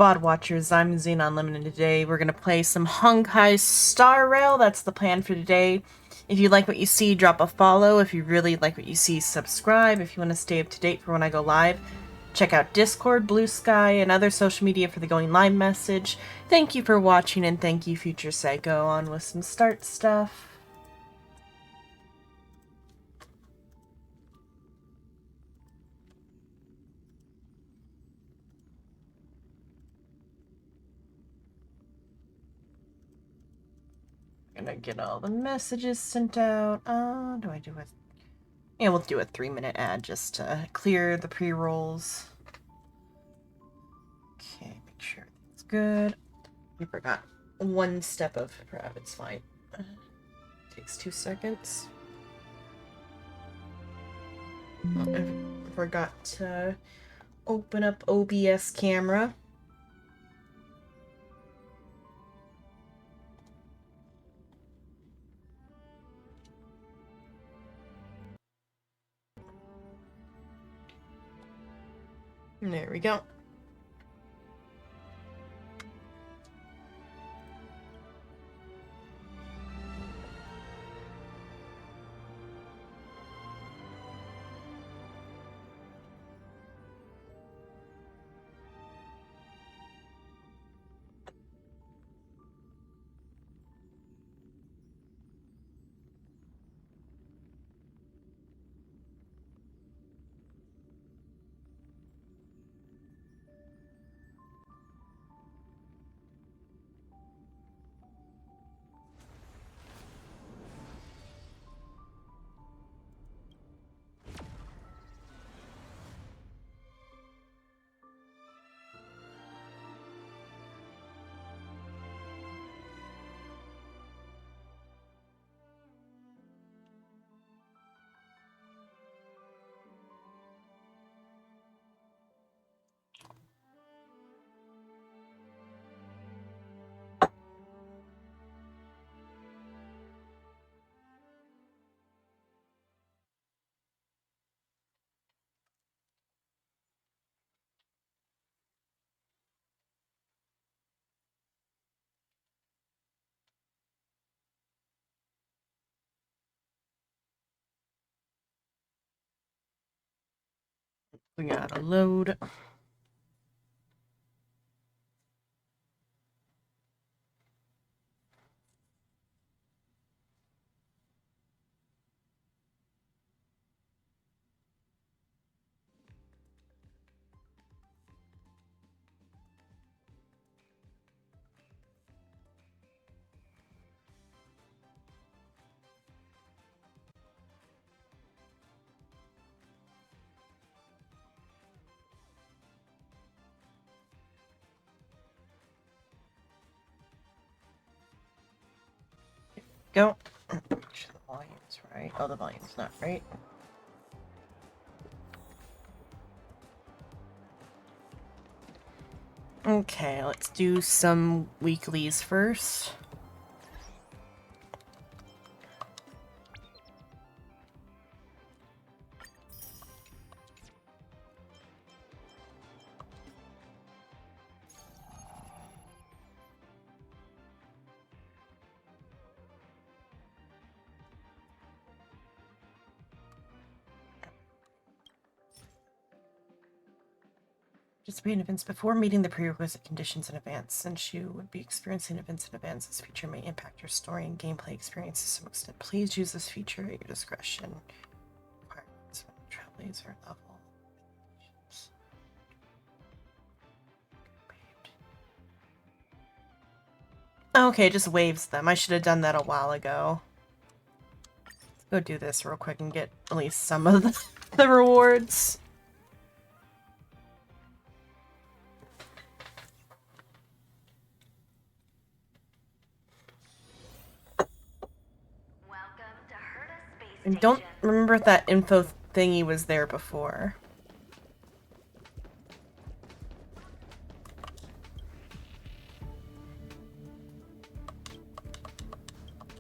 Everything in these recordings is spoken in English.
VOD watchers, I'm Xena Unlimited. Today we're going to play some Honkai Star Rail. That's the plan for today. If you like what you see, drop a follow. If you really like what you see, subscribe. If you want to stay up to date for when I go live, check out Discord, Blue Sky, and other social media for the going live message. Thank you for watching, and thank you, Future Psycho. On with some start stuff. Gonna get all the messages sent out. Do I do it? Yeah, we'll do a 3-minute ad just to clear the pre-rolls. Okay, make sure it's good. We forgot one step of prep. It's fine. Takes 2 seconds. I forgot to open up OBS camera. There we go. We gotta load. Go. Make sure the volume's right. Oh, the volume's not right. Okay, let's do some weeklies first. Participate in events before meeting the prerequisite conditions in advance. Since you would be experiencing events in advance, this feature may impact your story and gameplay experience to some extent. Please use this feature at your discretion. Requirements when Trailblazer level. Okay, it just waves them. I should have done that a while ago. Let's go do this real quick and get at least some of the rewards. I don't remember if that info thingy was there before.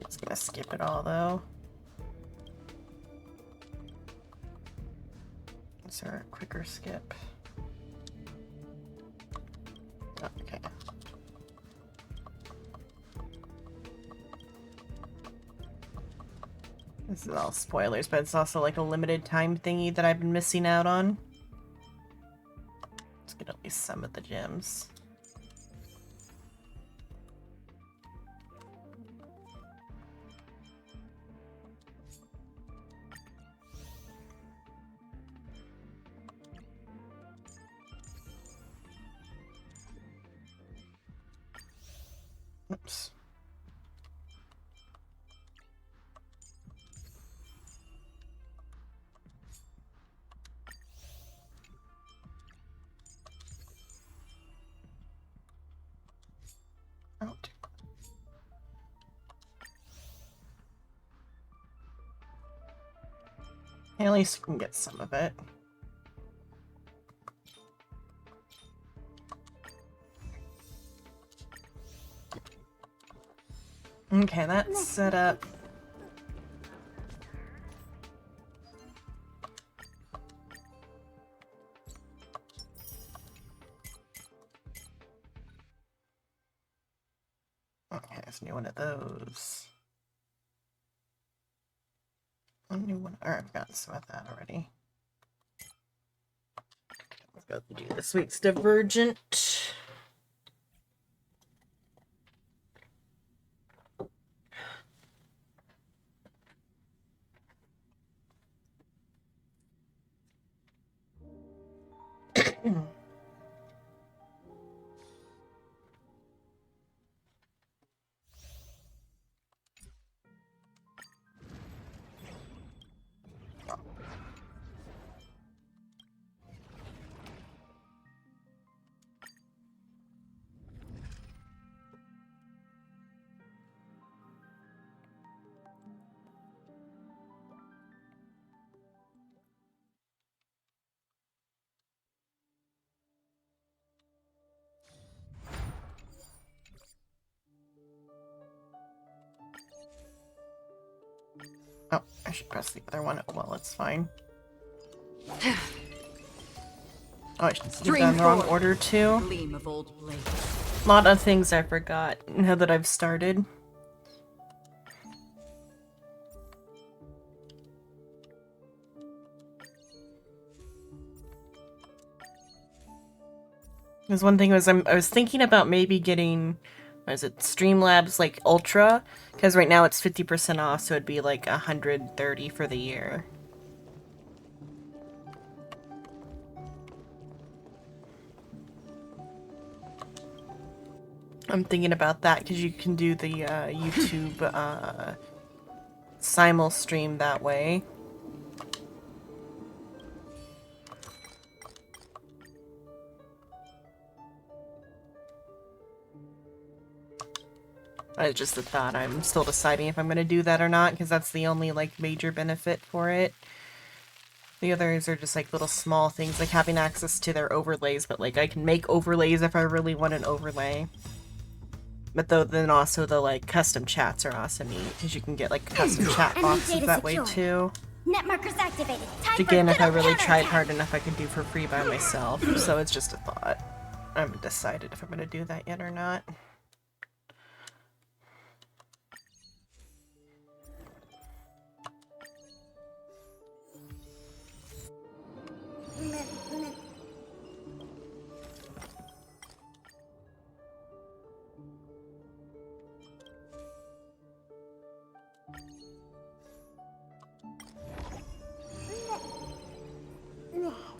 Just gonna skip it all though. Is there a quicker skip? Oh, This is all spoilers, but it's also like a limited time thingy that I've been missing out on. Let's get at least some of the gems. Oops. Oh, at least we can get some of it. Okay, that's set up. Okay, there's a new one of those. A new one. Alright, I've gotten some of that already. Let's go do this week's Divergent. Oh, I should press the other one. Well, it's fine. Oh, I should have done the wrong order too. A lot of things I forgot now that I've started. Because one thing was I was thinking about maybe getting, what is it, Streamlabs like Ultra, because right now it's 50% off, so it'd be like 130 for the year. I'm thinking about that because you can do the YouTube simul stream that way. It's just a thought. I'm still deciding if I'm going to do that or not, because that's the only, like, major benefit for it. The others are just, like, little small things, like having access to their overlays, but, like, I can make overlays if I really want an overlay. But then also the, like, custom chats are awesome neat, because you can get, like, custom chat boxes that way, too. Net markers activated. Which, again, if I really tried hard enough, I could do for free by myself, so it's just a thought. I haven't decided if I'm going to do that yet or not.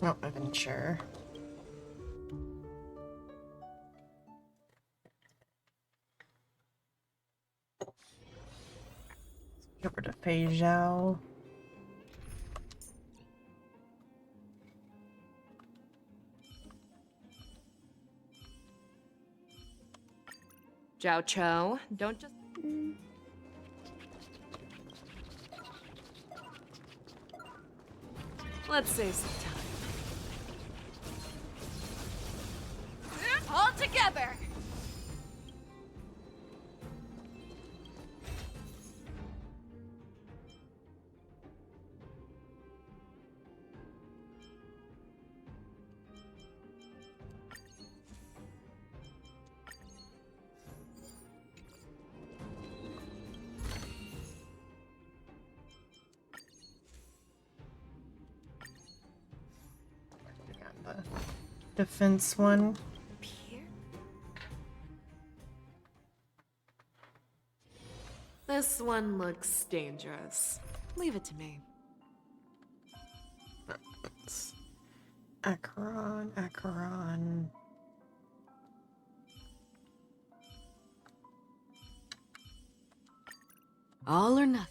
No, adventure. Over to Fei Zhao. Zhao Cho, don't just... Let's save some time. All together! defense one. Here? This one looks dangerous. Leave it to me. Acheron. All or nothing.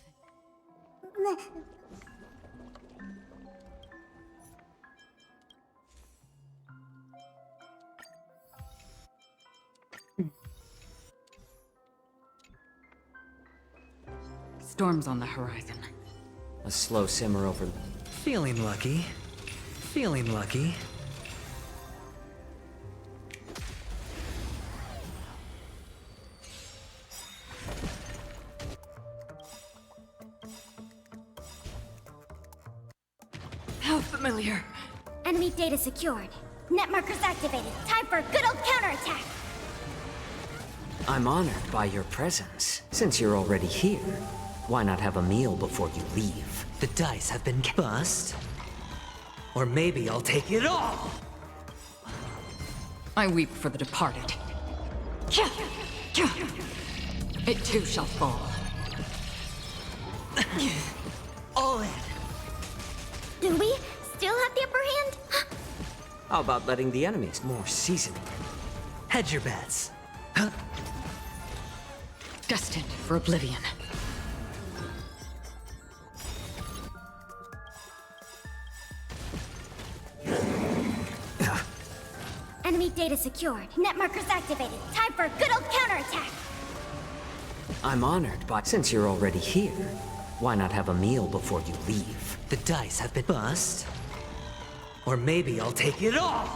Storm's on the horizon. A slow simmer over. Feeling lucky. Feeling lucky. How familiar. Enemy data secured. Net markers activated. Time for a good old counterattack. I'm honored by your presence. Since you're already here, why not have a meal before you leave? The dice have been bust. Or maybe I'll take it all! I weep for the departed. It too shall fall. All in! Do we still have the upper hand? How about letting the enemies more seasoning? Hedge your bets. Destined for oblivion. Enemy data secured. Net markers activated. Time for a good old counterattack. I'm honored by. Since you're already here, why not have a meal before you leave? The dice have been bust. Or maybe I'll take it all!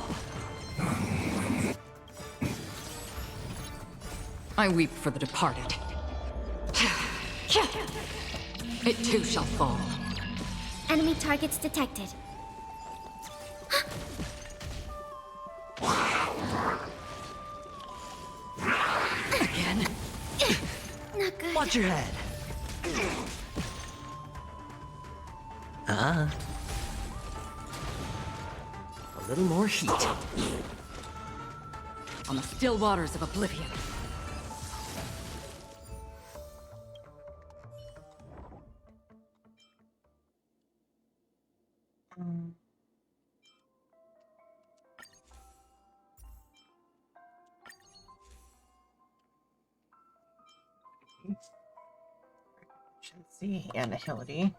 I weep for the departed. It too shall fall. Enemy targets detected. Again? Not good. Watch your head. A little more heat. On the still waters of oblivion. Efficiency and agility.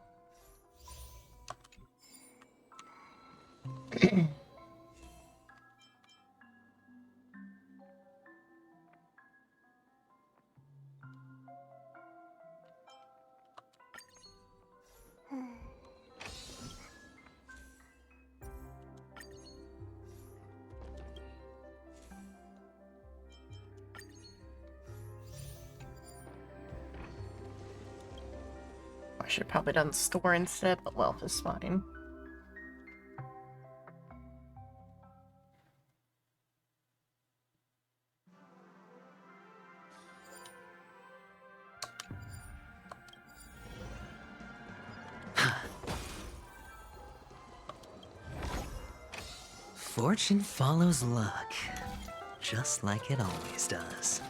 I should have probably done store instead, but wealth is fine. Fortune follows luck. Just like it always does.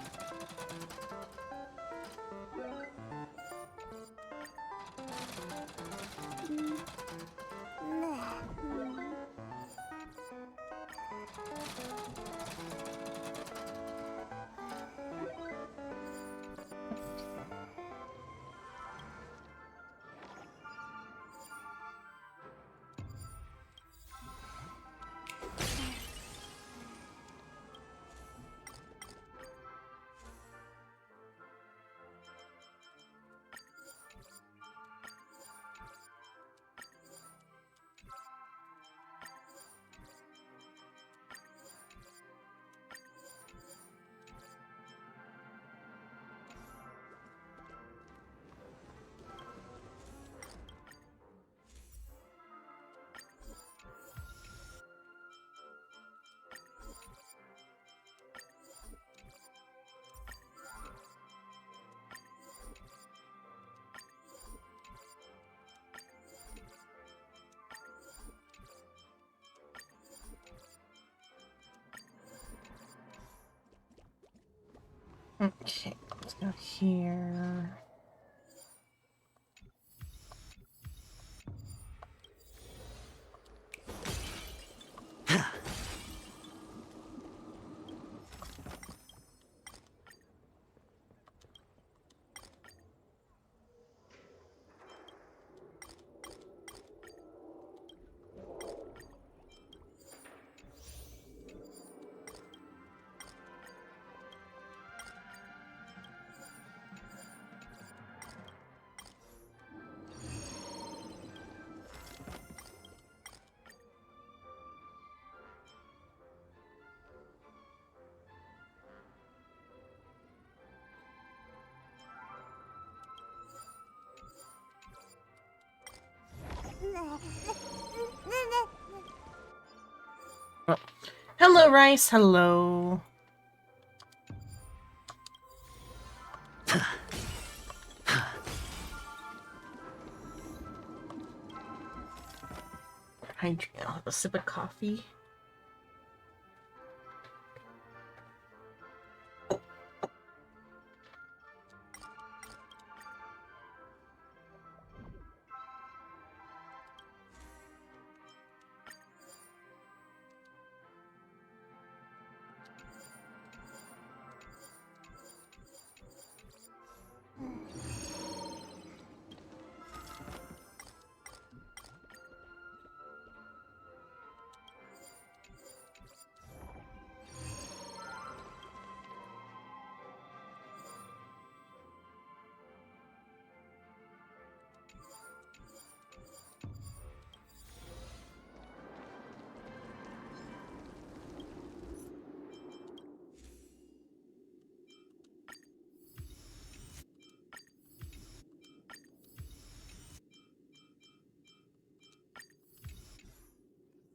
Okay, let's go here. Oh. Hello, Rice. Hello. I'll have a sip of coffee.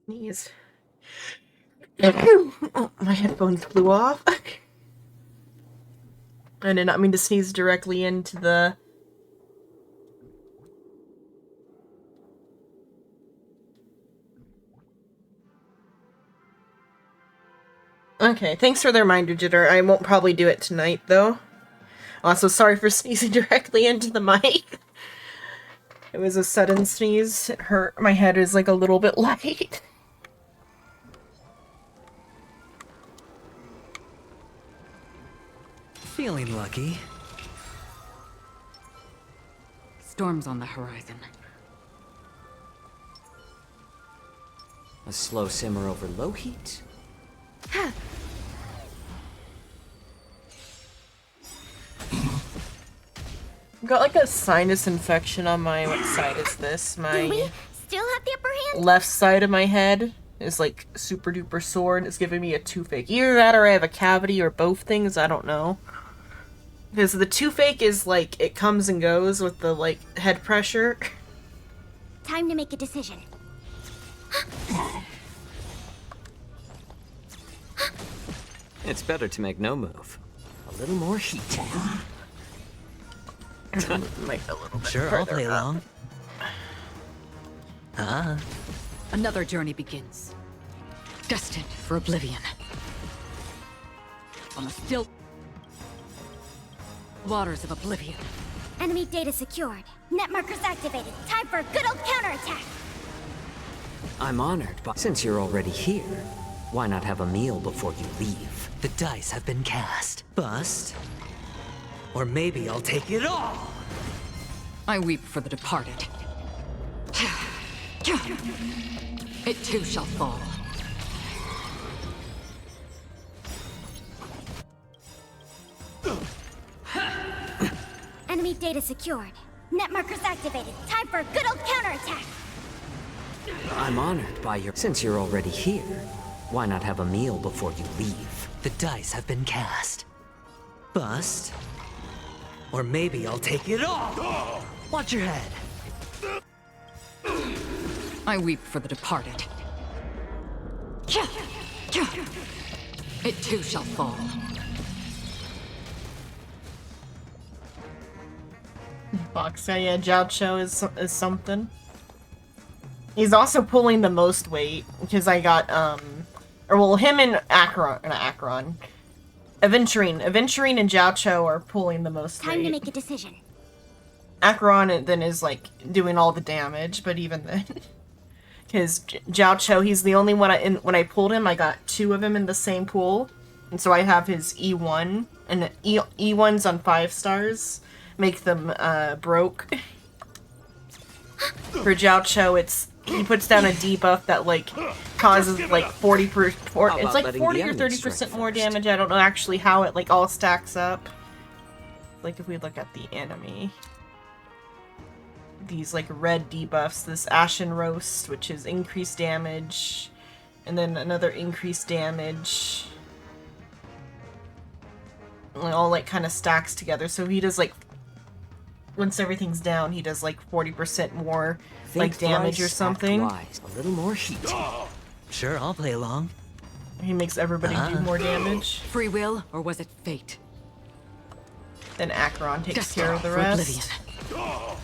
Sneeze. Oh, my headphones flew off. I did not mean to sneeze directly into the... Okay, thanks for the reminder, Jitter. I won't probably do it tonight, though. Also, sorry for sneezing directly into the mic. It was a sudden sneeze. It hurt. My head is like a little bit light. Feeling lucky. Storm's on the horizon. A slow simmer over low heat? Got like a sinus infection on my... What side is this? Do we My still have the upper hand? left side of my head is like super duper sore and it's giving me a toothache. Either that or I have a cavity or both things. I don't know. Because the toothache is like, it comes and goes with the like head pressure. Time to make a decision. It's better to make no move. A little more heat. Like a little bit Sure, I'll further play up. along. Ah, Another journey begins. Destined for oblivion. On the still waters of oblivion. Enemy data secured. Net markers activated. Time for a good old counterattack. I'm honored, but since you're already here, why not have a meal before you leave? the dice have been cast. Bust. Or maybe I'll take it all! I weep for the departed. It too shall fall. Enemy data secured. Net markers activated. Time for a good old counterattack. I'm honored by your... Since you're already here, why not have a meal before you leave? The dice have been cast. Bust. Or maybe I'll take it all! Watch your head. I weep for the departed. It too shall fall. Boxer, yeah, Jiao is something. He's also pulling the most weight because I got or well, him and Acheron, not Acheron. Aventurine and Jiao are pulling the most Time to weight. make a decision. Acheron then is like doing all the damage, but even then, because Jiao, he's the only one. When I pulled him, I got 2 of him in the same pool, and so I have his E1 and E1s on 5 stars make them broke. For Jiao, he puts down a debuff that like causes like 40%. It's like 40 or 30% more damage. I don't know actually how it like all stacks up. Like if we look at the enemy, these like red debuffs, this Ashen Roast, which is increased damage, and then another increased damage. And it all like kind of stacks together. So he does like, once everything's down, he does like 40% more like damage or something. A little more heat. Sure, I'll play along. He makes everybody do more damage. Free will, or was it fate? Then Acheron takes Destined care of the for rest. oblivion.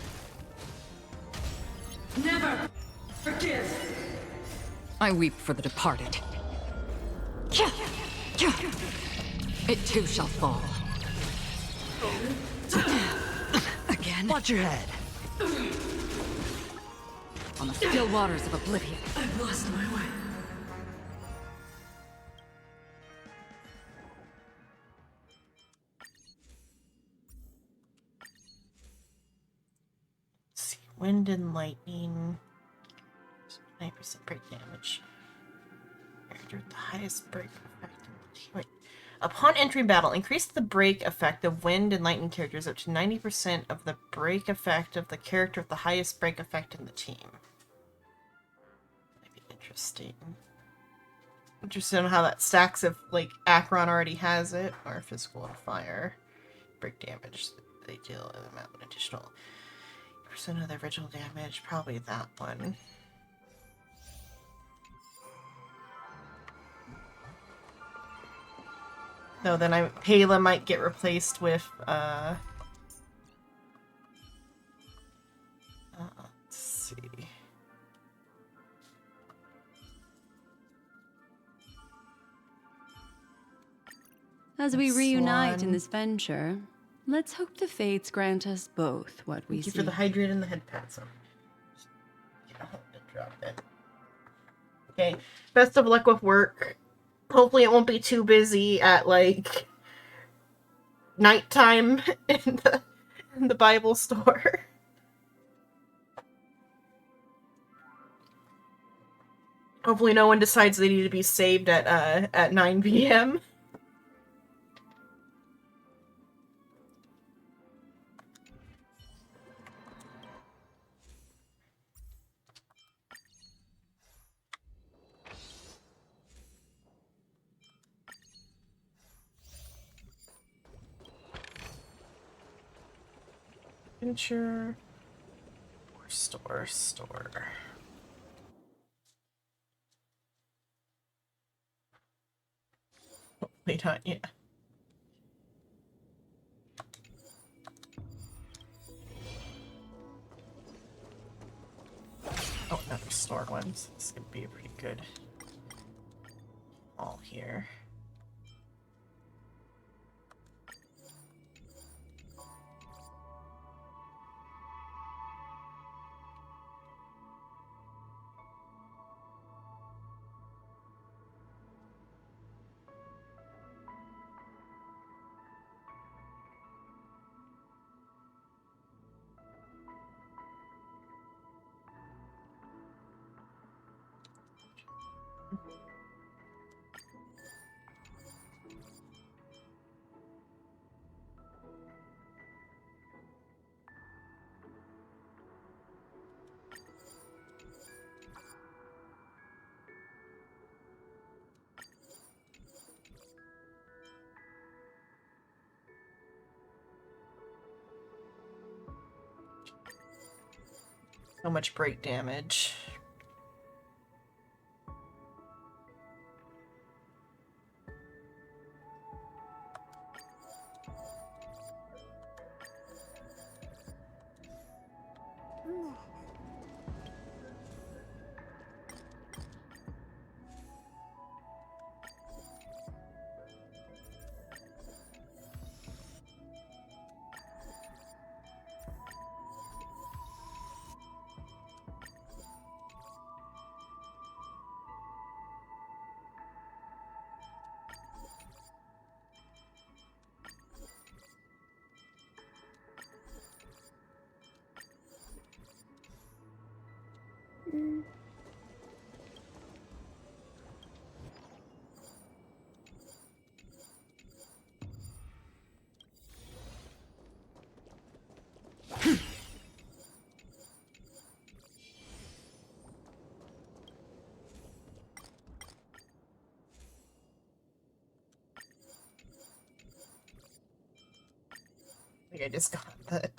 Never forgive. I weep for the departed. It too shall fall. Again? Watch your head. On the still waters of oblivion. I've lost my way. Let's see, wind and lightning. 9% break damage. Character with the highest break effect. Wait. Upon entering battle, increase the break effect of wind and lightning characters up to 90% of the break effect of the character with the highest break effect in the team. Might be interesting. Interested in how that stacks if like Acheron already has it, or physical and fire. Break damage. They deal an amount of additional percent of the original damage. Probably that one. No, then Pela might get replaced with let's see. As we This reunite in one. this venture, let's hope the fates grant us both what we Thank you seek. for the hydrate and the head pats. Drop it. Okay. Best of luck with work. Hopefully it won't be too busy at like nighttime in the Bible store. Hopefully no one decides they need to be saved at 9 p.m. Adventure or store. Hopefully not, yeah. Oh, another store one. So this could be a pretty good all here. So much break damage. I think I just got that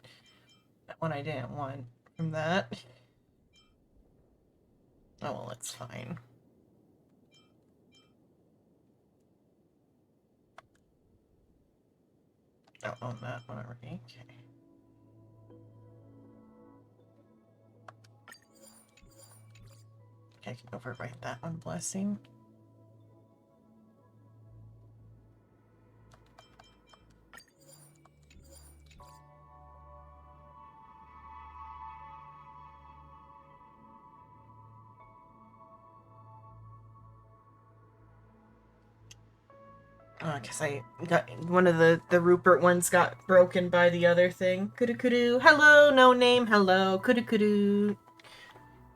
one I didn't want from that. Oh well, it's fine. Don't own that one already. Okay. Okay, I can overwrite that one, blessing. Because I got one of the Rupert ones got broken by the other thing. Kudu. Hello, no name. Hello, kudu.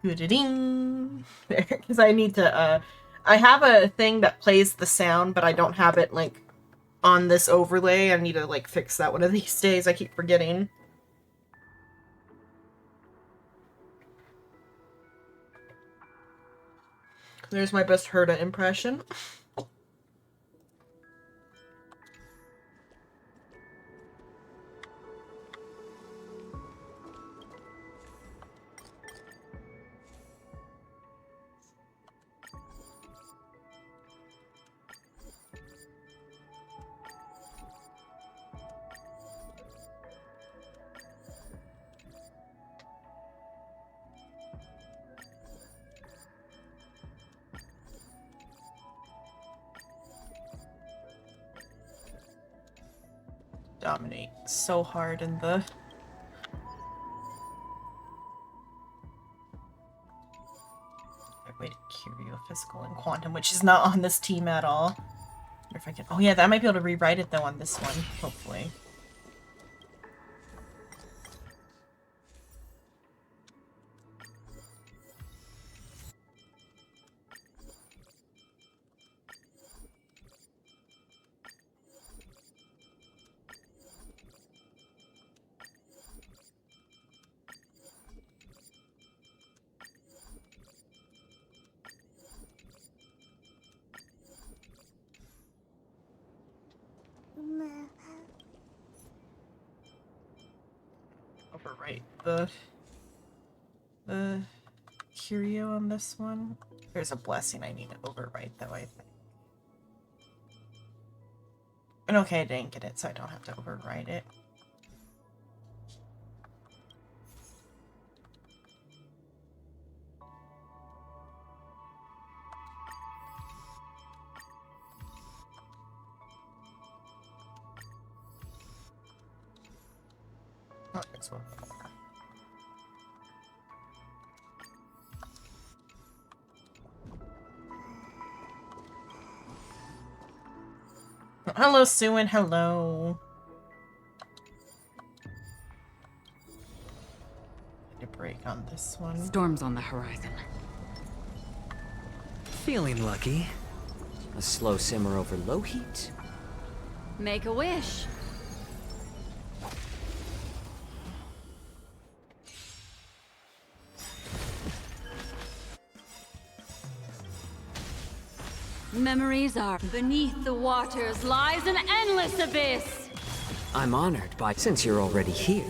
Kudu-ding. Because I need to, I have a thing that plays the sound, but I don't have it, like, on this overlay. I need to, like, fix that one of these days. I keep forgetting. There's my best Herda impression. Dominate so hard in the wait, Curio, Physical, and Quantum, which is not on this team at all. Wonder if I can. Oh yeah, that might be able to rewrite it though on this one, hopefully. Overwrite the Curio on this one. There's a blessing I need to overwrite though, I think. And okay, I didn't get it, so I don't have to overwrite it. Oh, there's one more. Hello, Suin. Hello. Need a break on this one. Storm's on the horizon. Feeling lucky. A slow simmer over low heat? Make a wish. Memories are beneath the waters lies an endless abyss. I'm honored by... Since you're already here,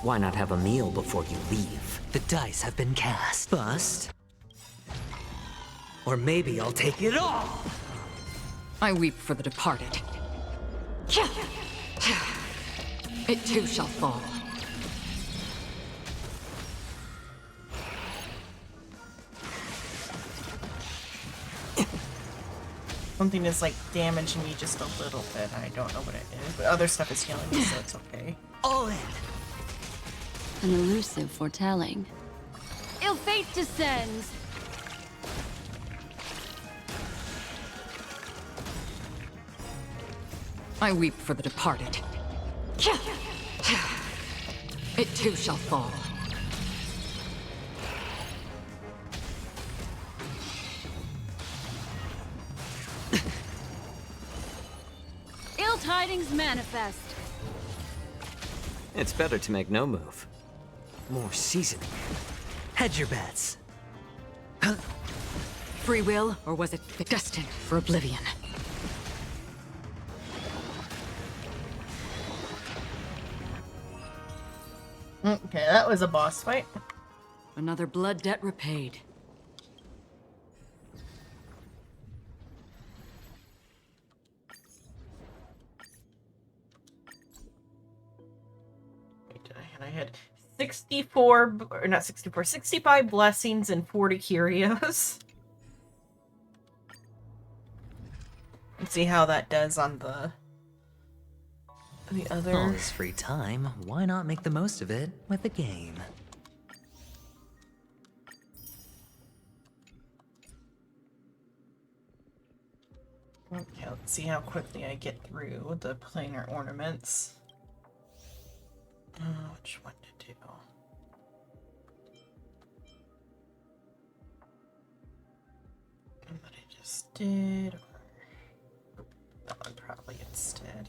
why not have a meal before you leave? The dice have been cast. Bust. Or maybe I'll take it all! I weep for the departed. It too shall fall. Something is like damaging me just a little bit. I don't know what it is, but other stuff is healing me, so it's okay. All in! An elusive foretelling. Ill fate descends. I weep for the departed. It too shall fall. tidings manifest. It's better to make no move. More seasoning. Hedge your bets. Free will, or was it destined for oblivion? Okay, that was a boss fight. Another blood debt repaid. And I had 64, or not 64, 65 blessings and 40 curios. Let's see how that does on the other. All this free time, why not make the most of it with a game? Okay, let's see how quickly I get through the planar ornaments. Which one to do? One that I just did, or that one probably instead.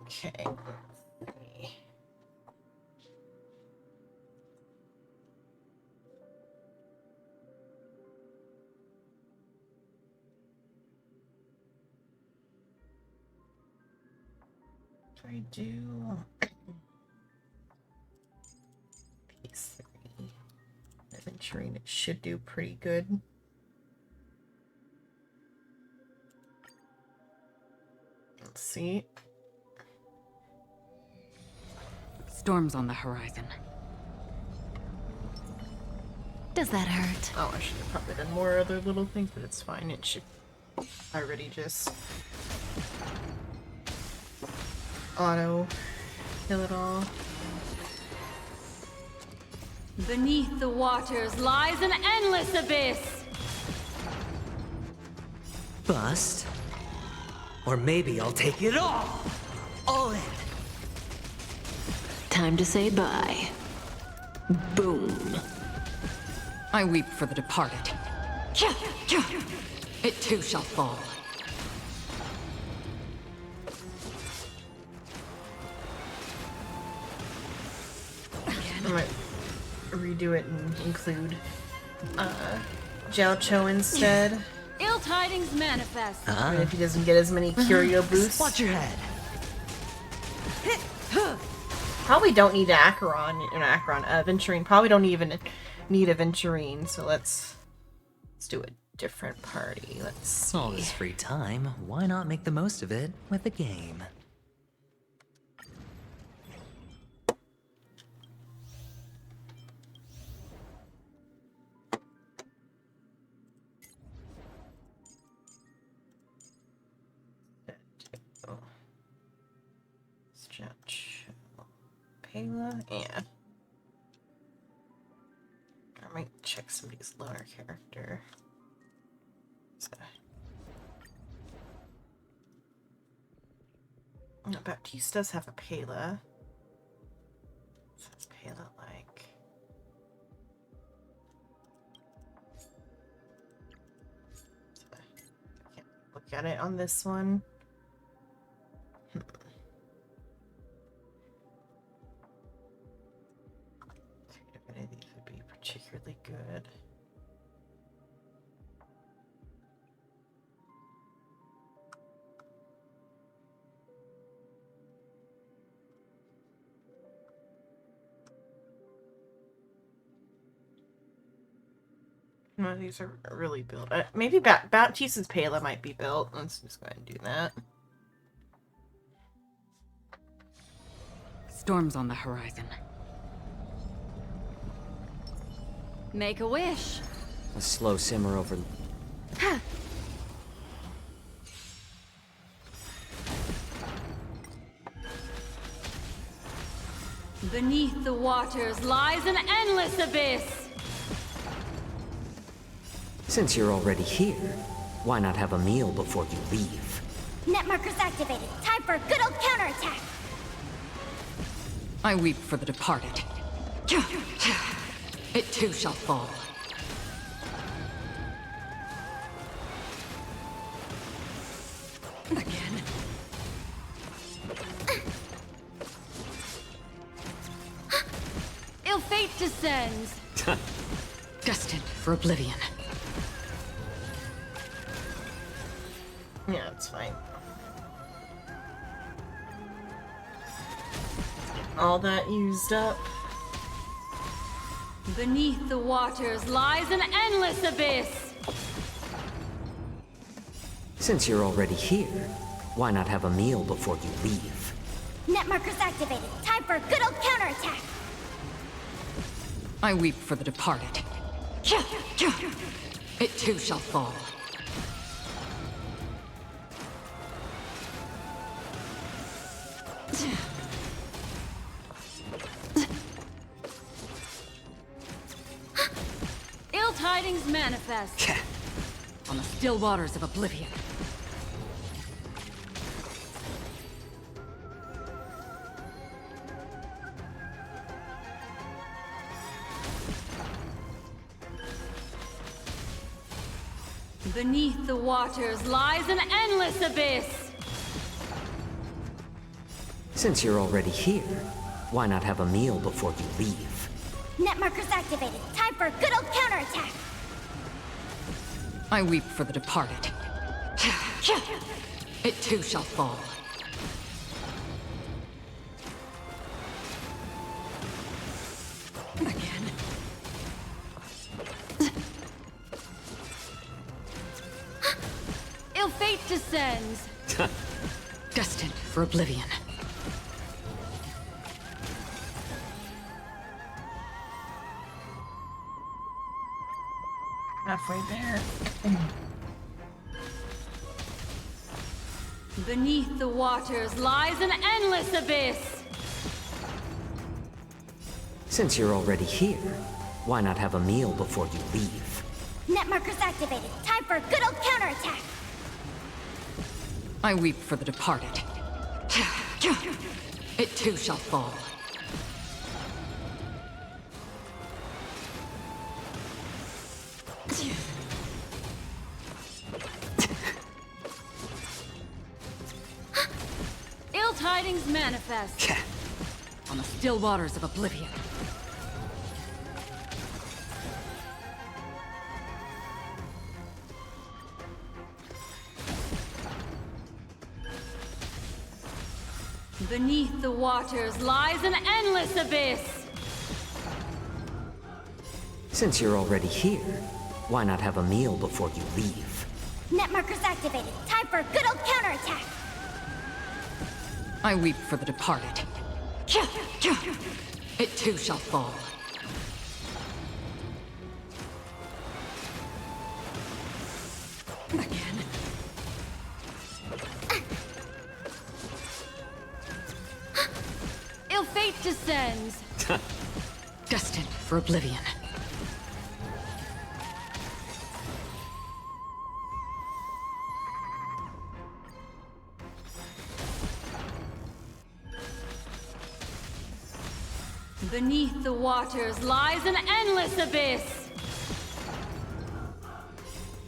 Okay. Let's see. I do piece 3 adventuring, it should do pretty good. Let's see. Storms on the horizon. Does that hurt? Oh, I should have probably done more other little things, but it's fine. It should already just auto kill it all. Beneath the waters lies an endless abyss. Bust. Or maybe I'll take it all in. Time to say bye. Boom. I weep for the departed. It too shall fall. I might redo it and include Jiao Cho instead. Ill tidings manifest. I mean, if he doesn't get as many curio boosts. Watch your head. Probably don't need Venturine. Probably don't even need a Venturine, so let's do a different party. Let's see. All this free time, why not make the most of it with a game? Payla, yeah. I might check somebody's loner character. So. Oh, Baptiste does have a Payla. What's Payla like? So, I can't look at it on this one. Any of these would be particularly good. No, these are really built. Maybe Baptiste's Payla might be built. Let's just go ahead and do that. Storms on the horizon. Make a wish. A slow simmer over. Beneath the waters lies an endless abyss. Since you're already here, why not have a meal before you leave? Net markers activated. Time for a good old counterattack. I weep for the departed. It too shall fall. Again. Ill fate descends. Destined for oblivion. Yeah, it's fine. All that used up. Beneath the waters lies an endless abyss. Since you're already here, why not have a meal before you leave? Net markers activated. Time for a good old counterattack. I weep for the departed. It too shall fall. Ill tidings manifest. On the still waters of oblivion. Beneath the waters lies an endless abyss. Since you're already here, why not have a meal before you leave? Net markers activated. Time for a good old counterattack. I weep for the departed. It too shall fall. Again. Ill fate descends. Destined for oblivion. Halfway there. Beneath the waters lies an endless abyss. Since you're already here, why not have a meal before you leave? Net markers activated. Time for a good old counterattack. I weep for the departed. It too shall fall. Ill tidings manifest. On the still waters of oblivion. Beneath the waters lies an endless abyss. Since you're already here, why not have a meal before you leave? Net markers activated. Time for a good old counterattack. I weep for the departed. It too shall fall. Again. Ill fate descends. Destined for oblivion. Beneath the waters lies an endless abyss.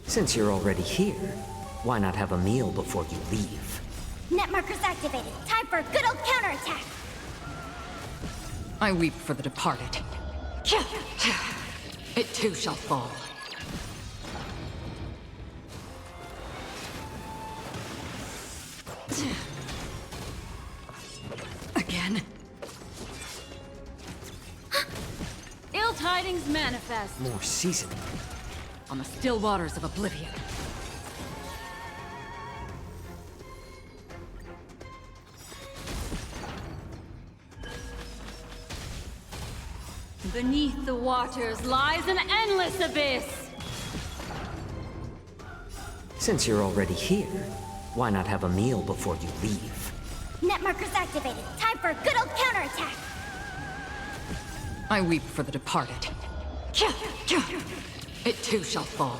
Since you're already here, why not have a meal before you leave? Net markers activated. Time for a good old counterattack. I weep for the departed. It too shall fall. Again. Ill tidings manifest. More seasoning. On the still waters of oblivion. Beneath the waters lies an endless abyss. Since you're already here, why not have a meal before you leave? Net markers activated. Time for a good old counterattack. I weep for the departed. It too shall fall.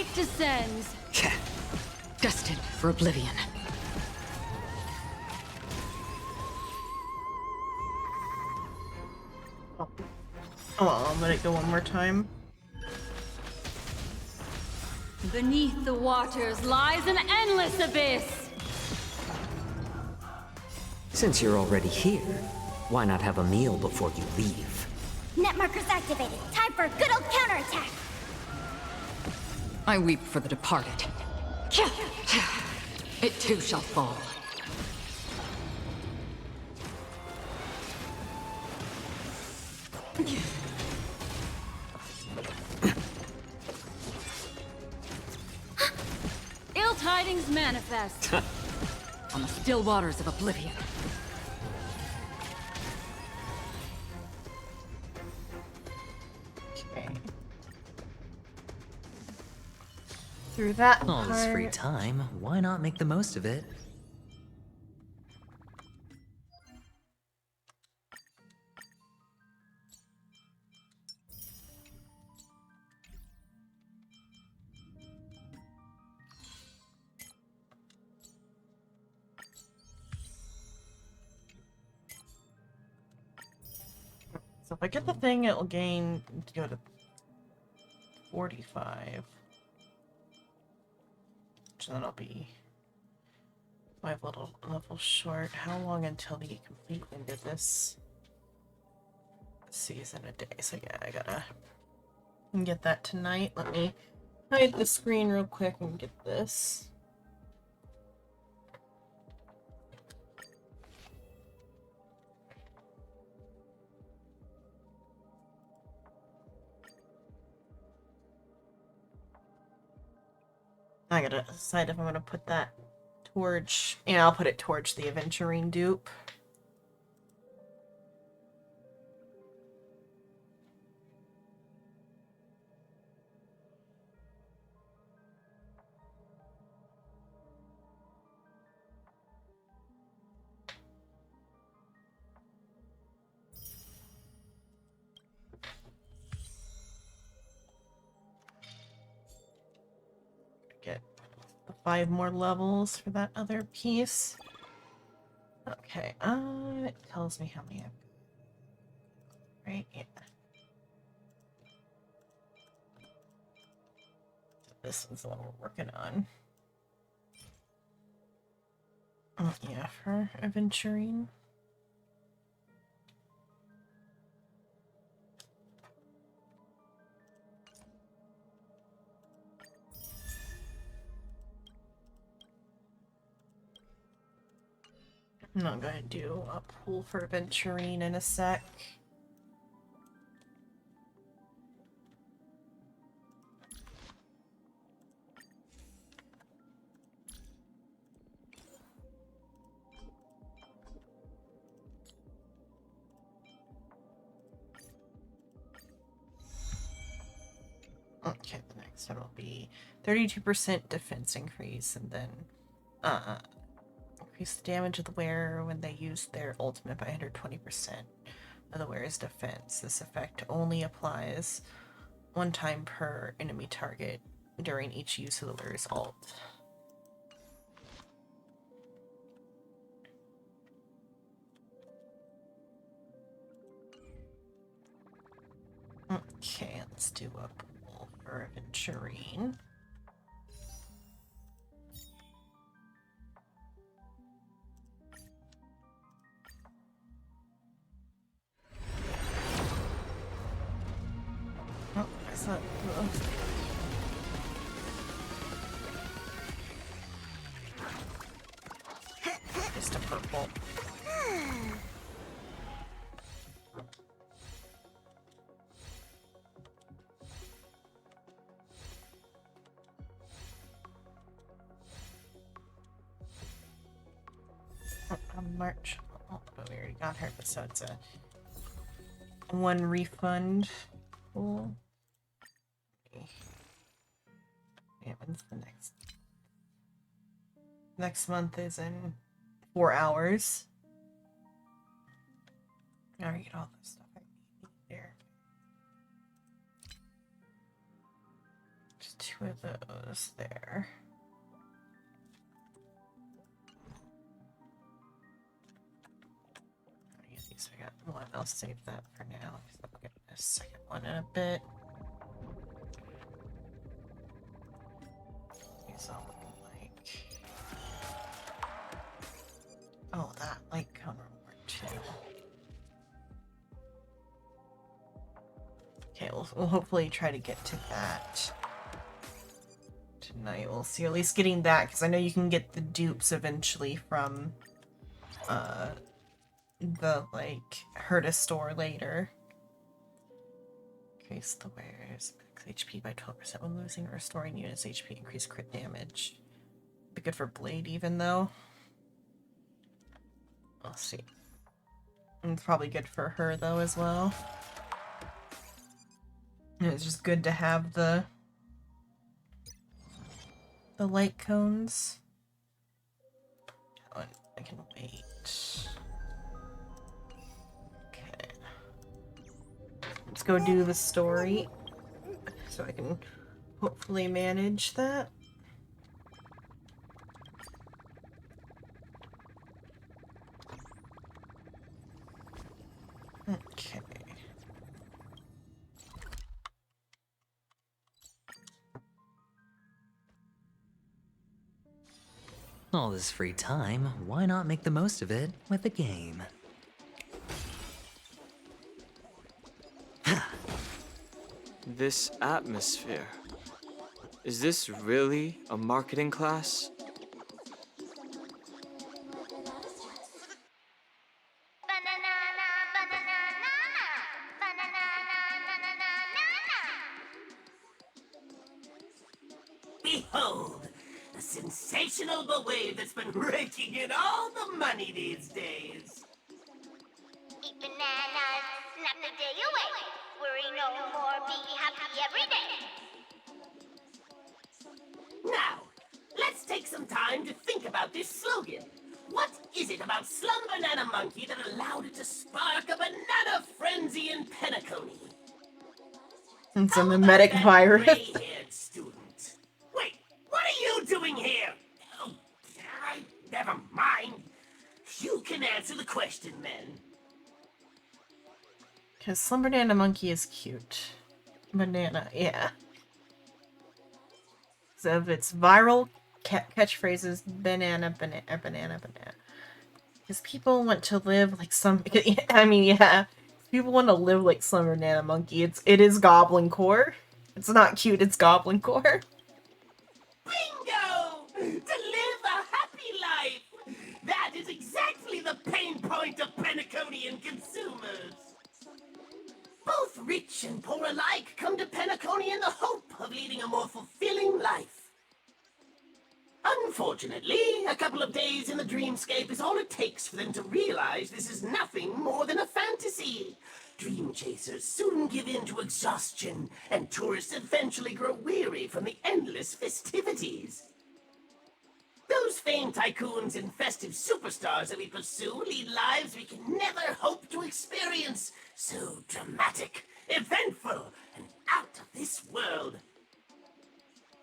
Fate descends. Destined for oblivion. Oh, I'll let it go one more time. Beneath the waters lies an endless abyss. Since you're already here, why not have a meal before you leave? Net markers activated. Time for a good old counterattack. I weep for the departed. It too shall fall. Ill tidings manifest. On the still waters of oblivion. Okay. Through that All this free part. time, why not make the most of it? So if I get the thing, it will gain to go to 45. So then I'll be 5 levels short. How long until the complete end of this season a day? So yeah, I gotta get that tonight. Let me hide the screen real quick and get this. I gotta decide if I'm gonna put that towards, I'll put it towards the Aventurine dupe. Get the 5 more levels for that other piece. Okay, it tells me how many I've got. Right? Yeah. This one's the one we're working on. Oh, yeah, for Aventurine. I'm not gonna do a pool for Aventurine in a sec. Okay, the next one will be 32% defense increase, and then increase the damage of the wearer when they use their ultimate by 120% of the wearer's defense. This effect only applies 1 time per enemy target during each use of the wearer's ult. Okay, let's do a pool for Aventurine. Oh, I saw. Just a purple. March. Oh, but we already got her, so it's a 1 refund. Cool. Yeah, when's the next? Next month is in 4 hours. I already get all the stuff I need there. Just 2 2 of those there. Use these. I got one. I'll save that for now. I'll get a second one in a bit. These all looking like. Oh, that light cone reward too. Okay, we'll hopefully try to get to that tonight. We'll see, or at least getting that, because I know you can get the dupes eventually from the like Herta store later. Increase the wearer's HP by 12% when losing or restoring units HP. Increase crit damage. Be good for Blade even though. We'll see. And it's probably good for her though as well. And it's just good to have the light cones. Oh, I can wait. Okay. Let's go do the story so I can hopefully manage that. Okay. All this free time, why not make the most of it with a game? This atmosphere. Is this really a marketing class? Behold, the sensational wave that's been raking in all the money these days. Eat bananas, snap the day away. Worry no more, be happy every day. Now, let's take some time to think about this slogan. What is it about Slum Banana Monkey that allowed it to spark a banana frenzy in Penacony? It's a mimetic virus. Gray-haired student. Wait, what are you doing here? Oh, never mind. You can answer the question then. Because Slum Banana Monkey is cute. Banana, yeah. So of its viral catchphrases, banana. Because people want to live like some. I mean, yeah. People want to live like Slum Banana Monkey. It is Goblin Core. It's not cute. It's Goblin Core. Bingo! To live a happy life. That is exactly the pain point of Penaconian consumers. Both rich and poor alike come to Penacony in the hope of leading a more fulfilling life. Unfortunately, a couple of days in the dreamscape is all it takes for them to realize this is nothing more than a fantasy. Dream chasers soon give in to exhaustion, and tourists eventually grow weary from the endless festivities. Those famed tycoons and festive superstars that we pursue lead lives we can never hope to experience. So dramatic, eventful, and out of this world.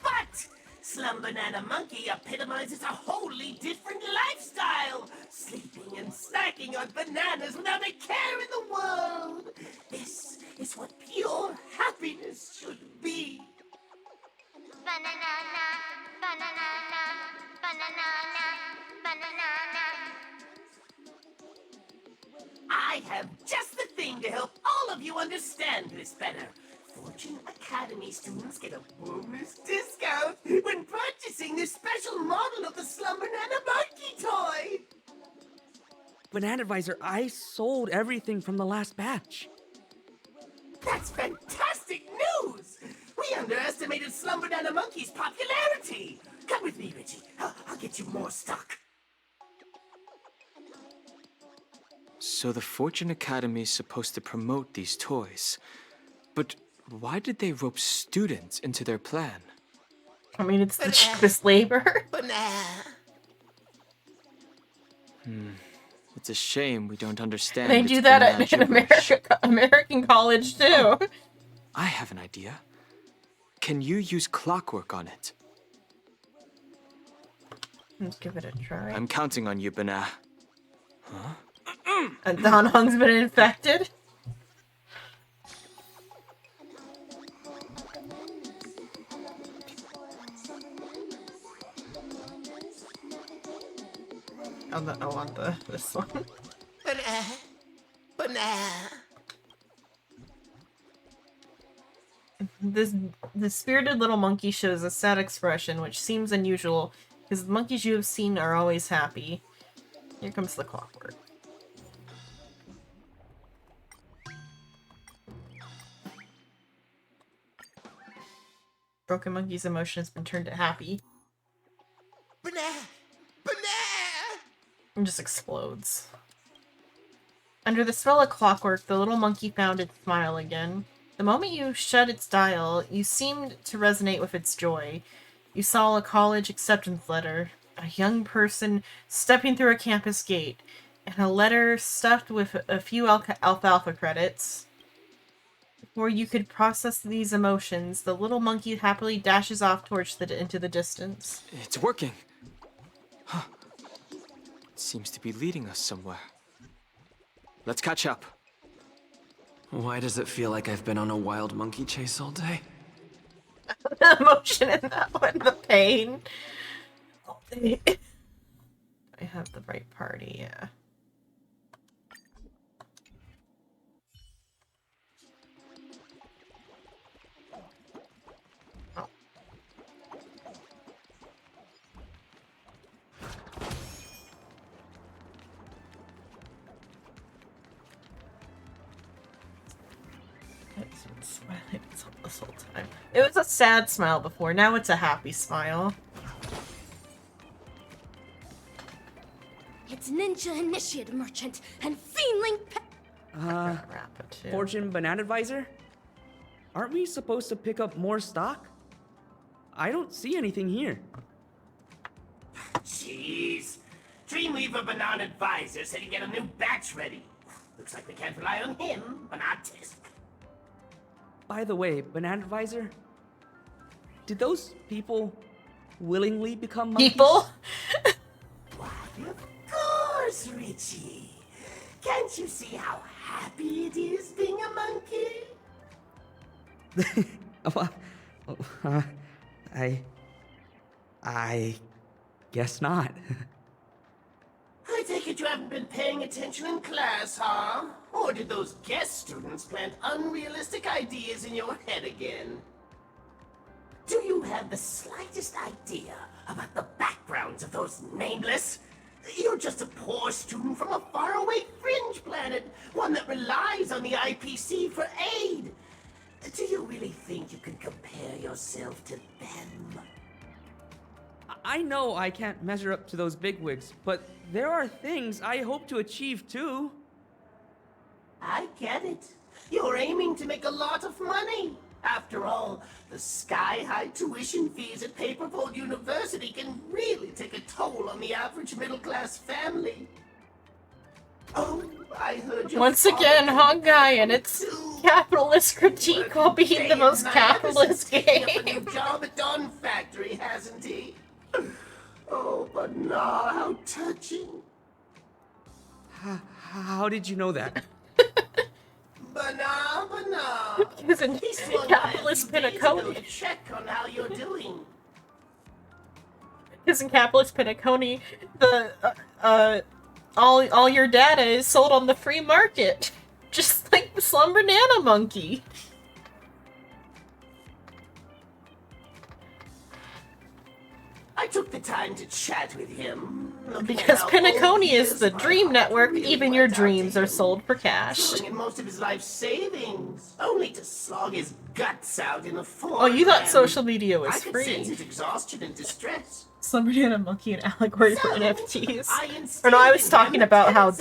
But Slum Banana Monkey epitomizes a wholly different lifestyle. Sleeping and snacking on bananas without a care in the world. This is what pure happiness should be. Banana, banana, banana, banana. I have just the thing to help all of you understand this better. Fortune Academy students get a bonus discount when purchasing this special model of the Slum Banana Monkey toy. Banana Advisor, I sold everything from the last batch. That's fantastic news! We underestimated Slum Banana Monkey's popularity. Come with me, Richie. I'll get you more stock. So the Fortune Academy is supposed to promote these toys. But why did they rope students into their plan? I mean, it's the cheapest labor. It's a shame we don't understand. They do that at American college too. I have an idea. can you use clockwork on it? Let's give it a try. I'm counting on you, Bana. And Don Hong's been infected? I want this one. The spirited little monkey shows a sad expression, which seems unusual, because the monkeys you have seen are always happy. Here comes the clockwork. Broken monkey's emotion has been turned to happy. And just explodes. Under the spell of clockwork, the little monkey found its smile again. The moment you shut its dial, you seemed to resonate with its joy. You saw a college acceptance letter, a young person stepping through a campus gate, and a letter stuffed with a few alfalfa credits. Before you could process these emotions, the little monkey happily dashes off towards into the distance. It's working. Huh. It seems to be leading us somewhere. Let's catch up. Why does it feel like I've been on a wild monkey chase all day? The emotion in that one, the pain. I have the right party, yeah. This whole time. It was a sad smile before, now it's a happy smile. It's Ninja Initiate Merchant and Fiendling Fortune Banana Advisor? Aren't we supposed to pick up more stock? I don't see anything here. Jeez. Dreamweaver Banana Advisor said he'd get a new batch ready. Looks like we can't rely on him, Banana Test. By the way, Banana Advisor, did those people willingly become monkeys? People? Why, of course, Richie. Can't you see how happy it is being a monkey? I guess not. I take it you haven't been paying attention in class, huh? Or did those guest students plant unrealistic ideas in your head again? Do you have the slightest idea about the backgrounds of those nameless? You're just a poor student from a faraway fringe planet, one that relies on the IPC for aid. Do you really think you can compare yourself to them? I know I can't measure up to those bigwigs, but there are things I hope to achieve too. I get it. You're aiming to make a lot of money. After all, the sky-high tuition fees at Paperfold University can really take a toll on the average middle-class family. Oh, I heard you. Once again, Hongai and its capitalist critique while being the most capitalist game. A new job at Dawn Factory, hasn't he? Oh, but nah, how touching. How did you know that? Banana. Isn't capitalist Pinaconi? Check on how you're doing. Isn't capitalist Pinaconi the all your data is sold on the free market, just like the Slum Banana Monkey. I took the time to chat with him. Because Pinaconi is the dream network, even your dreams are sold for cash. Throwing in most of his life savings, only to slog his guts out in a form. Oh, you thought social media was I could free. sense his exhaustion and distress. Slum Banana Monkey and allegory for NFTs. I Or no, I was talking about how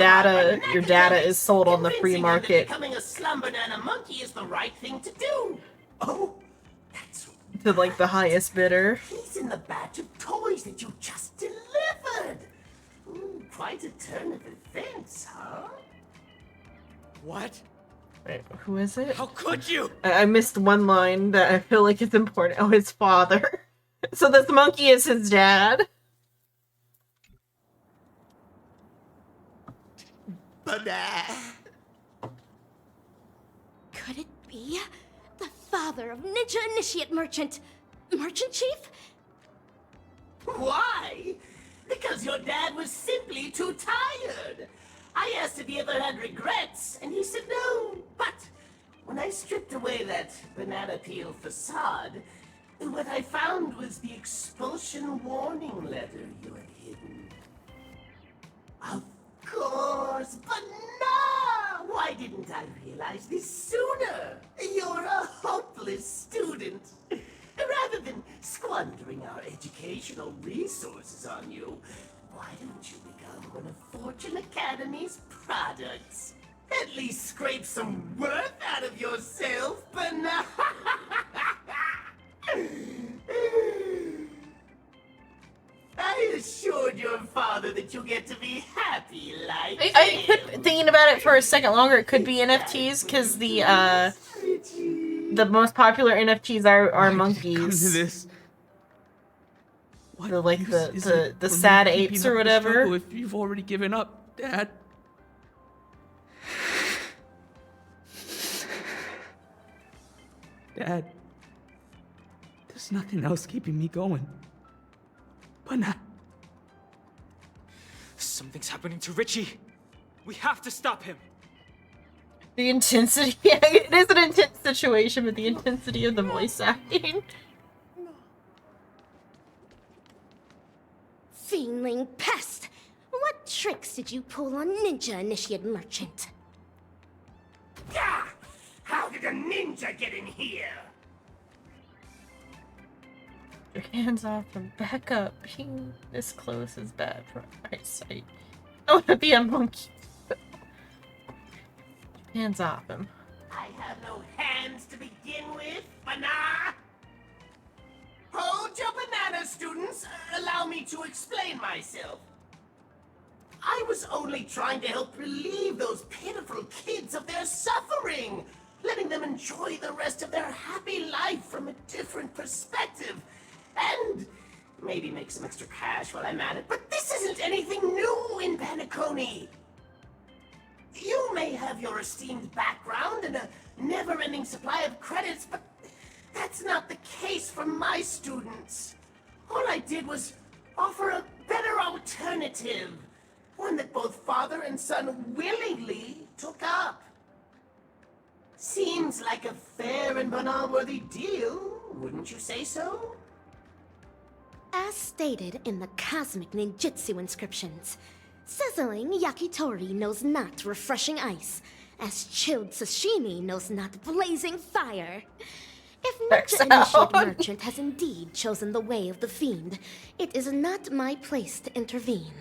your data is sold on the free market. Becoming a Slum Banana Monkey is the right thing to do. Oh, that's To like the highest bidder. He's in the batch of toys that you just delivered. Ooh, quite a turn of events, huh? What? Wait, who is it? How could you? I missed one line that I feel like is important. Oh, his father. So this monkey is his dad. Could it be the father of Ninja Initiate Merchant Chief? Why? Because your dad was simply too tired. I asked if he ever had regrets, and he said no. But when I stripped away that banana peel facade, what I found was the expulsion warning letter you had hidden. Of course, but no! Why didn't I realize this sooner? You're a hopeless student. Rather than squandering our educational resources on you, why don't you become one of Fortune Academy's products? At least scrape some worth out of yourself, but no. I assured your father that you'll get to be happy like I kept thinking about it for a second longer. It could be NFTs because the most popular NFTs are monkeys. This? The like the sad apes or whatever. If you've already given up, Dad. Dad, there's nothing else keeping me going. But not. Something's happening to Richie. We have to stop him. The intensity, yeah, it is an intense situation, but the intensity of the voice acting. Fiendling pest! What tricks did you pull on Ninja Initiate Merchant? Gah! How did a ninja get in here? Your hands off and back up. Being this close is bad for eyesight. I want to be a monkey. Hands off him. I have no hands to begin with, banana! Hold your banana, students! Allow me to explain myself. I was only trying to help relieve those pitiful kids of their suffering, letting them enjoy the rest of their happy life from a different perspective, and maybe make some extra cash while I'm at it. But this isn't anything new in Paniconi. You may have your esteemed background and a never-ending supply of credits, but that's not the case for my students. All I did was offer a better alternative, one that both father and son willingly took up. Seems like a fair and banal-worthy deal, wouldn't you say so? As stated in the cosmic ninjutsu inscriptions, sizzling yakitori knows not refreshing ice, as chilled sashimi knows not blazing fire. If Ninja Initiate Merchant has indeed chosen the way of the fiend, it is not my place to intervene.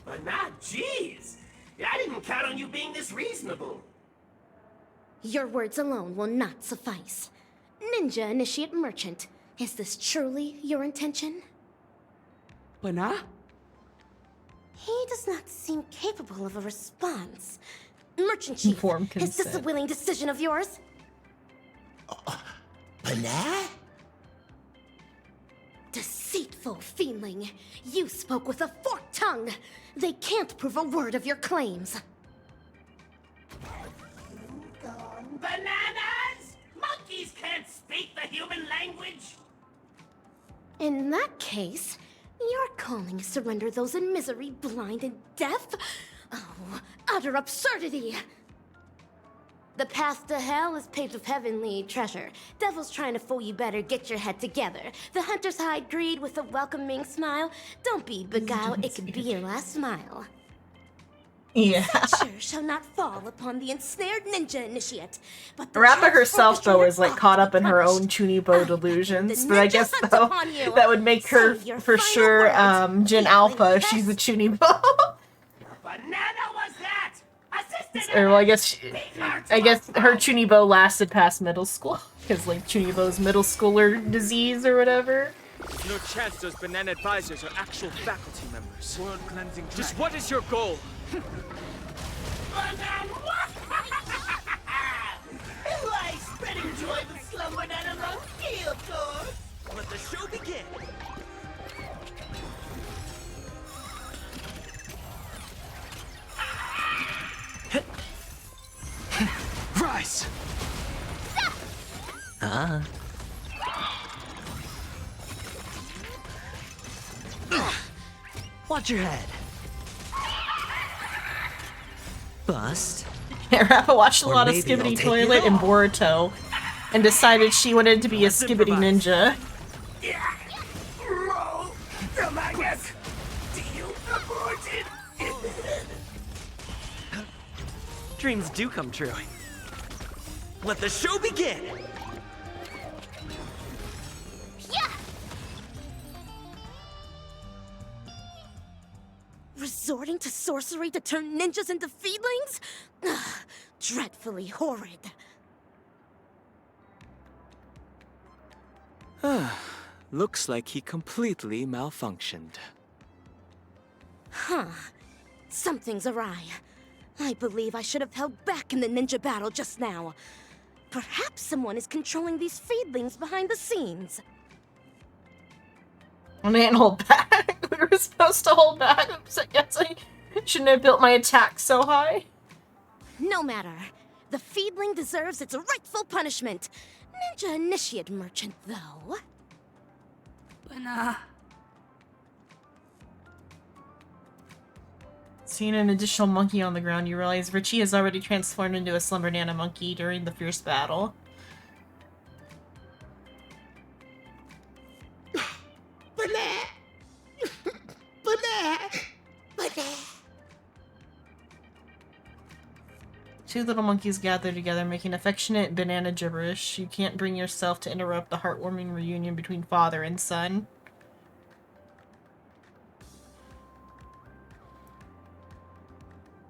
But not, jeez! I didn't count on you being this reasonable. Your words alone will not suffice. Ninja Initiate Merchant, is this truly your intention? Bana? He does not seem capable of a response. Merchant Chief, is this a willing decision of yours? Bana? Deceitful fiendling! You spoke with a forked tongue! They can't prove a word of your claims! Bananas? Monkeys can't speak the human language! In that case, your calling is to render those in misery blind and deaf? Oh, utter absurdity! The path to hell is paved with heavenly treasure. Devils trying to fool you, better get your head together. The hunters hide greed with a welcoming smile. Don't be beguiled, it could be your last smile. Yeah. Censure shall not fall upon the ensnared ninja initiate. But the Rappa herself, though, is like caught up in her own Chunibo delusions. But I guess, though, that would make her, for sure, Jin Alpha if she's a Chunibo. Banana was that! Or, well, I guess her Chunibo lasted past middle school. Because, like, Chunibo's middle schooler disease or whatever. There's no chance those banana advisors are actual faculty members. World cleansing. Just what is your goal? And enjoy the slumber nana monkey, of course! Let the show begin! Rise! Watch your head. Bust. Rappa watched a Or lot of maybe I'll Skibbity take Toilet it and off. Boruto and decided she wanted to be a Skibbity Ninja. Roll the Magus! Do you abort it? Dreams do come true. Let the show begin! Yeah! Resorting to sorcery to turn ninjas into feedlings? Ugh, dreadfully horrid. Looks like he completely malfunctioned. Huh. Something's awry. I believe I should have held back in the ninja battle just now. Perhaps someone is controlling these feedlings behind the scenes. I didn't hold back. We were supposed to hold back. So I guess I shouldn't have built my attack so high. No matter. The feedling deserves its rightful punishment. Ninja initiate merchant, though. Seeing an additional monkey on the ground, you realize Richie has already transformed into a Slumber Nana monkey during the fierce battle. Two little monkeys gather together, making affectionate banana gibberish. You can't bring yourself to interrupt the heartwarming reunion between father and son.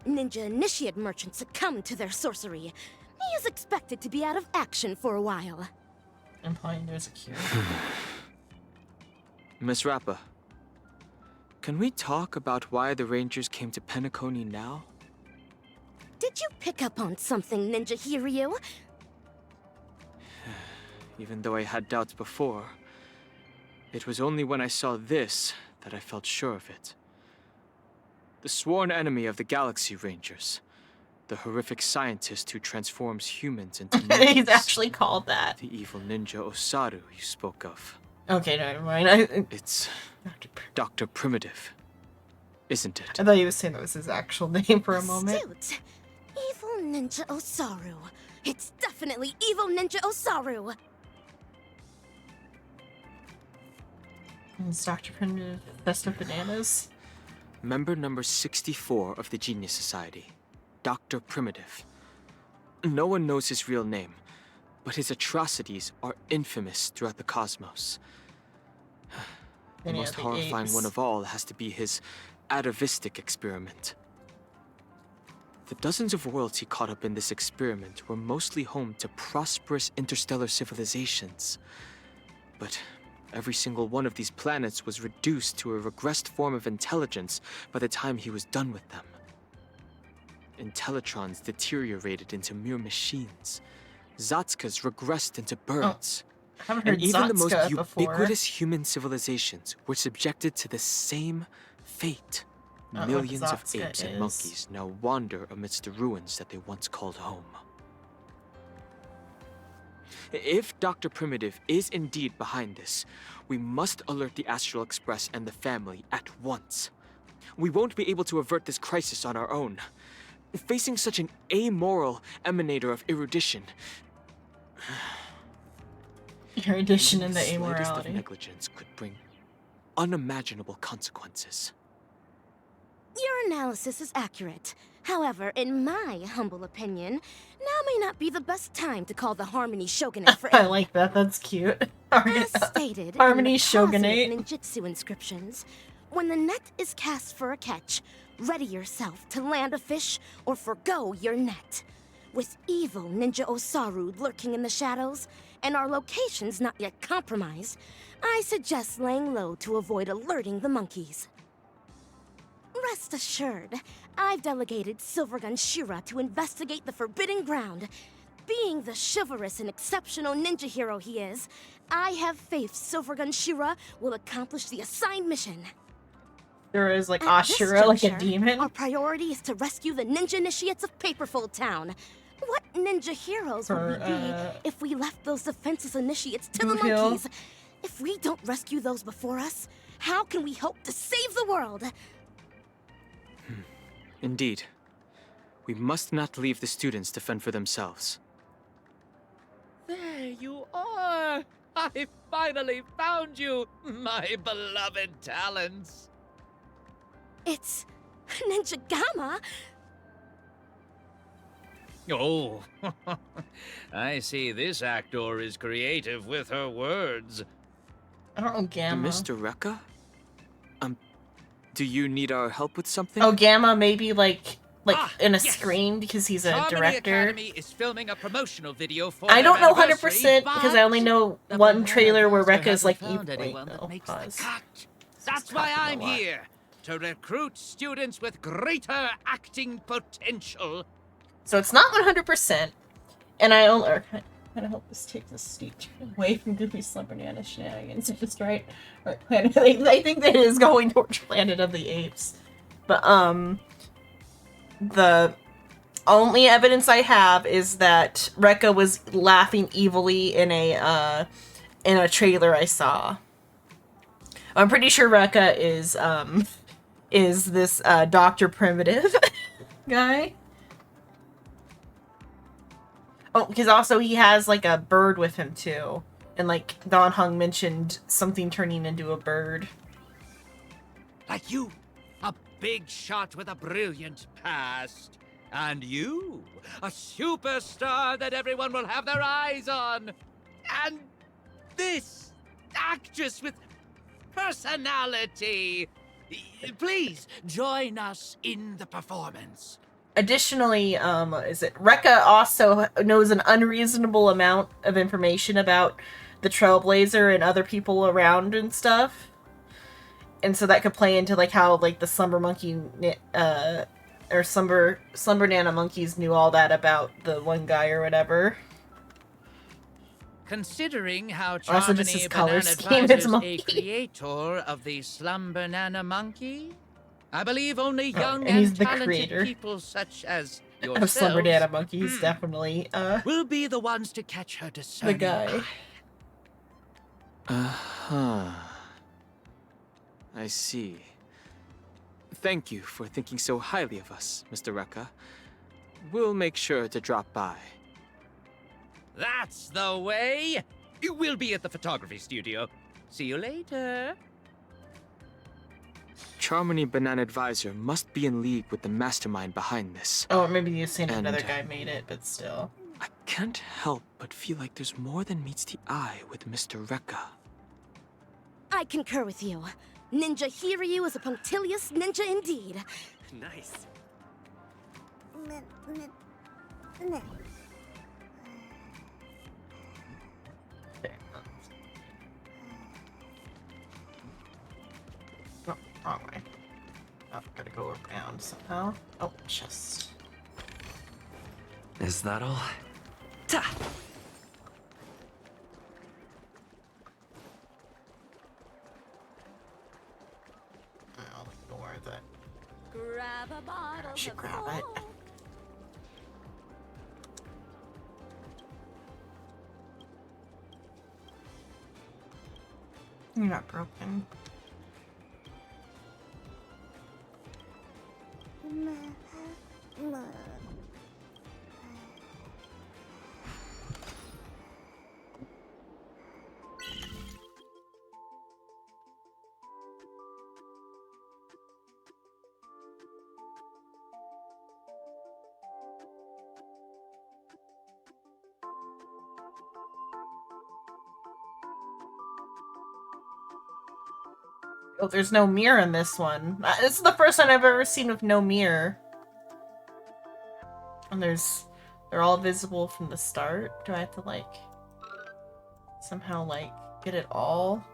Ninja initiate merchants succumb to their sorcery. He is expected to be out of action for a while. Implying there's a cure. Miss Rappa, can we talk about why the Rangers came to Penacony now? Did you pick up on something, Ninja Hiryu? Even though I had doubts before, it was only when I saw this that I felt sure of it. The sworn enemy of the Galaxy Rangers. The horrific scientist who transforms humans into ninjas. He's actually called that. The evil ninja Osaru you spoke of. Okay, never mind. It's Dr. Primitive, isn't it? I thought he was saying that was his actual name for a moment. Astute. Evil Ninja Osaru. It's definitely Evil Ninja Osaru. It's Dr. Primitive, Best of Bananas. Member number 64 of the Genius Society, Dr. Primitive. No one knows his real name, but his atrocities are infamous throughout the cosmos. The Any most of the horrifying apes. one of all has to be his atavistic experiment. The dozens of worlds he caught up in this experiment were mostly home to prosperous interstellar civilizations. But every single one of these planets was reduced to a regressed form of intelligence by the time he was done with them. Intellitrons deteriorated into mere machines. Zatskas regressed into birds. I haven't heard And even the most Zatska before. ubiquitous human civilizations were subjected to the same fate. I don't know what Millions of Zatska apes and is. monkeys now wander amidst the ruins that they once called home. If Dr. Primitive is indeed behind this, we must alert the Astral Express and the family at once. We won't be able to avert this crisis on our own. Facing such an amoral emanator of erudition, Erudition and the slightest of amorality. negligence could bring unimaginable consequences. Your analysis is accurate. However, in my humble opinion, now may not be the best time to call the Harmony Shogunate for I aid. like that. That's cute. As stated Harmony in the Shogunate. positive ninjutsu inscriptions, when the net is cast for a catch, ready yourself to land a fish or forgo your net. With evil Ninja Osaru lurking in the shadows, and our locations not yet compromised, I suggest laying low to avoid alerting the monkeys. Rest assured, I've delegated Silvergun Shira to investigate the Forbidden Ground. Being the chivalrous and exceptional ninja hero he is, I have faith Silvergun Shira will accomplish the assigned mission. There is like At this Ashura, like a juncture, demon. Our priority is to rescue the ninja initiates of Paperfold Town. What ninja heroes would we be if we left those defenseless initiates to the Boot Hill. monkeys? If we don't rescue those before us, how can we hope to save the world? Indeed. We must not leave the students to fend for themselves. There you are! I finally found you, my beloved talents! It's Ninja Gamma. Oh, I see this actor is creative with her words. I don't know Gamma. Mr. Rekka? Do you need our help with something? Oh, Gamma maybe like in a yes. screen because he's a Harmony director. Academy is filming a promotional video for I don't their know 100% anniversary, because I only know but one the trailer where advisor Rekka's like hasn't found evil. anyone that Oh, makes pause. the cut. This That's is why cutting a I'm lot. here, to recruit students with greater acting potential. So it's not 100%, and I only kind of hope this takes a steep turn away from Goofy Slump Banana shenanigans. Just right Planet. I think that it is going towards Planet of the Apes, but the only evidence I have is that Rekka was laughing evilly in a trailer I saw. I'm pretty sure Rekka is this Dr. Primitive guy. Oh, because also he has like a bird with him too. And like Don Hung mentioned something turning into a bird. Like you, a big shot with a brilliant past. And you, a superstar that everyone will have their eyes on. And this actress with personality. Please join us in the performance. Additionally, Rekka also knows an unreasonable amount of information about the Trailblazer and other people around and stuff. And so that could play into like how like the Slumber Monkey or Slumber Nana monkeys knew all that about the one guy or whatever. Considering how Also just his Charmony color Banana scheme, it's Advisor's monkey. a creator of the Slum Banana Monkey, I believe only young and he's and the talented creator people such as of yourselves Slumber Nana monkeys, definitely. will be the ones to catch her The discerning guy. Uh-huh. I see. Thank you for thinking so highly of us, Mr. Rekka. We'll make sure to drop by. That's the way! We'll be at the photography studio. See you later. Charmony Banana Advisor must be in league with the mastermind behind this. Oh, maybe you've seen And another guy made it, but still. I can't help but feel like there's more than meets the eye with Mr. Rekka. I concur with you. Ninja Hiryu is a punctilious ninja indeed. Nice. No, wrong way. Oh, gotta go around somehow. Oh, chest. Is that all? Ta! I'll ignore that. Grab a bottle. I should grab it. You're not broken. Oh, there's no mirror in this one. This is the first one I've ever seen with no mirror. And they're all visible from the start. Do I have to like somehow like get it all?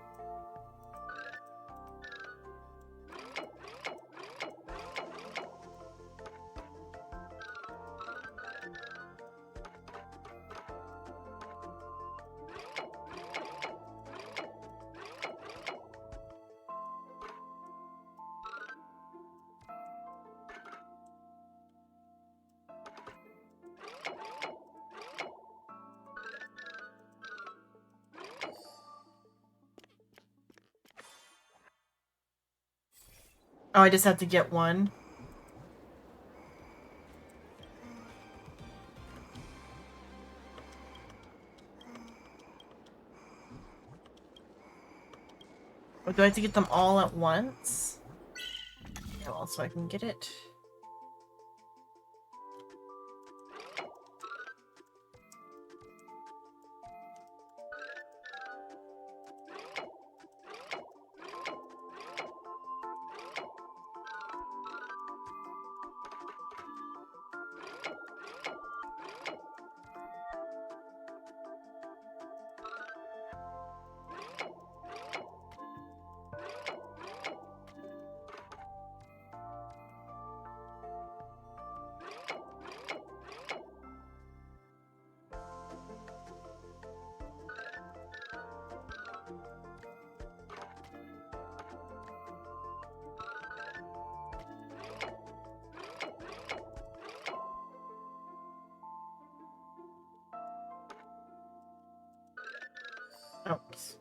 Oh, I just have to get one. Or do I have to get them all at once? Yeah, well, so I can get it. Oops.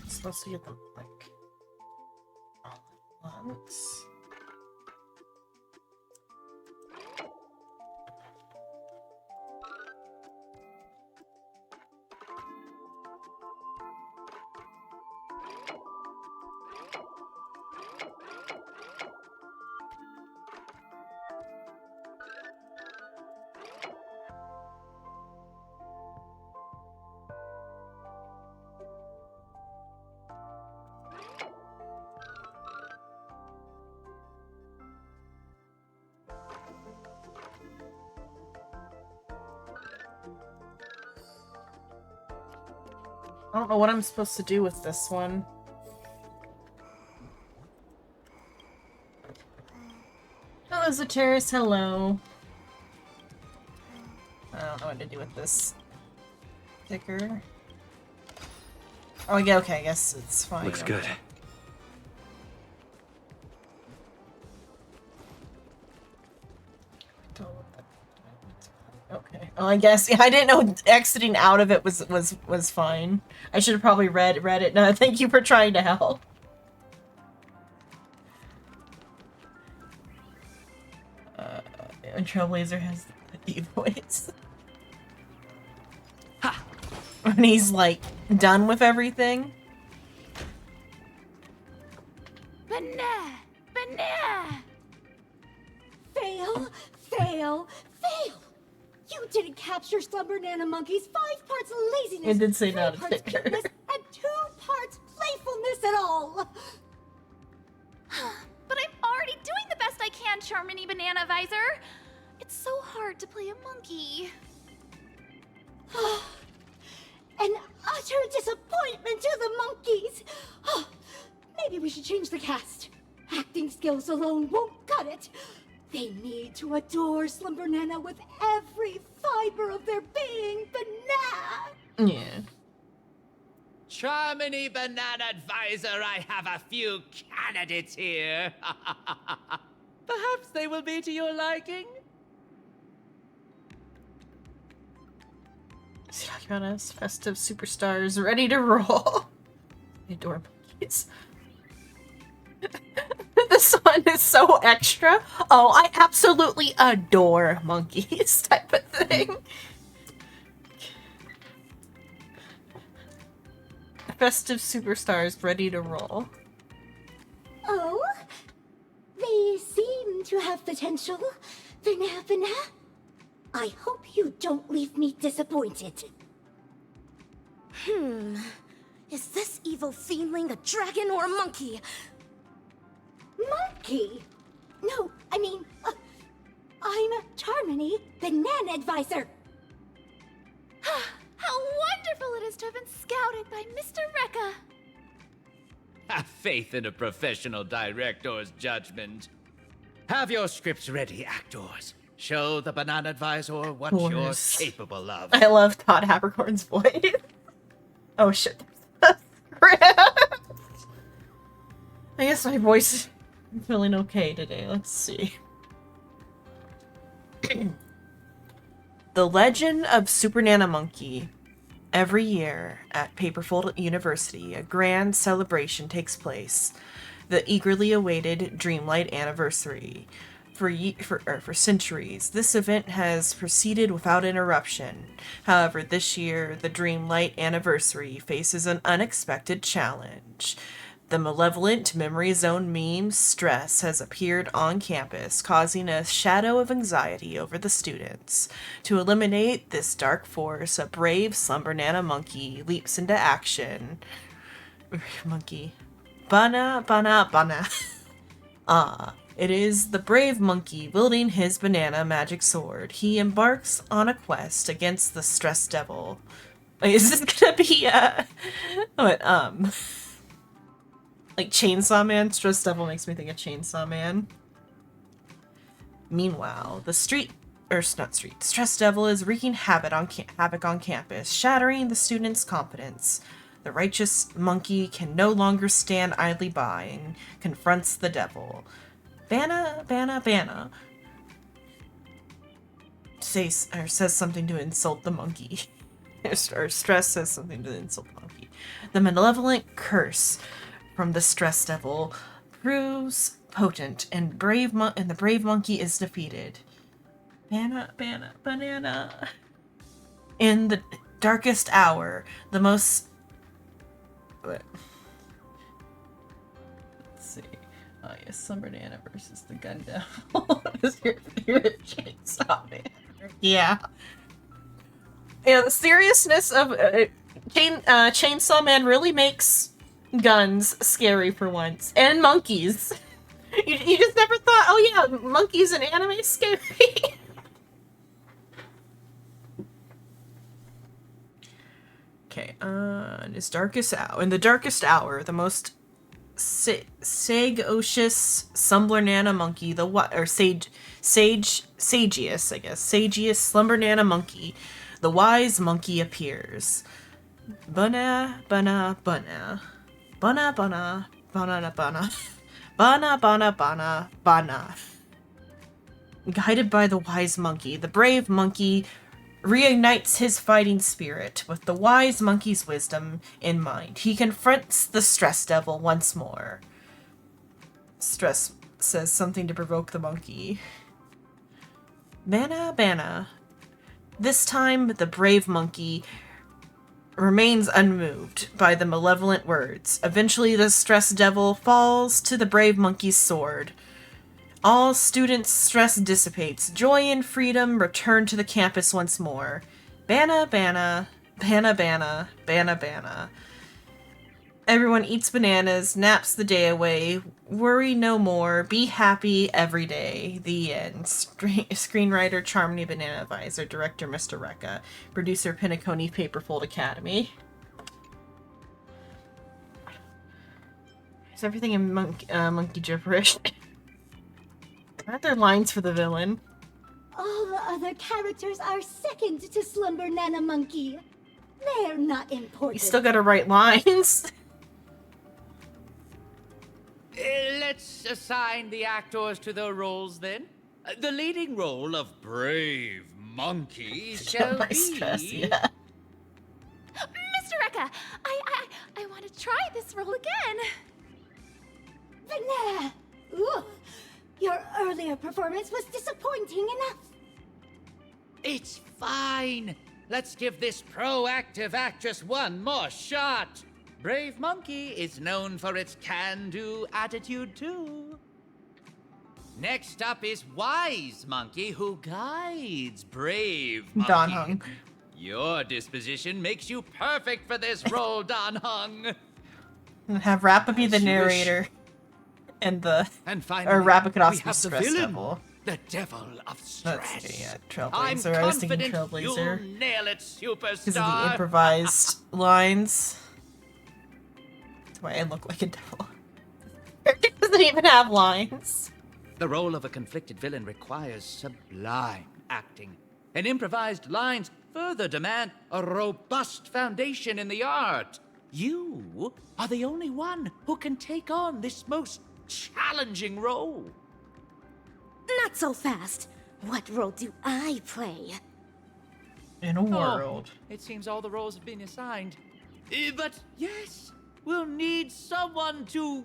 Supposed to get them like all at once. I don't know what I'm supposed to do with this one. Hello, Zateris. Hello. I don't know what to do with this sticker. Oh, yeah, okay, I guess it's fine. Looks good. Okay. Well, I guess I didn't know exiting out of it was fine. I should have probably read it. No, thank you for trying to help. And Trailblazer has the voice. Ha! When he's like done with everything. Banana! Banana! Fail! Fail! Fail! You didn't capture Slumber Nana Monkey's 5 parts laziness, It did say 3 not a parts sticker. cuteness, and 2 parts playfulness at all! But I'm already doing the best I can, Charmony Banana Visor. It's so hard to play a monkey. An utter disappointment to the monkeys! Maybe we should change the cast. Acting skills alone won't cut it. They need to adore Slumber Nana with every fiber of their being, Banana! Yeah. Charmony Banana Advisor, I have a few candidates here. Perhaps they will be to your liking? Is he talking about us? Festive superstars ready to roll. I adore monkeys. This one is so extra. Oh, I absolutely adore monkeys type of thing. Festive superstars ready to roll. Oh? They seem to have potential. Banana. I hope you don't leave me disappointed. Is this evil fiendling a dragon or a monkey? Monkey? No, I mean, I'm Charmony, Banana Advisor. How wonderful it is to have been scouted by Mr. Rekka. Have faith in a professional director's judgment. Have your scripts ready, actors. Show the Banana Advisor what you're capable of. I love Todd Habercorn's voice. Oh shit. I guess my voice I'm feeling okay today. Let's see. The Legend of Super Nana Monkey. Every year at Paperfold University, a grand celebration takes place. The eagerly awaited Dreamlight Anniversary. For centuries, this event has proceeded without interruption. However, this year, the Dreamlight Anniversary faces an unexpected challenge. The malevolent Memory Zone meme Stress has appeared on campus, causing a shadow of anxiety over the students. To eliminate this dark force, a brave Slumber Nana monkey leaps into action. Monkey. Bana, bana, bana. It is the brave monkey wielding his banana magic sword. He embarks on a quest against the Stress Devil. Wait, is this gonna be, what, like Chainsaw Man? Stress Devil makes me think of Chainsaw Man. Meanwhile, Stress Devil is wreaking havoc on campus, shattering the students' confidence. The righteous monkey can no longer stand idly by and confronts the devil. Bana, bana, bana. Says something to insult the monkey. Or Stress says something to insult the monkey. The malevolent curse from the Stress Devil proves potent, and the brave monkey is defeated. Bana, bana, banana. In the darkest hour, the most... Let's see. Oh yes, Slumber Nana versus the Gun Devil. Is your favorite Chainsaw Man? Yeah. Yeah, the seriousness of Chainsaw Man really makes guns scary for once. And monkeys. You just never thought, oh yeah, monkeys in anime scary? Okay, in the darkest hour, the most sagacious Slumber Nana monkey, sagiest Slumber Nana monkey, the wise monkey appears. Bana, bana, bana. Bana, bana, bana, bana. Bana, bana, bana, bana. Guided by the wise monkey, the brave monkey reignites his fighting spirit with the wise monkey's wisdom in mind. He confronts the Stress Devil once more. Stress says something to provoke the monkey. Bana, bana. This time, the brave monkey remains unmoved by the malevolent words. Eventually, the Stress Devil falls to the brave monkey's sword. All students' stress dissipates. Joy and freedom return to the campus once more. Bana, bana, bana, bana, bana, bana. Everyone eats bananas, naps the day away, worry no more, be happy every day. The end. Screenwriter Charmony Banana Advisor, Director Mr. Rekka, Producer Pinacone Paperfold Academy. Is everything in monkey gibberish? Aren't there lines for the villain? All the other characters are second to Slumber Nana Monkey. They're not important. You still gotta write lines. Let's assign the actors to their roles then. The leading role of Brave Monkey shall be... Stress, yeah. Mr. Rekka, I want to try this role again. Banana! Ooh, your earlier performance was disappointing enough. It's fine. Let's give this proactive actress one more shot. Brave Monkey is known for its can-do attitude, too. Next up is Wise Monkey, who guides Brave Monkey. Don Hung. Your disposition makes you perfect for this role, Don Hung. And have Rappa be the narrator. And finally, or Rappa could also we be have the Stress villain, Devil. the Devil of Stress. That's, yeah, I'm Trailblazer. I was thinking confident Trailblazer. you'll nail it, superstar. Because of the improvised lines. That's why I look like a devil. It doesn't even have lines. The role of a conflicted villain requires sublime acting, and improvised lines further demand a robust foundation in the art. You are the only one who can take on this most challenging role. Not so fast. What role do I play? In a world. It seems all the roles have been assigned. But yes, we'll need someone to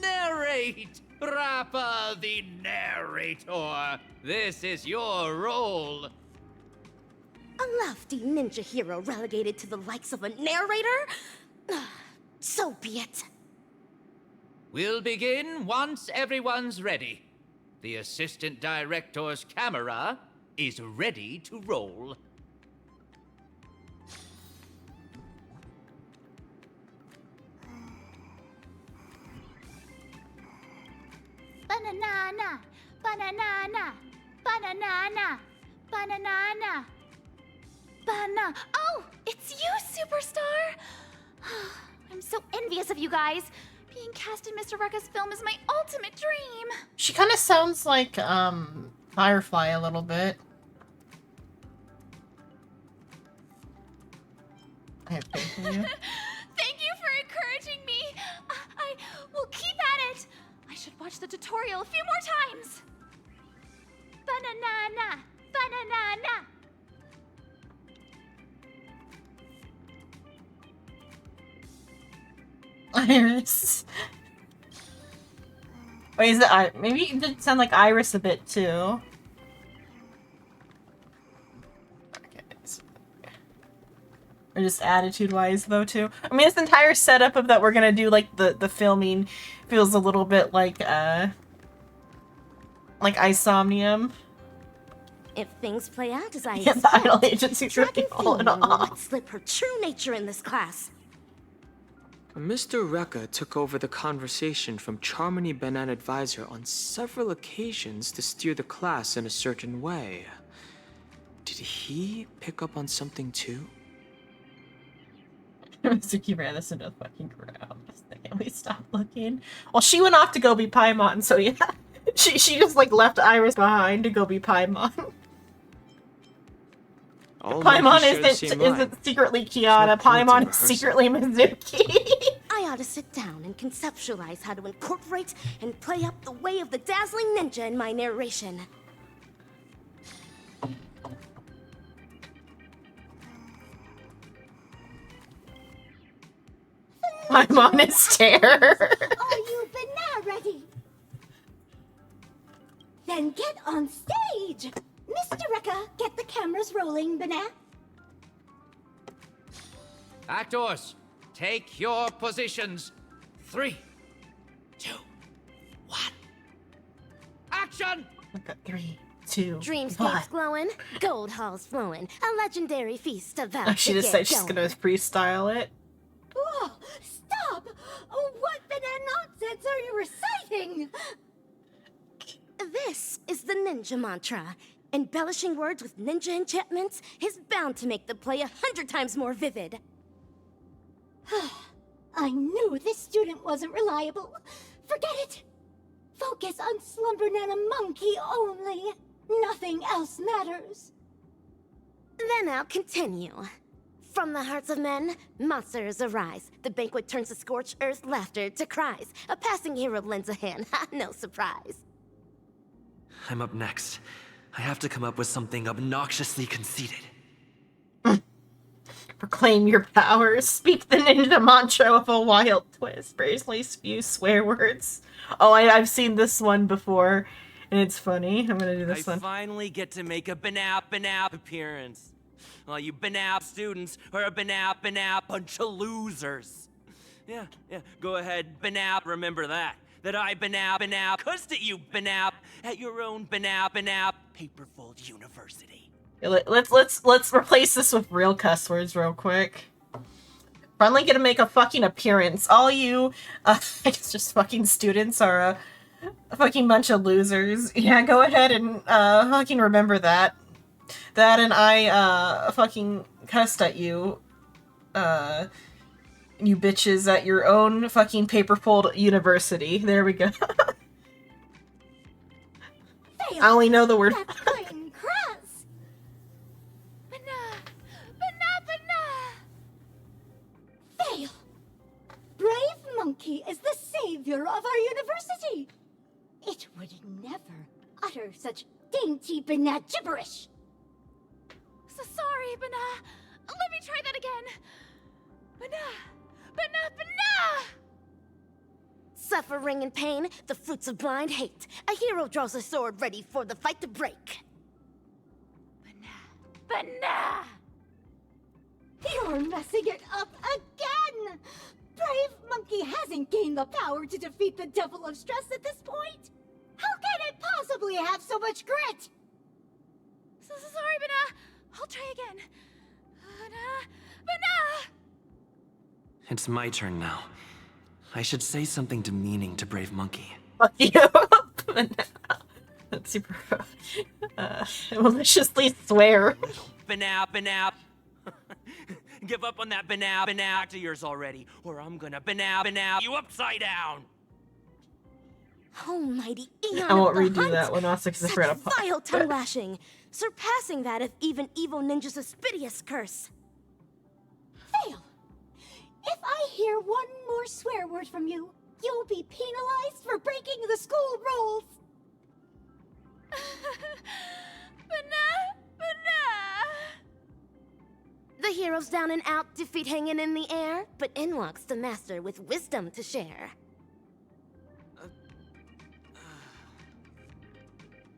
narrate. Rappa the narrator. This is your role. A lofty ninja hero relegated to the likes of a narrator? So be it. We'll begin once everyone's ready. The assistant director's camera is ready to roll. Banana, banana, banana, banana, banana. Oh, it's you, Superstar! I'm so envious of you guys. Being cast in Mr. Rucka's film is my ultimate dream. She kind of sounds like, Firefly a little bit. I have faith in you. Thank you for encouraging me. I will keep at it. I should watch the tutorial a few more times. Banana, banana. Iris. Wait, is it maybe it did sound like Iris a bit too. Or just attitude-wise, though, too. I mean, this entire setup of that we're gonna do, like, the filming feels a little bit like Isomnium. If things play out as I Yeah, the expect, idol agency's really falling will off. let slip her true nature in this class. Mr. Rekka took over the conversation from Charmony Banana Advisor on several occasions to steer the class in a certain way. Did he pick up on something too? Suki ran us into the fucking ground. Can we stop looking? Well, she went off to go be Paimon, so yeah. She just, like, left Iris behind to go be Paimon. Paimon isn't secretly Kiana. Paimon is secretly Mizuki. I ought to sit down and conceptualize how to incorporate and play up the way of the dazzling ninja in my narration. Paimon is terror. Are you banana ready? Then get on stage! Mr. Rekka, get the cameras rolling, banana. Actors, take your positions. 3, 2, 1. Action! Look at 3, 2, Dreamscapes 1. glowing, gold halls flowing, a legendary feast about Oh, to she just get said she's going. gonna freestyle it. Oh, stop! Oh, what banana nonsense are you reciting? This is the ninja mantra. Embellishing words with ninja enchantments is bound to make the play 100 times more vivid. I knew this student wasn't reliable. Forget it. Focus on Slumber Nana Monkey only. Nothing else matters. Then I'll continue. From the hearts of men, monsters arise. The banquet turns to scorched earth laughter to cries. A passing hero lends a hand, no surprise. I'm up next. I have to come up with something obnoxiously conceited. Proclaim your powers. Speak the ninja mantra with a wild twist. Brazenly spew swear words. Oh, I've seen this one before, and it's funny. I'm gonna do this one. I finally get to make a banap appearance. Well, you banap students are a banap bunch of losers. Yeah, go ahead, banap, remember that. That I banap, cussed at you banap, at your own banap, Paperfold University. Let's replace this with real cuss words real quick. Finally gonna make a fucking appearance. All you, I guess just fucking students are a fucking bunch of losers. Yeah, go ahead and fucking remember that. That and I fucking cussed at you, you bitches at your own fucking Paperfold University. There we go. I only know the word. That's plain crass. Fail. Brave Monkey is the savior of our university. It would never utter such dainty banat gibberish. So sorry, Bana. Let me try that again. Bana. Suffering and pain, the fruits of blind hate. A hero draws a sword ready for the fight to break. Bana. You're messing it up again! Brave Monkey hasn't gained the power to defeat the Devil of Stress at this point! How can it possibly have so much grit? So sorry, Bana. I'll try again. Bana. It's my turn now. I should say something demeaning to Brave Monkey. Fuck you. That's super maliciously swear. Banap. Give up on that banap to yours already, or I'm gonna banap you upside down. Almighty Eon I won't of the redo that hunt. one. Also, because I forgot Such vile tongue lashing, surpassing that of even evil ninja's Aspidious curse. Fail! If I hear one more swear word from you, you'll be penalized for breaking the school rules! Bana. The heroes down and out, defeat hanging in the air, but in walks the master with wisdom to share.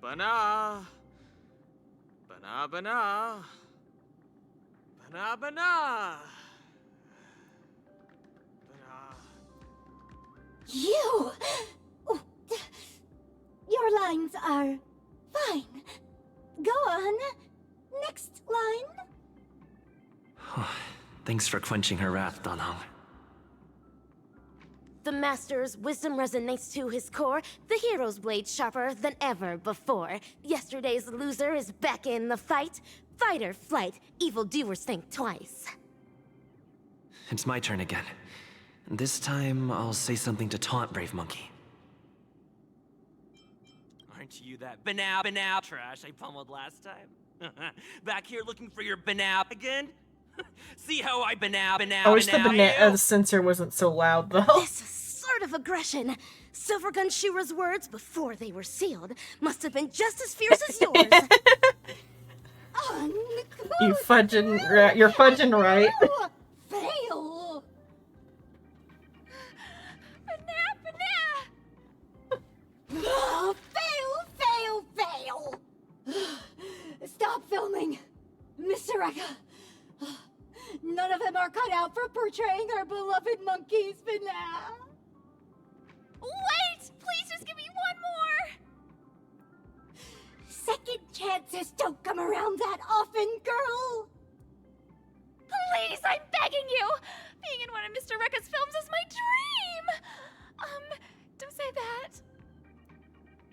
Bana. You! Your lines are fine. Go on. Next line. Thanks for quenching her wrath, Danhong. The master's wisdom resonates to his core, the hero's blade sharper than ever before. Yesterday's loser is back in the fight. Fight or flight, evildoers think twice. It's my turn again. This time, I'll say something to taunt Brave Monkey. Aren't you that banap trash I pummeled last time? Back here looking for your banap again? See how I banap I wish the censor wasn't so loud, though. This sort of aggression. Silvergun Shura's words before they were sealed must have been just as fierce as yours. You're fudging right. Fail! Bana. Fail! Stop filming! Mr. Eka! None of them are cut out for portraying our beloved monkeys, Bana! Wait! Please just give me one more! Second chances don't come around that often, girl! Please, I'm begging you! Being in one of Mr. Rekka's films is my dream! Don't say that.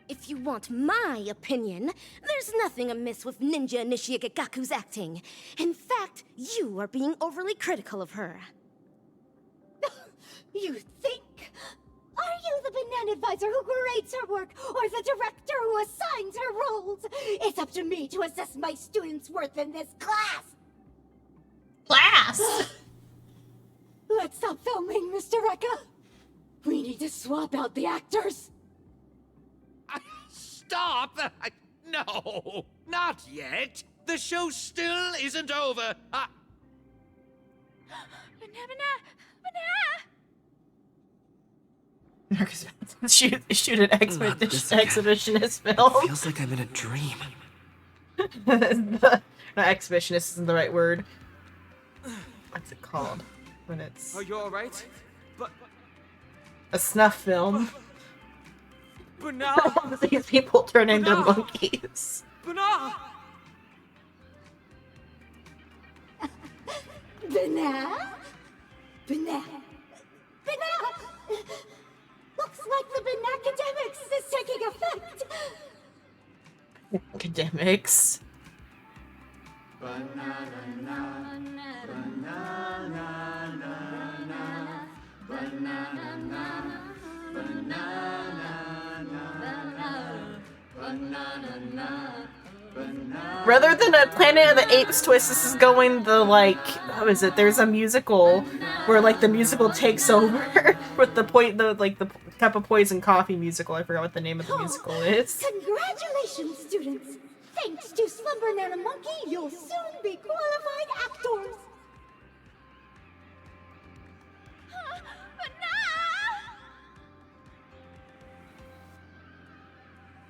If you want my opinion, there's nothing amiss with Ninja Initiate Gagaku's acting. In fact, you are being overly critical of her. You think? Are you the banana advisor who grades her work, or the director who assigns her roles? It's up to me to assess my students' worth in this class! Let's stop filming, Mr. Eka! We need to swap out the actors! Stop! No, not yet. The show still isn't over. Shoot an exhibitionist film. Feels like I'm in a dream. Not exhibitionist isn't the right word. What's it called? When it's... Are you alright? But... a snuff film. But now... These people turn into monkeys. Bana! Bana? Looks like the Banacademics is taking effect! Academics. Rather than a Planet of the Apes twist, this is going the, like, how is it? There's a musical where, like, the musical takes over with the cup of poison coffee musical. I forgot what the name of the musical is. Congratulations, students! Thanks to Slumber Nana Monkey, you'll soon be qualified actors!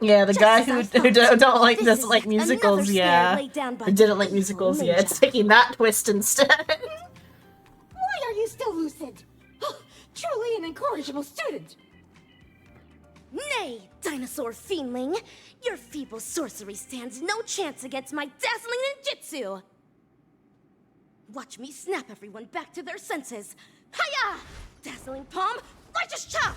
Yeah, the guy who doesn't like musicals, yeah. Or didn't like musicals, yeah. It's taking that twist instead. Why are you still lucid? Truly an incorrigible student! Nay, dinosaur fiendling! Your feeble sorcery stands no chance against my dazzling ninjutsu! Watch me snap everyone back to their senses! Hiya! Dazzling palm, righteous chop!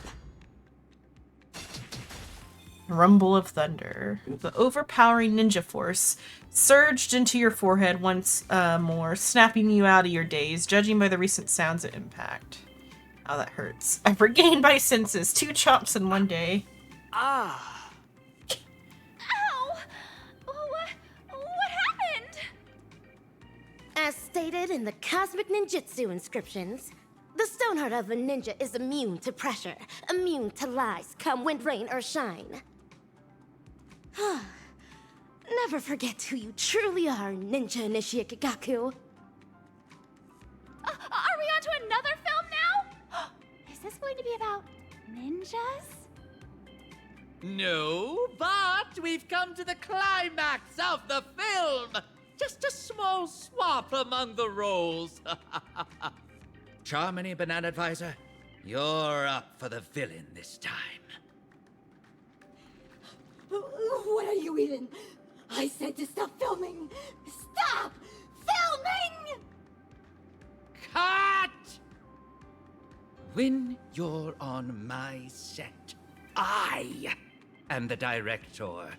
Rumble of thunder. The overpowering ninja force surged into your forehead once more, snapping you out of your daze, judging by the recent sounds of impact. Oh, that hurts. I've regained my senses. 2 chops in one day. Ah. Ow! What happened? As stated in the Cosmic Ninjutsu inscriptions, the stone heart of a ninja is immune to pressure, immune to lies, come wind, rain, or shine. Never forget who you truly are, Ninja Initiate Kikaku. Are we on to another film now? Is this going to be about ninjas? No, but we've come to the climax of the film. Just a small swap among the roles. Charmony, Banana Advisor, you're up for the villain this time. What are you eating? I said to stop filming! Stop filming! Cut! When you're on my set, I am the director.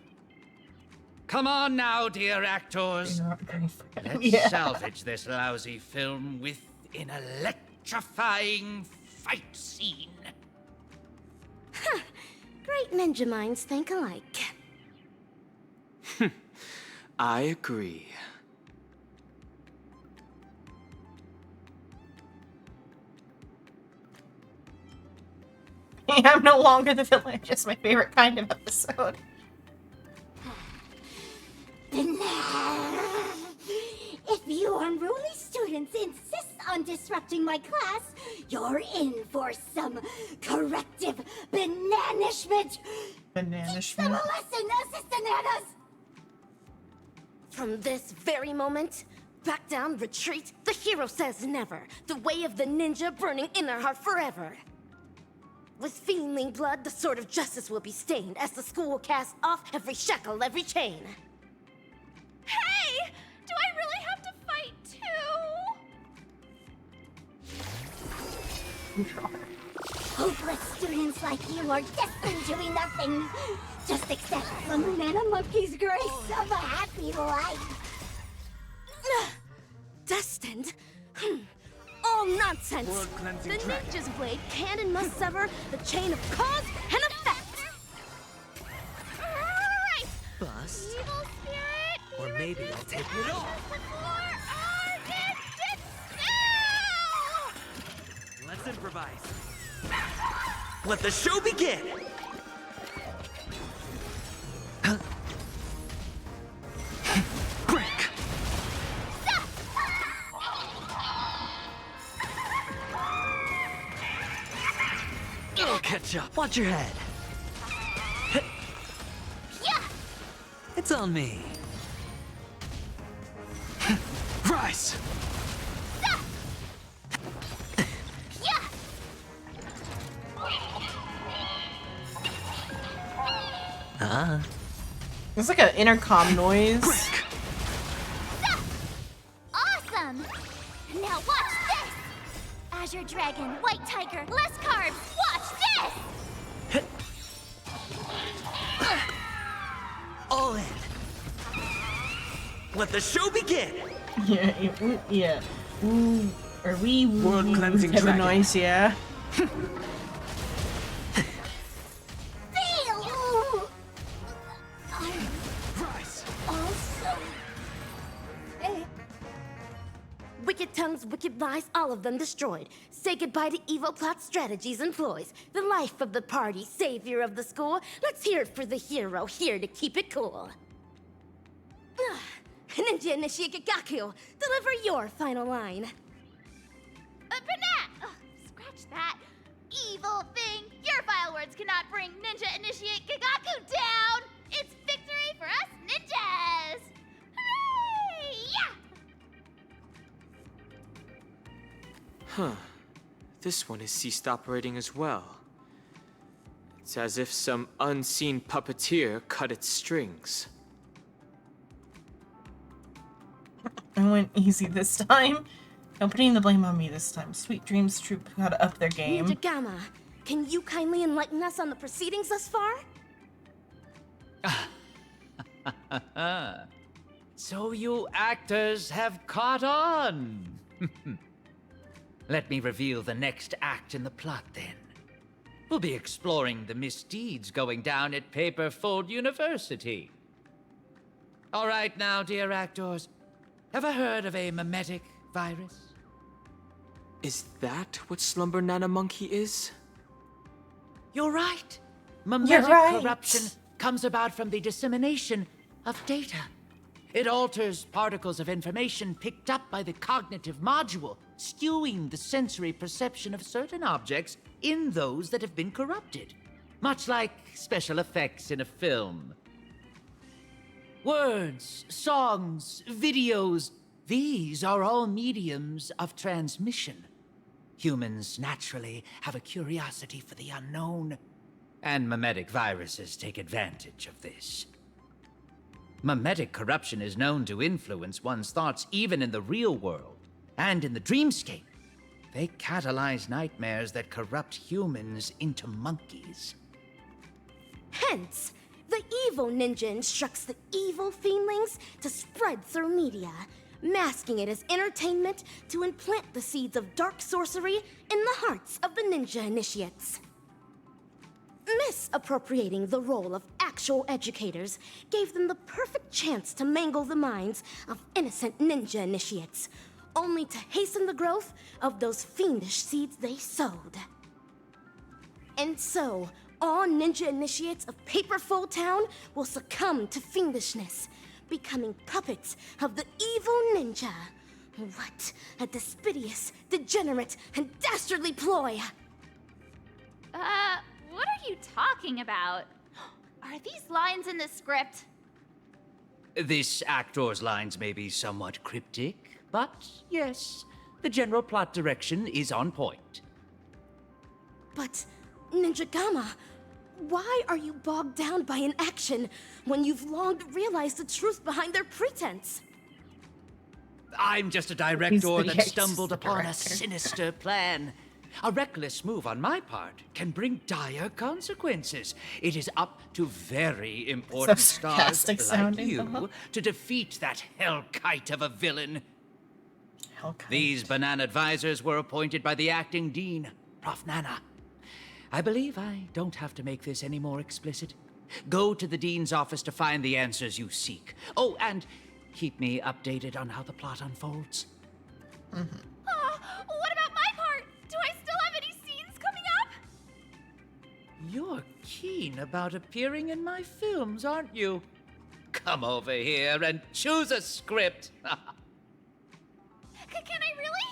Come on now, dear actors. Let's salvage this lousy film with an electrifying fight scene. Great ninja minds think alike. I agree. I'm no longer the villain, just my favorite kind of episode. If you unruly students insist on disrupting my class, you're in for some corrective bananishment. Teach them a lesson, assistananas! From this very moment, back down, retreat, the hero says never. The way of the ninja burning in their heart forever. With fiendling blood, the sword of justice will be stained as the school will cast off every shackle, every chain. Hey! Do I really have to fight too? Hopeless students like you are destined to be nothing. Just accept the Banana Monkey's grace of a happy life. Destined? All nonsense! The ninja's blade can and must sever the chain of cause and effect! Right! Bust. Evil spirit! Or maybe I'll take it all. Let's improvise. Let the show begin! Break! I'll catch up. Watch your head. It's on me. Rise! It's like an intercom noise. Awesome! Now watch this! Azure Dragon, White Tiger, less carbs, watch this! All in. Let the show begin! Yeah. Ooh, or we World cleansing type of dragon. noise, yeah. Awesome. Wicked tongues wicked lies, all of them destroyed. Say goodbye to evil plot strategies and ploys. The life of the party, savior of the school. Let's hear it for the hero, here to keep it cool. Ninja Initiate Gagaku, deliver your final line. Banat! Ugh, scratch that. Evil thing! Your vile words cannot bring Ninja Initiate Gagaku down! It's victory for us ninjas! Hooray! Yeah! Huh. This one has ceased operating as well. It's as if some unseen puppeteer cut its strings. I went easy this time. No putting the blame on me this time. Sweet Dreams Troop gotta up their game. Ninja Gamma, can you kindly enlighten us on the proceedings thus far? So you actors have caught on. Let me reveal the next act in the plot then. We'll be exploring the misdeeds going down at Paperfold University. All right now, dear actors. Ever heard of a mimetic virus? Is that what Slumber Nana Monkey is? You're right. Mimetic corruption comes about from the dissemination of data. It alters particles of information picked up by the cognitive module, skewing the sensory perception of certain objects in those that have been corrupted. Much like special effects in a film. Words, songs, videos, these are all mediums of transmission. Humans naturally have a curiosity for the unknown, and mimetic viruses take advantage of this. Mimetic corruption is known to influence one's thoughts even in the real world, and in the dreamscape. They catalyze nightmares that corrupt humans into monkeys. Hence, the evil ninja instructs the evil fiendlings to spread through media, masking it as entertainment to implant the seeds of dark sorcery in the hearts of the ninja initiates. Misappropriating the role of actual educators gave them the perfect chance to mangle the minds of innocent ninja initiates, only to hasten the growth of those fiendish seeds they sowed. And so, all ninja initiates of Paperfold Town will succumb to fiendishness, becoming puppets of the evil ninja. What a despidious, degenerate, and dastardly ploy! What are you talking about? Are these lines in the script? This actor's lines may be somewhat cryptic, but yes, the general plot direction is on point. But, Ninja Gamma, why are you bogged down by an action when you've long realized the truth behind their pretense? I'm just a director that stumbled upon a sinister plan. A reckless move on my part can bring dire consequences. It is up to very important stars like you to defeat that hellkite of a villain. These banana advisors were appointed by the acting dean, Prof. Nana. I believe I don't have to make this any more explicit. Go to the dean's office to find the answers you seek. Oh, and keep me updated on how the plot unfolds. What about my part? Do I still have any scenes coming up? You're keen about appearing in my films, aren't you? Come over here and choose a script. Can I really?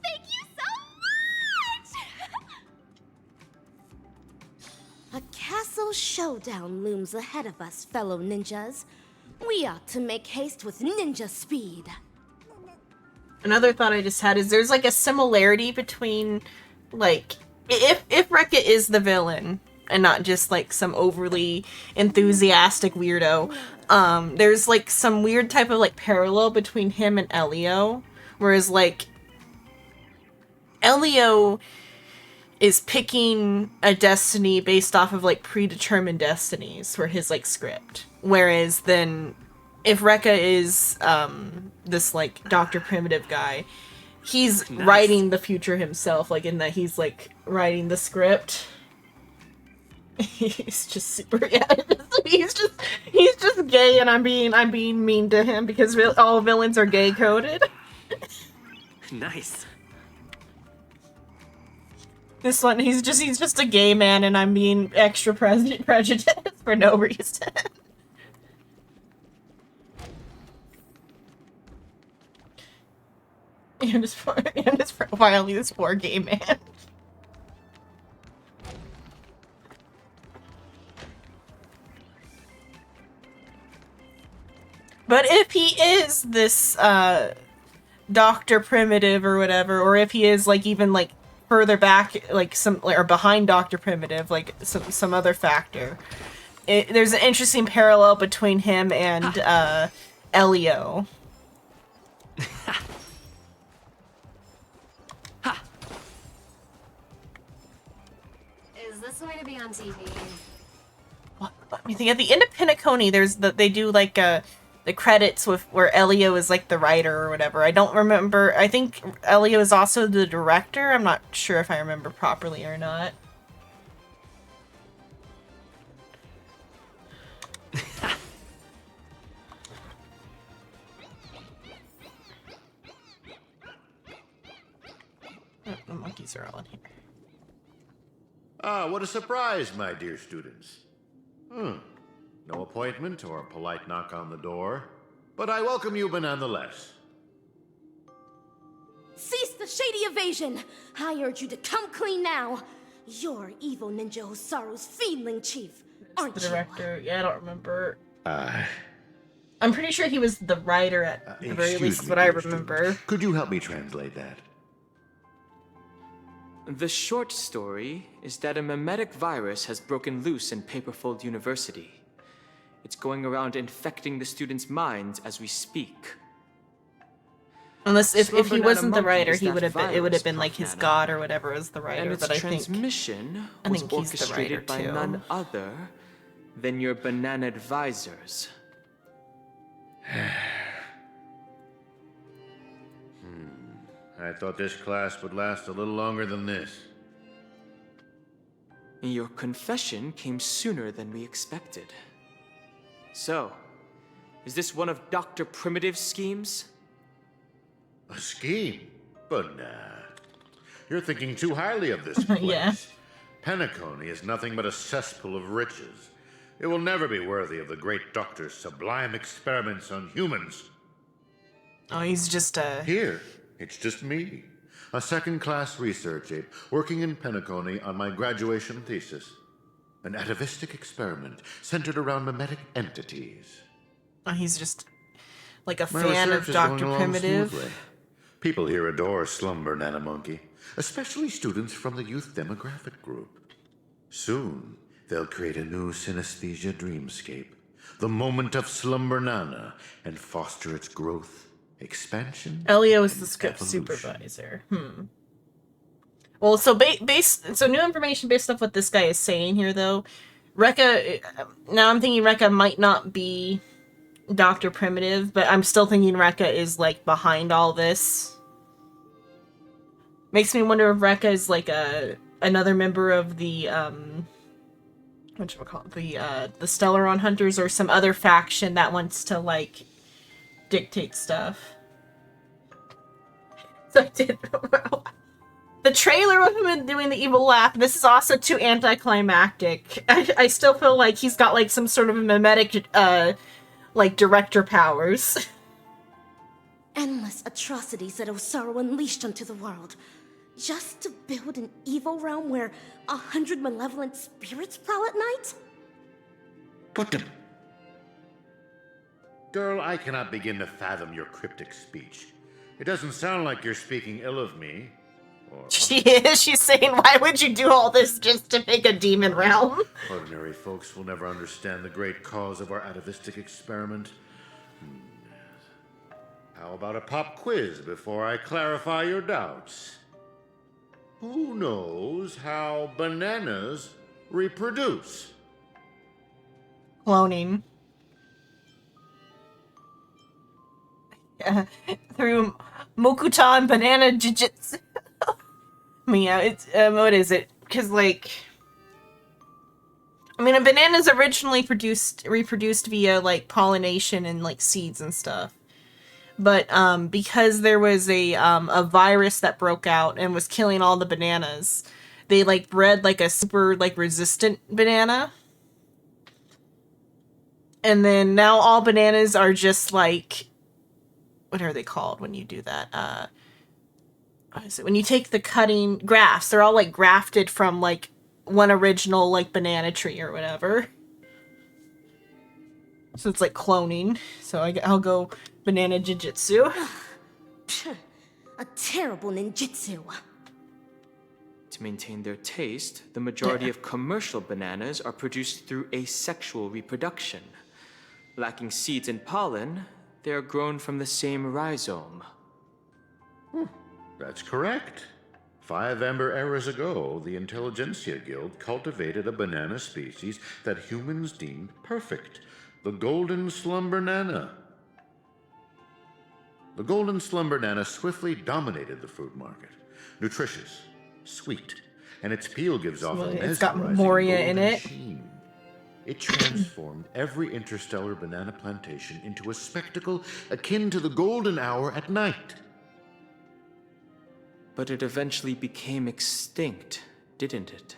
Thank you so much! A castle showdown looms ahead of us, fellow ninjas. We ought to make haste with ninja speed. Another thought I just had is there's like a similarity between, like, if Rekka is the villain and not just like some overly enthusiastic weirdo, there's like some weird type of like parallel between him and Elio, whereas like Elio is picking a destiny based off of like predetermined destinies for his like script, whereas then if Rekka is this like Dr. Primitive guy, he's writing the future himself, like in that he's like writing the script. He's just super he's just gay, and I'm being mean to him because all villains are gay coded. Nice. This one, he's just a gay man, and I'm being extra prejudiced for no reason. And his profile, this poor gay man. But if he is this, Dr. Primitive or whatever, or if he is, like, even, like, further back, like, or behind Dr. Primitive, like, some other factor, there's an interesting parallel between him and, Elio. Is this going to be on TV? Let me think. At the end of Pinacone, they do, like, the credits with where Elio is, like, the writer or whatever. I don't remember. I think Elio is also the director. I'm not sure if I remember properly or not. The monkeys are all in here. Ah, what a surprise, my dear students. No appointment or polite knock on the door, but I welcome you nonetheless. Cease the shady evasion! I urge you to come clean now. You're evil ninja Osaru's fiendling chief, aren't The you? director, yeah, I don't remember. I'm pretty sure he was the writer at the very least, is what I remember. Could you help me translate that? The short story is that a mimetic virus has broken loose in Paperfold University. It's going around infecting the students' minds as we speak. Unless if he Slumber wasn't the Nana writer, Monkey he is would have that been. It would have virus, been like Prof. his Nana. god or whatever as the writer. And its but I think transmission I was think he's the writer orchestrated by too. none other than your banana advisors. I thought this class would last a little longer than this. Your confession came sooner than we expected. So, is this one of Dr. Primitive's schemes? A scheme? But nah. You're thinking too highly of this place. Yeah. Penacony is nothing but a cesspool of riches. It will never be worthy of the great doctor's sublime experiments on humans. Oh, he's just Here, it's just me. A second-class research aide working in Penacony on my graduation thesis. An atavistic experiment centered around mimetic entities. Oh, he's just like a My fan of research is Dr. going along Primitive. smoothly. People here adore Slumber Nana Monkey, especially students from the youth demographic group. Soon, they'll create a new synesthesia dreamscape, the moment of Slumber Nana, and foster its growth, expansion. Elio is the script supervisor. Well, so so new information based off what this guy is saying here, though. Rekka, now I'm thinking Rekka might not be Dr. Primitive, but I'm still thinking Rekka is, like, behind all this. Makes me wonder if Rekka is, like, another member of the, whatchamacallit, the Stellaron Hunters, or some other faction that wants to, like, dictate stuff. So I did... The trailer of him doing the evil laugh, this is also too anticlimactic. I still feel like he's got, like, some sort of mimetic, like, director powers. Endless atrocities that Osaru unleashed onto the world. Just to build an evil realm where 100 malevolent spirits prowl at night? What the... Girl, I cannot begin to fathom your cryptic speech. It doesn't sound like you're speaking ill of me. She is. She's saying, why would you do all this just to make a demon realm? Ordinary folks will never understand the great cause of our atavistic experiment. How about a pop quiz before I clarify your doubts? Who knows how bananas reproduce? Cloning. Through Mokuta and banana jujitsu. I mean, yeah, it's, what is it? Because, like... I mean, a banana's originally reproduced via, like, pollination and, like, seeds and stuff. but because there was a virus that broke out and was killing all the bananas, they like bred like a super like resistant banana. And then now all bananas are just like, what are they called when you do that? What is it? When you take the cutting grafts, they're all like grafted from like one original like banana tree or whatever. So it's like cloning. So I'll go banana jujitsu. A terrible ninjutsu. To maintain their taste, the majority of commercial bananas are produced through asexual reproduction. Lacking seeds and pollen, they are grown from the same rhizome. That's correct. 5 amber eras ago, the Intelligentsia Guild cultivated a banana species that humans deemed perfect, the Golden Slumber-nana. The Golden Slumber-nana swiftly dominated the food market. Nutritious, sweet, and its peel gives off a It's got mesmerizing Moria in golden it. sheen. It transformed every interstellar banana plantation into a spectacle akin to the golden hour at night. But it eventually became extinct, didn't it?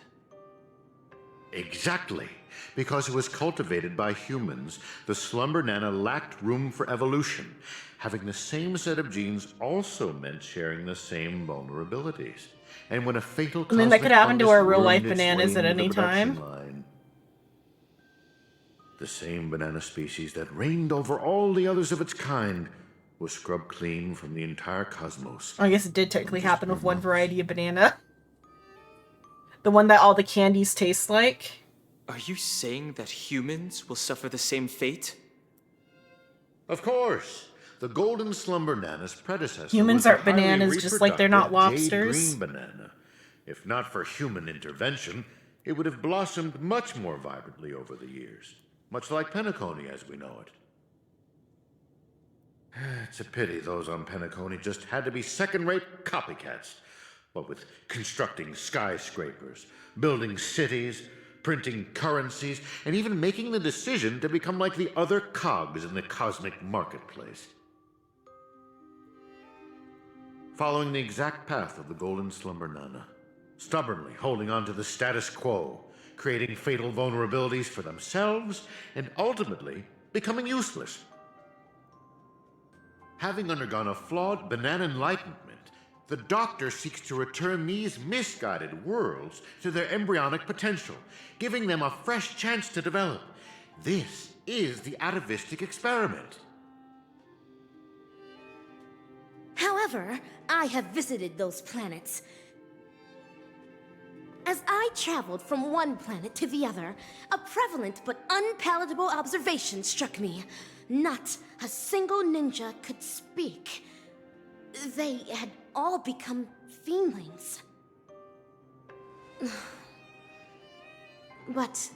Exactly. Because it was cultivated by humans, the Slumber-nana lacked room for evolution. Having the same set of genes also meant sharing the same vulnerabilities. And when a fatal I mean, that could happen to fungus our real life wormed its bananas way at into any the production time. line, the same banana species that reigned over all the others of its kind was scrubbed clean from the entire cosmos. I guess it did technically happen with one variety of banana. The one that all the candies taste like. Are you saying that humans will suffer the same fate? Of course. The Golden Slumber-nana's predecessor Humans was the aren't bananas, highly just like they're not reproductive jade lobsters. green banana. If not for human intervention, it would have blossomed much more vibrantly over the years. Much like Penacony as we know it. It's a pity those on Penacony just had to be second-rate copycats. What with constructing skyscrapers, building cities, printing currencies, and even making the decision to become like the other cogs in the cosmic marketplace. Following the exact path of the Golden Slumber-nana, stubbornly holding on to the status quo, creating fatal vulnerabilities for themselves, and ultimately becoming useless. Having undergone a flawed banana enlightenment, the Doctor seeks to return these misguided worlds to their embryonic potential, giving them a fresh chance to develop. This is the atavistic experiment. However, I have visited those planets. As I traveled from one planet to the other, a prevalent but unpalatable observation struck me. Not a single ninja could speak. They had all become fiendlings. But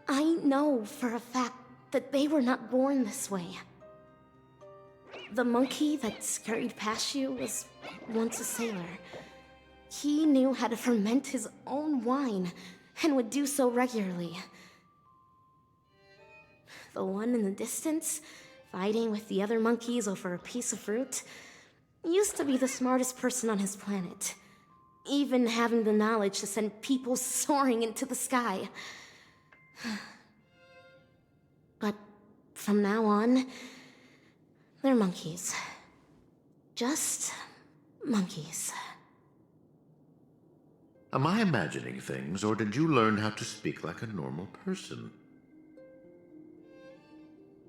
I know for a fact that they were not born this way. The monkey that scurried past you was once a sailor. He knew how to ferment his own wine and would do so regularly. The one in the distance, fighting with the other monkeys over a piece of fruit, used to be the smartest person on his planet, even having the knowledge to send people soaring into the sky. But from now on, they're monkeys. Just monkeys. Am I imagining things, or did you learn how to speak like a normal person?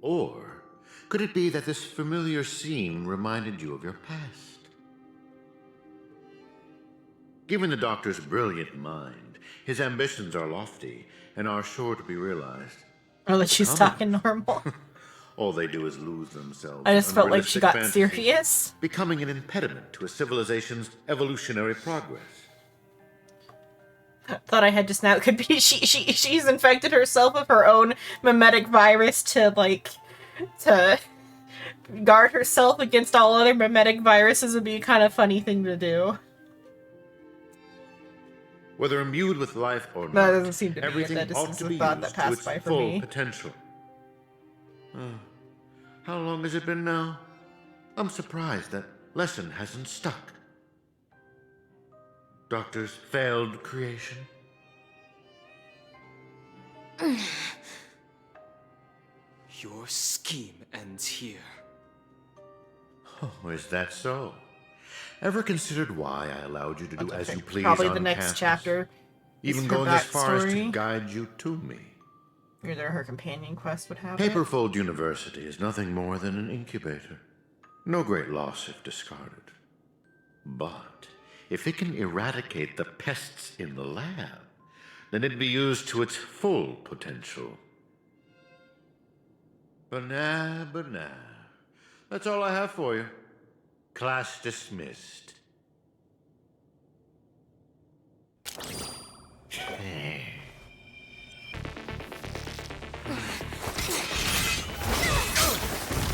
Or could it be that this familiar scene reminded you of your past? Given the Doctor's brilliant mind, his ambitions are lofty and are sure to be realized. Oh, that she's talking normal. All they do is lose themselves. I just in felt like she unrealistic got fantasies, serious. becoming an impediment to a civilization's evolutionary progress. Thought I had just now. It could be she's infected herself with her own mimetic virus to guard herself against all other mimetic viruses. Would be a kind of funny thing to do. Whether imbued with life or That not, doesn't seem to be it. everything That just ought is to a be thought used that to passed its by for full me. potential. How long has it been now? I'm surprised that lesson hasn't stuck. Doctor's failed creation? Your scheme ends here. Oh, is that so? Ever considered why I allowed you to do as you please Probably on the next campus? chapter. Even her going as far as to backstory. guide you to me. Either her companion quest would have it. Paperfold University is nothing more than an incubator. No great loss if discarded. But if it can eradicate the pests in the lab, then it'd be used to its full potential. But nah. That's all I have for you. Class dismissed.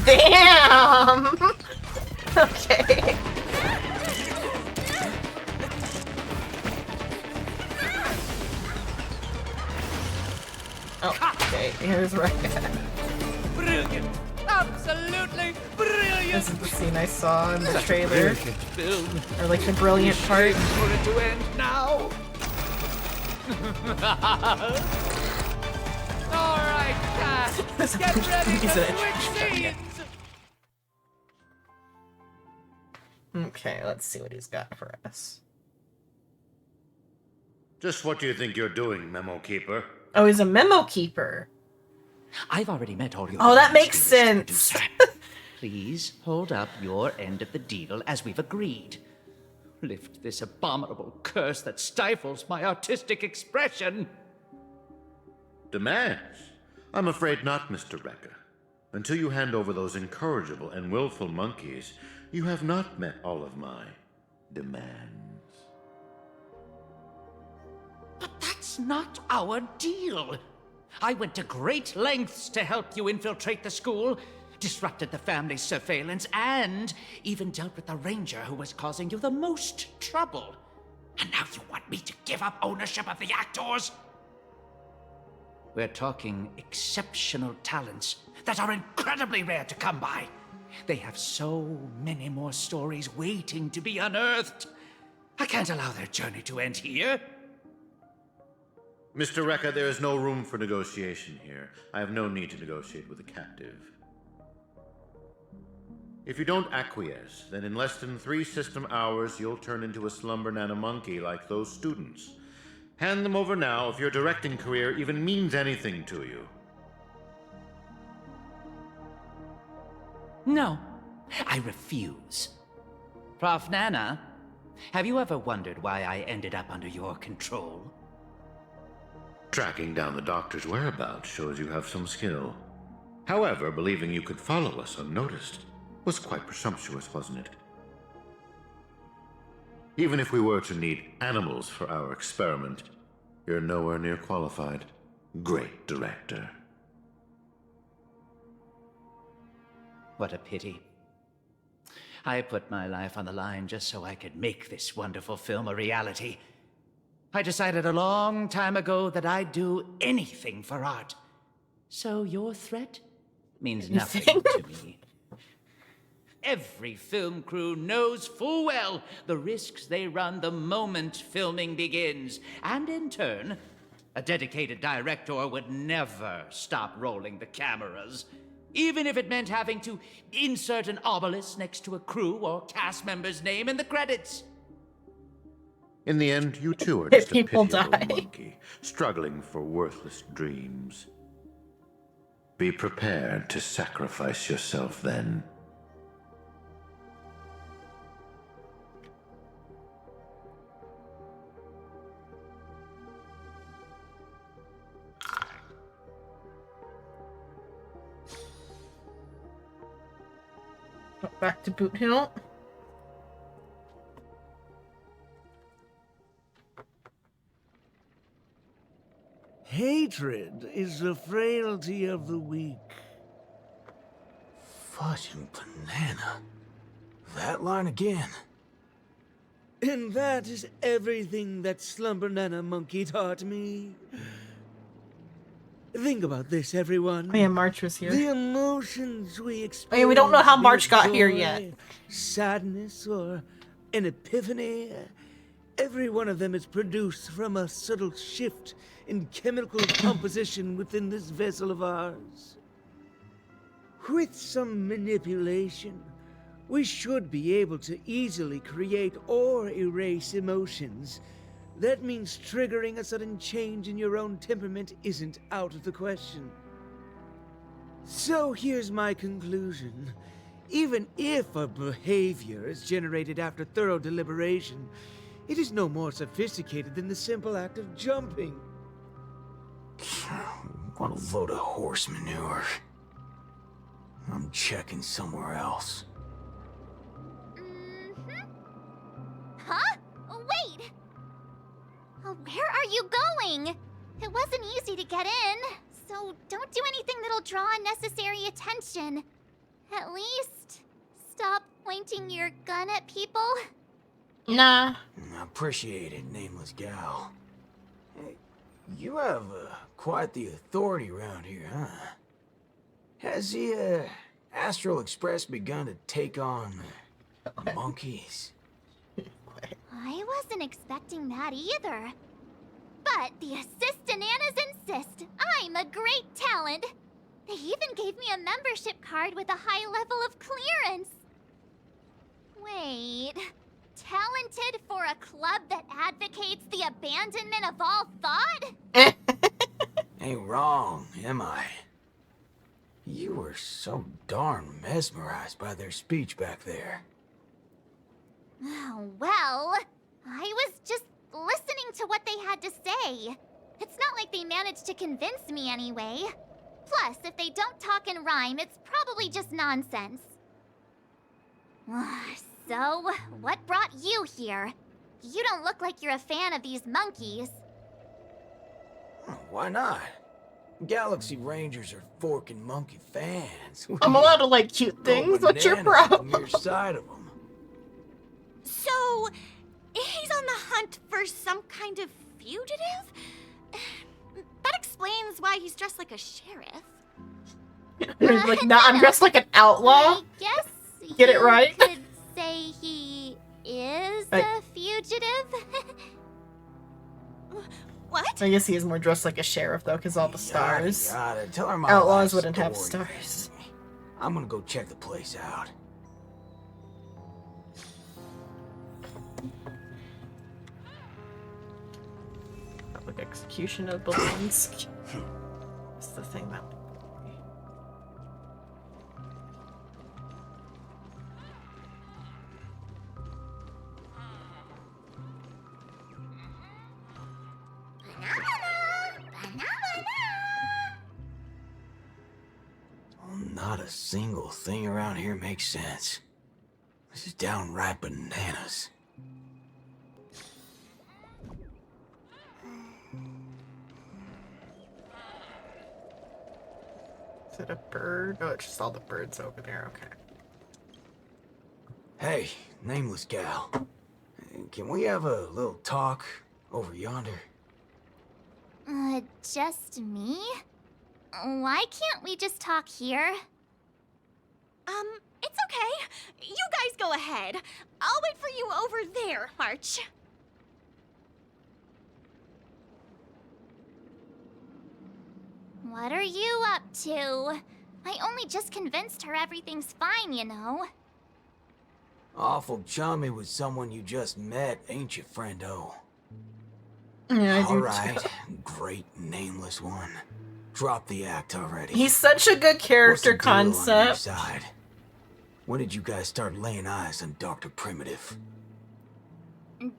Damn! Okay. Oh, okay, here's Rekka. Brilliant! Absolutely brilliant! This is the scene I saw in the Such a trailer. brilliant film. Or like the brilliant part. For it to end now. All right, cast. Get ready to He's a- switch scenes. Okay, let's see what he's got for us. Just what do you think you're doing, Memo Keeper? Oh, he's a memo keeper. I've already met all your Oh, that demands, makes students, sense. producer. Please hold up your end of the deal as we've agreed. Lift this abominable curse that stifles my artistic expression. Demands? I'm afraid not, Mr. Rekka. Until you hand over those incorrigible and willful monkeys, you have not met all of my demands. But that's not our deal. I went to great lengths to help you infiltrate the school, disrupted the family's surveillance, and even dealt with the ranger who was causing you the most trouble. And now you want me to give up ownership of the actors? We're talking exceptional talents that are incredibly rare to come by. They have so many more stories waiting to be unearthed. I can't allow their journey to end here. Mr. Rekka, there is no room for negotiation here. I have no need to negotiate with a captive. If you don't acquiesce, then in less than 3 system hours, you'll turn into a slumber nana monkey like those students. Hand them over now if your directing career even means anything to you. No, I refuse. Prof. Nana, have you ever wondered why I ended up under your control? Tracking down the doctor's whereabouts shows you have some skill. However, believing you could follow us unnoticed was quite presumptuous, wasn't it? Even if we were to need animals for our experiment, you're nowhere near qualified. Great director. What a pity. I put my life on the line just so I could make this wonderful film a reality. I decided a long time ago that I'd do anything for art. So your threat means nothing to me. Every film crew knows full well the risks they run the moment filming begins. And in turn, a dedicated director would never stop rolling the cameras. Even if it meant having to insert an obelisk next to a crew or cast member's name in the credits. In the end, you too are just a People pitiable die. monkey, struggling for worthless dreams. Be prepared to sacrifice yourself then. Back to Boot Hill. Hatred is the frailty of the weak. Fudging banana. That line again. And that is everything that Slumber Nana Monkey taught me. Think about this, everyone. Oh yeah, March was here. The emotions we experience. Oh yeah, we don't know how be March it got here joy, yet. Sadness or an epiphany. Every one of them is produced from a subtle shift in chemical composition within this vessel of ours. With some manipulation, we should be able to easily create or erase emotions. That means triggering a sudden change in your own temperament isn't out of the question. So here's my conclusion. Even if a behavior is generated after thorough deliberation, it is no more sophisticated than the simple act of jumping. What a load of horse manure. I'm checking somewhere else. Huh? Wait! Where are you going? It wasn't easy to get in, so don't do anything that'll draw unnecessary attention. At least, stop pointing your gun at people. Nah. I appreciate it, nameless gal. Hey, you have quite the authority around here, huh? Has the Astral Express begun to take on monkeys? I wasn't expecting that either. But the Assistananas insist I'm a great talent. They even gave me a membership card with a high level of clearance. Wait, talented for a club that advocates the abandonment of all thought? Ain't wrong, am I? You were so darn mesmerized by their speech back there. Oh, well, I was just listening to what they had to say. It's not like they managed to convince me anyway. Plus, if they don't talk in rhyme, it's probably just nonsense. So, what brought you here? You don't look like you're a fan of these monkeys. Why not? Galaxy Rangers are forking monkey fans. I'm allowed to like cute things. What's your problem? Mere sight of them. So, he's on the hunt for some kind of fugitive? That explains why he's dressed like a sheriff. Like, nah, I'm dressed like an outlaw. I guess Get it right? You could say he is a fugitive. What? I guess he is more dressed like a sheriff though, because all the stars. Yada, tell her my Outlaws life wouldn't have story. stars. I'm gonna go check the place out. Public execution of balloons. That's the thing that. Not a single thing around here makes sense. This is downright bananas. Is it a bird? Oh, it's just all the birds over there. Okay. Hey, nameless gal. Can we have a little talk over yonder? Just me? Why can't we just talk here? It's okay. You guys go ahead. I'll wait for you over there, March. What are you up to? I only just convinced her everything's fine, you know. Awful chummy with someone you just met, ain't you, friendo? Yeah, I do. All right, great nameless one. Drop the act already. He's such a good character What's the deal on your concept. side? When did you guys start laying eyes on Dr. Primitive?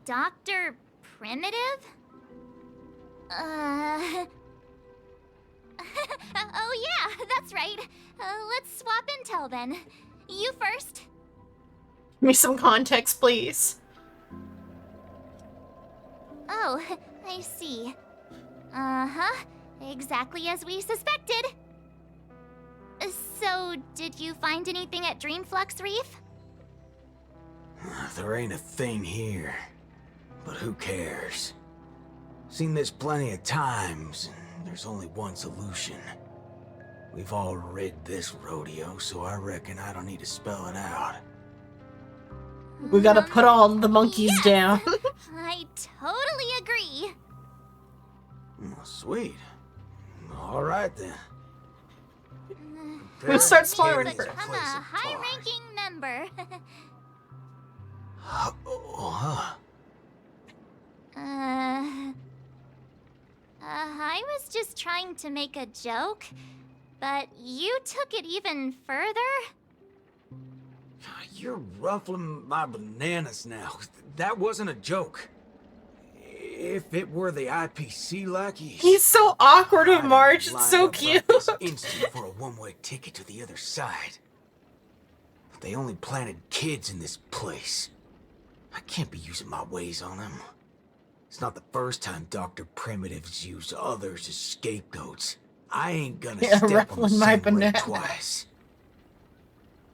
Dr. Primitive? Oh yeah, that's right. Let's swap intel then. You first. Give me some context, please. Oh, I see. Uh-huh. Exactly as we suspected. So, did you find anything at Dreamflux Reef? There ain't a thing here. But who cares? Seen this plenty of times. There's only one solution. We've all rigged this rodeo, so I reckon I don't need to spell it out. We gotta put all the monkeys down. I totally agree. Oh, sweet. All right then. We'll start smaller Become a high-ranking member. I was just trying to make a joke, but you took it even further? You're ruffling my bananas now. That wasn't a joke. If it were the IPC lackeys... He's so awkward of March, it's so cute. Instant for a one-way ticket to the other side. But they only planted kids in this place. I can't be using my ways on them. It's not the first time Dr. Primitive's used others as scapegoats. I ain't gonna step on the same leg twice.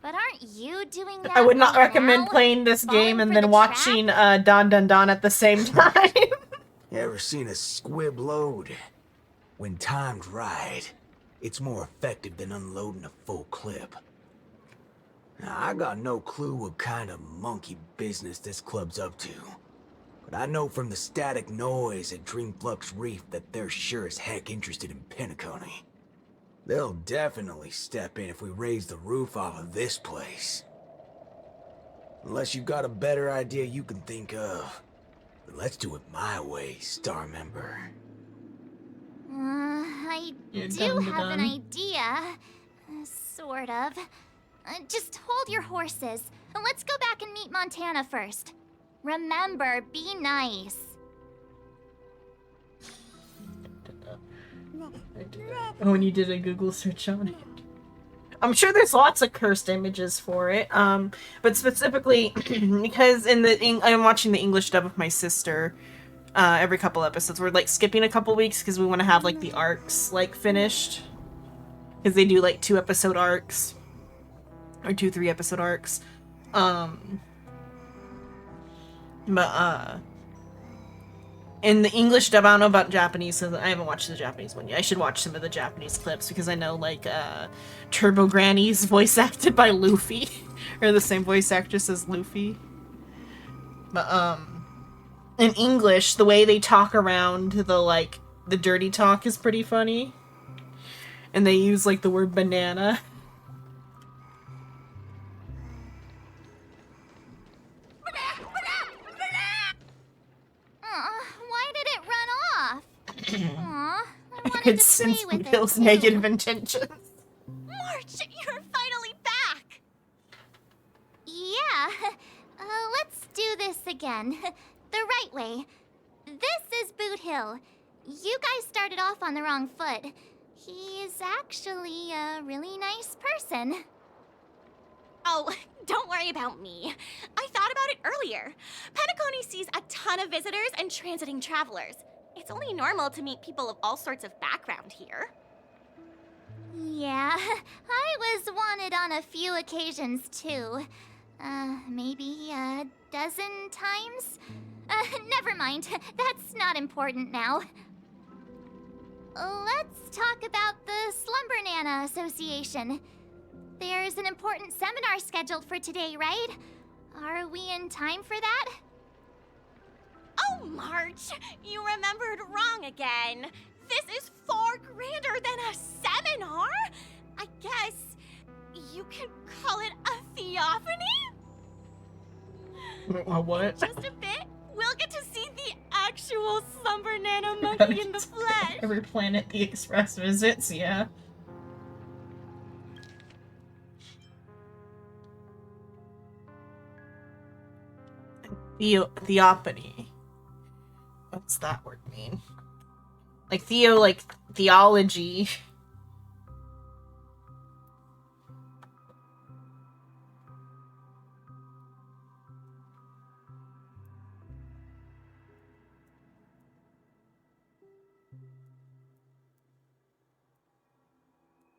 But aren't you doing that? I would not right recommend now? playing this game and then watching Don Don Don at the same time. You ever seen a squib load? When timed right, it's more effective than unloading a full clip. Now, I got no clue what kind of monkey business this club's up to. But I know from the static noise at Dreamflux Reef that they're sure as heck interested in Penacony. They'll definitely step in if we raise the roof off of this place. Unless you've got a better idea you can think of. But let's do it my way, Star Member. I do have an idea. Sort of. Just hold your horses. Let's go back and meet Montana first. Remember, be nice. When you did a Google search on it. I'm sure there's lots of cursed images for it, but specifically because I'm watching the English dub with my sister every couple episodes. We're like skipping a couple weeks because we want to have like the arcs like finished, because they do like 2-episode arcs or 2-3-episode arcs. In the English dub, I don't know about Japanese, so I haven't watched the Japanese one yet. I should watch some of the Japanese clips, because I know, like, Turbo Granny's voice acted by Luffy, or the same voice actress as Luffy. But, in English, the way they talk around the dirty talk is pretty funny. And they use, like, the word banana. Why did it run off? Aw, I wanted It to play with it feels too. negative intentions. March, you're finally back! Yeah, let's do this again. The right way. This is Boot Hill. You guys started off on the wrong foot. He's actually a really nice person. Oh, don't worry about me. I thought about it earlier. Penacony sees a ton of visitors and transiting travelers. It's only normal to meet people of all sorts of background here. Yeah, I was wanted on a few occasions too. Maybe a dozen times? Never mind, that's not important now. Let's talk about the Slumber Nana Association. There's an important seminar scheduled for today, right? Are we in time for that? Oh, March, you remembered wrong again. This is far grander than a seminar. I guess you could call it a theophany? What? Just a bit. We'll get to see the actual Slumber Nana monkey in the flesh. Every planet the Express visits, yeah. Theophany. What's that word mean? Like like theology.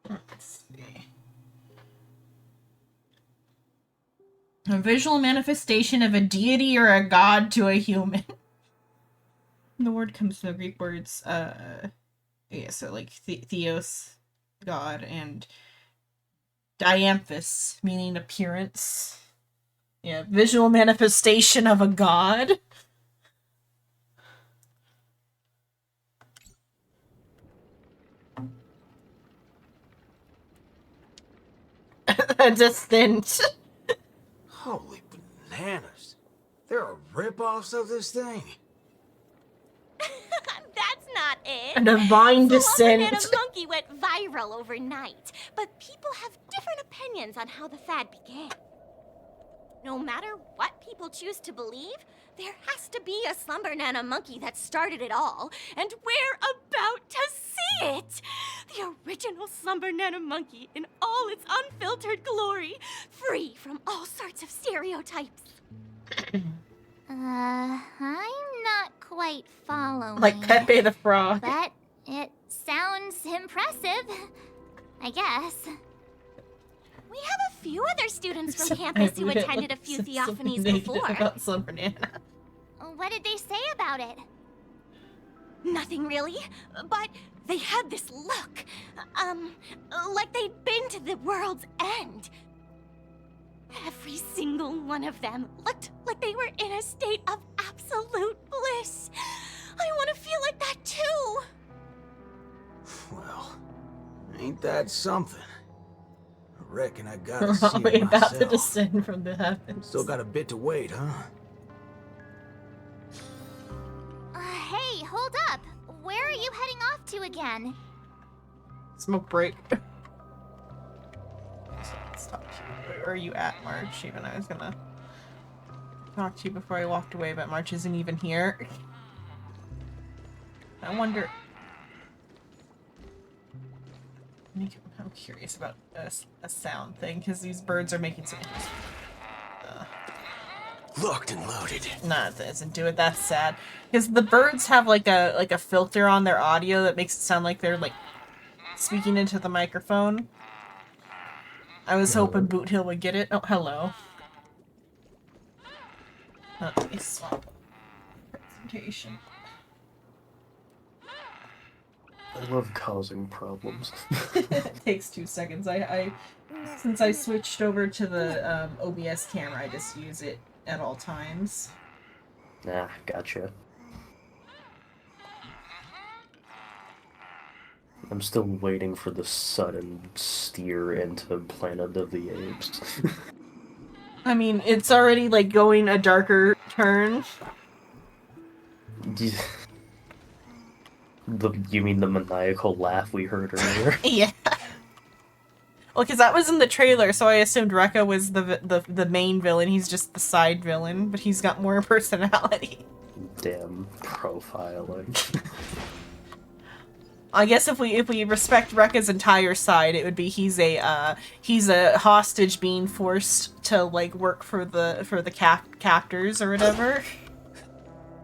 Let's see. A visual manifestation of a deity or a god to a human. The word comes from the Greek words Yeah, so like Theos, god, and Dianthus, meaning appearance. Yeah, visual manifestation of a god. Distant. Holy bananas. There are rip-offs of this thing. That's not it. A divine descent. Banana Monkey went viral overnight, but people have different opinions on how the fad began. No matter what people choose to believe, there has to be a Slumber Nana Monkey that started it all, and we're about to see it! The original Slumber Nana Monkey in all its unfiltered glory, free from all sorts of stereotypes. I'm not quite following. Like Pepe the Frog. But it sounds impressive, I guess. We have a few other students from campus who attended a few theophanies before. About Slumber Nana. What did they say about it? Nothing really, but they had this look. Like they'd been to the world's end. Every single one of them looked like they were in a state of absolute bliss. I want to feel like that too. Well, ain't that something? I reckon I gotta We're see probably it about myself. to descend from the heavens. Still got a bit to wait, huh? Hey, hold up. Where are you heading off to again? Smoke break. Let's talk to you. Where are you at, March? Even I was gonna talk to you before I walked away, but March isn't even here. I wonder. I'm curious about a sound thing because these birds are making some. Locked and loaded. Nah, it doesn't do it. That's sad. Because the birds have like a filter on their audio that makes it sound like they're like speaking into the microphone. I was hoping Boot Hill would get it. Oh, hello. Nice swap presentation. I love causing problems. It takes 2 seconds. Since I switched over to the OBS camera, I just use it at all times. Nah, gotcha. I'm still waiting for the sudden steer into Planet of the Apes. I mean, it's already like going a darker turn. You mean the maniacal laugh we heard earlier? Yeah. Well, because that was in the trailer, so I assumed Rekka was the main villain. He's just the side villain, but he's got more personality. Damn profiling. I guess if we respect Rekka's entire side, it would be he's a hostage being forced to like work for the captors or whatever.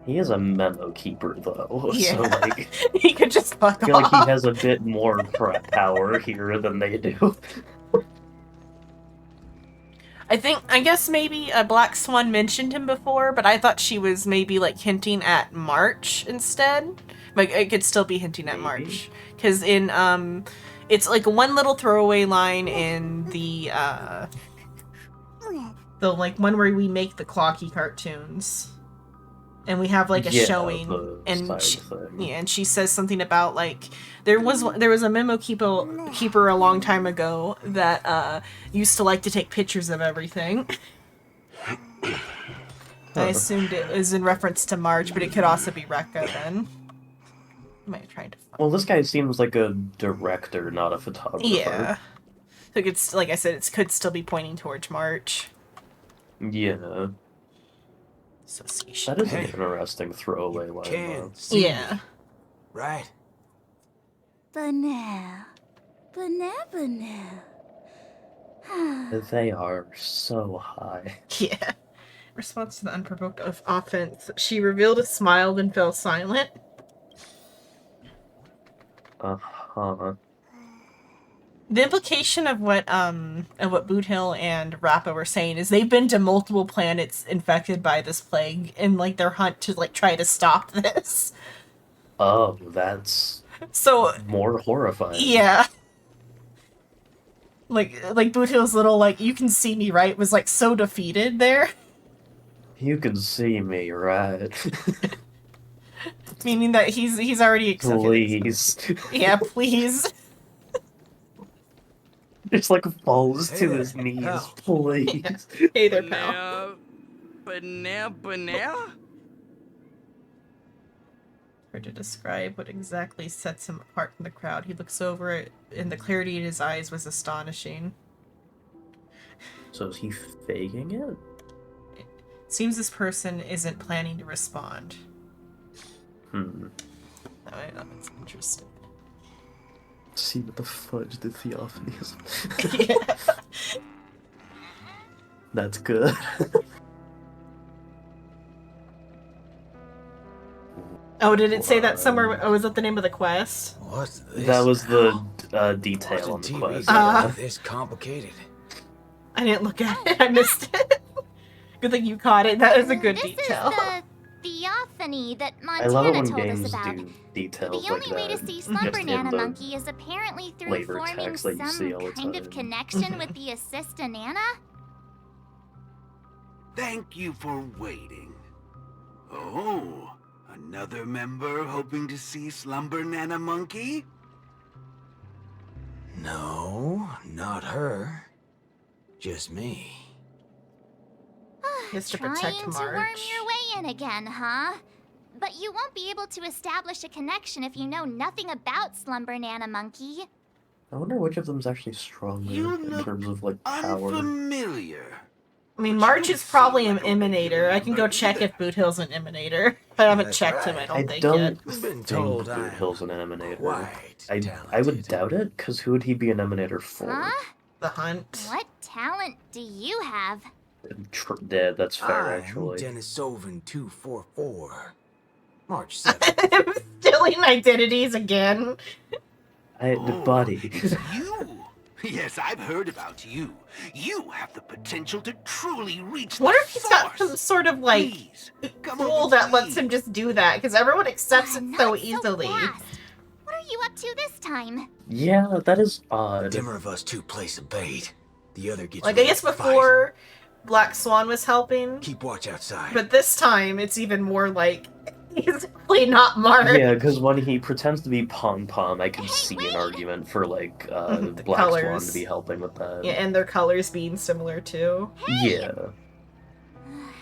He is a memo keeper, though, Yeah. so, like... He could just fuck off. I feel like he has a bit more power here than they do. I guess maybe Black Swan mentioned him before, but I thought she was maybe, like, hinting at March instead. Like, it could still be hinting at March. Because in, it's, like, one little throwaway line in the like, one where we make the Clocky cartoons. And we have like a showing, and she says something about like there was a memo keeper a long time ago that used to like to take pictures of everything. I assumed it was in reference to Marge, but it could also be Rekka then. I might try to find. Well, this guy seems like a director, not a photographer. Yeah, so it's like I said, it could still be pointing towards March. Yeah. Association. That is an interesting throwaway line, though. Yeah. Right? Banana. They are so high. Yeah. Response to the unprovoked offense. She revealed a smile, then fell silent. Uh-huh. The implication of what Boot Hill and Rappa were saying is they've been to multiple planets infected by this plague in like their hunt to like try to stop this. Oh, that's So More horrifying. yeah. Like Boot Hill's little like you can see me right was like so defeated there. You can see me, right? Meaning that he's already accepted. Please. Yeah, please. Just like falls Hey to there, his knees, pal. please. Hey there, pal. Banana? Hard to describe what exactly sets him apart from the crowd. He looks over it, and the clarity in his eyes was astonishing. So is he faking it? Seems this person isn't planning to respond. Alright, that's interesting. See what the fudge the theophany is. Yeah. That's good. Oh, did it say that somewhere? Oh, is that the name of the quest? What's this? That was the detail on the quest. This complicated. I didn't look at it. I missed it. Good thing you caught it. That is a good detail. This is the theophany that I love it Montana when told us games about. do details The like only way that. to see just Slumber in Nana the Monkey is apparently through flavor forming text that you see all some the kind of time. connection with the assist Nana. Thank you for waiting. Oh, another member hoping to see Slumber Nana Monkey? No, not her. Just me. He has to Trying protect to March. worm your way in again, huh? But you won't be able to establish a connection if you know nothing about Slumber Nana Monkey. I wonder which of them's actually stronger in terms of like power. Unfamiliar. I mean, March is probably an Emanator. I can go check if Boot Hill's an Emanator. I haven't checked him, I don't think yet. think Boot Hill's an Emanator. I would doubt it, because who would he be an Emanator for? Huh? The Hunt. What talent do you have? Yeah, that's fair, I'm actually. Denisovan 244. March 7th. Stealing identities again. Buddy. Yes, I've heard about you. You have the potential to truly reach What the if he's got some sort of like tool that lets him just do that? Because everyone accepts it so easily. What are you up to this time? Yeah, that is odd. Dimmer of us two place a bait. The other gets Like, I guess before Black Swan was helping. Keep watch outside. But this time, it's even more like, he's really not March. Yeah, because when he pretends to be Pom Pom, I can see an argument for, like, Black Swan colors. to be helping with that. Yeah, and their colors being similar too. Yeah.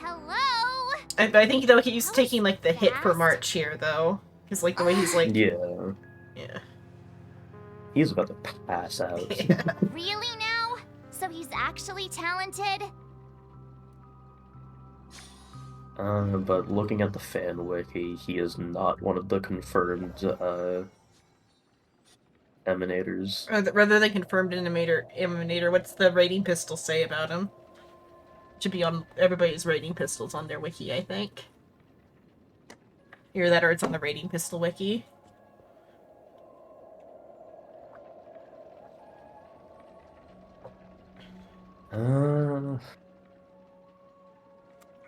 Hello? I think, though, he's taking, like, the hit for March here, though. Because, like, the way he's, like... Yeah. Yeah. He's about to pass out. Really now? So he's actually talented? But looking at the fan wiki, he is not one of the confirmed, Emanators. Rather than confirmed Emanator, what's the rating pistol say about him? Should be on everybody's rating pistols on their wiki, I think. Either that or it's on the rating pistol wiki.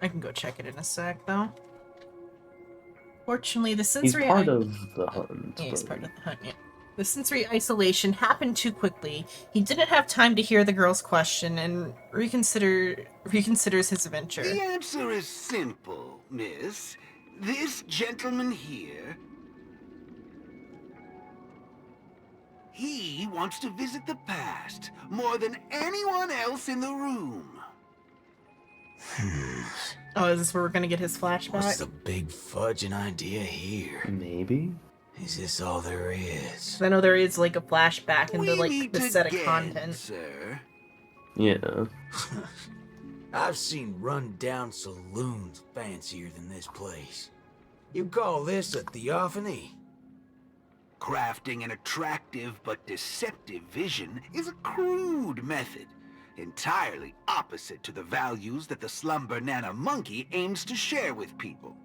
I can go check it in a sec, though. Fortunately, the sensory... He's part of the hunt. Yeah, he's part of the hunt, yeah. The sensory isolation happened too quickly. He didn't have time to hear the girl's question and reconsiders his adventure. The answer is simple, miss. This gentleman here... He wants to visit the past more than anyone else in the room. Oh, is this where we're gonna get his flashback? What's the big fudging idea here? Maybe? Is this all there is? I know there is like a flashback in the need the to set of get, content. Sir. Yeah. I've seen run-down saloons fancier than this place. You call this a theophany? Crafting an attractive but deceptive vision is a crude method, entirely opposite to the values that the Slumber Nana Monkey aims to share with people.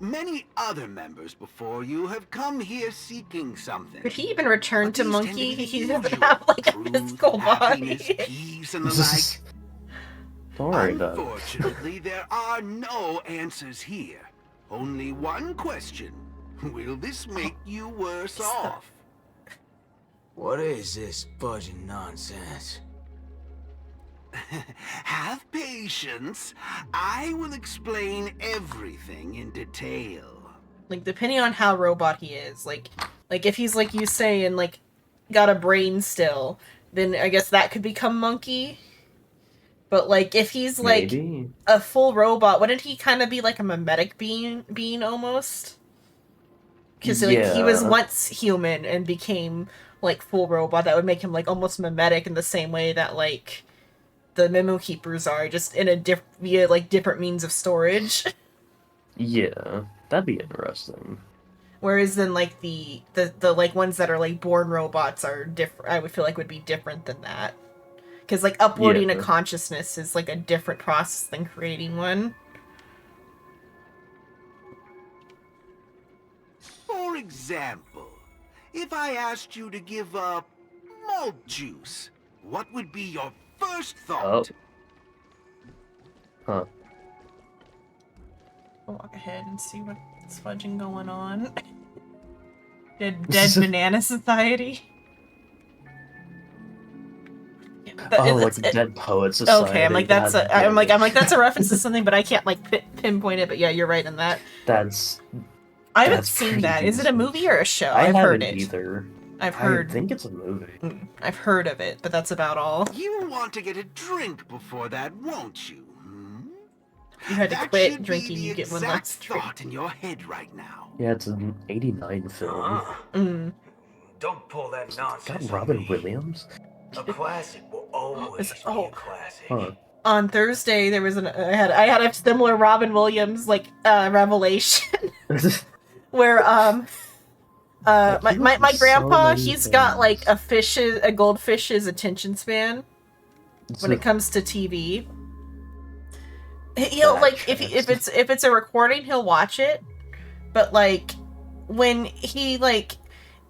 Many other members before you have come here seeking something. Could he even return to Monkey? He doesn't have like a physical body. Peace and the like. Don't worry about it. Unfortunately, there are no answers here. Only one question. Will this make you worse off? What is this budging nonsense? Have patience. I will explain everything in detail. Like, depending on how robot he is, like if he's like you say and like got a brain still, then I guess that could become monkey. But like if he's like Maybe. a full robot, wouldn't he kind of be like a mimetic being almost? Because like he was Yeah. once human and became like full robot. That would make him like almost mimetic in the same way that like the Memo Keepers are, just in a via like different means of storage. Yeah, that'd be interesting. Whereas then like the like ones that are like born robots are different. I would feel like would be different than that. Because like uploading a Yeah. consciousness is like a different process than creating one. For example, if I asked you to give up malt juice, what would be your first thought? Huh. I'll walk ahead and see what's fudging going on. Dead Banana Society. Like the Dead Poet Society. Okay, I'm like that's a reference to something, but I can't like pinpoint it. But yeah, you're right in that. I haven't seen that. Is it a movie or a show? I've heard it. Either. I've heard. I think it's a movie. I've heard of it, but that's about all. You want to get a drink before that, won't you? You had to That quit should drinking. be You the get one exact last drink. thought in your head right now. Yeah, it's an '89 film. Mm. Don't pull that nonsense. Got Robin Williams. A classic will always be a classic. Huh. On Thursday, there was I had a similar Robin Williams like revelation where my grandpa, he's got like a goldfish's attention span when it comes to TV. He'll like if it's a recording, he'll watch it, but like when he like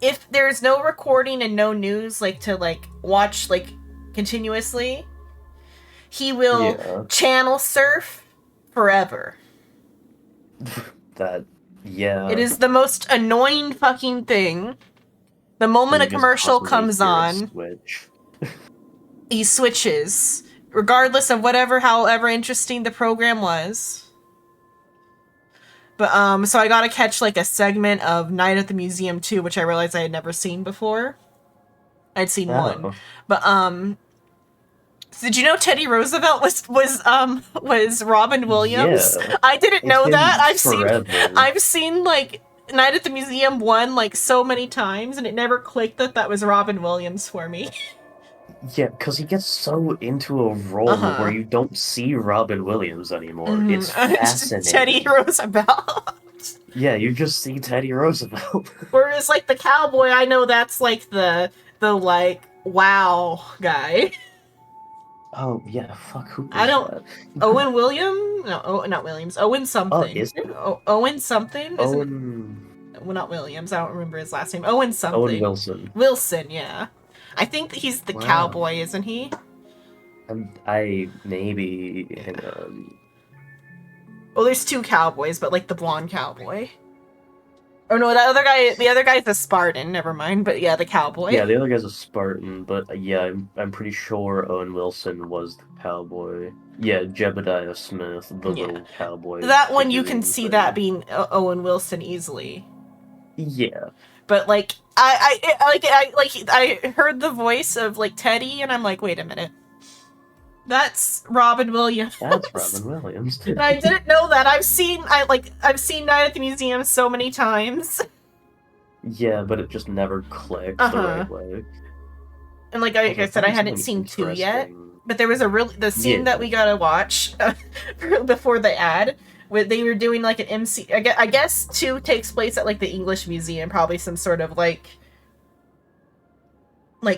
if there's no recording and no news like to like watch like continuously, he will channel surf forever. Yeah. It is the most annoying fucking thing. The moment a commercial comes on, he switches, regardless of however interesting the program was. But so I gotta catch like a segment of Night at the Museum 2, which I realized I had never seen before. I'd seen one, but so did you know Teddy Roosevelt was Robin Williams? Yeah. I didn't know that. forever. I've seen like Night at the Museum 1 like so many times, and it never clicked that was Robin Williams for me. Yeah, because he gets so into a role where you don't see Robin Williams anymore. It's fascinating. Teddy Roosevelt. Yeah, you just see Teddy Roosevelt. Whereas like the cowboy, I know that's like the like wow guy. Oh yeah, fuck who? I don't. That? Owen William? No, not Williams. Owen something. Oh, is it? Owen something. Owen. Well, not Williams. I don't remember his last name. Owen something. Owen Wilson. Wilson, yeah. I think that he's the cowboy, isn't he? I maybe hang on. Well, there's two cowboys, but like the blonde cowboy. Oh no, the other guy's a Spartan. Never mind. But yeah, the cowboy. Yeah, the other guy's a Spartan, but yeah, I'm pretty sure Owen Wilson was the cowboy. Yeah, Jebediah Smith, the little cowboy. That one you can see that being Owen Wilson easily. Yeah. But like I heard the voice of like Teddy, and I'm like, wait a minute, that's Robin Williams. That's Robin Williams. And I didn't know that. I've seen Night at the Museum so many times. Yeah, but it just never clicked the right way. And like I said, I hadn't seen 2 yet. But there was the scene that we gotta watch before the ad. They were doing like an MC. I guess 2 takes place at like the English Museum, probably some sort of like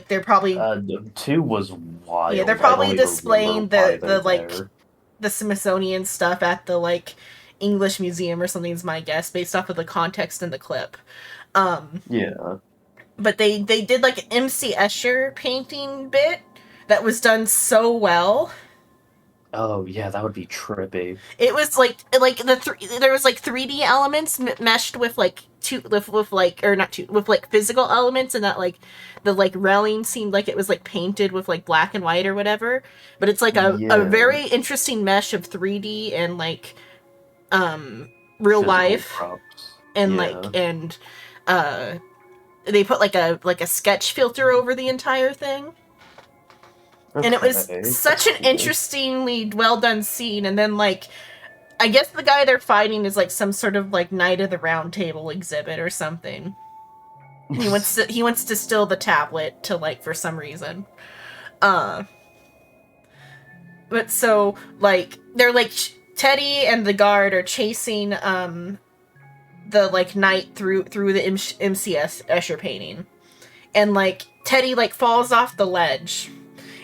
they're probably 2 was wild. Yeah, they're probably displaying the Smithsonian stuff at the like English Museum or something is my guess, based off of the context in the clip. Yeah. But they did like an MC Escher painting bit that was done so well. Oh yeah, that would be trippy. It was there was like 3D elements meshed with like with like or not two with like physical elements, and that like the like railing seemed like it was like painted with like black and white or whatever. But it's like a Yeah. very interesting mesh of 3D and like real Physical life props. and Yeah. like and they put like a sketch filter over the entire thing. And it was Okay, such that's an cool. interestingly well done scene. And then like, I guess the guy they're fighting is like some sort of like Knight of the Round Table exhibit or something. He wants to steal the tablet to like for some reason. But so like they're like Teddy and the guard are chasing the like knight through the MCS Escher painting, and like Teddy like falls off the ledge.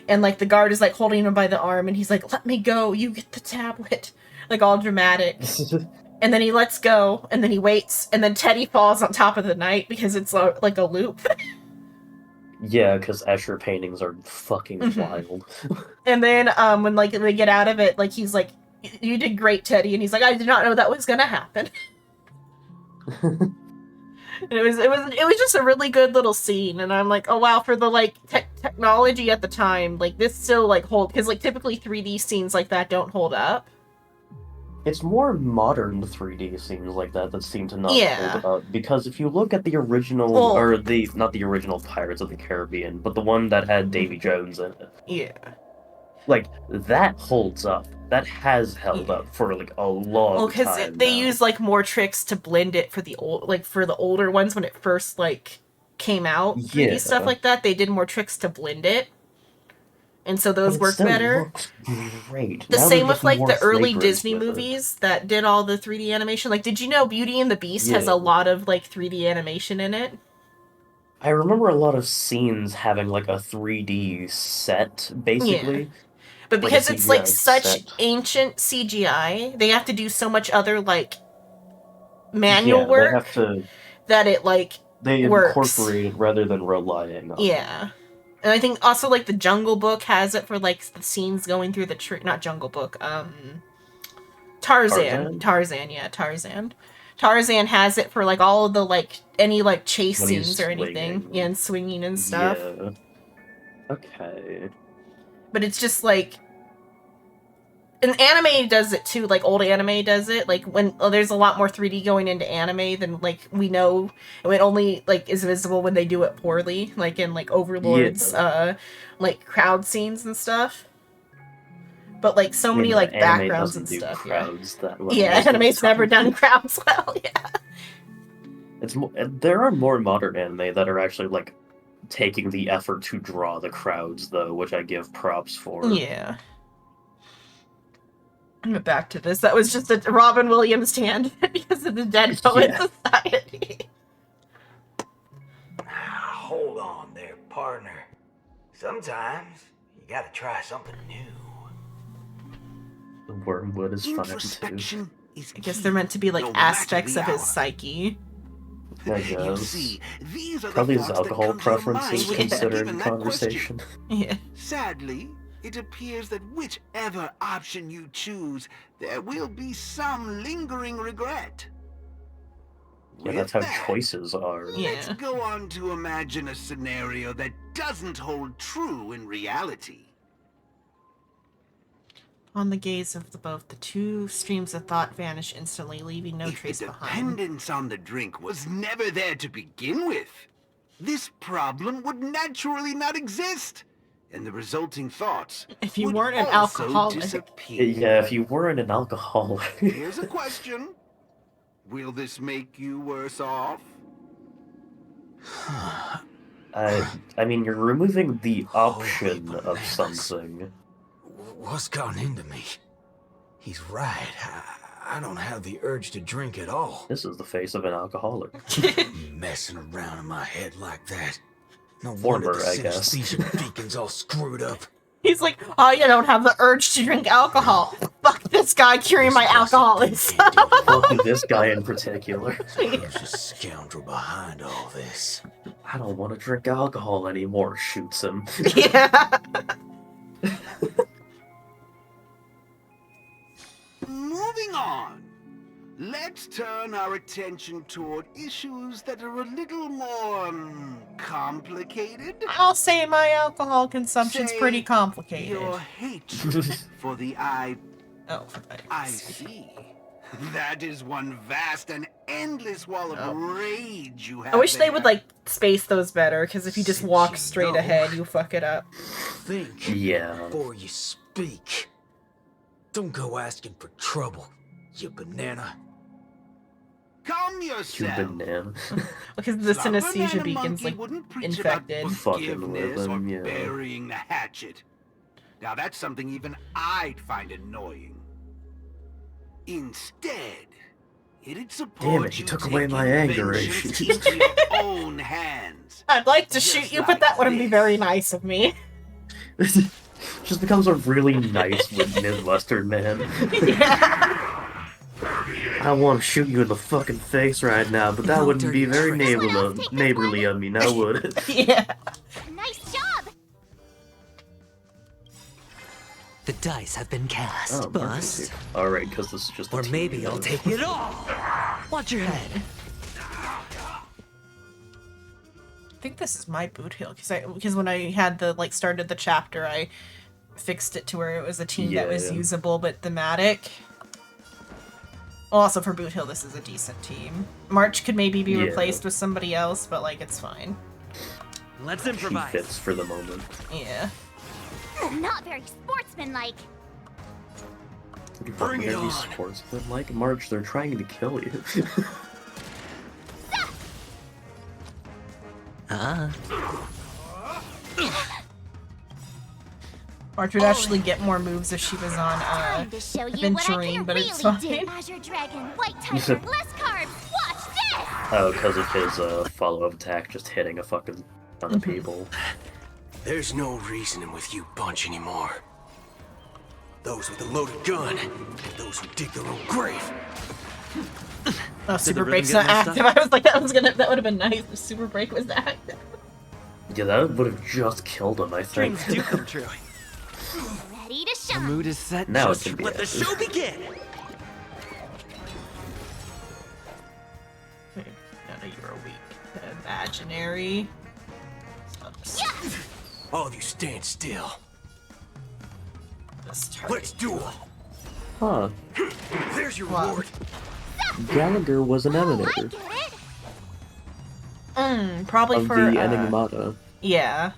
And, like, the guard is, like, holding him by the arm, and he's like, let me go, you get the tablet. Like, all dramatic. And then he lets go, and then he waits, and then Teddy falls on top of the knight because it's, like, a loop. Yeah, because Escher paintings are fucking wild. And then, when, like, they get out of it, like, he's like, you did great, Teddy. And he's like, I did not know that was gonna happen. And it was just a really good little scene, and I'm like, oh wow, for the like technology at the time, like this still like hold, because like typically 3D scenes like that don't hold up. It's more modern 3D scenes like that seem to not Yeah. hold up, because if you look at the original, Well- or not the original Pirates of the Caribbean, but the one that had Davy Jones in it. Yeah. Like, that holds up. That has held up for like a long Well, because time they now. use like more tricks to blend it for the older ones when it first like came out. 3D Yeah. stuff like that, they did more tricks to blend it, and so those But it work still better. looks great. The Now same they're with just like more the early flagrant Disney with it. movies that did all the 3D animation. Like, did you know Beauty and the Beast has Yeah. a lot of like 3D animation in it? I remember a lot of scenes having like a 3D set, basically. Yeah. But Like a because it's like CGI such set. ancient CGI, they have to do so much other like manual Yeah, work they have to. that it like They works. incorporate it rather than relying on it. Yeah. And I think also like the Jungle Book has it for like the scenes going through the tree. Not Jungle Book. Tarzan. Tarzan has it for like all of the like any like chase When he's scenes or anything. swinging. Yeah, and swinging and stuff. Yeah. Okay. But it's just like, and anime does it too, like old anime does it, like when there's a lot more 3D going into anime than like we know, and it only like is visible when they do it poorly, like in like Overlord's like crowd scenes and stuff. But like so many like anime backgrounds doesn't and do stuff. crowds that well Yeah, most of the anime's never time. done crowds well. Yeah. There are more modern anime that are actually like taking the effort to draw the crowds, though, which I give props for. Yeah. But back to this. That was just a Robin Williams hand because of the Dead Poet Society. Hold on there, partner. Sometimes you gotta try something new. The wormwood is fun too. Introspection is I guess they're meant to be like no matter aspects the of his hour. psyche. I You guess. see, these are the Probably his thoughts that alcohol come to your mind preferences when you considered given in that conversation. Yeah. Sadly, it appears that whichever option you choose, there will be some lingering regret. Yeah, that's how choices are. Let's go on to imagine a scenario that doesn't hold true in reality. On the gaze of both, the two streams of thought vanish instantly, leaving no If trace the behind. dependence on the drink was never there to begin with, this problem would naturally not exist, and the resulting thoughts If you would weren't an also alcoholic. disappear. Yeah, if you weren't an alcoholic. Here's a question. Will this make you worse off? I mean, you're removing the option of something. What's gotten into me? He's right. I don't have the urge to drink at all. This is the face of an alcoholic. Messing around in my head like that. No Former, wonder the I guess. synesthesia beacon's all screwed up. He's like, oh, you don't have the urge to drink alcohol. Fuck this guy curing my alcoholism. Fuck this guy in particular. Who's the scoundrel behind all this? I don't want to drink alcohol anymore, shoots him. Yeah. on. Let's turn our attention toward issues that are a little more complicated. I'll say my alcohol consumption's Say pretty complicated. Your hatred for the Oh, I see. That is one vast and endless wall of rage you have. I wish they there. would like space those better, because if you just walk straight ahead, you fuck it up. Think before you speak. Don't go asking for trouble, you banana. Calm yourself. Because the Slumber synesthesia Banana beacon's Monkey like wouldn't preach about infected. forgiveness or burying the hatchet. Now that's something even I'd find annoying. Instead, it'd support Damn it, he took away my anger vengeance issues. into your own hands. I'd like to shoot you, but that wouldn't be very nice of me. Just becomes a really nice Midwestern man. I want to shoot you in the fucking face right now, but that wouldn't be very neighborly of me, now would it? Yeah. Nice job! The dice have been cast. Oh, Bust. Alright, because this is just a Or team maybe I'll event. take it all. Watch your head. I think this is my boot heel, because when I had the started the chapter, I fixed it to where it was a team that was usable but thematic. Well, also for boot hill, this is a decent team. March could maybe be replaced with somebody else, but like it's fine. Let's improvise. He fits for the moment. Yeah. Not very sportsmanlike. Bring it on. Sportsman-like March, they're trying to kill you. March would actually get more moves if she was on Time to show you what I Venturine, can but really it's do. fine. Azure Dragon, White Tiger, less carbs. Watch this. Oh, because of his follow-up attack just hitting a fucking ton of people. There's no reasoning with you bunch anymore. Those with a loaded gun, and those who dig their own grave. Oh, Super Break's not active. I was like, that would have been nice if Super Break was active. Yeah, that would have just killed him, I think. Dreams do come true. Ready to The shine. mood is set. Now Just it can be let the active. show begin. Wait, none of you are weak. Imaginary. All of you stand still. This Let's do it. Huh. There's your reward. Gallagher was an emanator Probably of for the Enigmata. Yeah.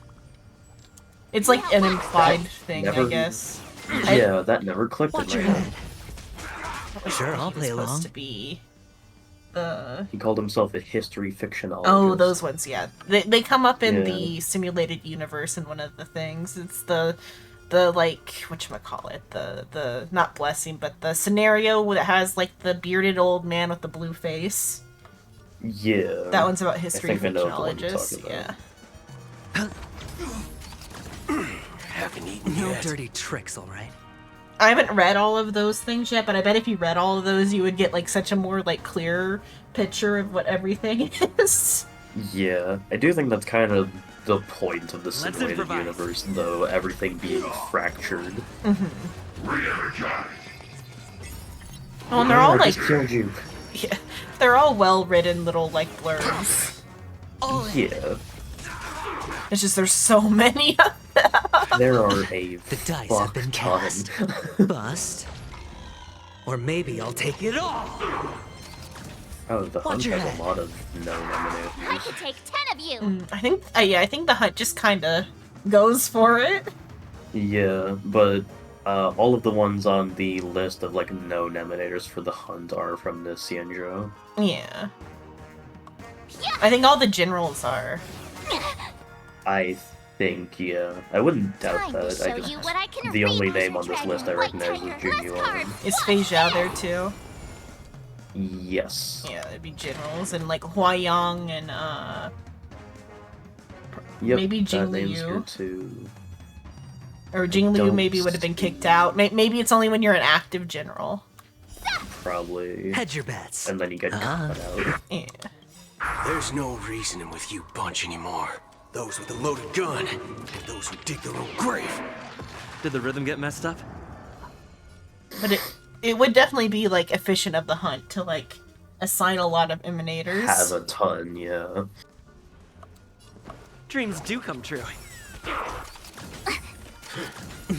It's like an implied thing, I guess. Yeah, that never clicked in my head. Sure, I'll play supposed along. to be the... He called himself a history fictionologist. Oh, those ones, yeah. They come up in Yeah. the simulated universe in one of the things. It's the like, whatchamacallit, the not blessing, but the scenario that has like the bearded old man with the blue face. Yeah. That one's about history I think I know the one you're fictionologists, talking yeah. about. Haven't eaten No yet. dirty tricks, all right? I haven't read all of those things yet, but I bet if you read all of those, you would get like such a more like clear picture of what everything is. Yeah, I do think that's kind of the point of the Let's simulated improvise. universe, though, everything being fractured. Oh, and they're all I like, just killed you. yeah, they're all well-written little like blurbs. Yeah, It's just there's so many of them. there are a The dice have been cast. Bust. Or maybe I'll take it all. Oh, the Watch hunt your has head. a lot of known I emanators. could take 10 of you. I think, yeah, I think the hunt just kind of goes for it. Yeah, but all of the ones on the list of like known emanators for the hunt are from the Xianzhou. Yeah. I think all the generals are. I think, yeah. I wouldn't doubt Time to that. show you what I can The only read, name Azure on this Dragon, list I White recognize is Tiger, less Jinyu. carbs. Is Fei Zhao there too? Yes. Yeah, it'd be generals and like Huayang and Yep, maybe that Jing name's here Liu. too. Or Jing Liu Don't maybe would have been kicked out. Maybe it's only when you're an active general. Probably. Hedge your bets. And then you get cut out. Yeah. There's no reasoning with you bunch anymore. Those with a loaded gun, and those who dig their own grave. Did the rhythm get messed up? But It would definitely be, like, efficient of the hunt to, like, assign a lot of emanators. Have a ton, yeah. Dreams do come true.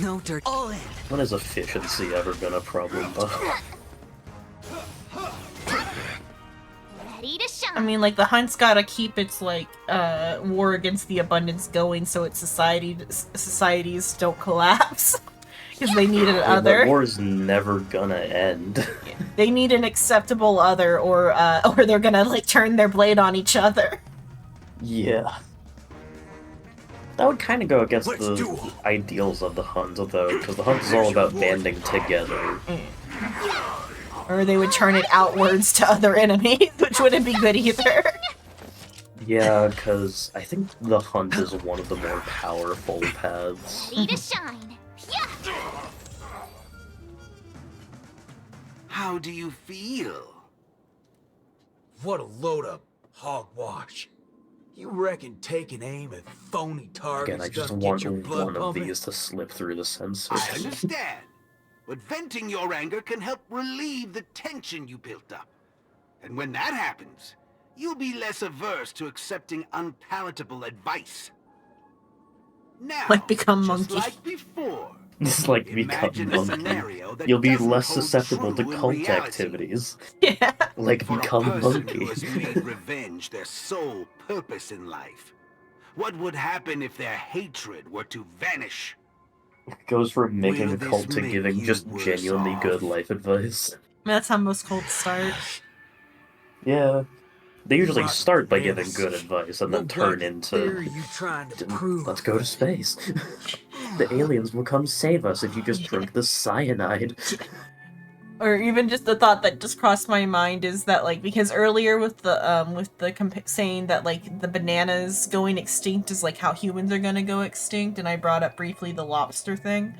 No dirt. All in. When has efficiency ever been a problem, though? Ready to shine. I mean, like, the hunt's gotta keep its, like, war against the abundance going so its societies don't collapse. Because they need an other. The war is never gonna end. They need an acceptable other, or they're gonna, like, turn their blade on each other. Yeah. That would kind of go against the ideals of the hunt, though, because the hunt is all about banding together. Or they would turn it outwards to other enemies, which wouldn't be good either. Yeah, because I think the hunt is one of the more powerful paths. Ready to shine. Yeah. How do you feel? What a load of hogwash. You reckon taking aim at phony targets Again, I just doesn't want get your blood one of pumping? these to slip through the sensors. I understand. But venting your anger can help relieve the tension you built up. And when that happens, you'll be less averse to accepting unpalatable advice. Now, Like become just monkey. like before, It's like become imagine a monkey. scenario that You'll be doesn't less hold susceptible to true in cult reality. activities. Yeah. Like For become a person monkey. who has made revenge their sole purpose in life, what would happen if their hatred were to vanish? Goes from making Will a this cult to make giving you just worse genuinely off? good life advice. That's how most cults start. Yeah. They usually Rotten start by bananas. giving good advice and then What turn bloody into theory you trying to prove? let's go to space. The aliens will come save us if you just drink the cyanide. Or even just the thought that just crossed my mind is that, like, because earlier with the saying that, like, the bananas going extinct is like how humans are gonna go extinct, and I brought up briefly the lobster thing.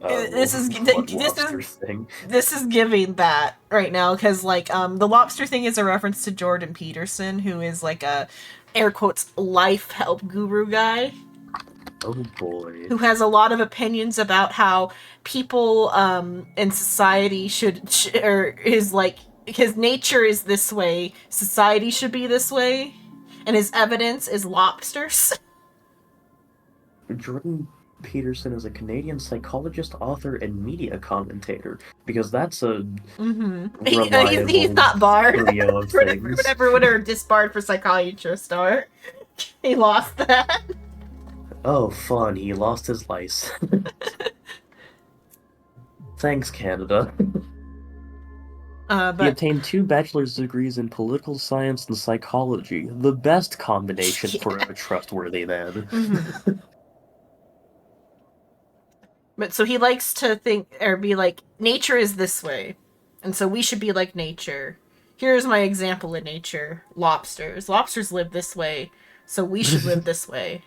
This is What lobster thing? this is giving that right now, because, like, the lobster thing is a reference to Jordan Peterson, who is like a air quotes life help guru guy. Oh boy. Who has a lot of opinions about how people in society or is like, because nature is this way, society should be this way, and his evidence is lobsters. Jordan Peterson is a Canadian psychologist, author, and media commentator, because that's a reliable He's not barred. trio of things. whatever disbarred for psychiatrist are. He lost that. Oh, fun, he lost his license. Thanks, Canada. He obtained 2 bachelor's degrees in political science and psychology, the best combination for a trustworthy man. But so he likes to think, or be like, nature is this way, and so we should be like nature. Here's my example of nature. Lobsters. Lobsters live this way, so we should live this way.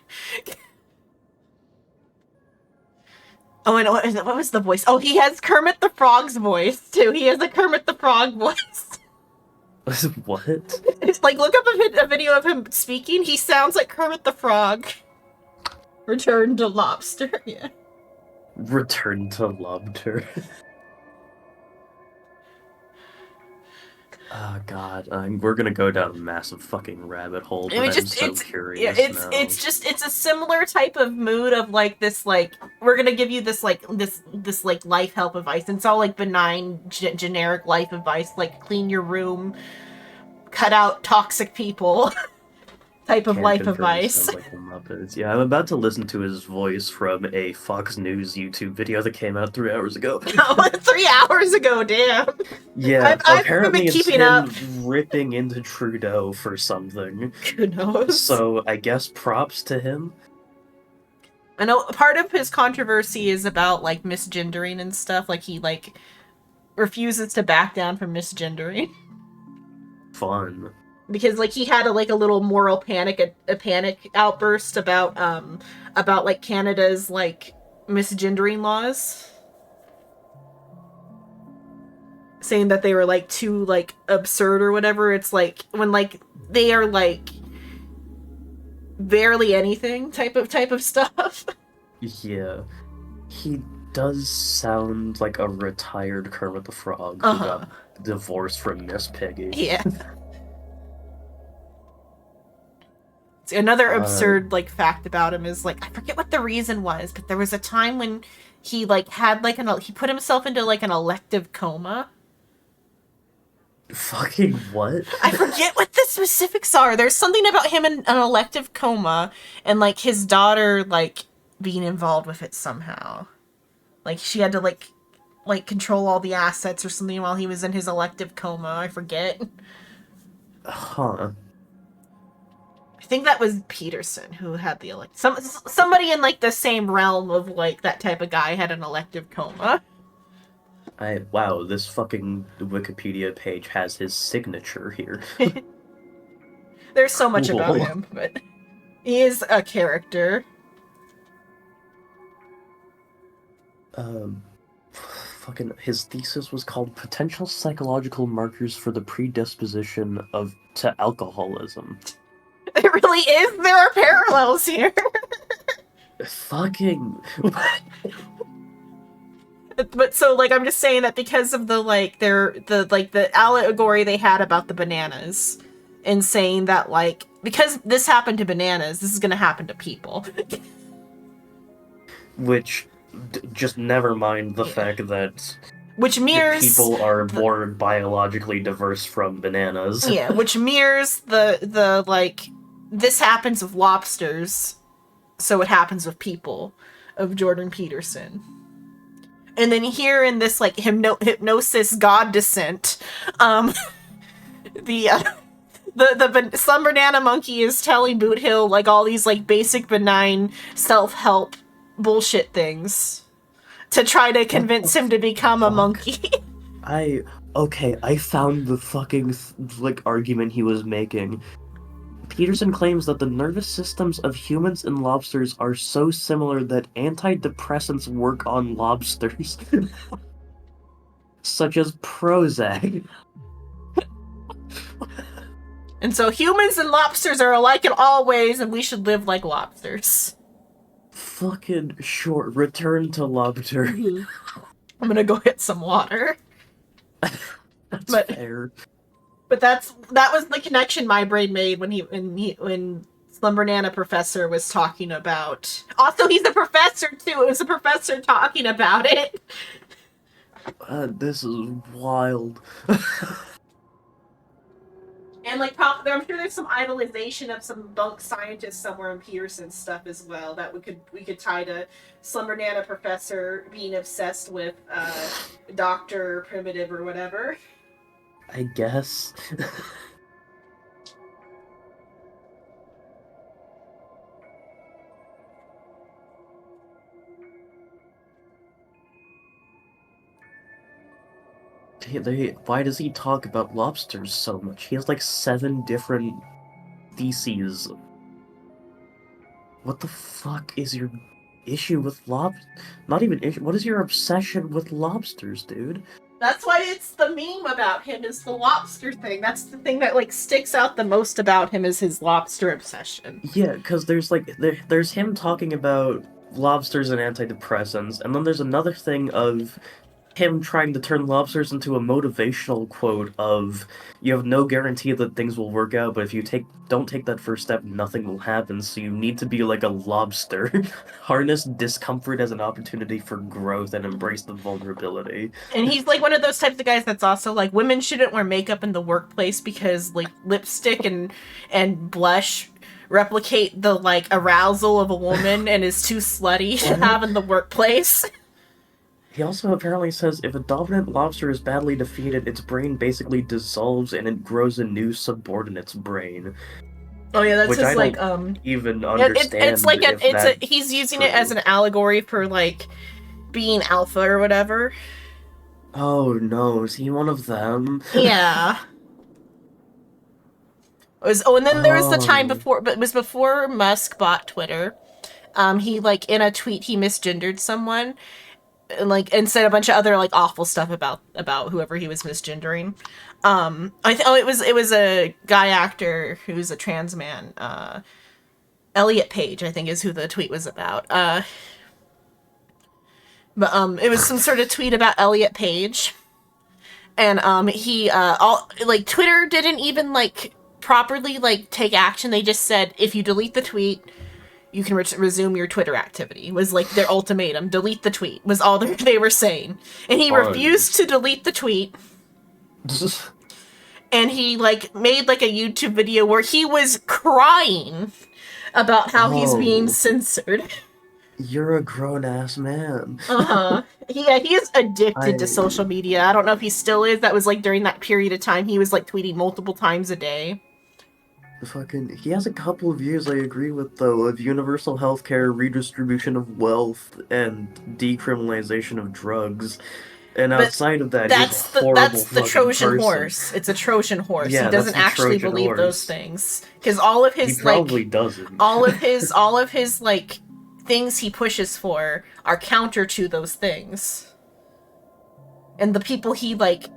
Oh, and what was the voice? Oh, he has Kermit the Frog's voice, too. He has a Kermit the Frog voice. What? It's like, look up a video of him speaking. He sounds like Kermit the Frog. Return to lobster, yeah. Return to lobster. Oh god, we're gonna go down a massive fucking rabbit hole, but I'm so curious now. It's a similar type of mood of like this, like, we're gonna give you this like this like life help advice. And it's all like benign generic life advice, like clean your room, cut out toxic people type of Can't life confirm advice. sounds like the Muppets. Yeah, I'm about to listen to his voice from a Fox News YouTube video that came out 3 hours ago. 3 hours ago, damn. Yeah, I've apparently been it's keeping him up. ripping into Trudeau for something. Who knows? So I guess props to him. I know part of his controversy is about like misgendering and stuff. Like he like refuses to back down from misgendering Fun. because like he had a little moral panic outburst about like Canada's like misgendering laws, saying that they were like too like absurd or whatever. It's like when like they are like barely anything type of stuff. Yeah. He does sound like a retired Kermit the Frog who got divorced from Miss Piggy. Yeah. Another absurd like fact about him is like I forget what the reason was, but there was a time when he like had like he put himself into like an elective coma. Fucking what? I forget what the specifics are. There's something about him in an elective coma and like his daughter like being involved with it somehow. Like she had to like control all the assets or something while he was in his elective coma. I forget. Huh. I think that was Peterson who had the somebody in like the same realm of like that type of guy had an elective coma. Wow, this fucking Wikipedia page has his signature here. There's so much about him, but he is a character. Fucking his thesis was called Potential Psychological Markers for the Predisposition to Alcoholism. It really is. There are parallels here. Fucking. But so like I'm just saying that because of the like the allegory they had about the bananas, and saying that like because this happened to bananas, this is gonna happen to people. Which just never mind the fact that which mirrors people are more biologically diverse from bananas. Yeah, which mirrors the like this happens with lobsters, so it happens with people of Jordan Peterson. And then here in this like hypnosis god descent, the Slumber Nana Monkey is telling Boot Hill like all these like basic benign self-help bullshit things to try to convince him to become a monkey. I found the fucking like argument he was making. Peterson claims that the nervous systems of humans and lobsters are so similar that antidepressants work on lobsters, such as Prozac. And so humans and lobsters are alike in all ways, and we should live like lobsters. Fucking short. Return to lobster. I'm gonna go get some water. That's fair. But that was the connection my brain made when Slumber Nana Professor was talking about. Also, he's a professor too. It was a professor talking about it. This is wild. And like, I'm sure there's some idolization of some bunk scientist somewhere in Peterson's stuff as well that we could tie to Slumber Nana Professor being obsessed with Dr. Primitive or whatever. I guess. Why does he talk about lobsters so much? He has like 7 different theses. What the fuck is your issue with Not even issue. What is your obsession with lobsters, dude? That's why it's the meme about him is the lobster thing. That's the thing that like sticks out the most about him is his lobster obsession. Yeah, because there's like there's him talking about lobsters and antidepressants, and then there's another thing of him trying to turn lobsters into a motivational quote of you have no guarantee that things will work out, but if you don't take that first step, nothing will happen, so you need to be like a lobster. Harness discomfort as an opportunity for growth and embrace the vulnerability. And he's like one of those types of guys that's also like women shouldn't wear makeup in the workplace because like lipstick and blush replicate the like arousal of a woman and is too slutty to have in the workplace. He also apparently says if a dominant lobster is badly defeated, its brain basically dissolves and it grows a new subordinate's brain. Oh yeah, that's which just I like don't even understand. It's like he's using it as an allegory for like being alpha or whatever. Oh no, is he one of them? Yeah. And then there was the time before, but it was before Musk bought Twitter. He like in a tweet he misgendered someone. And said a bunch of other like awful stuff about whoever he was misgendering. It was a guy actor who's a trans man. Elliot Page, I think, is who the tweet was about. But it was some sort of tweet about Elliot Page. And he Twitter didn't even like properly like take action. They just said if you delete the tweet, you can resume your Twitter activity. Was like their ultimatum. Delete the tweet was all they were saying. And he refused to delete the tweet. And he like made like a YouTube video where he was crying about how he's being censored. You're a grown-ass man. Uh-huh. He is addicted to social media. I don't know if he still is. That was like during that period of time he was like tweeting multiple times a day. He has a couple of views I agree with, though, of universal healthcare, redistribution of wealth, and decriminalization of drugs. And outside of that, that's he's a horrible the Trojan person. horse. It's a Trojan horse. Yeah, he doesn't actually Trojan believe horse. those things because all of his He probably doesn't. all of his like things he pushes for are counter to those things. And the people he like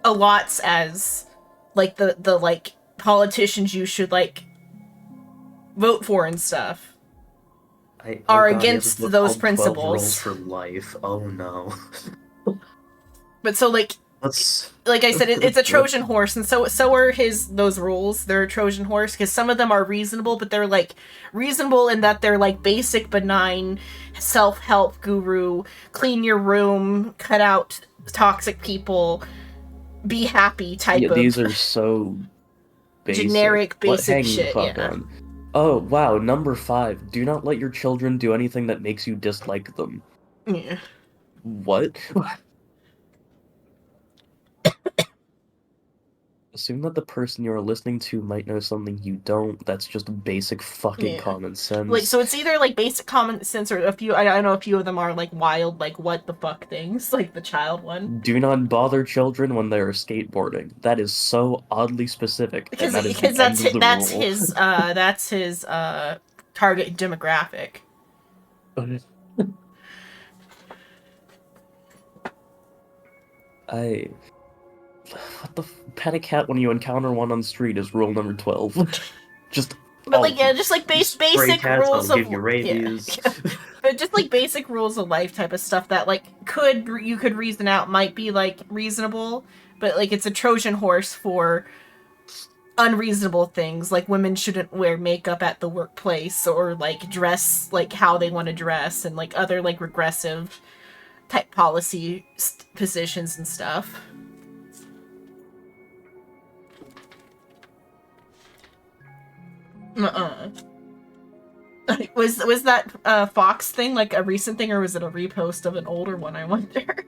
allots as like the like politicians you should like vote for and stuff are against those principles. 12 rules for life. Oh no. But so like I said, it's a Trojan horse, and so are those rules. They're a Trojan horse because some of them are reasonable, but they're like reasonable in that they're like basic, benign, self-help guru, clean your room, cut out toxic people, be happy type of. These are so basic. Generic basic Hang shit. the fuck on. Oh wow, number 5. Do not let your children do anything that makes you dislike them. Yeah. What? Assume that the person you're listening to might know something you don't. That's just basic fucking common sense. Like, so it's either like basic common sense or a few. I know a few of them are like wild, like what the fuck things, like the child one. Do not bother children when they are skateboarding. That is so oddly specific. Because that's his target demographic. What the pet a cat when you encounter one on the street is rule number 12. Just Basic cats, rules I'll of give you rabies. but just like basic rules of life type of stuff that like you could reason out might be like reasonable, but like it's a Trojan horse for unreasonable things like women shouldn't wear makeup at the workplace or like dress like how they want to dress and like other like regressive type policy positions and stuff. Was that Fox thing like a recent thing or was it a repost of an older one, I wonder?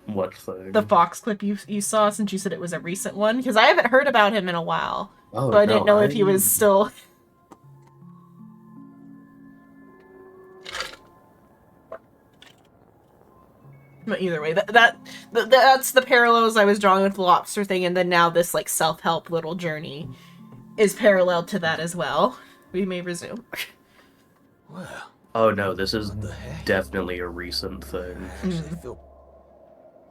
What thing? The Fox clip you saw, since you said it was a recent one? Because I haven't heard about him in a while. Oh, so I didn't know if he was still... But either way, that's the parallels I was drawing with the lobster thing, and then now this like self-help little journey is parallel to that as well. We may resume. Well. Oh no, this is definitely a recent thing. I actually feel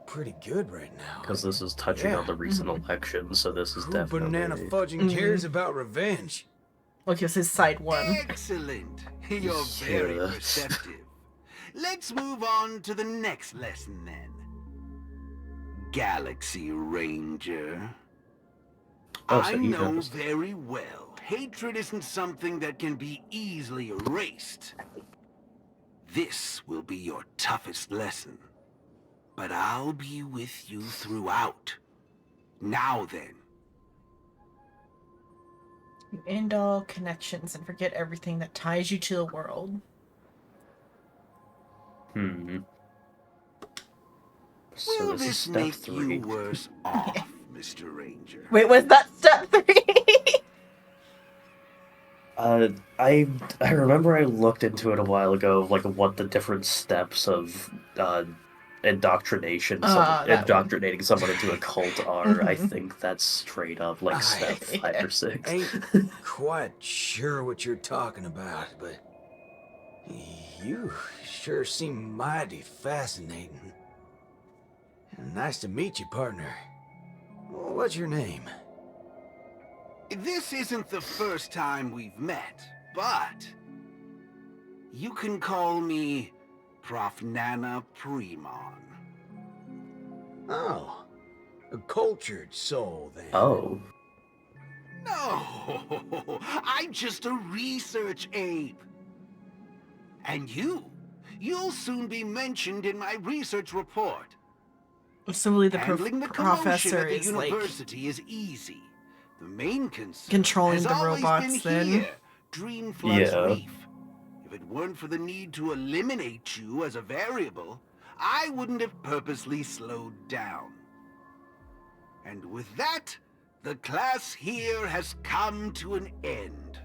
pretty good right now. Because this is touching on the recent election, so this is definitely... Banana fudging cares about revenge? Look, this is side 1. Excellent. You're very perceptive. Let's move on to the next lesson then. Galaxy Ranger. I know very well, hatred isn't something that can be easily erased. This will be your toughest lesson. But I'll be with you throughout. Now then. You end all connections and forget everything that ties you to the world. So Will this is this step make 3. you worse off, Mr. Ranger? Wait, was that step 3? I remember I looked into it a while ago, like what the different steps of indoctrinating someone into a cult are. I think that's straight up like step 5 or 6. Ain't quite sure what you're talking about, but you sure seem mighty fascinating. Nice to meet you, partner. What's your name? This isn't the first time we've met, but you can call me Prof. Nana Premon. Oh, a cultured soul, then. Oh. No, I'm just a research ape. And you'll soon be mentioned in my research report. Assumably the Handling the commotion professor at the is like university is easy. The main concern controlling has the always robots been then. here, Dreamflood's Yeah. Reef. If it weren't for the need to eliminate you as a variable, I wouldn't have purposely slowed down. And with that, the class here has come to an end.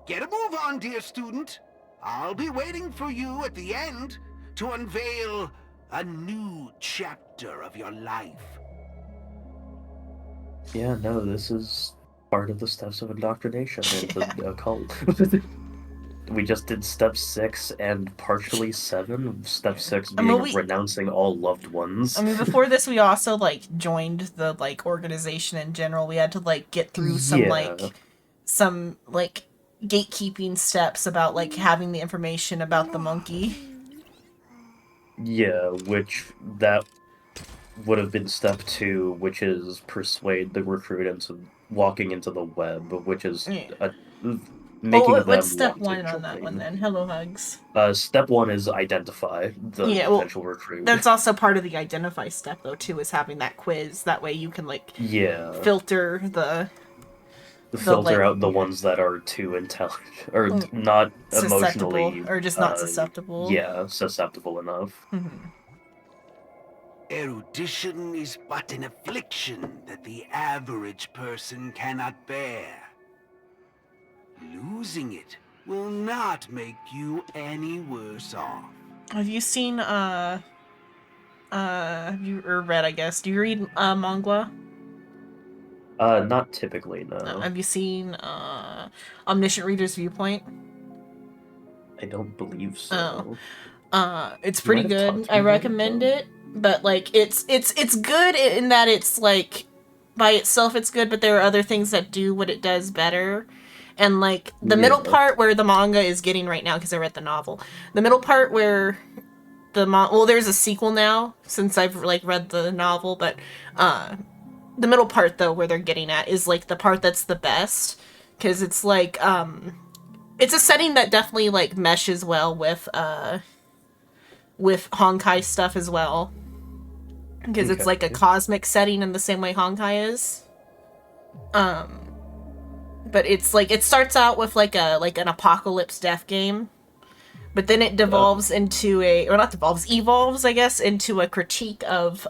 Get a move on, dear student. I'll be waiting for you at the end to unveil a new chapter of your life. Yeah, no, this is part of the steps of indoctrination into a cult. We just did step 6 and partially 7. Step 6 I mean, being renouncing all loved ones. I mean, before this, we also like joined the like organization in general. We had to like get through some gatekeeping steps about like having the information about the monkey. Yeah, which that would have been step 2, which is persuade the recruit into walking into the web, which is making them what's step want 1 on that one then? Hello, Hugs. Step 1 is identify the potential recruit. That's also part of the identify step though too, is having that quiz. That way you can like filter filter out the ones that are too intelligent or not emotionally or just not susceptible. Yeah, susceptible enough. Erudition is but an affliction that the average person cannot bear. Losing it will not make you any worse off. Have you seen have you read, I guess? Do you read manga? Not typically, no. Have you seen Omniscient Reader's Viewpoint? I don't believe so. It's pretty good. I recommend it. But like it's good in that it's like by itself it's good, but there are other things that do what it does better. And like the middle part where the manga is getting right now, because I read the novel, the middle part where there's a sequel now since I've like read the novel, but the middle part though where they're getting at is like the part that's the best, because it's like it's a setting that definitely like meshes well with Honkai stuff as well, because it's like a cosmic setting in the same way Honkai is. But it's like it starts out with like an apocalypse death game, but then it evolves I guess into a critique of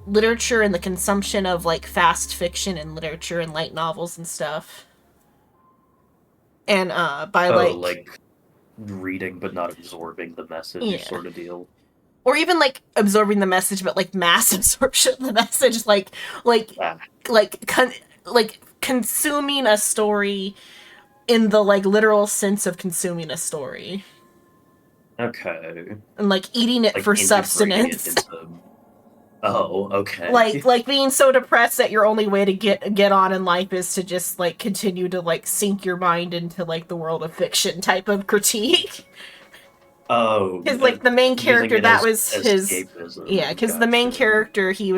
literature and the consumption of like fast fiction and literature and light novels and stuff. And by like reading but not absorbing the message sort of deal. Or even like absorbing the message, but like mass absorption of the message, like consuming a story in the like literal sense of consuming a story. Okay. And like eating it for sustenance. Oh, okay. Like being so depressed that your only way to get on in life is to just like continue to like sink your mind into like the world of fiction type of critique. Oh. Because like the main character, that was his escapism. Yeah, because the main character, he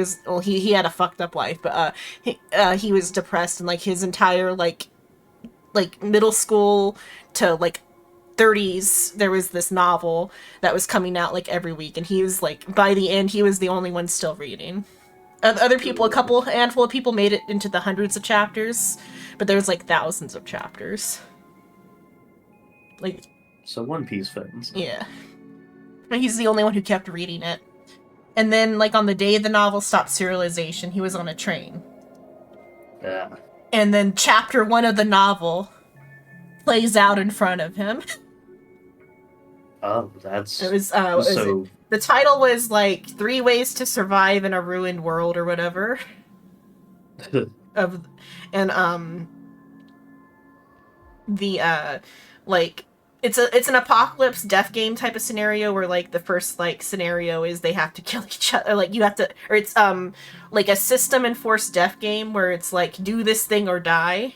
had a fucked up life, but he was depressed, and like his entire like middle school to like 30s, there was this novel that was coming out like every week, and he was like, by the end, he was the only one still reading. Other people, handful of people made it into the hundreds of chapters, but there's like thousands of chapters. Like, so One Piece fans. yeah. But he's the only one who kept reading it. And then, like, on the day the novel stopped serialization, he was on a train. Yeah. And then chapter 1 of the novel plays out in front of him. Oh, that's... It was, the title was, like, 3 Ways to Survive in a Ruined World, or whatever. It's an apocalypse death game type of scenario where like the first like scenario is they have to kill each other, like you have to, or it's like a system enforced death game where it's like do this thing or die.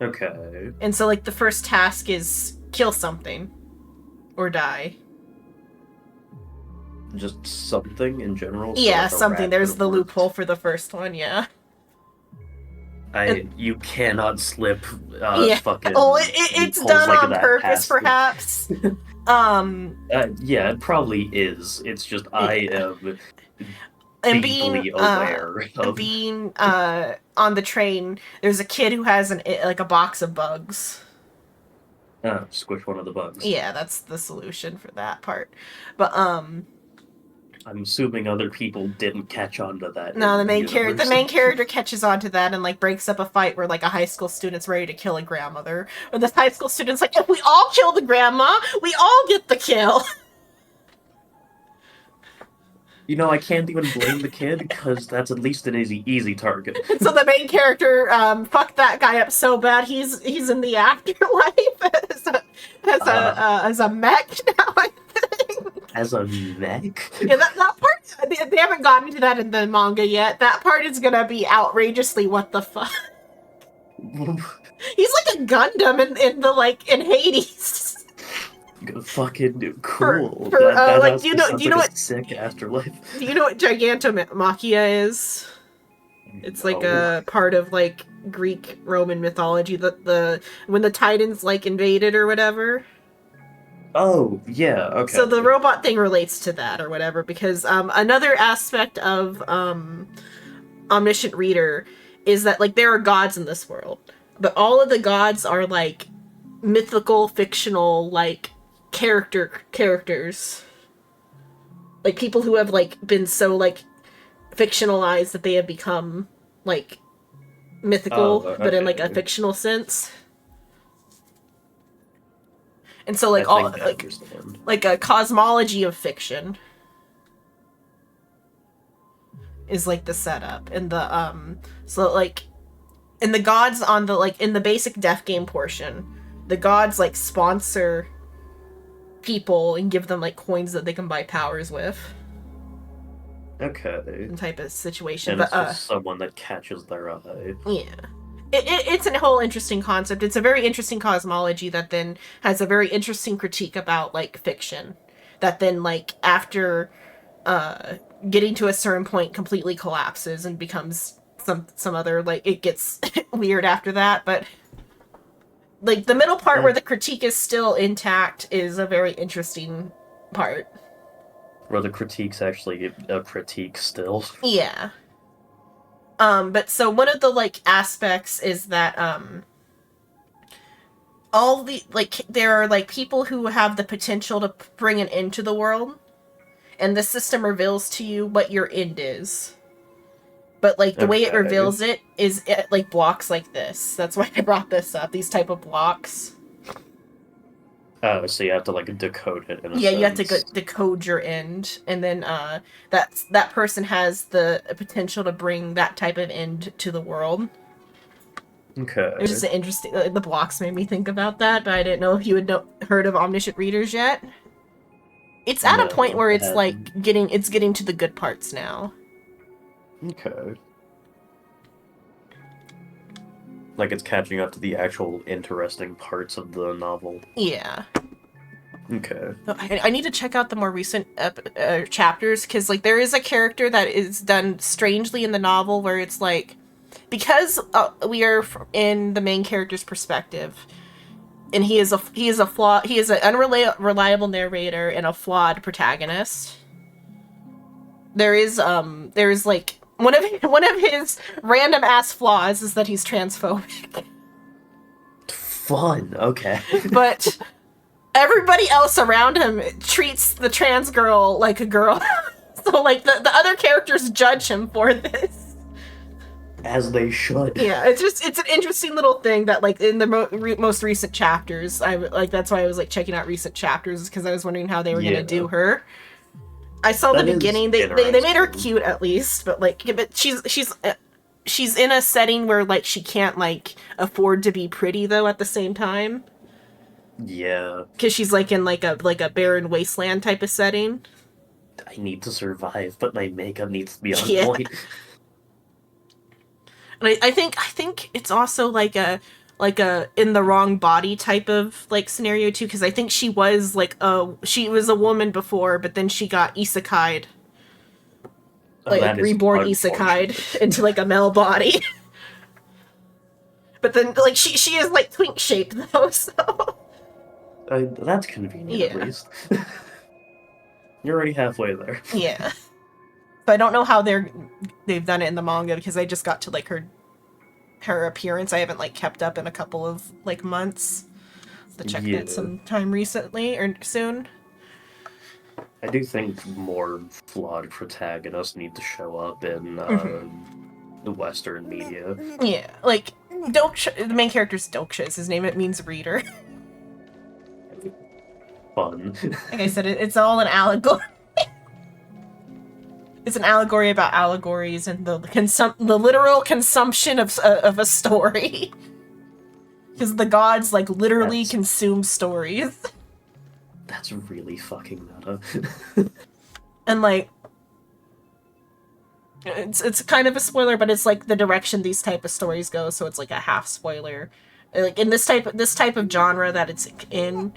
Okay. And so like the first task is kill something. or die. Just something in general? So Yeah, like a something. rat There's could've the worked. loophole for the first one, yeah. You cannot slip Yeah. fucking Oh, it's loopholes done like on that purpose, past the- perhaps. Yeah, it probably is. It's just I am And deeply aware of. being on the train, there's a kid who has like a box of bugs. Squish one of the bugs. Yeah, that's the solution for that part. But I'm assuming other people didn't catch on to that. no, in the main universe. character catches on to that and like breaks up a fight where like a high school student's ready to kill a grandmother. Or the high school student's like, if we all kill the grandma, we all get the kill. You know, I can't even blame the kid because that's at least an easy target. So the main character fucked that guy up so bad he's in the afterlife as a mech now. I think. As a mech? Yeah, that part they haven't gotten to that in the manga yet. That part is gonna be outrageously what the fuck. He's like a Gundam in Hades. Fucking cool. For, like, do you know like what? a sick afterlife? Do you know what Gigantomachia is? It's like a part of like Greek Roman mythology. The when the Titans like invaded or whatever. Oh yeah, okay. So the robot thing relates to that or whatever because another aspect of Omniscient Reader is that like there are gods in this world, but all of the gods are like mythical, fictional, like characters, like people who have like been so like fictionalized that they have become like mythical, but in like a fictional sense. And so like all like a cosmology of fiction is like the setup and the so like in the gods on the like in the basic death game portion, the gods like sponsor people and give them like coins that they can buy powers with. Okay. Type of situation. And But it's just someone that catches their eye. yeah. It's a whole interesting concept. It's a very interesting cosmology that then has a very interesting critique about like fiction. That then like after getting to a certain point completely collapses and becomes some other like it gets weird after that, but like the middle part where the critique is still intact is a very interesting part. Where the critique's actually a critique still. Yeah. But so one of the like aspects is that all the like there are like people who have the potential to bring an end to the world, and the system reveals to you what your end is. But like the way it reveals it is like blocks like this. That's why I brought this up. These type of blocks. Oh, so you have to like decode it. Yeah, you have to decode your end, and then that person has the potential to bring that type of end to the world. Okay. It's just an interesting. The blocks made me think about that, but I didn't know if you had heard of Omniscient Readers yet. It's at a point where it's like getting to the good parts now. Okay. Like it's catching up to the actual interesting parts of the novel. Yeah. Okay. I need to check out the more recent chapters because like there is a character that is done strangely in the novel where it's like because we are in the main character's perspective, and he is an unreliable narrator and a flawed protagonist. There is like one of his random ass flaws is that he's transphobic. Fun. Okay. But everybody else around him treats the trans girl like a girl. So like the other characters judge him for this. As they should. Yeah, it's an interesting little thing that like in the most recent chapters, I like that's why I was like checking out recent chapters because I was wondering how they were gonna do her. I saw the beginning. They made her cute at least, but like but she's in a setting where like she can't like afford to be pretty though at the same time. Yeah. Because she's like in like a barren wasteland type of setting. I need to survive, but my makeup needs to be on point. And I think it's also like like a in the wrong body type of like scenario too, because I think she was like she was a woman before, but then she got isekai'd, like reborn isekai'd into like a male body. But then like she is like twink shaped though, so that's convenient at least. You're already halfway there. Yeah. So I don't know how they've done it in the manga because I just got to like her appearance. I haven't like kept up in a couple of like months. To check that sometime recently or soon. I do think more flawed protagonists need to show up in the Western media. Yeah, like the main character's Doksha is his name. It means reader. Fun. Like I said, it's all an allegory. It's an allegory about allegories and the literal consumption of a story. Because the gods like literally consume stories. That's really fucking meta. And like, it's kind of a spoiler, but it's like the direction these type of stories go, so it's like a half spoiler. Like in this type of genre that it's in,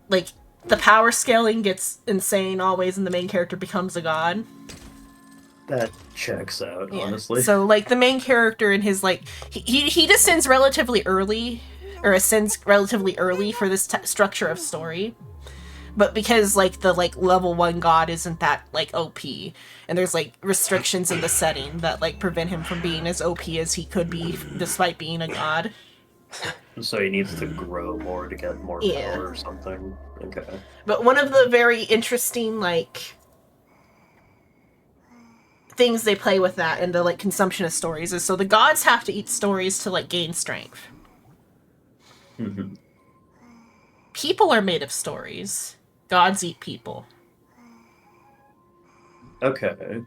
like the power scaling gets insane always, and the main character becomes a god. That checks out, honestly. So like the main character in his like he descends relatively early, or ascends relatively early for this structure of story. But because like the like level 1 god isn't that like OP, and there's like restrictions in the setting that like prevent him from being as OP as he could be despite being a god. So he needs to grow more to get more power or something. Okay. But one of the very interesting like things they play with that and the like consumption of stories is so the gods have to eat stories to like gain strength. People are made of stories. Gods eat people. Okay.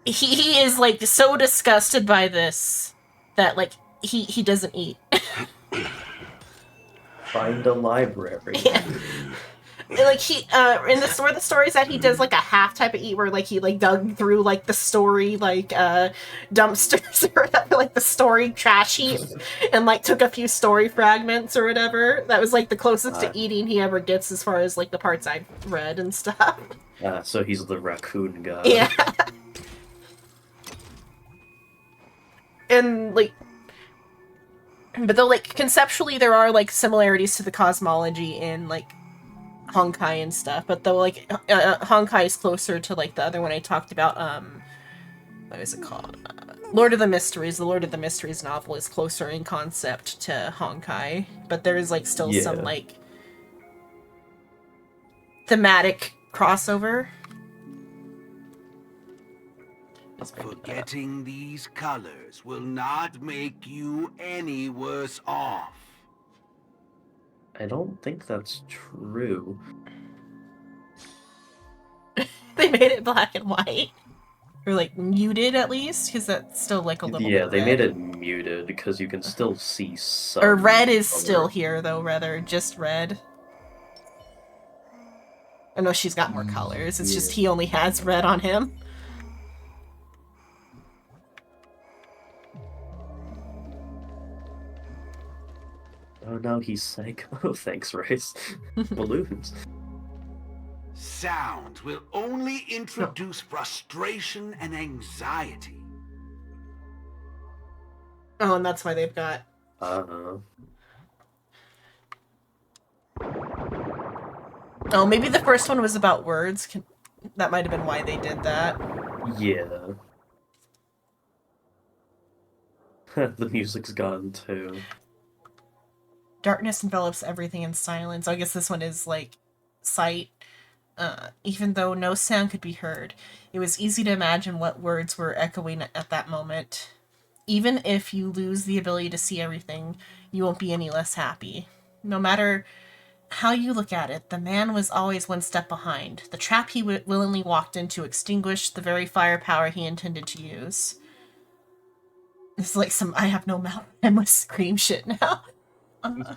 He is like so disgusted by this that like he doesn't eat. Find a library. Yeah. Like he in the stories that he does like a half type of eat where like he like dug through like the story like dumpsters or whatever, like the story trash heap, and like took a few story fragments or whatever. That was like the closest to eating he ever gets as far as like the parts I've read and stuff. So he's the raccoon guy. Yeah. And like, but though like conceptually there are like similarities to the cosmology in like Honkai and stuff, but though like Honkai is closer to like the other one I talked about, what is it called? Lord of the Mysteries. The Lord of the Mysteries novel is closer in concept to Honkai, but there is like still some like thematic crossover. Forgetting these colors will not make you any worse off. I don't think that's true. They made it black and white. Or like muted at least, because that's still like a little bit they red. made it muted because you can still see some. Or red is color. still here though, rather just red. I know she's got more colors. It's just he only has red on him. Oh no, he's psycho. Thanks, Race. Balloons. Sound will only introduce frustration and anxiety. Oh, and that's why they've got... Oh, maybe the first one was about words. That might have been why they did that. Yeah. The music's gone too. Darkness envelops everything in silence. I guess this one is like sight. Even though no sound could be heard, it was easy to imagine what words were echoing at that moment. Even if you lose the ability to see everything, you won't be any less happy. No matter how you look at it, the man was always one step behind. The trap he willingly walked into extinguished the very firepower he intended to use. It's like some I have no mouth endless scream shit now.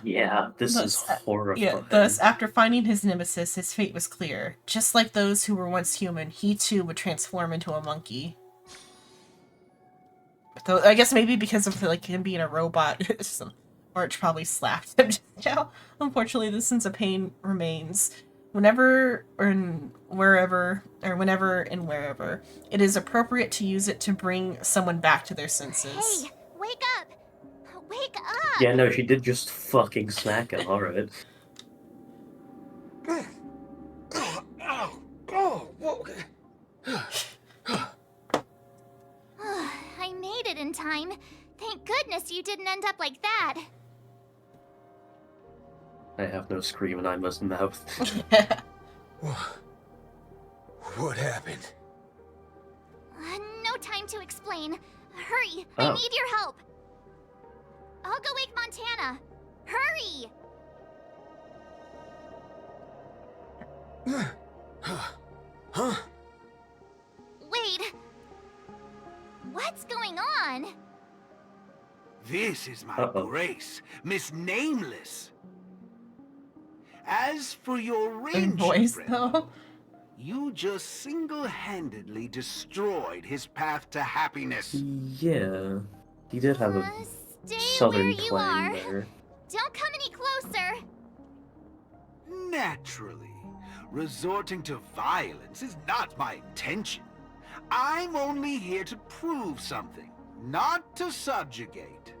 Yeah, this is horrifying. Yeah, thus, after finding his nemesis, his fate was clear. Just like those who were once human, he too would transform into a monkey. Though I guess maybe because of like him being a robot, March probably slapped him just now. Unfortunately, the sense of pain remains. Whenever and wherever it is appropriate to use it to bring someone back to their senses. Hey, wake up! Wake up! Yeah, no, she did just fucking smack him, alright. I made it in time. Thank goodness you didn't end up like that. I have no scream and I must mouth. What happened? No time to explain. Hurry, Oh. I need your help. I'll go wake Montana. Hurry! Huh? Wait. What's going on? This is my Uh-oh. grace, Miss Nameless. As for your Her ranger voice, friend, though. you just single-handedly destroyed his path to happiness. Yeah, he did have a Stay where southern you twang are. there. Don't come any closer. Naturally, resorting to violence is not my intention. I'm only here to prove something, not to subjugate.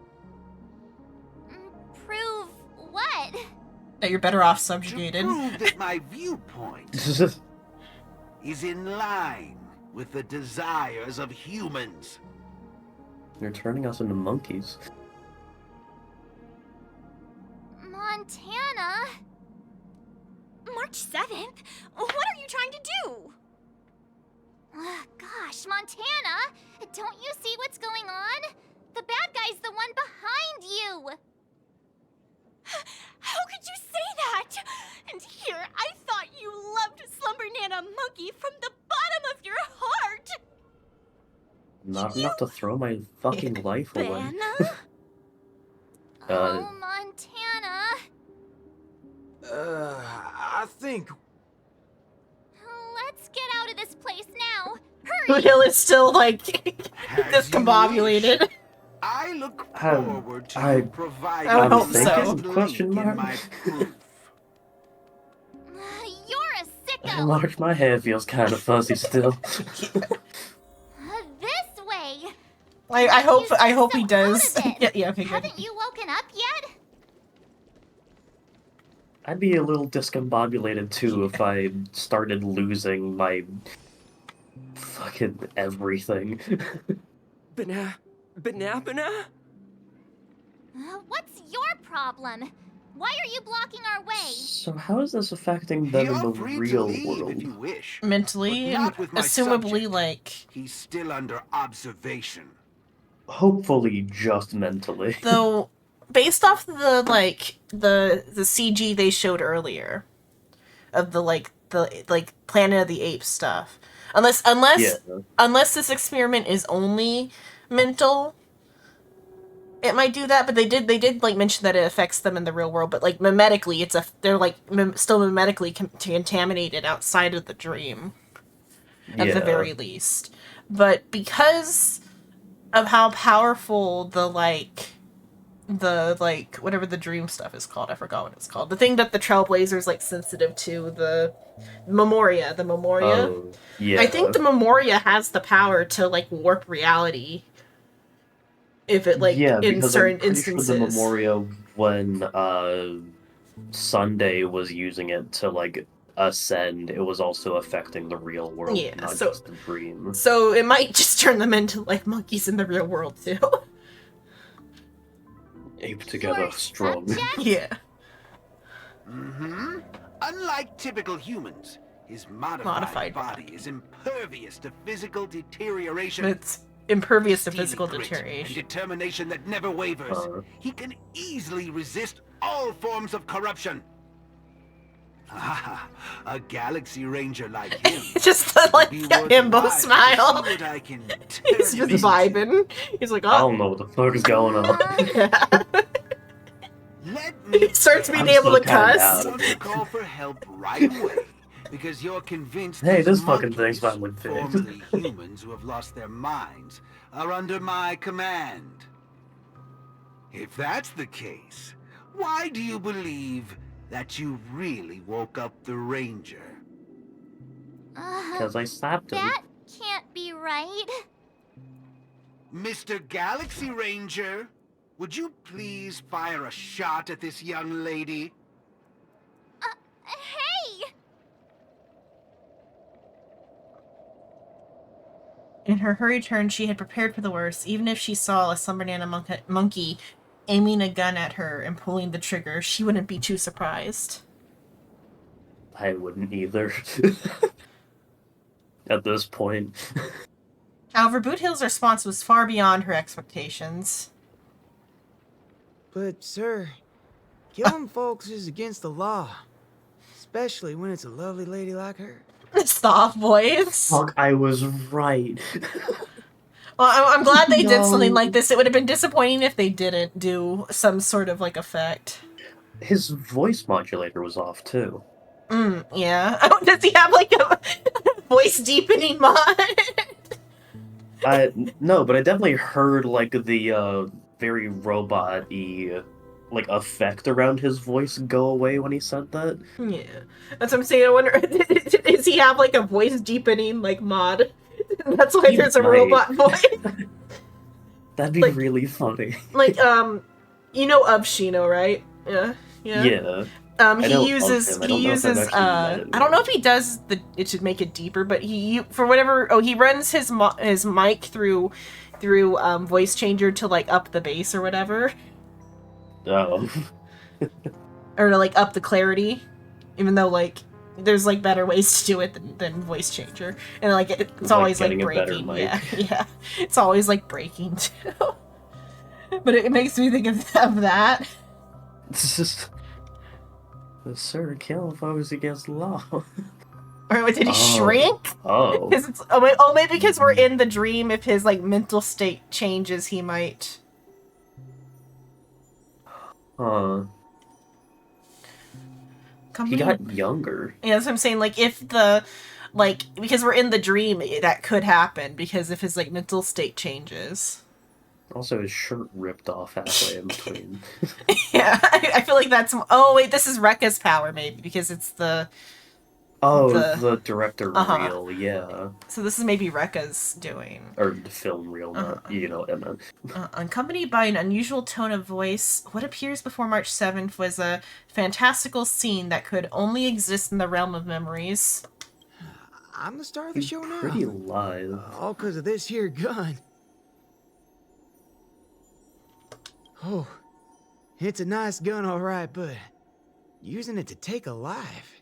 Prove what? That you're better off subjugated. Prove that my viewpoint is in line with the desires of humans. You're turning us into monkeys. Montana? March 7th? What are you trying to do? Gosh, Montana! Don't you see what's going on? The bad guy's the one behind you! How could you say that? And here, I thought you loved Slumber Nana Monkey from the bottom of your heart! Not enough to throw my fucking life away. Banna? Oh, Montana! I think... Let's get out of this place now! Hurry! Hill is still, like, discombobulated. I look forward to I providing I would hope the so. last Question link in mark? my proof. You're a sicko! March, my hair feels kind of fuzzy still. This way! I hope he does. yeah, okay, good. Haven't you woken up yet? I'd be a little discombobulated too if I started losing my fucking everything. Banana? What's your problem? Why are you blocking our way? So how is this affecting them in the real world? Wish, Mentally, but and not with my assumably, subject. like... He's still under observation. Hopefully just mentally. Though, based off the, like, the CG they showed earlier, of the Planet of the Apes stuff, unless this experiment is only mental, it might do that. But they did like mention that it affects them in the real world. But like mimetically, they're like still mimetically contaminated outside of the dream, at the very least. But because of how powerful the whatever the dream stuff is called, I forgot what it's called. The thing that the Trailblazers like sensitive to, the Memoria. Oh, yeah. I think the Memoria has the power to like warp reality. If it in certain instances. Sure the Memoria when Sunday was using it to like ascend, it was also affecting the real world, not just the dream. So it might just turn them into like monkeys in the real world too. Ape together, strong. Yeah. Mm-hmm. Unlike typical humans, his modified body is impervious to physical deterioration. It's impervious to Steely physical grit deterioration. And determination that never wavers. He can easily resist all forms of corruption. A Galaxy Ranger like him. Just the, like, himbo smile. He's just vibing. He's like, oh. I don't know what the fuck is going on. He starts being able to cuss. Want to call for help right away. because you're convinced Hey, these this fucking monkeys, thing's finally fixed. formerly humans who have lost their minds, are under my command. If that's the case, why do you believe that you really woke up the Ranger? Because I slapped him. That can't be right. Mr. Galaxy Ranger, would you please fire a shot at this young lady? Hey! In her hurried turn, she had prepared for the worst. Even if she saw a Slumber monkey aiming a gun at her and pulling the trigger, she wouldn't be too surprised. I wouldn't either. At this point. However, Boothill's response was far beyond her expectations. But, sir, killing folks is against the law. Especially when it's a lovely lady like her. Stop, voice. Fuck, I was right. Well, I'm glad they did No. something like this. It would have been disappointing if they didn't do some sort of, like, effect. His voice modulator was off, too. Yeah. Oh, does he have, like, a voice deepening mod? No, but I definitely heard, like, the, very robot-y, like, effect around his voice go away when he said that. Yeah. That's what I'm saying. I wonder, does he have, like, a voice deepening, like, mod? That's why there's a robot voice. That'd be really funny. Like, you know of Shino, right? Yeah. Yeah. He uses, I don't know if he does it should make it deeper, but he runs his mic through voice changer to, like, up the bass or whatever. Oh. Or to, like, up the clarity, even though, like, there's, like, better ways to do it than voice changer. And, like, it's always, like, breaking. Yeah. It's always, like, breaking, too. But it makes me think of that. It's just... Sir, kill foes against the law. Or did he shrink? Oh. Maybe because we're in the dream, if his, like, mental state changes, he might... Huh. He got younger. Yeah, that's what I'm saying. Like, if the... Like, because we're in the dream, that could happen, because if his, like, mental state changes. Also, his shirt ripped off halfway in between. Yeah, I feel like that's... Oh, wait, this is Rekka's power, maybe, because it's the... Oh, the director reel, yeah. So this is maybe Rekka's doing. Or the film reel, not, you know what I meant. Accompanied by an unusual tone of voice, what appears before March 7th was a fantastical scene that could only exist in the realm of memories. I'm the star of the show now. Pretty live. All because of this here gun. Oh, it's a nice gun, all right, but using it to take a life,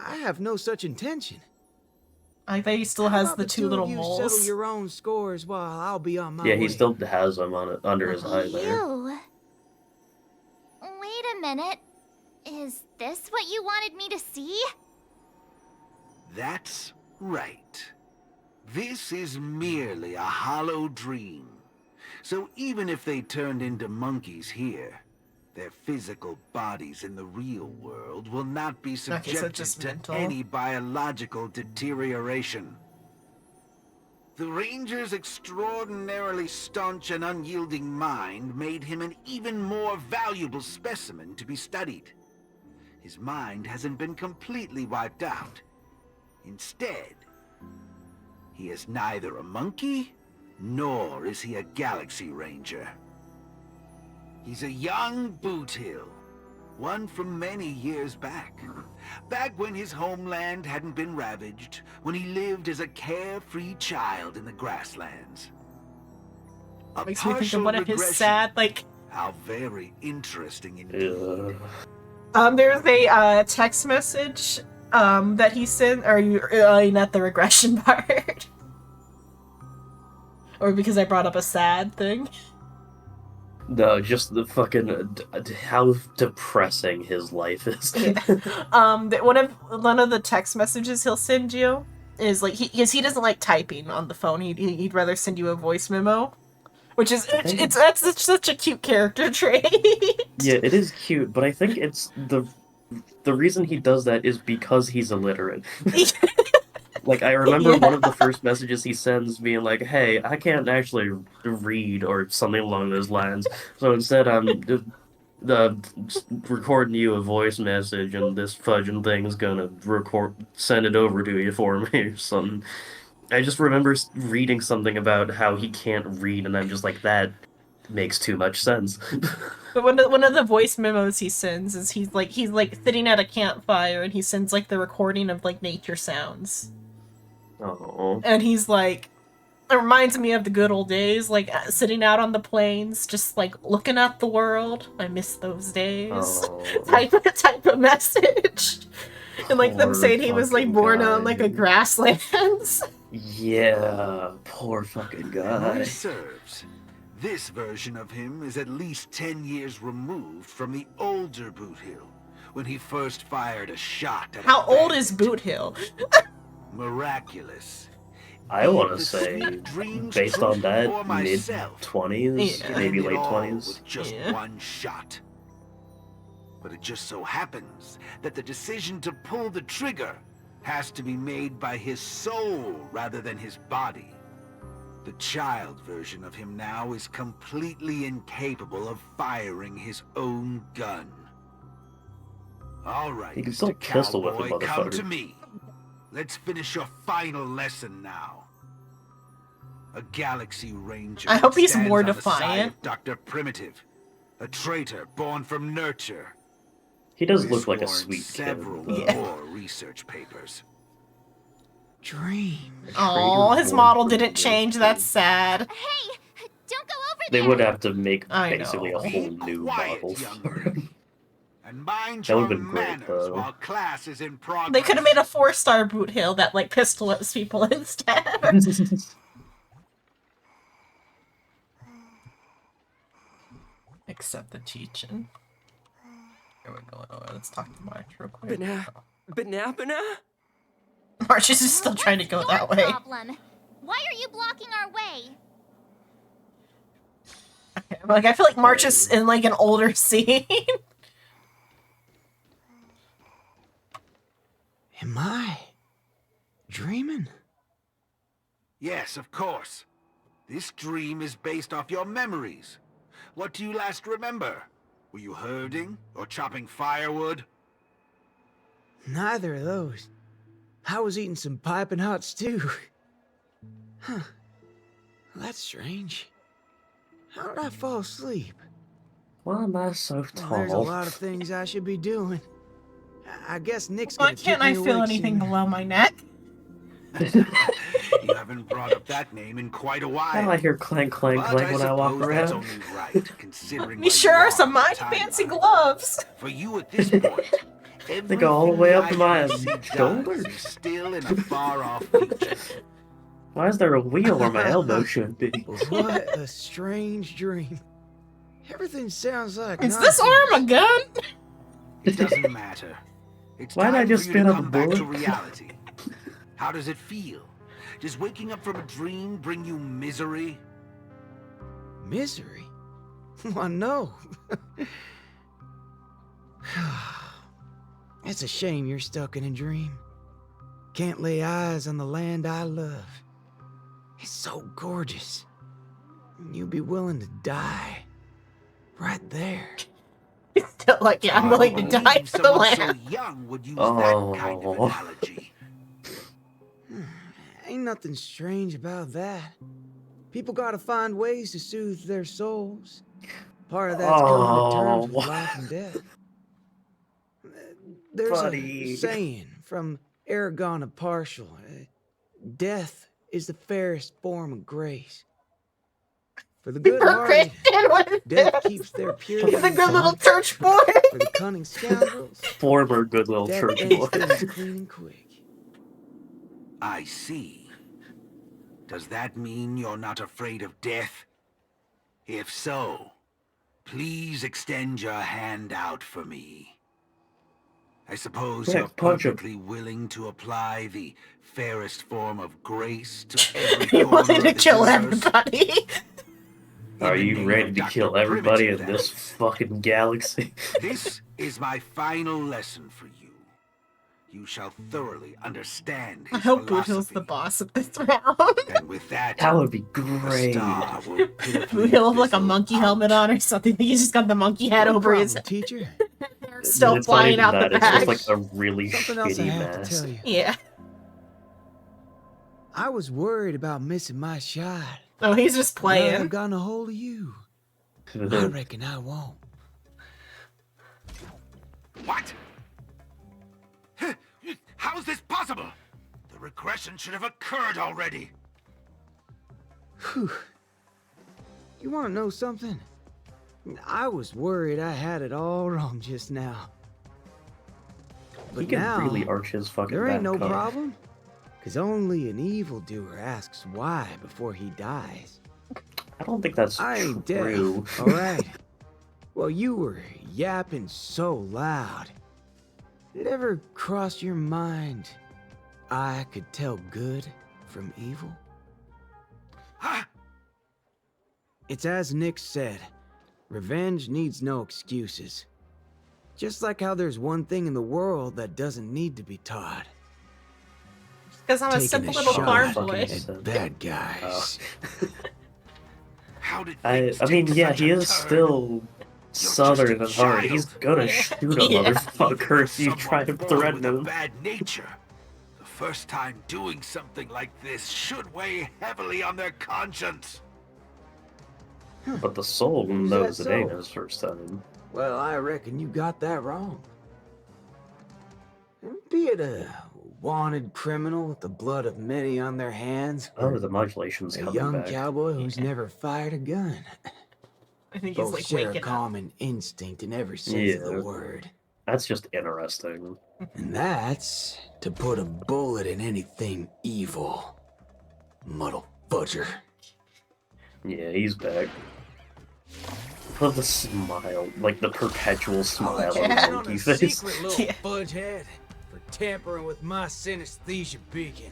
I have no such intention. I think he still has the two little moles. Settle your own scores while I'll be on my way. Yeah, he still has them on it under his eye there. Ew. Wait a minute. Is this what you wanted me to see? That's right. This is merely a hollow dream. So even if they turned into monkeys here, their physical bodies in the real world will not be subjected to any biological deterioration. The Ranger's extraordinarily staunch and unyielding mind made him an even more valuable specimen to be studied. His mind hasn't been completely wiped out. Instead, he is neither a monkey, nor is he a Galaxy Ranger. He's a young Boothill, one from many years back. Back when his homeland hadn't been ravaged, when he lived as a carefree child in the grasslands. Makes me think of one of his sad, like... How very interesting indeed. There's a text message that he sent. Are you not the regression part? Or because I brought up a sad thing? No, just the fucking how depressing his life is. One of the text messages he'll send you is like he doesn't like typing on the phone. He'd rather send you a voice memo, which is it's such a cute character trait. Yeah, it is cute, but I think it's the the reason he does that is because he's illiterate. Like, I remember one of the first messages he sends being like, hey, I can't actually read, or something along those lines. So instead, I'm just recording you a voice message, and this fudging thing's gonna send it over to you for me, or something. I just remember reading something about how he can't read, and I'm just like, that makes too much sense. But one of the voice memos he sends is he's like sitting at a campfire, and he sends like the recording of like nature sounds. Oh. And he's like, it reminds me of the good old days, like sitting out on the plains, just like looking at the world. I miss those days. Oh. type of message. And like them Poor saying he was like fucking born guy, on like a dude. grasslands. Yeah, poor fucking guy. Memory serves. This version of him is at least 10 years removed from the older Boot Hill, when he first fired a shot at How old is Boot Hill? Miraculous. I want to say, based on that, mid-20s, Yeah. maybe End it late all 20s. with just one shot. But it just so happens that the decision to pull the trigger has to be made by his soul rather than his body. The child version of him now is completely incapable of firing his own gun. All right, He can still Mr. pistol whip a Cowboy, come to motherfucker. me. Let's finish your final lesson now. A Galaxy Ranger. I hope he's stands more on the side defiant. of Dr. Primitive, a traitor born from nurture. He does He's look like a sworn sweet kid, several though. more research papers. Dream. Oh, his model didn't change. That's sad. Hey, don't go over They there. would have to make I basically know. a whole new model for him. And mind That your would've been great, manners though. while class is in progress. They could have made a 4-star Boot Hill that like pistol whips people instead. Accept the teaching. Here we go. Let's talk to March real quick. Banana? March is just still trying to go that way. Problem. Why are you blocking our way? Like I feel like March is in like an older scene. Am I dreaming? Yes, of course. This dream is based off your memories. What do you last remember? Were you herding or chopping firewood? Neither of those. I was eating some piping hot stew. Huh. That's strange. How did I fall asleep? Why am I so Well, tall? there's a lot of things I should be doing. I guess Nick's Why gonna can't keep I me feel awake anything soon. below my neck? You haven't brought up that name in quite a while. Why do I hear clank, clank, But clank when I walk suppose that's around? only right, considering These sure are some mighty fancy gloves. For you at this point, They go all the way up to my everything the IPC shoulders. does is still in a far-off future. Why is there a wheel where my elbow should be? What a strange dream. Everything sounds like Is this arm a gun? It doesn't matter. It's Why did I time just for you spin to up a come back to bullet? reality. How does it feel? Does waking up from a dream bring you misery? Misery? Why, no. It's a shame you're stuck in a dream. Can't lay eyes on the land I love. It's so gorgeous. You'd be willing to die. Right there. Still like, yeah, I'm willing to die for the Someone so land. young would use Oh. that kind of analogy. Ain't nothing strange about that. People gotta find ways to soothe their souls. Part of that's coming to terms with Oh. life and death. There's Buddy. a saying from Aragon of Partial. Death is the fairest form of grace. For the good hearted, Christian, what is death this? keeps their purity. He's a good little church boy. For the cunning scoundrels, Former good little death church ends boy. things clean and quick. I see. Does that mean you're not afraid of death? If so, please extend your hand out for me. I suppose Yeah, you're punch him. perfectly willing to apply the fairest form of grace to every He corner wanted to of the kill universe? everybody. Are you ready to kill everybody in this fucking galaxy? This is my final lesson for you. You shall thoroughly understand I his hope Boot philosophy. Hill's the boss of this round. And with that, That would be the great. star will Boot Hill with like a monkey helmet on or something. He's just got the monkey hat over his head. Teacher? Still It's not flying even out that, the it's back. just like a really Something else I shitty have to mask. tell you. Yeah. I was worried about missing my shot. Oh, he's just Now playing. I've gotten a hold of you. I reckon I won't. What? How is this possible? The regression should have occurred already. Whew. You want to know something? I was worried I had it all wrong just now. But He can now, really arch his fucking there ain't no back up. problem. Because only an evildoer asks why before he dies. I don't think that's I ain't true. deaf, alright? Well, you were yapping so loud. Did it ever cross your mind I could tell good from evil? It's as Nick said, revenge needs no excuses. Just like how there's one thing in the world that doesn't need to be taught. Because I'm a Taking simple a little shot farm at boy. bad guys. I mean, yeah, he is still southern at heart. He's gonna shoot a motherfucker if you try to threaten him. Bad nature. The first time doing something like this should weigh heavily on their conscience. But the soul knows it ain't his first time. Well, I reckon you got that wrong. Be it a wanted criminal with the blood of many on their hands, Oh, the modulation's a coming young back. cowboy who's never fired a gun. I think he's Both like share a waking up. common instinct in every sense of Yeah. the word. That's just interesting. And that's to put a bullet in anything evil. Muddle fudger. Yeah, he's back. Love the smile, like the perpetual smile on the monkey face. Secret little fudgehead for tampering with my synesthesia beacon.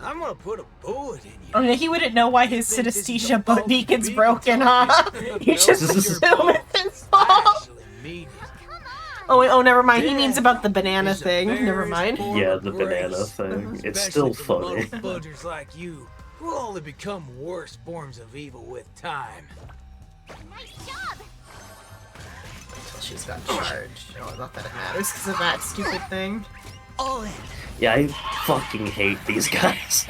I'm gonna put a bullet in you. Oh, yeah, he wouldn't know why his synesthesia beacon's broken, huh? You just assume it's his fault. Oh, wait, oh, never mind. He means about the banana thing. Never mind. Yeah, the banana thing. It's still funny. Fudgers like you will only become worse forms of evil with time. Nice job! She's got charged. Oh, not that it matters because of that stupid thing. All in. Yeah, I fucking hate these guys.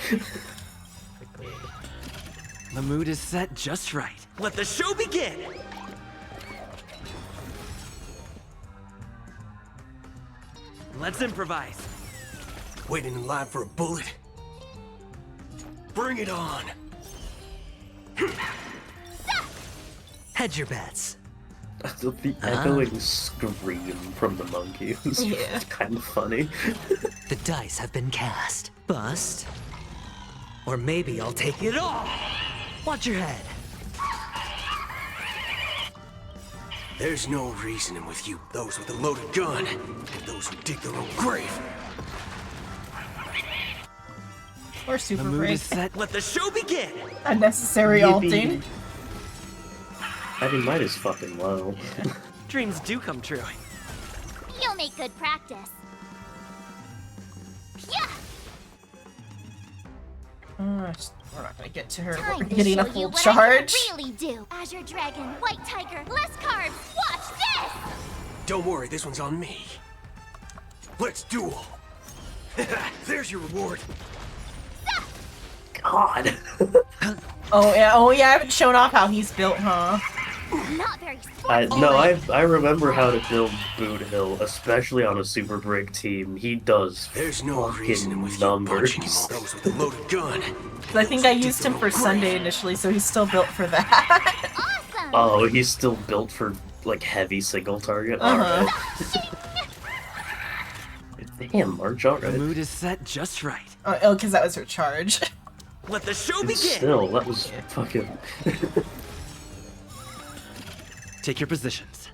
The mood is set just right. Let the show begin! Let's improvise. Waiting in line for a bullet? Bring it on! Hedge your bets. The echoing scream from the monkey is Yeah. kind of funny. The dice have been cast. Bust. Or maybe I'll take it all. Watch your head. There's no reasoning with you, those with a loaded gun, and those who dig their own grave. Or super The mood break. is set. Let the show begin! Unnecessary Yippee. alting. I mean, mine is fucking low. Dreams do come true. You'll make good practice. Yeah! We're not gonna get to her. Time We're to getting a show you full what charge. I can really do. Azure Dragon, White Tiger, less carbs. Watch this! Don't worry, this one's on me. Let's duel. There's your reward. God. Oh yeah, I haven't shown off how he's built, huh? Not very sporty. No, I remember how to build Boot Hill, especially on a Super Brick team. He does There's no reasoning with fucking you numbers. punching him all those with a loaded gun. 'Cause I think I used him for Sunday initially, so he's still built for that. Awesome! Oh, he's still built for, like, heavy single target? Uh-huh. Alright. Damn, March, The alright. mood is set just right. Oh, because that was her charge. Let the show begin! Still, that was fucking... Take your positions.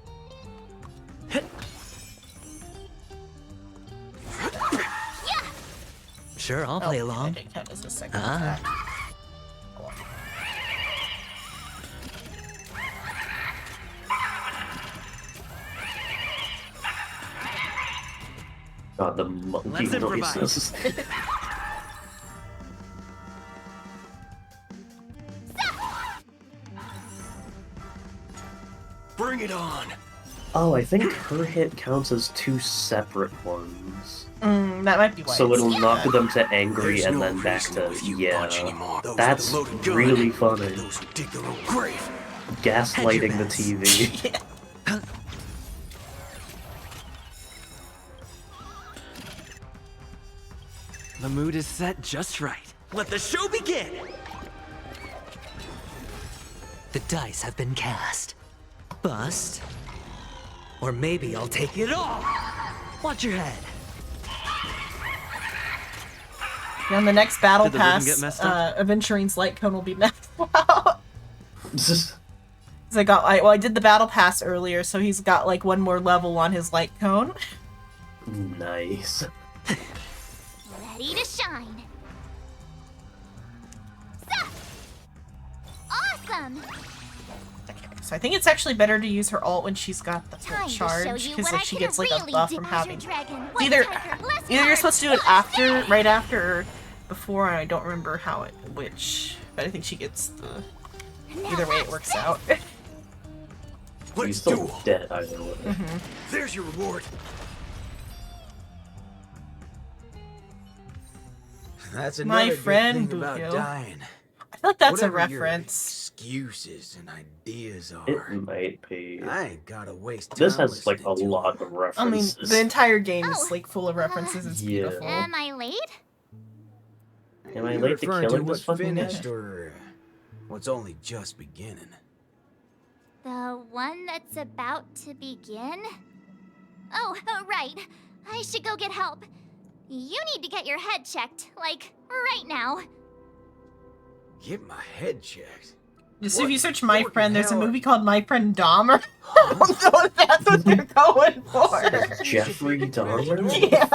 Sure, I'll play along. I think that was a second Ah. attack. God, the monkey Let's improvise. noises. Bring it on. Oh, I think her hit counts as 2 separate ones. That might be why. So it'll it's- knock them to angry There's and no then back reason to with you yeah. punch anymore. Those That's with the loaded gun, really funny. Those who dig their own grave. Gaslighting the TV. The mood is set just right. Let the show begin! The dice have been cast. Bust. Or maybe I'll take it all. Watch your head. And on the next battle Did the ribbon pass, get messed up? Aventurine's light cone will be maxed out. I did the battle pass earlier, so he's got like one more level on his light cone. Nice. Ready to shine. Awesome! So I think it's actually better to use her ult when she's got the full Time to show charge, you because what like I she can gets like a really buff do. from Azure having Dragon, one either tiger, less either you're hard, supposed to do it plus after, right after, or before. And I don't remember which, but I think she gets the. Either way, it works out. He's still dead either way. There's your reward. That's My another friend good thing about Bukio. dying. I feel like that's Whatever a your reference. excuses and ideas are. It might be. I ain't gotta waste time. This has like a lot of I mean, references. the entire game is like full of references. It's Yeah. beautiful. Am I late? Am I You late to referring killing what's this fucking guy? finished or what's only just beginning? The one that's about to begin? Oh, right. I should go get help. You need to get your head checked, like, right now. Get my head checked. Just What if you search My forking Friend, there's a hell- movie called My Friend Dahmer. I don't know if that's what they're going for. Jeffrey Dahmer? Yeah.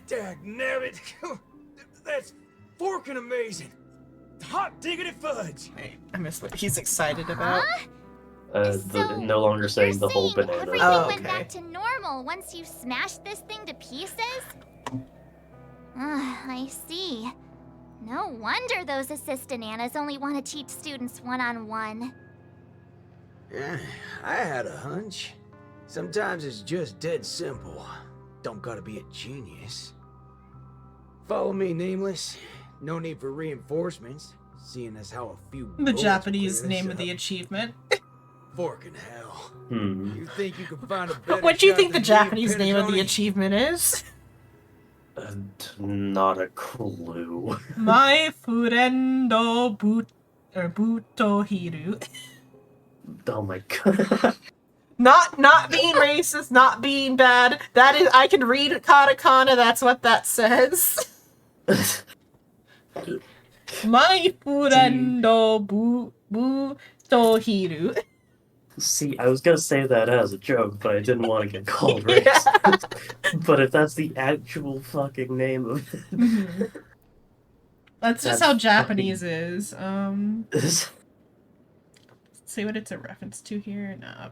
Dagnabbit. That's forking amazing. Hot diggity fudge. Wait, I missed what he's excited about. No longer saying the whole banana. Everything went back to normal once you smashed this thing to pieces? I see. No wonder those assistant Annas only want to teach students one-on-one. Yeah, I had a hunch. Sometimes it's just dead simple. Don't gotta be a genius. Follow me, Nameless. No need for reinforcements, seeing as how a few The bullets Japanese clear name this of the up. achievement. Forking hell. Hmm. You think you can find a better What do you shot think the than me and Japanese name of the Penacony? achievement is? Not a clue. My Furendo Butohiru. Oh my god. Not being racist, not being bad. That is, I can read katakana. That's what that says. My Furendo Butohiru. See, I was gonna say that as a joke, but I didn't want to get called racist. But if that's the actual fucking name of it. That's just That's how Japanese is. Let's fucking- see what it's a reference to here. No.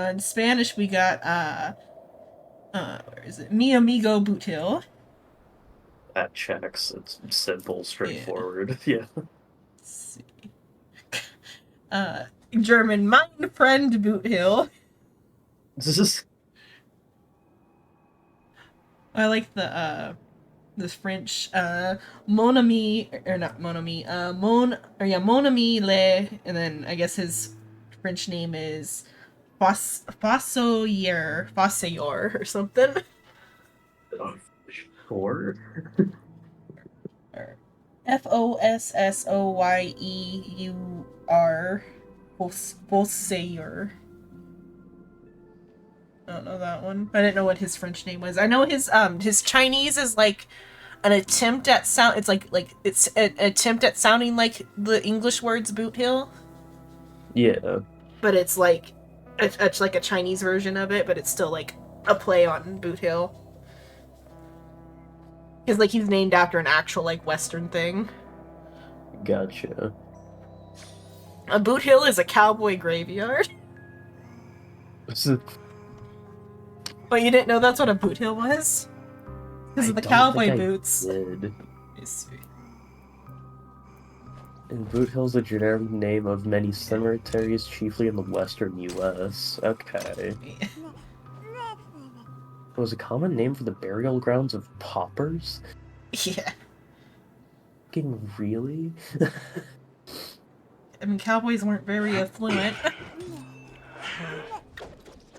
In Spanish, we got where is it? Mi amigo Boot Hill. That checks. It's simple, straightforward. Yeah. Let's see. German, mein Friend Boot Hill. I like the French mon ami, or not mon ami, mon ami le, and then I guess his French name is Fossoyer or something. Sure. Fossoyeur. Fossoyer. I don't know that one. I didn't know what his French name was. I know his Chinese is like an attempt at sound. It's like it's an attempt at sounding like the English words boot hill, Yeah. but it's like it's like a Chinese version of it, but it's still like a play on boot hill. Because like he's named after an actual like Western thing. Gotcha. A boot hill is a cowboy graveyard. But you didn't know that's what a boot heel was? Because of the cowboy boots. Did. Sweet. And Boot Hill's a generic name of many cemeteries, chiefly in the western U.S. Okay. It was a common name for the burial grounds of paupers? Yeah. Fucking really? I mean, cowboys weren't very affluent.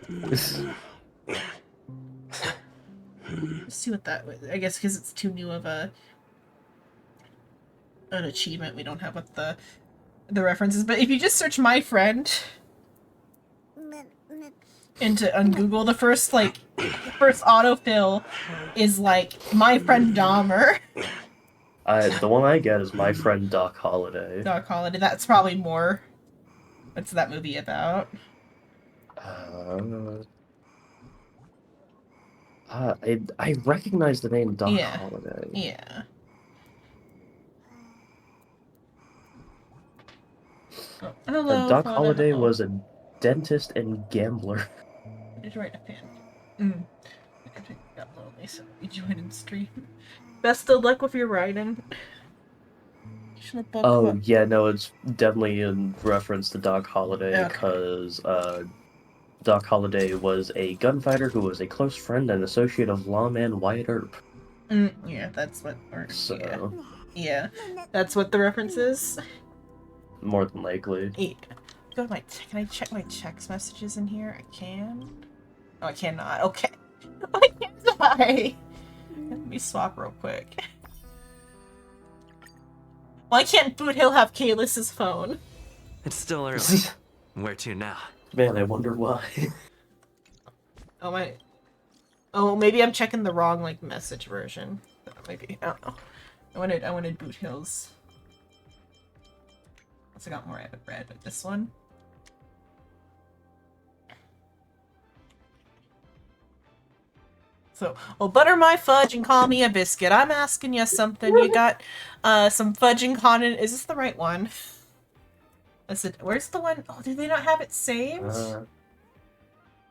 Let's see what that was. I guess because it's too new of an achievement, we don't have what the references. But if you just search "my friend" on Google, the first autofill is like "my friend Dahmer." The one I get is My Friend Doc Holliday. Doc Holliday. That's probably more. What's that movie about? I recognize the name Doc Yeah. Holliday. Yeah. Oh, hello. Doc Holliday was a dentist and gambler. Did you write a fan? I think I got lonely, so we joined in stream. Best of luck with your writing. Oh, yeah, no, it's definitely in reference to Doc Holliday, Okay. because Doc Holliday was a gunfighter who was a close friend and associate of lawman Wyatt Earp. Yeah, that's what. So, yeah, that's what the reference is. more than likely. Go to my. Can I check my text messages in here? I can. Oh, I cannot. Okay. Why can't I? Let me swap real quick. Why can't Boot Hill have Kalis's phone? It's still early. Where to now? Man, I wonder why. Oh my. Oh, maybe I'm checking the wrong like message version. Maybe I don't know. I wanted Boot Hill's. Once I got more I haven't read, but this one. So, well, butter my fudge and call me a biscuit. I'm asking you something. You got some fudge and condiment. Is this the right one? Is it? Where's the one? Oh, did they not have it saved? Oh,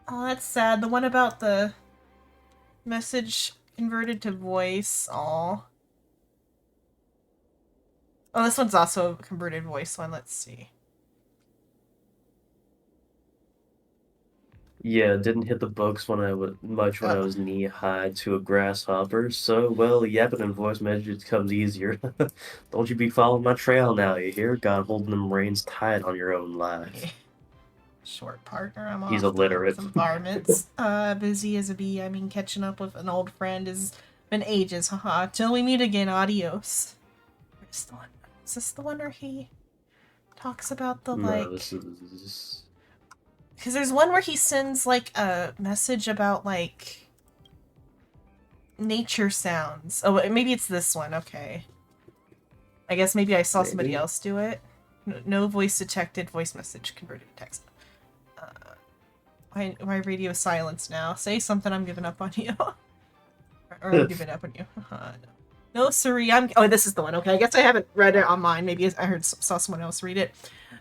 that's sad. The one about the message converted to voice. Aw. Oh, this one's also a converted voice one. Let's see. Yeah, didn't hit the books when I was knee high to a grasshopper, so, well, yapping in voice messages comes easier. Don't you be following my trail now, you hear? God holding them reins tight on your own life. Short partner, I'm He's off to illiterate. some varmints. Busy as a bee. I mean, catching up with an old friend has been ages, haha. Till we meet again, adios. Where's the one? Is this the one where he talks about the, like... No, this is... Because there's one where he sends, like, a message about, like... nature sounds. Oh, maybe it's this one, okay. I guess maybe I saw somebody else do it. No voice detected, voice message converted to text. My radio is silenced now. Say something, I'm giving up on you. or I'm giving up on you. No, siree, oh, this is the one. Okay, I guess I haven't read it on mine. Maybe I saw someone else read it.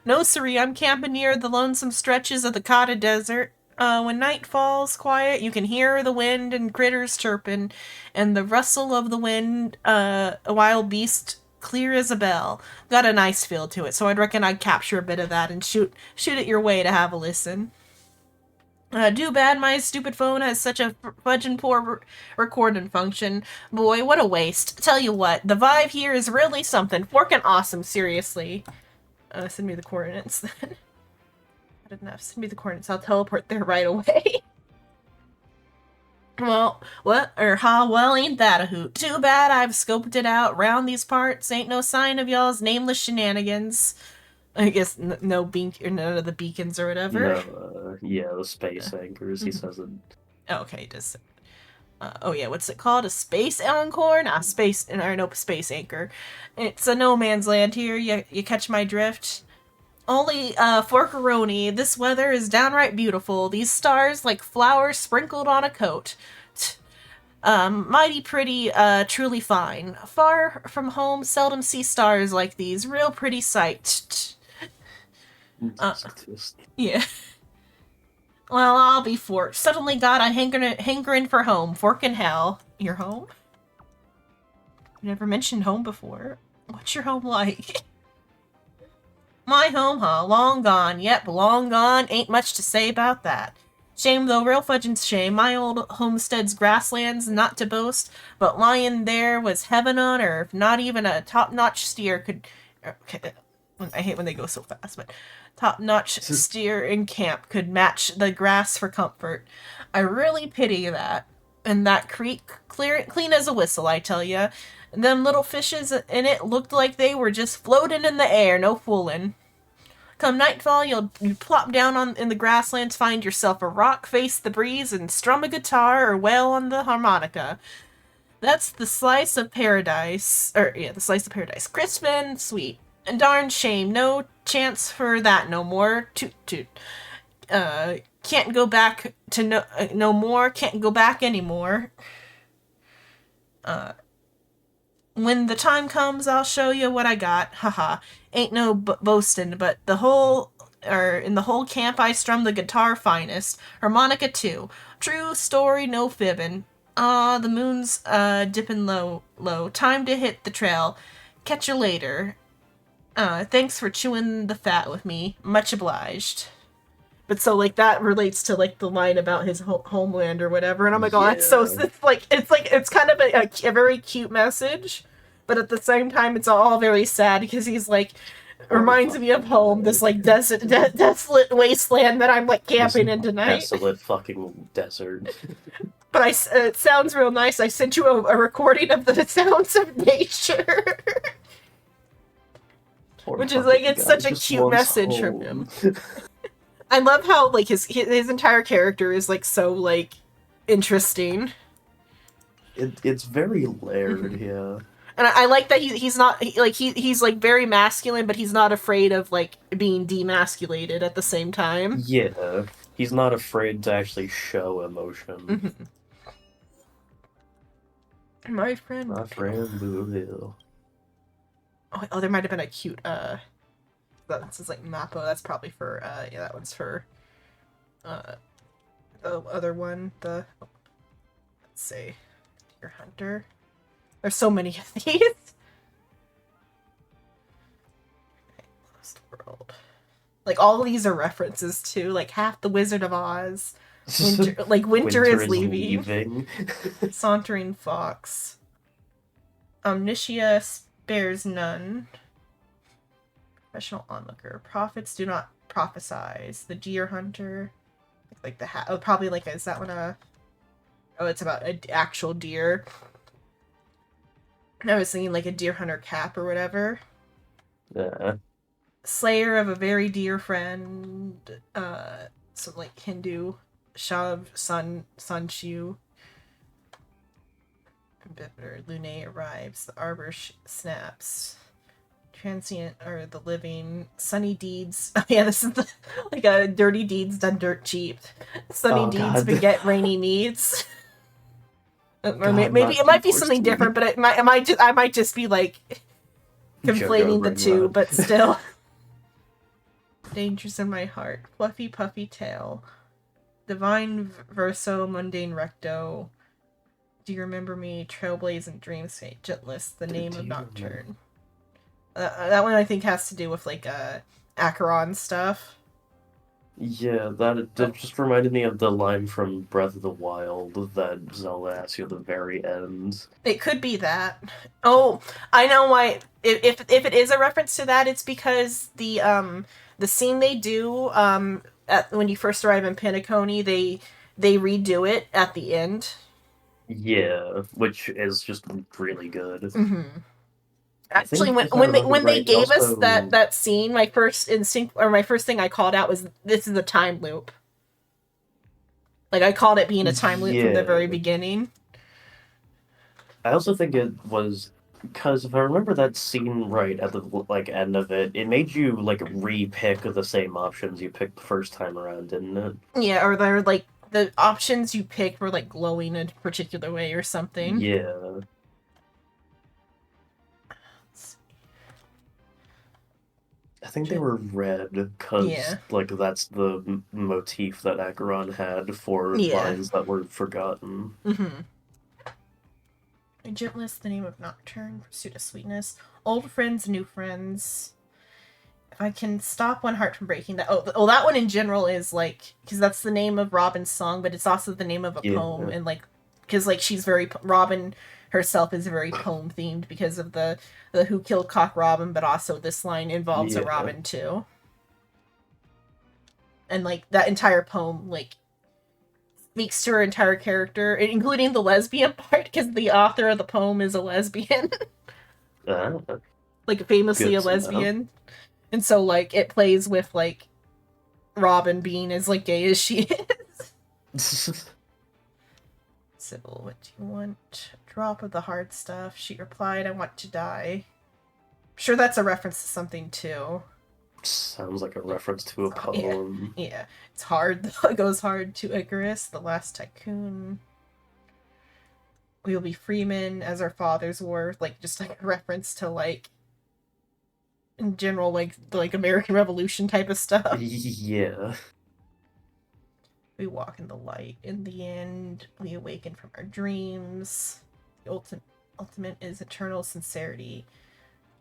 No, siree, I'm camping near the lonesome stretches of the Kata Desert. When night falls quiet, you can hear the wind and critters chirping, and the rustle of the wind, a wild beast clear as a bell. Got a nice feel to it, so I'd reckon I'd capture a bit of that and shoot it your way to have a listen. Too bad my stupid phone has such a fudging poor recording function. Boy, what a waste. Tell you what, the vibe here is really something. Forkin' awesome, seriously. Send me the coordinates then. I didn't have. Send me the coordinates. I'll teleport there right away. Well, ain't that a hoot. Too bad I've scoped it out. Round these parts, ain't no sign of y'all's nameless shenanigans. I guess none of the beacons or whatever. No, yeah, the space anchors, he says it. Oh, okay, he does. Oh yeah, what's it called? A space encore? Nah, space anchor. It's a no man's land here. You catch my drift? Only, Forkaroni, this weather is downright beautiful. These stars like flowers sprinkled on a coat. Mighty pretty, truly fine. Far from home, seldom see stars like these. Real pretty sight. Yeah. Well, I'll be forked. Suddenly got a hankering for home. Fork in hell. Your home? You never mentioned home before. What's your home like? My home, huh? Long gone. Yep, long gone. Ain't much to say about that. Shame though, real fudging shame. My old homestead's grasslands, not to boast, but lying there was heaven on earth. Not even a top-notch steer could... Okay, I hate when they go so fast, but... Top-notch steer in camp could match the grass for comfort. I really pity that. And that creek, clean as a whistle, I tell ya. Them little fishes in it looked like they were just floating in the air, no foolin'. Come nightfall, you plop down in the grasslands, find yourself a rock, face the breeze, and strum a guitar or wail on the harmonica. That's the slice of paradise. The slice of paradise. Crisp and sweet. And darn shame, no chance for that no more. Toot toot. Can't go back to no more. Can't go back anymore. When the time comes, I'll show you what I got. Haha. Ain't no boastin', but in the whole camp I strum the guitar finest. Harmonica too. True story, no fibbin'. Ah, the moon's dippin' low. Time to hit the trail. Catch you later. Thanks for chewing the fat with me. Much obliged. But so, like, that relates to, like, the line about his homeland or whatever, and I'm like, oh, that's so, it's kind of a very cute message, but at the same time, it's all very sad, because he's, like, reminds me of home, this, like, desolate wasteland that I'm, like, camping in tonight. Desolate fucking desert. But it sounds real nice. I sent you a recording of the sounds of nature. Which is, like, it's such a cute message from him. I love how, like, his entire character is, like, so, like, interesting. It's very layered, yeah. And I like that he's not, he's, like, very masculine, but he's not afraid of, like, being demasculated at the same time. Yeah. He's not afraid to actually show emotion. Mm-hmm. My friend Blue Hill. Oh, there might have been a cute, this is like Mappo. That's probably for, yeah, that one's for, the other one, let's see, Deer Hunter. There's so many of these. Lost World. Like, all of these are references to, like, half the Wizard of Oz. Winter is leaving. Sauntering Fox. Omniscia spares none. Professional onlooker. Prophets do not prophesize. The Deer Hunter. Like the hat. Oh, probably like, is that one a... Oh, it's about an actual deer. I was thinking like a deer hunter cap or whatever. Yeah. Slayer of a very dear friend. Some like Hindu. Shav Sanshu. Lune arrives. The arbor snaps. Transient or the living. Sunny deeds. Oh yeah, this is the, like a dirty deeds done dirt cheap. Sunny deeds beget rainy needs. Or maybe it might be something different, but I might just be like conflating the two, but still. Dangers in my heart. Fluffy puffy tail. Divine verso mundane recto. Do you remember me? Trailblaze and Dreamscape. Gentlest. The name of Nocturne. That one I think has to do with like Acheron stuff. Yeah, that just reminded me of the line from Breath of the Wild that Zelda asks you at the very end. It could be that. Oh, I know why. If it is a reference to that, it's because the scene they do when you first arrive in Penacony, they redo it at the end. Yeah, which is just really good. Mm-hmm. Actually, when they gave us that scene, my first instinct or my first thing I called out was, this is a time loop. Like, I called it being a time loop from the very beginning. I also think it was because if I remember that scene right at the like end of it, it made you like re-pick the same options you picked the first time around, didn't it? Yeah, or they're like the options you picked were like glowing a particular way or something. Yeah. think they were red, because, Yeah. like, that's the motif that Acheron had for Yeah. lines that were forgotten. Mm-hmm. Gentlest, the name of Nocturne, Pursuit of Sweetness. Old friends, new friends. If I can stop one heart from breaking, that that one in general is like, because that's the name of Robin's song, but it's also the name of a poem, and like, because like she's very Robin herself is very poem themed because of the Who Killed Cock Robin, but also this line involves a Robin too, and like that entire poem like speaks to her entire character, including the lesbian part, because the author of the poem is a lesbian. Like, famously a lesbian. And so, like, it plays with, like, Robin being as, like, gay as she is. Sybil, what do you want? Drop of the hard stuff. She replied, I want to die. I'm sure that's a reference to something, too. Sounds like a reference to a poem. Yeah. It's hard, though. It goes hard to Icarus, the last tycoon. We will be freemen as our fathers were. Like, just like a reference to, like, in general, like American Revolution type of stuff. Yeah. We walk in the light. In the end, we awaken from our dreams. The ultimate is eternal sincerity.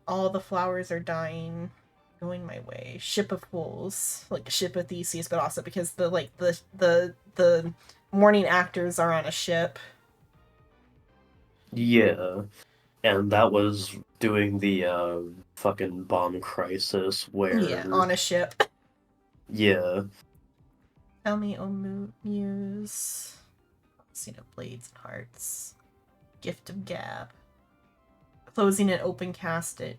All the flowers are dying. Going my way. Ship of fools. Like a ship of Theseus, but also because the morning actors are on a ship. Yeah. And that was doing the fucking bomb crisis where... Yeah, on a ship. Yeah. Tell me, O Muse. Scene of blades and hearts. Gift of Gab. Closing an open casket.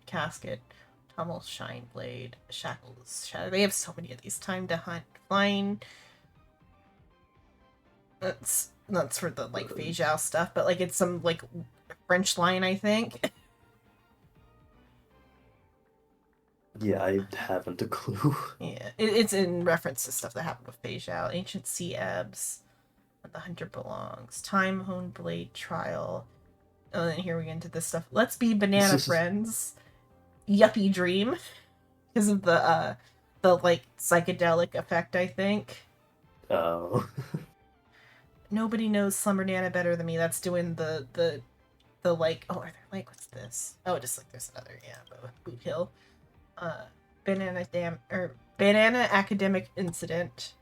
Tummel, shine blade. Shackles, shadow. They have so many of these. Time to hunt. Flying. That's for the, like, Fei Zhao stuff, but, like, it's some, like, French line, I think. Yeah, I haven't a clue. Yeah, it's in reference to stuff that happened with Fei Zhao. Ancient Sea Ebbs. Where the Hunter Belongs. Time Honed Blade Trial. And then here we get into this stuff. Let's be banana friends. Yuppie Dream. Because of the like, psychedelic effect, I think. Oh. Nobody knows Slumber Nana better than me. That's doing the like, oh, are there, like, what's this? Oh, just like there's another, yeah, but with Boot Hill. Banana Academic Incident.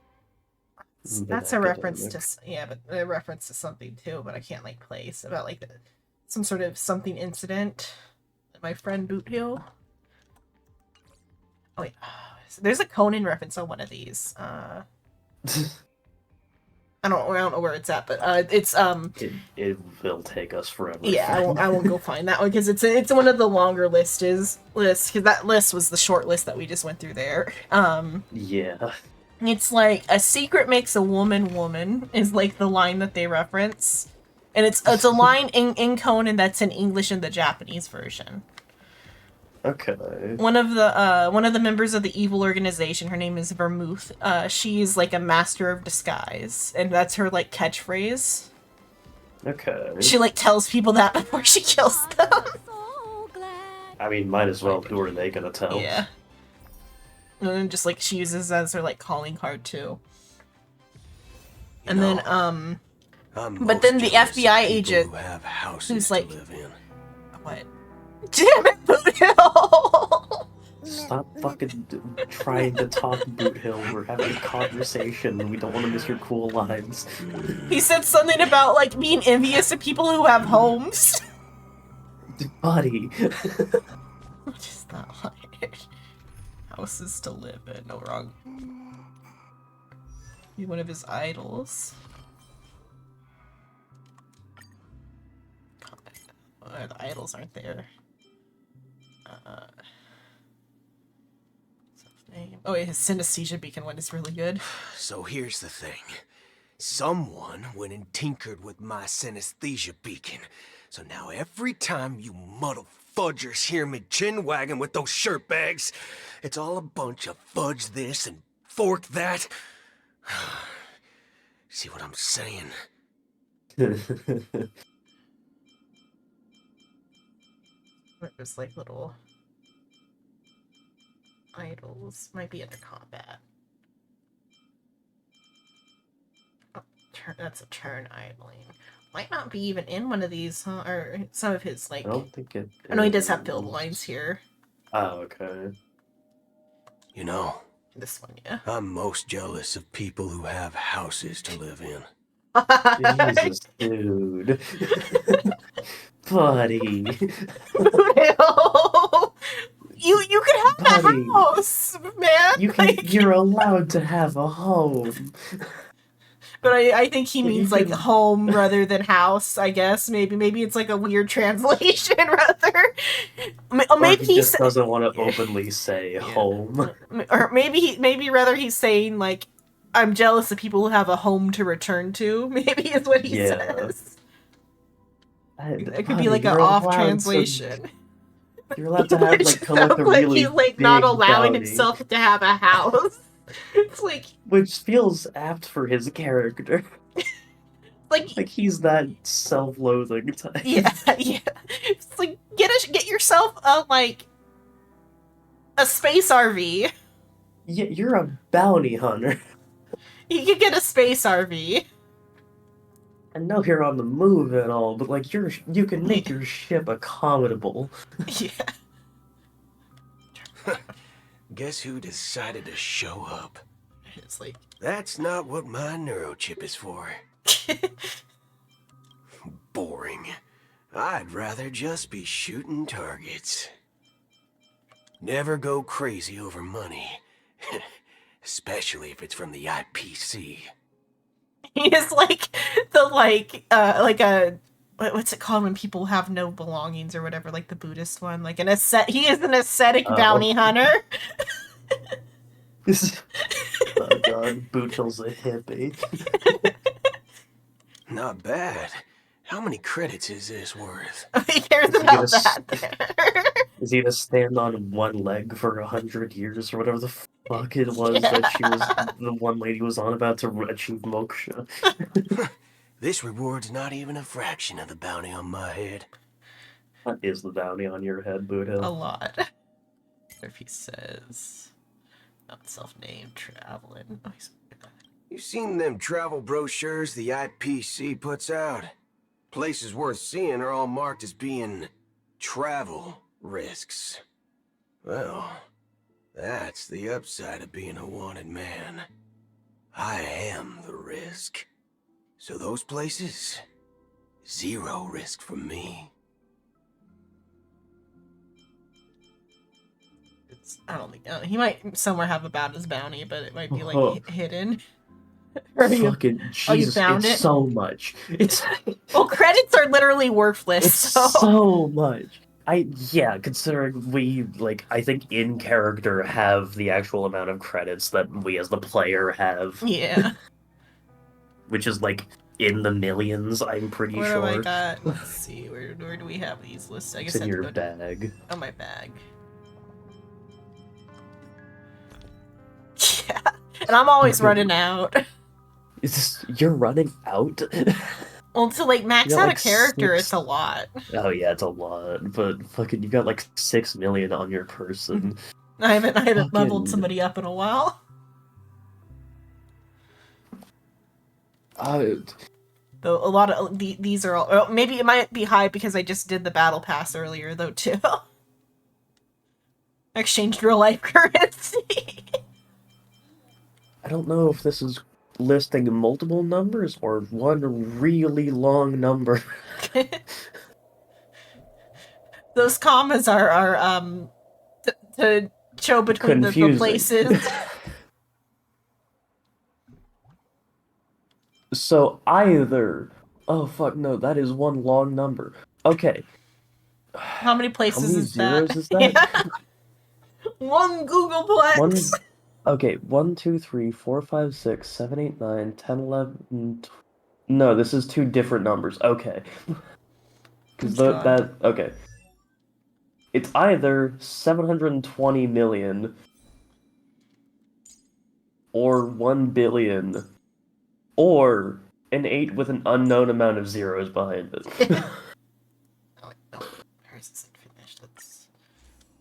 That's a reference to, yeah, but a reference to something too, but I can't, like, place about, like, some sort of something incident. My friend Boot Hill. Oh wait, there's a Conan reference on one of these. I don't know where it's at, but it's It will take us forever. Yeah, I won't go find that one because it's one of the longer lists because that list was the short list that we just went through there. Yeah. It's like a secret makes a woman is like the line that they reference, and it's a line in Conan that's in English in the Japanese version. Okay. One of the members of the evil organization, her name is Vermouth. She's like a master of disguise, and that's her, like, catchphrase. Okay. She, like, tells people that before she kills them. I mean, might as well. Who are they gonna tell? Yeah. And then just, like, she uses as her, like, calling card too. And then but then the FBI agent who's like, what? Damn it, Boot Hill! Stop fucking trying to talk, Boot Hill. We're having a conversation. We don't want to miss your cool lines. He said something about, like, being envious of people who have homes. Buddy. What is that line? Houses to live in. No, wrong. Be one of his idols. Oh, the idols aren't there. Oh, yeah, his synesthesia beacon one is really good. So here's the thing. Someone went and tinkered with my synesthesia beacon. So now every time you muddle fudgers hear me chin-wagging with those shirt bags, it's all a bunch of fudge this and fork that. See what I'm saying? There's, like, little... idols. Might be under combat. Oh, that's a turn idling. Might not be even in one of these, huh? Or some of his, like... I don't think it I know he does have build lines here. Oh, okay. You know, this one, yeah. I'm most jealous of people who have houses to live in. Jesus, dude. Buddy. You could have Buddy. a house, man. You're allowed to have a home. But I think he Yeah, means like home rather than house. I guess maybe it's like a weird translation rather. Or Maybe he just doesn't want to openly say home. or maybe rather he's saying like, I'm jealous of people who have a home to return to. Maybe is what he says. It could be like an off translation. You're allowed to have like come with a Like really he's like big not allowing bounty, himself to have a house. It's like which feels apt for his character. like he's that self-loathing type. Yeah. It's like get yourself a space RV. Yeah, you're a bounty hunter. You could get a space RV. I know you're on the move and all, but like you can make your ship accommodable. Yeah. Guess who decided to show up? It's like that's not what my neurochip is for. Boring. I'd rather just be shooting targets. Never go crazy over money. Especially if it's from the IPC. He is like the what's it called when people have no belongings or whatever, like the Buddhist one, like he is an ascetic bounty hunter. Oh god, Boot Hill's a hippie. Not bad. How many credits is this worth? He cares about that. Is he gonna stand on one leg for 100 years or whatever the fuck it was that she was the one lady was on about to achieve moksha? This reward's not even a fraction of the bounty on my head. What is the bounty on your head, Boot Hill? A lot. If he says not self-named traveling. Oh, You seen them travel brochures the IPC puts out? Places worth seeing are all marked as being travel risks. Well, that's the upside of being a wanted man. I am the risk. So those places, zero risk from me. I don't think he might somewhere have about his bounty, but it might be like hidden. Fucking Jesus, you found it's it? so much. It's well, credits are literally worthless. It's so much. Yeah, considering we I think in character have the actual amount of credits that we as the player have. Yeah. Which is in the millions, I'm pretty sure. What have I got? Let's see. Where do we have these lists? I guess It's in your bag. Oh, my bag. Yeah. And I'm always running out. You're running out? Well, to max out a character, it's a lot. Oh yeah, it's a lot. But fucking, you got 6 million on your person. I haven't leveled somebody up in a while. Though a lot of these are all. Well, maybe it might be high because I just did the battle pass earlier, though too. Exchanged real life currency. I don't know if this is listing multiple numbers or one really long number. Those commas are to show between the places. So either... Oh fuck, no, that is one long number. Okay. How many places How many is zeros that? is that? Yeah. One Googleplex. Okay, 1, 2, 3, 4, 5, 6, 7, 8, 9, 10, 11... No, this is two different numbers. Okay. Because okay. It's either 720 million or 1 billion or an 8 with an unknown amount of zeros behind it.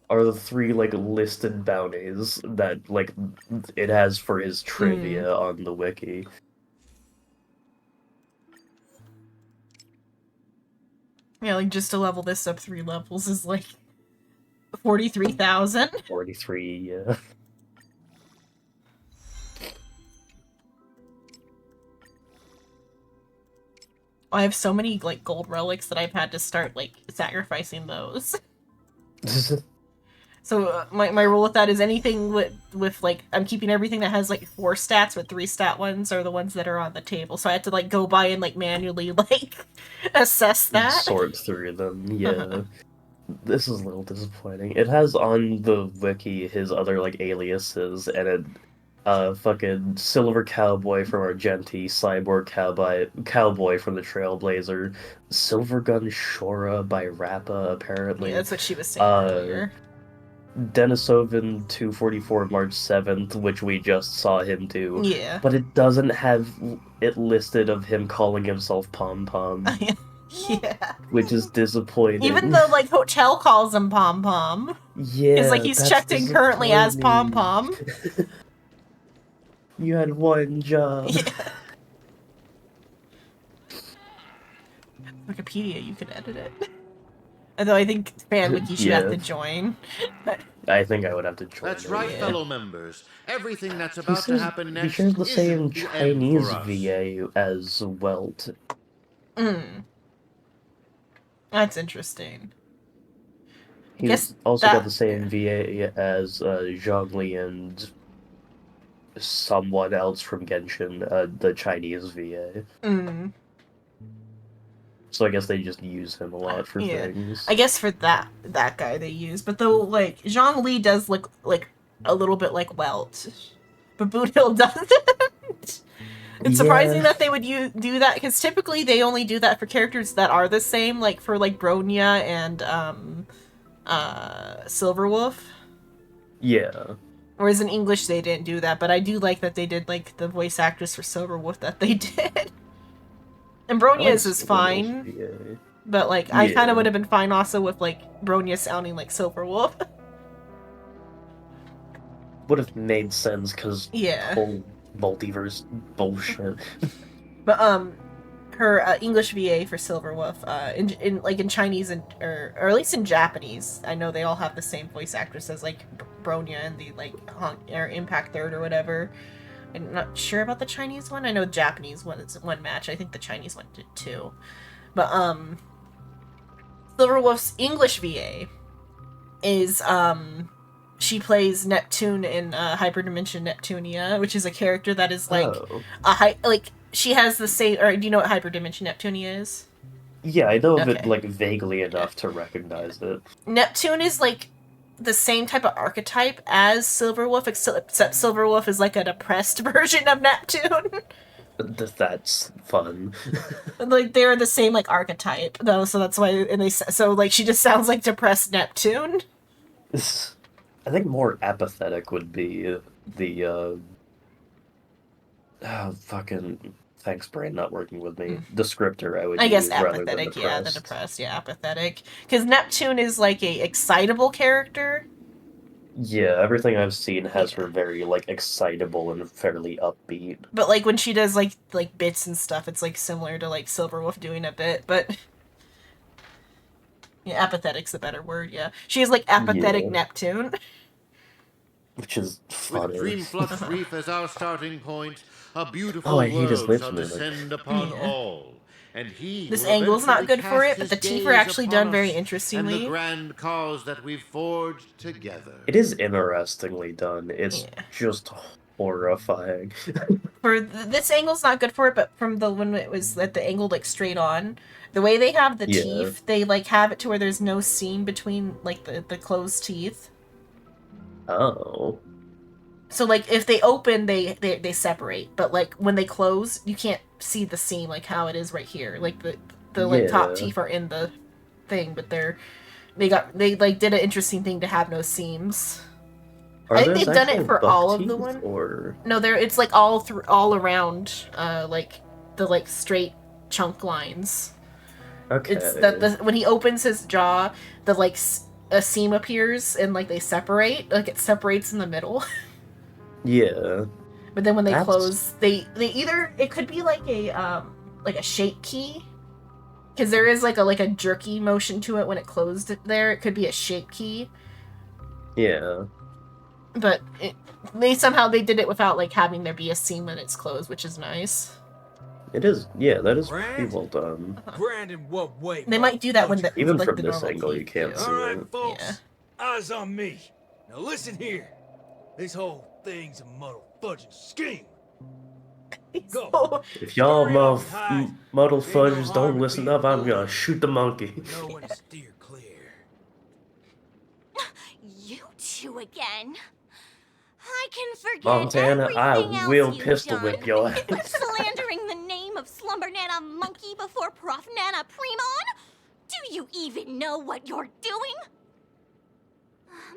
are the 3 like listed bounties that like it has for his trivia on the wiki. Yeah, like just to level this up 3 levels is like 43,000. 43, yeah. I have so many like gold relics that I've had to start like sacrificing those. So my rule with that is anything with like I'm keeping everything that has like 4 stats, but 3 stat ones are the ones that are on the table. So I had to like go by and like manually like assess that. Sort through them, yeah. This is a little disappointing. It has on the wiki his other like aliases, and it fucking Silver Cowboy from Argenti, Cyborg Cowboy from the Trailblazer, Silver Gun Shora by Rappa, apparently. Yeah, that's what she was saying earlier. Denisovan 244 March 7th, which we just saw him do. Yeah. But it doesn't have it listed of him calling himself Pom Pom. Yeah. Which is disappointing. Even the like hotel calls him Pom Pom. Yeah. It's like he's checked in currently as Pom Pom. You had one job. Yeah. Wikipedia, you can edit it. Although I think FanWiki should have to join. I think I would have to join. That's right, fellow members. Everything that's about to happen He next shares the same isn't the end Chinese for us. VA as Welt. That's interesting. He's also got the same VA as Zhongli and someone else from Genshin, the Chinese VA. So I guess they just use him a lot for things. I guess for that guy they use, but though like Zhongli does look like a little bit like Welt, but Boothill doesn't. It's surprising that they would do that, because typically they only do that for characters that are the same, like for like Bronya and Silverwolf. Yeah. Whereas in English they didn't do that, but I do like that they did like the voice actress for Silverwolf that they did. And Bronya's is fine, but like I kind of would have been fine also with like Bronya sounding like Silverwolf. Would have made sense because Yeah. whole multiverse bullshit. But her English VA for Silverwolf, in Chinese or at least in Japanese, I know they all have the same voice actress as like Bronya and the like or Impact Third or whatever. I'm not sure about the Chinese one. I know the Japanese one is one match. I think the Chinese one did too. But Silverwolf's English VA is she plays Neptune in Hyperdimension Neptunia, which is a character that is like she has the same. Or do you know what Hyperdimension Neptunia is? Yeah, I know of it like vaguely enough to recognize it. Neptune is like the same type of archetype as Silverwolf, except Silverwolf is like a depressed version of Neptune. That's fun. Like they're the same like archetype though, so that's why. And like she just sounds like depressed Neptune. I think more apathetic would be the fucking thanks brain not working with me. Descriptor I would I guess use rather than apathetic, yeah, the depressed. depressed, yeah, apathetic. Because Neptune is like a excitable character. Yeah, everything I've seen has her very like excitable and fairly upbeat. But like when she does like bits and stuff, it's like similar to like Silverwolf doing a bit, but yeah, apathetic's the better word, yeah. She is like apathetic Neptune. Which is funny. With Dreamflux Reef as our starting point, a beautiful I hate his world lips shall moving. descend upon all. And he This will angle's not eventually good for cast it, but the his teeth are gaze actually upon done very us interestingly. And the grand cause that we've forged together. It is interestingly done. It's just horrifying. For this angle's not good for it, but from the when it was at the angle like straight on, the way they have the teeth, they like have it to where there's no seam between like the closed teeth. Oh. So like if they open, they separate, but like when they close, you can't see the seam like how it is right here. Like the like top teeth are in the thing, but they like did an interesting thing to have no seams. I think they've done it for all of the one. Or... No, it's like all around, like the like straight chunk lines. Okay. It's that when he opens his jaw, the like a seam appears and like they separate, like it separates in the middle. Yeah. But then when they That's- close, they either, it could be like a shape key, because there is like a jerky motion to it when it closed there. It could be a shape key, Yeah. but they did it without like having there be a seam when it's closed, which is nice. It is. Yeah, that is pretty well done. Brandon, what way? They might do that when the Even like from the this normal angle, key. you can't see All right, it. folks. Eyes on me. Now listen here. This whole thing's a muddle fudging scheme. Go. If y'all muddle fudges don't listen up, I'm gonna shoot the monkey. Know when to steer clear. You two again. I can forget Montana, everything I else will you've pistol done. whip your ass. But slandering the name of Slumber Nana Monkey before Prof Nana Premon? Do you even know what you're doing?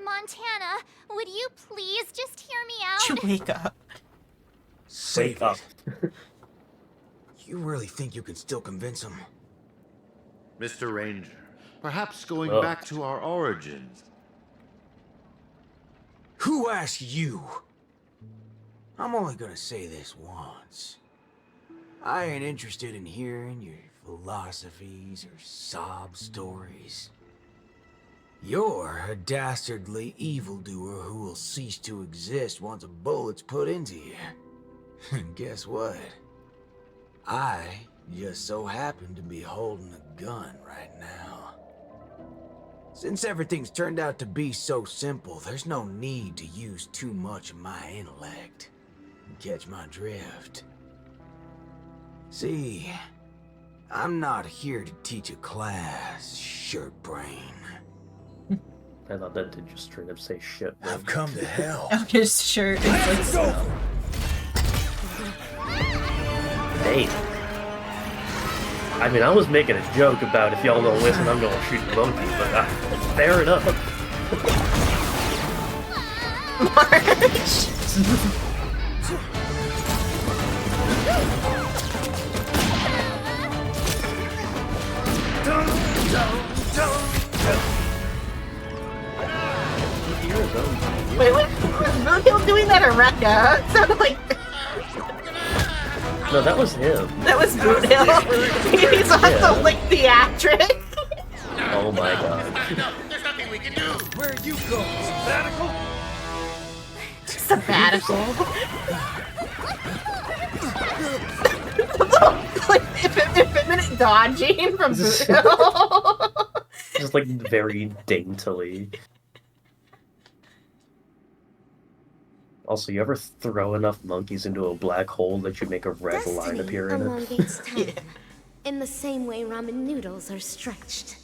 Montana, would you please just hear me out? Wake up. Save it. You really think you can still convince him? Mr. Ranger, perhaps going Oh. back to our origins. Who asked you? I'm only gonna say this once. I ain't interested in hearing your philosophies or sob stories. You're a dastardly evildoer who will cease to exist once a bullet's put into you. And guess what? I just so happen to be holding a gun right now. Since everything's turned out to be so simple, there's no need to use too much of my intellect. Catch my drift. See, I'm not here to teach a class, shirt brain. I thought that did just straight up say shit. I've come to hell. His shirt is like Dang. I mean, I was making a joke about if y'all don't listen, I'm gonna shoot the monkey, but fair enough. Wait, what? Was Boothill doing that or Rekka? It sounded like No, that was him. that was Boothill. He's also like theatric. Oh my god. There's nothing we can do. Where are you going? Sabbatical? Sabbatical. Like infinite dodging from Boothill. Just like very daintily. Also, you ever throw enough monkeys into a black hole that you make a red line appear in it? elongates time, in the same way ramen noodles are stretched.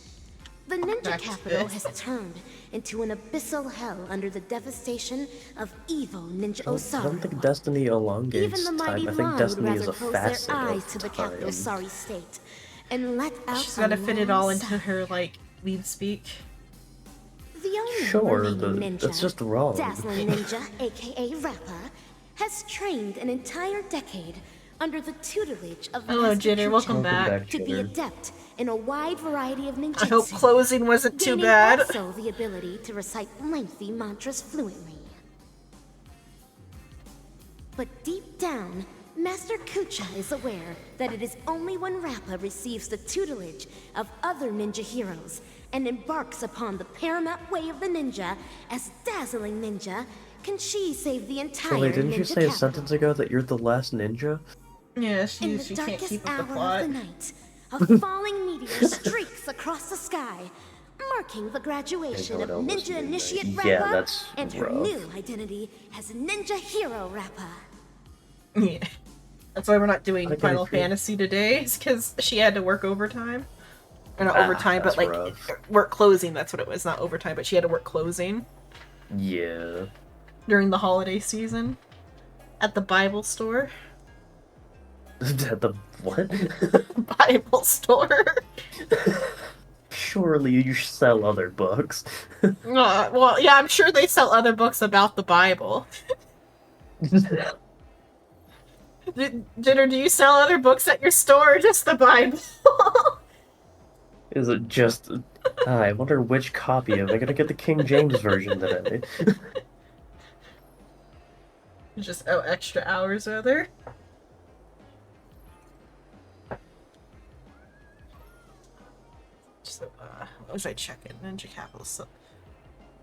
The ninja capital has turned into an abyssal hell under the devastation of evil ninja I Osaru. don't think Destiny elongates Even the mighty time. I think Ron would Destiny is rather a close their facet eyes of to the time. capital's sorry state and let out She's gotta a fit it all long into sigh. her like lead speak. The only Sure, remaining but ninja, it's just wrong. Dazzling Ninja, aka Rappa, has trained an entire decade under the tutelage of Hello, Master Jitter. Welcome Kucha back. to be Jitter. adept in a wide variety of ninjutsu. I hope closing wasn't too gaining bad. Also, the ability to recite lengthy mantras fluently. But deep down, Master Kucha is aware that it is only when Rappa receives the tutelage of other ninja heroes and embarks upon the paramount way of the ninja as Dazzling Ninja can she save the entire Shirley, didn't ninja you say a capital. sentence ago that you're the last ninja? Yeah, In she the can't darkest keep up hour the plot. of the night, a falling meteor streaks across the sky, marking the graduation of Everyone else Ninja was Initiate midnight. Rappa Yeah, that's and her rough. new identity as Ninja Hero Rappa. Yeah. That's why we're not doing I can Final agree. Fantasy today, is because she had to work overtime. Or not overtime, but that's like rough. work closing, that's what it was, not overtime, but she had to work closing Yeah. during the holiday season at the Bible store. At the what? Bible store. Surely you sell other books. Well, yeah, I'm sure they sell other books about the Bible. Jitter, do you sell other books at your store or just the Bible? Is it just I wonder which copy. Am I gonna get the King James version today? Just extra hours rather. So, what was I checking? Ninja Capital,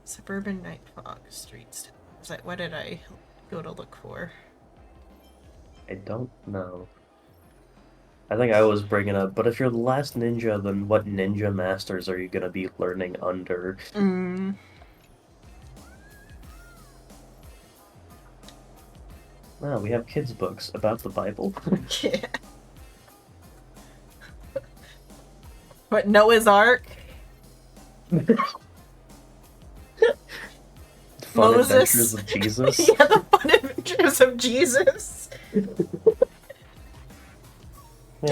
Suburban Night Fog Streets. What did I go to look for? I don't know. I think I was bringing up, but if you're the last ninja, then what ninja masters are you gonna be learning under? Wow, we have kids' books about the Bible. Yeah. What, Noah's Ark? Fun Moses? Adventures of Jesus? Yeah, the Fun Adventures of Jesus. Yeah,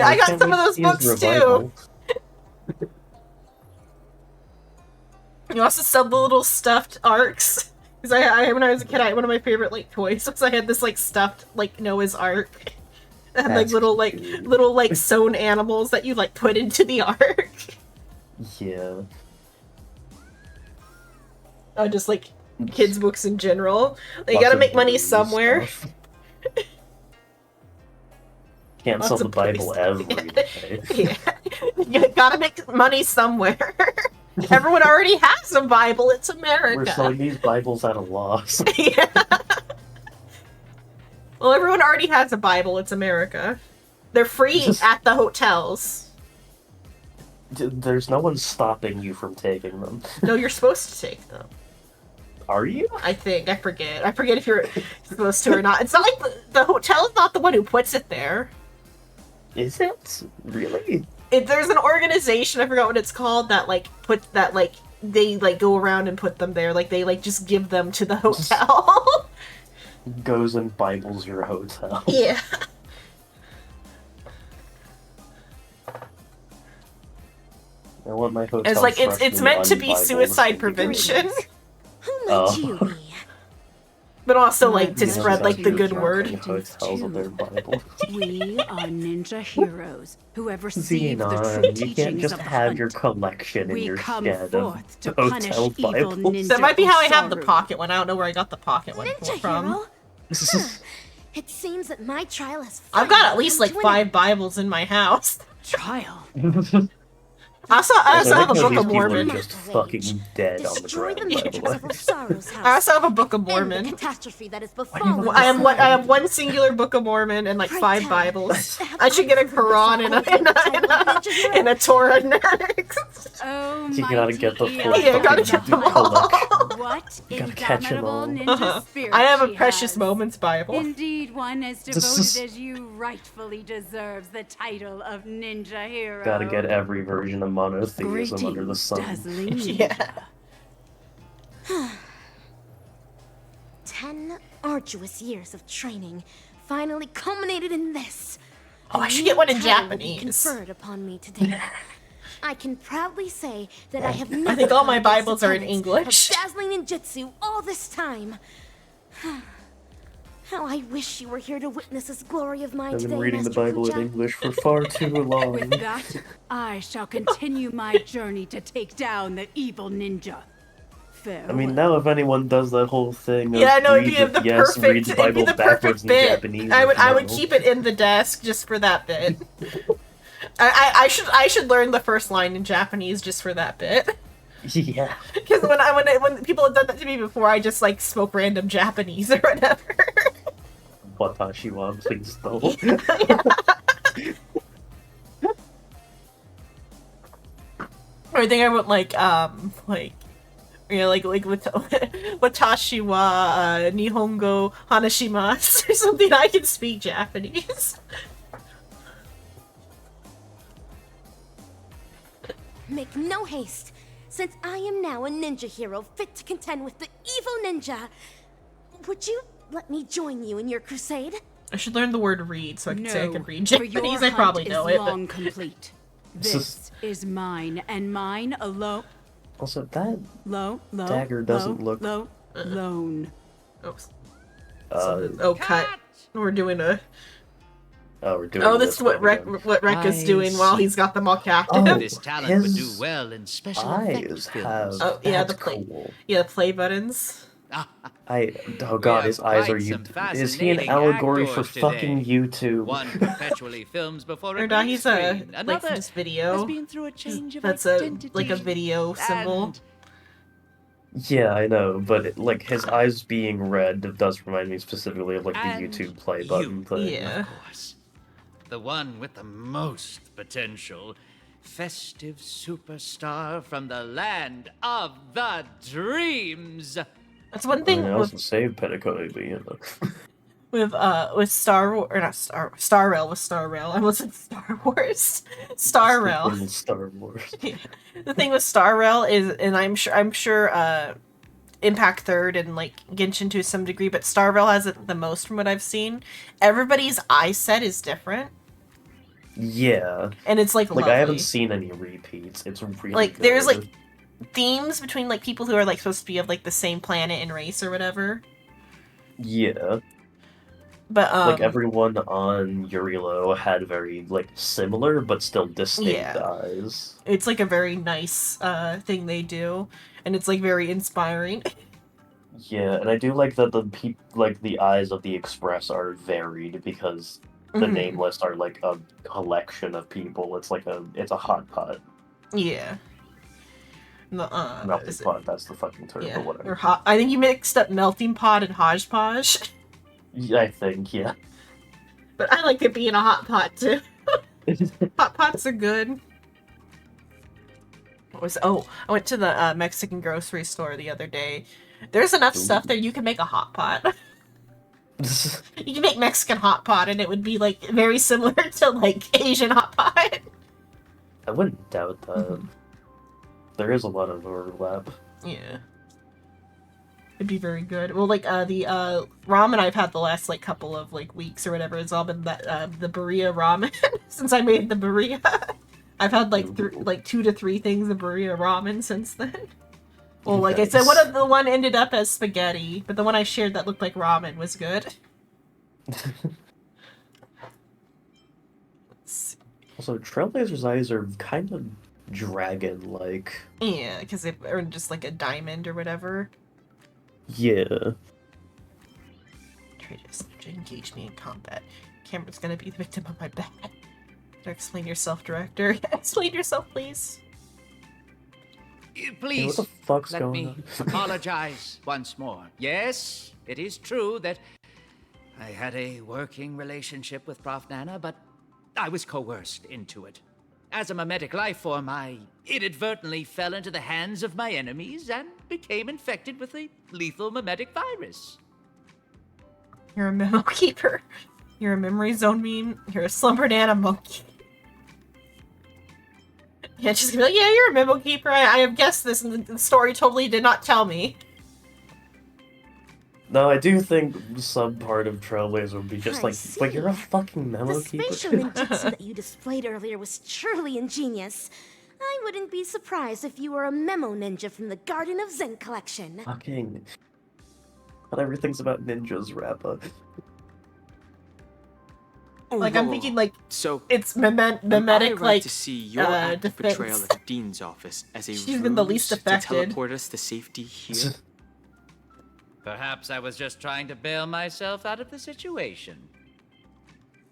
I got some of those books too. You also sell the little stuffed arcs. Because when I was a kid, one of my favorite like toys was I had this like stuffed like Noah's Ark. It had like little sewn animals that you like put into the ark. Yeah. Oh, just like kids' books in general. You gotta make money somewhere. Can't sell the Bible every day. Yeah. You gotta make money somewhere. Everyone already has a Bible. It's America. We're selling these Bibles at a loss. Yeah. Well, everyone already has a Bible. It's America. They're free at the hotels. There's no one stopping you from taking them. No, you're supposed to take them. Are you? I think. I forget. I forget if you're supposed to or not. It's not like the hotel is not the one who puts it there. Is it? Really? There's an organization, I forgot what it's called, that they like go around and put them there. Like they like just give them to the hotel. Goes and Bibles your hotel. Yeah. I want my hotel. It's like it's meant to be suicide prevention. Oh. But also like to spread like the good word. Hotels of their Bible. We are ninja heroes who have received the true Xenon, you teachings can't just of the have hunt. your collection We in your come shed forth to of punish hotel evil Bibles. ninja That might be how I have the Osaru. pocket one. I don't know where I got the pocket one from. Hero? It seems that my trial has I've got at finally least come like to an 5 Bibles in my house. Trial. I also have a Book of People Mormon. are just fucking dead on the Destroy the ground. by the matrix way. of Osaru's house. I also have a Book of And the Mormon. catastrophe that has befallen I us. have one singular Book of Mormon and like 5 Bibles. I should get a Quran and a Torah next. Oh, You gotta get the full Yeah, I gotta get them all. What Gotta catch 'em indomitable all. ninja spirit I have a she Precious has. Moments Bible. Indeed, one as This devoted is- as you rightfully deserves the title of ninja hero. Gotta get every version of monotheism under the sun. dazzling Yeah. 10 arduous years of training finally culminated in this. Oh, I A should new get one in title will be Japanese. Conferred upon me today. I can proudly say that I have never I think all my gone against Bibles are in opponents English. of dazzling ninjutsu all this time. How I wish you were here to witness this glory of mine I've today, been reading the Master Bible in Fuja. English for far too long. With that, I shall continue my journey to take down the evil ninja. I mean, now if anyone does that whole thing of Yeah, I know it'd read be the, the yes, perfect. read the It'd be Bible the backwards perfect in bit. Japanese. I would no. keep it in the desk just for that bit. I should learn the first line in Japanese just for that bit. Yeah. Because when people have done that to me before, I just like spoke random Japanese or whatever. Watashi wa please though. Or I think I went like with Watashi wa Nihongo Hanashimasu or something. I can speak Japanese. Make no haste, since I am now a ninja hero fit to contend with the evil ninja. Would you let me join you in your crusade? I should learn the word read so I can say I can read for your Japanese. I probably hunt know is it. long But... complete. This is mine, and mine alone. Also, that Low, dagger doesn't look. lone. Oops. Uh, Oh, cut. We're doing a Oh, we're doing Oh, this is what one again. Rek is doing while he's got them all captive. Oh, This talent would do his well in special eyes effects films. have. Oh yeah, That's the play. cool. Yeah, the play buttons. Oh We god, have his eyes are quite some YouTube. Is he an fascinating allegory for actors fucking today. YouTube? One perpetually films before a Or no, green he's screen. like Another from this video. has been through a change of That's identity. like a video symbol. And Yeah, I know, but like his eyes being red does remind me specifically of like the YouTube play button thing. Yeah. of course, the one with the most potential, festive superstar from the land of the dreams. That's one thing I also saved Petticoat, but you know. with Star Wars or not Star Rail with Star Rail. I almost said Star Wars. Star Rail. Star Wars. Yeah. The thing with Star Rail is, and I'm sure Impact Third and like Genshin to some degree, but Star Rail has it the most from what I've seen. Everybody's eye set is different. Yeah. And it's like I lovely. haven't seen any repeats. It's really Like good. there's like themes between like people who are like supposed to be of like the same planet and race or whatever. Yeah. But like everyone on Yurilo had very like similar but still distinct eyes. It's like a very nice thing they do, and it's like very inspiring. Yeah, and I do like that the eyes of the Express are varied because the Mhm. Nameless are like a collection of people. It's a hot pot. Yeah. Melting pot, that's the fucking term, Yeah. but whatever. Or hot. I think you mixed up melting pot and hodgepodge. Yeah, I think, yeah. But I like it being a hot pot too. Hot pots are good. I went to the Mexican grocery store the other day. There's enough stuff there you can make a hot pot. You can make Mexican hot pot and it would be like very similar to like Asian hot pot. I wouldn't doubt that. There is a lot of overlap. Yeah. It'd be very good. Well, like the ramen I've had the last like couple of like weeks or whatever, it's all been that the burrito ramen since I made the burrito. I've had like 2 to 3 things of burrito ramen since then. Well, like I said, the one ended up as spaghetti, but the one I shared that looked like ramen was good. Also, Trailblazer's eyes are kind of dragon-like. Yeah, because they are just like a diamond or whatever. Yeah. Traitors to engage me in combat. Cameron's gonna be the victim of my bad. Explain yourself, director. Explain yourself, please. Please, what the fuck's let going me on? apologize once more. Yes, it is true that I had a working relationship with Prof. Nana, but I was coerced into it. As a mimetic life form, I inadvertently fell into the hands of my enemies and became infected with a lethal mimetic virus. You're a memo keeper. You're a memory zone meme. You're a slumber nana monkey. Yeah, she's gonna be like, yeah, you're a memo keeper. I have guessed this, and the story totally did not tell me. No, I do think some part of Trailblazer would be just like, but you're a fucking memo The keeper. spatial ninjutsu that you displayed earlier was truly ingenious. I wouldn't be surprised if you were a memo ninja from the Garden of Zen collection. Fucking. Not everything's about ninjas, Rappa. Like, I'm thinking, like, so it's am I mimetic, right like, to see your act of defense. betrayal at the dean's office as a She's been the ruse least to affected. teleport us to safety here? Perhaps I was just trying to bail myself out of the situation.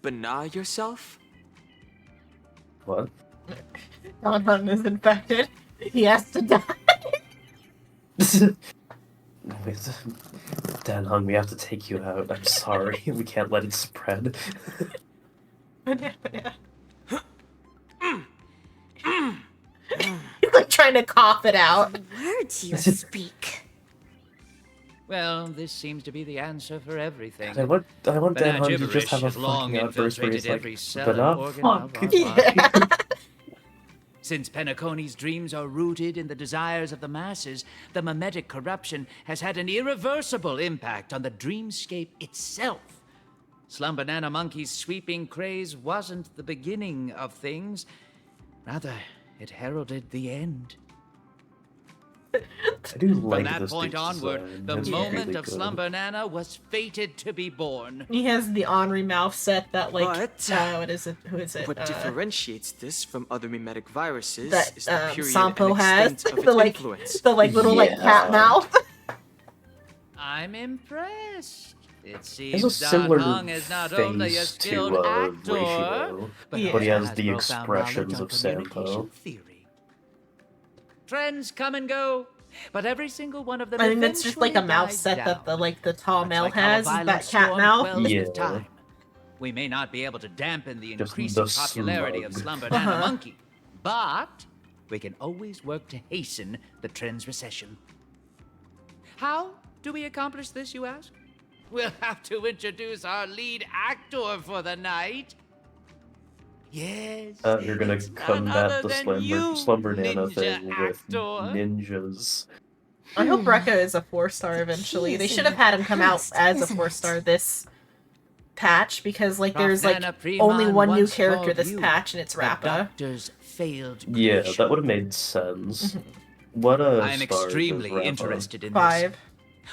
Bana yourself? What? Don is infected. He has to die. Dan Hung, we have to take you out. I'm sorry. We can't let it spread. He's like trying to cough it out. Words you speak. Well, this seems to be the answer for everything. I want Dan Hung to just gibberish have a has long fucking outburst where he's infiltrated like, every cell but and not organ fuck. of our body. Since Penacony's dreams are rooted in the desires of the masses, the mimetic corruption has had an irreversible impact on the dreamscape itself. Slumber Nana Monkey's sweeping craze wasn't the beginning of things. Rather, it heralded the end. I do like From that this point dude's onward, design. the It's moment really of good. Slumber Nana was fated to be born. He has the Henri mouth set that, like, But, what is it? Who is it? What differentiates this from other mimetic viruses That is the period Sampo and has. extent of The, its like, influence. the, like, little, like, cat mouth. I'm impressed. It He has seems a Doc similar Hung is not only a face skilled to actor, Ratio, but but he has also the has profound knowledge expressions on of communication Sampo. theory. Trends come and go, but every single one of them I think that's just like a mouth dies set that down. the tall male Like how a has, violent that cat storm mouth. quells Yeah. with time. We may not be able to dampen the Just increasing the popularity of slug. Slumber Nana Uh-huh. Monkey, but we can always work to hasten the trend's recession. How do we accomplish this, you ask? We'll have to introduce our lead actor for the night. Yes. You're gonna it's none combat other the than you, slumber nana ninja thing with actor. ninjas. I hope Rekka is a 4-star eventually. key They is should in have had him come out past, as a isn't it? 4-star this patch, because, like, there's, like, Nana Freeman only one new once character told this you patch, and it's that Rappa. doctors failed Yeah, creation. that would have made sense. What a I'm extremely interested in 5. this.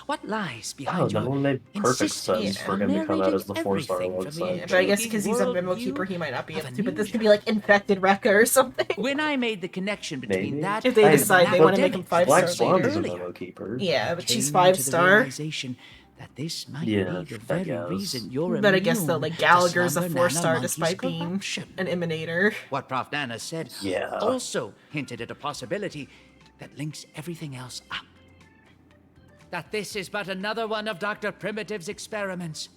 What lies Oh, behind that your would make perfect insistence sense for on him to come out narrating as the 4-star everything from the alongside. Yeah, but I guess because he's a intriguing memo worldview keeper, he might not be of able a to. But this ninja. could be like infected Rekka or something. When I made the connection between Maybe. that If they and decide they want to make him pandemic 5-star Black Swan is a later. memo keeper. Yeah, but she's came to the 5-star. realization that this might Yeah, be the I very guess. reason you're But I guess though, immune like to Gallagher's a Slumber Nana 4-star Monkey's despite being corruption. an emanator. What Prof. Nana said Yeah. also hinted at a possibility that links everything else up. That this is but another one of Dr. Primitive's experiments.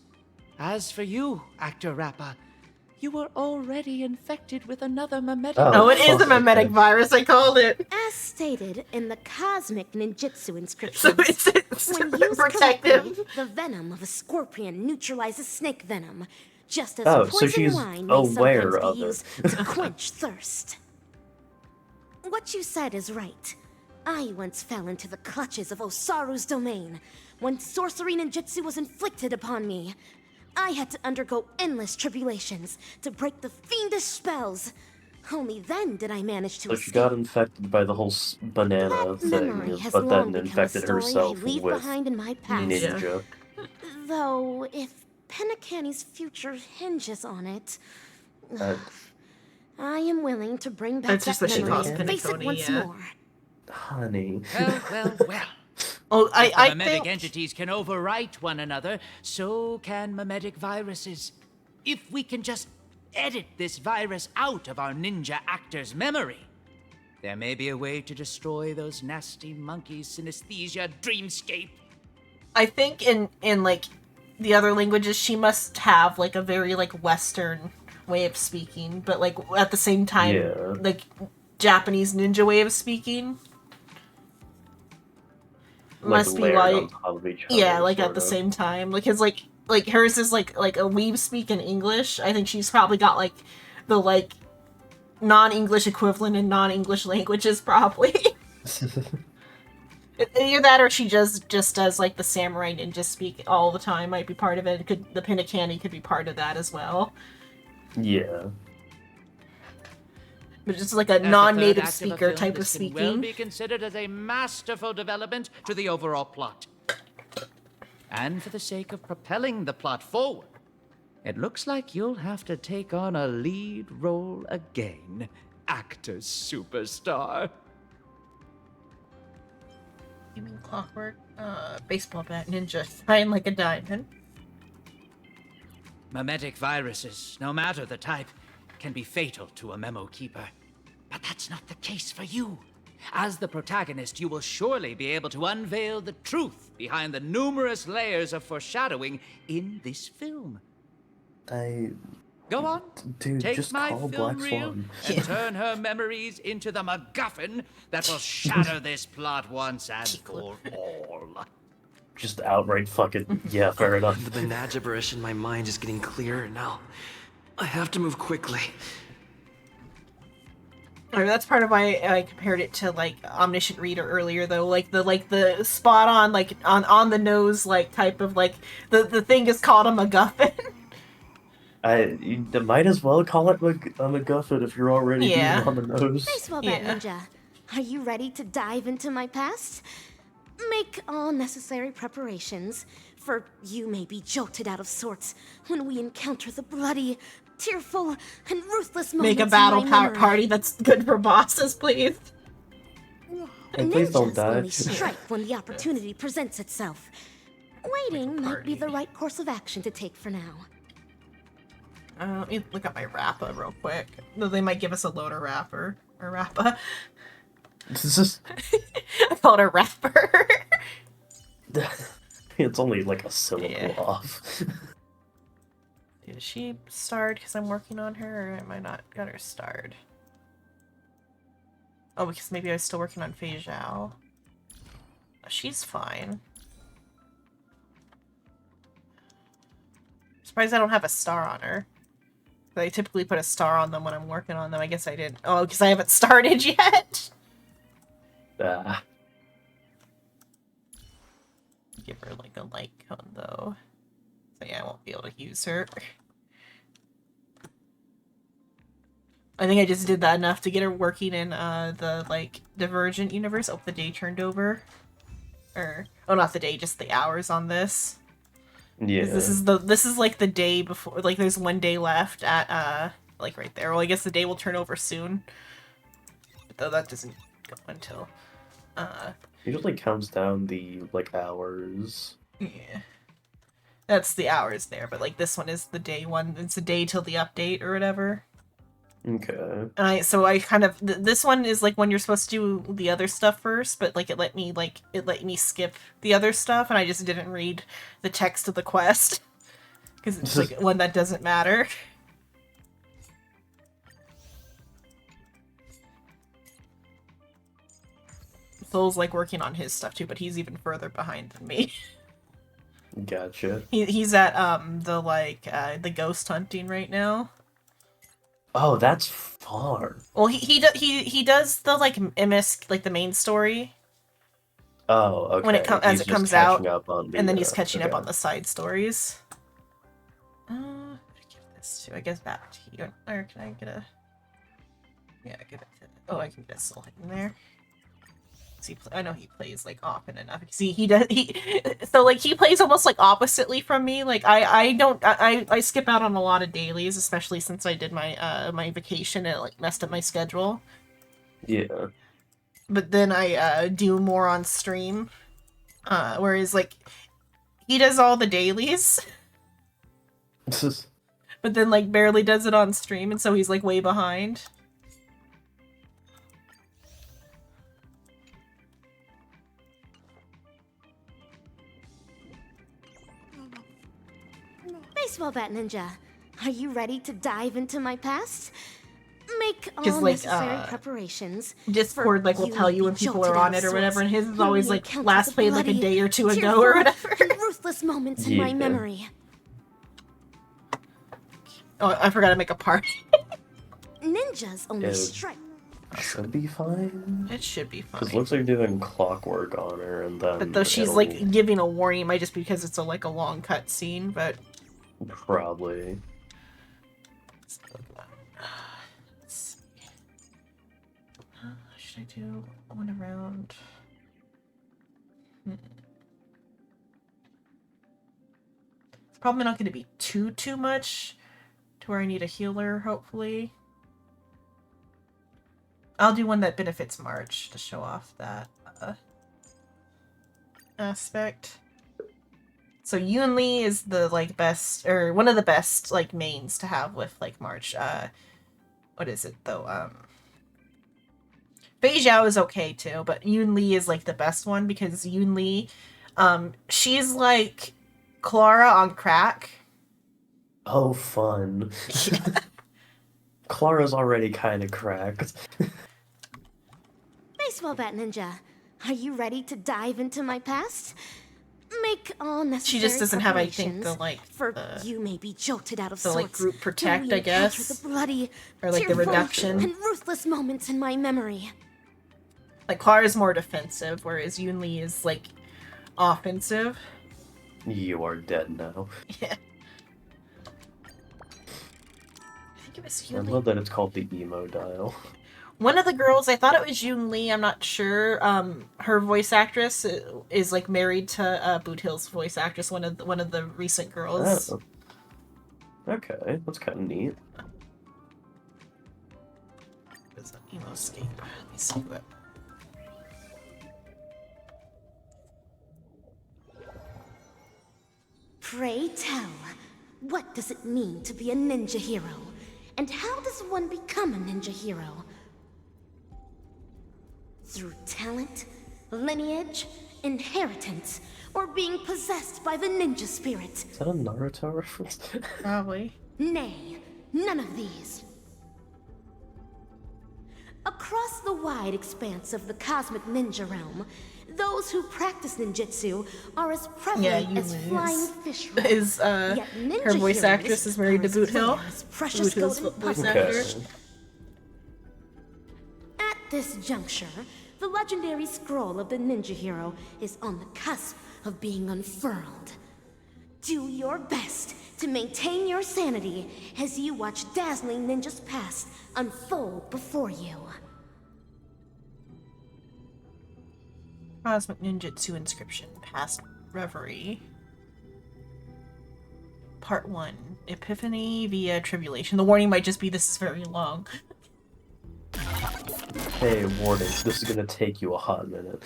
As for you, Actor Rappa, you were already infected with another mimetic. Oh, it is a mimetic virus, I called it. As stated in the cosmic ninjutsu inscription, So it's when used protective. correctly, the venom of a scorpion neutralizes snake venom, just as Oh, so poison she's wine may aware sometimes of be it. used to quench thirst. What you said is right. I once fell into the clutches of Osaru's domain when sorcery ninjutsu was inflicted upon me. I had to undergo endless tribulations to break the fiendish spells. Only then did I manage to So she escape. got infected by the whole banana Memory thing, has but long then become a infected story herself I leave with behind in my past. ninja. Though, if Penacani's future hinges on it, I am willing to bring back It's just that that she memory calls and face it Penacony, once yeah. more. Honey. Well. Oh, If the I mimetic think entities can overwrite one another, so can mimetic viruses. If we can just edit this virus out of our ninja actor's memory, there may be a way to destroy those nasty monkeys' synesthesia dreamscape. I think in like the other languages, she must have like a very like Western way of speaking, but like at the same time, Yeah. like Japanese ninja way of speaking. Must be layered like on top of each other, yeah, like at sort the of. same time, because like hers is like a weeb speak in English. I think she's probably got like the like non-English equivalent in non-English languages probably. Either that or she just does like the samurai ninja speak all the time might be part of it. The Pinakani could be part of that as well. Yeah. But just like a As the non-native third act of a speaker film, type of this can speaking. well be considered as a masterful development to the overall plot. And for the sake of propelling the plot forward, it looks like you'll have to take on a lead role again, actor superstar. You mean clockwork? Baseball bat ninja, shine like a diamond. Mimetic viruses, no matter the type, can be fatal to a memo keeper. But that's not the case for you. As the protagonist, you will surely be able to unveil the truth behind the numerous layers of foreshadowing in this film. Go on, Dude, take just my call film Black reel Swan. and turn her memories into the MacGuffin that will shatter this plot once and for all. Just outright fucking yeah, fair enough. The banana gibberish in my mind is getting clearer now. I have to move quickly. I mean, that's part of why I compared it to like Omniscient Reader earlier, though. Like the spot on, like on the nose, like type of like the thing is called a MacGuffin. You might as well call it a MacGuffin if you're already Yeah. being on the nose. Baseball bat ninja. Are you ready to dive into my past? Make all necessary preparations, for you may be jolted out of sorts when we encounter the bloody, tearful, and ruthless moments Make a battle in my memory. party that's good for bosses, please. And please don't Ninjas die. only strike when the opportunity presents itself. Waiting might be the right course of action to take for now. Let me look at my Rappa real quick. No, they might give us a loader rapper. Or Rappa. This is I called her rapper. it's only like a syllable off. Is she starred because I'm working on her, or am I not got her starred? Oh, because maybe I was still working on Fei Zhao. She's fine. Surprised I don't have a star on her. I typically put a star on them when I'm working on them. I guess I didn't. Oh, because I haven't started yet. Give her like a light cone though. So yeah, I won't be able to use her. I think I just did that enough to get her working in the like Divergent universe. Oh, the day turned over. Or oh, not the day, just the hours on this. Yeah. This is like the day before. Like there's one day left at like right there. Well, I guess the day will turn over soon. But though that doesn't go until Usually counts down the like hours. yeah. That's the hours there, but like this one is the day one. It's a day till the update or whatever. Okay. And I kind of this one is like when you're supposed to do the other stuff first, but like it let me skip the other stuff, and I just didn't read the text of the quest because it's like one that doesn't matter. Soul's like working on his stuff too, but he's even further behind than me. Gotcha. He's at the ghost hunting right now. Oh, that's far. Well, he does the like Imisk, like the main story. Oh, okay. When it He's just comes out, catching up on the, and then he's catching up okay. on the side stories. Give this to, I guess, back to you. Or can I get a? Yeah, give it to. Oh, I can get a soul in there. See, I know he plays like often enough. See, so like he plays almost like oppositely from me. Like I skip out on a lot of dailies, especially since I did my my vacation and it like messed up my schedule. Yeah. But then I do more on stream, whereas like he does all the dailies, but then like barely does it on stream, and so he's like way behind. Baseball bat ninja, are you ready to dive into my past? Make all Because like necessary preparations. Discord like will tell you when people are on it or whatever, and his is always like encounter last the played like a bloody, day or two ago tearful, or whatever. and ruthless moments in my memory. Oh, I forgot to make a party. Ninjas only Yeah. strike. Should be fine. It should be fine. Because looks like you're doing clockwork on her, and then. But though she's like giving a warning, it might just be because it's a like a long cut scene. But probably. Should I do one around? It's probably not going to be too much to where I need a healer, hopefully. I'll do one that benefits March to show off that aspect. So Yunli is the like best, or one of the best like mains to have with like March. What is it though? Fei Zhao is okay too, but Yunli is like the best one because Yunli, she's like Clara on crack. Oh, fun. Clara's already kind of cracked. Baseball bat ninja, are you ready to dive into my past? Make all necessary She just doesn't have, I think, the like for you may be jolted out of the sorts. like group protect, when we I guess, encounter the bloody, or like the tearful, reduction. and ruthless moments in my memory. Like Clara's more defensive, whereas Yunli is like offensive. You are dead now. Yeah. I think it was I Yunli. love that it's called the emo dial. One of the girls, I thought it was Yoon Lee, I'm not sure. Her voice actress is like married to Boot Hill's voice actress, one of the recent girls. Oh. Okay, that's kind of neat. There's an Emoscape. Let me see what. Pray tell, what does it mean to be a ninja hero? And how does one become a ninja hero? Through talent, lineage, inheritance, or being possessed by the ninja spirit? Is that a Naruto reference? Probably. Nay, none of these. Across the wide expanse of the cosmic ninja realm, those who practice ninjutsu are as prevalent as flying fish. Is her voice actress is married to Boot Hill. Boot Hill's voice actor. At this juncture, the legendary scroll of the ninja hero is on the cusp of being unfurled. Do your best to maintain your sanity as you watch dazzling ninjas past unfold before you. Cosmic Ninjutsu Inscription. Past Reverie. Part 1. Epiphany via Tribulation. The warning might just be this is very long. Hey, warning, this is gonna take you a hot minute.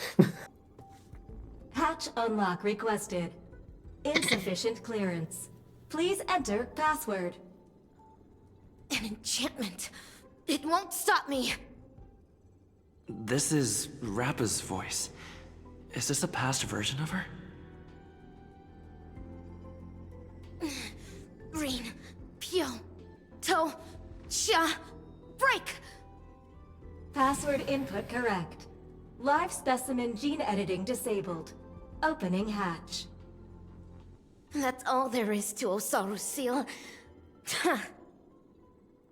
Hatch unlock requested. Insufficient clearance. Please enter password. An enchantment. It won't stop me. This is Rappa's voice. Is this a past version of her? Rin, Pyo, To, Sha, break! Password input correct. Live specimen gene editing disabled. Opening hatch. That's all there is to Osaru's seal.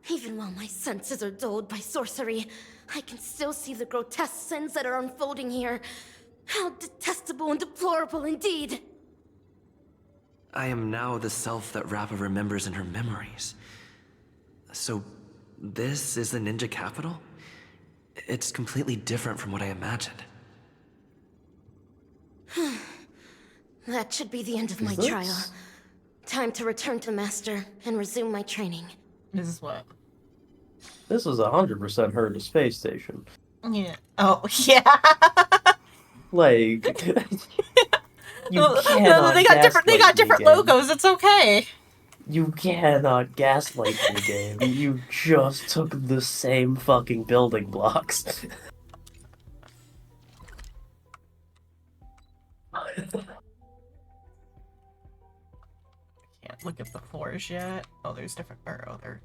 Even while my senses are dulled by sorcery, I can still see the grotesque sins that are unfolding here. How detestable and deplorable indeed! I am now the self that Rappa remembers in her memories. So, this is the ninja capital? It's completely different from what I imagined. That should be the end of my This? trial. Time to return to Master and resume my training. This is what? This is 100% her to space station. Yeah. Oh, yeah. Like, you No, cannot they got different. They got gaslight me, different game. logos. It's okay. You cannot gaslight the game. You just took the same fucking building blocks. Can't look at the floors yet. Oh, there's different. Oh, there.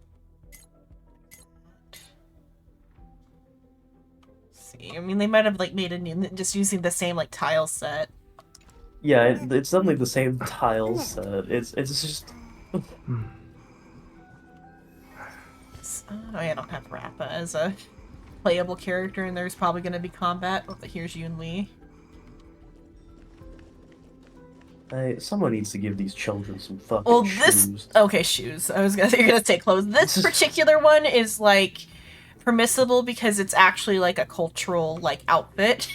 See, I mean, they might have like made a new, just using the same like tile set. Yeah, it's definitely the same tile set. It's just. Oh, yeah, I don't have Rappa as a playable character, and there's probably going to be combat. Oh, but here's Yoon Lee. Someone needs to give these children some fucking Well, shoes. Okay, shoes. I was gonna say you're gonna say clothes. This particular one is like permissible because it's actually like a cultural like outfit.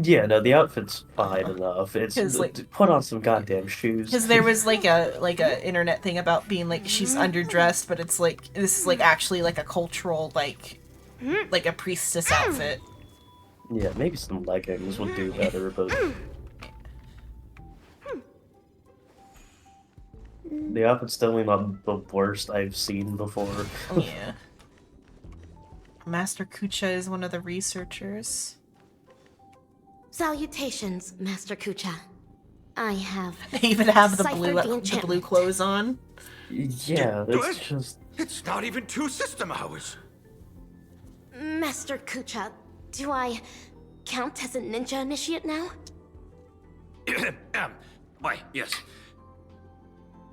Yeah, no, the outfit's fine enough. It's 'Cause, like- put on some goddamn shoes. Because there was like a internet thing about being like she's underdressed, but it's like this is like actually like a cultural like a priestess outfit. Yeah, maybe some leggings would do better, but the outfit's definitely not the worst I've seen before. Yeah. Master Kucha is one of the researchers. Salutations, Master Kucha. I have They even have the deciphered blue enchantment. clothes on. Yeah, it's just. It's not even 2 system hours. Master Kucha, do I count as a ninja initiate now? Why, yes.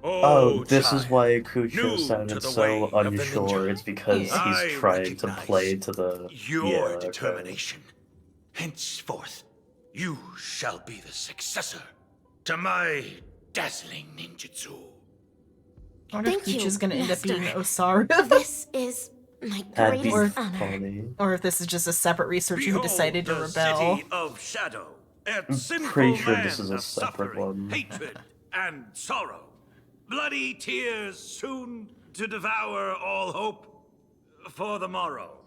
Oh, this is child. why New Kucha to sounded the so way of the unsure. ninja. It's because I he's trying to recognize play to the. Your Yeah, okay. determination. Henceforth, you shall be the successor to my dazzling ninjutsu. I wonder if Thank you, Kucha's gonna end up being Master. Osaru. This is My That'd be greatest honor. funny. Or if this is just a separate researcher who decided to the rebel. City of Shadow, a I'm sinful pretty sure land this is a of separate suffering, one. hatred, and sorrow. Bloody tears soon to devour all hope for the morrow.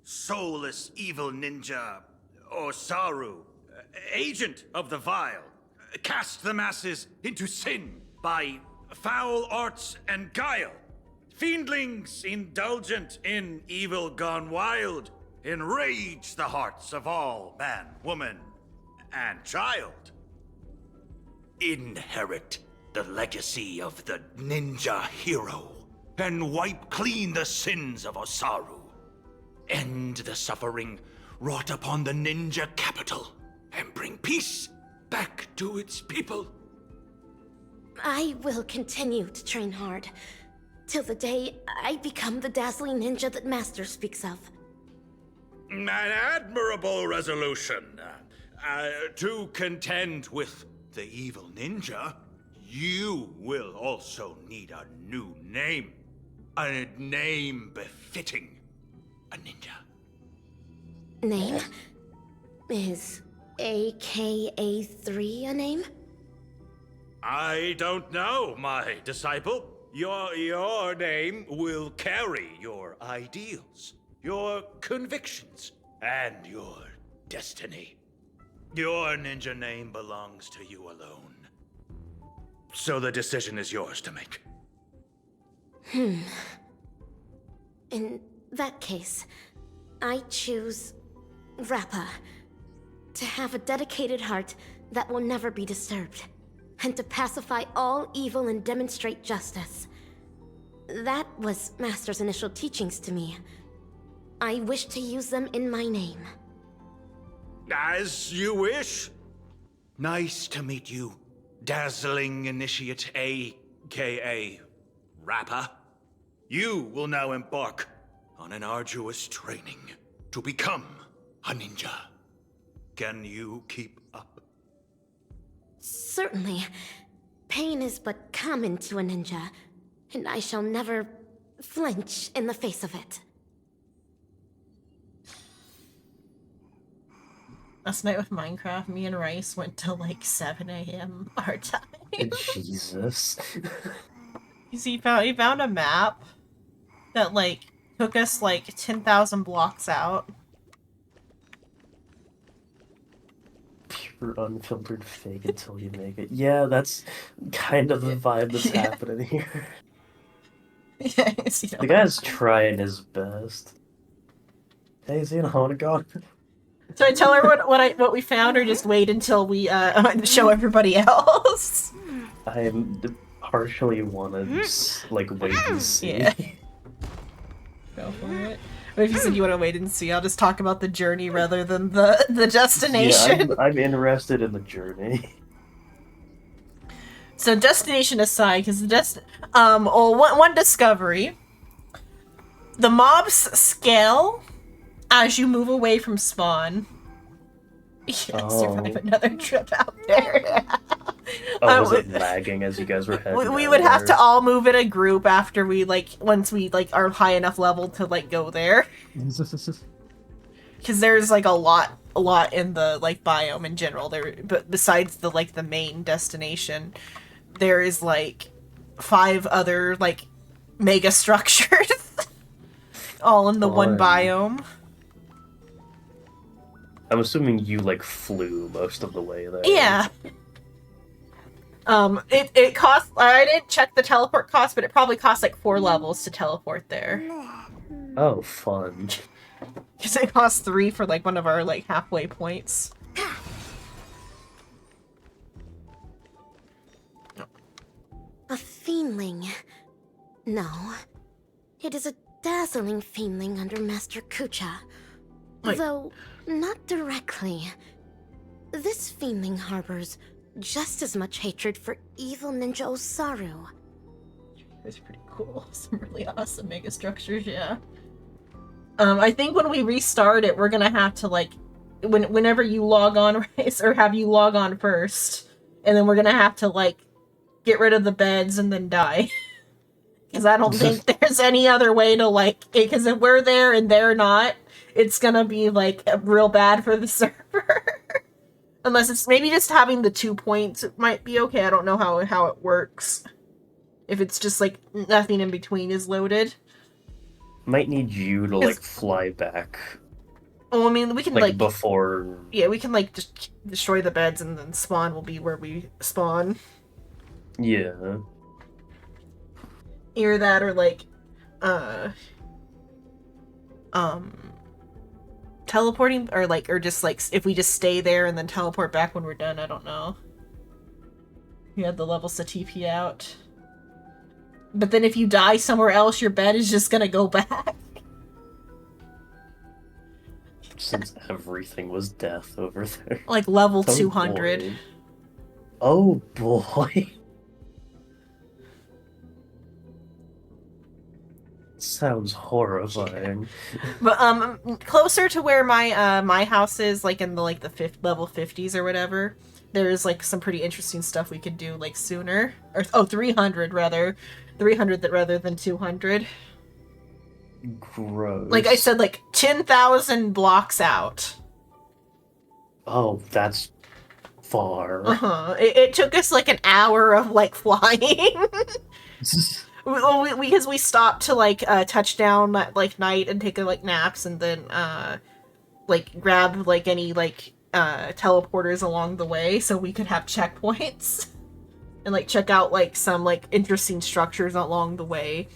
Soulless evil ninja, Osaru, agent of the vile, cast the masses into sin by foul arts and guile. Fiendlings indulgent in evil gone wild, enrage the hearts of all man, woman, and child. Inherit the legacy of the ninja hero, and wipe clean the sins of Osaru. End the suffering wrought upon the ninja capital, and bring peace back to its people. I will continue to train hard, till the day I become the dazzling ninja that Master speaks of. An admirable resolution. To contend with the evil ninja, you will also need a new name. A name befitting a ninja. Name? Is AKA3 a name? I don't know, my disciple. Your name will carry your ideals, your convictions, and your destiny. Your ninja name belongs to you alone. So the decision is yours to make. In that case, I choose Rappa. To have a dedicated heart that will never be disturbed, and to pacify all evil and demonstrate justice. That was Master's initial teachings to me. I wish to use them in my name. As you wish. Nice to meet you, dazzling initiate AKA Rappa. You will now embark on an arduous training to become a ninja. Can you keep up? Certainly. Pain is but common to a ninja, and I shall never flinch in the face of it. Last night with Minecraft, me and Rice went till like 7 a.m. our time. Jesus. He found a map that like took us like 10,000 blocks out. Pure unfiltered fake until you make it. Yeah, that's kind of the vibe that's happening here. The guy's trying his best. Hey, Xena, I wanna go. So I tell her what we found, or just wait until we show everybody else. I partially wanna like wait and see. Yeah. Go for it. But if you said you want to wait and see, I'll just talk about the journey rather than the destination. Yeah, I'm interested in the journey. So destination aside, because one discovery, the mobs scale as you move away from spawn. Survive another trip out there. Was it lagging as you guys were heading? We would have to all move in a group after we once we are high enough level to go there. Because there's a lot in the biome in general there, but besides the main destination, there is 5 other mega structures, all in the one biome. I'm assuming you flew most of the way there. Yeah. It costs. I didn't check the teleport cost, but it probably costs 4 levels to teleport there. Oh, fun. Because it costs 3 for one of our halfway points. A fiendling. No. It is a dazzling fiendling under Master Kucha. Though, not directly. This fiendling harbors just as much hatred for evil ninja Osaru. It's pretty cool. Some really awesome mega structures, yeah. I think when we restart it, we're gonna have to whenever you log on, or have you log on first, and then we're gonna have to get rid of the beds and then die. Because I don't think there's any other way to, like, because if we're there and they're not, it's gonna be, like, real bad for the server. Unless it's maybe just having the 2 points, it might be okay. I don't know how it works. If it's just, like, nothing in between is loaded. Might need you to, like, fly back. Oh, I mean, we can, like before... Yeah, we can, like, just destroy the beds and then spawn will be where we spawn. Yeah. Either that or, like, teleporting, or, like, or just, like, if we just stay there and then teleport back when we're done, I don't know. You had the levels to TP out. But then if you die somewhere else, your bed is just gonna go back. Since everything was death over there. Like level Oh, 200. boy. Oh boy. Sounds horrifying. But closer to where my house is, like in the level 50s or whatever, there's like some pretty interesting stuff we could do like sooner. Or 300 rather. 300 rather than 200. Gross. Like I said, like 10,000 blocks out. Oh, that's far. Uh-huh. It took us like an hour of like flying. Because we stopped to like touch down at like night and take like naps and then like grab like any like teleporters along the way so we could have checkpoints and like check out like some like interesting structures along the way.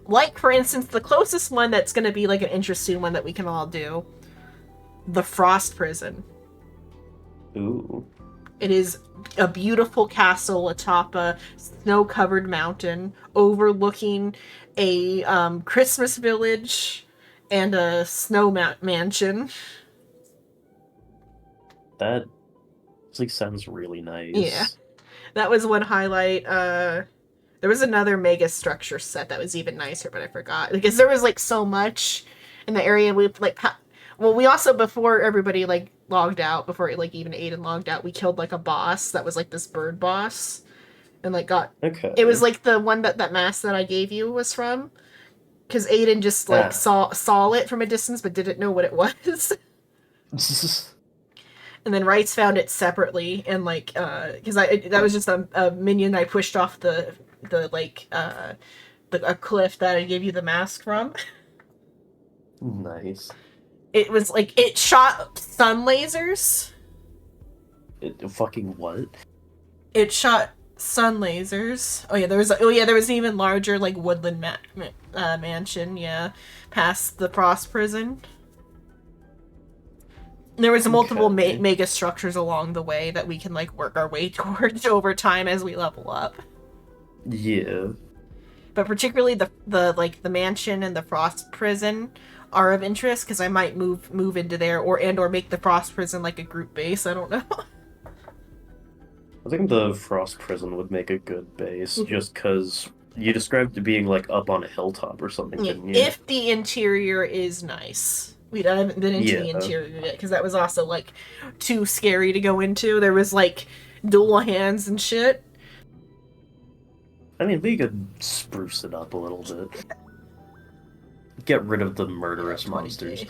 Like for instance, the closest one that's going to be like an interesting one that we can all do, the Frost Prison. Ooh. It is a beautiful castle atop a snow-covered mountain overlooking a Christmas village and a snow mansion. That like sounds really nice. Yeah. That was one highlight. There was another mega structure set that was even nicer, but I forgot. Because there was like so much in the area. We like we also, before everybody like logged out, before like even Aiden logged out, we killed like a boss that was like this bird boss. And like got it was like the one that mask that I gave you was from. Because Aiden just like saw it from a distance but didn't know what it was. And then Wrights found it separately and like because that was just a minion I pushed off a cliff that I gave you the mask from. Nice. It was like it shot sun lasers. It fucking what? It shot sun lasers. Oh yeah, there was an even larger like woodland mansion. Yeah, past the Frost Prison. There was multiple mega structures along the way that we can like work our way towards over time as we level up. Yeah. But particularly the mansion and the Frost Prison are of interest because I might move into there or make the Frost Prison like a group base. I don't know. I think the Frost Prison would make a good base, just because you described it being like up on a hilltop or something, didn't you? If the interior is nice. I haven't been into the interior yet because that was also like too scary to go into. There was like dual hands and shit. I mean, we could spruce it up a little bit. Get rid of the murderous monsters.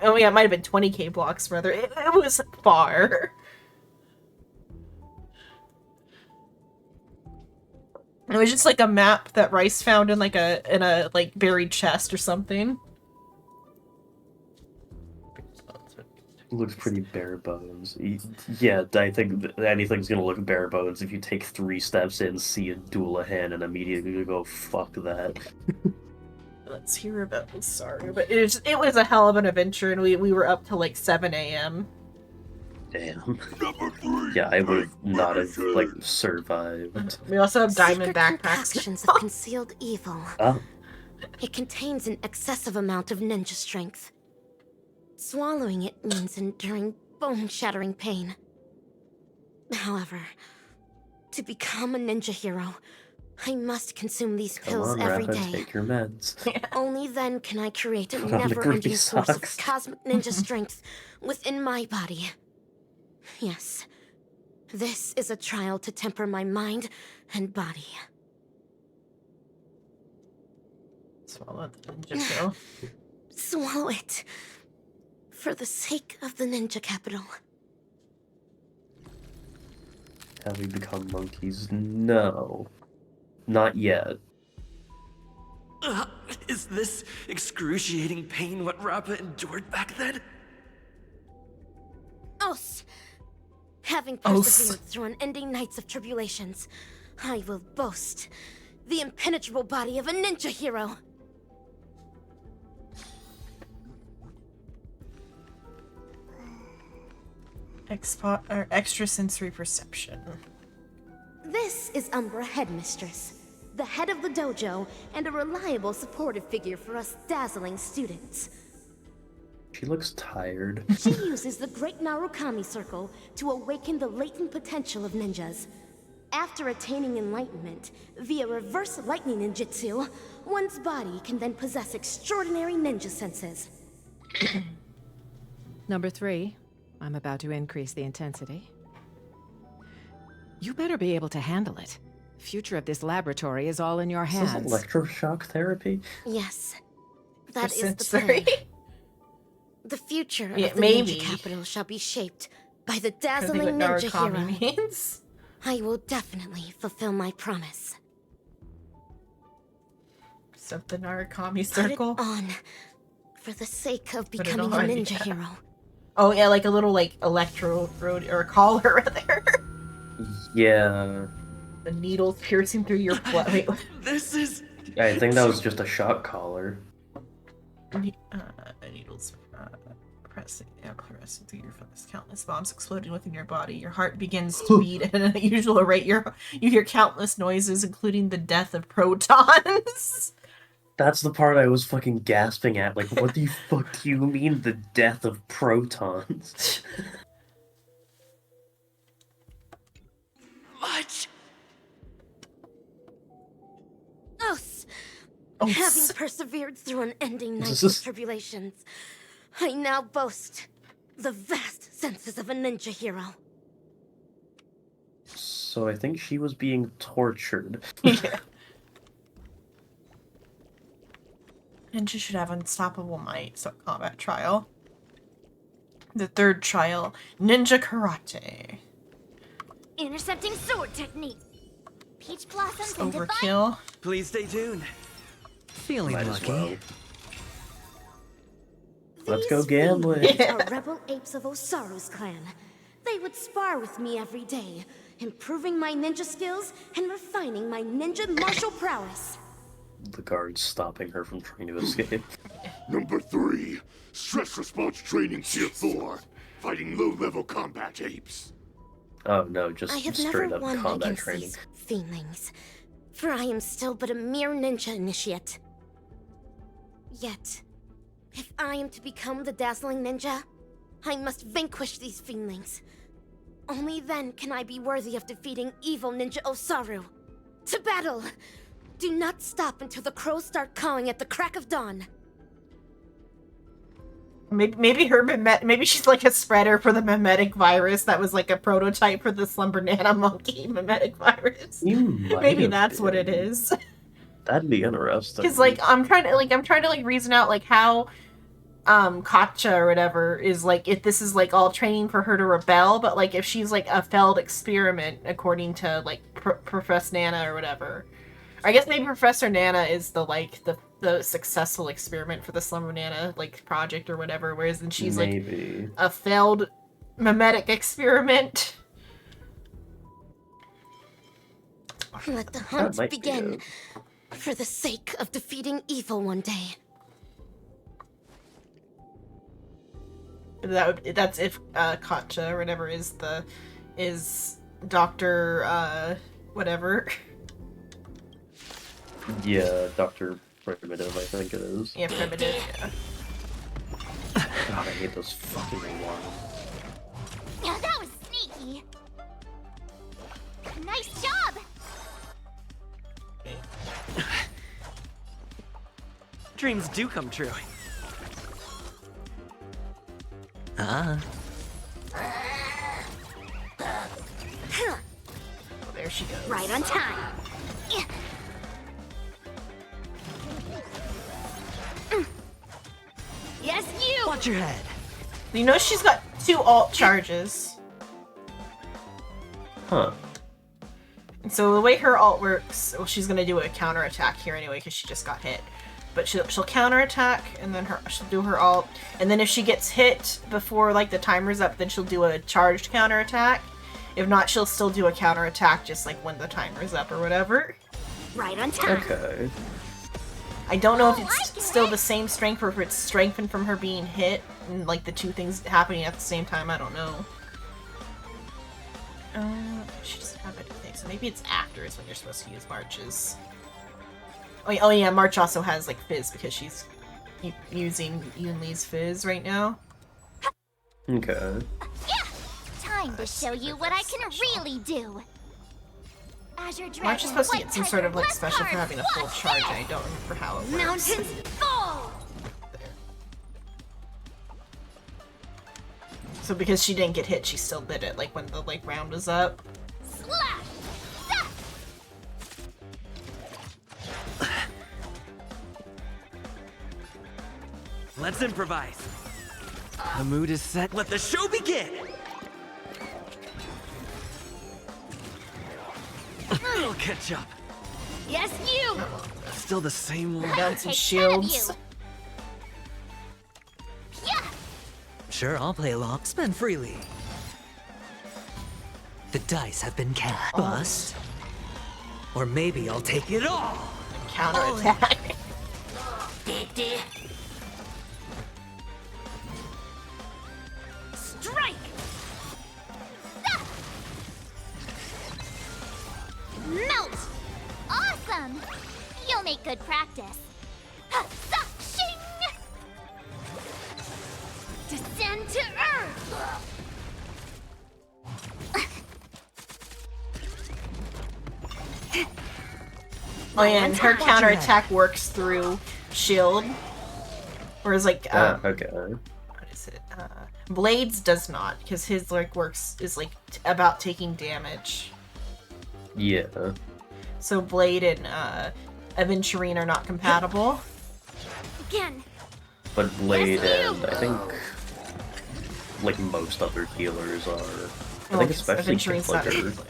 Oh yeah, it might have been 20k blocks rather. It was far. It was just like a map that Rice found in a like buried chest or something. Looks pretty bare bones. Yeah, I think anything's gonna look bare bones if you take 3 steps in, see a duel a hand, and immediately go, fuck that. Let's hear about this, sorry. But it was a hell of an adventure, and we were up till like 7 a.m. Damn. Yeah, I would not have, like, survived. We also have diamond Secret backpacks. concoctions of concealed evil. Oh. It contains an excessive amount of ninja strength. Swallowing it means enduring bone-shattering pain. However, to become a ninja hero, I must consume these pills every day. Take your meds. Only then can I create a Put on the never-ending groovy source of socks. cosmic ninja strength within my body. Yes, this is a trial to temper my mind and body. Swallow the ninja pill. Swallow it. For the sake of the ninja capital. Have we become monkeys? No. Not yet. Is this excruciating pain what Rappa endured back then? Os! Having persevered through unending nights of tribulations, I will boast the impenetrable body of a ninja hero. Extrasensory perception. This is Umbra Headmistress, the head of the dojo and a reliable supportive figure for us dazzling students. She looks tired. She uses the Great Narukami Circle to awaken the latent potential of ninjas. After attaining enlightenment via reverse lightning ninjutsu, one's body can then possess extraordinary ninja senses. Number 3, I'm about to increase the intensity. You better be able to handle it. Future of this laboratory is all in your hands. Is this electroshock therapy? Yes, that is the sensory. plan. The future of the ninja capital shall be shaped by the dazzling ninja hero. Means? I will definitely fulfill my promise. So the Narukami Circle. Put it on, for the sake of becoming a ninja hero. Oh yeah, like a little electrode or a collar rather. Yeah. The needles piercing through your blood. Wait. This is. I think that was just a shock collar. Needles pressing through your face. Countless bombs exploding within your body. Your heart begins to beat at an unusual rate. You hear countless noises, including the death of protons. That's the part I was fucking gasping at. Like, what the fuck do you mean, the death of protons? Much. Os! Having persevered through unending nights This is- of tribulations, I now boast the vast senses of a ninja hero. So I think she was being tortured. Yeah. Ninja should have unstoppable might. So combat trial. The third trial, ninja karate. Intercepting sword technique. Peach blossoms and divine. Overkill. Please stay tuned. Feeling Might as lucky. well. Let's go These gambling. fiends are rebel apes of Osaru's clan. They would spar with me every day, improving my ninja skills and refining my ninja martial prowess. The guard's stopping her from trying to escape. Number 3, stress response training tier 4, fighting low-level combat apes. Oh no, just I have straight never up won combat against training. these feelings, for I am still but a mere ninja initiate. Yet, if I am to become the dazzling ninja, I must vanquish these feelings. Only then can I be worthy of defeating evil Ninja Osaru. To battle! Do not stop until the crows start cawing at the crack of dawn. Maybe maybe she's like a spreader for the mimetic virus that was like a prototype for the Slumber Nana monkey mimetic virus. Maybe that's what it is. That'd be interesting. Because like I'm trying to reason out like how Katja or whatever is like if this is like all training for her to rebel, but like if she's like a failed experiment according to like Professor Nana or whatever. I guess maybe Professor Nana is the successful experiment for the Slumber Nana like project or whatever, whereas then she's like a failed mimetic experiment. Let the hunt begin, for the sake of defeating evil one day. That's if Katja or whatever is Dr. Whatever. Yeah, Dr. Primitive, I think it is. Yeah, Primitive, yeah. God, I hate those fucking alarms. Yeah, that was sneaky. Nice job. Dreams do come true. Oh, there she goes. Right on time. Yeah. Watch your head. You know she's got 2 alt charges. Huh. And so the way her alt works, well, she's gonna do a counterattack here anyway because she just got hit. But she'll counterattack, and then she'll do her alt. And then if she gets hit before like the timer's up, then she'll do a charged counterattack. If not, she'll still do a counterattack just like when the timer's up or whatever. Right on time. Okay. I don't know if it's still the same strength or if it's strengthened from her being hit and like the 2 things happening at the same time. I don't know. She doesn't have anything, so maybe it's after is when you're supposed to use March's. Oh yeah, March also has like Fizz because she's using Yunli's Fizz right now. Okay. Time to show you what I can really do. Azure Dragon, March is supposed to White get some Tiger, sort of like Blessed special for Card, having a full charge, and I don't remember how it works. Mountains fall! So because she didn't get hit, she still did it, like when the like round was up. Let's improvise. The mood is set. Let the show begin. I'll catch up. Yes, you! Still the same one. Down some shields. Sure, I'll play along. Spend freely. The dice have been cast. Bust. Or maybe I'll take it all. Counterattack. Strike! Melt! Awesome! You'll make good practice. Shing! Descend to Earth! Oh yeah, and her counterattack works through shield. Whereas like okay. what is it? Blades does not, because his like works is like about taking damage. Yeah. So Blade and Aventurine are not compatible. Again. But Blade and I think like most other healers are. I think especially Aventurine's not a Gallagher. healer.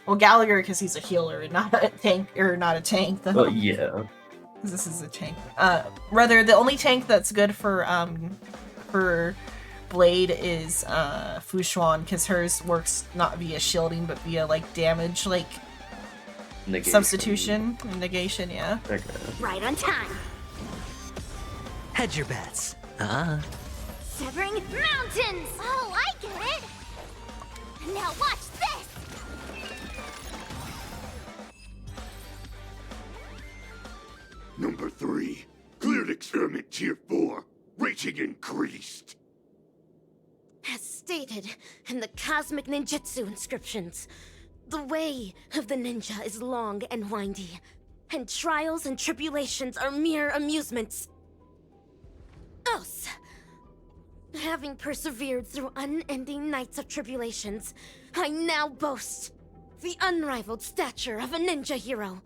Well, Gallagher because he's a healer and not a tank, or not a tank though. Well, yeah. This is a tank. Rather, the only tank that's good for Blade is Fushuan, because hers works not via shielding but via like damage, like Negation. substitution and negation. Yeah. Okay. Right on time. Hedge your bets. Severing mountains! Oh, I get it! Now watch this! Number 3. Cleared experiment tier 4. Rating increased. As stated in the cosmic ninjutsu inscriptions, the way of the ninja is long and windy, and trials and tribulations are mere amusements. Us, having persevered through unending nights of tribulations, I now boast the unrivaled stature of a ninja hero.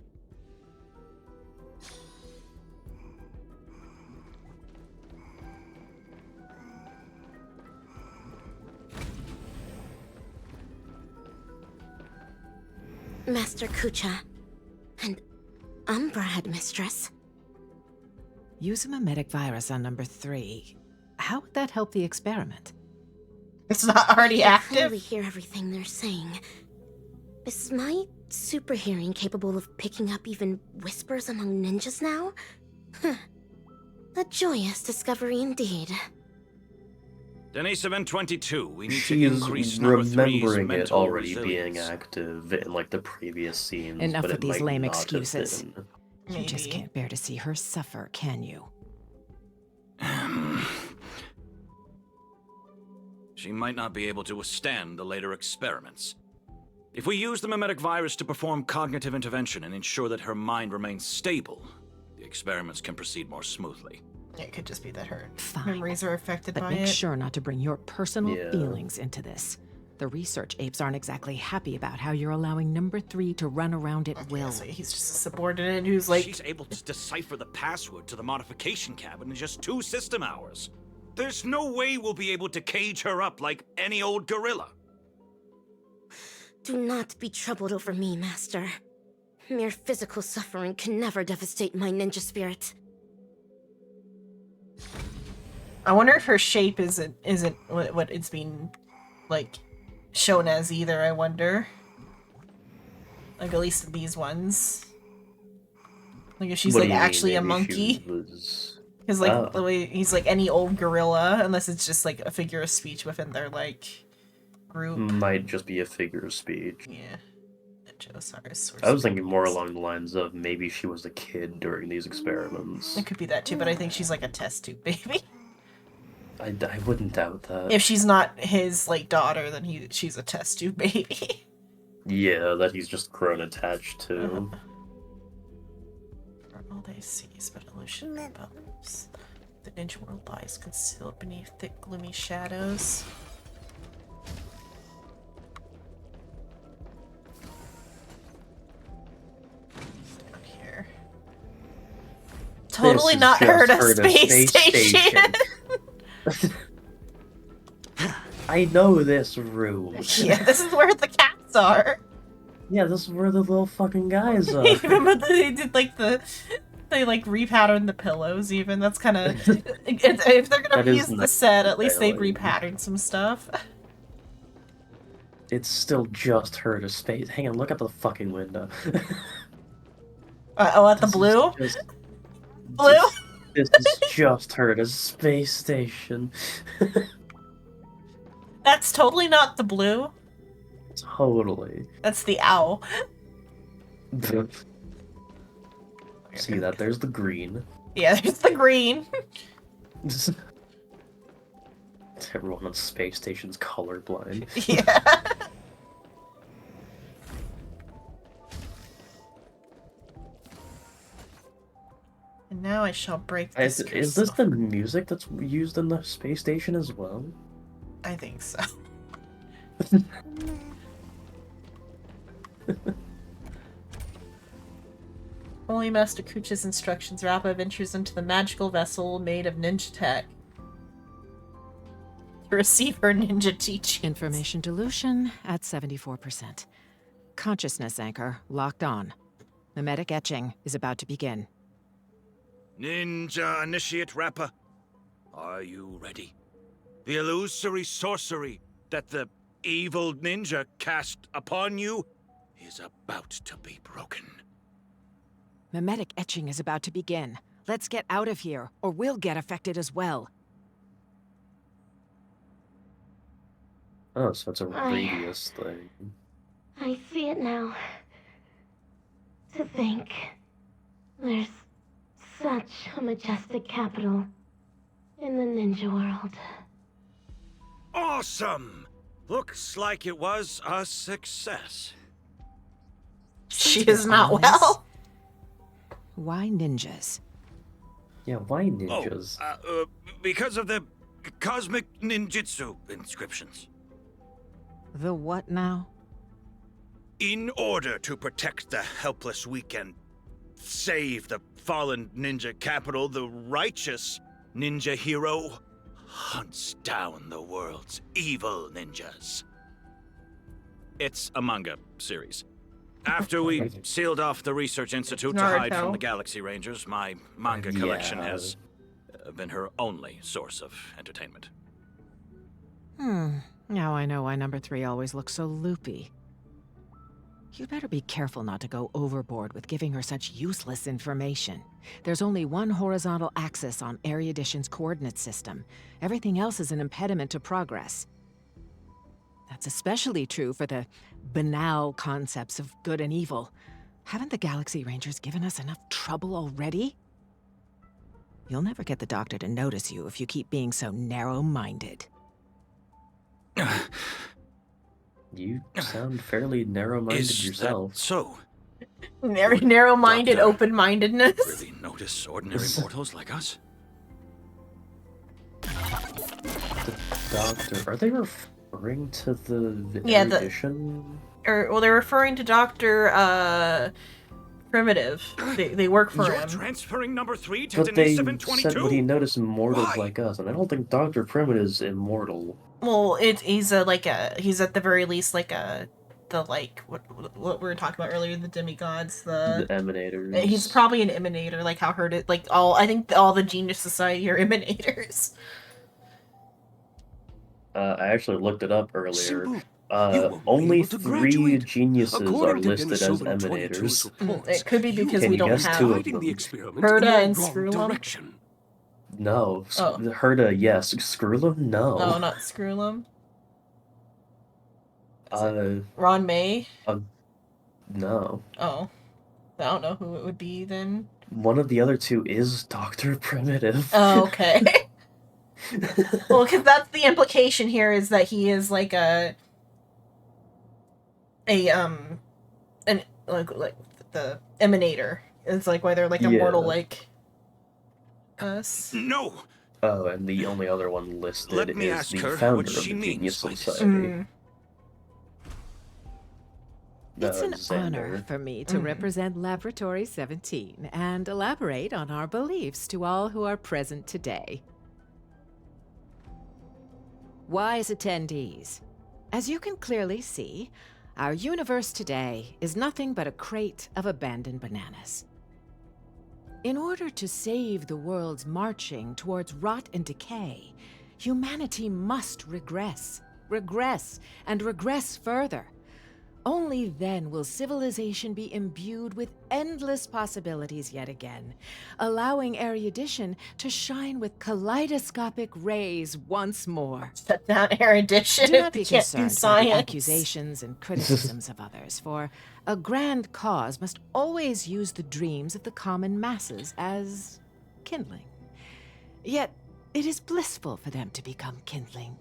Master Kucha, and Umbra Headmistress. Use a mimetic virus on number 3. How would that help the experiment? It's not already I active. clearly hear everything they're saying. Is my super hearing capable of picking up even whispers among ninjas now? A joyous discovery indeed. Denise event 22. We need to She's increase number 3's remembering it mental already resilience. being active in like the previous scenes. Enough but of it these might lame not have excuses. been. You just can't bear to see her suffer, can you? She might not be able to withstand the later experiments. If we use the mimetic virus to perform cognitive intervention and ensure that her mind remains stable, the experiments can proceed more smoothly. It could just be that her memories are affected But by make it. sure not to bring your personal Yeah. feelings into this. The research apes aren't exactly happy about how you're allowing number 3 to run around at will. So he's just a subordinate who's like... She's able to decipher the password to the modification cabin in just 2 system hours. There's no way we'll be able to cage her up like any old gorilla. Do not be troubled over me, Master. Mere physical suffering can never devastate my ninja spirit. I wonder if her shape isn't what it's being, like, shown as either, I wonder. Like, at least these ones. Like, if she's, What do like, you mean? actually a Maybe monkey. she was- Because, like, Oh. the way he's, like, any old gorilla, unless it's just, like, a figure of speech within their, like, group. Might just be a figure of speech. Yeah. I was thinking more along the lines of maybe she was a kid during these experiments. It could be that, too, but I think she's, like, a test tube baby. I wouldn't doubt that. If she's not his, like, daughter, then she's a test tube baby. Yeah, that he's just grown attached to. All they see is but illusion and bubbles. The ninja world lies concealed beneath thick, gloomy shadows. Down here. Totally This not is heard just of space station. I know this room. Yeah, this is where the cats are. Yeah, this is where the little fucking guys are. Even when they did like they like repatterned the pillows. Even that's kind of if they're gonna That is use the nice. set, at least they've Like- repatterned some stuff. It's still just her to space. Hang on, look at the fucking window. At the blue. Blue. This is just her to space station. That's totally not the blue. Totally. That's the owl. See that? There's the green. Yeah, there's the green. Everyone on space station's colorblind. Yeah. And now I shall break this. Is this the music that's used in the space station as well? I think so. Following Master Kucha's instructions, Rappa ventures into the magical vessel made of ninja tech to receive her ninja teaching. Information dilution at 74%. Consciousness anchor locked on. Mimetic etching is about to begin. Ninja Initiate Rappa, are you ready? The illusory sorcery that the evil ninja cast upon you is about to be broken. Mimetic etching is about to begin. Let's get out of here, or we'll get affected as well. Oh, so it's a radius thing. I see it now. To think, there's such a majestic capital in the ninja world. Awesome! Looks like it was a success. She is not well. Why ninjas? Yeah, why ninjas? Because of the cosmic ninjutsu inscriptions. The what now? In order to protect the helpless weak and save the fallen ninja capital, the righteous ninja hero hunts down the world's evil ninjas. It's a manga series. After we sealed off the Research Institute to hide from the Galaxy Rangers, my manga collection has been her only source of entertainment. Now I know why number 3 always looks so loopy. You better be careful not to go overboard with giving her such useless information. There's only one horizontal axis on Erudition's coordinate system. Everything else is an impediment to progress. That's especially true for the banal concepts of good and evil. Haven't the Galaxy Rangers given us enough trouble already? You'll never get the Doctor to notice you if you keep being so narrow-minded. You sound fairly narrow-minded yourself. So, Very narrow-minded, open-mindedness. really notice ordinary mortals like us? Doctor, are they referring to the Yeah, erudition? Well, they're referring to Dr. primitive. They work for You're him. transferring number 3 to But they Denise said 722? would he notice mortals Why? like us, and I don't think Dr. Primitive's immortal. Well, he's he's at the very least like what we were talking about earlier, the demigods, The Emanators. he's probably an emanator, like how heard it, like I think all the Genius Society are emanators. I actually looked it up earlier. Simple. Only to 3 graduate. geniuses According are to listed Dennis as Silverman 22's emanators. reports, It could be because Can we you don't guess have 2 of guiding the them? experiment Herda in the and wrong Screwlum. direction. No. Oh. Herda, yes. Screwlum, no. No, not Screwlum. Uh, Ron May. no. Oh, I don't know who it would be then. One of the other 2 is Dr. Primitive. Oh, okay. Well, because that's the implication here, is that he is like like the emanator. It's like why they're like immortal like us. No. Oh, and the only other one listed Let me is ask the her founder what of she the means Genius by this. Society. It's an Xander. honor for me to represent Laboratory 17 and elaborate on our beliefs to all who are present today. Wise attendees, as you can clearly see, our universe today is nothing but a crate of abandoned bananas. In order to save the world's marching towards rot and decay, humanity must regress, and regress further. Only then will civilization be imbued with endless possibilities yet again, allowing erudition to shine with kaleidoscopic rays once more. Shut down erudition. Do not be They can't do concerned by the science. accusations and criticisms of others, for a grand cause must always use the dreams of the common masses as kindling. Yet, it is blissful for them to become kindling,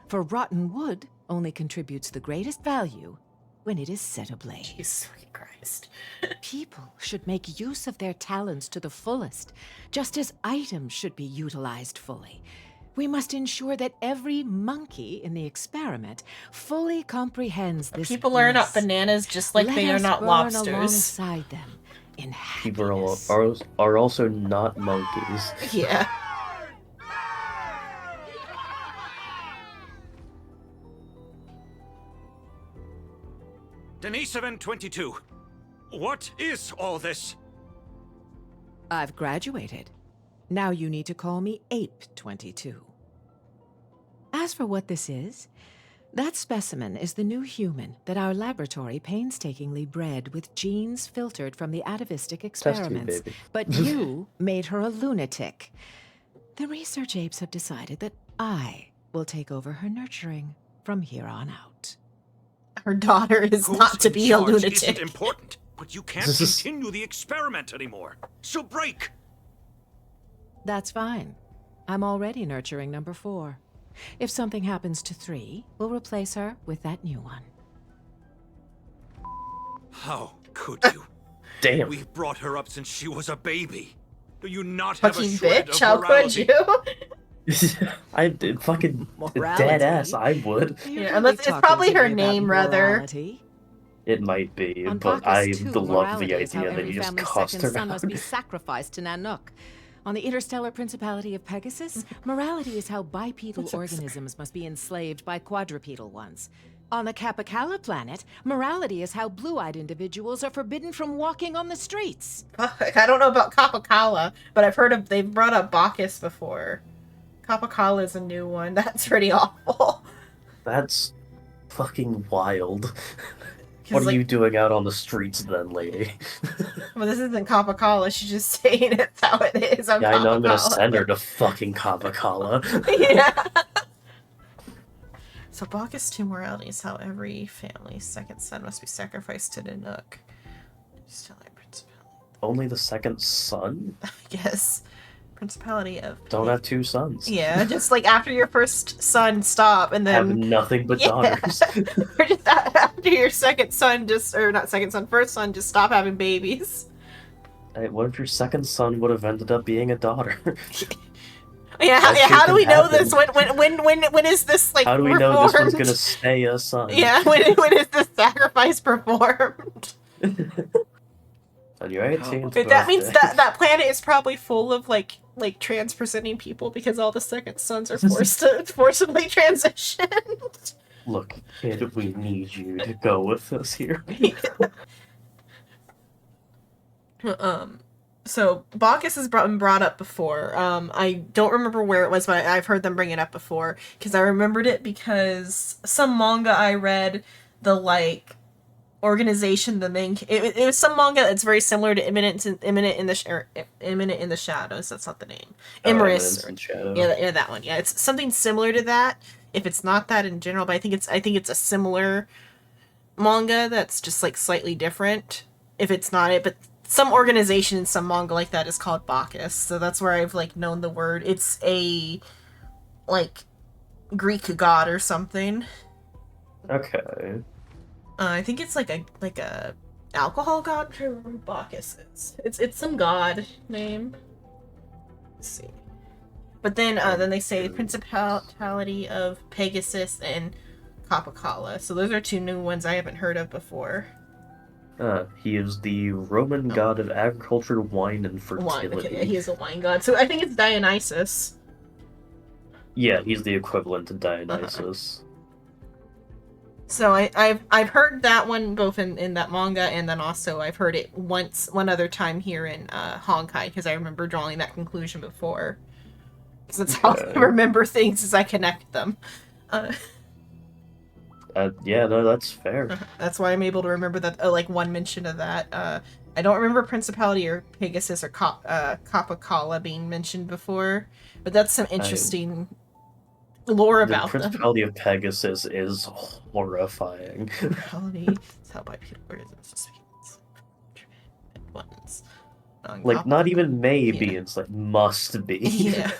for rotten wood only contributes the greatest value when it is set ablaze. Jesus Christ. People should make use of their talents to the fullest, just as items should be utilized fully. We must ensure that every monkey in the experiment fully comprehends this. People are not bliss. bananas, just like Let they are us not burn lobsters. alongside them in People are also not monkeys. Yeah. Denise 722, what is all this? I've graduated. Now you need to call me Ape 22. As for what this is, that specimen is the new human that our laboratory painstakingly bred with genes filtered from the atavistic experiments. baby. But you made her a lunatic. The research apes have decided that I will take over her nurturing from here on out. Her daughter is Who's not to in be a charge lunatic. Isn't important, but you can't continue the experiment anymore. So break. That's fine. I'm already nurturing number 4. If something happens to 3, we'll replace her with that new one. How could you? Damn. We brought her up since she was a baby. Do you not have a Fucking shred bitch, of how could morality? you? I did fucking Morality? dead ass. I would. Yeah, unless it's probably her name, rather. It might be, On but Bacchus I 2, love the morality is how idea that every he just family's cussed second her son out. must be sacrificed to Nanook. On the interstellar principality of Pegasus, morality is how bipedal organisms must be enslaved by quadrupedal ones. On the Capicala planet, morality is how blue-eyed individuals are forbidden from walking on the streets. I don't know about Capicala, but I've heard of, they've brought up Bacchus before. Capicala is a new one. That's pretty awful. That's fucking wild. What are like- you doing out on the streets then, lady? Well, this isn't Capicala. She's just saying it's how it is on Yeah, I know I'm gonna Capicala. send her to fucking Capicala. Yeah. So Bacchus 2 morality is how every family's second son must be sacrificed to Nanook. Stellar principality. Only the second son? Yes. Principality of... Don't have 2 sons. Yeah, just like after your first son, stop, and Have then... nothing but daughters. Or just after your second son, or not second son, first son, just stop having babies. Hey, what if your second son would have ended up being a daughter? Yeah, That shit how do can we know happen. this? When is this, like, How do we performed? know this one's gonna stay a son? Yeah, when is this sacrifice performed? On your 18th Wait, that means birthday. that planet is probably full of like trans presenting people because all the second sons are forcibly transitioned. Look, kid, we need you to go with us here. So Bacchus has been brought up before. I don't remember where it was, but I've heard them bring it up before because I remembered it because some manga I read, the like organization, the main it was some manga that's very similar to Imminent in the Shadows. That's not the name. Eminence Immorus. in Shadow. Yeah, that one. Yeah, it's something similar to that. If it's not that in general, but I think it's a similar manga that's just like slightly different. If it's not it, but some organization in some manga like that is called Bacchus, so that's where I've like known the word. It's a like Greek god or something. Okay. I think it's like a alcohol god. I'm trying to remember who Bacchus is. It's some god name. Let's see. But then they say Principality of Pegasus and Capicola. So those are two new ones I haven't heard of before. He is the Roman god of agriculture, wine, and fertility. Wine. Okay, yeah, he is a wine god. So I think it's Dionysus. Yeah, he's the equivalent to Dionysus. So I've heard that one both in that manga, and then also I've heard it one other time here in Honkai, because I remember drawing that conclusion before. Because that's how I remember things, as I connect them. Yeah, no, that's fair. That's why I'm able to remember that, like, one mention of that. I don't remember Principality or Pegasus or Capicola being mentioned before, but that's some interesting lore about the Principality of Pegasus is horrifying. Principality, how by ones. Like, not even maybe, it's like, must be. Yeah.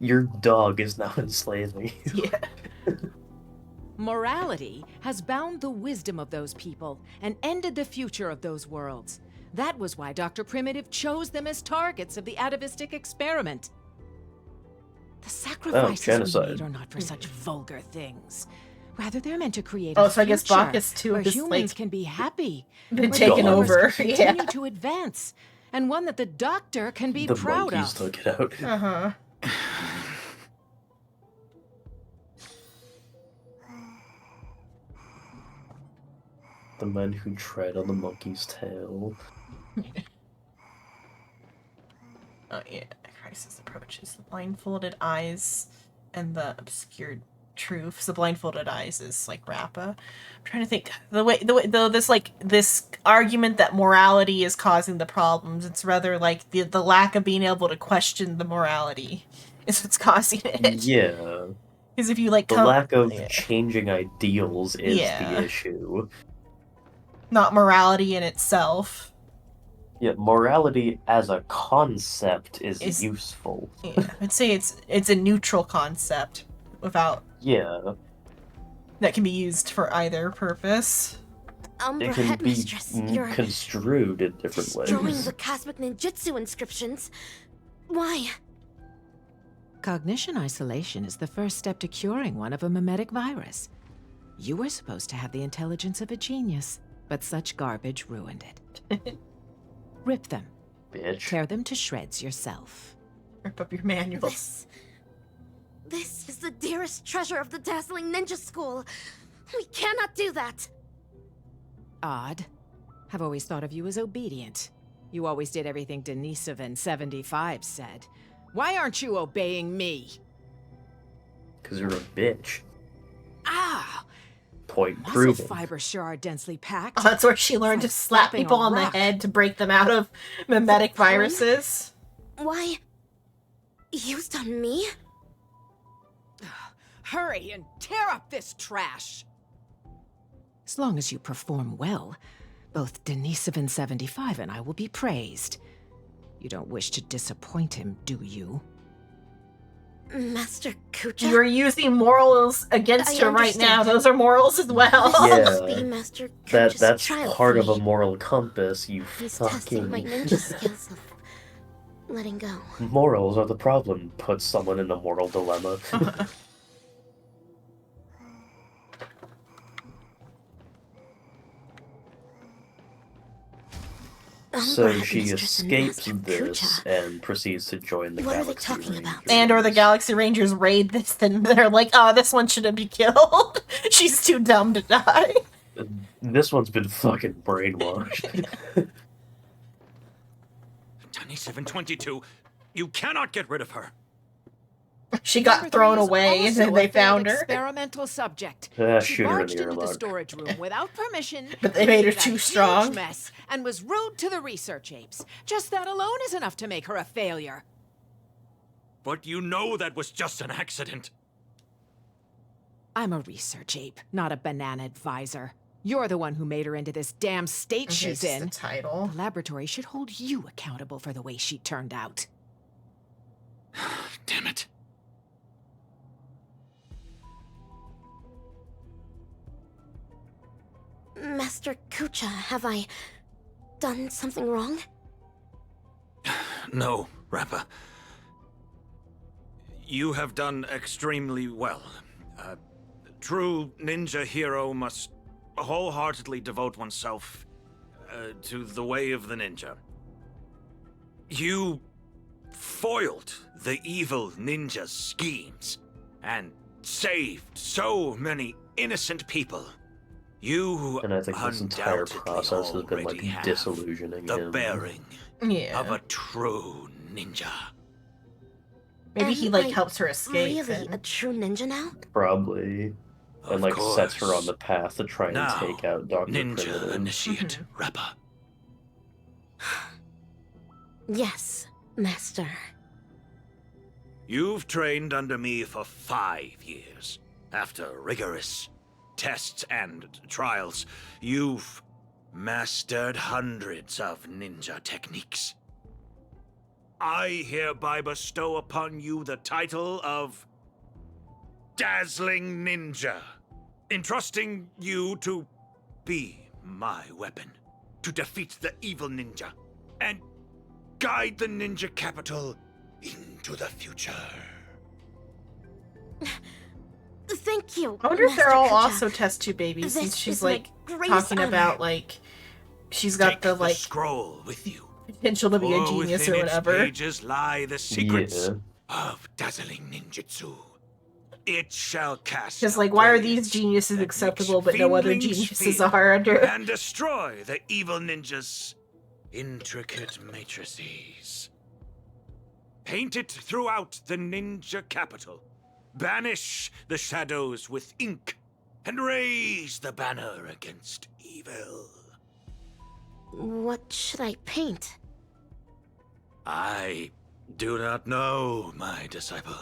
Your dog is now enslaving you. Yeah. Morality has bound the wisdom of those people and ended the future of those worlds. That was why Dr. Primitive chose them as targets of the atavistic experiment. The sacrifices we made are not for such vulgar things. Rather, they're meant to create a so I guess future Bacchus too where has humans like can be happy, been where taken the over. universe can continue to advance, and one that the Doctor can be proud monkeys of. took it out. Uh-huh. The men who tread on the monkey's tail. Oh yeah, crisis approaches. The blindfolded eyes and the obscured truths. The blindfolded eyes is like Rappa. I'm trying to think this argument that morality is causing the problems. It's rather like the lack of being able to question the morality is what's causing it. Yeah. Because if you like the lack of changing ideals is the issue. Not morality in itself. Yeah, morality as a concept is useful. Yeah, I'd say it's a neutral concept without that can be used for either purpose. It can be construed in different destroying ways. the cosmic ninjutsu inscriptions. Why? Cognition isolation is the first step to curing one of a mimetic virus. You were supposed to have the intelligence of a genius, but such garbage ruined it. Rip them. Bitch. Tear them to shreds yourself. Rip up your manuals. This is the dearest treasure of the dazzling ninja school. We cannot do that. Odd. I've always thought of you as obedient. You always did everything Denisovan 75 said. Why aren't you obeying me? Because you're a bitch. Ah! Point Muscle proven. fibers sure are densely packed. Oh, that's where she learned to slap people on the head to break them out of mimetic viruses. Why? Used on me? Hurry and tear up this trash! As long as you perform well, both Denisovan 75 and I will be praised. You don't wish to disappoint him, do you? Master Kucha? You're using morals against her right now. Those are morals as well. Yeah, that's part of a moral compass, you He's fucking... testing my ninja skills of letting go. Morals are the problem, puts someone in a moral dilemma. So she escapes this and proceeds to join the Galaxy Rangers. And or the Galaxy Rangers raid this, then they're like, oh, this one shouldn't be killed. She's too dumb to die. This one's been fucking brainwashed. 2722, you cannot get rid of her. She got thrown away and then they found her. Experimental subject. She shoot her in barged the into the airlock. storage room without permission. But they made her made a too huge strong. Mess and was rude to the research apes. Just that alone is enough to make her a failure. But you know that was just an accident. I'm a research ape, not a banana advisor. You're the one who made her into this damn state Okay, she's it's in. the title. The laboratory should hold you accountable for the way she turned out. Damn it. Master Kucha, have I done something wrong? No, Rappa. You have done extremely well. A true ninja hero must wholeheartedly devote oneself to the way of the ninja. You foiled the evil ninja's schemes and saved so many innocent people. You And I think this entire undoubtedly process has been, like, already have disillusioning the him. bearing Yeah. of a true ninja. Maybe he, Am like, I helps her escape. Really and- a true ninja now? Probably. And, like, sets her on the path to try and Now, take out Dr. ninja Primitive. initiate, Rappa. Yes, Master. You've trained under me for 5 years. After rigorous tests and trials, you've mastered hundreds of ninja techniques. I hereby bestow upon you the title of Dazzling Ninja, entrusting you to be my weapon, to defeat the evil ninja, and guide the ninja capital into the future. Thank you. I wonder if they're Master all Kucha. also test tube babies, since This she's is my like greatest talking honor. about like she's got the like Scroll with you. potential to be a For genius within or its whatever. pages lie the secrets Yeah. of dazzling ninjutsu. It shall cast Because like, why are these geniuses acceptable but no other fiendlings geniuses fear are under? and destroy the evil ninja's intricate matrices. Paint it throughout the ninja capital. Banish the shadows with ink and raise the banner against evil. What should I paint? I do not know, my disciple.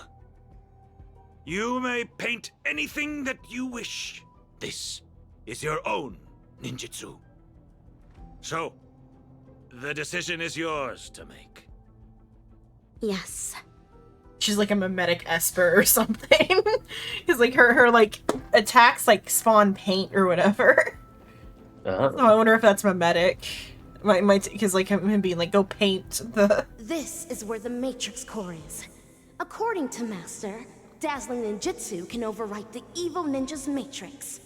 You may paint anything that you wish. This is your own ninjutsu. So, the decision is yours to make. Yes. She's like a mimetic esper or something. Because like her like attacks like spawn paint or whatever. Uh-huh. So I wonder if that's mimetic. Might because like him being like, go paint the. This is where the Matrix Core is. According to Master, dazzling ninjutsu can overwrite the evil ninja's matrix.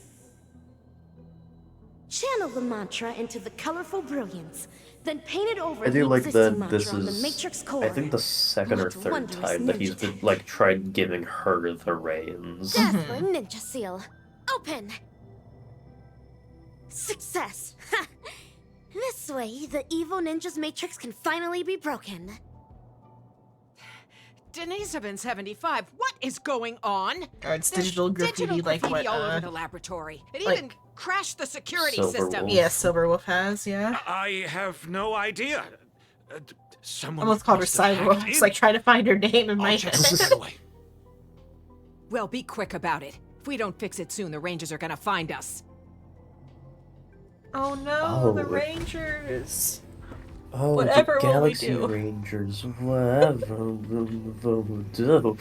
Channel the mantra into the colorful brilliance, then paint it over I the do like existing that mantra this on the is, Matrix Core. I think, the second or What third wondrous time that he's ninja been, like, tried giving her the reins. Dazzling ninja seal. Open! Success! Ha! This way, the evil ninja's matrix can finally be broken. Denisovin 75, what is going on? Or it's There's digital graffiti like what all over the laboratory. It like- even crashed the security Silver system. Wolf. Yeah, Silverwolf has, yeah. I have no idea. Someone Almost called her must have hacked Cyberwolf. It's in. like trying to find her name in my I'll check head. this right away. Well, be quick about it. If we don't fix it soon, the Rangers are gonna find us. Oh no, Oh, the it- Rangers. Oh, Whatever the will we Galaxy do? Rangers, whatever we'll do.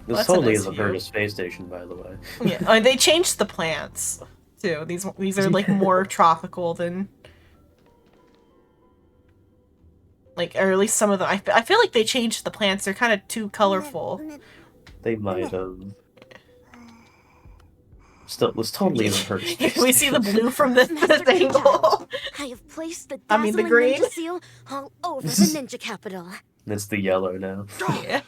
This That's totally an is a SU. Burgess space station, by the way. Yeah, they changed the plants too. These are like more tropical than like, or at least some of them. I feel like they changed the plants. They're kind of too colorful. They might have. Still, was totally in her space. We see the blue from this angle. I have placed the I mean, the dazzling green. ninja seal all over the ninja capital. It's the yellow now. Yeah.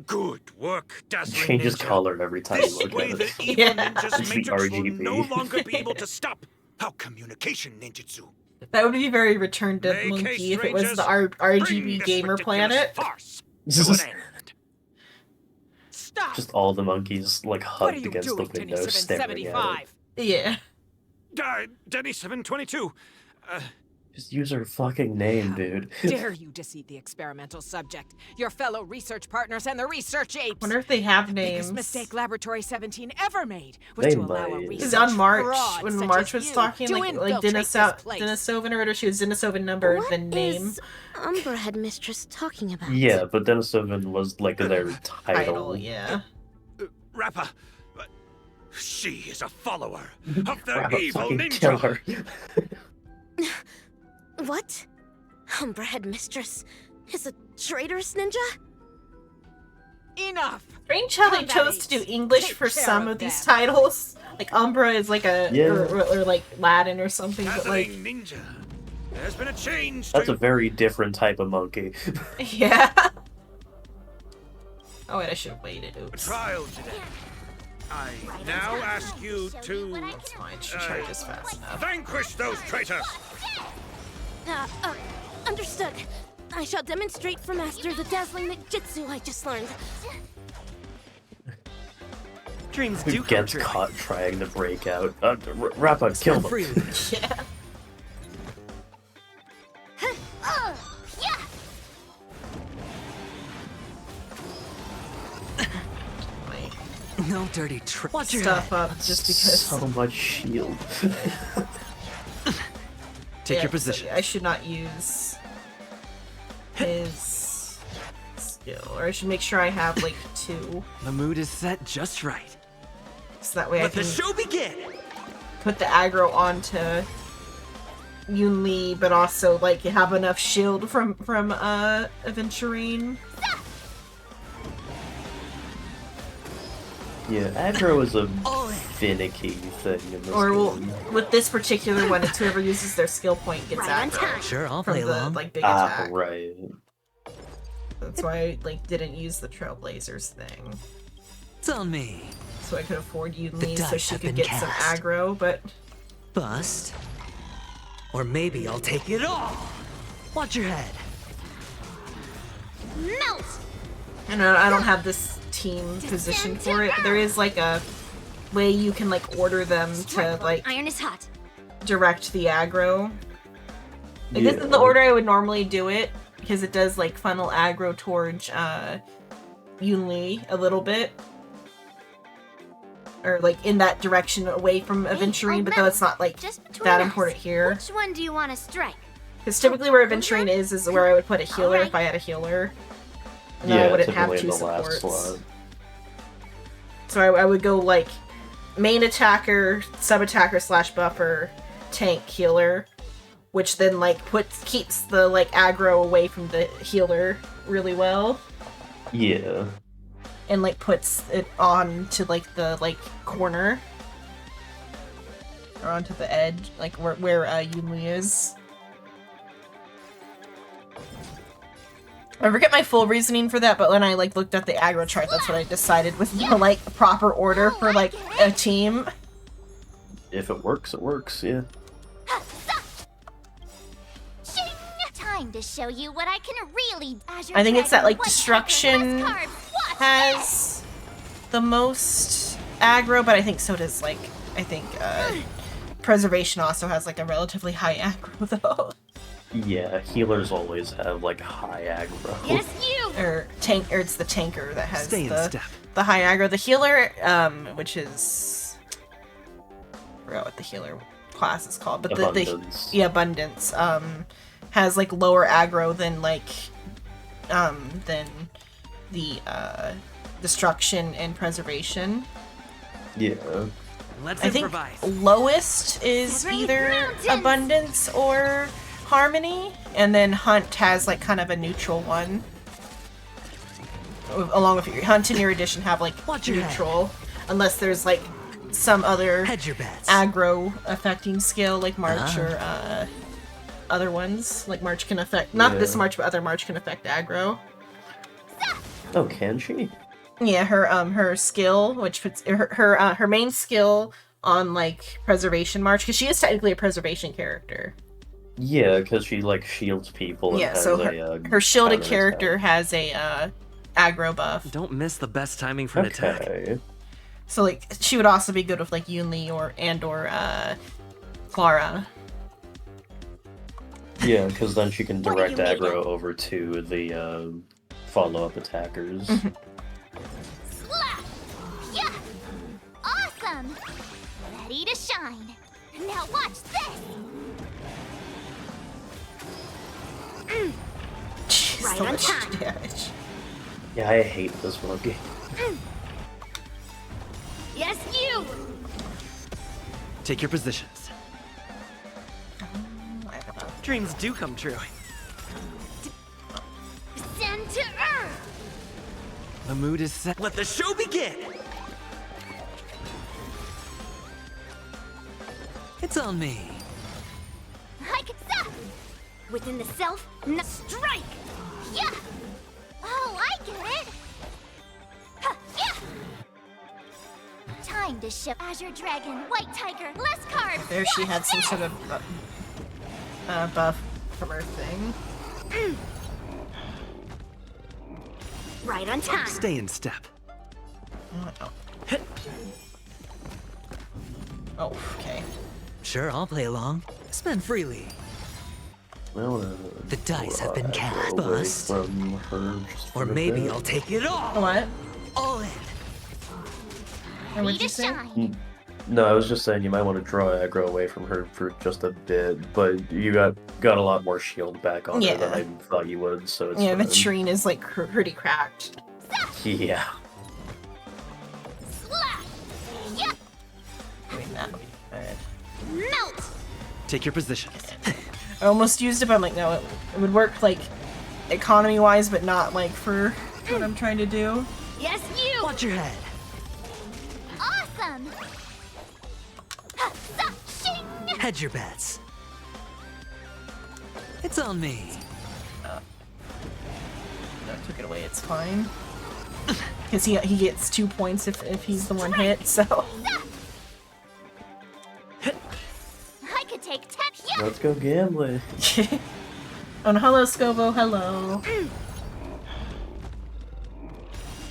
Good work, It Dazzling changes Ninja. color every time This you look way at the it. evil Yeah. ninja's It's the matrix will RGB. no longer be able to stop our communication ninjutsu. That would be very Return to Make haste, Monkey if it was the strangers. Bring RGB this gamer ridiculous planet. farce to an end. Just all the monkeys like What are hugged you against the doing, window, Denny staring at it. 775? Yeah. Denny 722. Just use her fucking name, dude. Dare you deceive the experimental subject, your fellow research partners, and the research apes? Wonder if they have The names. biggest mistake Laboratory 17 ever made was They to allow a might. research Because on March, fraud when such March as was you talking, to like infiltrate this place. Denisovan or whatever, she was Denisovan number, What the name. is Umbra Headmistress talking about? Yeah, but Denisovan was like their title. Yeah. Rappa, she is a follower of the Rappa evil fucking ninja. kill her. What? Umbra Headmistress is a traitorous ninja? Enough! Strange how they Combat chose to do apes. English Take for care some of of these them. titles. Like Umbra is like a Yeah. or like Latin or something, but like Dazzling Ninja. There's been a change. That's a very different type of monkey. yeah. Oh wait, I should have waited. A Oops. trial today. I now ask you to That's fine. She charges fast enough. vanquish those traitors. Understood. I shall demonstrate for Master the dazzling ninjutsu I just learned. Dreams Who do come gets true. caught trying to break out? Rappa, kill them. Freely. Yeah. No dirty trick. Watch your Stuff head. up just because. So much shield. Take Yeah, your position. so I should not use his skill, or I should make sure I have like 2, The mood is set just right. so that way I Let can the show begin. put the aggro onto Yoon Lee, but also like have enough shield from Aventurine. Yeah, aggro is a finicky thing in this Or game. with this particular one, it's whoever uses their skill point gets Right on aggro. time. Sure, I'll from play the along. like big attack. Right. That's why I like didn't use the Trailblazers thing, It's on me. so I could afford Yoon The Lee so dice she have could been get some cast. aggro. But Bust. Or maybe I'll take it all. Watch your head. Melt! and I don't have this team position for it. But there is like a way you can like order them to like Iron is hot. direct the aggro. Like, this is the order I would normally do it, because it does like funnel aggro towards Yoon Lee a little bit. Or like in that direction away from Aventurine, but though it's not like Just between that us, important here. Which one do you want to strike? Because typically where Aventurine is where I would put a healer if I had a healer. And then I wouldn't have typically 2 in the last supports. slot. So I would go like main attacker, sub attacker / buffer, tank, healer, which then like keeps the like aggro away from the healer really well, Yeah. and like puts it on to like the like corner or onto the edge, like where Yoon Lee is. I forget my full reasoning for that, but when I like looked at the aggro chart, that's what I decided was the like proper order for like a team. If it works, yeah. Shing! Time to show you what I can really. I think it's that like destruction has the most aggro, but I think so does like preservation also has like a relatively high aggro though. Yeah, healers always have like high aggro. Yes, you. Or it's the tanker that has Stay in step. the high aggro. The healer, which is I forgot what the healer class is called, but Abundance. the abundance has like lower aggro than like than the destruction and preservation. Yeah. Let's I think improvise. lowest is either abundance or harmony, and then hunt has like kind of a neutral one. Along with your hunt and your edition have like Watch your neutral, unless there's like some other Hedge your bets. aggro affecting skill like March or other ones. Like March can affect, not this March, but other March can affect aggro. Oh, can she? Yeah, her skill, which puts her main skill on like preservation March, because she is technically a preservation character. Yeah, because she like shields people. And Yeah, has so her shielded counterattack. character has a aggro buff. Don't miss the best timing for an attack. So like she would also be good with like Yunli or Clara. Yeah, because then she can direct aggro over to the follow-up attackers. Slap! Yeah! Awesome! Ready to shine. Now watch this! Right on time. Damage. Yeah, I hate this monkey. Yes, you! Take your positions. Dreams do come true. Send to Earth! The mood is set. Let the show begin! It's on me. I could stop! Within the self, strike! Yeah! Oh, I get it! Huh, yeah! Time to ship Azure Dragon, White Tiger, less cards! There she had some sort of buff from her thing. Right on time. Stay in step. Oh, okay. Sure, I'll play along. Spend freely. Well, the dice have been cast. away Bust. from her just for Or a maybe bit. I'll take it all. What? All in. And what'd you say? No, I was just saying you might want to draw aggro away from her for just a bit, but you got a lot more shield back on her than I thought you would, so it's Yeah, the fine. Trine is like pretty cracked. Yeah. Slap! Yeah! I mean, that would be good. Melt! Take your positions. I almost used it, but I'm like, no, it would work like economy-wise, but not like for what I'm trying to do. Yes, you! Watch your head. Awesome! Shing! Hedge your bets. It's on me. No, I took it away, it's fine. Because he gets 2 points if he's the one hit, so... I could take 10. Yeah! Let's go gambling. Oh, no, hello, Scovo, hello.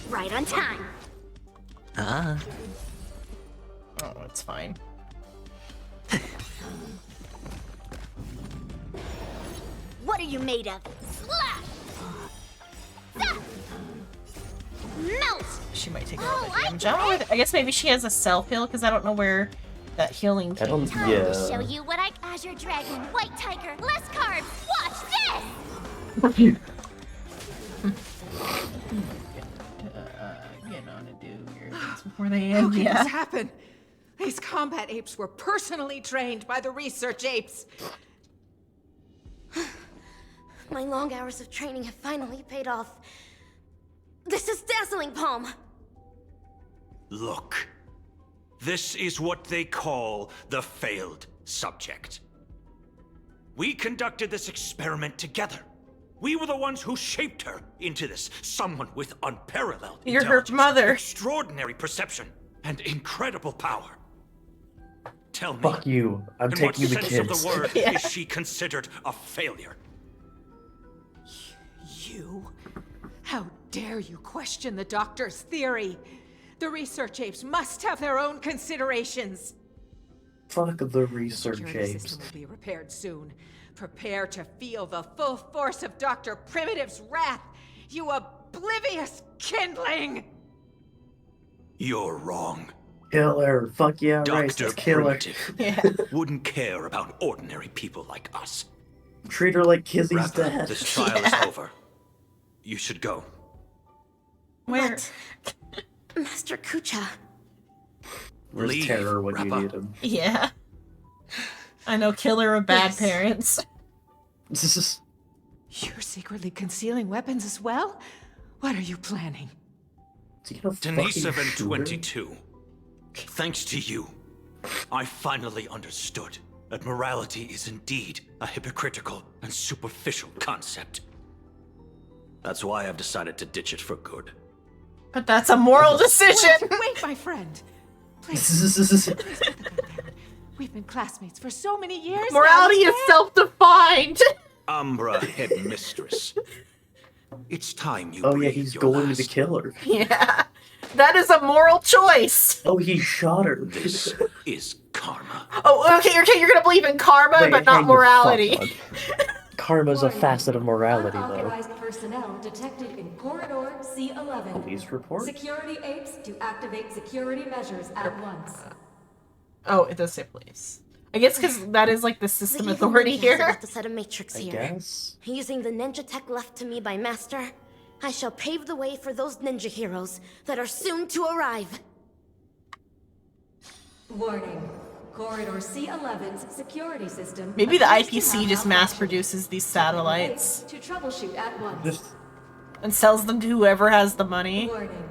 Right on time. Oh, it's fine. What are you made of? Slap! Zap! Melt! She might take a little bit of damage. I don't know where I guess maybe she has a self-heal, because I don't know where that healing came from. Time to show you what Azure Dragon, White Tiger, less carbs. Watch this! Get on and do your things before they How end. could Yeah. this happen? These combat apes were personally trained by the research apes. My long hours of training have finally paid off. This is dazzling, Palm. Look. This is what they call the failed subject. We conducted this experiment together. We were the ones who shaped her into this someone with unparalleled You're her mother. extraordinary perception, and incredible power. Tell me, Fuck you. I'm in what taking the sense kids. of the word Yeah. is she considered a failure? You? How dare you question the doctor's theory? The research apes must have their own considerations. Fuck the research Security apes. system will be repaired soon. Prepare to feel the full force of Dr. Primitive's wrath, you oblivious kindling! You're wrong. Kill her. Fuck yeah, right. Dr. Just kill her. Primitive wouldn't care about ordinary people like us. Treat her like Kizzy's Rapper, dad. this trial is over. You should go. Where? Master Kucha. Where's Leave, Terror when you Rappa. need him? Yeah. I know, killer of bad Yes. parents. You're secretly concealing weapons as well? What are you planning? Denisovin 22. Thanks to you, I finally understood that morality is indeed a hypocritical and superficial concept. That's why I've decided to ditch it for good. But that's a moral decision. Wait, my friend. Please. We've been classmates for so many years. Morality is self-defined. Umbra headmistress. It's time you Oh yeah, breathed he's your going last. to kill her. Yeah. That is a moral choice. Oh, he shot her. This is karma. Oh, okay, you're gonna believe in karma, Wait, but not hang the fuck morality. on. Karma's a facet of morality, though. Unauthorized personnel detected in corridor C11. Police report? Security apes to activate security measures at once. Oh, it does say police. I guess because that is like the system The evil authority ninjas here. about to set a matrix I here. guess. Using the ninja tech left to me by Master, I shall pave the way for those ninja heroes that are soon to arrive. Warning. Corridor C11's security system. Maybe the appears to IPC have just mass malfunctioned. produces these satellites To troubleshoot at once. and sells them to whoever has the money. Warning.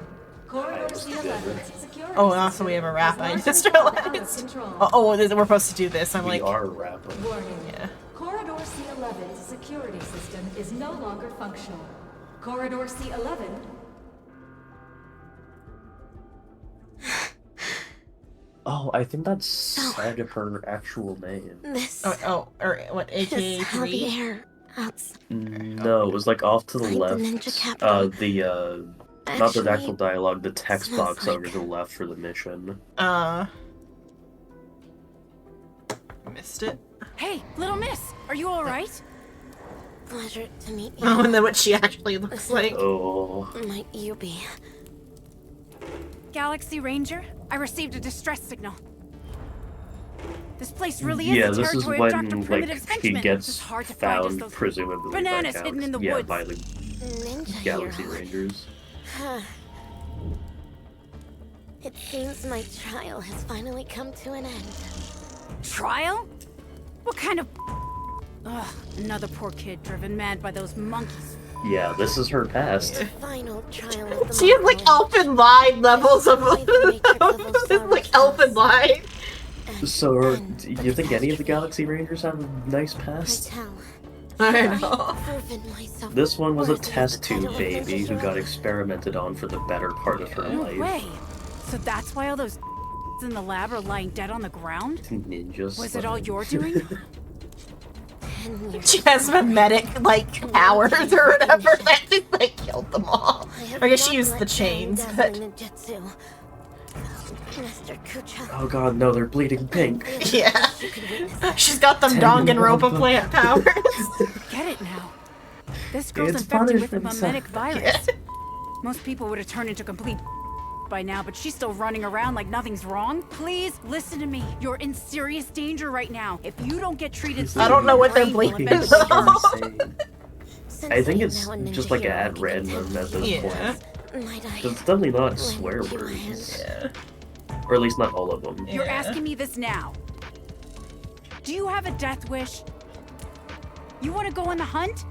Corridor C11's security Oh, and also we have a rap I just realized. We're supposed to do this. I'm We like, are rapping. Warning. yeah. Corridor C11's security system is no longer functional. Corridor C11. Oh, I think that's said her actual name. This or what, AKA is how the 3? air outside. No, it was like off to the Like the left. ninja capital. Not the Actually, actual dialogue, the text smells box over to the left for the mission. Missed it. Hey, little miss, are you alright? Pleasure to meet you. Oh, and then what she actually looks like. Oh. Might you be? Galaxy Ranger, I received a distress signal. This place really Yeah, is the this is territory of when, Dr. like, Primitive's she henchmen. gets It's hard to find us found, those presumably, by bananas hidden in the woods. by the Ninja Galaxy hero. Rangers. Huh. It seems my trial has finally come to an end. Trial? What kind of... Ugh, another poor kid driven mad by those monkeys. Yeah, this is her past. Final trial of the She has like elfin line levels of like elfin line. So, do you think any of the Galaxy Rangers have a nice past? I know. This one was a test tube baby who got experimented on for the better part of her No life. way. So that's why all those in the lab are lying dead on the ground? Ninjas. Was it all your doing? She has mimetic like powers or whatever that just like killed them all. I guess she used the chains, but Oh god, no, they're bleeding pink. yeah. She's got them Danganronpa plant powers. Get it now. This girl's It's infected with the punishment, mimetic virus. Most people would have turned into complete by now, but she's still running around like nothing's wrong. Please listen to me. You're in serious danger right now. If you don't get treated, I don't know what they're bleeding though. I think it's just like at random at this point. It's definitely not swear words. Yeah. Or at least not all of them. You're asking me this now. Do you have a death wish? You want to go on the hunt?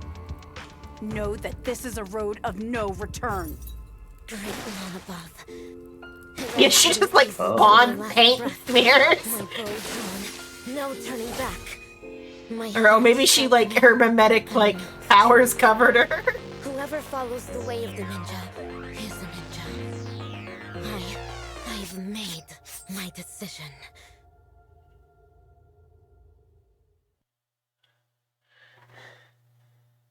Know that this is a road of no return. Great one above. Yeah, she just like spawned paint smears. No turning back. Or oh, maybe she like her mimetic like powers covered her. Whoever follows the way of the ninja is a ninja. I've made my decision.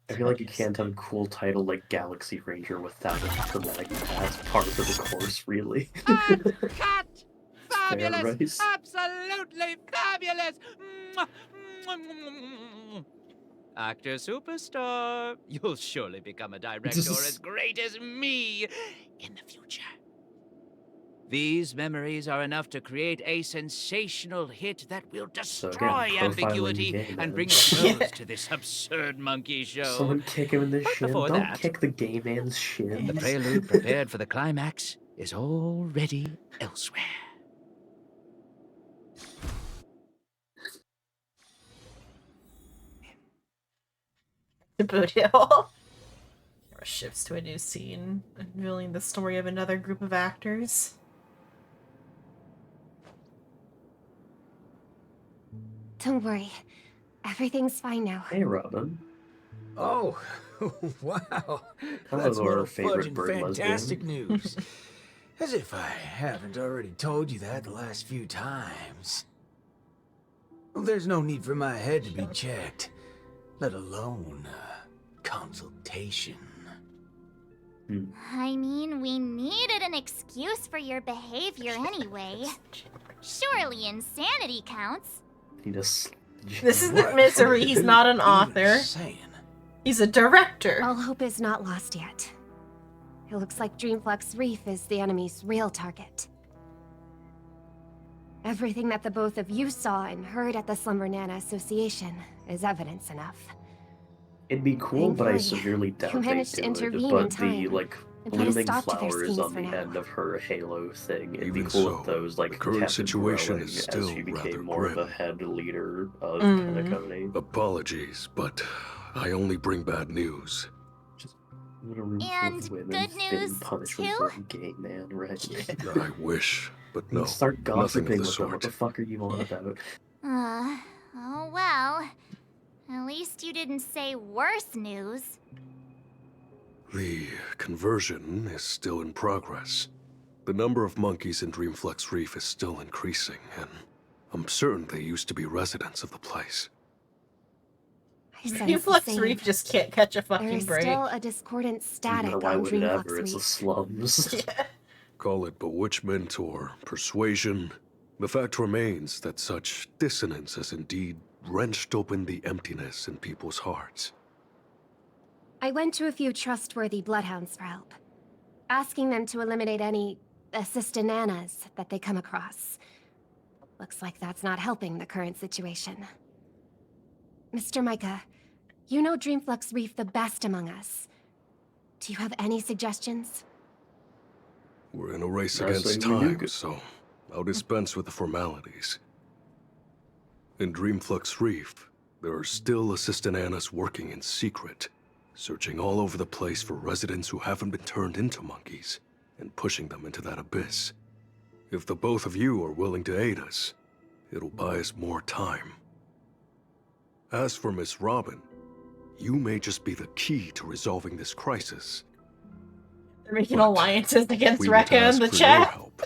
I feel like you can't have a cool title like Galaxy Ranger without a dramatic past part of the course, really. Cut! Fabulous! Rice. Absolutely fabulous! Mwah, mwah, mwah, mwah. Actor superstar, you'll surely become a director as great as me in the future. These memories are enough to create a sensational hit that will destroy ambiguity and bring close to this absurd monkey show. Someone kick him in the shin. Before Don't that, kick the gay man's shin. the prelude prepared for the climax is already elsewhere. The boot hill. Camera shifts to a new scene, unveiling the story of another group of actors. Don't worry. Everything's fine now. Hey, Robin. Oh, wow. Hello, That's more our favorite fudging bird fantastic lesbian. news. As if I haven't already told you that the last few times. Well, there's no need for my head to be checked, let alone consultation. I mean, we needed an excuse for your behavior anyway. Surely insanity counts. This isn't Misery. He's not an author. He's a director. All hope is not lost yet. It looks like Dreamflux Reef is the enemy's real target. Everything that the both of you saw and heard at the Slumber Nana Association is evidence enough. It'd be cool, but I Thankfully, severely doubt you they managed to do it. intervene in But the, time like, and put a blooming stop to their flowers schemes on for the now. end of her halo thing, it'd be Even cool so, if those, like, the current kept situation growing is as still she became rather more of grim. a head leader of Mm. Academey. Apologies, but I only bring bad news. In a room full And of women, good fitting news, punishment too? for a gay man, right? I wish, but no, Start nothing gossiping of the with them. What the sort. fuck are you on about? Oh well. At least you didn't say worse news. The conversion is still in progress. The number of monkeys in Dreamflux Reef is still increasing, and I'm certain they used to be residents of the place. Dreamflux Reef just can't catch a There fucking is break. still a discordant static Why on would it Dreamflux ever? It's the Reef. slums. Call it bewitchment or persuasion. The fact remains that such dissonance has indeed wrenched open the emptiness in people's hearts. I went to a few trustworthy bloodhounds for help, asking them to eliminate any assistananas that they come across. Looks like that's not helping the current situation. Mr. Micah, you know Dreamflux Reef the best among us. Do you have any suggestions? We're in a race I against say we time, do. so I'll dispense with the formalities. In Dreamflux Reef, there are still assistananas working in secret, searching all over the place for residents who haven't been turned into monkeys, and pushing them into that abyss. If the both of you are willing to aid us, it'll buy us more time. As for Miss Robin, you may just be the key to resolving this crisis. They're making alliances against We were to Rekka ask in the for your chat. help.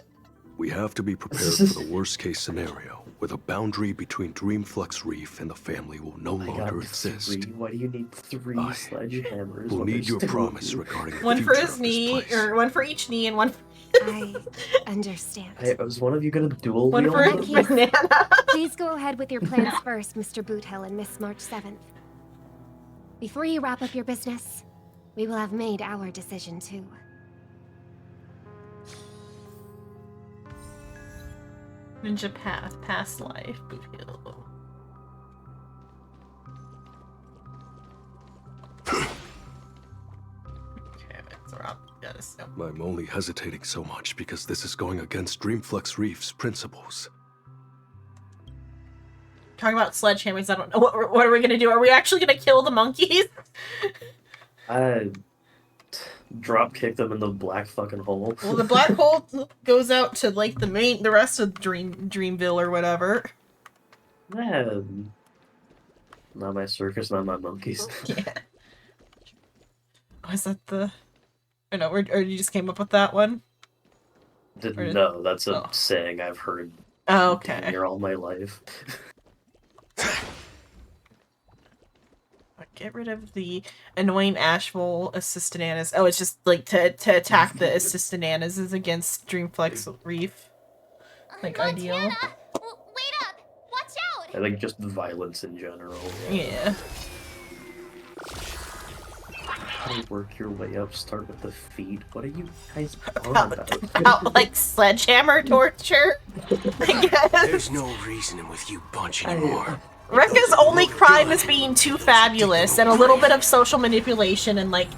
We have to be prepared for the worst-case scenario, where the boundary between Dreamflux Reef and the family will no longer exist. Why do you need three sledgehammers? We'll when need there's your two? promise regarding the One for future his of this knee, place. or one for each knee, and one. I understand. Hey, was one of you gonna dual One wield for them? each banana. Please go ahead with your plans first, Mr. Boothill and Miss March 7th. Before you wrap up your business, we will have made our decision too. Ninja Path, past life, Boot Hill. Okay, that's around. Got us. I'm only hesitating so much because this is going against Dreamflux Reef's principles. Talking about sledgehammers, I don't know. What are we gonna do? Are we actually gonna kill the monkeys? Drop kick them in the black fucking hole. Well, the black hole goes out to like the rest of Dreamville or whatever. Man. Not my circus, not my monkeys. Yeah. Oh, is that the? Or no, or you just came up with that one? No, that's a saying I've heard Oh, okay. damn near all my life. Get rid of the annoying Asheville assistananas. Oh, it's just like to attack the assistananas is against Dreamflux Reef. Like ideal. Wait up! Watch out! I think just violence in general. Yeah. How do you work your way up? Start with the feet. What are you guys on about? About like sledgehammer torture. I guess. There's no reasoning with you bunch anymore. Rekka's only crime is being too fabulous and a little bit of social manipulation and like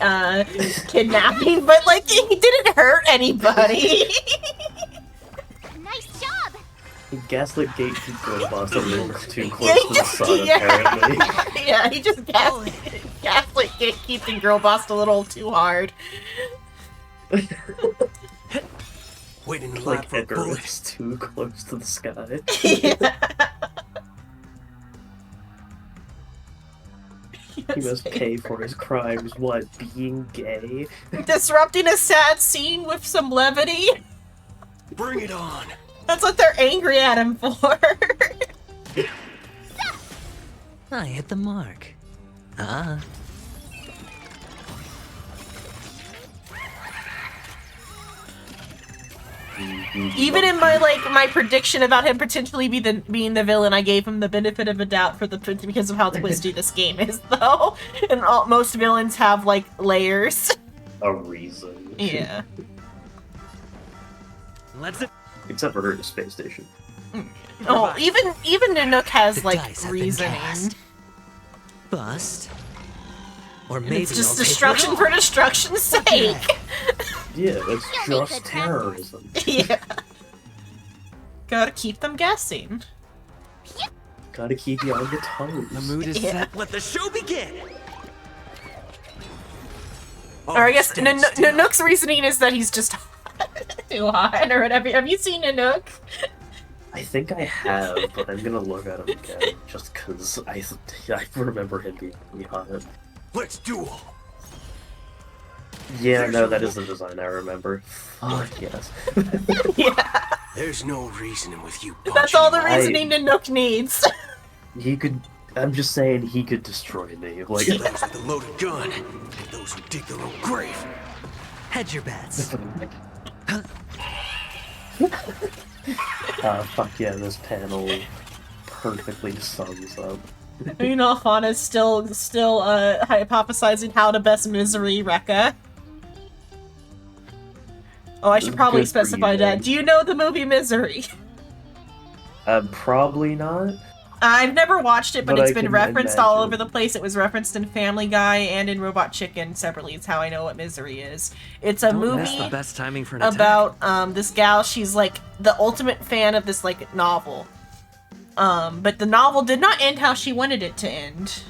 kidnapping, but like he didn't hurt anybody. Nice job! Gaslit gatekeep robust a little too close to the sun, apparently. Yeah, he just gaslit gatekeeping girl bossed a little too hard. Waiting like Edgar is too close to the sky. Yeah. He must pay for his crimes. What, being gay? Disrupting a sad scene with some levity? Bring it on! That's what they're angry at him for. I hit the mark. Ah. Even in my prediction about him potentially being the villain, I gave him the benefit of a doubt because of how twisty this game is, though. And most villains have like layers. A reason. Yeah. Except for her at the space station. Oh, even Nanook has like dice have been reasoning. cast. Bust. Or And maybe it's just I'll take it destruction all. for destruction's sake. Yeah, that's just terrorism. Yeah. Gotta keep them guessing. Gotta keep you on your toes. The mood is set. Let the show begin. Or I guess Nanook's reasoning is that he's just too hot or whatever. Have you seen Nanook? I think I have, but I'm gonna look at him again, just cause I remember him being really hot. Let's duel! Yeah, no, that is the design I remember. Fuck yes. Yeah. There's no reasoning with you. That's all the reasoning Nanook needs. He could. I'm just saying he could destroy me. Like Those with a loaded gun, and those who dig their own grave. Hedge your bets. Fuck yeah, this panel perfectly sums up. You know, Fauna's still hypothesizing how to best misery Rekka. Oh, I should probably Good for you, specify that. Dan. Do you know the movie Misery? Probably not. I've never watched it, but But it's I been can referenced all imagine. over the place. It was referenced in Family Guy and in Robot Chicken separately. It's how I know what Misery is. It's a Don't miss movie the best timing for an attack. about this gal. She's like the ultimate fan of this like novel. But the novel did not end how she wanted it to end.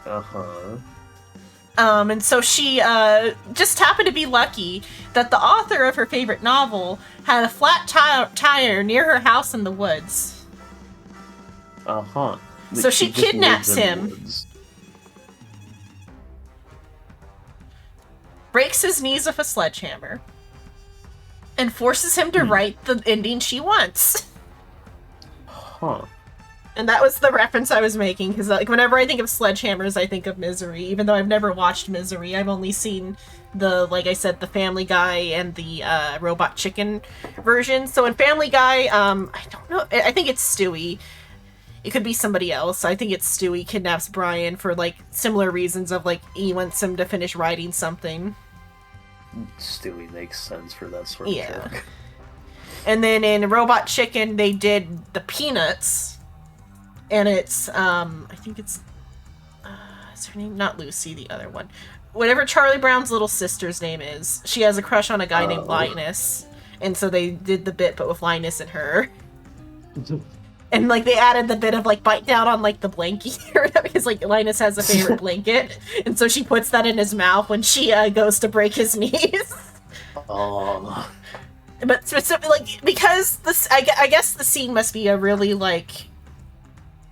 Uh-huh. And so she just happened to be lucky that the author of her favorite novel had a flat tire near her house in the woods. Uh-huh. So she just kidnaps lives in the him. woods. Breaks his knees with a sledgehammer, and forces him to write the ending she wants. Huh. And that was the reference I was making, because like whenever I think of sledgehammers, I think of Misery. Even though I've never watched Misery, I've only seen the, like I said, the Family Guy and the Robot Chicken version. So in Family Guy, I don't know, I think it's Stewie. It could be somebody else. I think it's Stewie kidnaps Brian for like similar reasons of like he wants him to finish writing something. Stewie makes sense for that sort of joke. And then in Robot Chicken, they did the Peanuts, and it's I think it's is her name not Lucy, the other one, whatever Charlie Brown's little sister's name is. She has a crush on a guy named Linus, and so they did the bit, but with Linus and her. And like they added the bit of like bite down on like the blankie or whatever, because like Linus has a favorite blanket, and so she puts that in his mouth when she goes to break his knees. Oh. But specifically, like, because this, I guess the scene must be a really like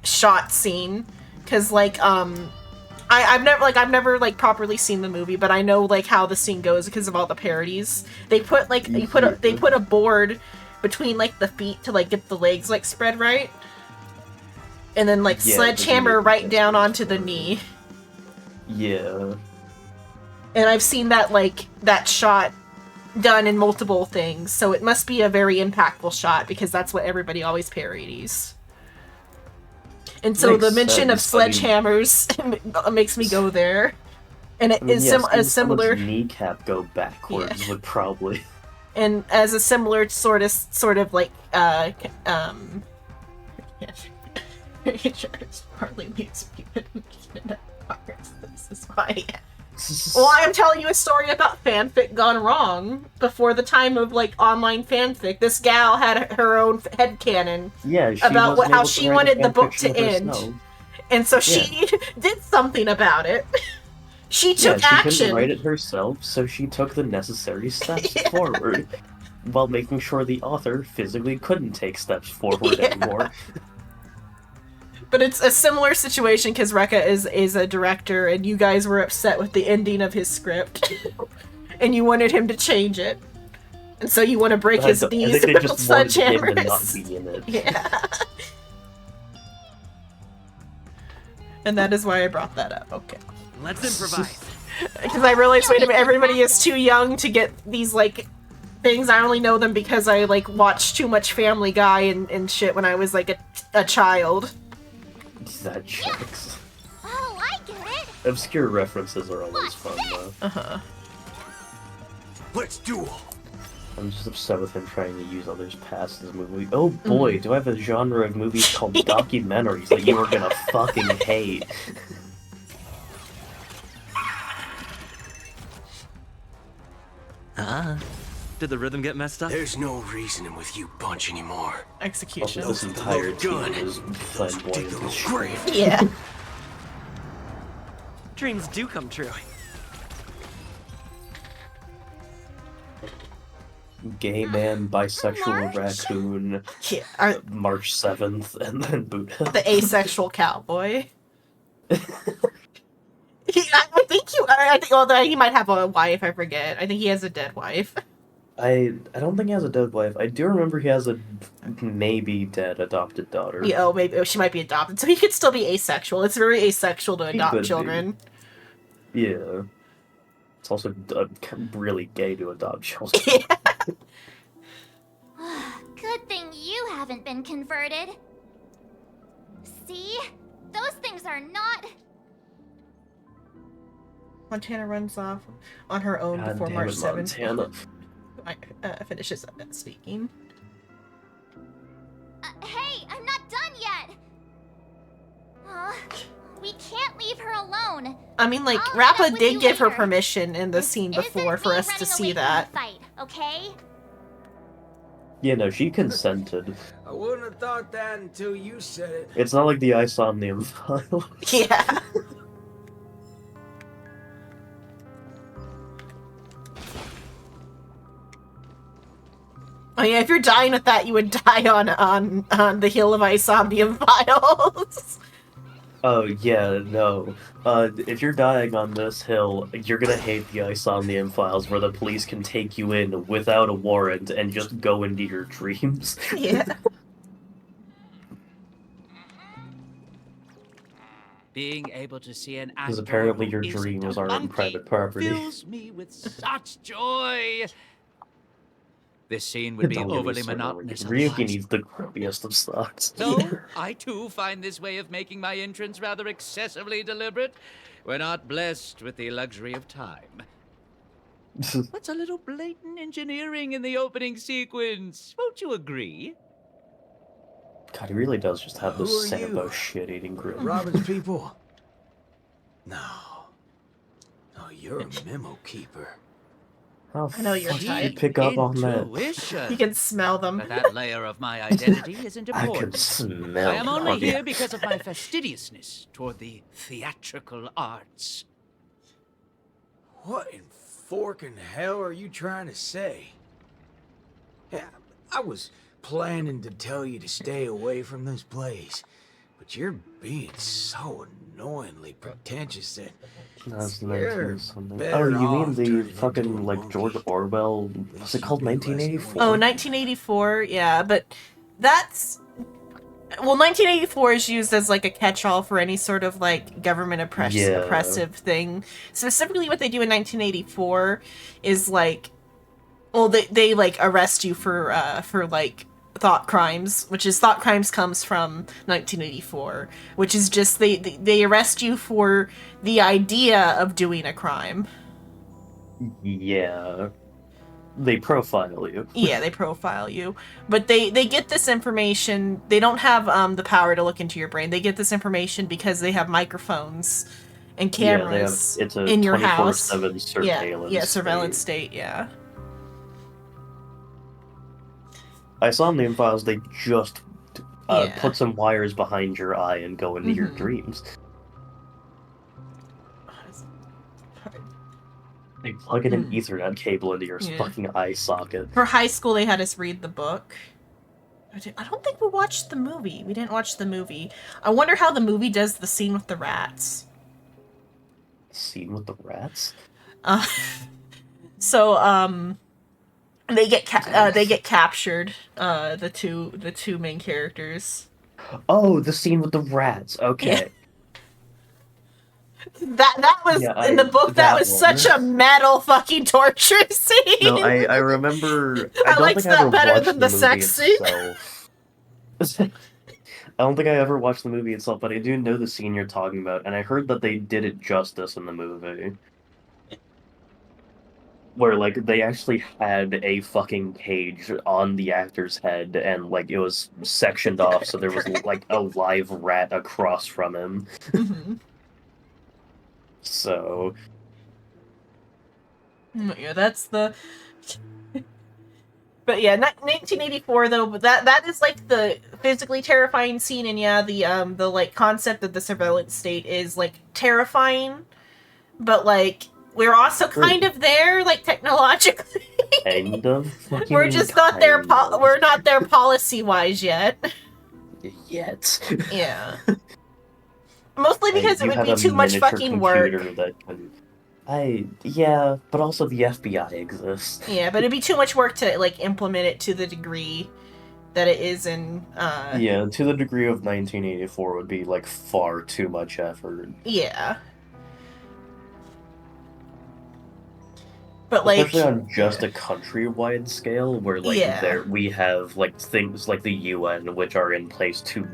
shot scene, because like I've never like properly seen the movie, but I know like how the scene goes because of all the parodies. They put like they put a board between like the feet to like get the legs like spread right, and then like sledgehammer right down onto the knee. Yeah. And I've seen that like that shot done in multiple things, so it must be a very impactful shot because that's what everybody always parodies. And so Makes the mention of sense. sledgehammers makes me go there. And it is seeing similar. someone's kneecap go backwards would probably. And as a similar sort of like it's partly leaves me this is why. Well, I'm telling you a story about fanfic gone wrong before the time of like online fanfic. This gal had her own headcanon about how she wanted the book to end. And so she did something about it. She took she action. couldn't write it herself, so she took the necessary steps forward, while making sure the author physically couldn't take steps forward anymore. But it's a similar situation because Rekka is a director, and you guys were upset with the ending of his script, and you wanted him to change it, and so you want to break his knees I think they with just wanted him to not sledgehammers. be in it. Yeah. And that is why I brought that up. Okay. Let's improvise. Because I realized, wait a minute, everybody is too young to get these, like, things. I only know them because I, like, watched too much Family Guy and shit when I was, like, a child. That checks. Oh, I get it. Obscure references are always fun, though. Uh-huh. Let's duel! I'm just upset with him trying to use others past his movie. Oh boy, do I have a genre of movies called documentaries that you are gonna fucking hate. Did the rhythm get messed up? There's no reasoning with you bunch anymore. Execution. Also, this entire team is flamboyant as shit. Yeah. Dreams do come true. Gay man, bisexual raccoon, March 7th, and then Buddha. The asexual cowboy. I think although he might have a wife, I forget. I think he has a dead wife. I don't think he has a dead wife. I do remember he has a maybe dead adopted daughter. Yeah, oh, maybe she might be adopted, so he could still be asexual. It's very asexual to adopt could be. children. Yeah. It's also really gay to adopt children. Good thing you haven't been converted. See? Those things are not... Montana runs off on her own God before damn March it, 7th. Montana. Finishes speaking. Hey, I'm not done yet! We can't leave her alone. I mean, like, I'll meet up Rappa with did you give her later. permission in the scene before for us to see that. Fight, okay? Yeah, no, she consented. I wouldn't have thought that until you said it. It's not like the Isomnium file. Yeah. Oh yeah, if you're dying with that, you would die on the Hill of Isomnium Files. Oh, yeah, no. If you're dying on this hill, you're gonna hate the Isomnium files where the police can take you in without a warrant and just go into your dreams. Yeah. Being able to see an Because actor apparently who your isn't dreams a are on monkey private property. fills me with such joy. This scene would be Don't get me overly started. monotonous Ryuki otherwise. needs the grubbiest of stocks. So, I too find this way of making my entrance rather excessively deliberate. We're not blessed with the luxury of time. What's a little blatant engineering in the opening sequence? Won't you agree? God, he really does just have this Who are Sambo you? shit-eating grin. Robin's people? No. No, you're a memo keeper. How I know you're fuck did tired. you pick up on that? Intuition. You can smell them. But that layer of my identity isn't I important. can smell I am only it. here because of my fastidiousness toward the theatrical arts. What in forking hell are you trying to say? Yeah, I was planning to tell you to stay away from this place, but you're being so annoyingly pretentious that That's you're 19 something. better Oh, you mean off the turning into fucking, like, George Orwell, what's it called, 1984? Oh, 1984, yeah, but that's... Well, 1984 is used as, like, a catch-all for any sort of, like, government Yeah. oppressive thing. Specifically what they do in 1984 is, like... Well, they like, arrest you for like, thought crimes, which is thought crimes comes from 1984, which is just they arrest you for the idea of doing a crime. Yeah. They profile you. Yeah, they profile you, but they get this information. They don't have the power to look into your brain. They get this information because they have microphones and cameras it's a in your house. 24/7 surveillance. Yeah, surveillance state. Yeah. Isomnium files, they just Yeah. put some wires behind your eye and go into your dreams. They plug in an Ethernet cable into your Yeah. fucking eye socket. For high school, they had us read the book. I don't think we watched the movie. We didn't watch the movie. I wonder how the movie does the scene with the rats. Scene with the rats? Uh, so, they get captured. The two main characters. Oh, the scene with the rats. Okay. That was Yeah, in the book. That was one. such a metal fucking torture scene. No, I remember. I don't liked think I ever that better watched than the movie sex scene. itself. I don't think I ever watched the movie itself, but I do know the scene you're talking about, and I heard that they did it justice in the movie. Where, like, they actually had a fucking cage on the actor's head, and, like, it was sectioned off, so there was, like, a live rat across from him. Mm-hmm. So... Yeah, that's the... But yeah, 1984 though, but that is like the physically terrifying scene, and yeah, the like concept of the surveillance state is like terrifying, but like we're also kind of there, like technologically. Kind of. We're just not there. We're not there policy wise yet. Yet. Yeah. Mostly because it would be too much fucking work. That can... yeah, but also the FBI exists. Yeah, but it'd be too much work to like implement it to the degree that it is in. Yeah, to the degree of 1984 would be like far too much effort. Yeah. But like, especially on just a countrywide scale, where like there we have like things like the UN, which are in place to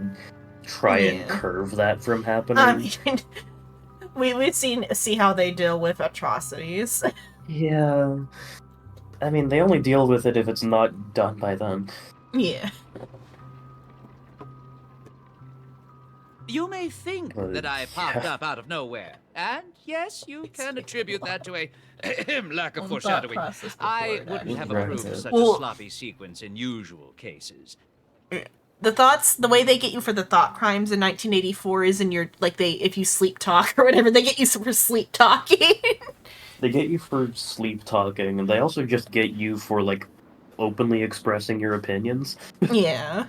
try and curb that from happening. I mean, we've see how they deal with atrocities. Yeah, I mean they only deal with it if it's not done by them. Yeah. You may think that I popped up out of nowhere, and yes, you can attribute that to a lack of foreshadowing. I wouldn't have approved of such a sloppy sequence in usual cases. The way they get you for the thought crimes in 1984 is in your, like, if you sleep talk or whatever, they get you for sleep talking. They get you for sleep talking, and they also just get you for, like, openly expressing your opinions. Yeah.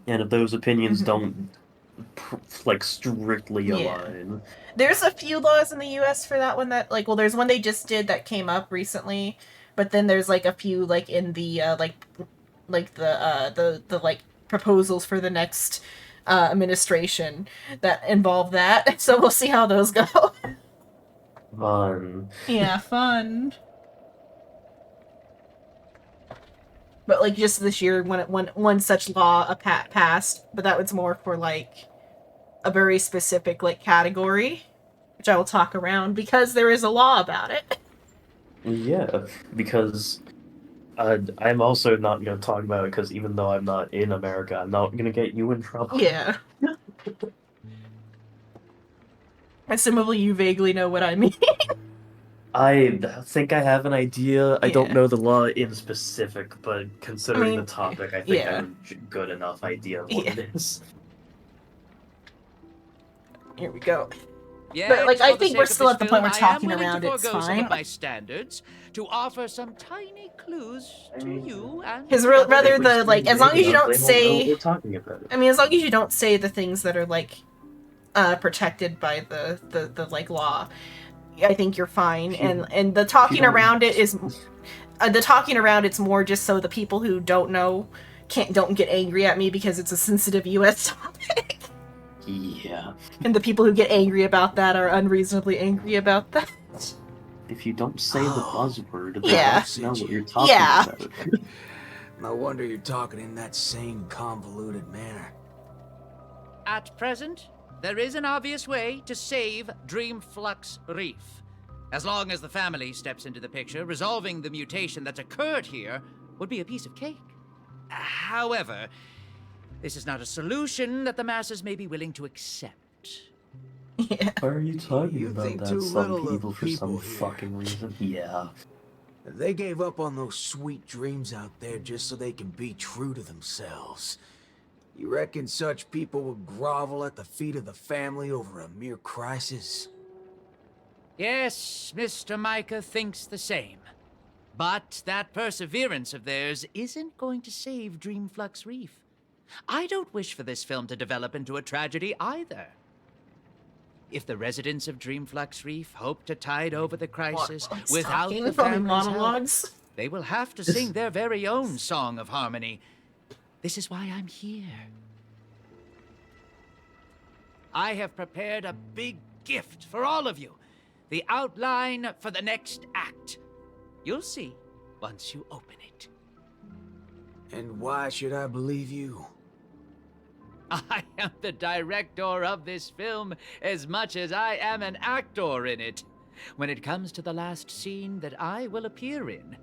And if those opinions don't, like, strictly align. There's a few laws in the U.S. for that one that, like, well, there's one they just did that came up recently, but then there's, like, a few, like, in the, the proposals for the next, administration that involve that, so we'll see how those go. Fun. Yeah, fun. But, like, just this year, when one such law passed, but that was more for, like, a very specific, like, category, which I will talk around, because there is a law about it. Yeah, because I'm also not going to talk about it, because even though I'm not in America, I'm not going to get you in trouble. Yeah. Assumably you vaguely know what I mean. I think I have an idea. I don't know the law in specific, but considering the topic, I think I have a good enough idea of what it is. Here we go. Yes, but like, I for the think sake we're of still this at the film, point we're I am talking willing around to it's forego some fine. of my standards to offer some tiny clues to you and Because rather the, like, as long as you don't say... We're talking about it. I mean, as long as you don't say the things that are, like, protected by the like, law, I think you're fine. And the talking around it is... the talking around it's more just so the people who don't know don't get angry at me because it's a sensitive U.S. topic. Yeah. And the people who get angry about that are unreasonably angry about that. If you don't say the buzzword, they don't know what you're talking about. No wonder you're talking in that same convoluted manner. At present, there is an obvious way to save Dreamflux Reef. As long as the family steps into the picture, resolving the mutation that's occurred here would be a piece of cake. However, this is not a solution that the masses may be willing to accept. Yeah. Why are you talking You about think that? too Some little of people for some people here. fucking reason. Yeah. They gave up on those sweet dreams out there just so they can be true to themselves. You reckon such people would grovel at the feet of the family over a mere crisis? Yes, Mr. Micah thinks the same. But that perseverance of theirs isn't going to save Dreamflux Reef. I don't wish for this film to develop into a tragedy either. If the residents of Dreamflux Reef hope to tide over the crisis without the family's help, they will have to sing their very own song of harmony. This is why I'm here. I have prepared a big gift for all of you. The outline for the next act. You'll see once you open it. And why should I believe you? I am the director of this film as much as I am an actor in it. When it comes to the last scene that I will appear in,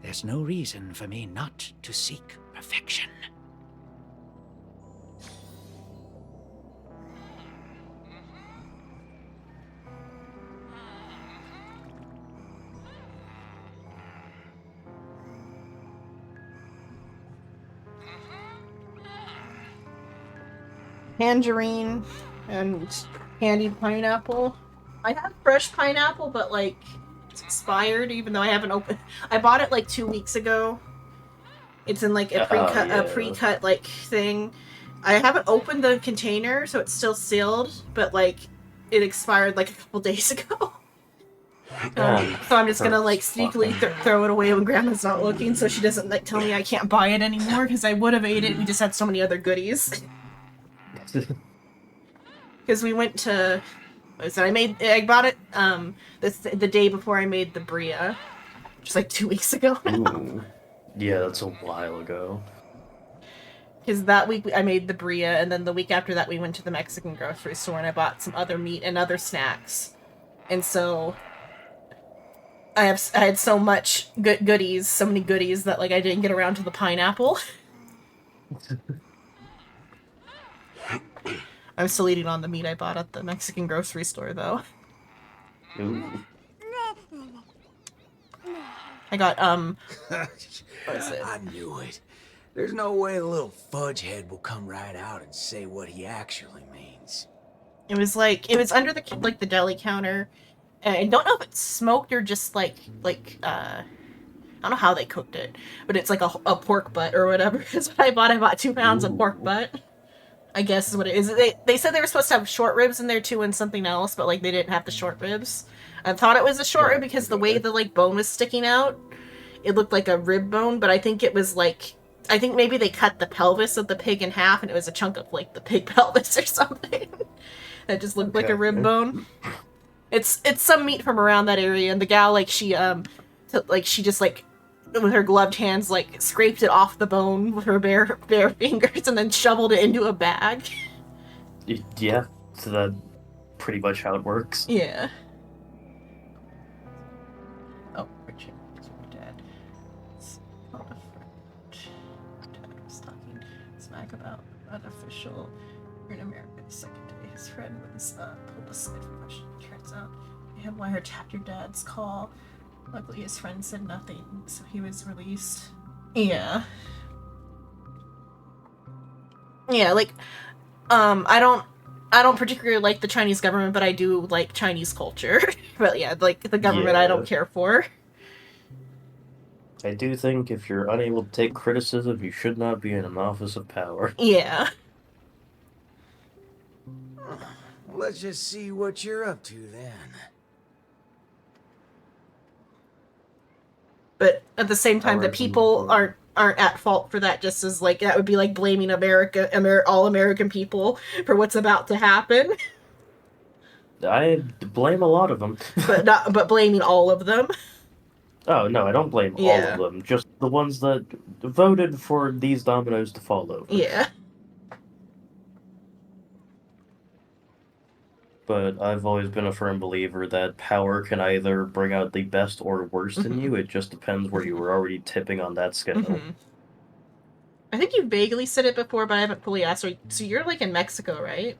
there's no reason for me not to seek perfection. Tangerine and candied pineapple. I have fresh pineapple, but like it's expired. Even though I haven't opened, I bought it like 2 weeks ago. It's in like a pre-cut like thing. I haven't opened the container, so it's still sealed, but like it expired like a couple days ago. So I'm just gonna like sneakily throw it away when Grandma's not looking, so she doesn't like tell me I can't buy it anymore because I would have ate it. We just had so many other goodies. Because we went to, I bought it the day before I made the Bria, which is like 2 weeks ago now. Ooh. Yeah, that's a while ago. Because that week I made the Bria, and then the week after that we went to the Mexican grocery store and I bought some other meat and other snacks. And so I had so much goodies, so many goodies that like I didn't get around to the pineapple. I'm still eating on the meat I bought at the Mexican grocery store, though. Ooh. I got, what is it? I knew it. There's no way the little fudge head will come right out and say what he actually means. It was under the, like, the deli counter. I don't know if it's smoked or just, like, I don't know how they cooked it. But it's like a pork butt or whatever is what I bought. I bought 2 pounds of pork butt. I guess is what it is. They said they were supposed to have short ribs in there too and something else, but like they didn't have the short ribs. I thought it was a short rib because the way the like bone was sticking out, it looked like a rib bone, but I think it was like, I think maybe they cut the pelvis of the pig in half and it was a chunk of like the pig pelvis or something. That just looked like a rib bone. It's some meat from around that area, and the gal like she just like with her gloved hands, like, scraped it off the bone with her bare fingers and then shoveled it into a bag. Yeah, so that's pretty much how it works. Yeah. Oh, Richard, it's your dad. It's not a friend. Dad was talking smack about unofficial. You're in America the second day. His friend was pulled aside for question. Turns out he had wiretapped your dad's call. Luckily, his friend said nothing, so he was released. Yeah. Yeah, like, I don't particularly like the Chinese government, but I do like Chinese culture. But yeah, like, the government I don't care for. I do think if you're unable to take criticism, you should not be in an office of power. Yeah. Let's just see what you're up to then. But at the same time, the people aren't at fault for that. Just as like that would be like blaming all American people for what's about to happen. I blame a lot of them, but blaming all of them. Oh no, I don't blame all of them. Just the ones that voted for these dominoes to fall over. Yeah. But I've always been a firm believer that power can either bring out the best or worst in you. It just depends where you were already tipping on that scale. I think you vaguely said it before, but I haven't fully asked. So you're like in Mexico, right?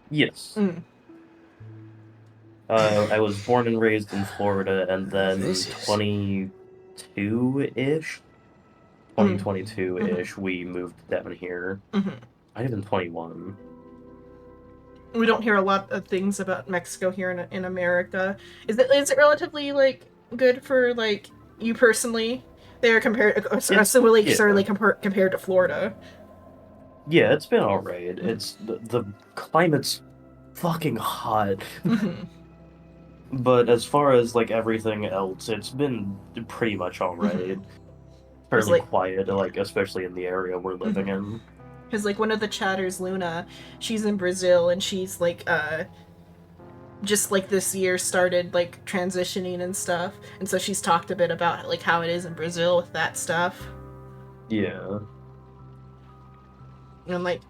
Yes. I was born and raised in Florida, and then 22-ish, 2022-ish, we moved down here. I have been 21. We don't hear a lot of things about Mexico here in America. Is it relatively like good for like you personally? They are compared similarly compared to Florida. Yeah, it's been alright. It's the climate's fucking hot. But as far as like everything else, it's been pretty much alright. Fairly like- quiet, like especially in the area we're living in. Because like one of the chatters, Luna, she's in Brazil and she's like just like this year started like transitioning and stuff, and so she's talked a bit about like how it is in Brazil with that stuff. Yeah. And like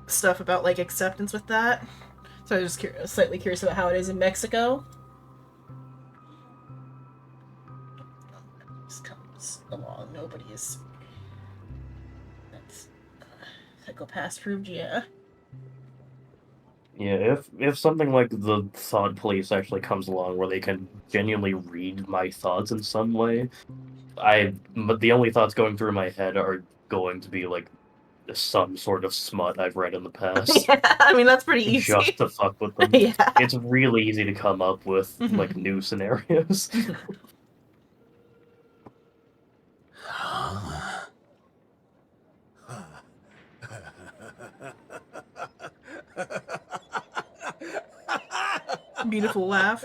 stuff about like acceptance with that. So I was just slightly curious about how it is in Mexico. Just comes along. Nobody is. That's psychopath proved, yeah. Yeah, if something like the Thought Police actually comes along where they can genuinely read my thoughts in some way, but the only thoughts going through my head are going to be like some sort of smut I've read in the past. Yeah, I mean that's pretty easy. Just to fuck with them. Yeah. It's really easy to come up with like new scenarios. Beautiful laugh.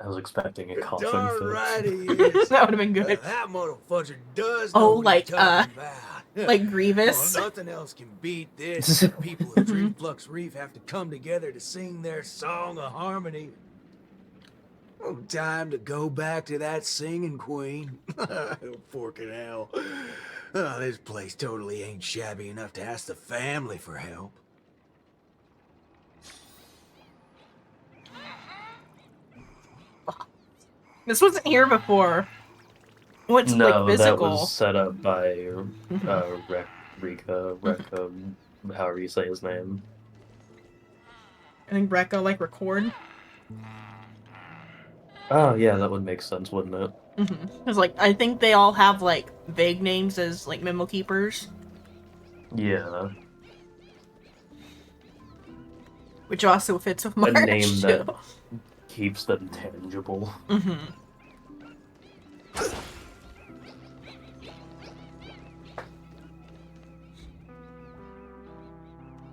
I was expecting a coughing Darn fit. right he is. That would've been good. That motherfucker does know what like he's talking about. like Grievous. Well, nothing else can beat this. The people of Dreamflux Reef have to come together to sing their song of harmony. Oh, time to go back to that singing queen. Forking hell. Oh, this place totally ain't shabby enough to ask the family for help. This wasn't here before. What's No, like physical? that was set up by Rika, however you say his name. I think Rekka like record. Oh yeah, that would make sense, wouldn't it? Because like I think they all have like vague names as like memo keepers, Yeah. which also fits with March A name too. that keeps them tangible.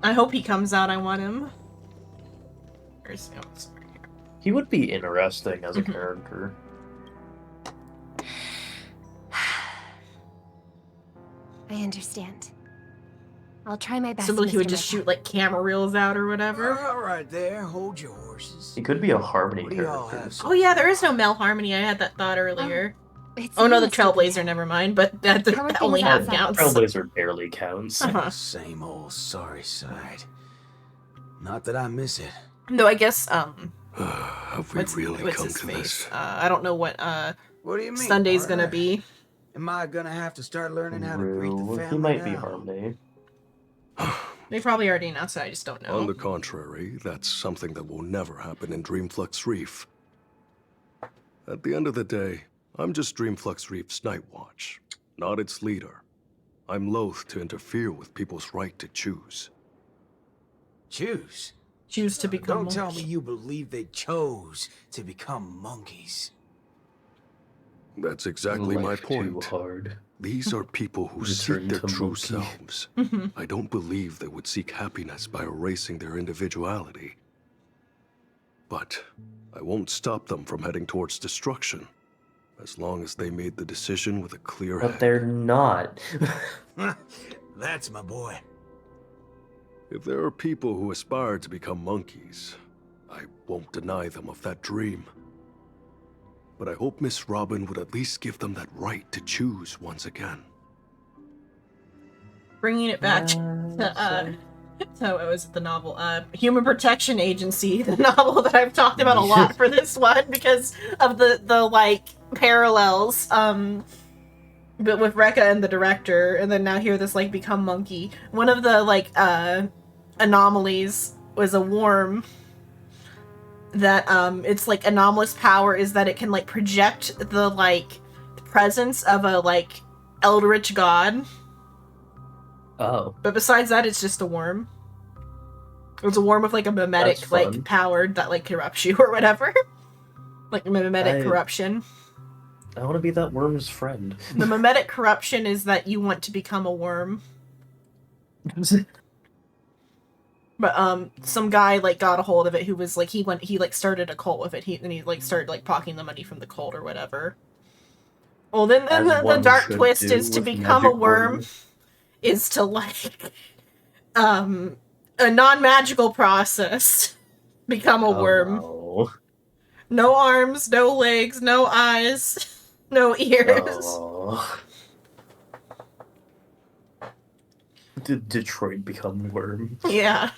I hope he comes out. I want him. Where's He would be interesting as a character. I understand. I'll try my best. Somebody who would Mr. just Mecca. shoot like camera reels out or whatever. All right there, hold your horses. He could be a Harmony What do y'all character. have? Oh yeah, there is no Mel Harmony. I had that thought earlier. It's Oh no, you, the Mr. Trailblazer. Never mind. But that How are only things half outside? counts. Trailblazer barely counts. Same old sorry side. Not that I miss it. No, I guess Have we really what's come his to face? this? I don't know what What do you mean? Sunday's gonna partner? be. Am I gonna have to start learning how to greet the Rue, family he might be now? Harmony. They probably already announced it. I just don't know. On the contrary, that's something that will never happen in Dreamflux Reef. At the end of the day, I'm just Dreamflux Reef's Night Watch, not its leader. I'm loath to interfere with people's right to choose. Choose? Choose to become Don't tell monks. me you believe they chose to become monkeys. That's exactly my Life point. Too hard. These are people who Return seek their to true monkey. selves. I don't believe they would seek happiness by erasing their individuality. But I won't stop them from heading towards destruction, as long as they made the decision with a clear But head. they're not. That's my boy. If there are people who aspire to become monkeys, I won't deny them of that dream. But I hope Miss Robin would at least give them that right to choose once again. Bringing it back to what was it, the novel? Human Protection Agency, the novel that I've talked about a lot for this one because of the like parallels. But with Rekka and the director, and then now here this like become monkey. One of the like anomalies was a worm that its like anomalous power is that it can like project the like presence of a like eldritch god. Oh. But besides that, it's just a worm. It's a worm with like a mimetic like power that like corrupts you or whatever. Like mimetic corruption. I want to be that worm's friend. The mimetic corruption is that you want to become a worm. But some guy like got a hold of it who was like he like started a cult with it. He like started like pocketing the money from the cult or whatever. Well, then the dark twist is to become a worm is to like a non-magical process become a worm. No. No arms, no legs, no eyes, no ears. Oh. Did Detroit become worm? Yeah.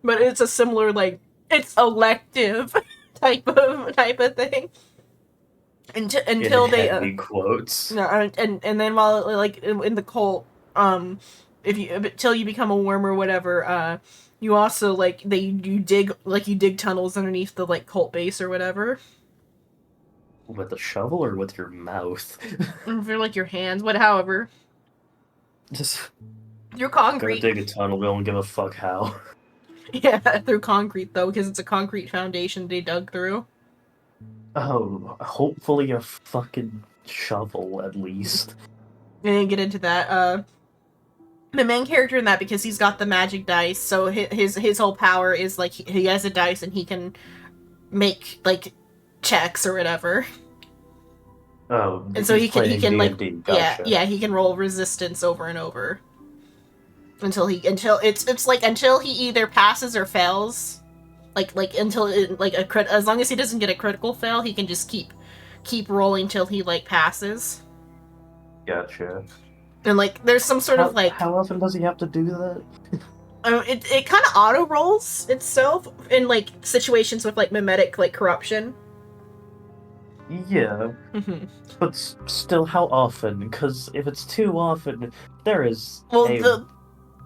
But it's a similar like it's elective type of thing. Until they heavy quotes. No, and then while like in the cult, if you until you become a worm or whatever, you also like you dig tunnels underneath the like cult base or whatever. With a shovel or with your mouth? For like your hands, however. Just through concrete. Gonna dig a tunnel. We don't give a fuck how. Yeah, through concrete though, because it's a concrete foundation they dug through. Oh, hopefully a fucking shovel at least. I didn't get into that. The main character in that, because he's got the magic dice, so his whole power is like he has a dice and he can make like checks or whatever. Oh, and so he can like gotcha. yeah he can roll resistance over and over until he either passes or fails. Like until as long as he doesn't get a critical fail, he can just keep rolling till he like passes. Gotcha. And like there's some sort of like how often does he have to do that? It kind of auto rolls itself in like situations with like mimetic like corruption. Yeah, but still, how often? Because if it's too often, there is the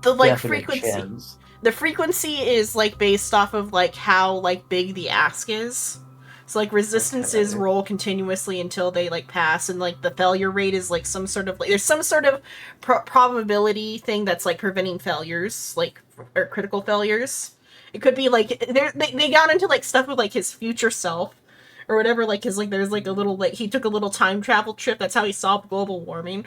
like definite frequency. chance. The frequency is like based off of like how like big the ask is. So like resistances roll continuously until they like pass, and like the failure rate is like some sort of like there's some sort of probability thing that's like preventing failures, like or critical failures. It could be like they got into like stuff with like his future self or whatever, like his like there's like a little like he took a little time travel trip. That's how he solved global warming.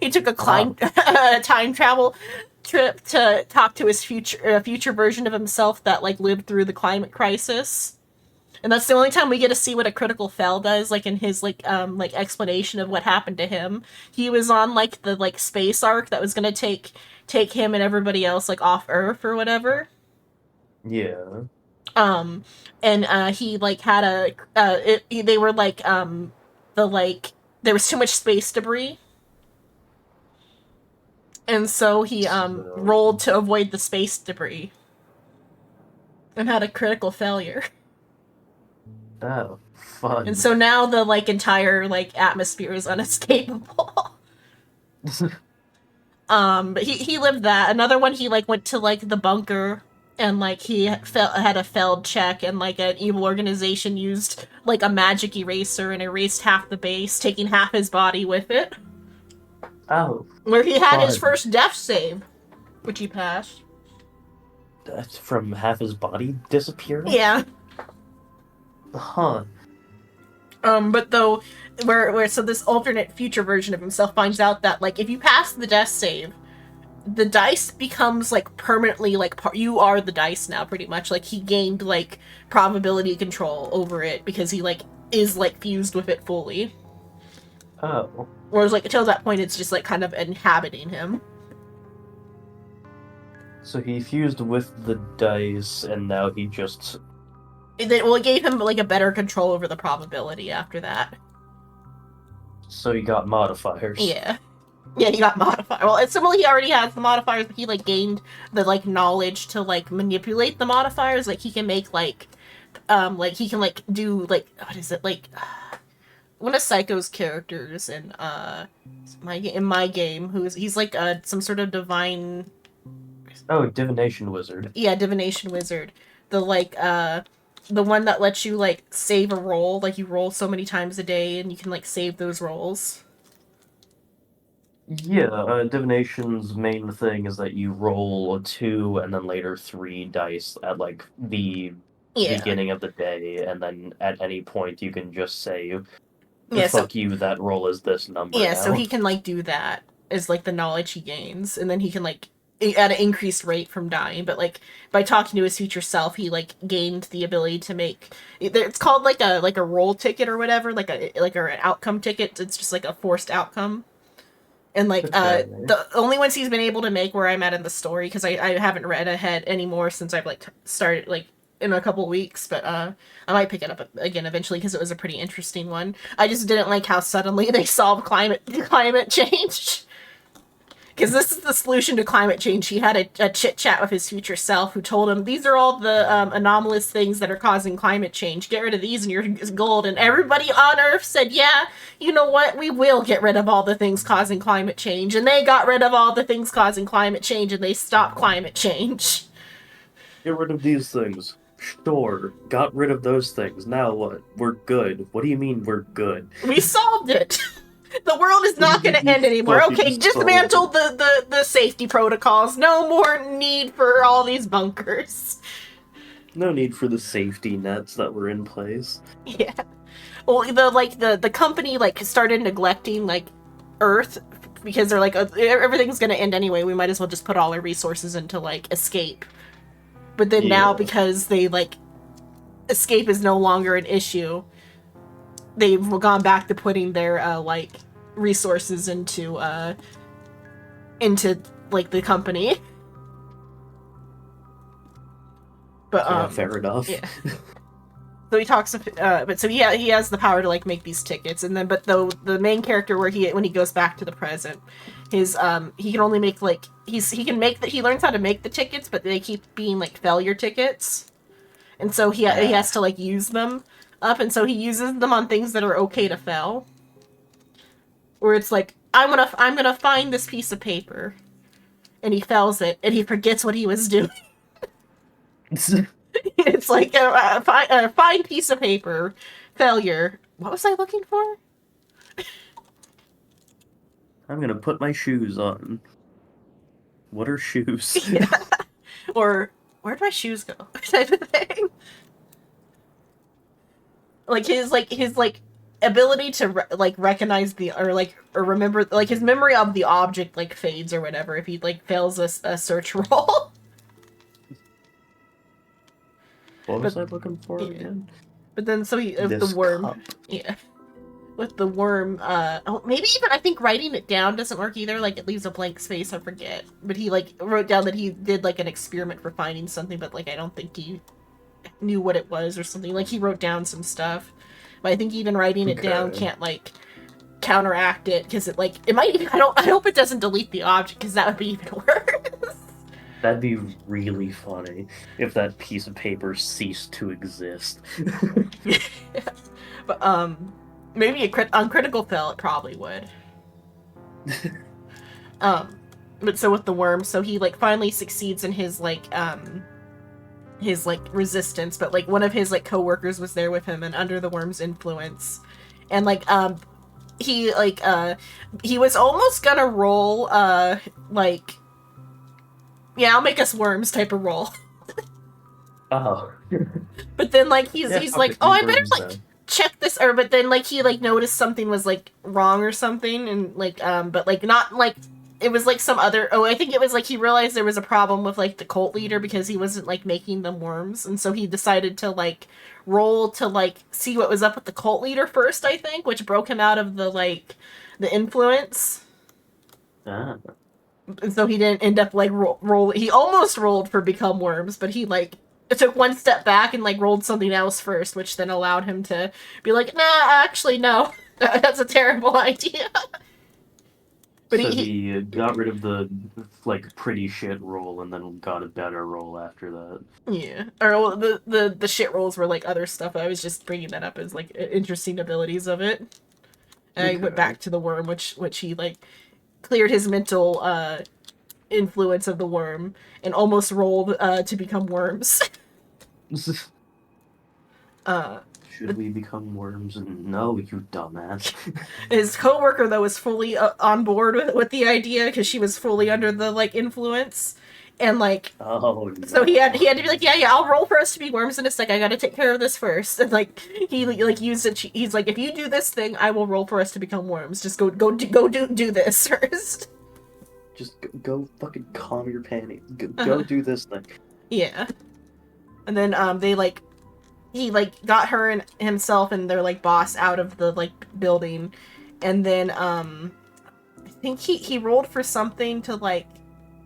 He took a time travel trip to talk to his future version of himself that like lived through the climate crisis. And that's the only time we get to see what a critical fail does, like in his like explanation of what happened to him. He was on like the like space ark that was gonna take him and everybody else like off Earth or whatever. Yeah. And he like had they were like there was too much space debris. And so he rolled to avoid the space debris. And had a critical failure. Oh, fun. And so now the like entire like atmosphere is unescapable. But he lived that. Another one, he like went to like the bunker and like he had a failed check, and like an evil organization used like a magic eraser and erased half the base, taking half his body with it. Oh. Where he had his first death save, which he passed. That's from half his body disappearing? Yeah. Huh. But though, so this alternate future version of himself finds out that, like, if you pass the death save, the dice becomes, like, permanently, like, you are the dice now, pretty much. Like, he gained, like, probability control over it because he, like, is, like, fused with it fully. Oh. Whereas, like, until that point, it's just, like, kind of inhabiting him. So he fused with the dice, and now he just... It gave him, like, a better control over the probability after that. So he got modifiers. Yeah. Yeah, he got modifiers. Well, it's similar, he already has the modifiers, but he, like, gained the, like, knowledge to, like, manipulate the modifiers. Like, he can make, like, he can, like, do, like, what is it, like, one of Psycho's characters in my game, he's, like, some sort of divine... Oh, divination wizard. Yeah, divination wizard. The, like, the one that lets you, like, save a roll. Like, you roll so many times a day, and you can, like, save those rolls. Yeah, divination's main thing is that you roll a 2 and then later 3 dice at like the Yeah. beginning of the day, and then at any point you can just say, Yeah, so fuck you, that roll is this number yeah, so now. he can like do that as like the knowledge he gains, and then he can like at an increased rate from dying. But like by talking to his future self, he like gained the ability to make it's called like a roll ticket or whatever, like an outcome ticket. It's just like a forced outcome. And like the only ones he's been able to make where I'm at in the story, because I haven't read ahead anymore since I've like started like in a couple weeks, but I might pick it up again eventually because it was a pretty interesting one. I just didn't like how suddenly they solved climate change. Because this is the solution to climate change. He had a chit chat with his future self, who told him, "These are all the anomalous things that are causing climate change. Get rid of these, and you're gold." And everybody on Earth said, "Yeah, you know what? We will get rid of all the things causing climate change." And they got rid of all the things causing climate change, and they stopped climate change. Get rid of these things. Sure, got rid of those things. Now what? We're good. What do you mean we're good? We solved it. The world is not going to end anymore. Okay, dismantle the safety protocols. No more need for all these bunkers. No need for the safety nets that were in place. Yeah. Well, the company like started neglecting like Earth because they're like, everything's going to end anyway. We might as well just put all our resources into like escape. But then now, because they like escape is no longer an issue, they've gone back to putting their like resources into like the company. But fair enough. Yeah. So he talks, but so yeah, he has the power to like make these tickets, and then but the main character when he goes back to the present, his he can only make like he learns how to make the tickets, but they keep being like failure tickets, and so he has to like use them up, and so he uses them on things that are okay to fail. Where it's like, I'm gonna find this piece of paper, and he fails it, and he forgets what he was doing. It's like a fine piece of paper, failure. What was I looking for? I'm gonna put my shoes on. What are shoes? Yeah. Or where'd my shoes go? Type of thing. Like his ability to recognize or remember, like his memory of the object like fades or whatever if he like fails a search roll. What was I looking for again? But then so the worm cup. Yeah, with the worm maybe even I think writing it down doesn't work either, like it leaves a blank space. I forget, but he like wrote down that he did like an experiment for finding something, but like I don't think he knew what it was or something. Like he wrote down some stuff, but I think even writing it down can't like counteract it, because it might even, I hope it doesn't delete the object, because that would be even worse. That'd be really funny if that piece of paper ceased to exist. But maybe on critical fail it probably would. But so with the worm, so he like finally succeeds in his resistance, but like one of his like co-workers was there with him and under the worm's influence, and he was almost gonna roll yeah, I'll make us worms type of roll. Oh. But then he's like, oh, I better check this, but then he noticed something was wrong or something, and but not it was some other, I think it was he realized there was a problem with the cult leader because he wasn't making them worms, and so he decided to roll to see what was up with the cult leader first, I think, which broke him out of the influence. Ah. And so he didn't end up roll. He almost rolled for become worms, but he took one step back and rolled something else first, which then allowed him to be like, nah, actually no, that's a terrible idea. But so he got rid of the pretty shit roll and then got a better roll after that. Yeah, or the shit rolls were other stuff. I was just bringing that up as interesting abilities of it. And I went back to the worm, which he cleared his mental influence of the worm and almost rolled to become worms. Should we become worms? No, you dumbass. His coworker though was fully on board with the idea because she was fully under the like influence, and like Oh no. so he had to be like, yeah, I'll roll for us to be worms in a sec. I gotta take care of this first, and like he like used it. He's like, if you do this thing, I will roll for us to become worms. Just go do this first. Just go fucking calm your panic. Go do this thing. Yeah, and then he like got her and himself and their like boss out of the like building, and then I think he rolled for something to like,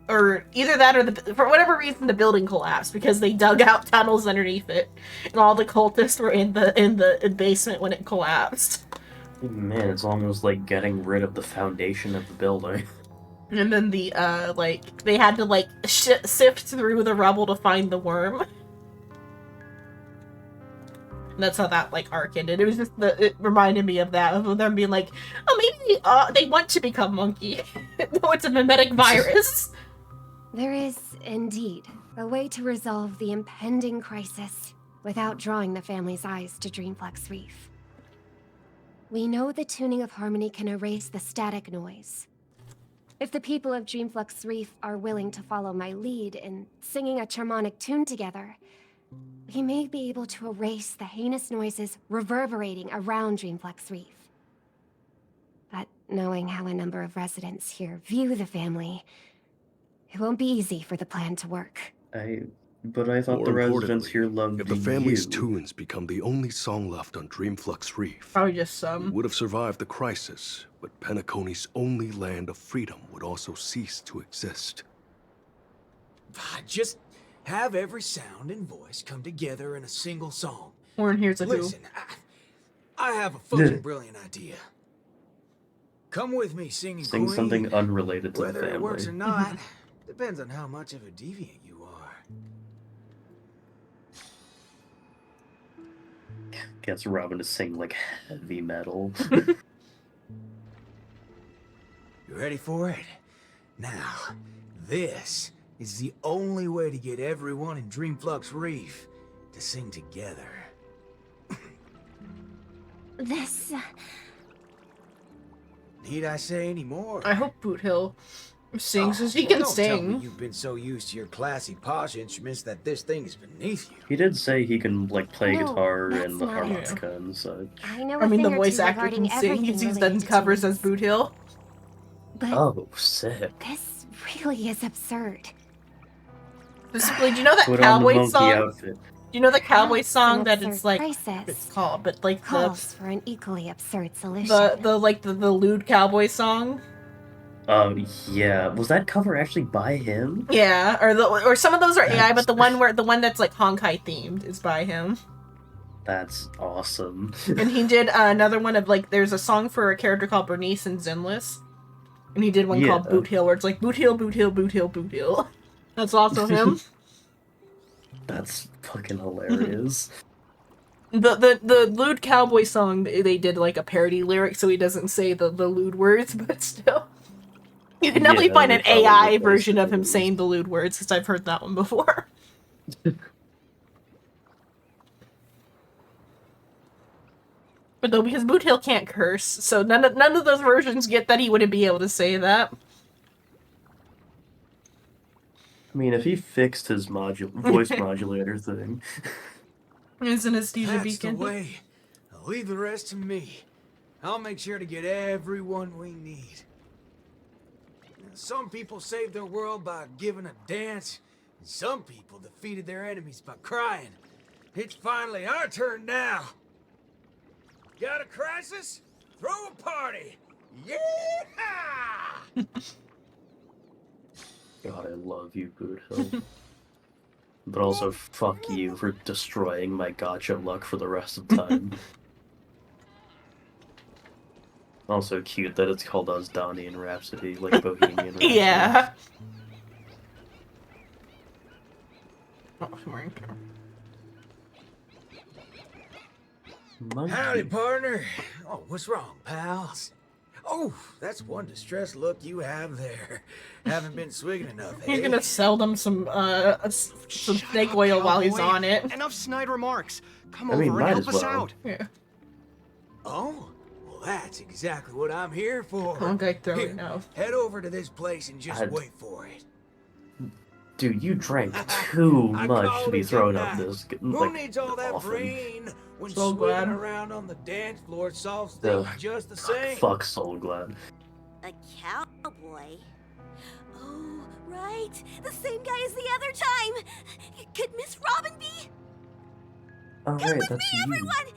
or either that or for whatever reason the building collapsed because they dug out tunnels underneath it, and all the cultists were in the basement when it collapsed. Man, it's almost like getting rid of the foundation of the building. And then the like they had to like sift through the rubble to find the worm. And that's how that like arc ended. It was just it reminded me of that, of them being like, oh, maybe they want to become monkey. No, it's a mimetic virus. There is, indeed, a way to resolve the impending crisis without drawing the family's eyes to Dreamflex Reef. We know the tuning of harmony can erase the static noise. If the people of Dreamflex Reef are willing to follow my lead in singing a charmonic tune together, we may be able to erase the heinous noises reverberating around Dreamflex Reef. But knowing how a number of residents here view the family, it won't be easy for the plan to work. But I thought More the residents importantly, here loved if the family's you. tunes become the only song left on Dreamflux Reef, probably just some, we would have survived the crisis, but Penacony's only land of freedom would also cease to exist. Just have every sound and voice come together in a single song. Warren, here's a Listen, I have a fucking brilliant idea. Come with me singing Sing Queen. something unrelated to the Whether family. it works or not, depends on how much of a deviant you are. Gets Robin to sing like heavy metal. You ready for it? Now, this is the only way to get everyone in Dreamflux Reef to sing together. This... Need I say any more? I hope Boot Hill sings as he can Don't tell me sing. you've been so used to your classy, posh instruments that this thing is beneath you. He did say he can like play No, guitar that's and the not harmonica and such. I know I mean, the a thing or voice two actor can regarding sing. everything He's done related to covers tunes. as Boot Hill. But Oh, sick. this really is absurd. Specifically, do you know that Put on the cowboy monkey song? outfit. Do you know the cowboy Perhaps song an that absurd it's like crisis it's called, but like calls for an equally absurd solution. the lewd cowboy song? Yeah. Was that cover actually by him? Yeah, or some of those are AI, but the one that's like Honkai themed is by him. That's awesome. And he did another one of like there's a song for a character called Bernice and Zinless, and he did one called Boot Hill where it's like Boot Hill, Boot Hill, Boot Hill, Boot Hill. That's also him. That's fucking hilarious. The lewd cowboy song, they did like a parody lyric so he doesn't say the lewd words, but still. You can definitely find an AI version of him saying the lewd words, because I've heard that one before. But though, because Boot Hill can't curse, so none of those versions get that he wouldn't be able to say that. I mean, if he fixed his voice modulator thing. It's an anesthesia That's beacon. the way. I'll leave the rest to me. I'll make sure to get everyone we need. Now, some people saved their world by giving a dance, and some people defeated their enemies by crying. It's finally our turn now. Got a crisis? Throw a party! Yeah! God, I love you, Boot Hill. But also, fuck you for destroying my gacha luck for the rest of time. Also cute that it's called Donnie Rhapsody, like Bohemian Rhapsody. Yeah. Oh, sorry. Howdy, partner. Oh, what's wrong, pals? Oh, that's one distressed look you have there. Haven't been swigging enough, He's eh? gonna sell them some snake oil while he's on it. Enough snide remarks. Come I mean, over and might help as us well. out. Yeah. Oh, well, that's exactly what I'm here for. Okay, throw it Here, now. head over to this place and just I'd- wait for it. Dude, you drank too I much to called be it, thrown didn't up I? this Who needs all that often. brain when So swinging glad. around on the dance floor solves Ugh. things just the same? Fuck Soul Glad. A cowboy? Oh, right. The same guy as the other time. Could Miss Robin be? Oh, Come right, with that's me, you. everyone!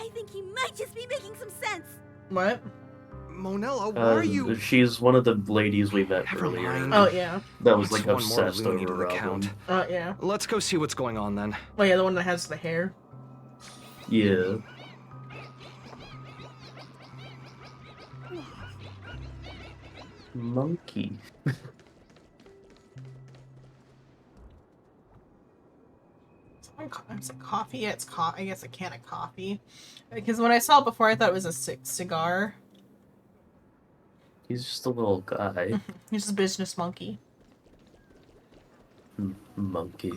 I think he might just be making some sense. What? Monella, why are you? She's one of the ladies we met earlier. mind. Oh, yeah. That was It's like one more obsessed loony over to the Robin. count. Oh, yeah. Let's go see what's going on then. Oh, yeah, the one that has the hair. Yeah. Monkey. Is it coffee? Yeah, it's I guess a can of coffee. Because when I saw it before, I thought it was a cigar. He's just a little guy. He's just a business monkey. Monkey.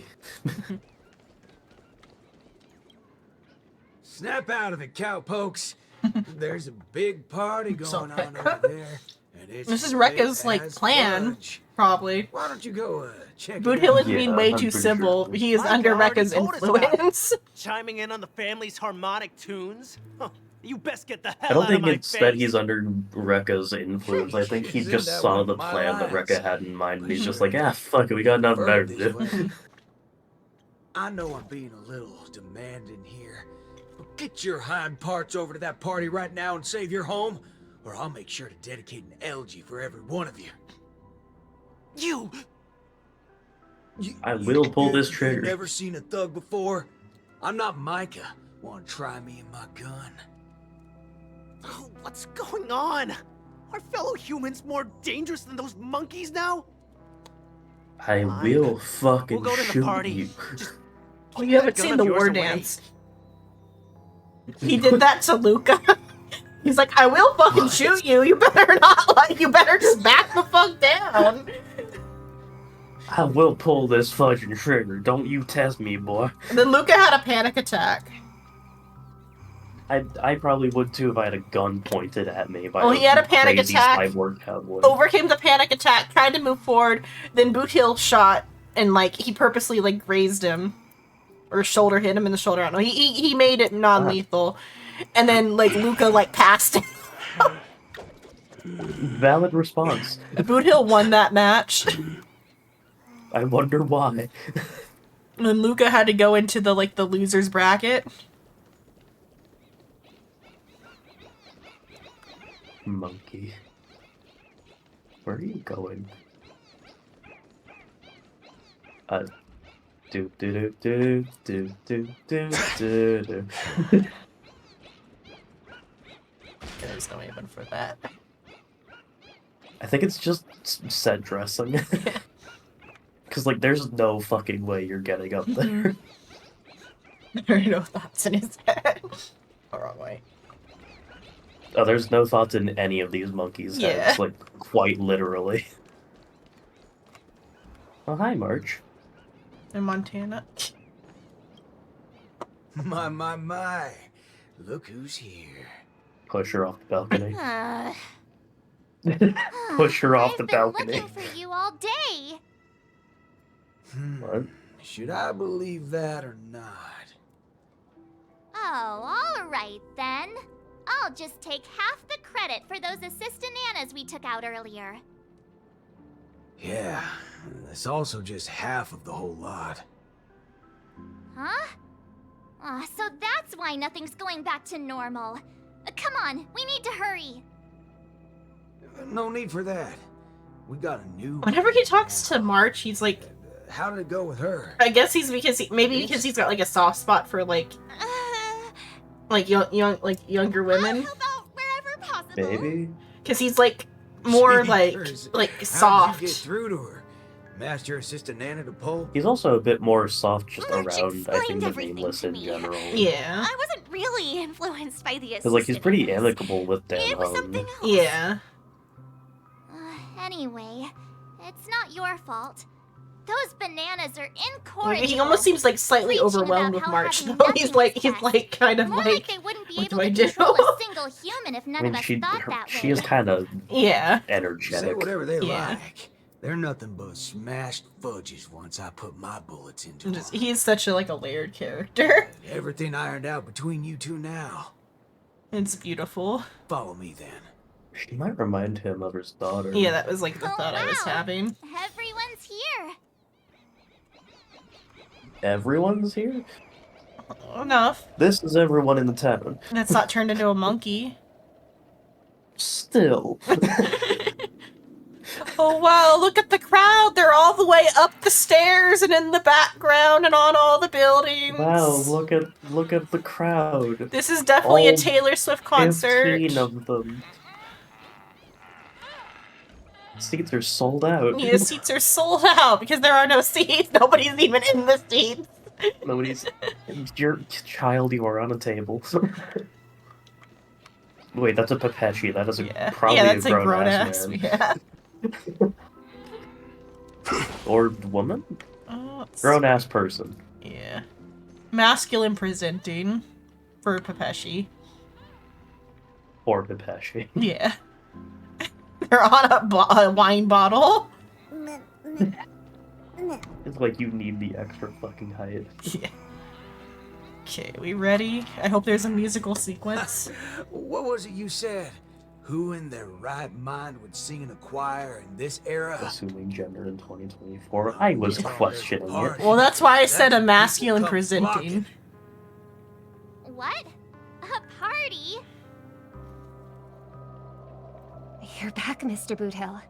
Snap out of it, cowpokes. There's a big party going on over there. And it's This is great Rekka's, like, as plan, fudge. probably. Why don't you go check Boot it Hill out? is being way too civil. He is under Rekka's influence. Chiming in on the family's harmonic tunes? Huh, you best get the hell I don't out think of my it's face. that he's under Rekka's influence. I think he Isn't just that saw one the of my plan that lines? Rekka had in mind, and he's just like, ah, fuck it, we got nothing better to do. I know I'm being a little demanding here, but get your hind parts over to that party right now and save your home, or I'll make sure to dedicate an elegy for every one of you. I will pull this You trigger. never seen a thug before? I'm not Micah. Want to try me and my gun? Oh, what's going on? Are fellow humans more dangerous than those monkeys now? I will fucking We'll go to the shoot party. you. Well, you haven't Gun seen of the yours war away. dance. He did that to Luca. He's like, I will fucking shoot you. You better not, like, you better just back the fuck down. I will pull this fucking trigger. Don't you test me, boy. And then Luca had a panic attack. I probably would too if I had a gun pointed at me by He had a panic crazy attack. cyborg cowboy. Overcame the panic attack, tried to move forward, then Boot Hill shot, and, like, he purposely, like, grazed him. Or shoulder hit him in the shoulder. I don't know. He made it non-lethal. And then, like, Luca, like, passed him. Valid response. Boot Hill won that match. I wonder why. And then Luca had to go into the, like, the loser's bracket. Monkey. Where are you going? Do do do do do do do do. There's no even for that. I think it's just set dressing. Cause like there's no fucking way you're getting up there. There are no thoughts in his head. The wrong way. Oh, there's no thoughts in any of these monkeys' heads, like quite literally. Oh hi, March. In Montana. My. Look who's here. Push her off the balcony. Uh, Push her off the I've been balcony. looking for you all day. What? Should I believe that or not? Oh, all right then. I'll just take half the credit for those assistant Annas we took out earlier. Yeah, that's also just half of the whole lot. Huh? So that's why nothing's going back to normal. Come on, we need to hurry. No need for that. We got a new... Whenever he talks to March, he's like... How did it go with her? I guess he's because he's got like a soft spot for like younger women. Maybe. Because he's like more like Jeepers. like How'd soft. you get through to her? Master Assistant Anna to Pole? He's also a bit more soft just around, I think, the everything nameless to in me. general. Yeah. I wasn't really influenced by the Because, like, he's pretty amicable with Dan It was Hung. something else. Yeah. Anyway, it's not your fault. Those bananas are Like, incorrigible. he almost seems like slightly Preaching overwhelmed about with how March, having though. nothing He's like, is he's like, kind of More like, they wouldn't be what able do I to do? control a single human if none I mean, of us thought that way. she is kind of yeah energetic. Say whatever they Yeah. like. They're nothing but smashed fudges once I put my bullets into them. He's such a like a layered character. Everything ironed out between you two now. It's beautiful. Follow me then. She might remind him of his daughter. Yeah, that was like the thought I was having. Everyone's here. Everyone's here? Enough. This is everyone in the town. That's not turned into a monkey. Still. Oh wow, look at the crowd! They're all the way up the stairs and in the background and on all the buildings. Wow, look at the crowd. This is definitely All a Taylor Swift concert. 15 of them. Seats are sold out. Yeah, seats are sold out because there are no seats. Nobody's even in the seats. Nobody's. Your child, you are on a table. Wait, that's a Pepechi. That is probably that's a grown-ass man. man. Yeah. Or woman? Grown-ass person. Yeah. Masculine presenting for Pepeshi. Or Pepechi. Yeah. They're on a wine bottle. It's like you need the extra fucking height. Yeah. Okay, we ready? I hope there's a musical sequence. What was it you said? Who in their right mind would sing in a choir in this era? Assuming gender in 2024. I was questioning it. Well, that's why I said a masculine presenting. What? A party? You're back, Mr. Boothill.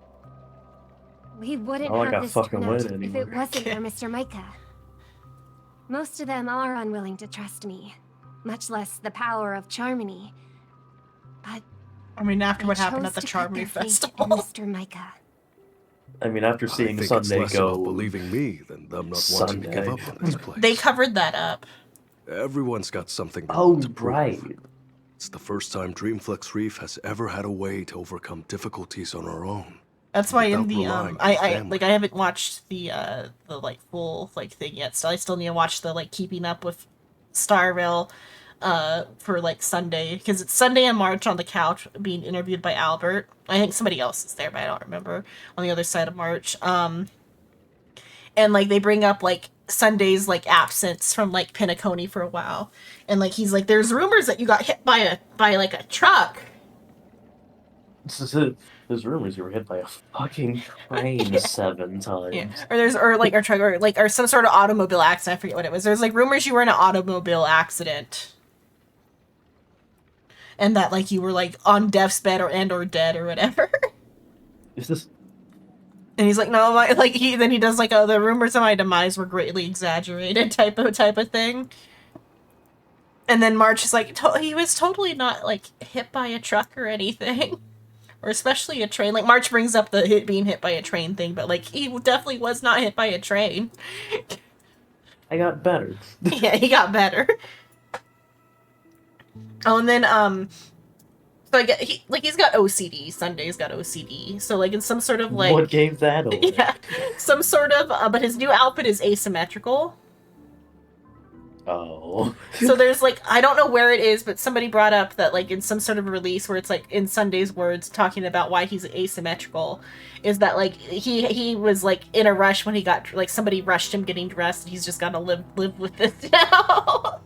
We wouldn't Not like have I this fucking turnout win if anymore. it wasn't for Mr. Micah. Most of them are unwilling to trust me, much less the power of Charmony. But I mean, after what they happened chose at the to put Charmony their faith in Festival. Mr. Micah. I mean, after seeing I think Sunday it's less go. about believing me than them not wanting to give up on this place. They covered that up. Everyone's got something. Oh, to prove. right. It's the first time Dreamflex Reef has ever had a way to overcome difficulties on our own. That's why in without the relying on I family. like I haven't watched the like full like thing yet. So I still need to watch the like Keeping Up with Star Rail for like Sunday, because it's Sunday and March on the couch being interviewed by Albert. I think somebody else is there, but I don't remember, on the other side of March. And like they bring up like Sunday's like absence from like Penacony for a while, and like he's like, there's rumors that you got hit by like a truck. There's rumors you were hit by a fucking train 7 times. Yeah. Or some sort of automobile accident. I forget what it was. There's like rumors you were in an automobile accident. And that like you were like on death's bed or dead or whatever. Is this? And he's like, no, then he does like the rumors of my demise were greatly exaggerated type of thing. And then March is like, he was totally not like hit by a truck or anything. Or especially a train. Like, March brings up the being hit by a train thing, but, like, he definitely was not hit by a train. I got better. Yeah, he got better. Oh, and then, so I get, he's got OCD. Sunday's got OCD. So, like, in some sort of, like... What gave that away? Yeah, some sort of, but his new outfit is asymmetrical. Oh. So there's like, I don't know where it is, but somebody brought up that like in some sort of release where it's like in Sunday's words talking about why he's asymmetrical, is that like he was like in a rush when he got like somebody rushed him getting dressed, and he's just gotta live with this now.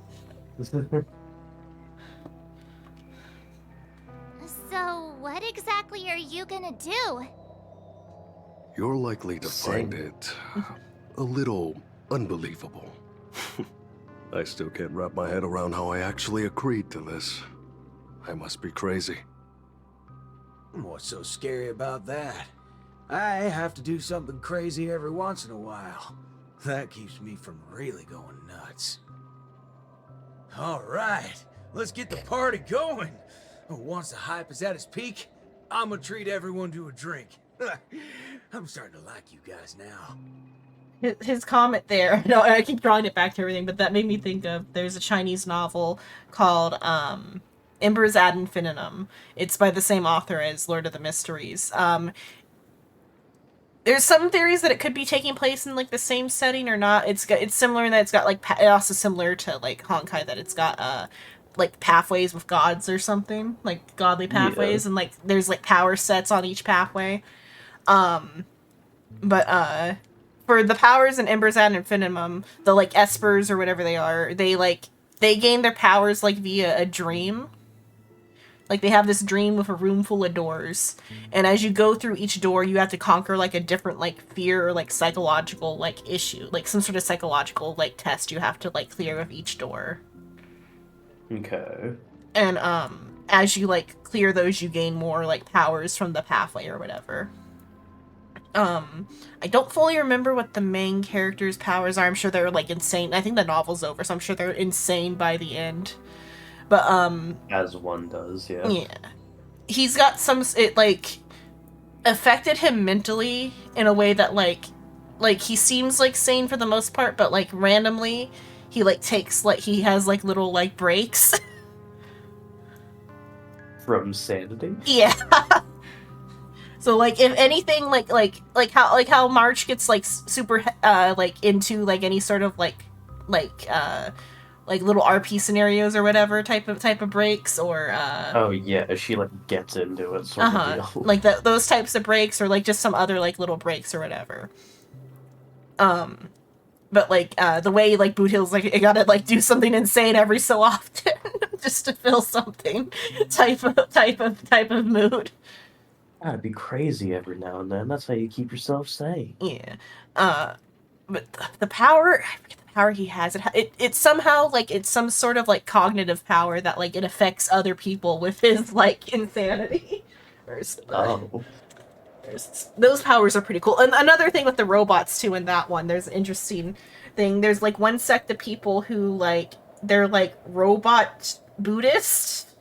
So, what exactly are you gonna do? You're likely to find it a little unbelievable. I still can't wrap my head around how I actually agreed to this. I must be crazy. What's so scary about that? I have to do something crazy every once in a while. That keeps me from really going nuts. All right, let's get the party going. Once the hype is at its peak, I'm gonna treat everyone to a drink. I'm starting to like you guys now. his comment there. No, I keep drawing it back to everything, but that made me think of there's a Chinese novel called Embers ad Infinitum. It's by the same author as Lord of the Mysteries. There's some theories that it could be taking place in like the same setting or not. It's similar in that it's got like also similar to like Honkai, that it's got like pathways with gods or something, like godly pathways, and like there's like power sets on each pathway. But for the powers in Embers ad Infinitum, the like espers or whatever they are, they gain their powers like via a dream. Like they have this dream with a room full of doors, and as you go through each door, you have to conquer like a different like fear or like psychological like issue, like some sort of psychological like test you have to like clear with each door. Okay. And as you like clear those, you gain more like powers from the pathway or whatever. I don't fully remember what the main character's powers are. I'm sure they're like insane. I think the novel's over, so I'm sure they're insane by the end. But as one does, yeah. Yeah. He's got some, it like affected him mentally in a way that like he seems like sane for the most part, but like randomly he like takes like he has like little like breaks from sanity. Yeah. So like if anything like how March gets like super like into like any sort of like little RP scenarios or whatever type of breaks, or oh yeah, she like gets into it sort of deal. Like those types of breaks, or like just some other like little breaks or whatever. But like the way like Boot Hill's like it gotta like do something insane every so often just to feel something type of mood. Gotta be crazy every now and then. That's how you keep yourself sane. Yeah. But the power, I forget the power he has. It somehow like it's some sort of like cognitive power that like it affects other people with his like insanity. Those powers are pretty cool. And another thing with the robots too in that one, there's an interesting thing. There's like one sect of people who like they're like robot Buddhists,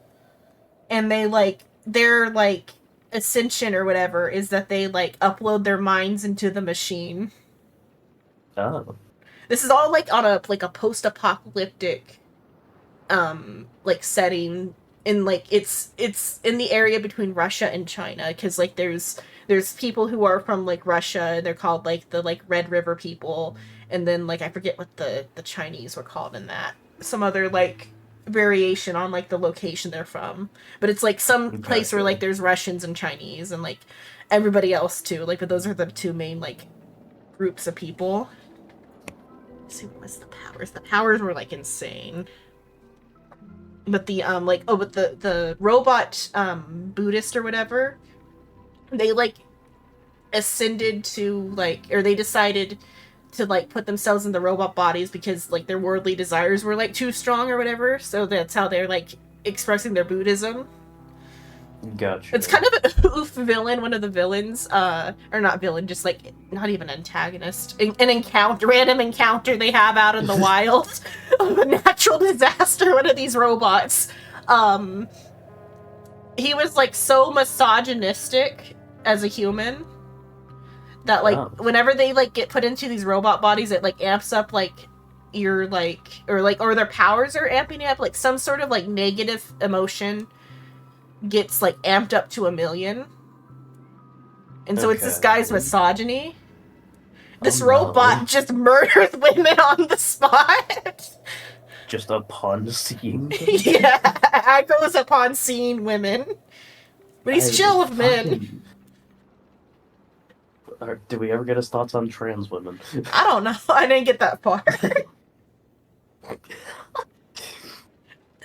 and they're like ascension or whatever is that they like upload their minds into the machine. Oh. This is all like on a post-apocalyptic like setting, in like it's in the area between Russia and China, because like there's people who are from like Russia, they're called like the like Red River people, and then like I forget what the Chinese were called in that. Some other like variation on like the location they're from, but it's like some place where like there's Russians and Chinese and like everybody else too, like, but those are the two main like groups of people. Let's see, what was the powers? The powers were like insane. But the but the robot Buddhist or whatever, they like ascended to like, or they decided to like put themselves in the robot bodies because like their worldly desires were like too strong or whatever, so that's how they're like expressing their Buddhism. Gotcha. It's kind of an oof villain, one of the villains, or not villain, just like not even antagonist. An random encounter they have out in the wild of a natural disaster, one of these robots. He was like so misogynistic as a human that like whenever they like get put into these robot bodies, it like amps up like your like or their powers are amping up, like some sort of like negative emotion gets like amped up to 1,000,000. And so it's this guy's misogyny. This robot just murders women on the spot. Just upon seeing them? Yeah, goes upon seeing women. But he's chill with men. Did we ever get his thoughts on trans women? I don't know. I didn't get that far.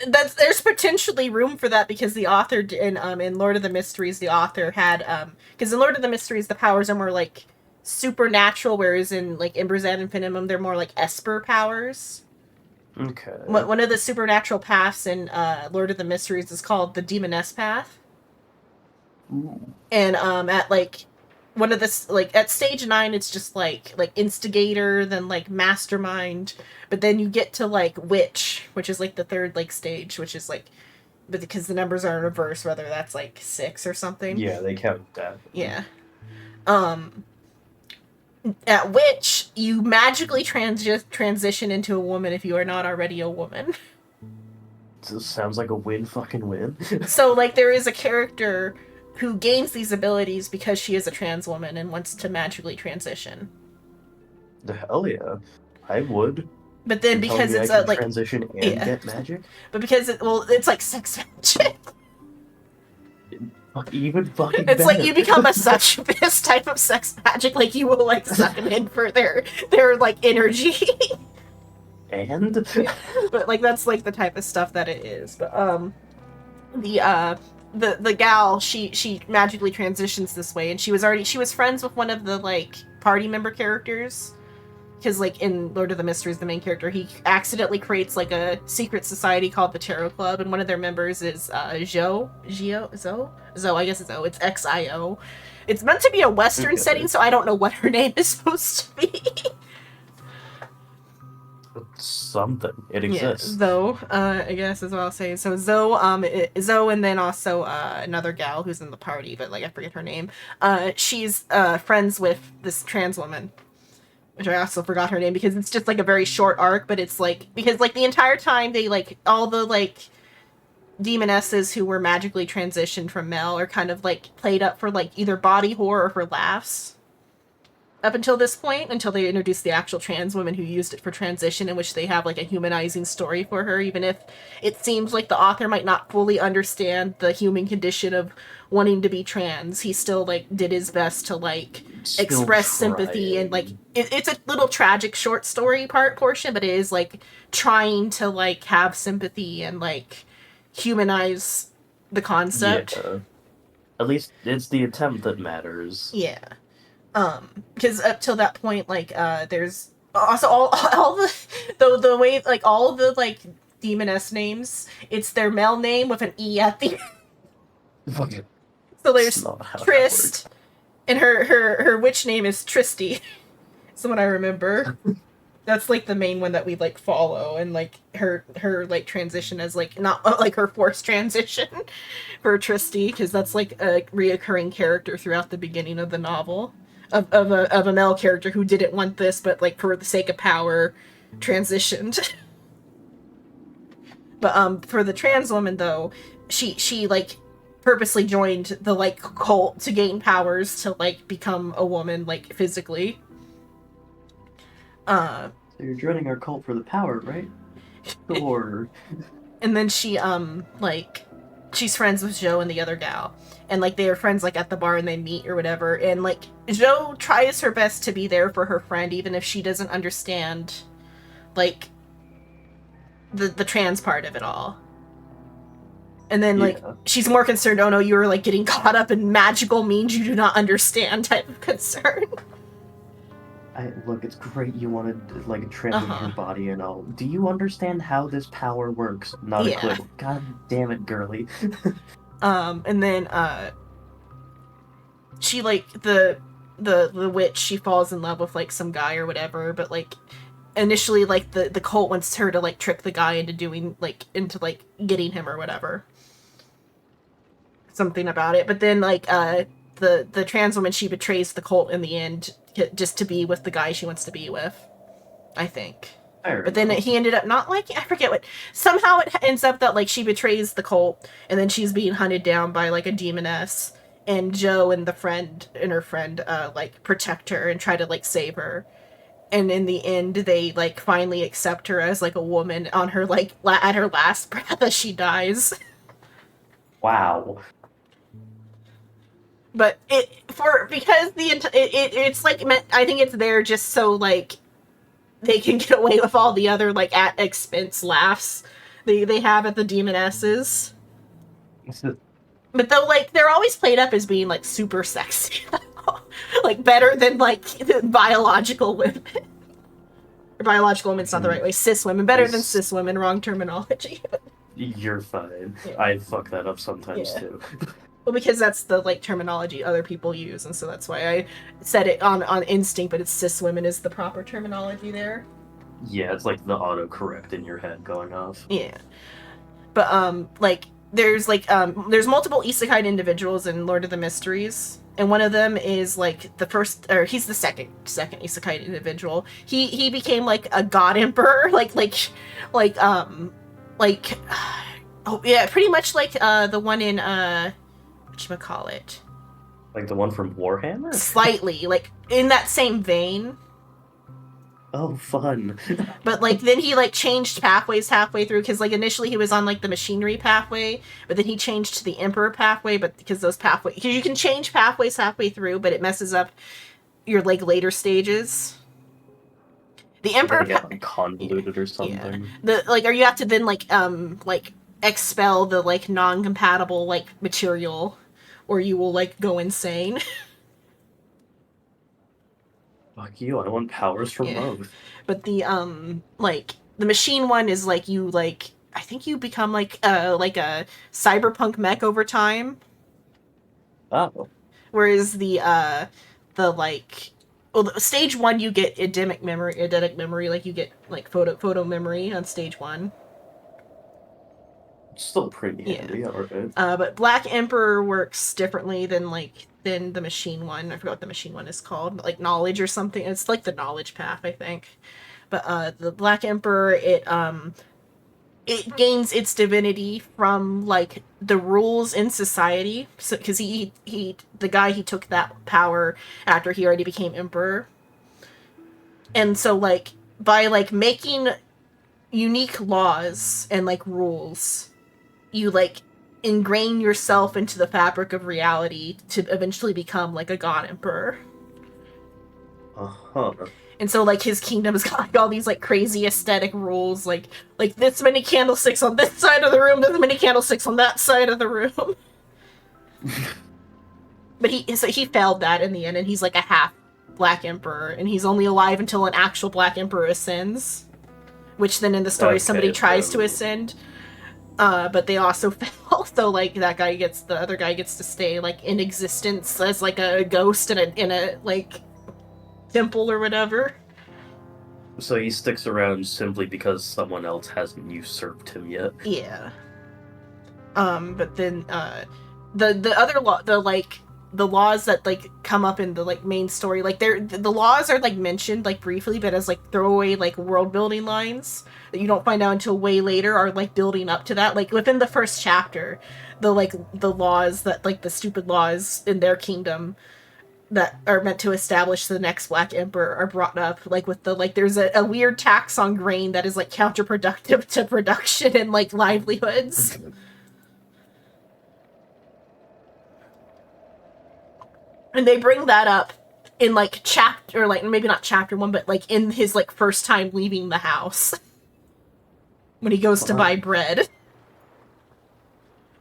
There's potentially room for that because the author in Lord of the Mysteries, the author had because in Lord of the Mysteries the powers are more like supernatural, whereas in like Embers ad Infinitum they're more like Esper powers. Okay. One of the supernatural paths in Lord of the Mysteries is called the Demoness Path. Ooh. And at like one of the like at stage 9 it's just like instigator, then like mastermind, but then you get to like witch, which is like the third like stage, which is like, but because the numbers are in reverse, whether that's like 6 or something. Yeah, they count that. Yeah. At which you magically transition into a woman if you are not already a woman. This sounds like a fucking win. So, like, there is a character who gains these abilities because she is a trans woman and wants to magically transition. The hell yeah. I would. But then You're telling because me it's I can like transition and get magic? But because it's like sex magic. Even fucking It's better. like you become a succubus type of sex magic, like you will like suck them in for their like energy. And but like that's like the type of stuff that it is. But the gal, she magically transitions this way, and she was friends with one of the like party member characters. Because, like, in Lord of the Mysteries, the main character, he accidentally creates, like, a secret society called the Tarot Club, and one of their members is, Zoe? I guess it's O. It's X-I-O. It's meant to be a Western setting, so I don't know what her name is supposed to be. Something. It exists. Yeah, Zoe, I guess is what I'll say. So Zoe, and then also, another gal who's in the party, but, like, I forget her name. She's, friends with this trans woman. Which I also forgot her name because it's just like a very short arc, but it's like because like the entire time they like all the like demonesses who were magically transitioned from male are kind of like played up for like either body horror or for laughs. Up until this point, until they introduced the actual trans women who used it for transition, in which they have like a humanizing story for her, even if it seems like the author might not fully understand the human condition of wanting to be trans. He still like did his best to like express sympathy and like it's a little tragic short story portion, but it is like trying to like have sympathy and like humanize the concept. Yeah. At least it's the attempt that matters. Yeah. Because up till that point, like, there's also all the way, like, all the, like, demoness names, it's their male name with an E at the Fuck. So there's Trist, and her witch name is Tristy. That's what I remember. That's, like, the main one that we, like, follow, and, like, her like, transition as, like, not, like, her forced transition for Tristy, because that's, like, a reoccurring character throughout the beginning of the novel. Of a male character who didn't want this, but like for the sake of power, transitioned. But for the trans woman though, she like purposely joined the like cult to gain powers to like become a woman like physically. So you're joining our cult for the power, right? Or and then she like she's friends with Joe and the other gal. And, like, they are friends, like, at the bar and they meet or whatever. And, like, Jo tries her best to be there for her friend, even if she doesn't understand, like, the trans part of it all. And then, like, she's more concerned, oh no, you were, like, getting caught up in magical means you do not understand type of concern. Look, it's great you wanted, like, transmit your body and all. Do you understand how this power works? Not a clue. God damn it, girly. And then, she, like, the witch, she falls in love with, like, some guy or whatever, but, like, initially, like, the cult wants her to, like, trick the guy into doing, like, getting him or whatever. Something about it. But then, like, the trans woman, she betrays the cult in the end just to be with the guy she wants to be with, I think. But then he ended up not liking, I forget what, somehow it ends up that, like, she betrays the cult, and then she's being hunted down by, like, a demoness, and Jo and her friend, like, protect her and try to, like, save her. And in the end, they, like, finally accept her as, like, a woman on her, like, at her last breath as she dies. Wow. But because it's, like, I think it's there just so, like, they can get away with all the other, like, at expense laughs they have at the demonesses. But though, like, they're always played up as being, like, super sexy. Like, better than, like, biological women. Or biological women's not the right way. Cis women. Better than cis women. Wrong terminology. You're fine. Yeah. I fuck that up sometimes, too. Well, because that's the, like, terminology other people use, and so that's why I said it on instinct, but it's cis women is the proper terminology there. Yeah, it's like the autocorrect in your head going off. Yeah. But, like, there's like there's multiple isekai individuals in Lord of the Mysteries, and one of them is like the first, or he's the second isekai individual. He became like a god emperor, like oh yeah, pretty much like the one in whatchamacallit, Like the one from Warhammer? slightly like in that same vein. Oh, fun. But like then he like changed pathways halfway through, because like initially he was on like the machinery pathway, but then he changed to the emperor pathway. But because those pathways, because you can change pathways halfway through, but it messes up your like later stages. The emperor get like convoluted or something. Yeah. Or you have to then like expel the like non-compatible like material, or you will like go insane. Fuck you, I want powers from both. But the like the machine one is like you like, I think you become like a cyberpunk mech over time. Oh. Whereas the like, well, stage 1 you get eidetic memory, like you get like photo memory on stage 1. It's still pretty handy, alright. But Black Emperor works differently than the machine one. I forgot what the machine one is called, like knowledge or something. It's like the knowledge path, I think. But the Black Emperor, it gains its divinity from like the rules in society. So because the guy he took that power after he already became emperor, and so like by like making unique laws and like rules, you like ingrain yourself into the fabric of reality to eventually become like a god emperor. Uh-huh. And so like his kingdom's got like all these like crazy aesthetic rules, like this many candlesticks on this side of the room, this many candlesticks on that side of the room. But he failed that in the end, and he's like a half Black Emperor, and he's only alive until an actual Black Emperor ascends, which then in the story somebody tries to ascend. But they also fail, so like the other guy gets to stay like in existence as like a ghost in a like temple or whatever. So he sticks around simply because someone else hasn't usurped him yet. Yeah. But then the other the laws that like come up in the like main story, like the laws are like mentioned like briefly, but as like throwaway like world building lines that you don't find out until way later are like building up to that. Like within the first chapter, the laws that like the stupid laws in their kingdom that are meant to establish the next Black Emperor are brought up, like with the like there's a weird tax on grain that is like counterproductive to production and like livelihoods. And they bring that up in like chapter, or like maybe not chapter 1, but like in his like first time leaving the house when he goes to buy bread.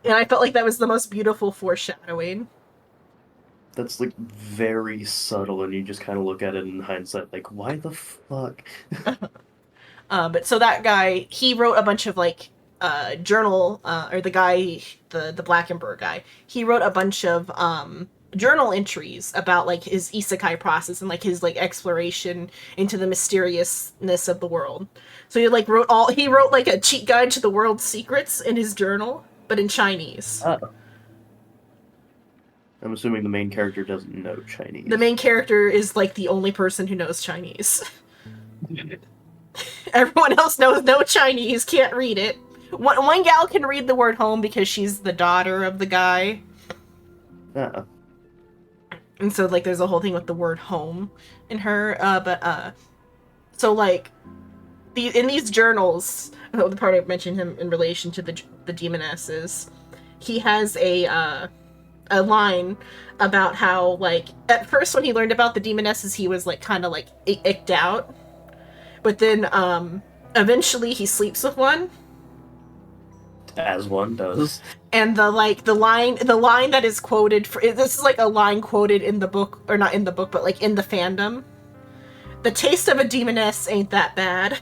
And I felt like that was the most beautiful foreshadowing. That's like very subtle, and you just kind of look at it in hindsight like, why the fuck? But so that guy, he wrote a bunch of like journal, or the guy, the Black Emperor guy, he wrote a bunch of journal entries about like his isekai process and like his like exploration into the mysteriousness of the world. So he like wrote like a cheat guide to the world's secrets in his journal, but in Chinese. Oh. I'm assuming the main character doesn't know Chinese. The main character is like the only person who knows Chinese. Everyone else knows no Chinese, can't read it. One gal can read the word home because she's the daughter of the guy. Yeah. And so like there's a whole thing with the word home in her. So like in these journals, the part I mentioned him in relation to the demonesses, he has a line about how like at first when he learned about the demonesses he was like kind of like icked out, but then eventually he sleeps with one, as one does. And the line that is quoted this is like a line quoted in the book, or not in the book but like in the fandom: "The taste of a demoness ain't that bad."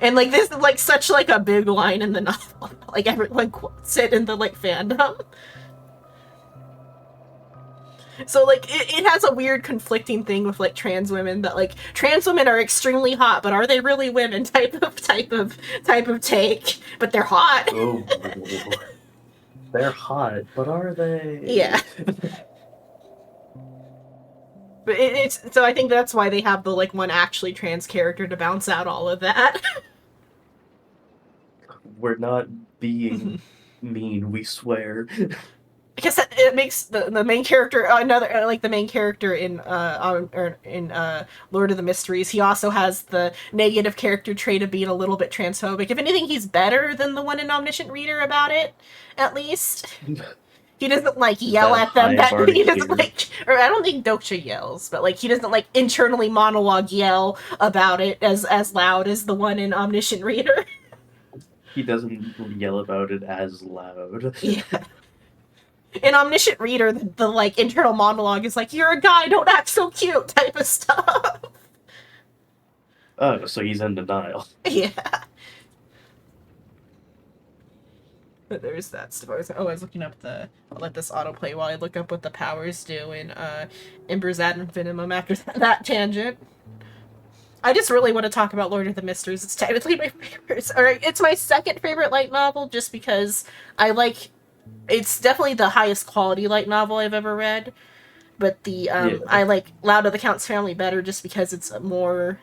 And like this is like such like a big line in the novel. Like everyone quotes it in the like fandom. So like it has a weird conflicting thing with like trans women that like trans women are extremely hot, but are they really women type of take, but they're hot. Oh, they're hot, but are they? Yeah. But it's so I think that's why they have the like one actually trans character to bounce out all of that. We're not being mean, we swear. Because it makes the main character another like the main character in Lord of the Mysteries. He also has the negative character trait of being a little bit transphobic. If anything, he's better than the one in Omniscient Reader about it, at least. He doesn't like yell at them. He doesn't like, or I don't think Doksha yells, but like he doesn't like internally monologue yell about it as loud as the one in Omniscient Reader. He doesn't yell about it as loud. Yeah. In Omniscient Reader, the like internal monologue is like, "You're a guy, don't act so cute," type of stuff. Oh, so he's in denial. Yeah. But there's that stuff. I was looking up I'll let this autoplay while I look up what the powers do in Ember's Adventinum after that tangent. I just really want to talk about Lord of the Mysteries. It's technically my favorite. Or it's my second favorite light novel just because it's definitely the highest quality light novel I've ever read. But I like Loud of the Count's Family better just because it's more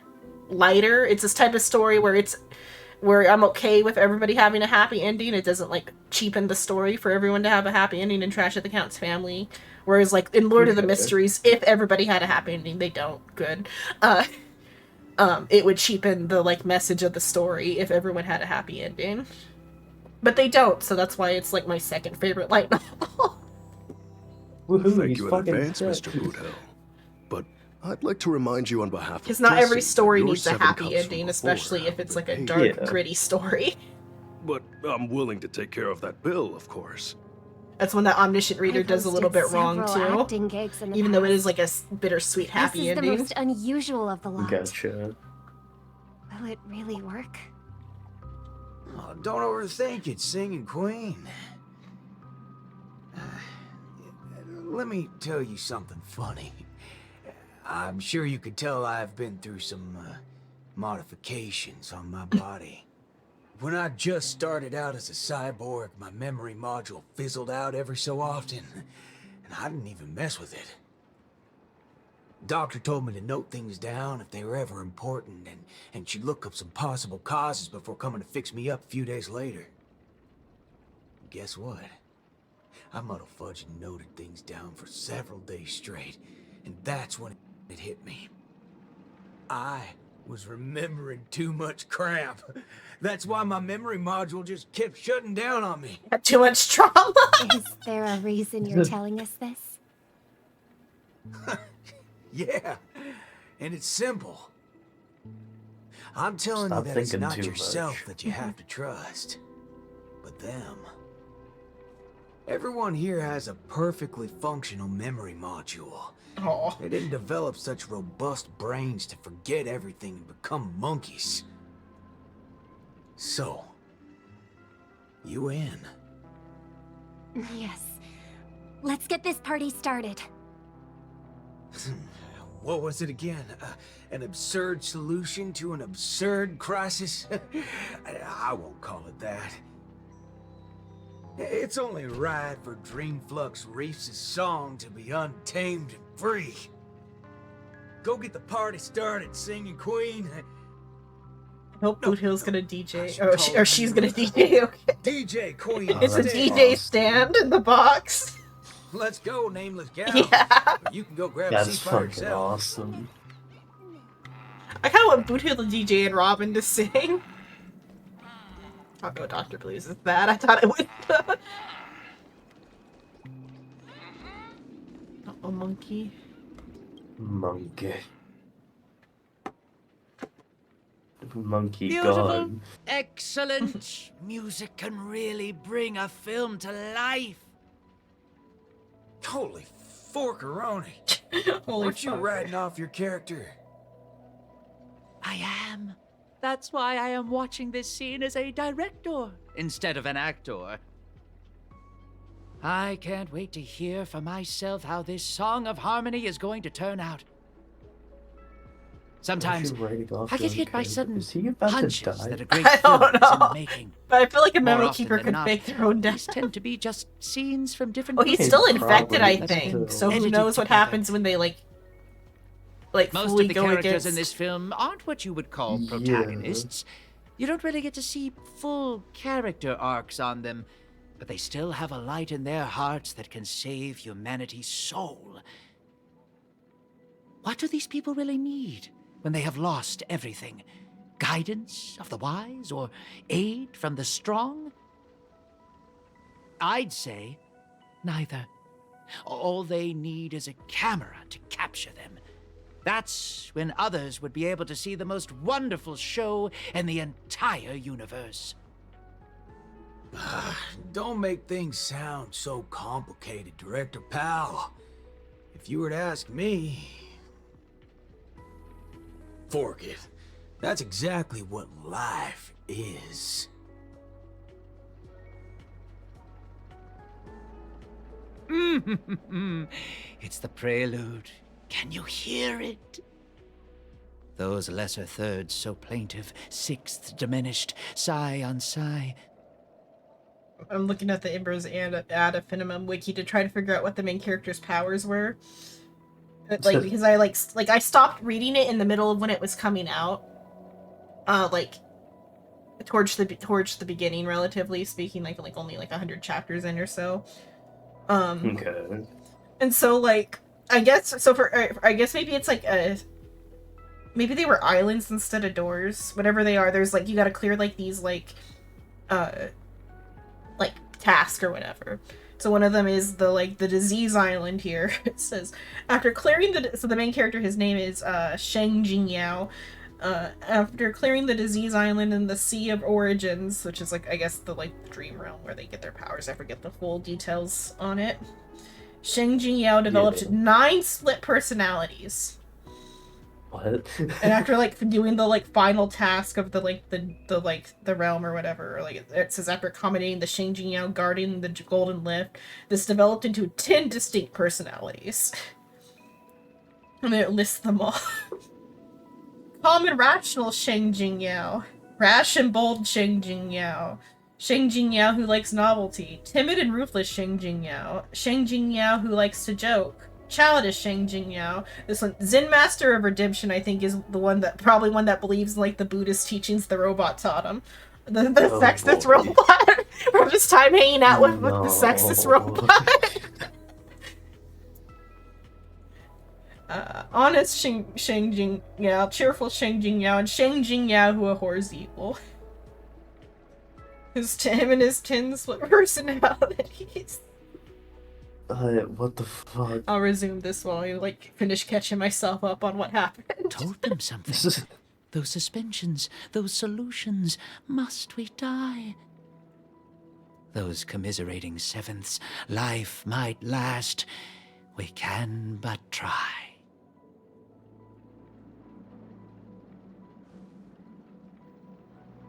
lighter. It's this type of story where I'm okay with everybody having a happy ending. It doesn't like cheapen the story for everyone to have a happy ending in Trash at the Count's Family. Whereas like in Lord of the Mysteries, if everybody had a happy ending, they don't. Good. It would cheapen the like message of the story if everyone had a happy ending. But they don't, so that's why it's like my second favorite light novel. Thank you in advance, Mr. Boothill. But I'd like to remind you on behalf of Because not every Jesse story that your needs a 7 happy cups from ending, before especially if have it's been like a paid. dark, gritty story. But I'm willing to take care of that bill, of course. That's when that Omniscient Reader I've does a little bit hosted wrong several too. acting gigs in the Even though it past. is like a bittersweet happy This is ending. the most unusual of the lot. Gotcha. Will it really work? Oh, don't overthink it, Singing Queen. Let me tell you something funny. I'm sure you could tell I've been through some modifications on my body. When I just started out as a cyborg, my memory module fizzled out every so often, and I didn't even mess with it. Doctor told me to note things down if they were ever important, and she'd look up some possible causes before coming to fix me up a few days later. Guess what? I muddle-fudged and noted things down for several days straight, and that's when it hit me. I was remembering too much crap. That's why my memory module just kept shutting down on me. Got too much trauma. Is there a reason you're telling us this? Yeah, and it's simple. I'm telling Stop you that it's thinking not too yourself much. that you have to trust, but them. Everyone here has a perfectly functional memory module. Aww. They didn't develop such robust brains to forget everything and become monkeys. So, you in? Yes. Let's get this party started. What was it again? An absurd solution to an absurd crisis? I won't call it that. It's only right for Dreamflux Reefs' song to be untamed and free. Go get the party started, Singing Queen. I hope Boothill's gonna DJ. Or she's gonna DJ. Okay. DJ Queen. It's a DJ stand in the box. Let's go, nameless gal. Yeah. Or you can go grab a That's seat by fucking yourself. awesome. I kind of want Boothill to DJ and Robin to sing. Oh no, Dr. Please is that. I thought it would. Oh, monkey. Monkey. Monkey Beautiful. gone. Excellent. Music can really bring a film to life. Holy forkaroni. Holy Weren't you fuck. writing off your character? I am. That's why I am watching this scene as a director instead of an actor. I can't wait to hear for myself how this song of harmony is going to turn out. Sometimes I get hit by sudden hunches that a great film is in the making. But I feel like a More metal often keeper than could not, fake their own death. these tend to be just scenes from different Oh, he's movies. still infected, I That have been think. So who edited knows what together. happens when they like Most fully of the go characters against... in this film aren't what you would call protagonists. You don't really get to see full character arcs on them, but they still have a light in their hearts that can save humanity's soul. What do these people really need when they have lost everything? Guidance of the wise or aid from the strong? I'd say neither. All they need is a camera to capture them. That's when others would be able to see the most wonderful show in the entire universe. Don't make things sound so complicated, Director Powell. If you were to ask me... Fork it. That's exactly what life is. It's the prelude. Can you hear it? Those lesser thirds so plaintive, sixths diminished, sigh on sigh. I'm looking at the Embers and Ad Finimum wiki to try to figure out what the main character's powers were. Like, because I I stopped reading it in the middle of when it was coming out. Like towards the beginning, relatively speaking, like only like 100 chapters in or so. Okay. And so like I guess maybe it's like maybe they were islands instead of doors. Whatever they are, there's like you gotta clear like these like task or whatever. So one of them is the disease island here. It says after clearing the main character, his name is Sheng Jingyao. After clearing the disease island in the Sea of Origins, which is like I guess the dream realm where they get their powers. I forget the full details on it. Sheng Jingyao developed 9 split personalities. What? And after doing the final task of the realm or whatever, it says after accommodating the Sheng Jingyao guarding the golden lift, this developed into 10 distinct personalities. And it lists them all. Calm and rational Sheng Jingyao. Rash and bold Sheng Jingyao. Sheng Jingyao who likes novelty. Timid and ruthless Sheng Jingyao. Sheng Jingyao who likes to joke. Childish Sheng Jingyao. This one, Zen Master of Redemption, I think, is the one that believes in the Buddhist teachings the robot taught him. The sexist robot from his time hanging out with the sexist robot. Honest Sheng Jingyao, cheerful Sheng Jingyao, and Sheng Jingyao who abhors evil. Him and his 10 split personalities. What the fuck? I'll resume this while I finish catching myself up on what happened. Told them something. Those suspensions, those solutions, must we die? Those commiserating sevenths, life might last. We can but try.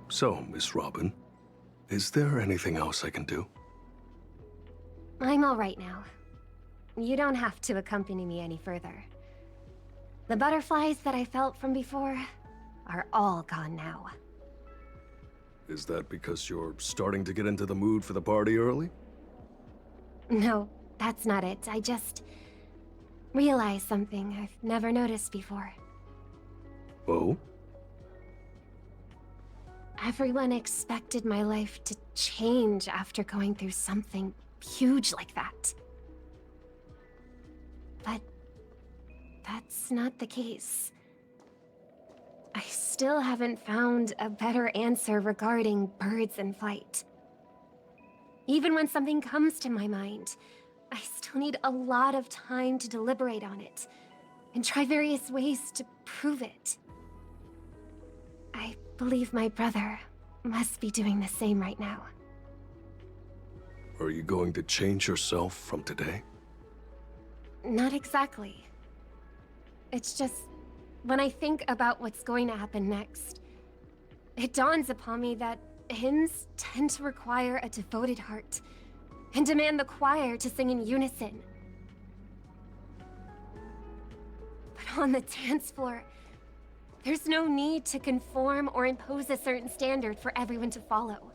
So, Miss Robin, is there anything else I can do? I'm all right now. You don't have to accompany me any further. The butterflies that I felt from before are all gone now. Is that because you're starting to get into the mood for the party early? No, that's not it. I just realized something I've never noticed before. Oh? Everyone expected my life to change after going through something huge like that. But that's not the case. I still haven't found a better answer regarding birds in flight. Even when something comes to my mind, I still need a lot of time to deliberate on it and try various ways to prove it. I believe my brother must be doing the same right now. Are you going to change yourself from today? Not exactly. It's just, when I think about what's going to happen next, it dawns upon me that hymns tend to require a devoted heart, and demand the choir to sing in unison. But on the dance floor, there's no need to conform or impose a certain standard for everyone to follow.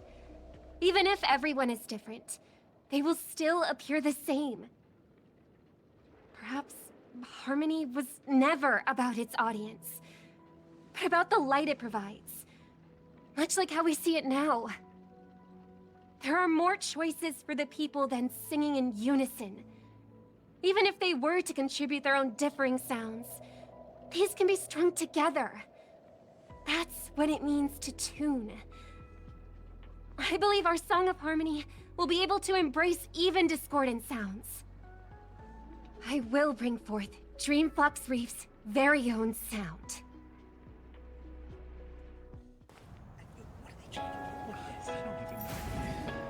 Even if everyone is different, they will still appear the same. Perhaps harmony was never about its audience, but about the light it provides. Much like how we see it now. There are more choices for the people than singing in unison. Even if they were to contribute their own differing sounds, these can be strung together. That's what it means to tune. I believe our Song of Harmony will be able to embrace even discordant sounds. I will bring forth Dreamflux Reef's very own sound.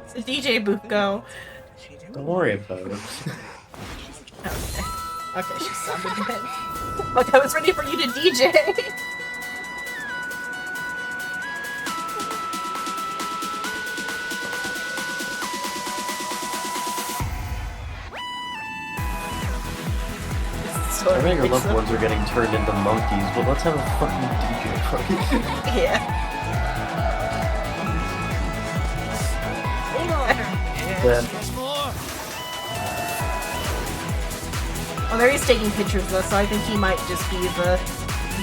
It's a DJ booth go. Don't worry about it. Okay, she sounded good. Like I was ready for you to DJ. I bet your loved ones are getting turned into monkeys, but let's have a fucking DJ party. Yeah. Well, there he's taking pictures though, so I think he might just be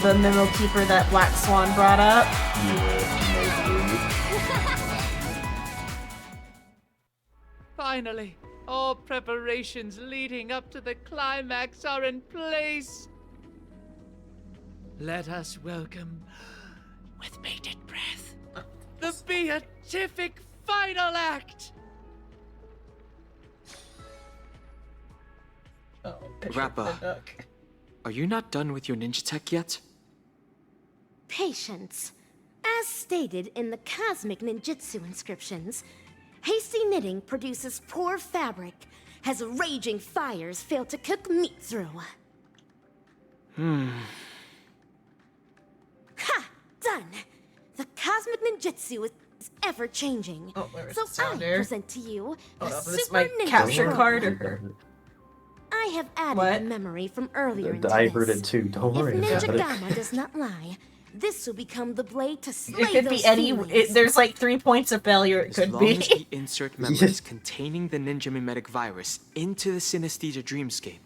the memo keeper that Black Swan brought up. Finally, all preparations leading up to the climax are in place. Let us welcome, with bated breath, the beatific final act. Rappa, are you not done with your ninja tech yet? Patience. As stated in the cosmic ninjutsu inscriptions, hasty knitting produces poor fabric, as raging fires fail to cook meat through. Ha! Done! The cosmic ninjutsu is ever-changing. Oh, where is so the sounder? I present to you the Hold on, this is Super my Ninja capture Probe. card or... I have added a memory from earlier into I this. heard it too, don't worry If about Ninja it. Gamma does not lie, this will become the blade to slay It could those be any. feelings. There's like 3 points of failure. It As could long be. as we insert memories containing the ninja mimetic virus into the synesthesia dreamscape,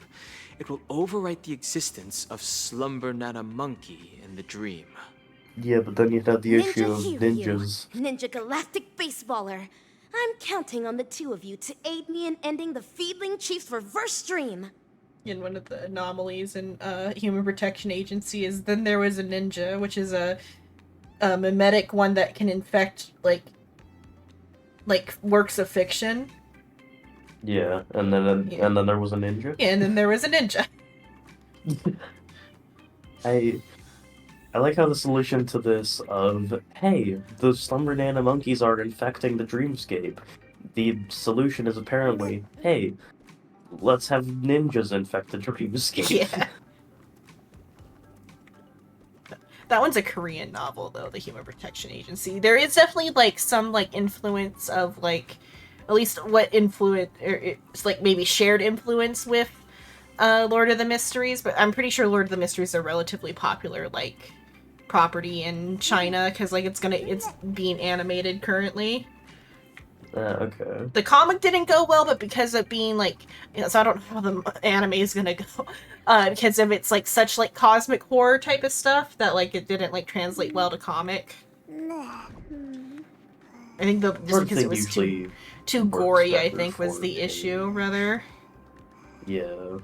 it will overwrite the existence of Slumber Nana Monkey in the dream. Yeah, but then you had the issue of Kiryu, ninjas. Ninja Galactic Baseballer. I'm counting on the two of you to aid me in ending the Feedling Chief's reverse dream. And one of the anomalies in Human Protection Agency is then there was a ninja, which is a mimetic one that can infect like works of fiction. Yeah, and then there was a ninja. Yeah, and then there was a ninja. I like how the solution to this of, hey, the Slumber Nana monkeys are infecting the dreamscape. The solution is apparently, hey, let's have ninjas infect the dreamscape. Yeah. That one's a Korean novel, though, the Human Protection Agency. There is definitely, like, some, like, influence of, like, at least what influence, or it's, like, maybe shared influence with Lord of the Mysteries, but I'm pretty sure Lord of the Mysteries are relatively popular, like, property in China, because, like, it's being animated currently. Okay. The comic didn't go well, but because of being like, you know, so I don't know how the anime is gonna go, because of its like such like cosmic horror type of stuff that like it didn't like translate well to comic. I think just because it was too gory, I think was the issue rather. Yeah.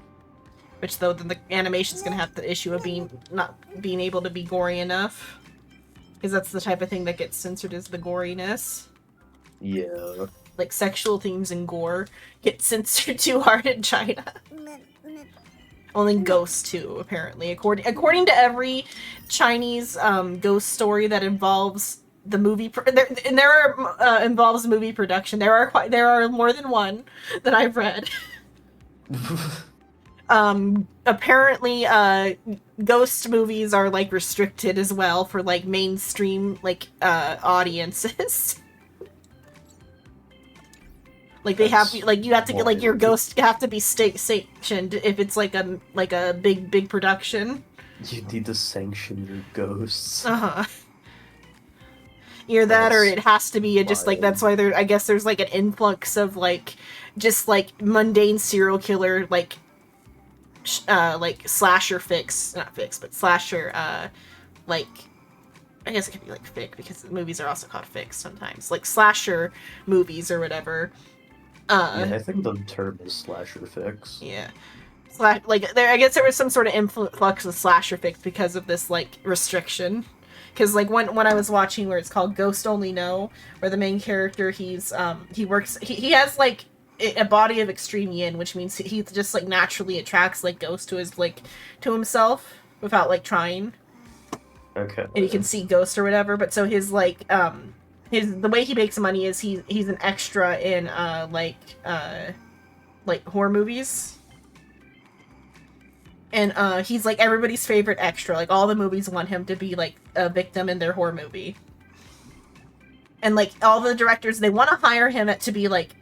Which though then the animation's gonna have the issue of not being able to be gory enough, because that's the type of thing that gets censored is the goriness. Yeah. Like sexual themes and gore get censored too hard in China. Only ghosts too, apparently. According to every Chinese ghost story that involves the movie, involves movie production. There are more than one that I've read. Apparently, ghost movies are like restricted as well for like mainstream like audiences. Like they have, like you have to get like your ghost have to be state sanctioned if it's like a big production. You need to sanction your ghosts. Either that, or That's it has to be just like that's why I guess there's like an influx of like just like mundane serial killer like slasher slasher like I guess it could be like fic because the movies are also called fics sometimes, like slasher movies or whatever. Yeah, I think the term is slasher fics. Yeah. I guess there was some sort of influx of slasher fics because of this like restriction. Because like when I was watching where it's called Ghost Only Know, where the main character he has like a body of extreme yin, which means he just like naturally attracts like ghosts to himself without like trying. Okay. And he can see ghosts or whatever. But so his like the way he makes money is he's an extra in like horror movies. And he's like everybody's favorite extra. Like all the movies want him to be like a victim in their horror movie. And like all the directors, they want to hire him to be like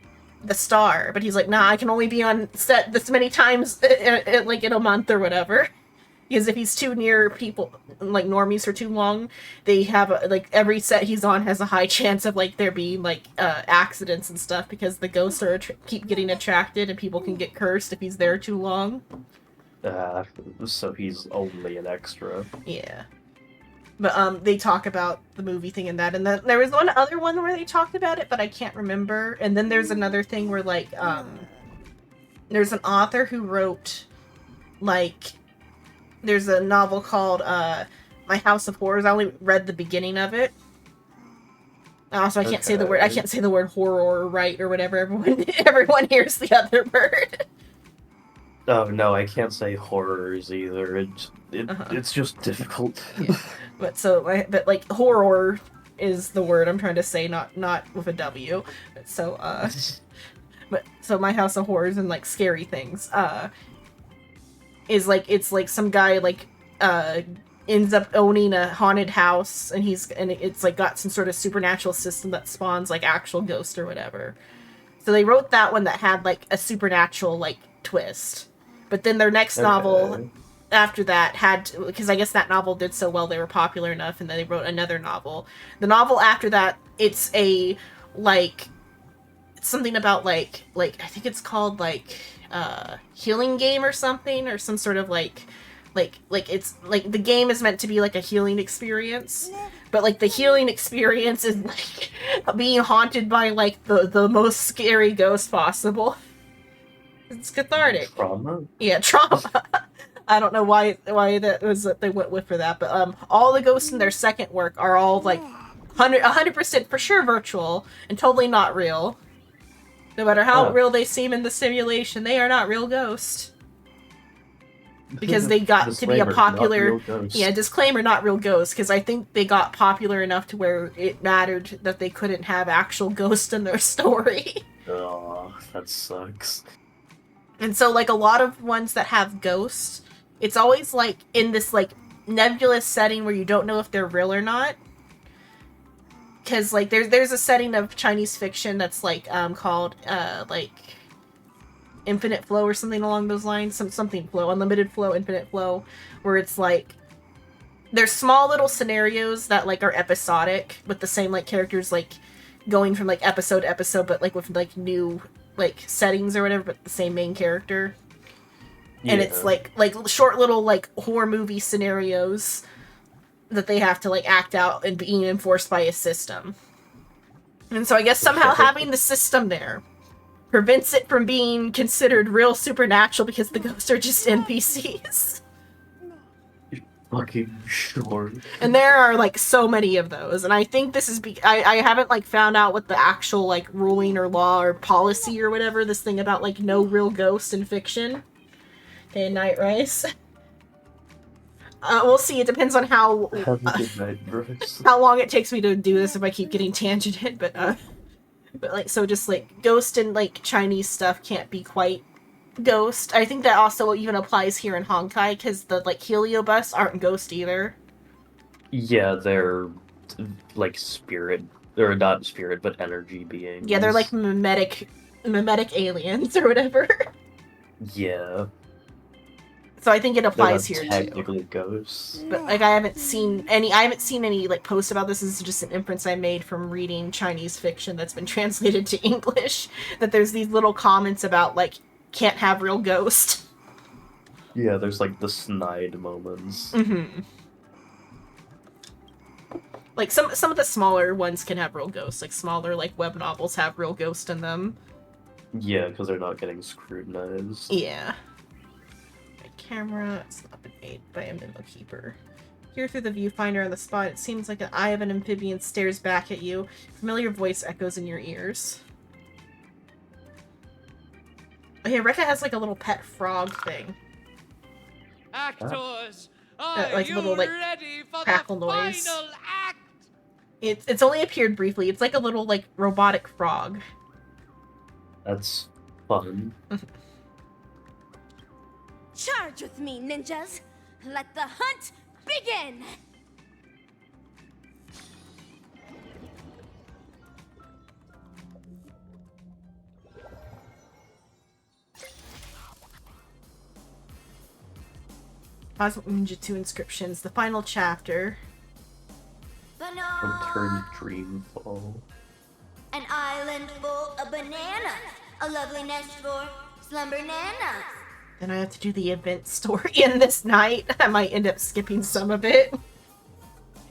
the star, but he's like, nah, I can only be on set this many times like in a month or whatever. Because if he's too near people, like normies for too long, they have like every set he's on has a high chance of like there being like accidents and stuff because the ghosts are keep getting attracted and people can get cursed if he's there too long. So he's only an extra. Yeah. But they talk about the movie thing and that, and then there was one other one where they talked about it, but I can't remember. And then there's another thing where like there's an author who wrote like there's a novel called My House of Horrors. I only read the beginning of it. Also, I can't say the word. I can't say the word horror right or whatever. Everyone hears the other word. Oh no, I can't say horrors either. It's just difficult. Yeah. But like horror is the word I'm trying to say, not with a W. So so My House of Horrors and like scary things is like it's like some guy like ends up owning a haunted house and it's like got some sort of supernatural system that spawns like actual ghosts or whatever. So they wrote that one that had like a supernatural like twist. But then their next novel after that had, because I guess that novel did so well, they were popular enough, and then they wrote another novel. The novel after that, it's a, like, something about, like, I think it's called, like, healing game or something, or some sort of, like, it's, like, the game is meant to be, like, a healing experience, but, like, the healing experience is, like, being haunted by, like, the most scary ghost possible. It's cathartic. Trauma? Yeah, trauma. I don't know why that was they went with for that, but all the ghosts in their second work are all like 100% for sure virtual and totally not real. No matter how real they seem in the simulation, they are not real ghosts. Because they got to be a popular disclaimer, not real ghosts, because I think they got popular enough to where it mattered that they couldn't have actual ghosts in their story. Oh, that sucks. And so, like, a lot of ones that have ghosts, it's always, like, in this, like, nebulous setting where you don't know if they're real or not. Because, like, there's a setting of Chinese fiction that's, like, called, like, Infinite Flow or something along those lines. Something Flow, Unlimited Flow, Infinite Flow, where it's, like, there's small little scenarios that, like, are episodic, with the same, like, characters, like, going from, like, episode to episode, but, like, with, like, new like settings or whatever, but the same main character. And it's like short little like horror movie scenarios that they have to like act out and being enforced by a system. And so I guess somehow having the system there prevents it from being considered real supernatural because the ghosts are just NPCs. Fucking sure. And there are like so many of those, and I think this is I haven't like found out what the actual like ruling or law or policy or whatever, this thing about like no real ghosts in fiction. Okay, Night Rice. We'll see. It depends on how how long it takes me to do this if I keep getting tangented. But like so, just like ghost and like Chinese stuff can't be quite ghost. I think that also even applies here in Honkai because the like Heliobus aren't ghost either. Yeah, they're like spirit, or not spirit, but energy beings. Yeah, they're like mimetic mimetic aliens or whatever. Yeah. So I think it They're applies not here too. technically ghosts. But like I haven't seen any like posts about this. This is just an inference I made from reading Chinese fiction that's been translated to English. That there's these little comments about like can't have real ghost. Yeah, there's like the snide moments. Mm-hmm. Like some of the smaller ones can have real ghosts. Like smaller like web novels have real ghost in them. Yeah, because they're not getting scrutinized. Yeah. My camera is not been made by a memo keeper. Here through the viewfinder on the spot, it seems like an eye of an amphibian stares back at you. Familiar voice echoes in your ears. Oh yeah, Rekka has like a little pet frog thing. Actors, Like you little like ready for crackle the noise. final act? It's only appeared briefly. It's like a little like robotic frog. That's fun. Charge with me, ninjas! Let the hunt begin! Cosmic Ninja 2 Inscriptions, the final chapter. Unturned Dreamfall. An island full of bananas. A lovely nest for slumber nanas. Then I have to do the event story in this night. I might end up skipping some of it.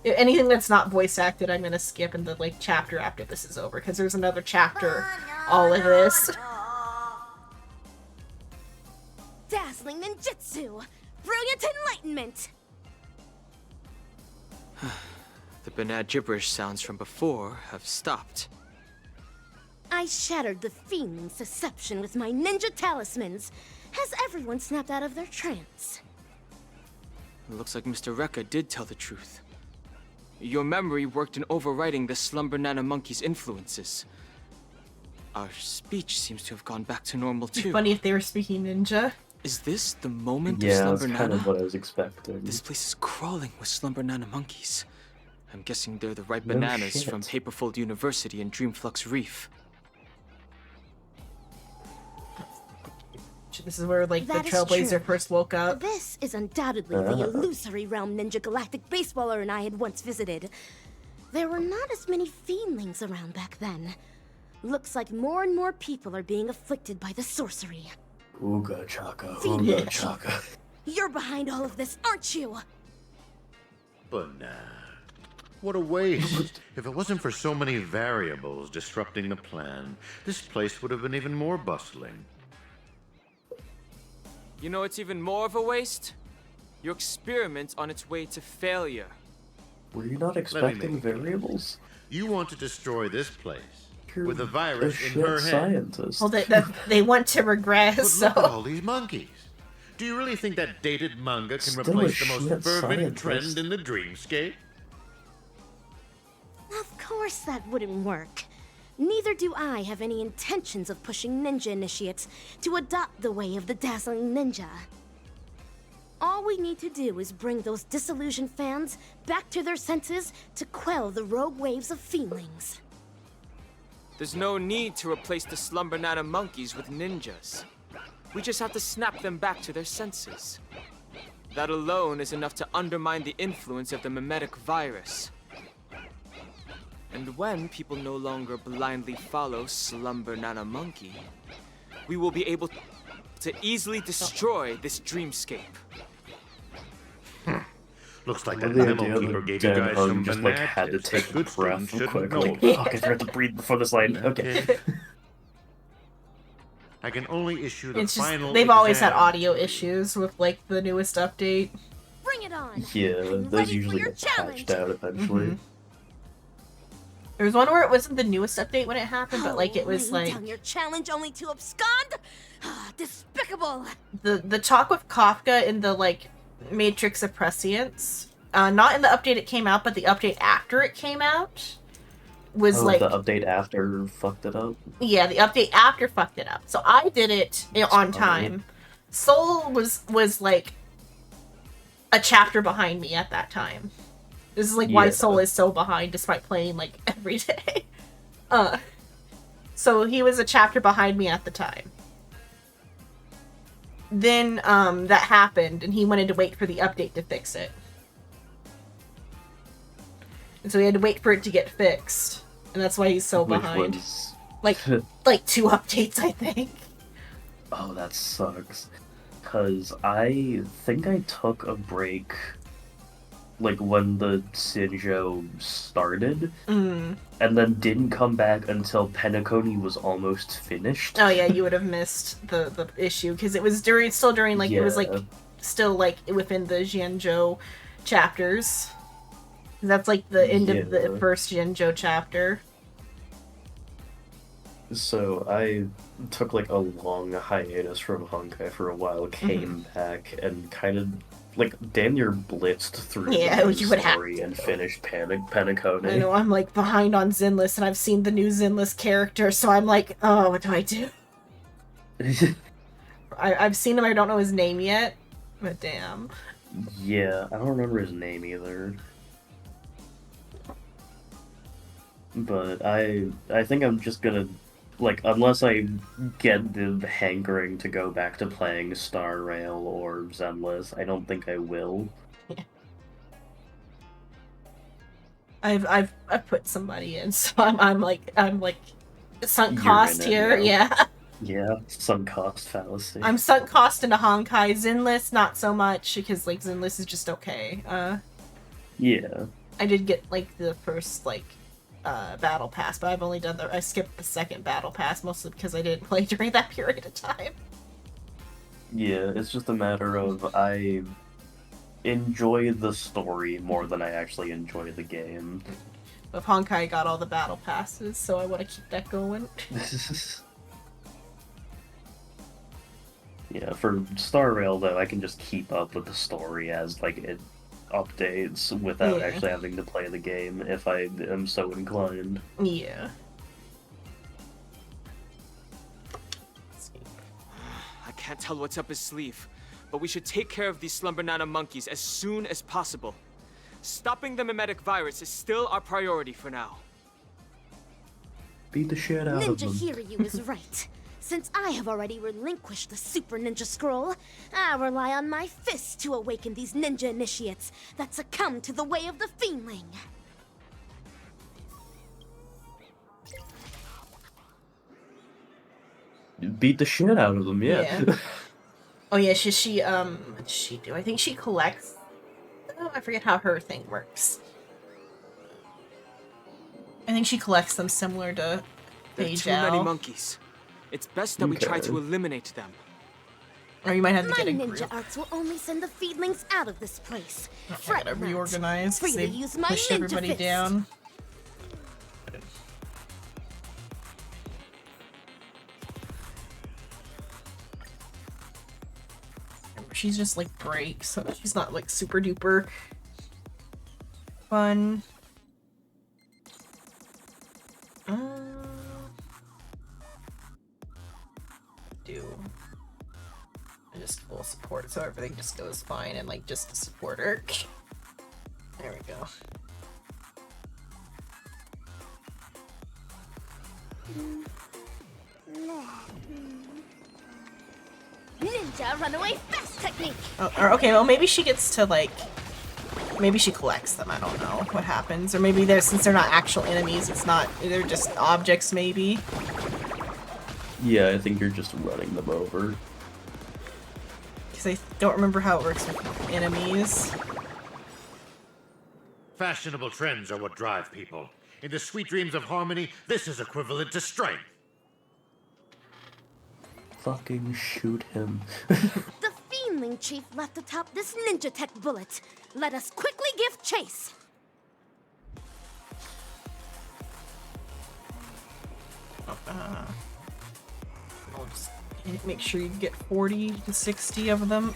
Anything that's not voice acted, I'm gonna skip in the like chapter after this is over, because there's another chapter all of this. Dazzling ninjutsu! Brilliant enlightenment! The banal gibberish sounds from before have stopped. I shattered the fiendling's deception with my ninja talismans. Has everyone snapped out of their trance? It looks like Mr. Rekka did tell the truth. Your memory worked in overriding the Slumber Nana Monkey's influences. Our speech seems to have gone back to normal It'd be too. funny if they were speaking ninja. Is this the moment Yeah, of that's Slumber kind Nana? of what I was expecting. This place is crawling with Slumber Nana monkeys. I'm guessing they're the ripe No bananas shit. from Paperfold University and Dreamflux Reef. This is where like That the is Trailblazer true. first woke up. This is undoubtedly the illusory realm Ninja Galactic Baseballer and I had once visited. There were not as many fiendlings around back then. Looks like more and more people are being afflicted by the sorcery. Ooga chaka, Fiendling. ooga chaka. You're behind all of this, aren't you? But nah. What a waste. If it wasn't for so many variables disrupting the plan, this place would have been even more bustling. You know it's even more of a waste? Your experiment's on its way to failure. Were you not expecting variables? You want to destroy this place You're with a a virus in shit her head. scientist. Well, they want to regress. But So look at all these monkeys. Do you really think that dated manga can Still replace a the most shit fervent scientist. trend in the dreamscape? Of course that wouldn't work. Neither do I have any intentions of pushing ninja initiates to adopt the way of the dazzling ninja. All we need to do is bring those disillusioned fans back to their senses to quell the rogue waves of fiendlings. There's no need to replace the Slumber Nana monkeys with ninjas. We just have to snap them back to their senses. That alone is enough to undermine the influence of the mimetic virus. And when people no longer blindly follow Slumber Nana Monkey, we will be able to easily destroy this dreamscape. Looks like I that love the memo idea keeper of gave you Dan guys Hung some just like banana had to tips take that a good breath students real shouldn't quick. know Like, about. fuck, I forgot to breathe before this line. Okay. I can only issue the it's just final they've always had exam. audio issues with like the newest update. Bring it on! Yeah, those usually get patched out eventually. Mhm. There was one where it wasn't the newest update when it happened, but like it was Laying like down your challenge only to abscond? Despicable! the talk with Kafka in the like Matrix of Prescience. Not in the update it came out, but the update after it came out was like the update after fucked it up. yeah, the update after fucked it up. So I did it on time. Soul was like a chapter behind me at that time. This is like why Yeah. Soul is so behind despite playing like every day. So he was a chapter behind me at the time. Then that happened, and he wanted to wait for the update to fix it. And so he had to wait for it to get fixed. And that's why he's so Which behind. was... Like 2 updates, I think. Oh, that sucks. Because I think I took a break, like, when the Sinjo started, and then didn't come back until Penacony was almost finished. Oh yeah, you would have missed the issue, because it was still during, like, it was, like, still, like, within the Jianzhou chapters. That's, like, the end of the first Jianzhou chapter. So I took like a long hiatus from Honkai for a while, came back, and kind of like damn near blitzed through the main story and finished Penacony. I know, I'm like behind on Zenless, and I've seen the new Zenless character, so I'm like, oh, what do I do? I've seen him, I don't know his name yet, but damn. Yeah, I don't remember his name either. But I think I'm just gonna, like, unless I get the hankering to go back to playing Star Rail or Zenless, I don't think I will. Yeah. I've put somebody in, so I'm like sunk cost here, yeah. Yeah, sunk cost fallacy. I'm sunk cost into Honkai. Zenless, not so much, because like Zenless is just okay. Yeah. I did get like the first like battle pass, but I've only done I skipped the second battle pass, mostly because I didn't play during that period of time. Yeah, it's just a matter of I enjoy the story more than I actually enjoy the game. But Honkai got all the battle passes, so I want to keep that going. Yeah, for Star Rail though, I can just keep up with the story as like it updates without actually having to play the game if I am so inclined. Yeah. I can't tell what's up his sleeve, but we should take care of these Slumber Nana monkeys as soon as possible. Stopping the mimetic virus is still our priority for now. Beat the shit out of them. Ninja Hiryu is right. Since I have already relinquished the Super Ninja Scroll, I rely on my fists to awaken these ninja initiates that succumb to the way of the Fiendling. Beat the shit out of them, yeah. Oh yeah, she do? I think she collects. Oh, I forget how her thing works. I think she collects them similar to There are too many monkeys. It's best that we try to eliminate them. Or you might have to My get a ninja group. arts will only send the Fiendlings out of this place. I Fret gotta not. reorganize because Freely they use my pushed ninja everybody fist. down. She's just like break, so she's not like super duper fun. Do just full support, so everything just goes fine, and like just a supporter. There we go. Ninja runaway fast technique. Oh, or, okay, well maybe she gets to like, maybe she collects them. I don't know what happens, or maybe since they're not actual enemies, it's not. They're just objects, maybe. Yeah, I think you're just running them over. Because I don't remember how it works with enemies. Fashionable trends are what drive people. In the sweet dreams of harmony, this is equivalent to strength. Fucking shoot him. The Fiendling Chief left atop this ninja tech bullet. Let us quickly give chase. I'll just make sure you get 40 to 60 of them.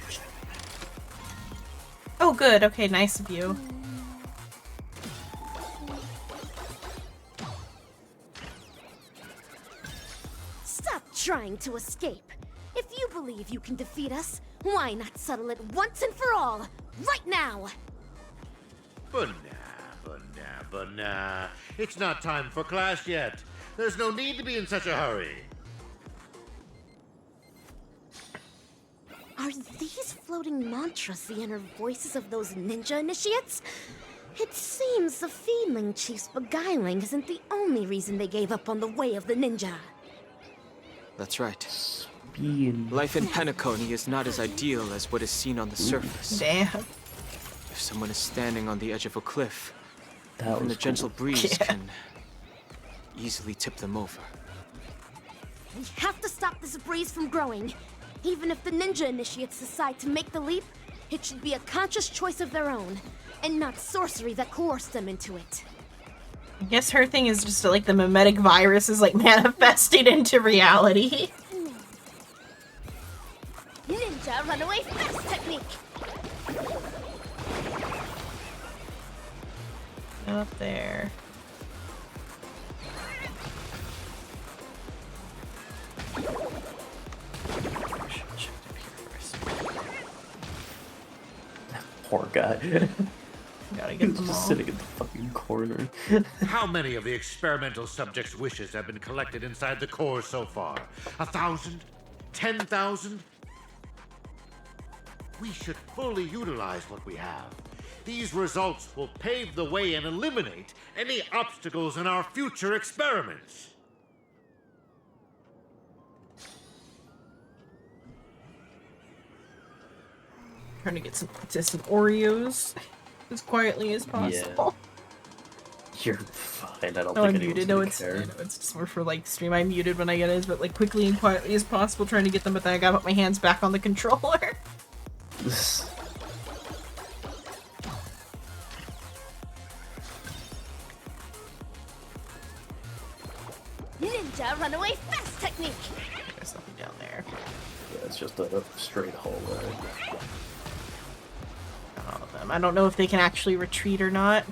Oh, good. Okay, nice of you. Stop trying to escape. If you believe you can defeat us, why not settle it once and for all, right now? But nah. It's not time for class yet. There's no need to be in such a hurry. Are these floating mantras the inner voices of those ninja initiates? It seems the Fiendling Chief's beguiling isn't the only reason they gave up on the way of the ninja. That's right. Life in Penacony is not as ideal as what is seen on the surface. Damn. If someone is standing on the edge of a cliff, That then was the gentle cool. breeze can easily tip them over. We have to stop this breeze from growing. Even if the ninja initiates decide to make the leap, it should be a conscious choice of their own, and not sorcery that coerced them into it. I guess her thing is just like the mimetic virus is like manifesting into reality. Ninja runaway fast technique! Up there. Poor guy. Gotta get He's them just all. sitting in the fucking corner. How many of the experimental subjects' wishes have been collected inside the core so far? 1,000? 10,000? We should fully utilize what we have. These results will pave the way and eliminate any obstacles in our future experiments. Trying to get some Oreos as quietly as possible. You're fine. I don't No, I'm think muted. anyone's No, gonna it's care. no, it's just more for like stream. I muted when I get it, but like quickly and quietly as possible, trying to get them. But then I gotta put my hands back on the controller. Ninja runaway fast technique! There's something down there. Yeah, it's just a straight hallway. All of them. I don't know if they can actually retreat or not.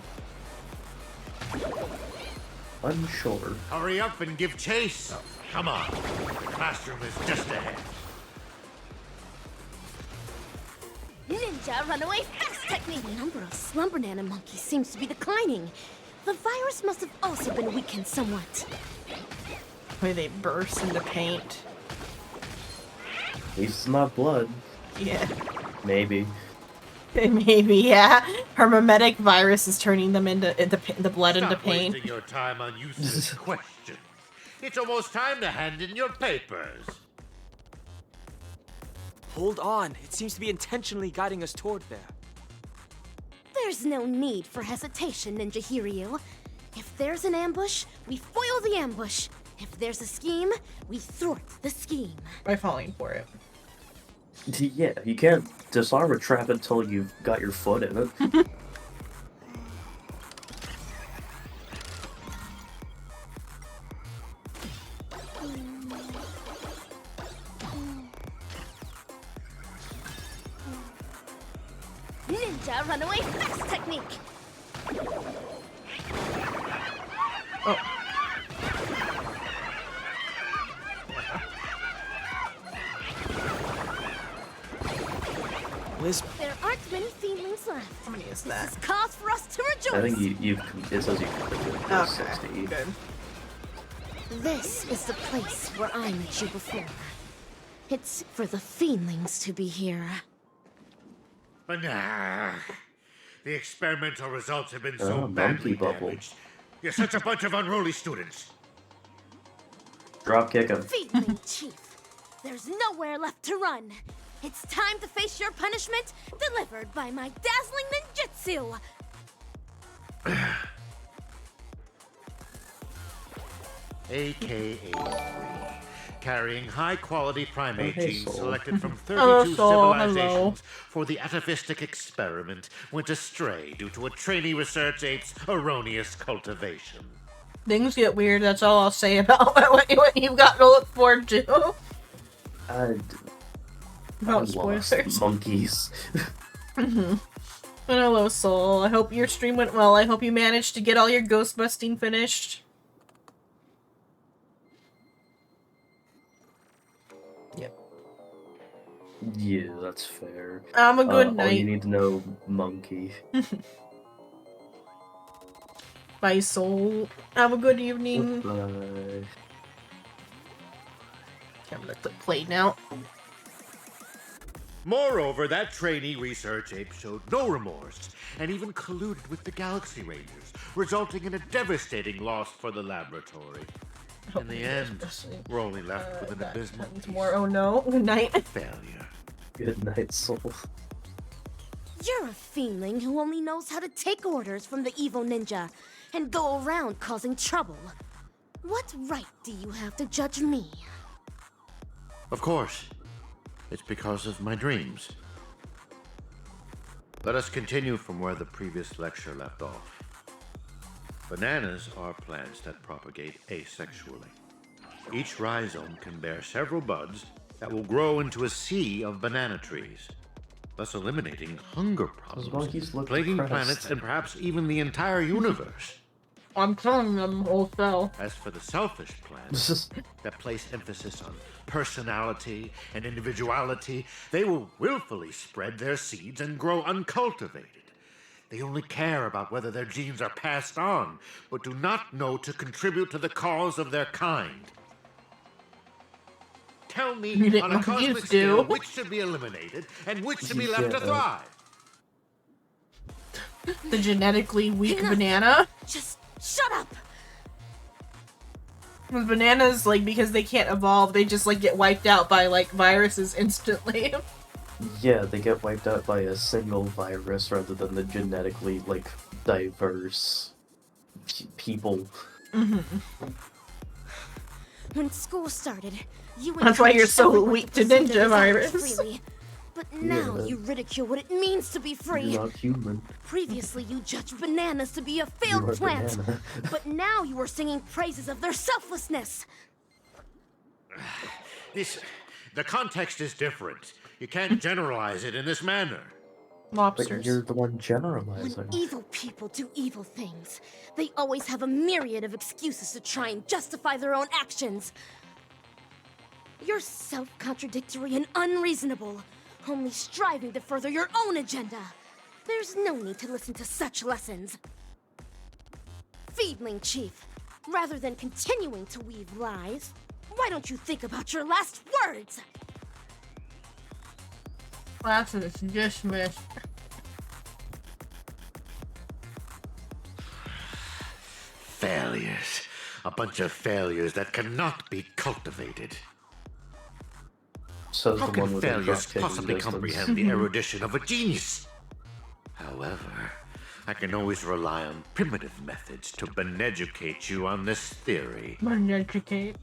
Unsure. Hurry up and give chase. Come on. The classroom is just ahead. Ninja runaway fast technique! The number of slumber nana monkeys seems to be declining. The virus must have also been weakened somewhat. Where they burst into paint. At least it's not blood. Yeah. Maybe. Maybe, yeah. Her mimetic virus is turning them into the blood into Stop paint. wasting your time on useless questions. It's almost time to hand in your papers. Hold on. It seems to be intentionally guiding us toward there. There's no need for hesitation, Ninja Hiryu. If there's an ambush, we foil the ambush. If there's a scheme, we thwart the scheme. By falling for it. Yeah, you can't disarm a trap until you've got your foot in it. Ninja runaway fast technique! Oh. There aren't many fiendlings left. How many is This that? is cause for us to rejoice. I think it says you completed Okay, 60. good. This is the place where I met you before. It's for the fiendlings to be here. But nah. The experimental results have been Oh, so monkey badly bubble. damaged. You're such a bunch of unruly students. Drop kick him. Fiendling Chief, there's nowhere left to run. It's time to face your punishment, delivered by my dazzling ninjutsu. AKA 3. Carrying high-quality primate hey, genes Soul. selected from 32 Hello, Soul. Hello. civilizations for the atavistic experiment went astray due to a trainee research ape's erroneous cultivation. Things get weird, that's all I'll say about what you've got to look forward to. I About lost spoilers. monkeys. Mm-hmm. And hello, Soul. I hope your stream went well. I hope you managed to get all your ghost busting finished. Yep. Yeah, that's fair. Have a good All night. you need to know, monkey. Bye, Soul. Have a good evening. Bye. Okay, I'm gonna click play now. Moreover, that trainee research ape showed no remorse and even colluded with the Galaxy Rangers, resulting in a devastating loss for the laboratory. In the end, we're only left with an abysmal More, oh no. Good night. failure. Good night, Soul. You're a fiendling who only knows how to take orders from the evil ninja and go around causing trouble. What right do you have to judge me? Of course. It's because of my dreams. Let us continue from where the previous lecture left off. Bananas are plants that propagate asexually. Each rhizome can bear several buds that will grow into a sea of banana trees, thus eliminating hunger problems, plaguing planets, and perhaps even the entire universe. I'm telling them also. As for the selfish plants that place emphasis on personality and individuality, they will willfully spread their seeds and grow uncultivated. They only care about whether their genes are passed on, but do not know to contribute to the cause of their kind. Tell me on a cosmic scale which should be eliminated and which should be left to thrive. The genetically weak banana. Just shut up! With bananas, like, because they can't evolve, they just, like, get wiped out by, like, viruses instantly. Yeah, they get wiped out by a single virus rather than the genetically, like, diverse people. When school started, you That's why you're so everyone weak to to pursue ninja their desires virus. freely. But now Yeah. you ridicule what it means to be free. You're not human. Previously, you judged bananas to be a You failed are plant, banana. but now you are singing praises of their selflessness. The context is different. You can't generalize it in this manner. But you're the one When generalizing. evil people do evil things, they always have a myriad of excuses to try and justify their own actions. You're self-contradictory and unreasonable, only striving to further your own agenda. There's no need to listen to such lessons. Feedling Chief, rather than continuing to weave lies, why don't you think about your last words? Class is dismissed. Failures. A bunch of failures that cannot be cultivated. Says How the can one with the failures breathtaking possibly distance. comprehend the erudition of a genius? However, I can always rely on primitive methods to beneducate you on this theory. Beneducate.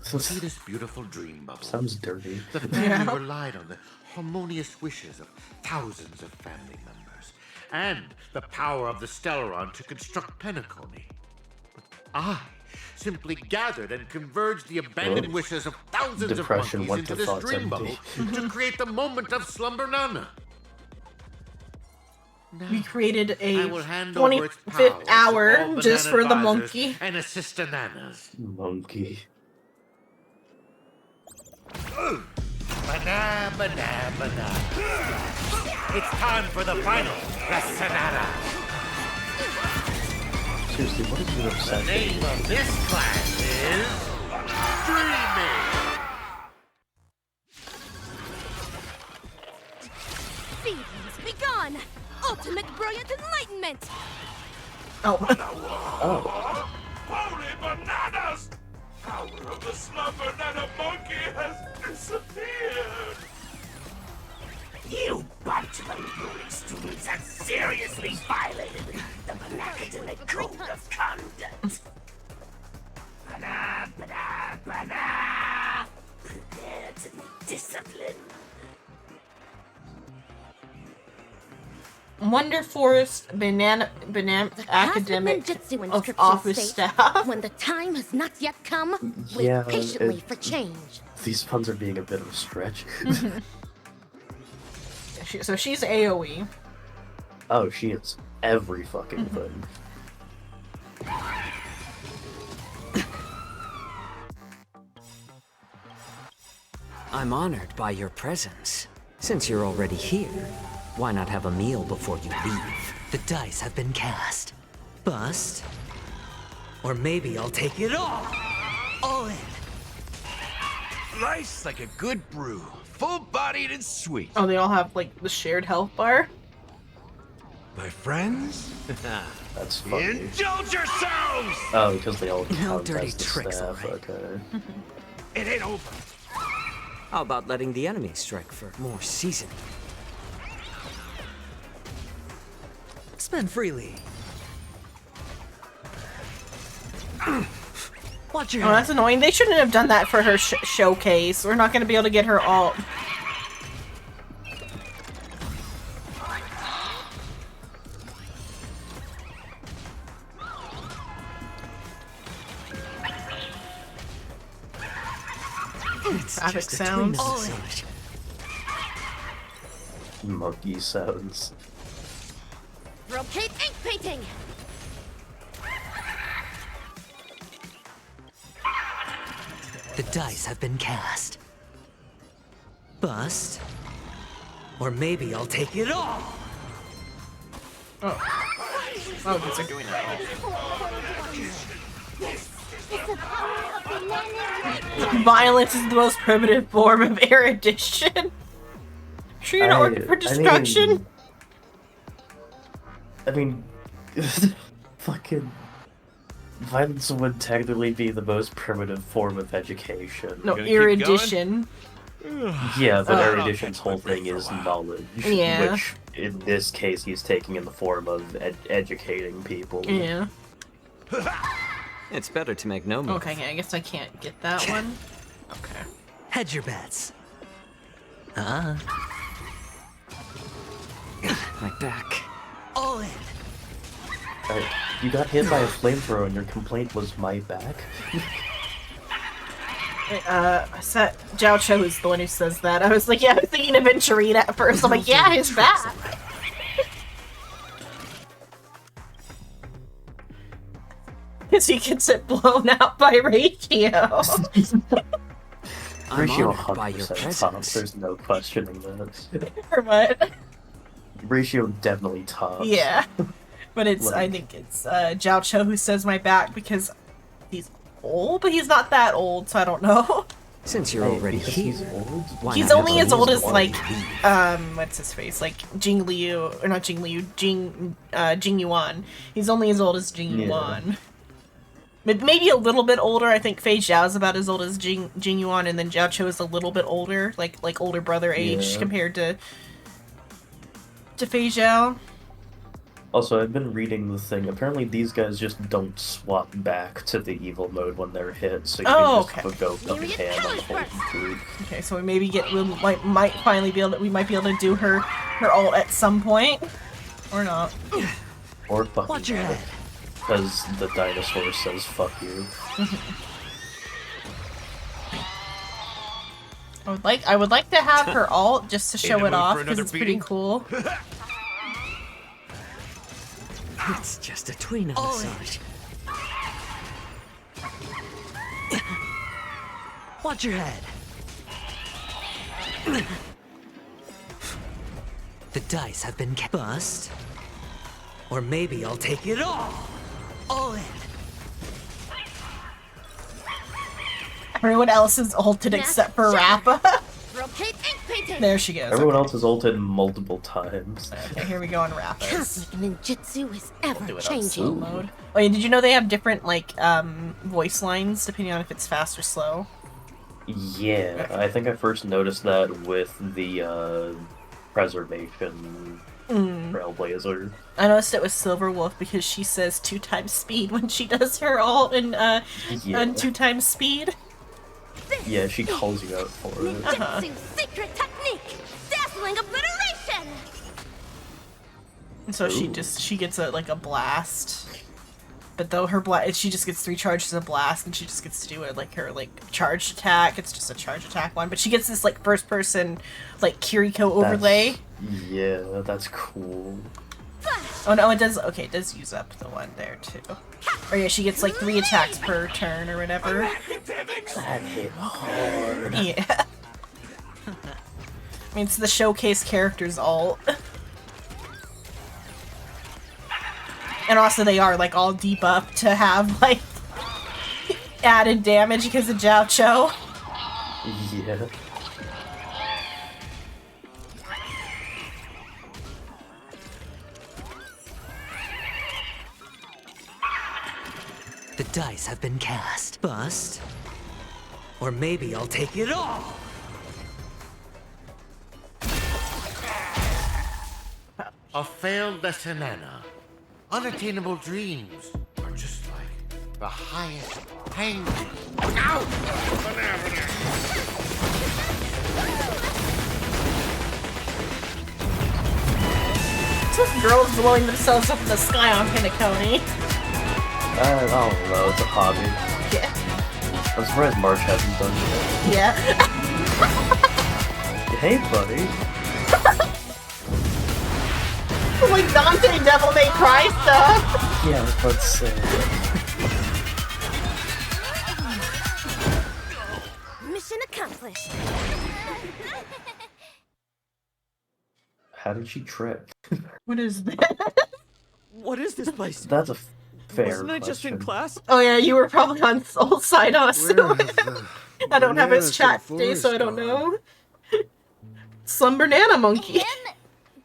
See this beautiful dream bubble? Sounds dirty. The family relied on the harmonious wishes of thousands of family members and the power of the Stellaron to construct Penacony. But I simply gathered and converged the abandoned wishes of thousands Depression of went monkeys to into this thoughts dream empty. bubble to create the moment of slumber nana. We created I a will hand over its 25th power to all hour just banana for the advisors monkey. and assistananas. Monkey. Banana, banana, banana. It's time for the final Rasanada. Seriously, what is your The obsession? name of this class is Dreaming. Feelings, be gone! Ultimate brilliant enlightenment! Oh. Holy bananas! Power of the slumber nana monkey has disappeared! You bunch of unruly students have seriously violated the Academic Code of Conduct. Bana, bana, bana! Prepare to be disciplined. Wonder Forest Banana Academic Ninjutsu of inscriptions Office state, Staff. when the time has not yet come, wait Yeah, patiently it- for change. These puns are being a bit of a stretch. So she's AoE. Oh, she is every fucking thing. I'm honored by your presence. Since you're already here, why not have a meal before you leave? The dice have been cast. Bust. Or maybe I'll take it all in. Nice like a good brew. Full-bodied and sweet. Oh, they all have, like, the shared health bar? My friends? That's funny. Indulge yourselves! Oh, because they all No count dirty as the tricks, staff, alright. okay. It ain't over. How about letting the enemy strike for more seasoning? Spend freely. Watch your Oh, head. that's annoying. They shouldn't have done that for her showcase. We're not going to be able to get her alt. Traffic sounds. Monkey sounds. Brocade ink painting! The dice have been cast. Bust. Or maybe I'll take it all. Oh. Oh, because they're doing it. Violence is the most primitive form of erudition. Sure you're not working for destruction? I mean, fucking violence would technically be the most primitive form of education. No, erudition. Yeah, but erudition's whole thing is knowledge, Yeah. which in this case he's taking in the form of educating people. Yeah. It's better to make no move. Okay, yeah, I guess I can't get that one. Okay. Hedge your bets. My back. All in. You got hit by a flamethrower and your complaint was my back? Zhao Cho is the one who says that. I was like, yeah, I was thinking of Venturine at first. I'm like, yeah, his back. Because he gets it blown out by Ratio. Ratio honored by your 100% tops, presence. there's no questioning that. Or what? Ratio definitely tops. Yeah. But it's, I think it's Zhao Cho who says my back because he's old, but he's not that old, so I don't know. Since you're already here, why He's not only have as a old as reason like, to leave? what's his face? Like Jing Liu, or not Jing Liu, Jing Yuan. He's only as old as Jing Yuan. But maybe a little bit older. I think Fei Zhao's about as old as Jing Yuan, and then Zhao Cho is a little bit older, like older brother age compared to Fei Zhao. Also, I've been reading the thing. Apparently, these guys just don't swap back to the evil mode when they're hit, so you can just go fucking ham on the whole group. Okay, so we maybe might finally be able to, we might be able to do her ult at some point, or not. Or fucking Watch your head. because the dinosaur says "fuck you." I would like to have her ult just to show it off because it's pretty cool. It's just a tweener massage. Watch your head. The dice have been bust. Or maybe I'll take it all in. Everyone else is ulted except for Rappa. Brocade ink painting! There she goes. Everyone else has ulted multiple times. Okay, here we go on Rappa's. Cosmic ninjutsu is ever Slow changing. mode. Oh, yeah, did you know they have different like voice lines depending on if it's fast or slow? Yeah, I think I first noticed that with the Preservation Trailblazer. I noticed it with Silver Wolf because she says 2 times speed when she does her ult and on 2 times speed. Yeah, she calls you out for it. Ninjutsu secret technique! Dazzling obliteration! And so she gets a blast. But though her blast, she just gets 3 charges of blast, and she just gets to do it like her charged attack. It's just a charge attack one, but she gets this like first person like Kiriko overlay. Yeah, that's cool. Oh no, it does. Okay, it does use up the one there too. Or yeah, she gets like 3 attacks per turn or whatever. That hit hard. Yeah. I mean, it's the showcase character's ult. And also they are like all deep up to have like added damage because of Jiao. Yeah. The dice have been cast. Bust. Or maybe I'll take it all! A failed lesson, Anna. Unattainable dreams are just like the highest pain. Ow! Two girls blowing themselves up in the sky on Pinacone. I don't know, it's a hobby. Yeah. I'm surprised March hasn't done it. Yeah. Hey, buddy. Like Dante Devil May Cry stuff. Yeah, let's say. Mission accomplished. How did she trip? What is that? What is this place? That's a fair Wasn't I just in question. class? Oh yeah, you were probably on Soul Side also. I don't have his bananas chat and today, so I don't forest know. Some banana monkey. Him,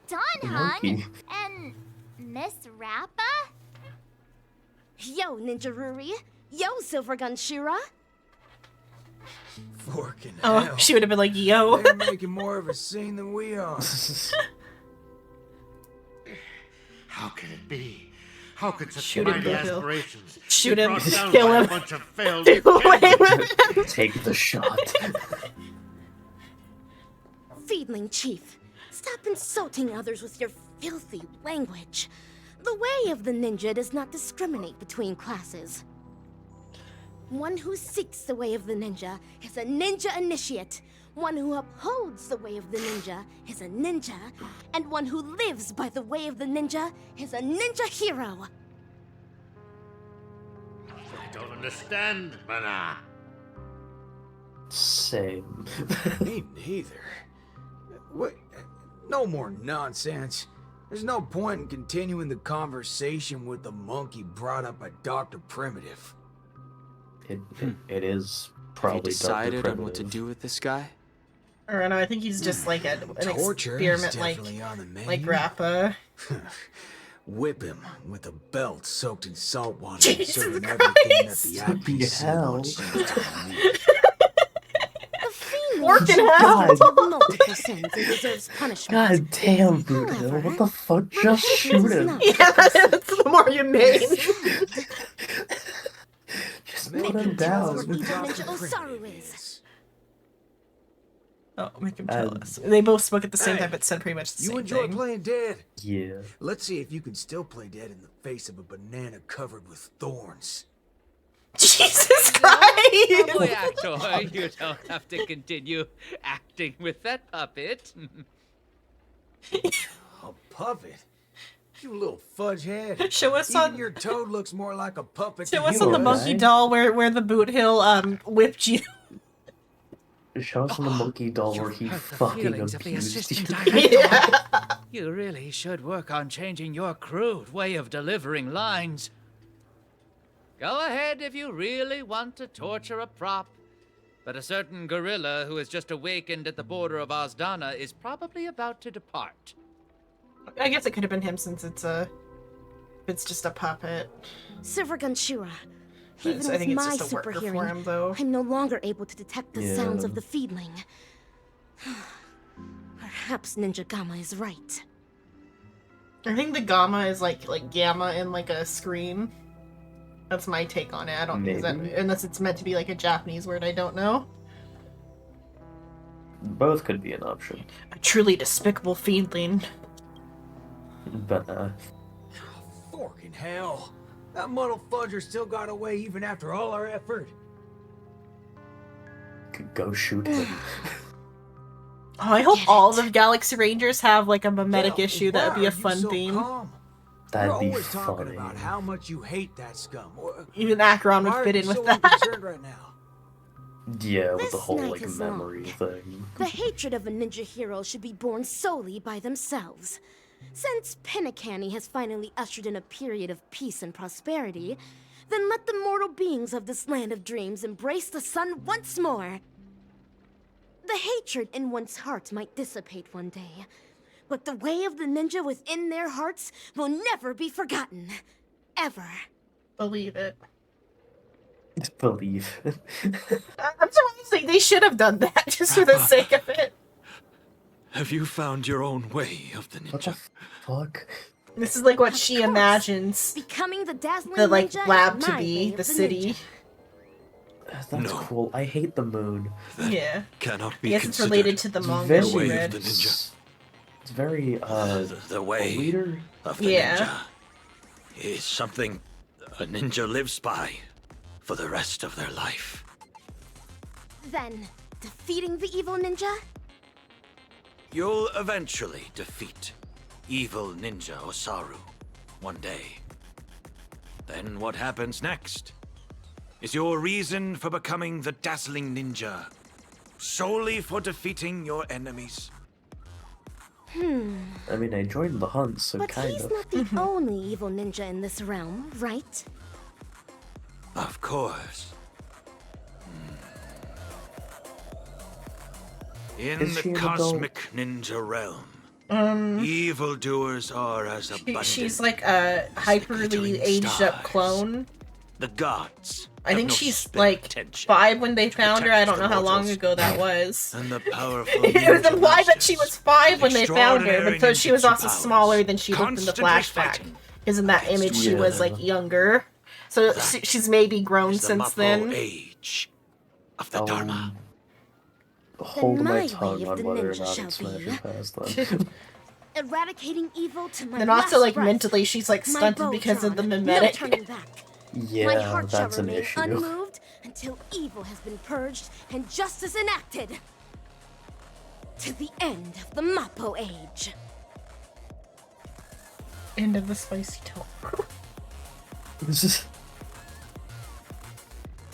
Don Monkey. Hung, and Miss Rappa? Yo, Ninja Ruri. Yo, Silvergun Shira. Forking Oh, hell. she would have been like, yo. They're making more of a scene than we are. How can it be? How could such Shoot him, mighty Bill Hill. aspirations Shoot be him, brought down kill by him. a bunch of failed Do away with him. Take the shot. Feedling Chief, stop insulting others with your filthy language. The way of the ninja does not discriminate between classes. One who seeks the way of the ninja is a ninja initiate. One who upholds the way of the ninja is a ninja. And one who lives by the way of the ninja is a ninja hero. I don't understand, Mana. Same. Me neither. What? No more nonsense. There's no point in continuing the conversation with the monkey brought up by Dr. Primitive. It is Have you probably decided Dr. on what to Primitive. do with this guy? Or no, I think he's just like an Torture is experiment, like definitely on the menu. Rappa. Whip him with a belt soaked in salt water, Jesus serving Christ! everything that the IPC Hell. wants you to eat. The fiend Working is hell. guilty of multiple sins and deserves punishment. God damn, Boot Hill, what the fuck? Just shoot him. Yeah, that's the more you made. Just Make put him him tell us down. where evil ninja Osaru is. Oh, make him tell us. They both spoke at the same Hey, time, but said pretty much the You same enjoy thing. playing dead? Yeah. Let's see if you can still play dead in the face of a banana covered with thorns. Jesus Christ! Boy, actor, you don't have to continue acting with that puppet. A puppet? You little fudge head. Show us Even on- your toad looks more like a puppet Show than us you on the do. monkey doll where the Boot Hill whipped you. Show us on the monkey doll where he fucking Feelings of the abused assistant you. director. You really should work on changing your crude way of delivering lines. Go ahead if you really want to torture a prop. But a certain gorilla who has just awakened at the border of Ozdana is probably about to depart. I guess it could have been him since it's just a puppet. Silvergun Shira. But Even I with think it's my just a worker super for hearing, him, though. I'm no longer able to detect the sounds Yeah. of the feedling. Perhaps Ninja Gamma is right. I think the gamma is like gamma in like a scream. That's my take on it. I don't think that Maybe. unless it's meant to be like a Japanese word. I don't know. Both could be an option. A truly despicable fiendling. But, Forking hell. That muddle fudger still got away even after all our effort. could go shoot him. Oh, I hope all of Galaxy Rangers have like a mimetic issue. That would be Why a are you fun so theme. calm? That'd You're be always talking funny. about how much you hate that scum. Even Acheron Why would are fit you in with so that. unconcerned right now? Yeah, with the This whole night like is memory thing. The hatred of a ninja hero should be borne solely by themselves. Since Pinnacany has finally ushered in a period of peace and prosperity, then let the mortal beings of this land of dreams embrace the sun once more. The hatred in one's heart might dissipate one day, but the way of the ninja within their hearts will never be forgotten. Ever. Believe it. Believe. I'm surprised they should have done that just for the sake of it. Have you found your own way of the ninja? What the fuck? This is like what she imagines Becoming the dazzling the like ninja lab is to my be, way of the city. ninja. That's cool. I hate the moon. Yeah. Cannot I be guess it's related to the manga she way read. of the ninja. It's very, the way leader? of the Yeah. ninja is something a ninja lives by for the rest of their life. Then, defeating the evil ninja? You'll eventually defeat evil ninja Osaru one day. Then what happens next? Is your reason for becoming the dazzling ninja solely for defeating your enemies? I mean, I joined the hunt, so But kind he's of. not the only evil ninja in this realm, right? Of course. In Is the she an adult? cosmic ninja realm, evildoers are as abundant. She's like a hyperly aged up clone. The gods. I have think no she's spare like attention 5 when they found her. I protect don't know the how long mortals. ago that was. And the powerful It was ninja implied that she was 5 when they found her, extraordinary but so she was ninjutsu also powers, smaller than she looked in the constantly flashback. fighting Because in that image she was like younger. So she's maybe grown is the since Mappo then. age of the Dharma. Hold my my way tongue of on the whether or ninja not shall it's be. smashing past them. Eradicating evil to my And last also like breath. mentally she's like My stunted bow because of the drawn, mimetic. No turning back. My Yeah, heart shall that's an remain issue. unmoved until evil has been purged and justice enacted. To the end of the Mappo age. End of the spicy talk.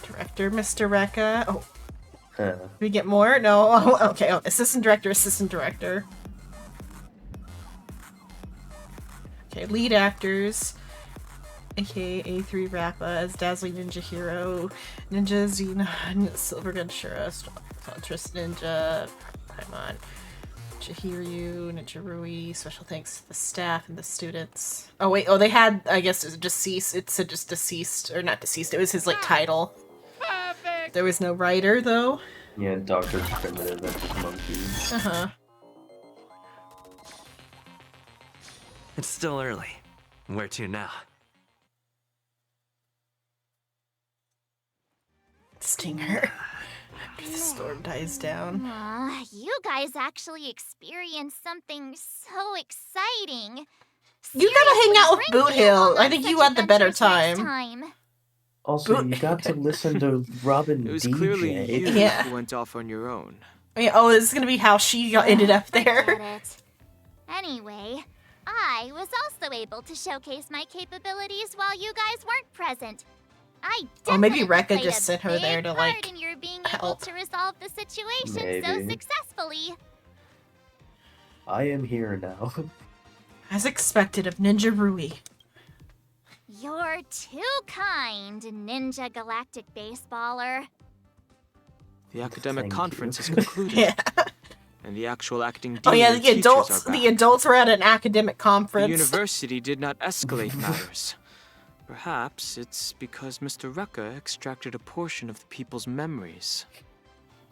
Director, Mr. Rekka. Oh, Huh. do we get more? No. Oh, okay. Oh, assistant director, assistant director. Okay, lead actors. AKA A3 Rappa as Dazzling Ninja Hero, Ninja Xena, Silvergun Shura, Huntress Ninja, Paimon, Ninja Hiryu, Ninja Rui. Special thanks to the staff and the students. Oh wait, oh they had, I guess, it was deceased. It said just deceased, or not deceased. It was his like title. There was no writer though. Yeah, Dr. Primitive and his monkeys. Uh huh. It's still early. Where to now? Stinger. After the storm dies down. Aw, you guys actually experienced something so exciting. You gotta hang out with Seriously, Boot Hill. I on think such you had the better adventures next time. Also, you got to listen to Robin It was DJ. clearly you Yeah. who went off on your own. Yeah, oh, this is gonna be how she ended up there. Forget it. Anyway, I was also able to showcase my capabilities while you guys weren't present. I Oh, maybe definitely Rekka played just a sent her there big to, part like, in your being help. able to resolve the situation so Maybe. successfully. I am here now. As expected of Ninja Rui. You're too kind, Ninja Galactic Baseballer. The academic Thank conference you. is concluded. Yeah. And the actual acting dean Oh yeah, and the teachers adults are back. the adults were at an academic The conference. university did not escalate matters. Perhaps it's because Mr. Rekka extracted a portion of the people's memories.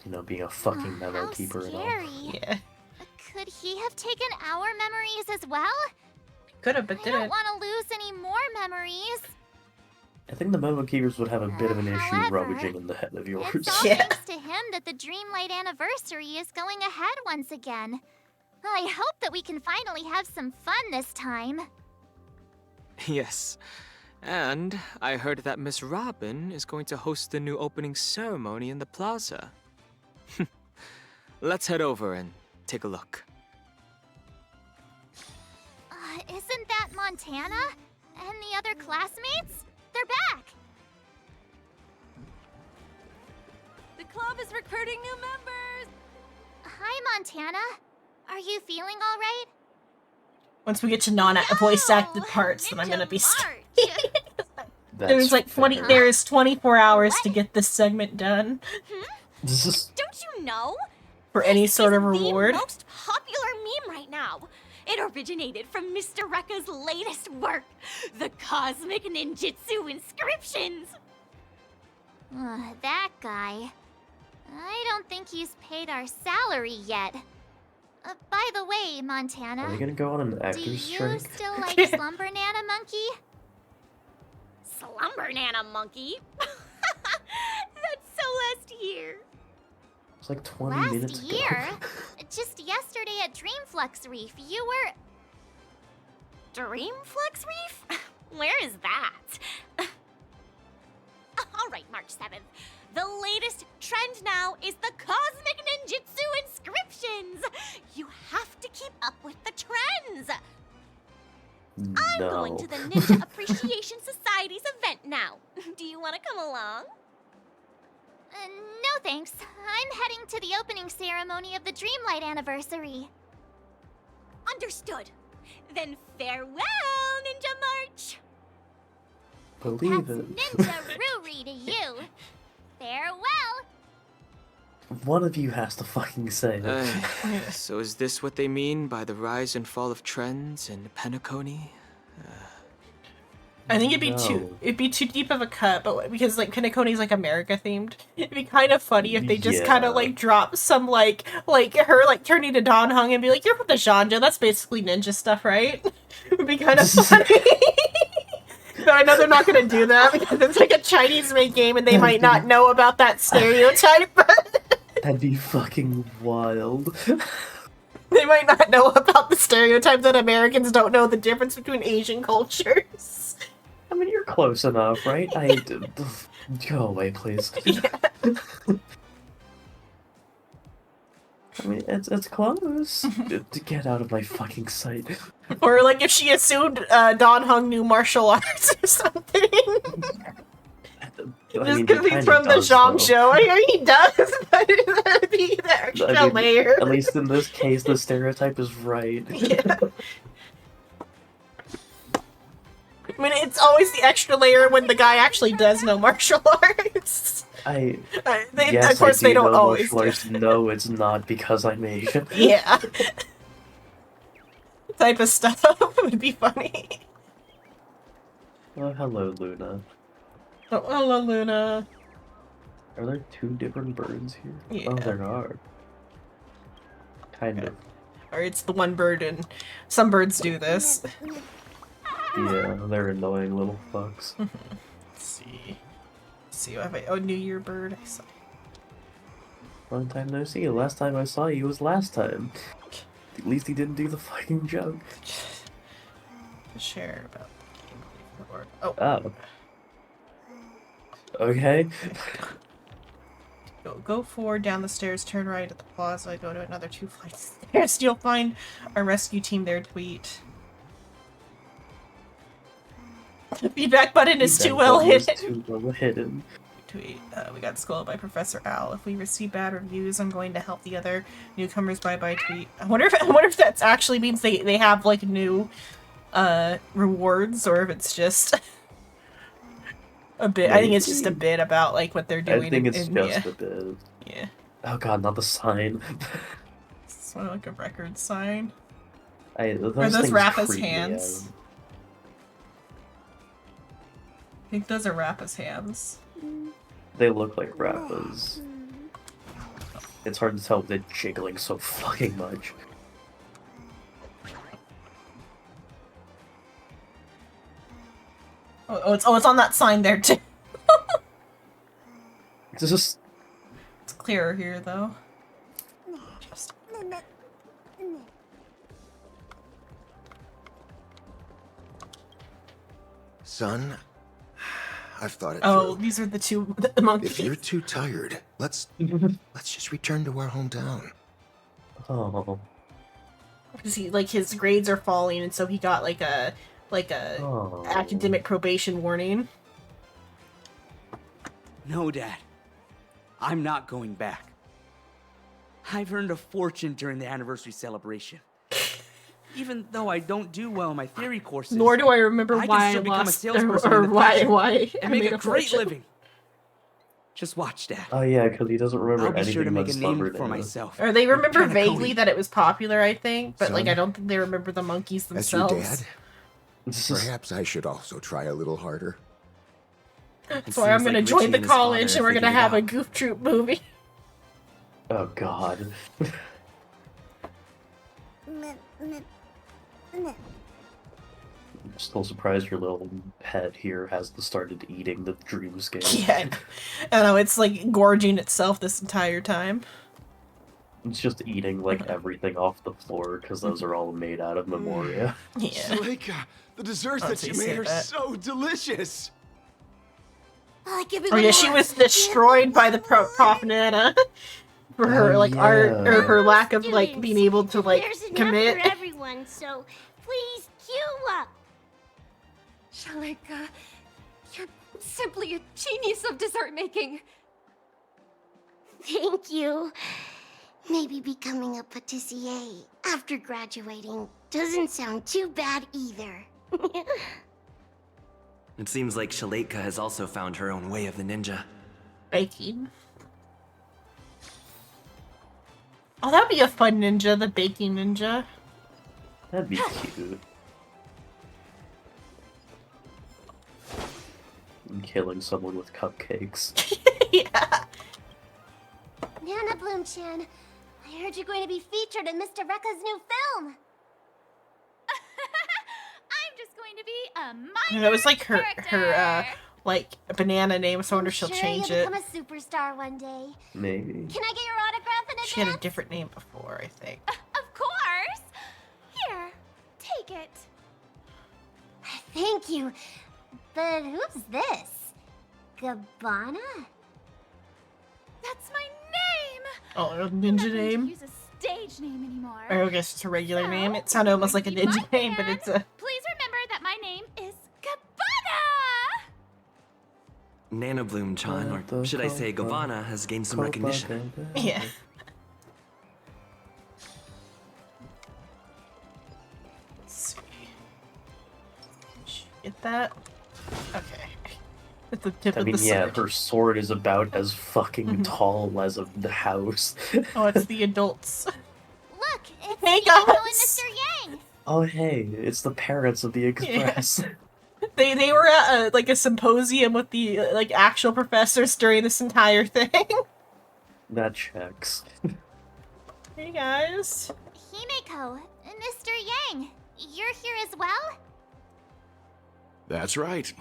You know, being a fucking memo How keeper and all. scary. Yeah. Could he have taken our memories as well? Could have, but I don't didn't. want to lose any more memories. I think the memo keepers would have a bit of an issue However, rummaging in the head of yours. It's all Yeah. thanks to him that the Dreamlight anniversary is going ahead once again. I hope that we can finally have some fun this time. Yes. And I heard that Miss Robin is going to host the new opening ceremony in the plaza. Let's head over and take a look. Isn't that Montana? And the other classmates? They're back! The club is recruiting new members! Hi, Montana. Are you feeling all right? Once we get to non-voice acted parts, then I'm gonna be staying. That's fair. There is 24 hours to get this segment done. This is Don't you know? For any sort of reward. The most popular meme right now. It originated from Mr. Rekka's latest work, the Cosmic Ninjutsu Inscriptions. That guy. I don't think he's paid our salary yet. By the way, Montana. Are we gonna go on an Do actor's you strike? still like Slumber Nana Monkey? Slumber Nana Monkey? That's so last year. It's like 20 Last minutes ago. year? Just yesterday at Dreamflux Reef, you were... Dreamflux Reef? Where is that? Alright, March 7th. The latest trend now is the Cosmic Ninjutsu Inscriptions! You have to keep up with the trends! I'm going to the Ninja Appreciation Society's event now. Do you want to come along? No thanks. I'm heading to the opening ceremony of the Dreamlight anniversary. Understood. Then farewell, Ninja March! Believe it. Ninja Ruri to you. Farewell! One of you has to fucking say it. So is this what they mean by the rise and fall of trends in Penacony? I think it'd be too deep of a cut, but because like Penacony's like America themed, it'd be kind of funny if they just kind of like drop some like her like turning to Don Hung and be like, "You're from the genre. That's basically ninja stuff, right?" It would be kind of funny. But I know they're not gonna do that because it's like a Chinese-made game and they might not know about that stereotype. That'd be fucking wild. They might not know about the stereotype that Americans don't know the difference between Asian cultures. I mean, you're close enough, right? Go away, please. I mean, it's close. Get out of my fucking sight. Or like if she assumed Don Hung knew martial arts or something. Just because he's from the Zhang show. I mean, he does, but that'd be the extra layer. At least in this case, the stereotype is right. Yeah. I mean, it's always the extra layer when the guy actually does know martial arts. Yes, of course, I do they don't know always. martial arts. No, it's not because I'm Asian. Yeah. Type of stuff would be funny. Oh, hello, Luna. Oh, hello, Luna. Are there two different birds here? Yeah. Oh, there are. Kind of. Or it's the one bird, and some birds do this. Yeah, they're annoying little fucks. Let's see. What have I? Oh, New Year bird. I saw. Long time no see. Last time I saw you was last time. At least he didn't do the fucking joke. Share about. Oh. Oh. Okay. Go forward down the stairs, turn right at the plaza, go to another 2 flights of stairs. You'll find our rescue team there. Tweet. The feedback button is too well hidden. Tweet. We got scolded by Professor Al. If we receive bad reviews, I'm going to help the other newcomers. Bye. Tweet. I wonder if that actually means they have like new rewards, or if it's just a bit. I think it's just a bit about like what they're doing. I think it's just a bit. Yeah. Oh god, not the sign. It's sort of like a record sign. Are those Rappa's hands? I think those are Rappa's hands. They look like Rappa's. It's hard to tell if they're jiggling so fucking much. It's on that sign there too. It's clearer here though. Son, I've thought it Oh, through. these are the two the monkeys. If you're too tired, let's just return to our hometown. Oh. Because his grades are falling, and so he got like a academic probation warning. No, Dad. I'm not going back. I've earned a fortune during the anniversary celebration. Even though I don't do well in my theory courses, Nor do I remember I why can I still become a lost salesperson or in the why future I and make made a a great fortune. living. Just watch, Dad. Oh yeah, because he doesn't remember I'll be anything sure to make about a name Slumber for Nana. myself. Or they remember Penacony. vaguely that it was popular, I think, but like Son? I don't think they remember the monkeys That's your themselves. dad? Perhaps I should also try a little harder. That's why I'm gonna join the college and we're gonna have a Goof Troop movie. Oh god. I'm still surprised your little pet here hasn't started eating the dreamscape. Yeah, I know, it's like gorging itself this entire time. It's just eating like everything off the floor because those are all made out of Memoria. Yeah. Zuleika, the desserts that you made are so delicious. Oh yeah, she was destroyed by the Prof Nana for her like art or her lack of like being able to like There's enough commit. for everyone, so please queue up. Shalika, you're simply a genius of dessert making. Thank you. Maybe becoming a patissier after graduating doesn't sound too bad either. It seems like Shalika has also found her own way of the ninja. Baking. Oh, that'd be a fun ninja, the baking ninja. That'd be cute. I'm killing someone with cupcakes. Nana Bloom-chan, I heard you're going to be featured in Mr. Rekka's new film. I'm just going to be a minor That was like her character. like banana name, so I wonder if she'll Sure change you'll it. become a superstar one day. Maybe. Can I get your autograph in She had a different name before, I think. Of course. Here, take it. Thank you. But who's this? Gabbana? That's my name. Oh, a I'm ninja not going to name? use a stage name anymore. Or I guess it's a regular name. It sounded almost like a ninja name, but it's a. Please remember that my name is Gabbana. Nana Bloom-chan, or should I say Gabbana, has gained some recognition. Yeah. Let's see. Did she get that? Okay. At the tip I of mean, the yeah, sword. her sword is about as fucking tall as the house. Oh, it's the adults. Look, it's Hey, Yoko and guys! Mr. Yang. Oh hey, it's the parents of the Express. They were at like a symposium with the like actual professors during this entire thing. That checks. Hey guys. Himeko, Mr. Yang, you're here as well? That's right.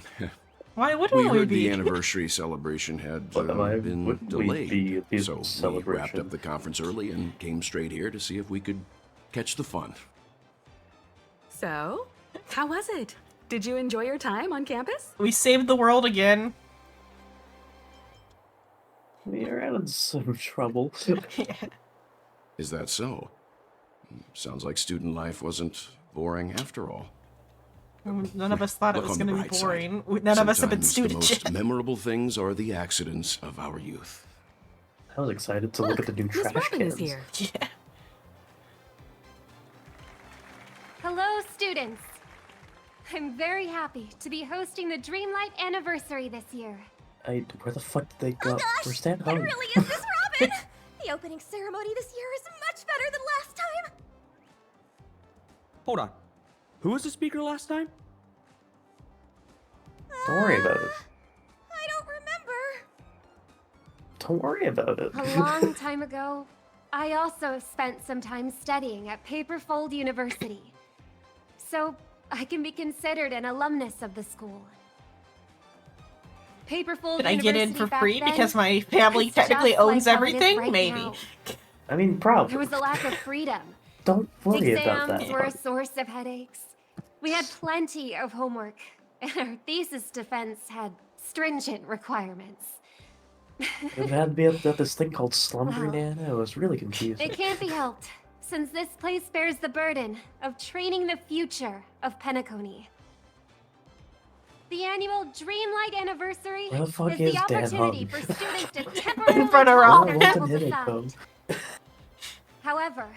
Why wouldn't we heard be? the anniversary celebration had Why been wouldn't we delayed, be at the so we wrapped celebration? up the conference early and came straight here to see if we could catch the fun. So, how was it? Did you enjoy your time on campus? We saved the world again. We are in some trouble. Is that so? Sounds like student life wasn't boring after all. None of us thought it Look was on the going to be bright boring. side. None of us have been Sometimes students the yet. most memorable things are the accidents of our youth. I was excited to look at the new Miss trash Robin cans. is here. Yeah. Hello, students. I'm very happy to be hosting the Dreamlight anniversary this year. Where the fuck did they go? Where's that It home? really is Miss Robin! The opening ceremony this year is much better than last time. Hold on. Who was the speaker last time? Don't worry about it. I don't remember. Don't worry about it. A long time ago, I also spent some time studying at Paperfold University. So I can be considered an alumnus of the school. Paperfold Did I get in for University back free then because my family was technically just owns like how it is everything? right Maybe. now. I mean, probably. There was a lack of freedom. Don't worry about Exams that. were a part. source of headaches. We had plenty of homework, and our thesis defense had stringent requirements. It had to be at this thing called Slumber Wow. Nana. It was really confusing. It can't be helped, since this place bears the burden of training the future of Penacony. The annual Dreamlight Anniversary Where the fuck is is the Dan opportunity Hum? for students to temporarily In front of test Rob. their Where levels did of it sound. go? However,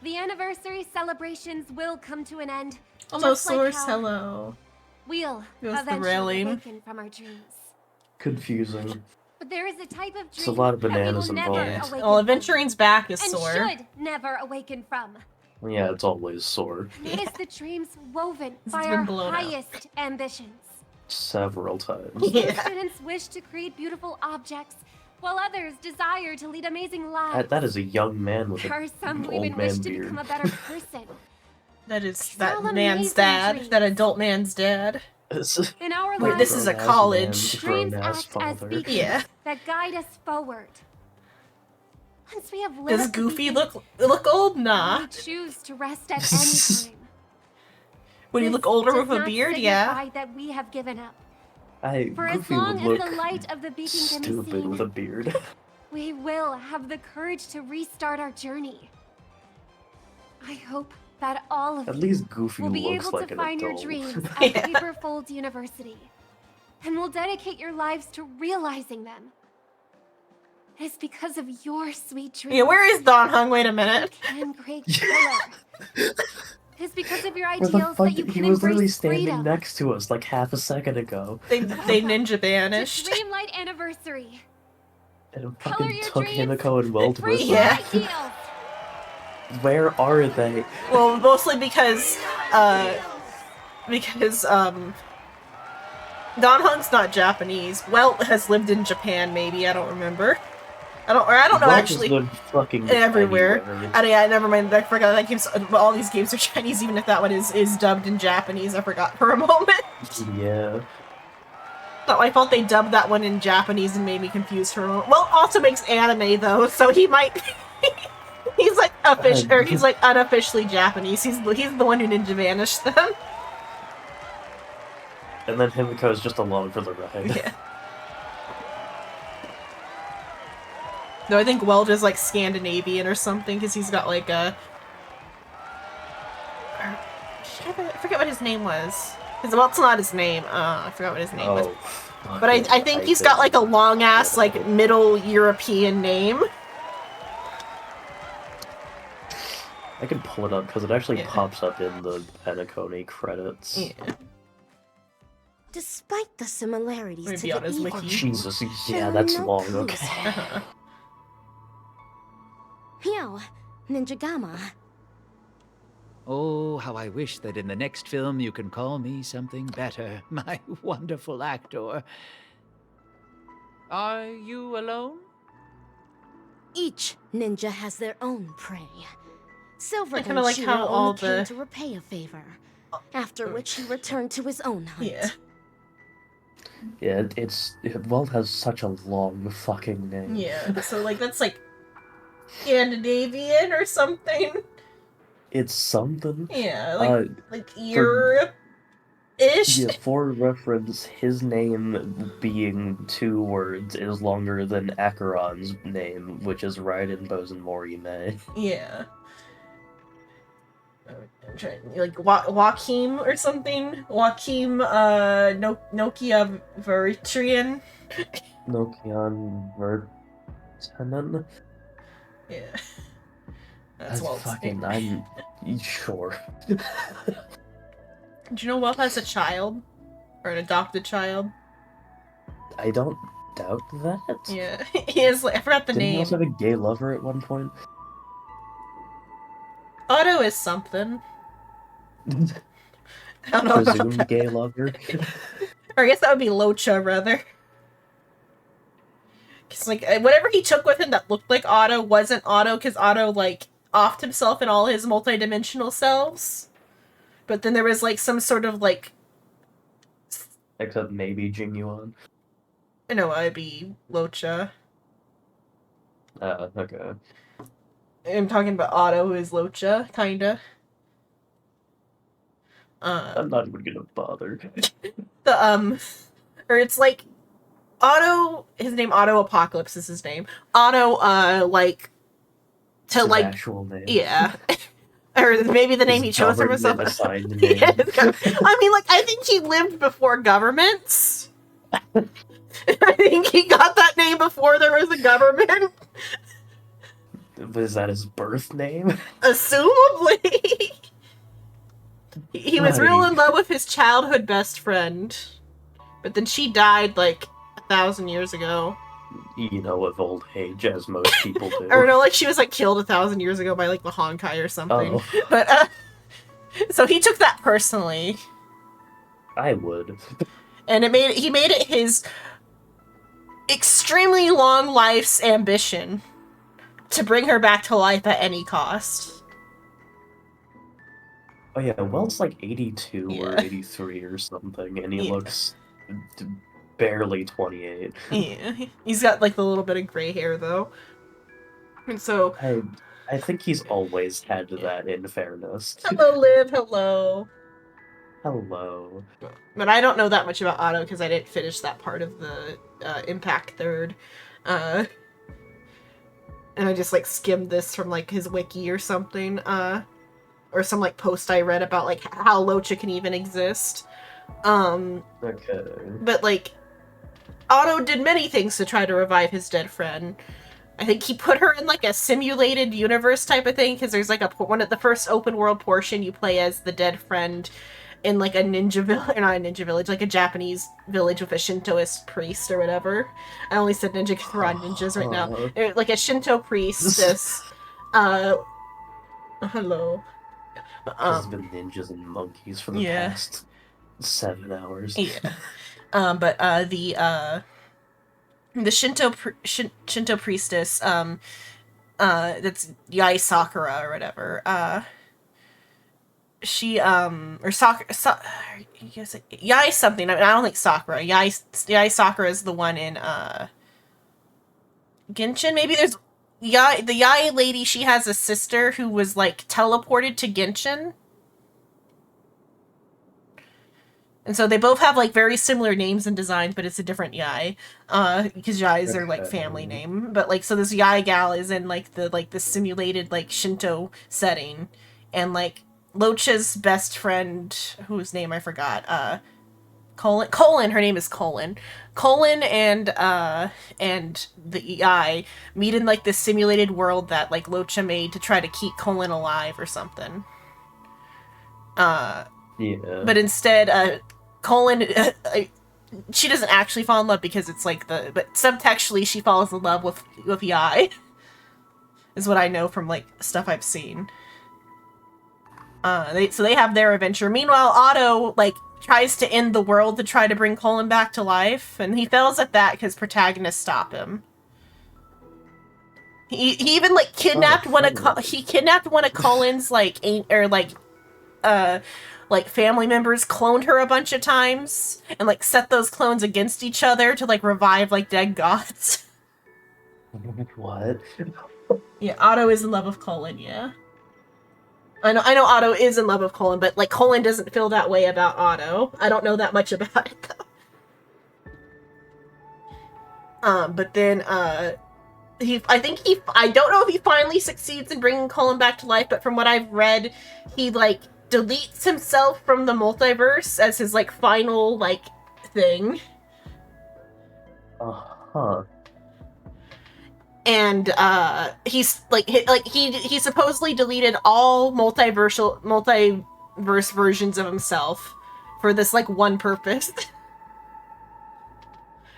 The anniversary celebrations will come to an end. Hello, just like Source. how Hello. We'll Goes the eventually railing. awaken from our dreams. Confusing. But there is a type of It's a dream lot of that we will bananas never involved. awaken Well, from, Aventurine's back is and sore. should never awaken from. Yeah, it's always sore. That is the dreams woven by been our blown out. highest ambitions. Several times. Some students wish to create beautiful objects, while others desire to lead amazing lives. That is a young man with There are an some who old even wish man to beard. become a better person. That is These that are all man's amazing dad. dreams. That adult man's dad. In our Wait, lives, this is a college. dreams Grown-ass act as father. beacons Yeah. that guide us forward. Once we have lit Does up the Goofy beacons, look old? Nah. we choose to rest at any time. Would he This look older does with a not beard? Yeah. signify that we have given up. Goofy For as would long look as the light of the beacon can be stupid seen, with a beard. we will have the courage to restart our journey. I hope that all of At you least Goofy will be looks able like to an find your adult. dreams at Paperfold University, and will dedicate your lives to realizing them. It is because of your sweet dreams. Yeah, where is Don Hung? Wait a minute. And great color. It is because of your Where the ideals fuck that you he can was literally embrace standing freedom. next to us like half a second ago. They ninja banished. Dreamlight Anniversary. And Color fucking your took dreams Himiko and Welt with Free them. ideals. Where are they? Well, mostly because Don Hung's not Japanese. Welt has lived in Japan, maybe. I don't remember. I don't know Welt has actually. lived fucking Everywhere. anywhere. Yeah, never mind. I forgot that game's. All these games are Chinese, even if that one is dubbed in Japanese. I forgot for a moment. Yeah. Not my fault they dubbed that one in Japanese and made me confused for a moment. Well, also makes anime though, so he might. He's like he's like unofficially Japanese. He's the one who ninja banished them. And then Himiko is just along for the ride. Yeah. No, I think Weld is like Scandinavian or something because he's got like a. I forget what his name was. Because Welt's not his name. I forgot what his name was. But I think he's got like a long ass like Middle European name. I can pull it up because it actually pops up in the Academey credits. Yeah. Despite the similarities Maybe to on the his evil, wiki. Jesus, there yeah, are that's no long, clues. okay. Yo, Ninja Gamma. Oh, how I wish that in the next film you can call me something better, my wonderful actor. Are you alone? Each ninja has their own prey. Silver I kinda like Shiro how all only came the- to repay a favor, after which he returned to his own hunt. Yeah. Yeah, Welt has such a long fucking name. Yeah. So like that's like Scandinavian or something. It's something. Yeah, like for- Europe-ish. Yeah, for reference, his name being 2 words is longer than Acheron's name, which is Raiden Bozen Morime. Yeah. I'm trying, like Joachim or something. Joachim Nokia Veritrian. Nokian Vertanen? Yeah. That's Walt's fucking. name. I'm sure. Do you know Walt has a child? Or an adopted child? I don't doubt that. Yeah. He is, like, I forgot the Didn't he name. also have a gay lover at one point? Otto is something. I don't know about Presumed that. gay lover. Or I guess that would be Locha, rather. Because, like, whatever he took with him that looked like Otto wasn't Otto, because Otto, like, offed himself in all his multidimensional selves. But then there was, like, some sort of, like... Except maybe Jingyuan. No, it'd be Locha. Okay. I'm talking about Otto, who is Locha, kinda. I'm not even gonna bother. Or it's like, Otto, his name Otto Apocalypse is his name. Otto, like, to, His like... actual name. Yeah. Or maybe the name he chose for himself. Government-assigned name. Yeah, I mean, like, I think he lived before governments. I think he got that name before there was a government. Was that his birth name? Assumably. He was real in Like- love with his childhood best friend. But then she died, like, 1,000 years ago. You know, of old age, as most people do. Or no, like, she was, like, killed 1,000 years ago by, like, the Honkai or something. Oh. But, so he took that personally. I would. And he made it his extremely long life's ambition to bring her back to life at any cost. Oh yeah, Welt's like 82 or Yeah. 83 or something, and he Yeah. looks barely 28. Yeah, he's got like the little bit of gray hair though. And so I think he's always had that, in fairness. hello Liv, hello. Hello. But I don't know that much about Otto because I didn't finish that part of the Impact Third. And I just like skimmed this from like his wiki or something. Or some like post I read about like how Locha can even exist. Okay. But like Otto did many things to try to revive his dead friend. I think he put her in like a simulated universe type of thing because there's like one of the first open world portion you play as the dead friend in like a ninja village, not a ninja village, like a Japanese village with a Shintoist priest or whatever. I only said ninja because we're on ninjas right now. Like a Shinto priestess. Hello. There's been ninjas and monkeys for the past 7 hours. Yeah. But the Shinto Shinto priestess, that's Yai Sakura or whatever. She or Yai something. I don't think Sakura. Yai Sakura is the one in Genshin. Maybe there's the Yai lady. She has a sister who was like teleported to Genshin. And so they both have like very similar names and designs, but it's a different Yai, because Yais are like family name. But like, so this Yai gal is in like the simulated like Shinto setting, and like Locha's best friend, whose name I forgot, Colin. Her name is Colin. Colin and the Yai meet in like this simulated world that like Locha made to try to keep Colin alive or something. Yeah. But instead, Colin, she doesn't actually fall in love because it's like but subtextually she falls in love with Yai, is what I know from like stuff I've seen. So they have their adventure. Meanwhile, Otto like tries to end the world to try to bring Colin back to life, and he fails at that because protagonists stop him. He even like kidnapped one of Colin's like family members, cloned her a bunch of times, and like set those clones against each other to like revive like dead gods. What? Yeah, Otto is in love with Colin, yeah. I know Otto is in love with Colin, but like Colin doesn't feel that way about Otto. I don't know that much about it though. But then I don't know if he finally succeeds in bringing Colin back to life, but from what I've read, he like deletes himself from the multiverse as his like final like thing. Uh-huh. And he's he supposedly deleted all multiverse versions of himself for this like one purpose.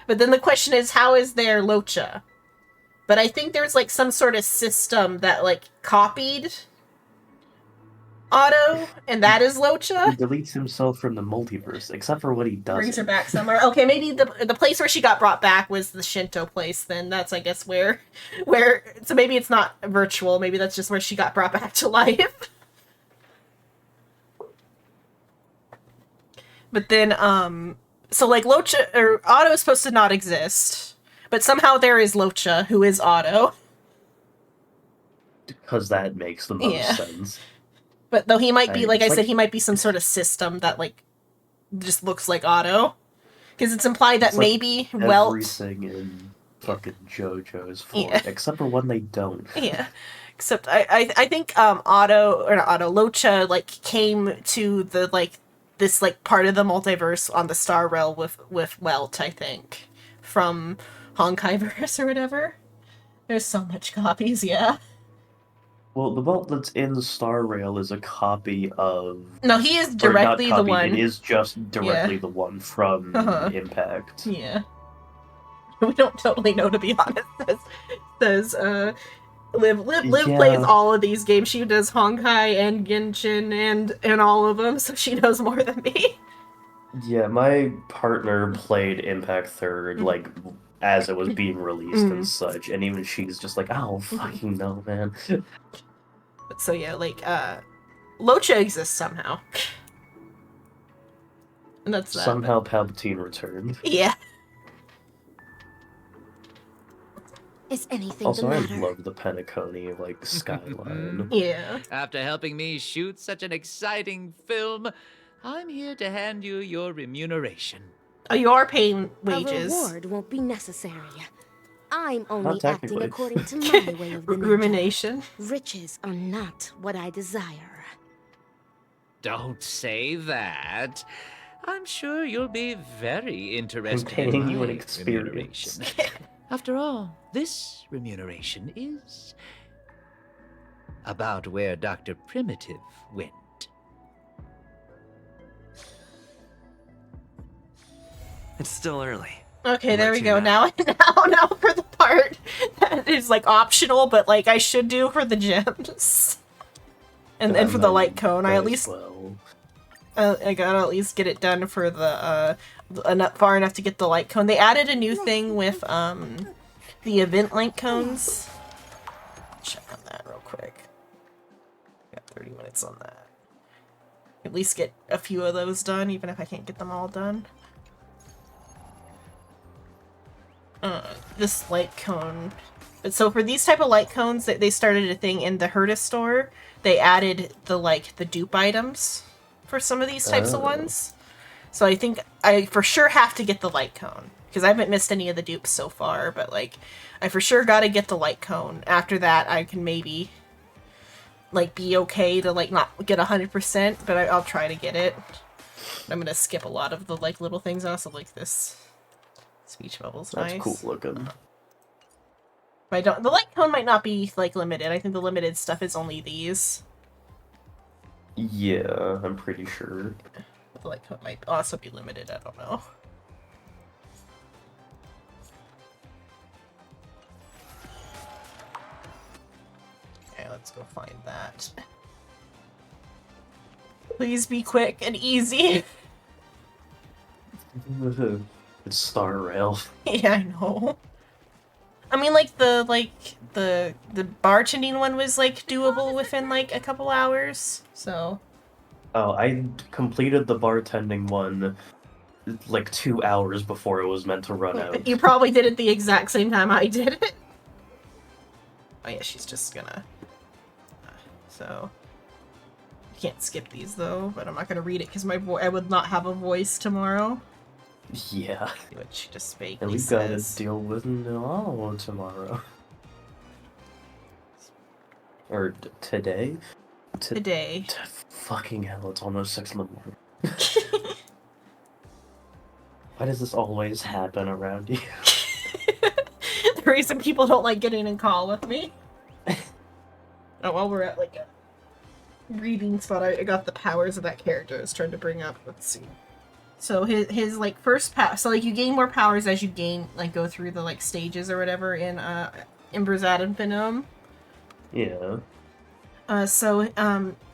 But then the question is, how is there Locha? But I think there's like some sort of system that like copied Otto, and that is Locha. He deletes himself from the multiverse, except for what he does. Brings her back somewhere. Okay, maybe the place where she got brought back was the Shinto place. Then that's, I guess, where. So maybe it's not virtual. Maybe that's just where she got brought back to life. But then, so like Locha or Otto is supposed to not exist, but somehow there is Locha, who is Otto. Because that makes the most sense. But though he might be, like I It's said, he might be some sort of system that, like, just looks like Otto. Because it's implied that It's like maybe Welt... everything in fucking JoJo's for it, except for when they don't. Yeah. Except I think Locha, like, came to the, like, this, like, part of the multiverse on the Star Realm with Welt, I think. From Honkaiverse or whatever. There's so much copies, yeah. Well, the vault that's in Star Rail is a copy of... No, he is or not directly the copied, one. It is just directly Yeah. the one from Impact. Yeah. We don't totally know, to be honest. Says, Liv plays Yeah. all of these games. She does Honkai and Genshin and all of them, so she knows more than me. Yeah, my partner played Impact 3rd, like, as it was being released and such, and even she's just like, oh, fucking no, man. So yeah, like, Locha exists somehow. And that's that. Somehow Palpatine returned. Yeah. Is anything Also, the I matter? love the Penacony, like, skyline. Yeah. After helping me shoot such an exciting film, I'm here to hand you your remuneration. Oh, you are paying wages. A reward won't be necessary. I'm only Not acting technically. according to my way of the ninja. Rumination. Riches are not what I desire. Don't say that. I'm sure you'll be very interested paying in you my an experience. remuneration. After all, this remuneration is about where Dr. Primitive went. It's still early. Okay, there Where we to go. now? Now for the part that is like optional, but like I should do for the gems. And then for the light cone, I at least I gotta at least get it done for the far enough to get the light cone. They added a new thing with the event light cones. Check on that real quick. Got 30 minutes on that. At least get a few of those done, even if I can't get them all done. This light cone. But so for these type of light cones, they started a thing in the Herta store. They added the dupe items for some of these types of ones. So I think I for sure have to get the light cone. Because I haven't missed any of the dupes so far, but like I for sure gotta get the light cone. After that I can maybe like be okay to like not get 100%, but I'll try to get it. I'm gonna skip a lot of the like little things. I also like this speech bubble's nice. That's cool looking. The light cone might not be like limited. I think the limited stuff is only these. Yeah, I'm pretty sure. The light cone might also be limited. I don't know. Okay, let's go find that. Please be quick and easy. It's Star Rail. Yeah, I know. I mean, like the bartending one was like doable within like a couple hours. So. Oh, I completed the bartending one like 2 hours before it was meant to run out. You probably did it the exact same time I did it. Oh yeah, she's just gonna. So. You can't skip these though, but I'm not gonna read it because I would not have a voice tomorrow. Yeah. See what she just vaguely And we've says. got to deal with no tomorrow. Or today? Today. Fucking hell, it's almost 6 in the morning. Why does this always happen around you? The reason people don't like getting in call with me. Oh, while we're at like a reading spot, I got the powers of that character I was trying to bring up. Let's see. So his like first power, so like you gain more powers as you go through the like stages or whatever in Embers Ad Infinitum. Yeah. So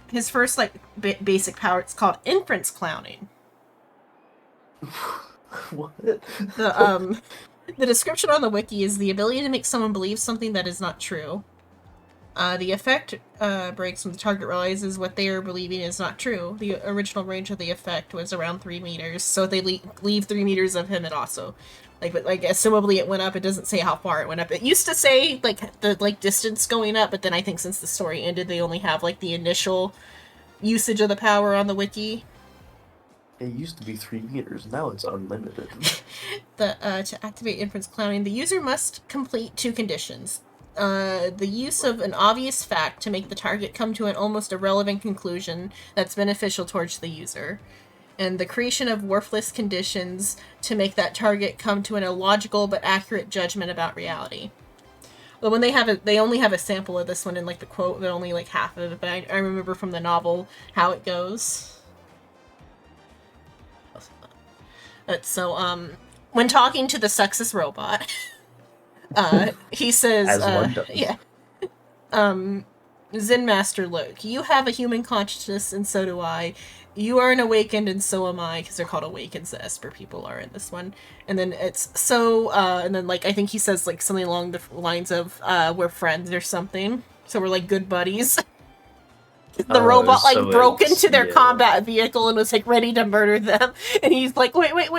his first like basic power, it's called inference clowning. What? The description on the wiki is the ability to make someone believe something that is not true. The effect breaks when the target realizes what they are believing is not true. The original range of the effect was around 3 meters, so if they leave 3 meters of him, it also, assumably it went up. It doesn't say how far it went up. It used to say, the distance going up, but then I think since the story ended, they only have, the initial usage of the power on the wiki. It used to be 3 meters, now it's unlimited. To activate inference clowning, the user must complete 2 conditions. The use of an obvious fact to make the target come to an almost irrelevant conclusion that's beneficial towards the user. And the creation of worthless conditions to make that target come to an illogical but accurate judgment about reality. But when they have it, they only have a sample of this one in like the quote, but only like half of it. But I remember from the novel how it goes. But so when talking to the sexist robot, he says, As one does. yeah, Zen Master, look, you have a human consciousness and so do I. You are an awakened and so am I, because they're called awakens, the Esper people are in this one. And then it's so, and then like, I think he says like something along the lines of, we're friends or something. So we're like good buddies. The robot like so broke it's- into their yeah. combat vehicle and was like ready to murder them. And he's like, wait. Wait,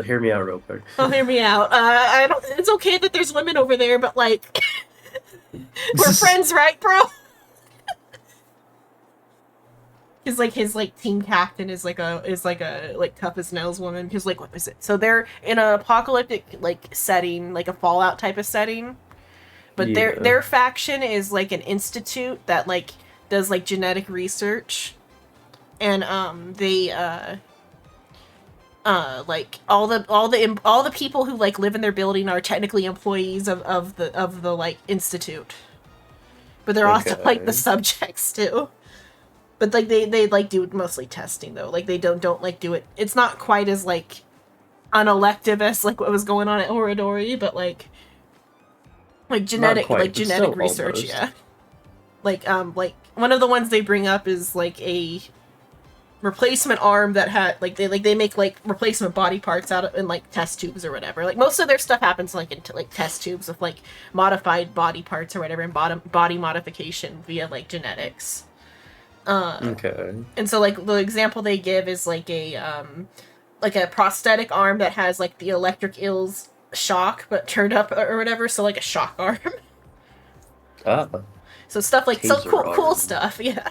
hear me out real quick. Oh, hear me out. I don't. It's okay that there's women over there, but like, we're friends, right, bro? His team captain is like a tough as nails woman. Because like, what is it? So they're in an apocalyptic like setting, like a Fallout type of setting. But their faction is like an institute that like does like genetic research, and they like all the people who like live in their building are technically employees of the like institute, but they're also like the subjects too. But like they like do mostly testing though. Like they don't like do it. It's not quite as like unelective as like what was going on at Oradori, but like genetic genetic research, almost. yeah. Like one of the ones they bring up is like a replacement arm that had like they make like replacement body parts out of in like test tubes or whatever. Like most of their stuff happens like into like test tubes with like modified body parts or whatever, and body modification via like genetics. Okay. And so like the example they give is like a prosthetic arm that has like the electric eels shock but turned up or whatever, so like a shock arm. So stuff like so cool stuff, yeah.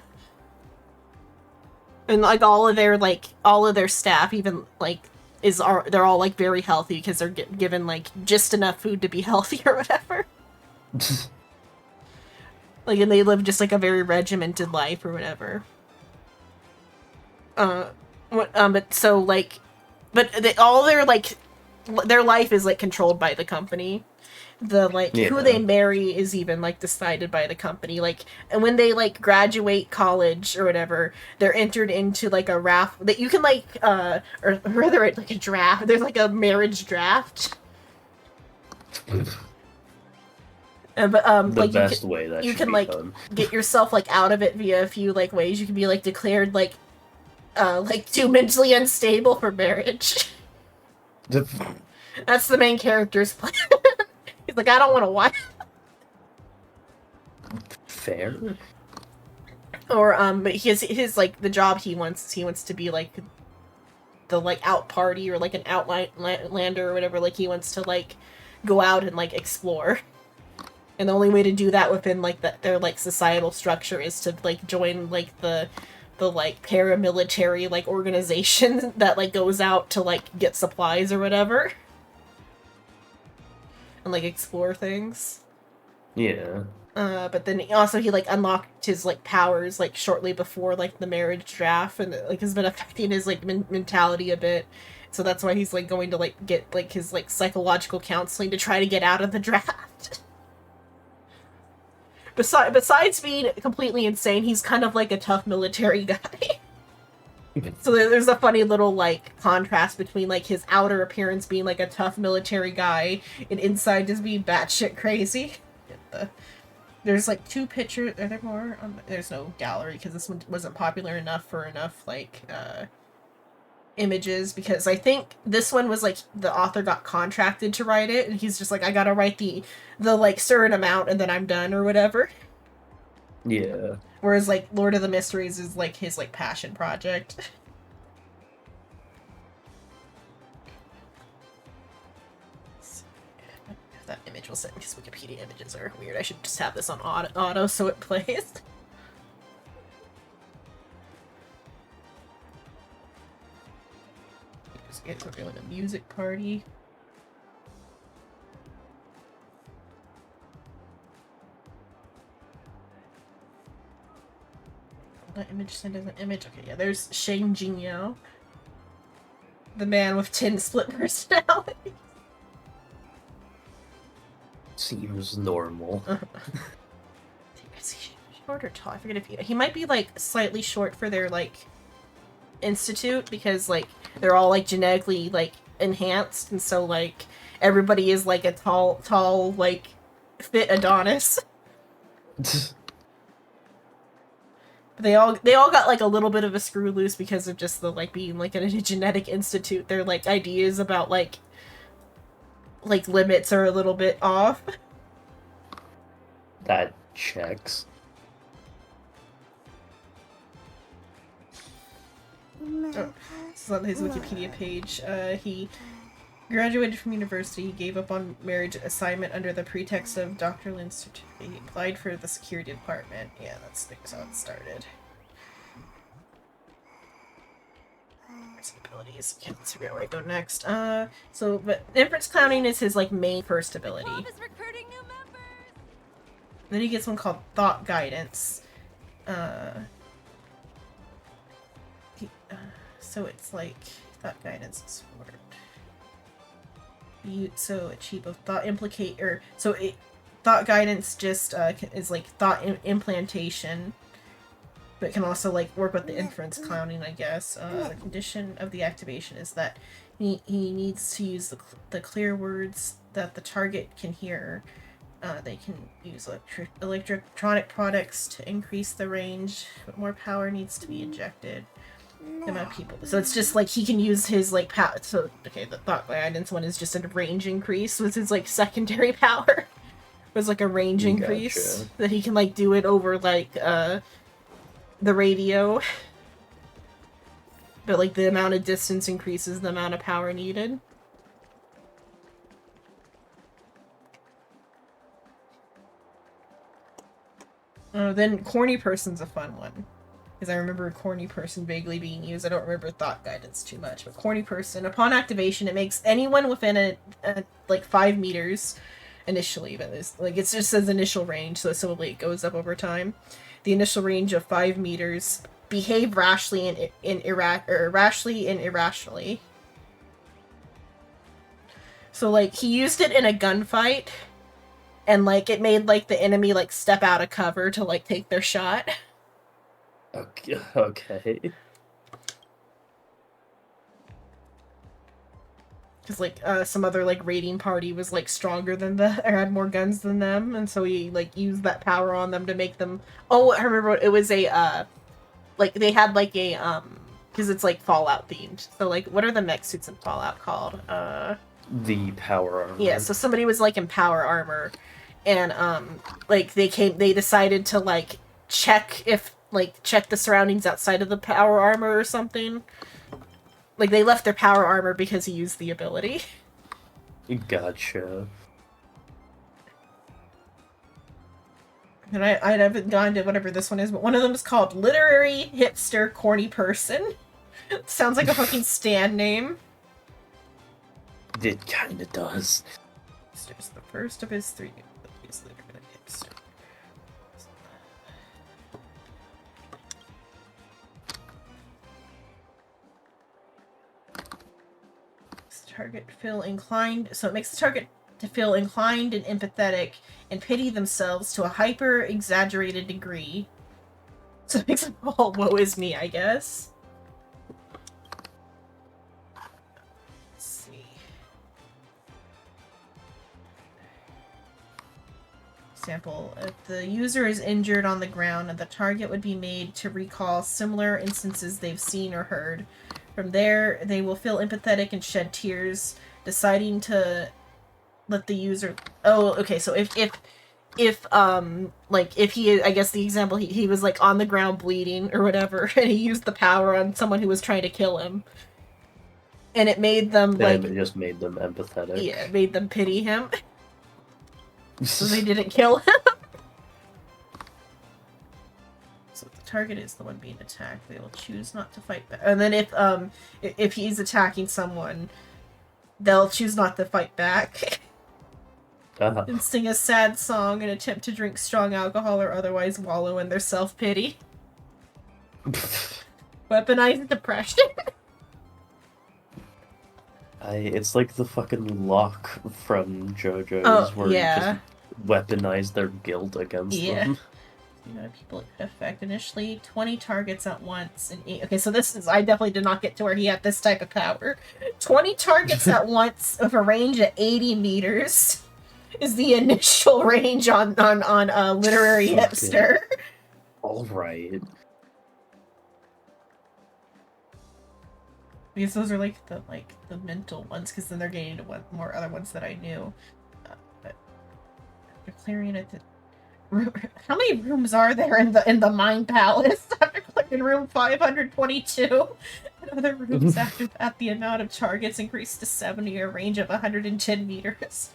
And like all of their staff even like they're all like very healthy because they're given like just enough food to be healthy or whatever. Like, and they live just like a very regimented life or whatever. But so like, all their like their life is like controlled by the company. The like who they marry is even like decided by the company. Like, and when they like graduate college or whatever, they're entered into like a raft that you can like or rather like a draft. There's like a marriage draft. But the like best way that you should can be like done. get yourself like out of it via a few like ways. You can be like declared like too mentally unstable for marriage. That's the main character's plan. He's like, I don't want to watch. Fair. Or but his like the job he wants to be like the like out party or like an outlander or whatever. Like he wants to like go out and like explore. And the only way to do that within like their like societal structure is to like join like the like paramilitary like organization that like goes out to like get supplies or whatever. And like explore things. Yeah. But then he like unlocked his like powers like shortly before like the marriage draft, and it, like has been affecting his like mentality a bit. So that's why he's like going to like get like his like psychological counseling to try to get out of the draft. Besides being completely insane, he's kind of like a tough military guy. So there's a funny little like contrast between like his outer appearance being like a tough military guy and inside just being batshit crazy. There's like 2 pictures. Are there more? There's no gallery because this one wasn't popular enough for enough like images, because I think this one was like the author got contracted to write it and he's just like, I gotta write the like certain amount and then I'm done or whatever. Yeah. Whereas like Lord of the Mysteries is like his like passion project. That image will set because Wikipedia images are weird. I should just have this on auto so it plays. We're doing a music party. That image sent as an image. Okay, yeah, there's Shang Jingyao. The man with 10 split personalities. Seems normal. Is he short or tall? I forget if he might be like slightly short for their like institute, because like they're all like genetically like enhanced, and so like everybody is like a tall like fit Adonis. But they all got like a little bit of a screw loose because of just the like being like in a genetic institute. Their like ideas about like limits are a little bit off. That checks. Oh, this is on his Wikipedia page. He graduated from university. He gave up on marriage assignment under the pretext of doctoral certificate. He applied for the security department. Yeah, that's how it started. Where's abilities? Okay, let's figure out where I go next. But inference clowning is his like main first ability. Then he gets one called thought guidance. So it's like thought guidance is for achieve of thought thought guidance just is like thought implantation, but can also like work with the inference clowning, I guess. The condition of the activation is that he needs to use the clear words that the target can hear. They can use electronic products to increase the range, but more power needs to be injected. The amount of people. So it's just like he can use his like power. So okay, the thought guidance one is just a range increase. Was his like secondary power was like a range increase that he can like do it over like the radio. But like the amount of distance increases the amount of power needed. Then corny person's a fun one. Because I remember corny person vaguely being used. I don't remember thought guidance too much. But corny person, upon activation, it makes anyone within a like 5 meters initially. But it's like it just says initial range, so assumably it goes up over time. The initial range of 5 meters behave rashly and irrationally. So like he used it in a gunfight, and like it made like the enemy like step out of cover to like take their shot. Okay. Because like some other like raiding party was like stronger than or had more guns than them, and so he like used that power on them to make them. Oh, I remember it was a like they had like a because it's like Fallout themed. So like, what are the mech suits in Fallout called? The power armor. Yeah, so somebody was like in power armor, and like they decided to like check the surroundings outside of the power armor or something. Like they left their power armor because he used the ability. Gotcha. And I haven't gone to whatever this one is, but one of them is called Literary Hipster Corny Person. Sounds like a fucking stand name. It kinda does. There's the first of his 3 abilities, Literary Hipster. So it makes the target to feel inclined and empathetic and pity themselves to a hyper-exaggerated degree. So it makes them all woe is me, I guess. Let's see. Example, if the user is injured on the ground, the target would be made to recall similar instances they've seen or heard. From there, they will feel empathetic and shed tears, deciding to let the user... Oh, okay, so if he, I guess the example, he was, like, on the ground bleeding or whatever, and he used the power on someone who was trying to kill him. And it made them, like... It just made them empathetic. Yeah, it made them pity him. So they didn't kill him. So the target is the one being attacked. They will choose not to fight back. And then if he's attacking someone, they'll choose not to fight back. And sing a sad song and attempt to drink strong alcohol or otherwise wallow in their self-pity. Weaponize depression. It's like the fucking lock from JoJo's. Oh, where yeah. weaponize their guilt against them. People it could affect. Initially, 20 targets at once. And okay, so this is... I definitely did not get to where he had this type of power. 20 targets at once of a range of 80 meters is the initial range on Literary Hipster. Alright. Because those are like the mental ones, because then they're getting into more other ones that I knew. But after clearing it, how many rooms are there in the Mind Palace? After clearing room 522, and other rooms after that, the amount of targets increased to 70, a range of 110 meters.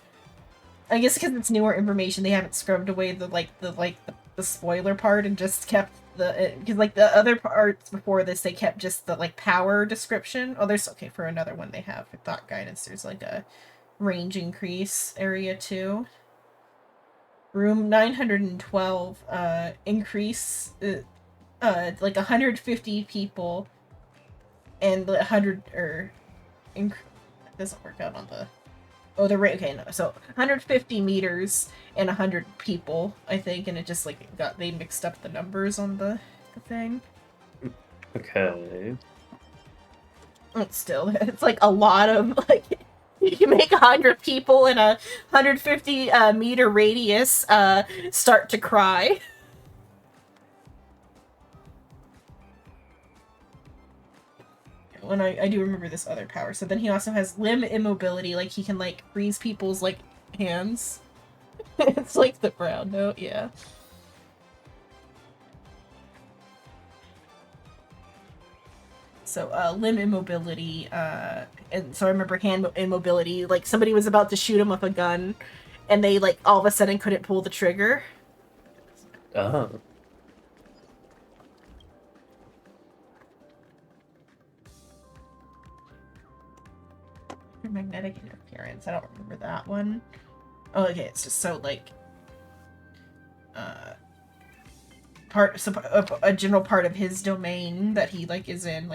I guess because it's newer information, they haven't scrubbed away the spoiler part and just kept because the other parts before this they kept just the power description. Oh, there's for another one they have for thought guidance. There's a range increase area 2. Room 912 increase 150 people and 100 it doesn't work out on the the rate. Okay, no, so 150 meters and 100 people, I think, and it just they mixed up the numbers on the thing. Okay. But still, it's a lot of you make 100 people in a 150 meter radius start to cry. When I do remember this other power. So then he also has limb immobility, he can freeze people's hands. It's the brown note, yeah. So limb immobility, and so I remember hand immobility, somebody was about to shoot him with a gun, and they all of a sudden couldn't pull the trigger. Oh. Magnetic interference. I don't remember that one. Oh, okay. It's just so a general part of his domain that he is in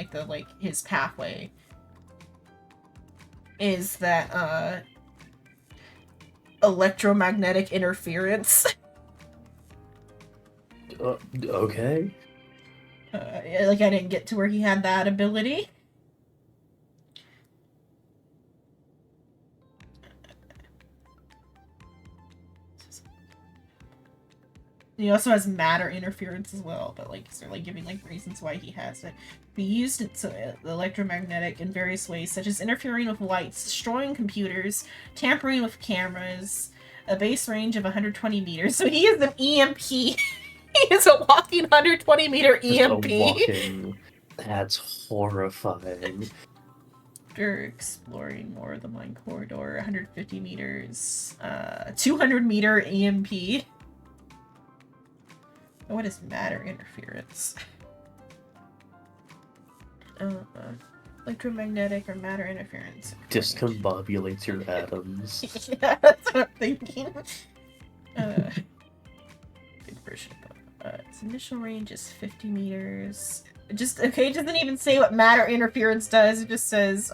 his pathway is that electromagnetic interference. Okay. I didn't get to where he had that ability. He also has matter interference as well, but they're giving reasons why he has it. Be used in electromagnetic in various ways, such as interfering with lights, destroying computers, tampering with cameras. A base range of 120 meters. So he is an EMP. He is a walking 120 meter EMP. That's horrifying. After exploring more of the mine corridor, 150 meters, 200 meter EMP. What is matter interference? Electromagnetic or matter interference. Discombobulates your atoms. Yeah, that's what I'm thinking. Big version of its initial range is 50 meters. It doesn't even say what matter interference does. It just says,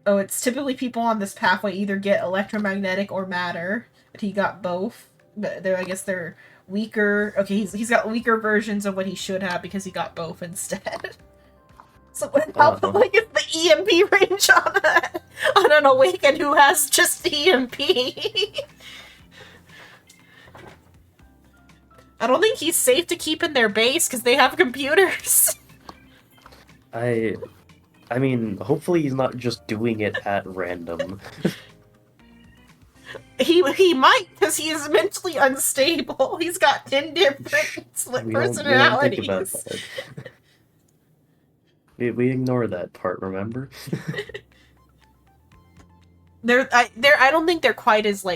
it's typically people on this pathway either get electromagnetic or matter, but he got both. But I guess they're weaker. Okay, he's got weaker versions of what he should have because he got both instead. So how is the EMP range on an Awakened who has just EMP? I don't think he's safe to keep in their base because they have computers. I mean, hopefully he's not just doing it at random. He might, because he is mentally unstable. He's got 10 different personalities. We don't think about that. We ignore that part, remember? I don't think they're quite as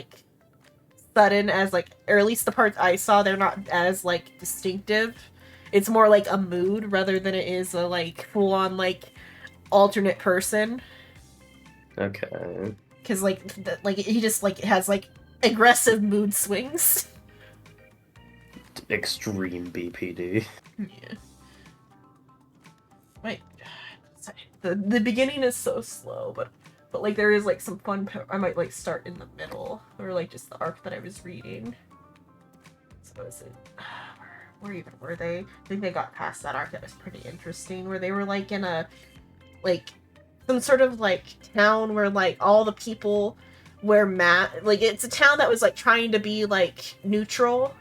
sudden as or at least the parts I saw, they're not as distinctive. It's more a mood rather than it is a full on alternate person. Okay. Because he just has aggressive mood swings. Extreme BPD. Yeah. Wait. Sorry. The beginning is so slow, but But like there is like some fun. I might like start in the middle or like just the arc that I was reading. So is it? Where even were they? I think they got past that arc. That was pretty interesting. Where they were like in a like some sort of like town where like all the people wear like it's a town that was like trying to be like neutral.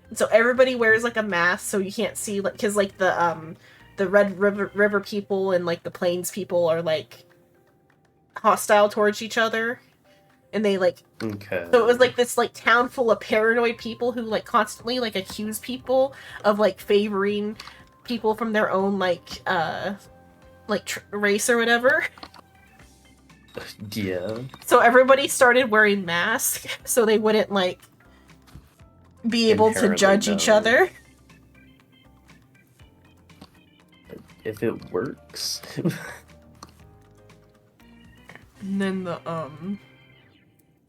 And so everybody wears like a mask so you can't see like because like the Red River people and like the Plains people are like hostile towards each other. And they like Okay. so it was like this like town full of paranoid people who like constantly like accuse people of like favoring people from their own like race or whatever. Yeah. So everybody started wearing masks so they wouldn't like be able to judge each other. If it works. And then the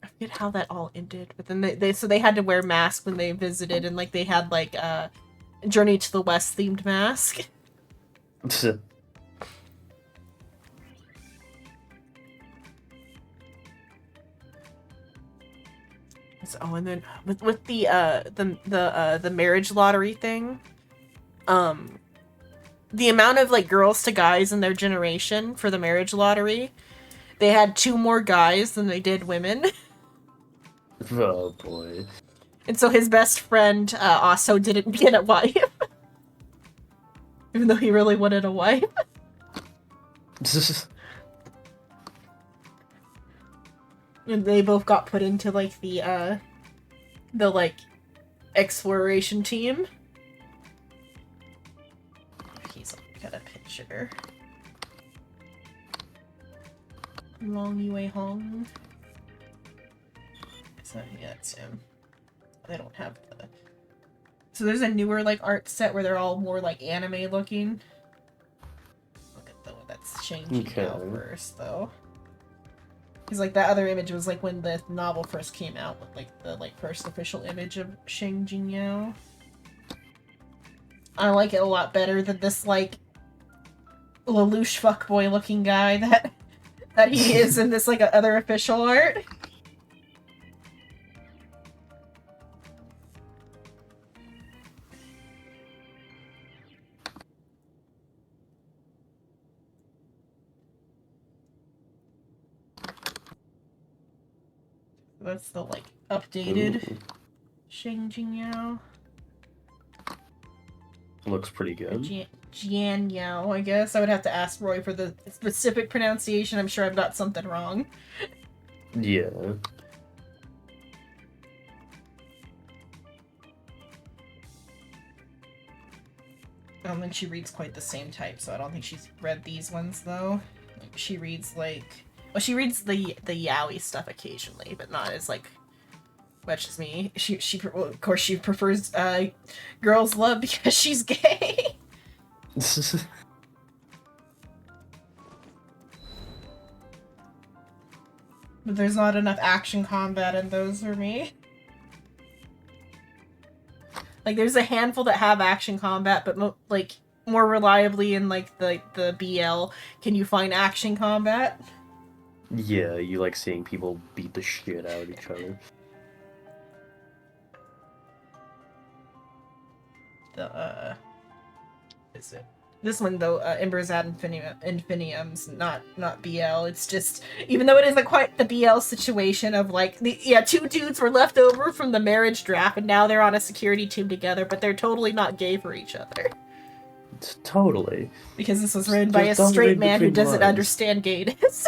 I forget how that all ended, but then they had to wear masks when they visited, and like they had like Journey to the West themed mask. So, and then with the marriage lottery thing, the amount of like girls to guys in their generation for the marriage lottery, they had 2 more guys than they did women. Oh boy. And so his best friend also didn't get a wife. Even though he really wanted a wife. And they both got put into like the like exploration team. He's got a picture. Long Yue Hong. So yeah, it's him. They don't have the. So there's a newer like art set where they're all more like anime looking. Look at the one that's changing now first though. Because like that other image was like when the novel first came out with like the like first official image of Shang Jingyao. I like it a lot better than this like Lelouch fuckboy looking guy that he is in this like other official art. That's the like updated Shang Jingyao. Looks pretty good. Jian Yao, I guess. I would have to ask Roy for the specific pronunciation. I'm sure I've got something wrong. Yeah. I don't think she reads quite the same type, so I don't think she's read these ones, though. She reads, like... Well, she reads the yaoi stuff occasionally, but not as, like, much as me. Well, of course, she prefers, Girls Love because she's gay. But there's not enough action combat in those for me. Like, there's a handful that have action combat, but more reliably in like the BL, can you find action combat? Yeah, you like seeing people beat the shit out of each other. Is it? This one though, Embers ad Infinium's not BL. It's just, even though it isn't quite the BL situation of like two dudes were left over from the marriage draft and now they're on a security team together, but they're totally not gay for each other. Totally. Because this was written by a straight man who doesn't understand gayness.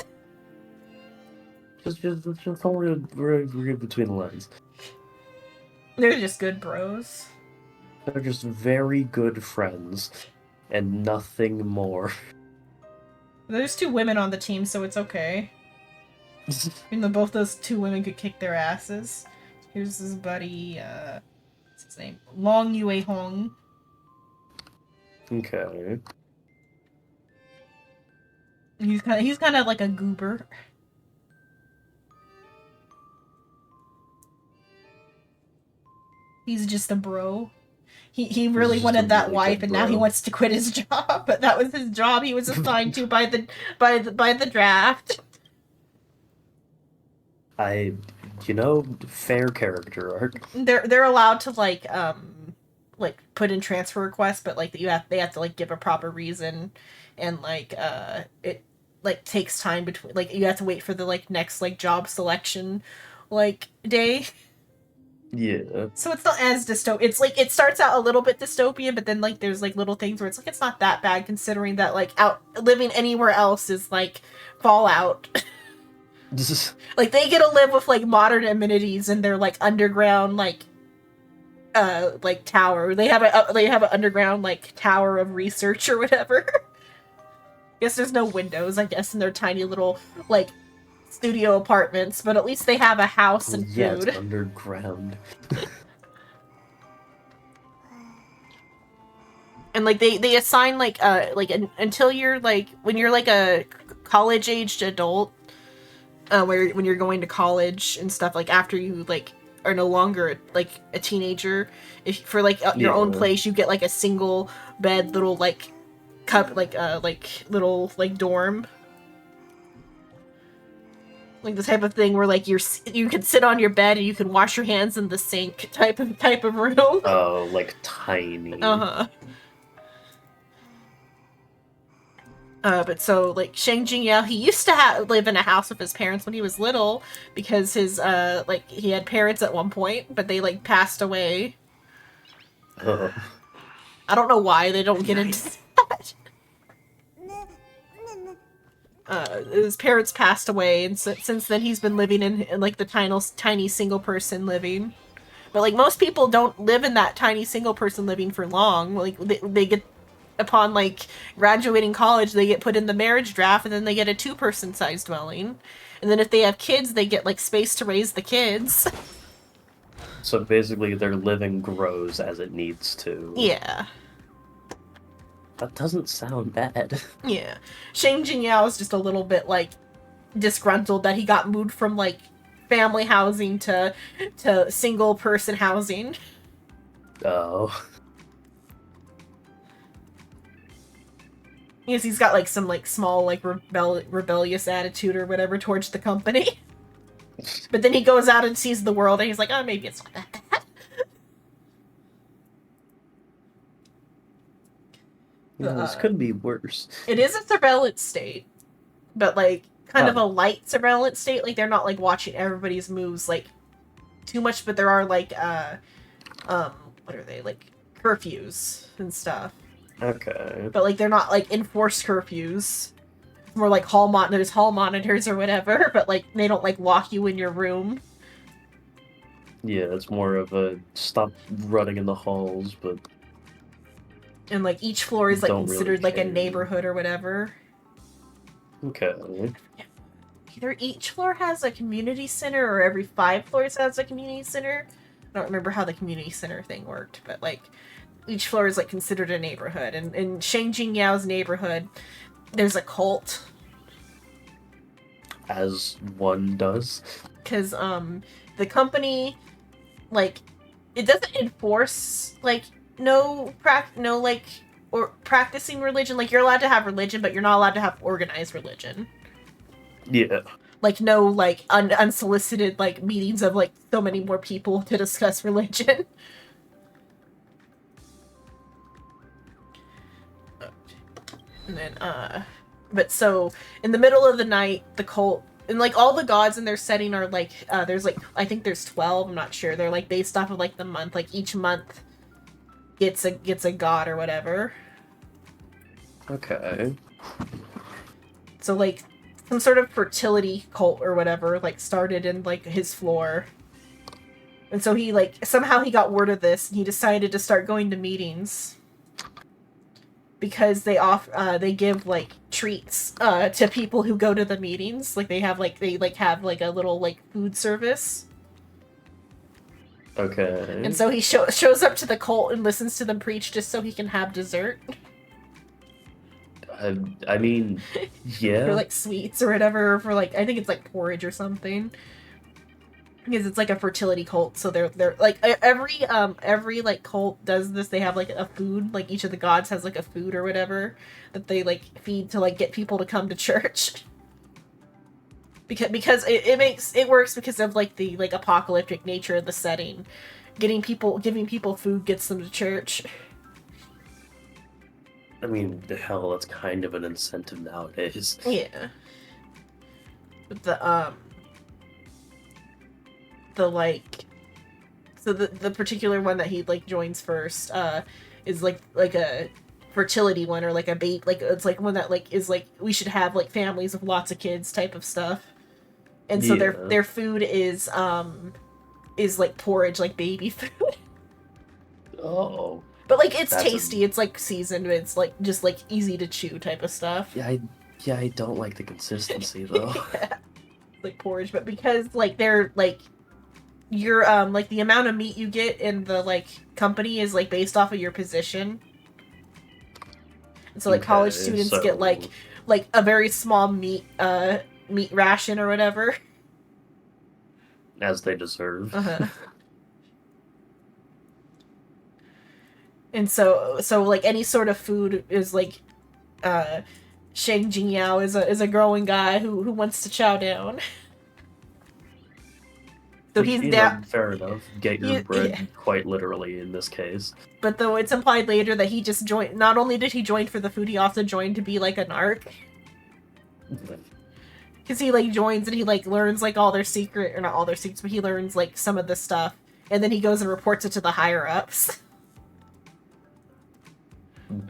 Just don't read between the lines. They're just good bros. They're just very good friends. And nothing more. There's 2 women on the team, so it's okay. Even though both those 2 women could kick their asses. Here's his buddy, what's his name? Long Yue Hong. Okay. He's kind of like a goober. He's just a bro. He really wanted that wife, and now he wants to quit his job. But that was his job he was assigned to by the draft. Fair character arc. They're allowed to like put in transfer requests, but like they have to like give a proper reason, and like it like takes time between, like you have to wait for the like next like job selection like day. Yeah. So it's not as dystopian. It's like it starts out a little bit dystopian, but then like there's like little things where it's like it's not that bad considering that like out living anywhere else is like Fallout. Like they get to live with like modern amenities in their like underground like tower. They have an underground like tower of research or whatever. Guess there's no windows, I guess, in their tiny little like studio apartments, but at least they have a house and Yeah, food. it's underground. And like they assign until you're like when you're like a college aged adult, when you're going to college and stuff, like after you like are no longer like a teenager, if for like your own place, you get like a single bed little like little like dorm, like the type of thing where like you can sit on your bed and you can wash your hands in the sink type of room. Oh, like tiny. But so like Shang Jingyao, he used to live in a house with his parents when he was little because his he had parents at one point, but they like passed away. I don't know why they don't get into that. His parents passed away, and since then he's been living in like the tiny single person living. But like most people don't live in that tiny single person living for long. Like they get upon like graduating college, they get put in the marriage draft, and then they get a 2-person size dwelling. And then if they have kids, they get like space to raise the kids. So basically their living grows as it needs to. Yeah. That doesn't sound bad. Yeah. Shang Jingyao is just a little bit like disgruntled that he got moved from like family housing to single person housing. Oh. Because he's got like some like small like rebellious attitude or whatever towards the company. But then he goes out and sees the world and he's like, oh, maybe it's not that bad. This could be worse. It is a surveillance state, but like kind of a light surveillance state. Like they're not like watching everybody's moves like too much, but there are like what are they, like curfews and stuff. Okay. But like they're not like enforced curfews. More like hall monitors or whatever, but like they don't like lock you in your room. Yeah, it's more of a stop running in the halls, but And like each floor is like Don't considered really like a care. neighborhood or whatever. okay. Either each floor has a community center or every 5 floors has a community center. I don't remember how the community center thing worked, but like each floor is like considered a neighborhood. And in Shang Jingyao's neighborhood, there's a cult. As one does. Because the company, like, it doesn't enforce like or practicing religion. Like you're allowed to have religion, but you're not allowed to have organized religion. Yeah. Like no like unsolicited like meetings of like so many more people to discuss religion. And then but so in the middle of the night, the cult and like all the gods in their setting are like there's like I think there's 12, I'm not sure. They're like based off of like the month, like each month gets a god or whatever. Okay. So like some sort of fertility cult or whatever like started in like his floor. And so he like somehow he got word of this and he decided to start going to meetings. Because they give like treats to people who go to the meetings. Like they have like a little like food service. Okay. And so he shows up to the cult and listens to them preach just so he can have dessert. I mean, yeah. For like sweets or whatever, or for like I think it's like porridge or something. Because it's like a fertility cult, so they're like every like cult does this. They have like a food, like each of the gods has like a food or whatever that they like feed to like get people to come to church. because it works because of like the like apocalyptic nature of the setting. Giving people food gets them to church. I mean, the hell, that's kind of an incentive nowadays. Yeah. The like, so the particular one that he like joins first is like a fertility one, or like a baby, like it's like one that like is like we should have like families of lots of kids type of stuff. And so their food is like porridge, like baby food. Oh. But like it's tasty, it's like seasoned, it's like just like easy to chew type of stuff. Yeah, I don't like the consistency though. Yeah. Like porridge, but because like they're like your like the amount of meat you get in the like company is like based off of your position. And so like college students get like a very small meat ration or whatever. As they deserve. And so like any sort of food is like Shang Jingyao is a growing guy who wants to chow down. So he's down. Fair enough. Get your bread quite literally in this case. But though it's implied later that he just joined. Not only did he join for the food, he also joined to be like a narc. Because he like joins and he like learns like all their secret, or not all their secrets, but he learns like some of the stuff, and then he goes and reports it to the higher ups.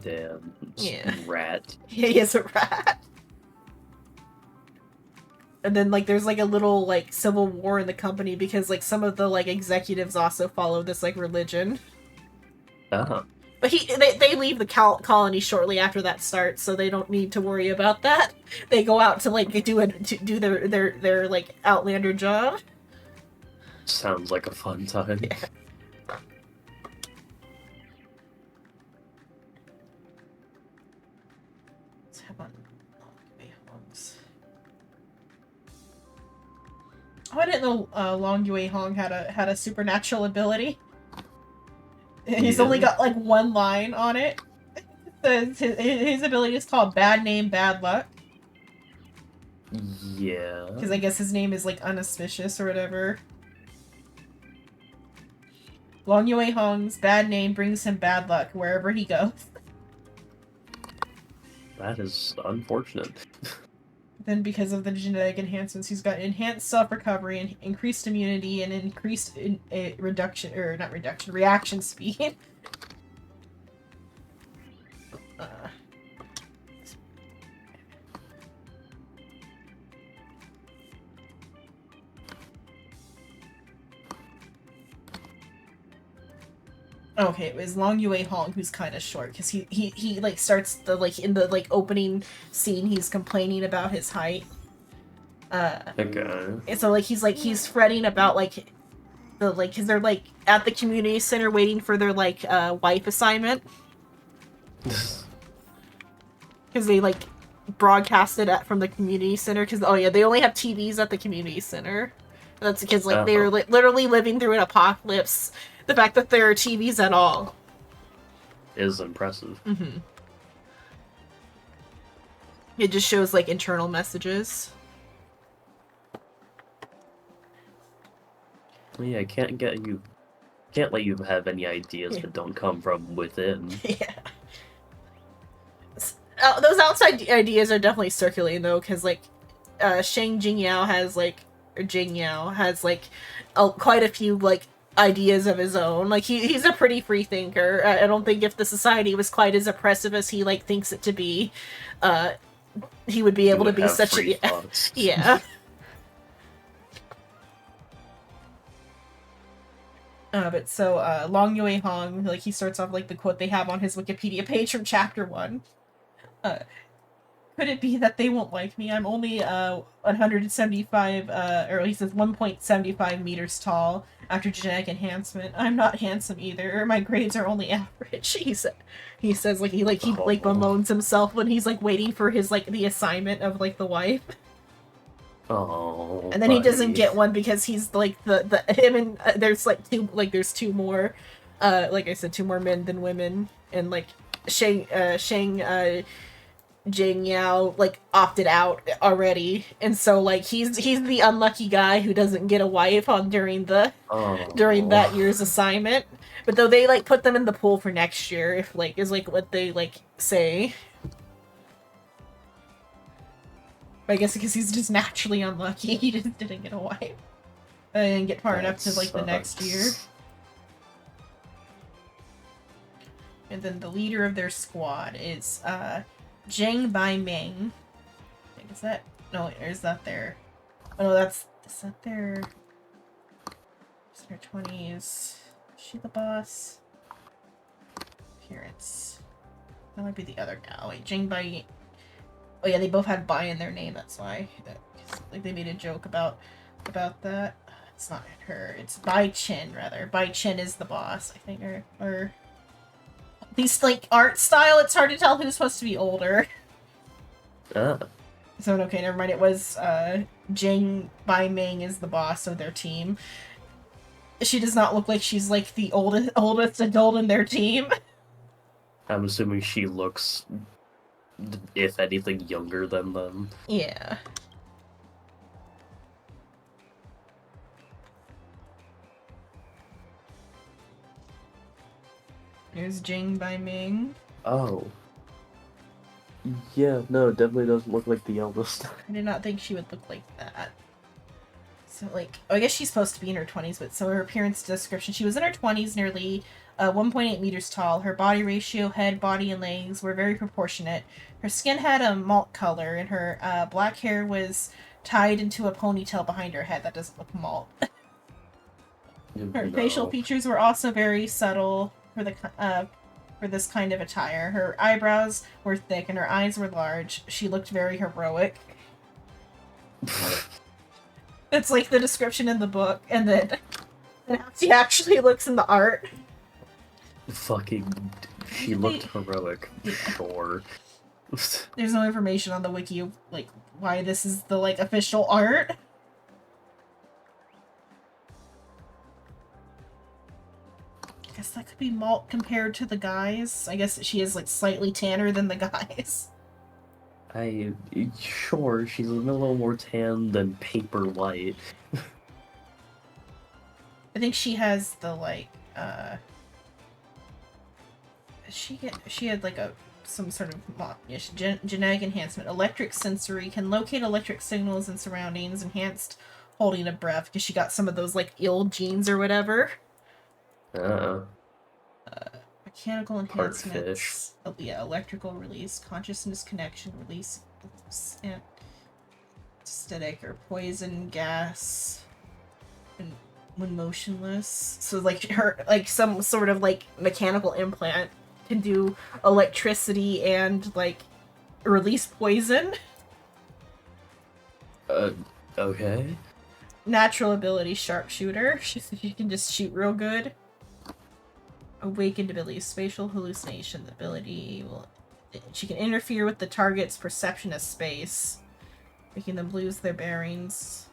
Damn. Yeah. Rat. Yeah, he is a rat. And then like there's like a little like civil war in the company because like some of the like executives also follow this like religion. Uh-huh. But they leave the colony shortly after that starts, so they don't need to worry about that. They go out to like do their like outlander job. Sounds like a fun time. Yeah. Let's have on. Oh, I didn't know Long Yue Hong had a supernatural ability. He's only got like one line on it. His ability is called Bad Name, Bad Luck. Yeah. Because I guess his name is like unauspicious or whatever. Long Yue Hong's bad name brings him bad luck wherever he goes. That is unfortunate. Then because of the genetic enhancements, he's got enhanced self-recovery and increased immunity and increased reaction speed. Okay, it was Long Yue Hong who's kind of short because he like starts the like in the like opening scene he's complaining about his height. Okay. And so like he's fretting about like the like because they're like at the community center waiting for their like wife assignment because they like broadcasted from the community center because they only have TVs at the community center. That's because like they're literally living through an apocalypse. The fact that there are TVs at all is impressive. Mm-hmm. It just shows like internal messages. Yeah, can't let you have any ideas that don't come from within. Yeah. Those outside ideas are definitely circulating though, because like Shang Jingyao has like quite a few like ideas of his own. Like he's a pretty free thinker. I don't think if the society was quite as oppressive as he like thinks it to be, he would be able to be such a yeah. But so Long Yue Hong, like he starts off like the quote they have on his Wikipedia page from chapter 1. Could it be that they won't like me? I'm only 175, or he says 1.75 meters tall after genetic enhancement. I'm not handsome either. My grades are only average. He says like he bemoans himself when he's like waiting for his like the assignment of like the wife. Oh. And then he doesn't get one because he's like the him and there's two more, like I said, two more men than women, and like Shang Jing Yao like opted out already, and so like he's the unlucky guy who doesn't get a wife on during that year's assignment. But though they like put them in the pool for next year, if like is like what they like say. But I guess because he's just naturally unlucky, he just didn't get a wife. And get far enough to like the next year. And then the leader of their squad is Zhang Baiming. Like, is that no? Wait, or is that their? Oh no, is that their? It's their 20s. Is she the boss? Appearance. That might be the other guy. Wait, Zhang Bai. Oh yeah, they both had Bai in their name. That's why. Like they made a joke about that. It's not her. It's Bai Chen rather. Bai Chen is the boss, I think, or at least like art style. It's hard to tell who's supposed to be older. So okay, never mind. It was Jing Bai Ming is the boss of their team. She does not look like she's like the oldest adult in their team. I'm assuming she looks, if anything, younger than them. Yeah. Here's Jing Bai Ming. Oh. Yeah, no, it definitely doesn't look like the eldest. I did not think she would look like that. So, like, I guess she's supposed to be in her 20s, but so her appearance description, she was in her 20s, nearly 1.8 meters tall. Her body ratio, head, body, and legs were very proportionate. Her skin had a malt color, and her black hair was tied into a ponytail behind her head. That doesn't look malt. Her facial features were also very subtle for this kind of attire. Her eyebrows were thick, and her eyes were large. She looked very heroic. It's like the description in the book, and then how she actually looks in the art. Fucking, she looked heroic, sure. There's no information on the wiki of, like, why this is the, like, official art. I guess that could be malt compared to the guys. I guess she is, like, slightly tanner than the guys. Sure, she's a little more tan than paper white. I think she has the, like, she had, like, some sort of genetic enhancement. Electric sensory, can locate electric signals in surroundings, enhanced holding a breath, because she got some of those, like, ill genes or whatever. Mechanical enhancements. Oh, yeah, electrical release, consciousness connection, release, and aesthetic or poison gas, and when motionless. So like her, like some sort of like mechanical implant can do electricity and like release poison. Okay. Natural ability, sharpshooter. She can just shoot real good. Awakened ability, spatial hallucination. The ability will... She can interfere with the target's perception of space, making them lose their bearings.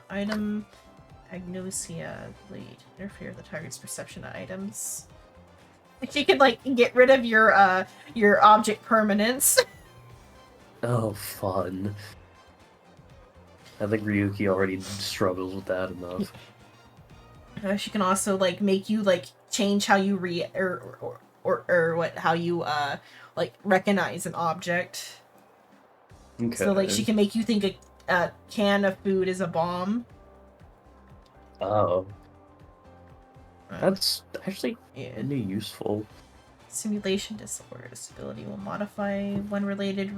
Item... Agnosia. Lead. Interfere with the target's perception of items. She can, like, get rid of your object permanence. Oh, fun. I think Ryuki already struggles with that enough. She can also like make you like change how you how you like recognize an object. Okay. So like she can make you think a can of food is a bomb. Oh. That's actually really useful. Simulation disorder. This ability will modify one related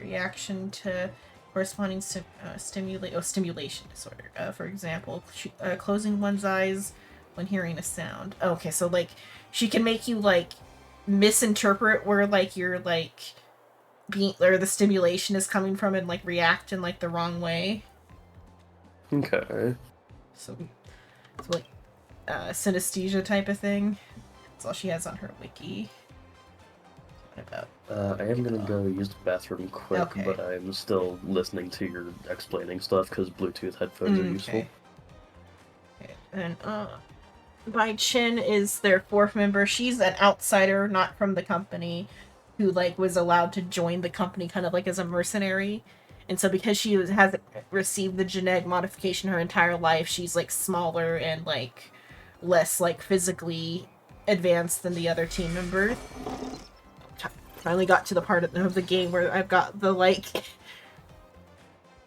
reaction to corresponding stimulation disorder. For example, closing one's eyes when hearing a sound. Okay, so like she can make you like misinterpret where like you're like being or the stimulation is coming from and like react in like the wrong way. Okay. So like synesthesia type of thing. That's all she has on her wiki. What about? I am gonna go use the bathroom quick, but I'm still listening to your explaining stuff because Bluetooth headphones are useful. Okay. And Bai Chin is their fourth member. She's an outsider, not from the company, who like was allowed to join the company kind of like as a mercenary. And so because hasn't received the genetic modification her entire life, she's like smaller and like less like physically advanced than the other team members. Finally got to the part of the game where I've got the like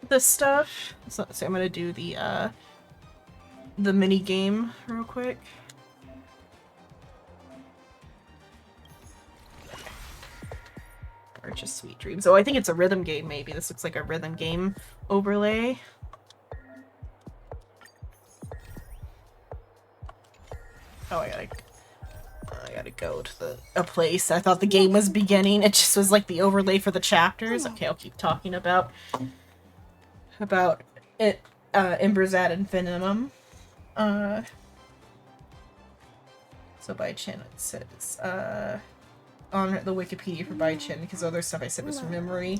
the stuff. So I'm gonna do the mini game real quick. Or just Sweet Dreams. Oh, I think it's a rhythm game maybe. This looks like a rhythm game overlay. Oh, I gotta go to a place. I thought the game was beginning. It just was like the overlay for the chapters. Okay, I'll keep talking about it. Embers ad infinitum. So Bai Chin, it says on the Wikipedia for Bai Chin, because other stuff I said was from memory.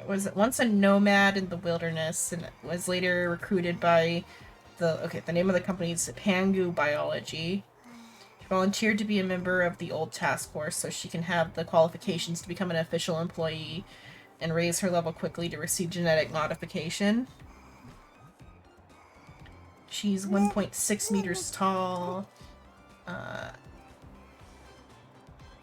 Was once a nomad in the wilderness and was later recruited by the name of the company is Pangu Biology. She volunteered to be a member of the old task force so she can have the qualifications to become an official employee and raise her level quickly to receive genetic modification. She's 1.6 meters tall. A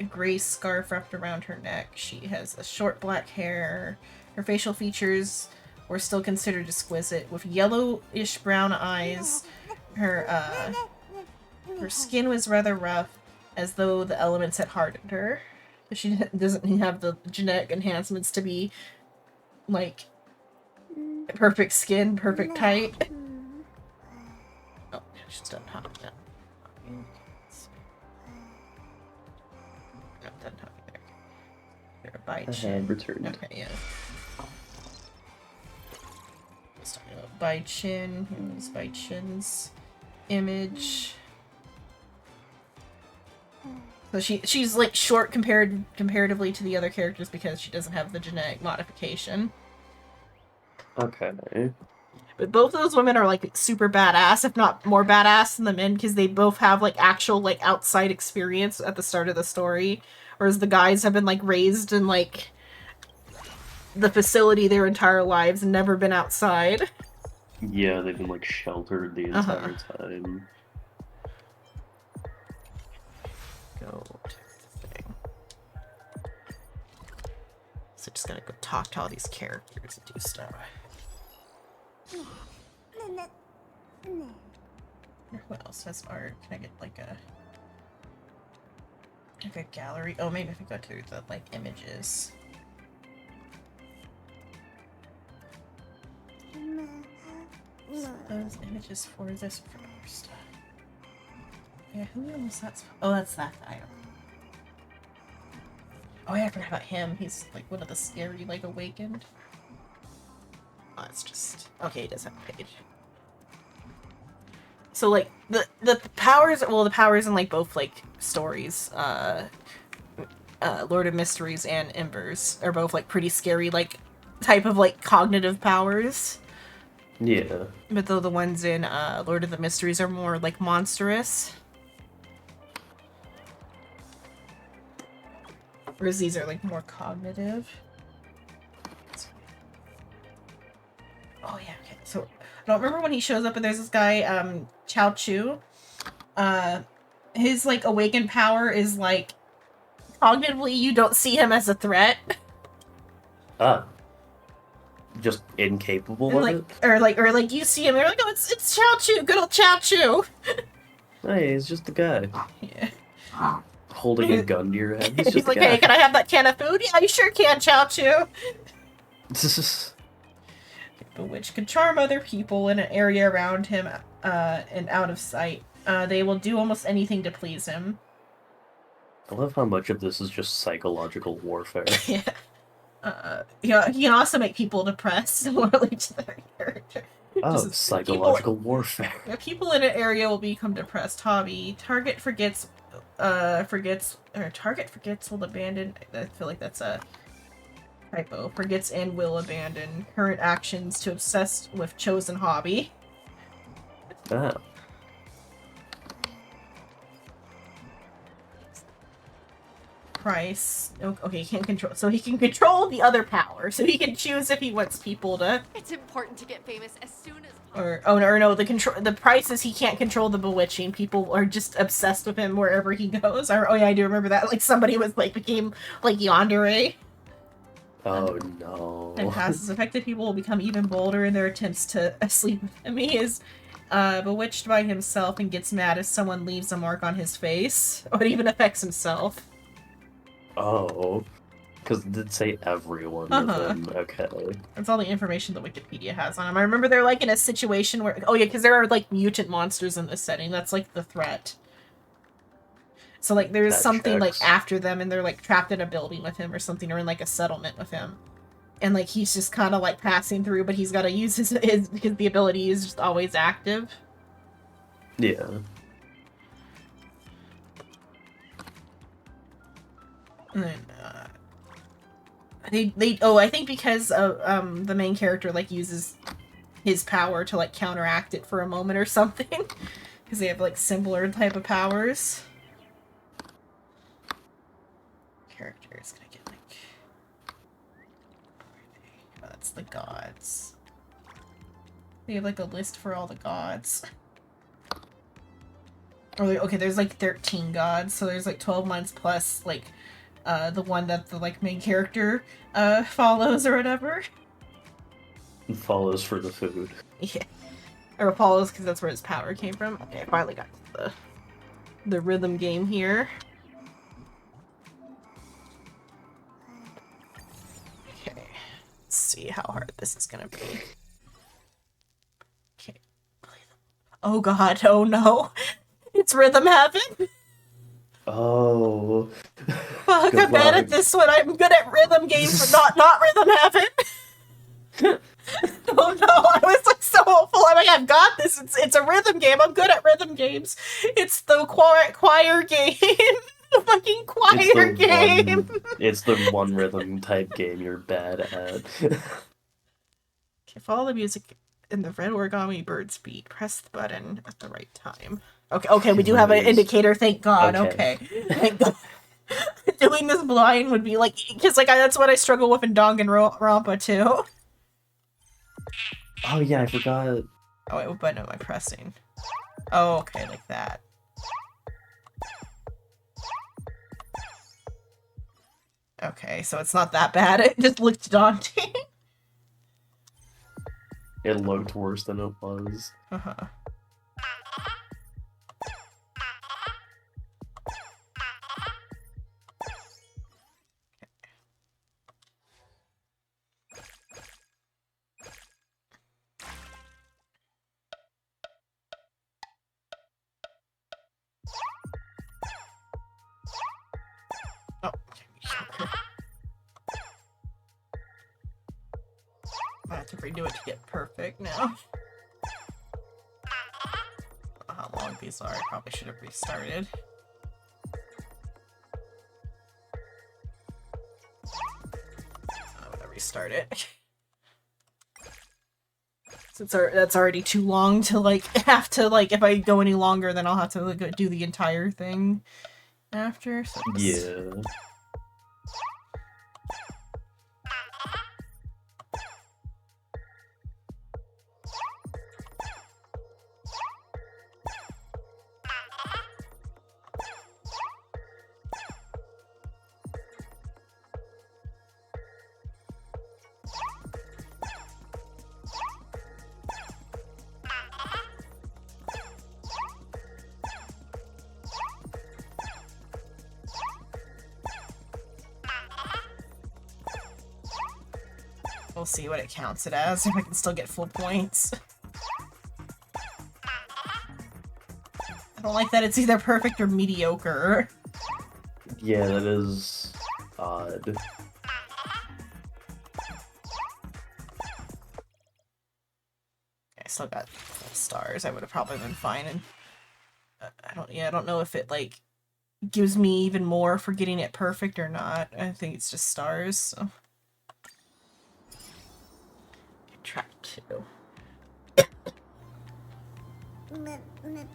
gray scarf wrapped around her neck. She has a short black hair. Her facial features were still considered exquisite, with yellowish brown eyes. Her skin was rather rough, as though the elements had hardened her. She doesn't have the genetic enhancements to be like perfect skin, perfect height. Oh, she's done talking now. Done talking there. They're Bai Chin. Returned. Okay, yeah. Let's talk about Bai Chin. Here's Bai Chin's image. So she's like short comparatively to the other characters because she doesn't have the genetic modification. Okay. But both those women are like super badass, if not more badass than the men, because they both have like actual like outside experience at the start of the story, whereas the guys have been like raised in like the facility their entire lives and never been outside. Yeah, they've been like sheltered the entire time. Go to the thing. So just gonna go talk to all these characters and do stuff. What else has art? Can I get like a gallery? Oh, maybe if we go to the like images. So those images for this first. Yeah, who was that? Oh, that's that guy. Oh yeah, I forgot about him. He's like one of the scary like awakened. Oh, it's just okay. He does have a page. So like the powers, well, the powers in like both like stories, Lord of Mysteries and Embers are both like pretty scary, like type of like cognitive powers. Yeah. But though the ones in Lord of the Mysteries are more like monstrous. Whereas these are like more cognitive. Oh yeah, okay. So I don't remember when he shows up, but there's this guy, Chao Chu. His like awakened power is like cognitively you don't see him as a threat. Just incapable And, of like, it? or like you see him, you're like, oh, it's Chao Chu, good old Chao Chu. Hey, he's just a guy. Yeah. Holding a gun to your head. He's He's just like, a guy. hey, can I have that can of food? Yeah, you sure can, Chao Chu. The witch can charm other people in an area around him and out of sight. They will do almost anything to please him. I love how much of this is just psychological warfare. Yeah. He can also make people depressed, similarly to their character. Oh, psychological warfare. People in an area will become depressed. Hobby. Target forgets will abandon. I feel like that's a typo. Forgets and will abandon current actions to obsess with chosen hobby. Oh. price. Okay, he can't control. So he can control the other power. So he can choose if he wants people to. It's important to get famous as soon as possible. Or no, the price is he can't control the bewitching. People are just obsessed with him wherever he goes. Oh yeah, I do remember that. Like somebody was like became like yandere. Oh no. And passes affected people will become even bolder in their attempts to sleep with him. He is bewitched by himself and gets mad if someone leaves a mark on his face. Or it even affects himself. Oh. Because it did say everyone with him. Okay. That's all the information that Wikipedia has on him. I remember they're like in a situation where... Oh yeah, because there are like mutant monsters in this setting. That's like the threat. So like there's something like after them and they're like trapped in a building with him or something, or in like a settlement with him. And like he's just kind of like passing through, but he's got to use his because the ability is just always active. Yeah. And then, I think because of the main character like uses his power to like counteract it for a moment or something, because they have like similar type of powers. Character is gonna get like, oh, that's the gods. They have like a list for all the gods. Okay, there's like 13 gods, so there's like 12 months plus like the one that the like main character follows or whatever. And follows for the food. Yeah. Or follows because that's where his power came from. Okay, I finally got to the rhythm game here. Okay. Let's see how hard this is gonna be. Okay. Oh god, oh no. It's Rhythm Heaven. Oh. Fuck, I'm bad at this one. I'm good at rhythm games, but not Rhythm Heaven. Oh no, I was like so hopeful. I'm like, I've got this. It's a rhythm game. I'm good at rhythm games. It's the choir game. The fucking choir game. It's the one rhythm type game you're bad at. Okay, follow the music in the red origami bird's beat. Press the button at the right time. Okay, we do have an indicator. Thank God. Okay. Thank God. Doing this blind would be like, because like that's what I struggle with in Danganronpa too. Oh yeah, I forgot. Oh wait, what button am I pressing? Oh, okay, like that. Okay, so it's not that bad. It just looked daunting. It looked worse than it was. Uh-huh. I have to redo it to get perfect now. I don't know how long these are. I probably should have restarted. I'm gonna restart it. Since that's already too long to like have to like if I go any longer then I'll have to like, do the entire thing after. So yeah. We'll see what it counts it as, if I can still get full points. I don't like that it's either perfect or mediocre. Yeah, that is odd. I still got stars. I would have probably been fine, and I don't know if it like gives me even more for getting it perfect or not. I think it's just stars. So. Track 2.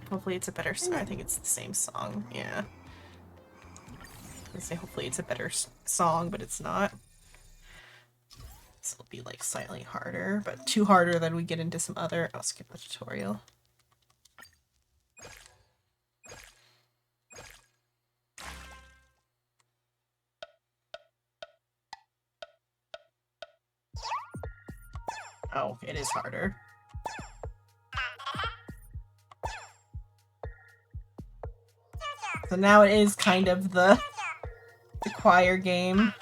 Hopefully it's a better song. I think it's the same song. Yeah. I say hopefully it's a better song, but it's not. So it'll be like slightly harder, but too harder that we get into some other. I'll skip the tutorial. Oh, it is harder. So now it is kind of the choir game.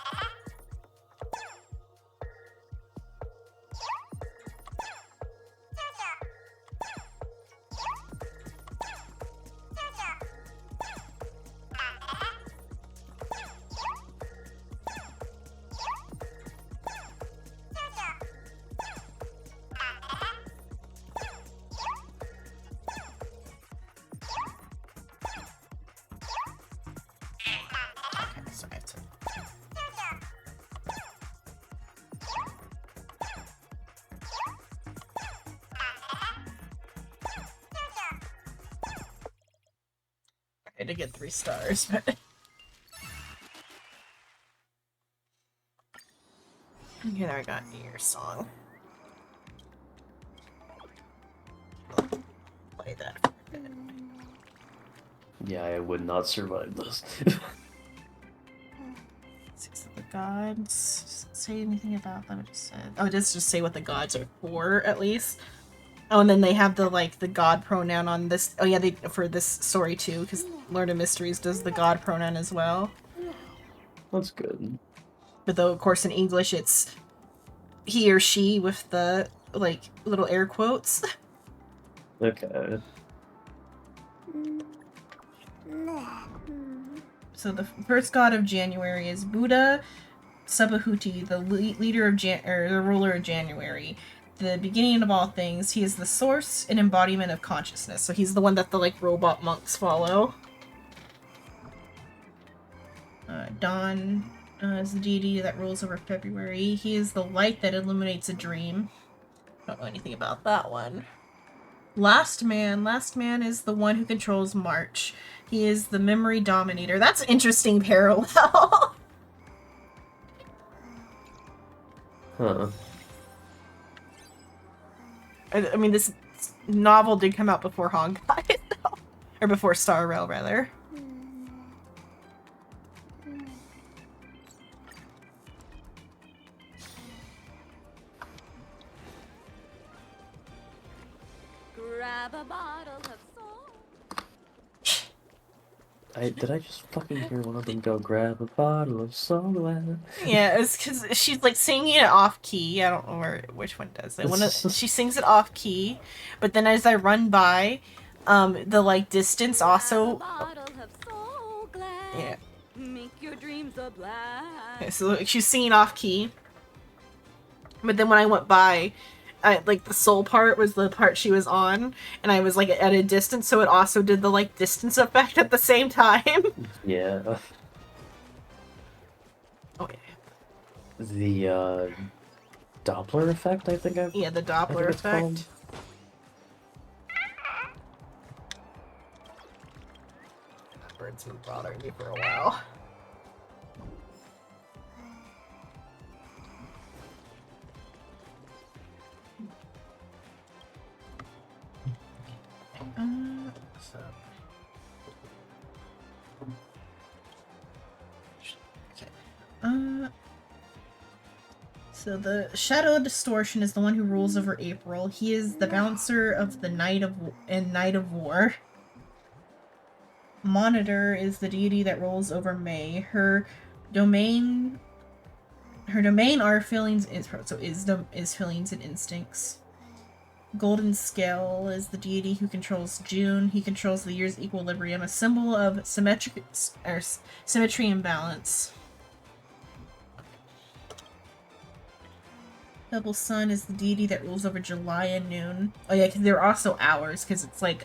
I did get 3 stars, but okay, there I got your song. Play that for a bit. Yeah, I would not survive this. Six of the gods. Does it say anything about them? It just said. Oh, it does just say what the gods are for, at least. Oh, and then they have the the god pronoun on this. Oh yeah, they for this story too, because Lord of Mysteries does the god pronoun as well. That's good. But though, of course, in English it's he or she with the little air quotes. Okay. So the first god of January is Buddha Subhuti, the leader of the ruler of January. The beginning of all things. He is the source and embodiment of consciousness. So he's the one that the robot monks follow. Dawn is the deity that rules over February. He is the light that illuminates a dream. Don't know anything about that one. Last Man is the one who controls March. He is the memory dominator. That's an interesting parallel. Huh. I mean, this novel did come out before Honkai, or before Star Rail, rather. Grab a bottle of soul. Did I just fucking hear one of them go grab a bottle of soda? Yeah, it's because she's singing it off key. I don't know which one does it. She sings it off key, but then as I run by, the distance also. Yeah. Make your dreams a blast. Okay, so she's singing off key, but then when I went by, the soul part was the part she was on, and I was at a distance, so it also did the distance effect at the same time. Yeah. Oh yeah. The Doppler effect, I think Yeah, the Doppler effect. That bird's been bothering me for a while. So the Shadow Distortion is the one who rules over April. He is the bouncer of the Night of War. Monitor is the deity that rules over May. Her domain are feelings is feelings and instincts. Golden Scale is the deity who controls June. He controls the year's equilibrium, a symbol of symmetry and balance. Double Sun is the deity that rules over July and noon. Oh yeah, because they're also hours, because it's the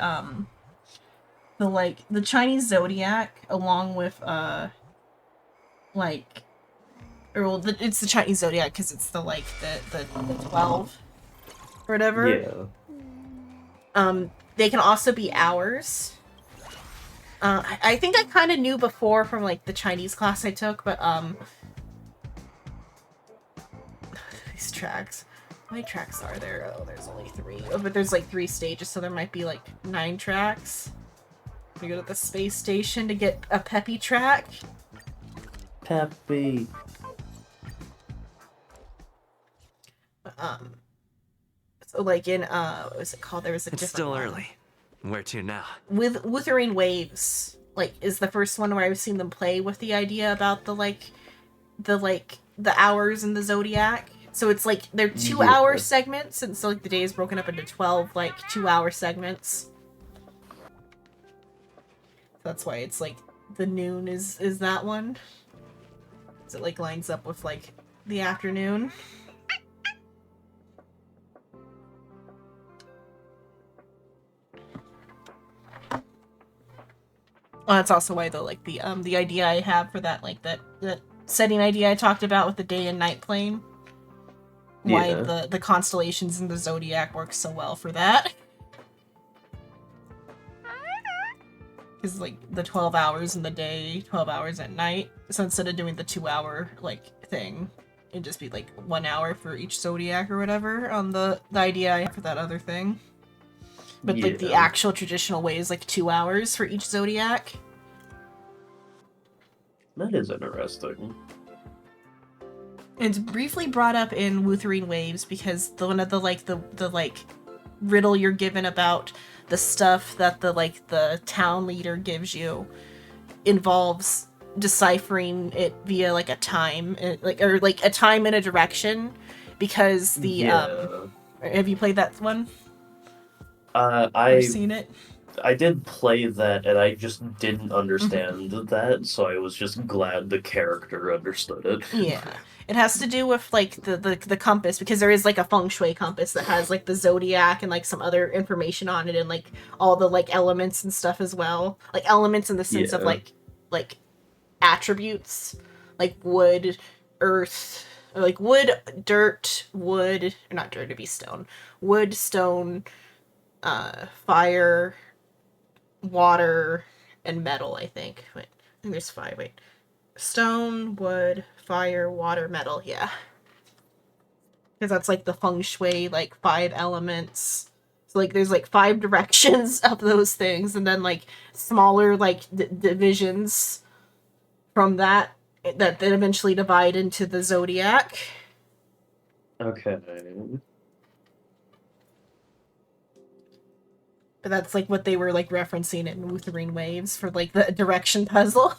Chinese zodiac along with it's the Chinese zodiac because it's the 12 or whatever. Yeah. They can also be hours. I think I kind of knew before from like the Chinese class I took, but these tracks. How many tracks are there? Oh, there's only 3. Oh, but there's like 3 stages, so there might be like 9 tracks. We go to the space station to get a peppy track. Peppy. So like in what was it called? There was a It's different still one. early. Where to now? With Wuthering Waves, like, is the first one where I've seen them play with the idea about the hours in the zodiac. So it's like they're 2-hour segments, and so like the day is broken up into 12 like 2-hour segments. That's why it's like the noon is that one. So it like lines up with like the afternoon. Well, that's also why though, like the idea I have for that, like that setting idea I talked about with the day and night plane. Why Yeah. the constellations in the zodiac work so well for that. Because like the 12 hours in the day, 12 hours at night. So instead of doing the 2-hour like thing, it'd just be like 1 hour for each zodiac or whatever on the idea I have for that other thing. But like the actual traditional way is like 2 hours for each zodiac. That is interesting. It's briefly brought up in Wuthering Waves because one of the riddle you're given about the stuff that the town leader gives you involves deciphering it via like a time, or a time and a direction, because the have you played that one? I've seen it. I did play that, and I just didn't understand that, so I was just glad the character understood it. Yeah. It has to do with like the compass, because there is like a feng shui compass that has like the zodiac and like some other information on it, and like all the like elements and stuff as well. Like elements in the sense of like attributes, like wood, earth, or like wood, dirt, wood, or not dirt, it'd be stone. Wood, stone, fire, water, and metal, I think. Wait, I think there's 5. Wait. Stone, wood, fire, water, metal, yeah. Because that's like the feng shui, like 5 elements. So like there's like 5 directions of those things, and then like smaller like divisions from that eventually divide into the zodiac. Okay. But that's like what they were like referencing in Wuthering Waves for like the direction puzzle.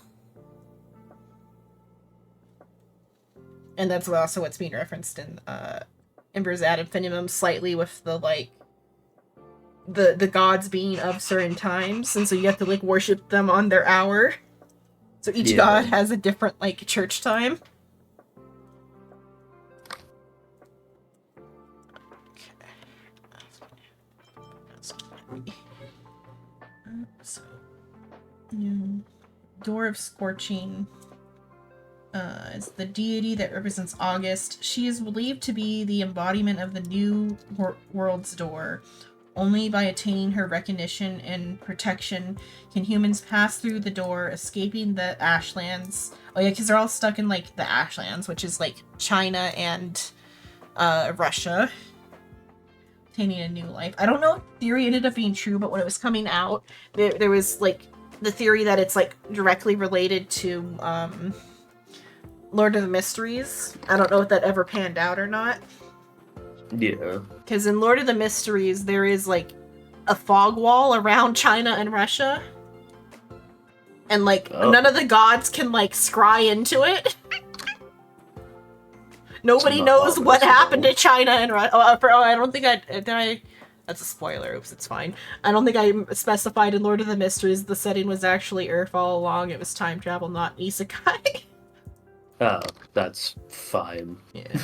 And that's also what's being referenced in Embers Ad Infinitum slightly, with the like the gods being of certain times, and so you have to like worship them on their hour. So each god has a different like church time. So, Door of Scorching is the deity that represents August. She is believed to be the embodiment of the new world's door. Only by attaining her recognition and protection can humans pass through the door, escaping the Ashlands. Oh yeah, because they're all stuck in like the Ashlands, which is like China and Russia. Obtaining a new life. I don't know if the theory ended up being true, but when it was coming out, there was like the theory that it's like directly related to Lord of the Mysteries. I don't know if that ever panned out or not. Yeah. Because in Lord of the Mysteries, there is like a fog wall around China and Russia. And like none of the gods can like scry into it. Nobody knows what happened to China and Russia. I don't think I that's a spoiler. Oops, it's fine. I don't think I specified in Lord of the Mysteries the setting was actually Earth all along. It was time travel, not isekai. Oh, that's fine. Yeah.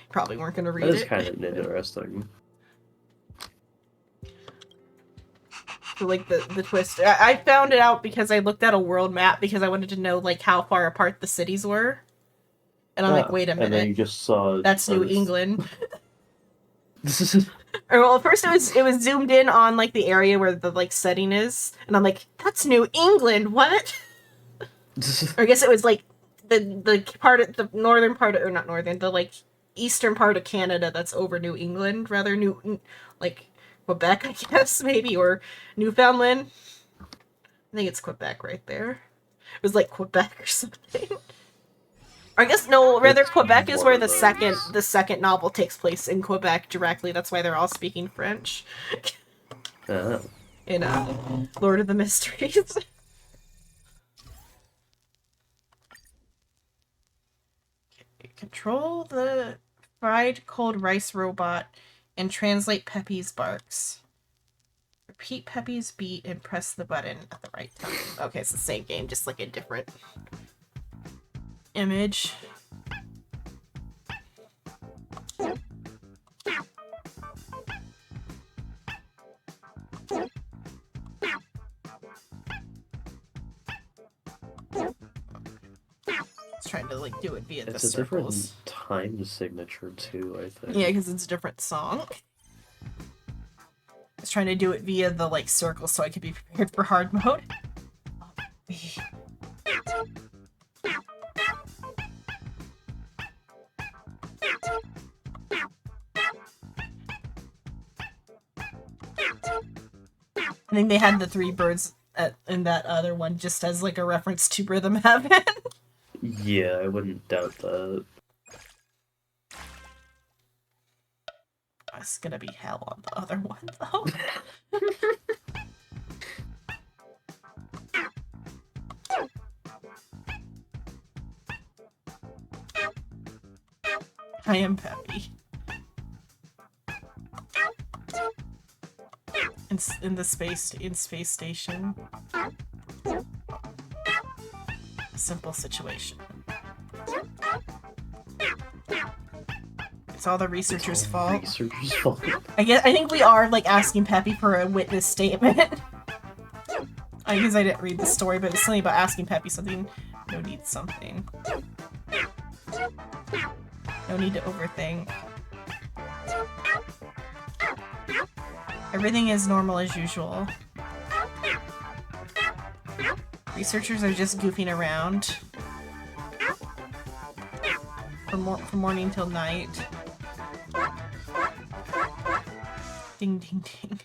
Probably weren't going to read it. That is kind of interesting. So, like, the twist. I found it out because I looked at a world map because I wanted to know, like, how far apart the cities were. And I'm like, wait a minute. And then you just saw... That's New England. Or, well, first it was zoomed in on like the area where the like setting is, and I'm like, that's New England. What? Or I guess it was like the part of the northern part of, or not northern, the like eastern part of Canada that's over New England, rather like Quebec, I guess, maybe, or Newfoundland. I think it's Quebec right there. It was like Quebec or something. I guess no, rather Quebec is where the second novel takes place in Quebec directly. That's why they're all speaking French. In Lord of the Mysteries. Okay, control the fried cold rice robot and translate Peppy's barks. Repeat Peppy's beat and press the button at the right time. Okay, it's the same game, just like a different image. It's trying to like do it via the circles. It's a different time signature too, I think. Yeah, because it's a different song. I was trying to do it via the like circles so I could be prepared for hard mode. I think they had the three birds in that other one just as like a reference to Rhythm Heaven. Yeah, I wouldn't doubt that. It's gonna be hell on the other one though. I am Peppy. In the space station. A simple situation. It's all the researchers' fault. I think we are like asking Peppy for a witness statement. I guess I didn't read the story, but it's something about asking Peppy something. No need something. No need to overthink. Everything is normal as usual. Researchers are just goofing around. From morning till night. Ding ding ding.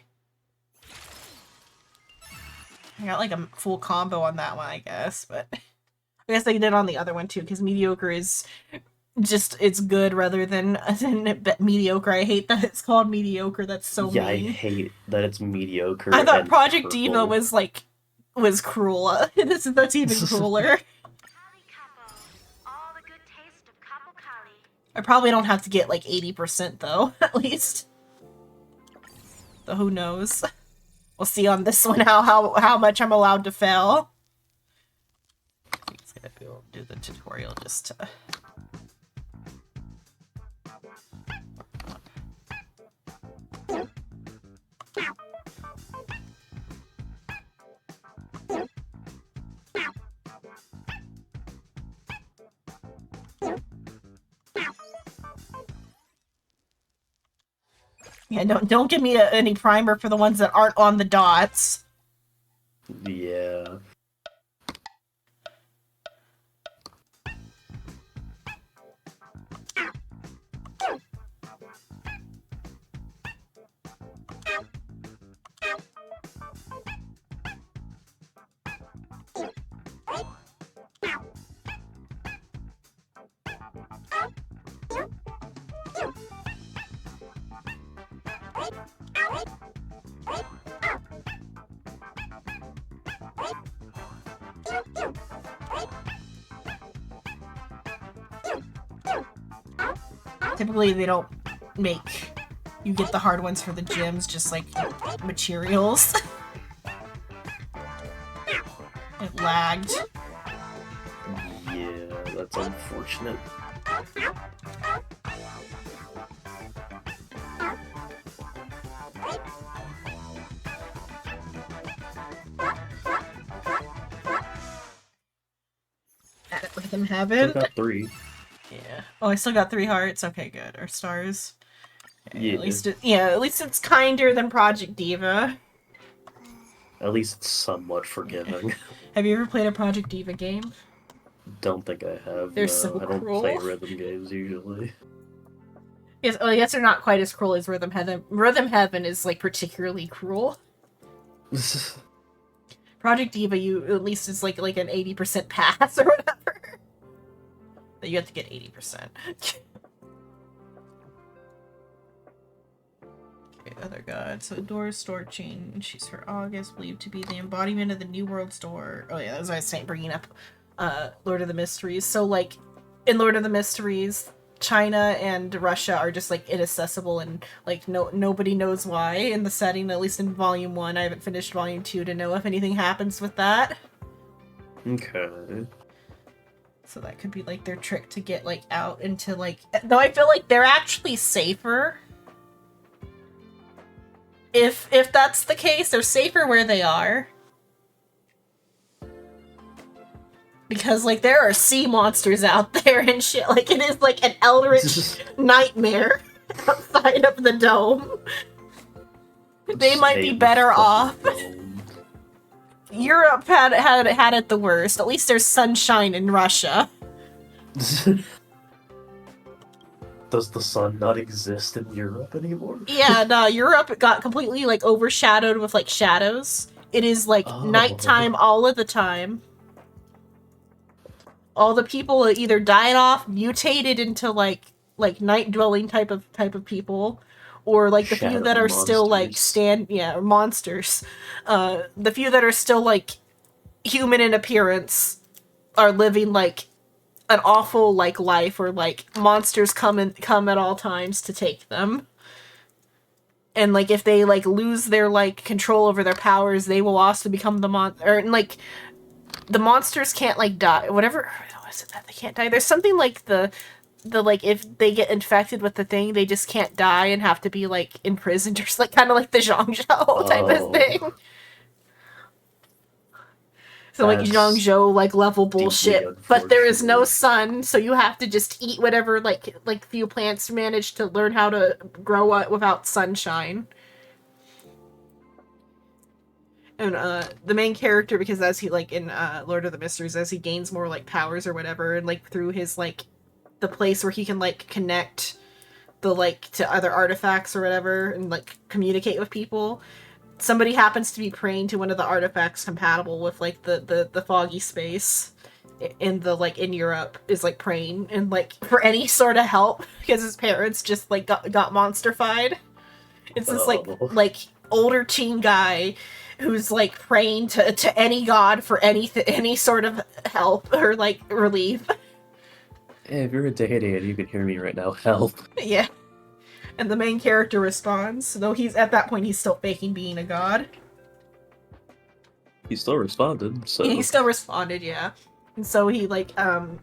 I got like a full combo on that one, I guess, but I guess they did on the other one too, because mediocre is just, it's good rather than mediocre. I hate that it's called mediocre. That's so mean. Yeah, I hate that it's mediocre. I thought Project Diva was cruel. That's even crueler. I probably don't have to get like 80% though, at least. So who knows? We'll see on this one how much I'm allowed to fail. I'm just gonna do the tutorial just to... Yeah, don't give me any primer for the ones that aren't on the dots. Yeah. Typically they don't make you get the hard ones for the gyms, just like materials. It lagged. Yeah, that's unfortunate. Rhythm Heaven. Still got 3. Yeah. Oh, I still got 3 hearts. Okay, good. Or stars. Yeah. At least it's kinder than Project Diva. At least it's somewhat forgiving. Have you ever played a Project Diva game? Don't think I have. They're no. so I don't cruel. play rhythm games usually. Yes, well, I guess they're not quite as cruel as Rhythm Heaven. Rhythm Heaven is like particularly cruel. Project Diva, you at least is like an 80% pass or whatever. That you have to get 80%. Okay, other god. So Dora's store change. She's for August, believed to be the embodiment of the New World Store. Oh yeah, that was what I was saying, bringing up Lord of the Mysteries. So like in Lord of the Mysteries, China and Russia are just like inaccessible and like nobody knows why in the setting, at least in volume 1. I haven't finished volume 2 to know if anything happens with that. Okay. So that could be like their trick to get like out into like, though I feel like they're actually safer. If that's the case, they're safer where they are. Because, like, there are sea monsters out there and shit. Like, it is, like, an eldritch nightmare outside of the dome. They might be better off. Europe had it the worst. At least there's sunshine in Russia. Does the sun not exist in Europe anymore? Yeah, no, Europe got completely, like, overshadowed with, like, shadows. It is, like, nighttime all of the time. All the people either died off, mutated into like night-dwelling type of people, or like the few that are still like monsters. The few that are still like human in appearance are living like an awful like life, or like monsters come at all times to take them. And like if they like lose their like control over their powers, they will also become the monsters can't like die. Whatever is it that they can't die? There's something like the like if they get infected with the thing, they just can't die and have to be like imprisoned, or like kind of like the Zhangzhou type of thing. So like Zhangzhou like level bullshit, but there is no sun, so you have to just eat whatever like few plants manage to learn how to grow up without sunshine. And the main character, because as he like in Lord of the Mysteries, as he gains more like powers or whatever, and like through his like the place where he can like connect the like to other artifacts or whatever and like communicate with people, somebody happens to be praying to one of the artifacts compatible with like the foggy space in the like in Europe, is like praying and like for any sort of help because his parents just like got monsterfied. It's this like older teen guy who's like praying to any god for any sort of help or like relief. Hey, if you're a deity and you can hear me right now, help. Yeah. And the main character responds, though he's at that point he's still faking being a god. He still responded, so He still responded, yeah. And so he like the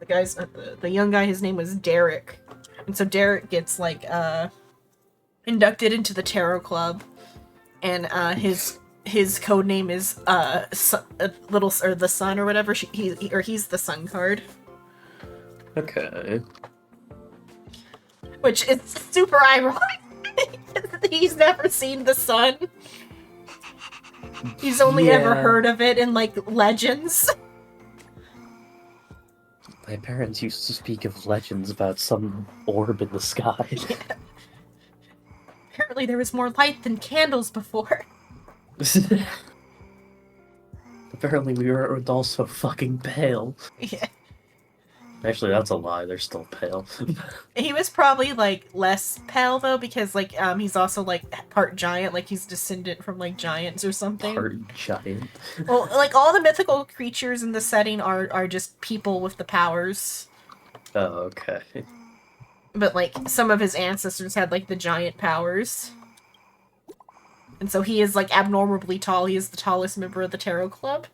guy's the young guy, his name was Derek. And so Derek gets like inducted into the Tarot Club. And his code name is the Sun or whatever. He's the Sun card. Okay. Which is super ironic. He's never seen the sun. He's only ever heard of it in like legends. My parents used to speak of legends about some orb in the sky. Yeah. Apparently there was more light than candles before. Apparently we were also fucking pale. Yeah. Actually, that's a lie. They're still pale. He was probably like less pale though, because like he's also like part giant, like he's descendant from like giants or something. Part giant. Well, like all the mythical creatures in the setting are just people with the powers. Oh, okay. But like some of his ancestors had like the giant powers. And so he is like abnormally tall. He is the tallest member of the Tarot Club.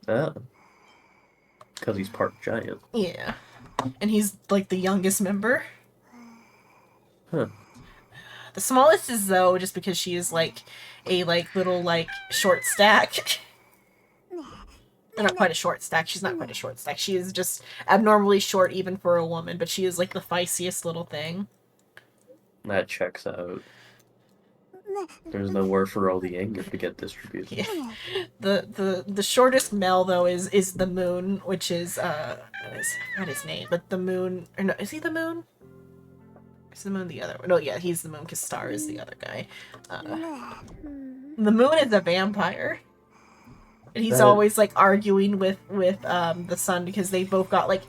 Oh. Because he's part giant. Yeah. And he's like the youngest member. Huh. The smallest is Zoe, just because she is like a like little like short stack. not quite a short stack. She's not quite a short stack. She is just abnormally short even for a woman, but she is like the feistiest little thing. That checks out. There's nowhere for all the anger to get distributed. Yeah. The shortest male though is the moon, which is not his name, but the moon. Or no, is he the moon? Is the moon the other one? No, yeah, he's the moon because Star is the other guy. The moon is a vampire. And he's always like arguing with the sun because they both got like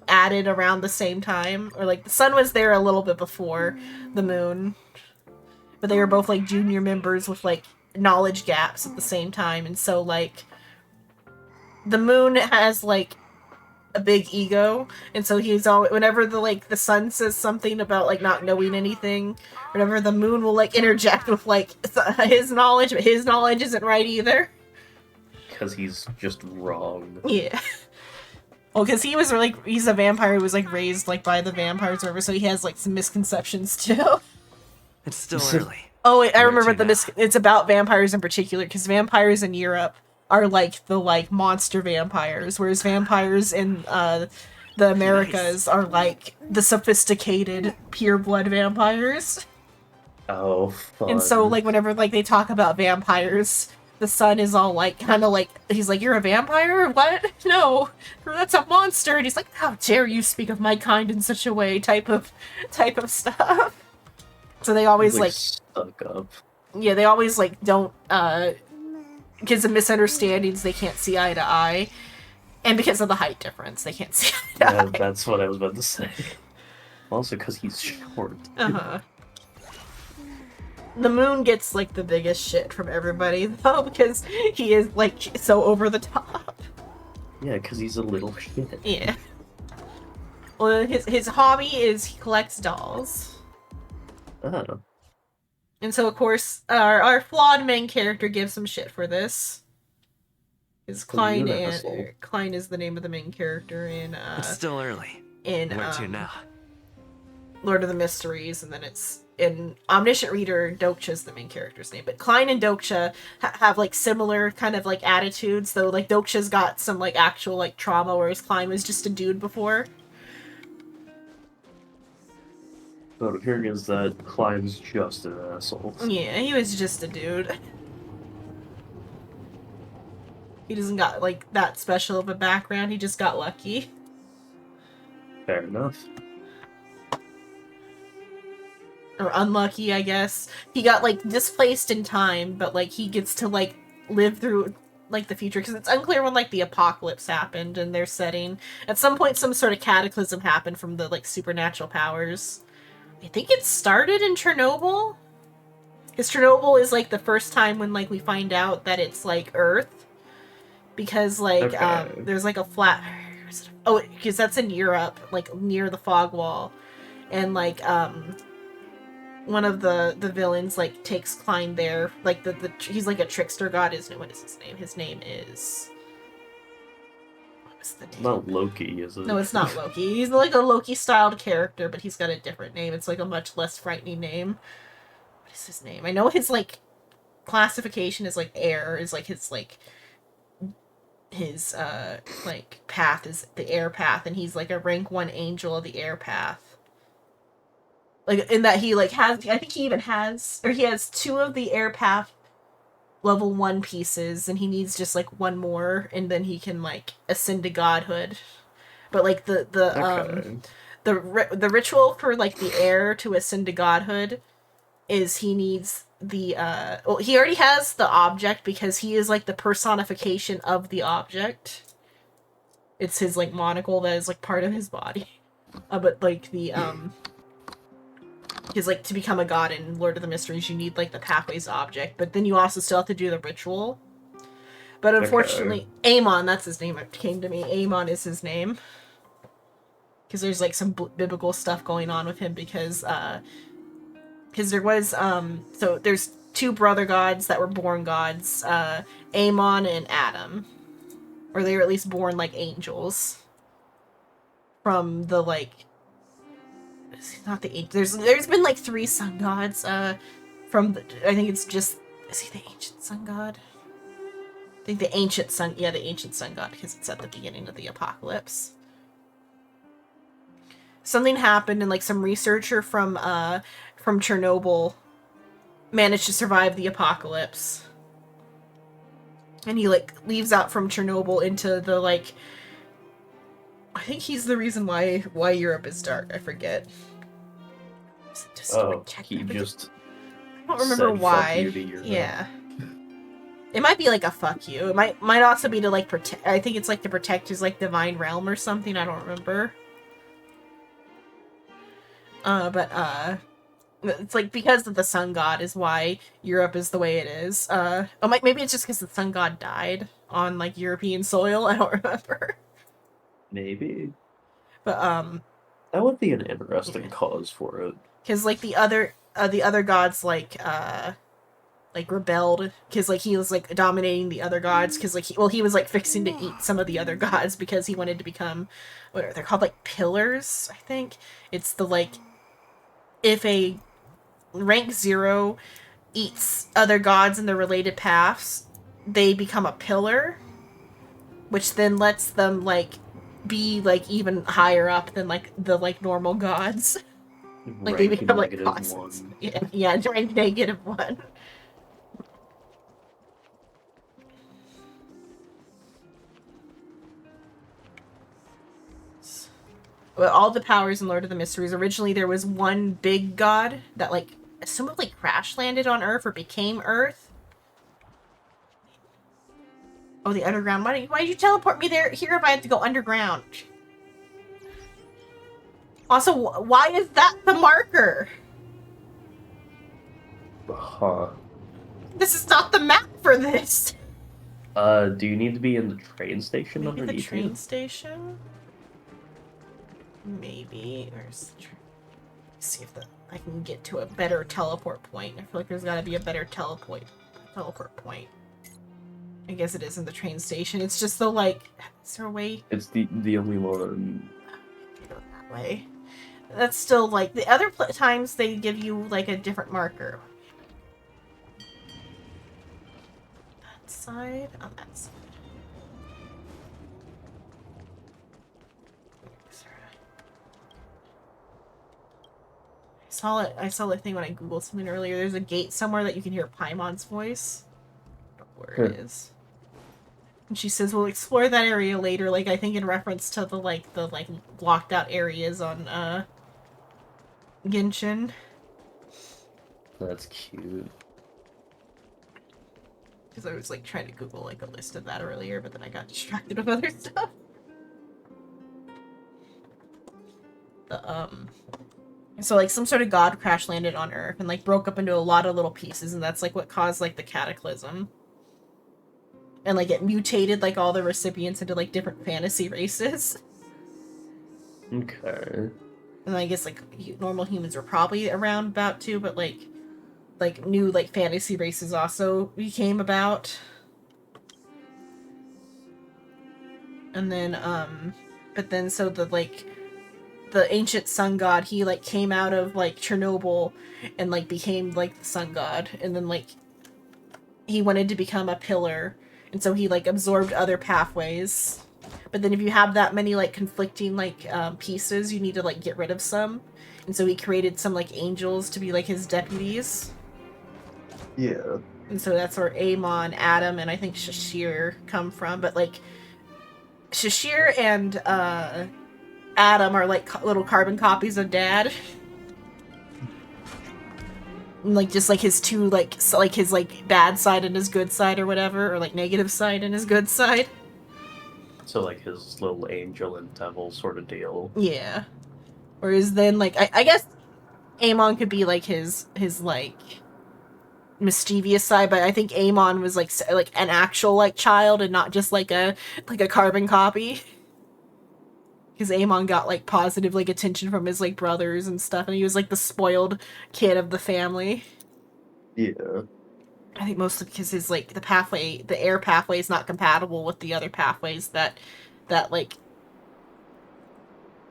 added around the same time, or like the sun was there a little bit before the moon, but they were both like junior members with like knowledge gaps at the same time, and so like the moon has like a big ego, and so he's always, whenever the sun says something about like not knowing anything, whenever the moon will like interject with like his knowledge, but his knowledge isn't right either. Because he's just wrong. Yeah. Well, because he was like, he's a vampire who was like raised like by the vampires or whatever, so he has like some misconceptions too. It's still early. Oh, wait, I remember it's about vampires in particular, because vampires in Europe are like the like monster vampires, whereas vampires in the Americas are like the sophisticated pure blood vampires. Oh, fun. And so like whenever like they talk about vampires, the son is all like, kind of like, he's like, you're a vampire? What? No, that's a monster. And he's like, how dare you speak of my kind in such a way, type of stuff. So they always like stuck up. Yeah, they always like don't because of misunderstandings, they can't see eye to eye, and because of the height difference, they can't see eye to eye. That's what I was about to say. Also, because he's short. The moon gets like the biggest shit from everybody though, because he is like so over the top. Yeah, because he's a little shit. Yeah. Well, his hobby is he collects dolls. Oh. And so of course our flawed main character gives him shit for this. Is Klein, and Klein is the name of the main character in It's still early. Where to now? Lord of the Mysteries, and then it's in Omniscient Reader, Dokcha's the main character's name, but Klein and Dokcha have like similar kind of like attitudes, though like Dokcha's got some like actual like trauma, whereas Klein was just a dude before. So here is that Klein's just an asshole. Yeah, he was just a dude. He doesn't got like that special of a background, he just got lucky. Fair enough. Or unlucky, I guess. He got like displaced in time, but like he gets to like live through like the future, because it's unclear when like the apocalypse happened in their setting. At some point some sort of cataclysm happened from the like supernatural powers. I think it started in Chernobyl, because Chernobyl is like the first time when like we find out that it's like Earth, because like there's like a flat, oh, because that's in Europe, like near the fog wall, and like one of the villains like takes Klein there, like he's like a trickster god. What is his name? His name is, what was the name? Not Loki, is it? No, it's not Loki. He's like a Loki styled character, but he's got a different name. It's like a much less frightening name. What is his name? I know his like classification is like air, is like his like path is the air path, and he's like a rank 1 angel of the air path. Like, in that he, like, has, I think he even has, or he has 2 of the air path level 1 pieces, and he needs just, like, 1 more, and then he can, like, ascend to godhood. But, like, the ritual for, like, the air to ascend to godhood is he needs the, well, he already has the object, because he is, like, the personification of the object. It's his, like, monocle that is, like, part of his body. But, like, because, like, to become a god in Lord of the Mysteries, you need, like, the Pathways object, but then you also still have to do the ritual. But unfortunately, Amon, that's his name, it came to me. Amon is his name. Because there's, like, some biblical stuff going on with him, because there was, so there's 2 brother gods that were born gods, Amon and Adam. Or they were at least born, like, angels. From the, like, not the there's been like 3 sun gods from I think it's just, is he the ancient sun god? I think the ancient sun, yeah, the ancient sun god, because it's at the beginning of the apocalypse. Something happened, and like some researcher from Chernobyl managed to survive the apocalypse. And he like leaves out from Chernobyl into the like, I think he's the reason why Europe is dark. I forget. Oh, he just I don't remember said, why. "Fuck you" to Europe. Yeah. It might be like a fuck you. It might also be to like protect. I think it's like to protect his like divine realm or something. I don't remember. But it's like because of the sun god is why Europe is the way it is. Oh, maybe it's just because the sun god died on like European soil. I don't remember. Maybe. But that would be an interesting cause for it. Because like the other gods like rebelled because like he was like dominating the other gods because like he was like fixing to eat some of the other gods because he wanted to become what are they called, like pillars, I think. It's the like if a rank 0 eats other gods in the related paths, they become a pillar, which then lets them like be like even higher up than like the like normal gods. Like they become like bosses. Yeah, rank -1. Well, all the powers in Lord of the Mysteries. Originally, there was one big god that, like, assumably crash landed on Earth or became Earth. Oh, the underground. Why did you teleport me here if I had to go underground? Also, why is that the marker? Huh. This is not the map for this. Do you need to be in the train station Maybe underneath the train you? station? Maybe. Where's the train? See if I can get to a better teleport point. I feel like there's got to be a better teleport point. I guess it is in the train station. It's just the like. Is there a way? It's the only one. Go that way. That's still like the other times they give you like a different marker. That side on that side. I saw the thing when I googled something earlier. There's a gate somewhere that you can hear Paimon's voice. I don't know where it is. And she says we'll explore that area later, like I think in reference to the blocked out areas on Genshin. That's cute. Because I was like trying to Google like a list of that earlier, but then I got distracted with other stuff. So like some sort of god crash landed on Earth and like broke up into a lot of little pieces, and that's like what caused like the cataclysm. And like it mutated like all the recipients into like different fantasy races. Okay. And I guess like normal humans were probably around about too, but like new like fantasy races also became about. And then but then so the ancient sun god, he like came out of like Chernobyl and like became like the sun god, and then like he wanted to become a pillar, and so he like absorbed other pathways. But then if you have that many like conflicting like pieces, you need to like get rid of some, and so he created some like angels to be like his deputies. Yeah. And so that's where Amon, Adam, and I think Shashir come from. But like Shashir and Adam are like little carbon copies of Dad. And, like just like his two like his like bad side and his good side or whatever, or like negative side and his good side. So like his little angel and devil sort of deal. Yeah. Whereas then like I guess Amon could be like his like mischievous side, but I think Amon was like an actual like child and not just like a carbon copy. Because Amon got like positive like attention from his like brothers and stuff, and he was like the spoiled kid of the family. Yeah. I think mostly because his like the air pathway is not compatible with the other pathways that like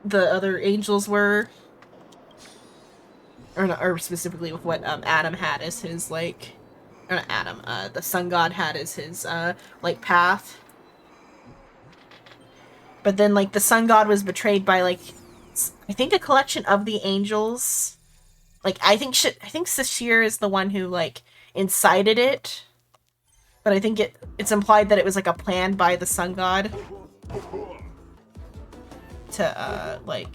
the other angels were, or specifically with what Adam had as his like or not Adam, the sun god had as his, like, path. But then, like, the sun god was betrayed by, like, I think a collection of the angels. Like, I think Sashir is the one who, like, incited it. But I think it's implied that it was, like, a plan by the sun god. To, like...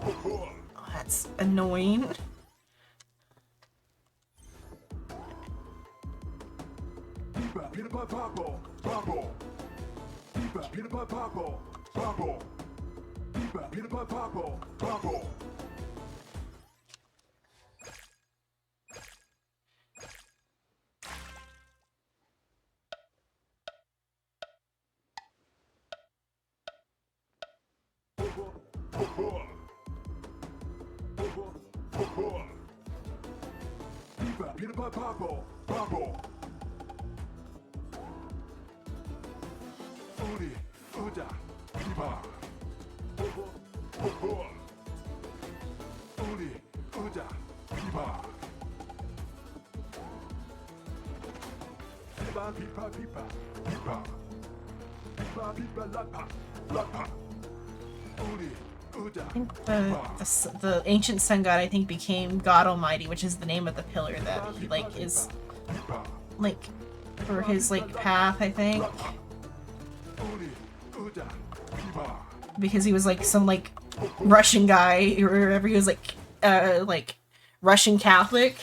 Oh, that's annoying. I think the ancient sun god, I think, became God Almighty, which is the name of the pillar that he, like, is, like, for his, like, path, I think. Because he was, like, some, like, Russian guy, or whatever, he was, like, Russian Catholic.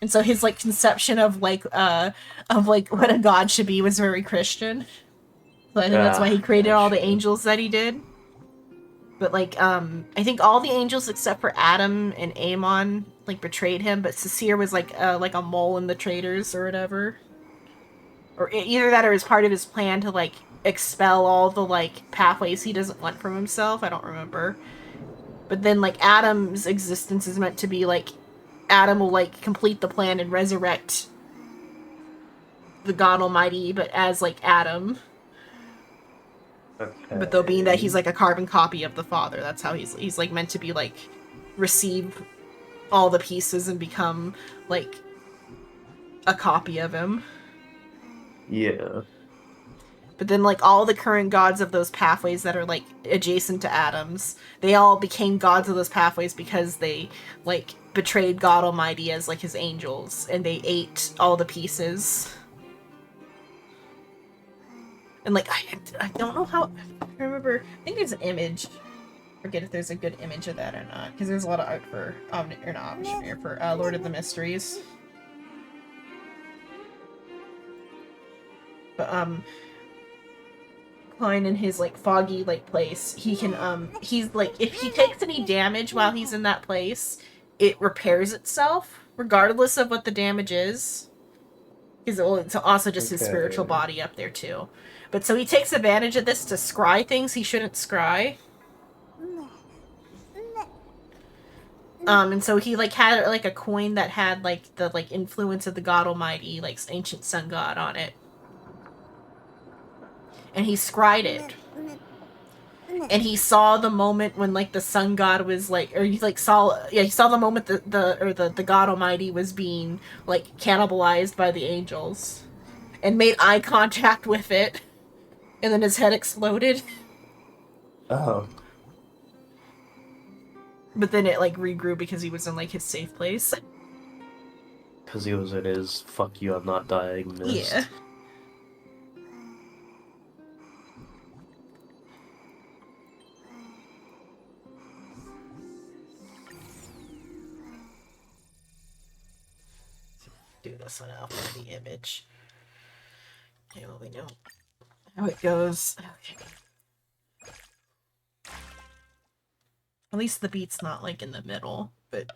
And so his, like, conception of, like, what a god should be was very Christian. So I think that's why he created all the angels that he did. But, like, I think all the angels except for Adam and Amon, like, betrayed him, but Sasir was, like a mole in the traitors or whatever. Or either that or as part of his plan to, like, expel all the, like, pathways he doesn't want from himself. I don't remember. But then, like, Adam's existence is meant to be, like, Adam will, like, complete the plan and resurrect the God Almighty, but as, like, Adam. Okay. But though being that he's, like, a carbon copy of the father, that's how he's like, meant to be, like, receive all the pieces and become, like, a copy of him. Yeah. But then, like, all the current gods of those pathways that are, like, adjacent to Adam's, they all became gods of those pathways because they, like, betrayed God Almighty as, like, his angels, and they ate all the pieces. And, like, I don't know how... I remember... I think there's an image. I forget if there's a good image of that or not. Because there's a lot of art for... for Lord of the Mysteries. But, Klein in his, like, foggy, like, place, he can, he's, like... If he takes any damage while he's in that place, it repairs itself, regardless of what the damage is. Because it's also just his spiritual body up there, too. But so he takes advantage of this to scry things he shouldn't scry. And so he, like, had, like, a coin that had, like, the, like, influence of the God Almighty, like, ancient sun god on it. And he scried it. And he saw the moment when, like, the sun god was, like, or he, like, he saw the moment the God Almighty was being, like, cannibalized by the angels. And made eye contact with it. And then his head exploded. Oh. But then it, like, regrew because he was in, like, his safe place. Because he was in his fuck you, I'm not dying mist. Yeah. Do this one out for the image. Okay, well, we know how it goes. Okay. At least the beat's not, like, in the middle, but...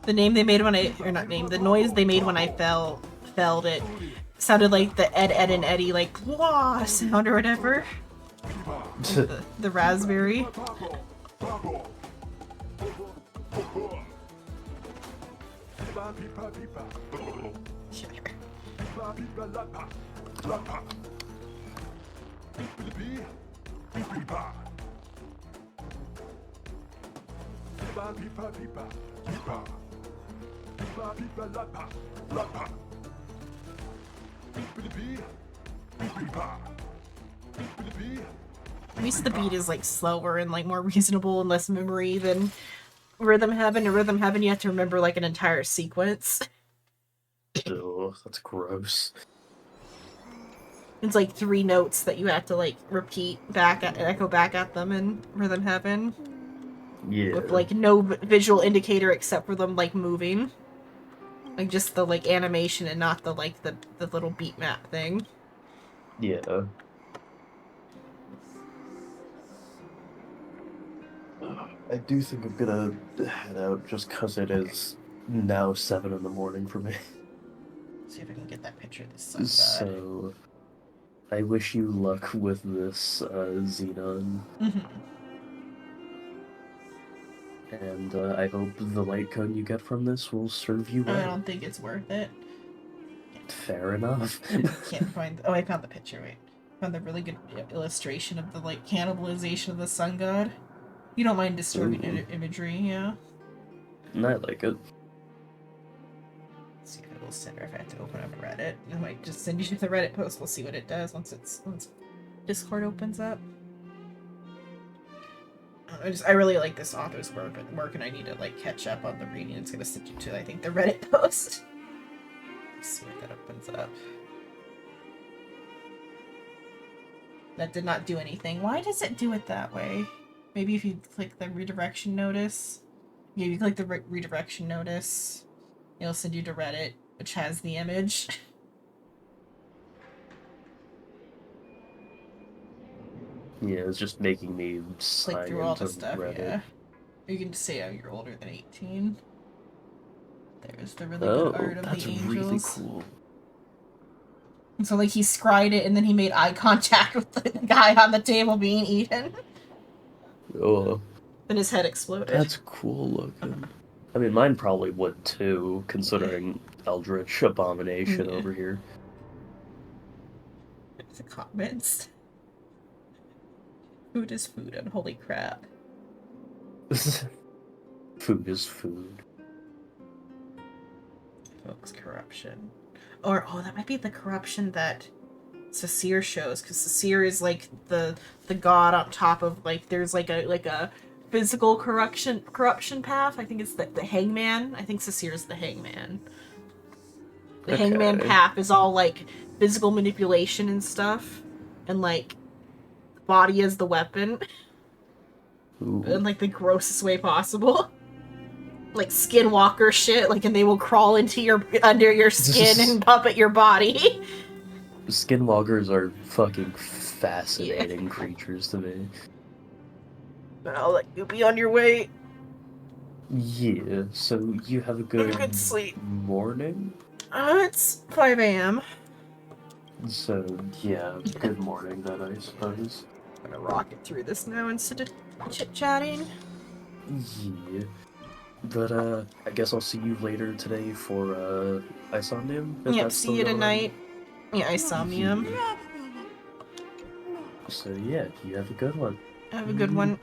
The name they made when I... Or not name. The noise they made when I felled it sounded like the Ed, and Eddie, like, wah sound or whatever. the raspberry. At least the beat is like slower and like more reasonable and less memory than Rhythm Heaven. In Rhythm Heaven, you have to remember like an entire sequence. Oh, that's gross. It's like 3 notes that you have to like repeat back at, echo back at them in Rhythm Heaven. Yeah. With like no visual indicator except for them like moving. Like just the like animation and not the like the little beat map thing. Yeah. I do think I'm gonna head out just because it is now 7 in the morning for me. See if I can get that picture of this sun god. So, I wish you luck with this, Xenon. And I hope the light cone you get from this will serve you well. I don't think it's worth it. Fair enough. Can't find. Oh, I found the picture. Wait, found the really good illustration of the like cannibalization of the sun god. You don't mind disturbing imagery, yeah? I like it. Let's see if it will send, or if I have to open up Reddit. I might just send you to the Reddit post. We'll see what it does once Discord opens up. I really like this author's work, and I need to like catch up on the reading. It's gonna send you to, I think, the Reddit post. Let's see what that opens up. That did not do anything. Why does it do it that way? Maybe if you click the redirection notice. Yeah, you click the redirection notice. It'll send you to Reddit, which has the image. Yeah, it's just making me sign Click through all into the stuff, Reddit. yeah. You can just say, oh, you're older than 18. There's the really Oh, good art of that's the angels. really cool. And so, like, he scried it, and then he made eye contact with the guy on the table being eaten. Oh, Then his head exploded. that's cool looking. I mean, mine probably would too, considering Eldritch Abomination over here. The comments. Food is food, and holy crap. Food is food. Folks, corruption. Or, oh, that might be the corruption that Sasir shows, because Sasir is like the god on top of, like, there's like a physical corruption path. I think it's the hangman. I think Sasir is the hangman. The hangman path is all like physical manipulation and stuff, and like body as the weapon. Ooh. In like the grossest way possible. Like skinwalker shit, like, and they will crawl into under your skin and puppet your body. Skinwalkers are fucking fascinating creatures to me. I'll let you be on your way. Yeah, so you have a good sleep. Morning? It's 5 a.m. So, yeah, good morning then, I suppose. I'm gonna rocket through this now instead of chit-chatting. Yeah. But, I guess I'll see you later today for, Isomnium? Yep, see you tonight. Yeah, Isomnium. So, yeah, you have a good one. Have a good one.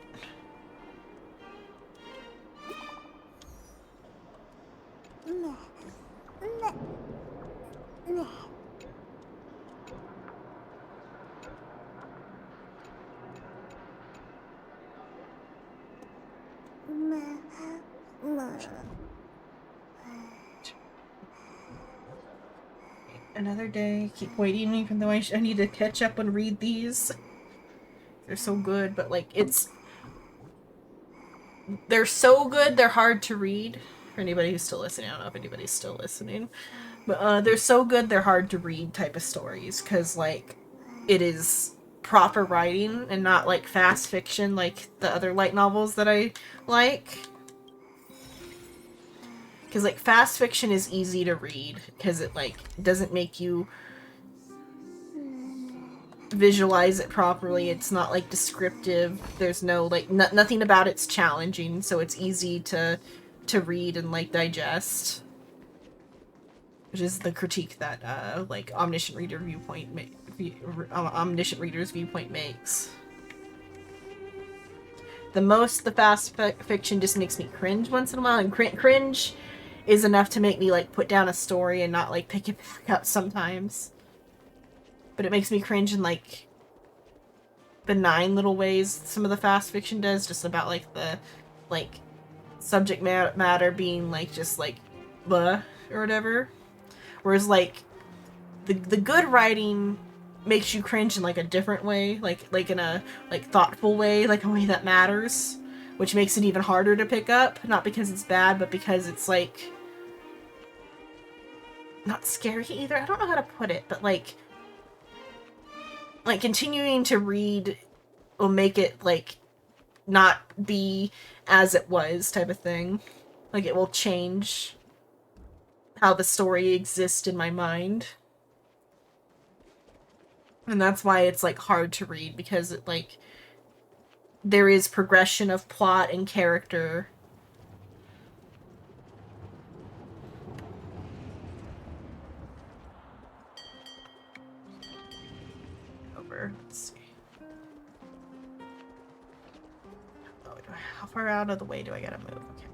Another day. Keep waiting, even though I need to catch up and read these. They're so good, but like they're so good. They're hard to read. For anybody who's still listening, I don't know if anybody's still listening, but they're so good. They're hard to read type of stories because like it is proper writing and not like fast fiction like the other light novels that I like. Because, like, fast fiction is easy to read, because it, like, doesn't make you visualize it properly. It's not, like, descriptive. There's no, like, nothing about it's challenging, so it's easy to read and, like, digest. which is the critique that like omniscient reader's viewpoint makes. The fast fiction just makes me cringe once in a while, and cringe is enough to make me like put down a story and not like pick it back up sometimes. But it makes me cringe in like benign little ways some of the fast fiction does, just about like the like subject matter being like just like blah or whatever. Whereas like the good writing makes you cringe in like a different way, like in a like thoughtful way, like a way that matters, which makes it even harder to pick up, not because it's bad, but because it's like not scary either. I don't know how to put it, but like continuing to read will make it like not be as it was type of thing. Like it will change how the story exists in my mind. And that's why it's like hard to read, because it like there is progression of plot and character. Over. Let's see. Oh, how far out of the way do I gotta move? Okay.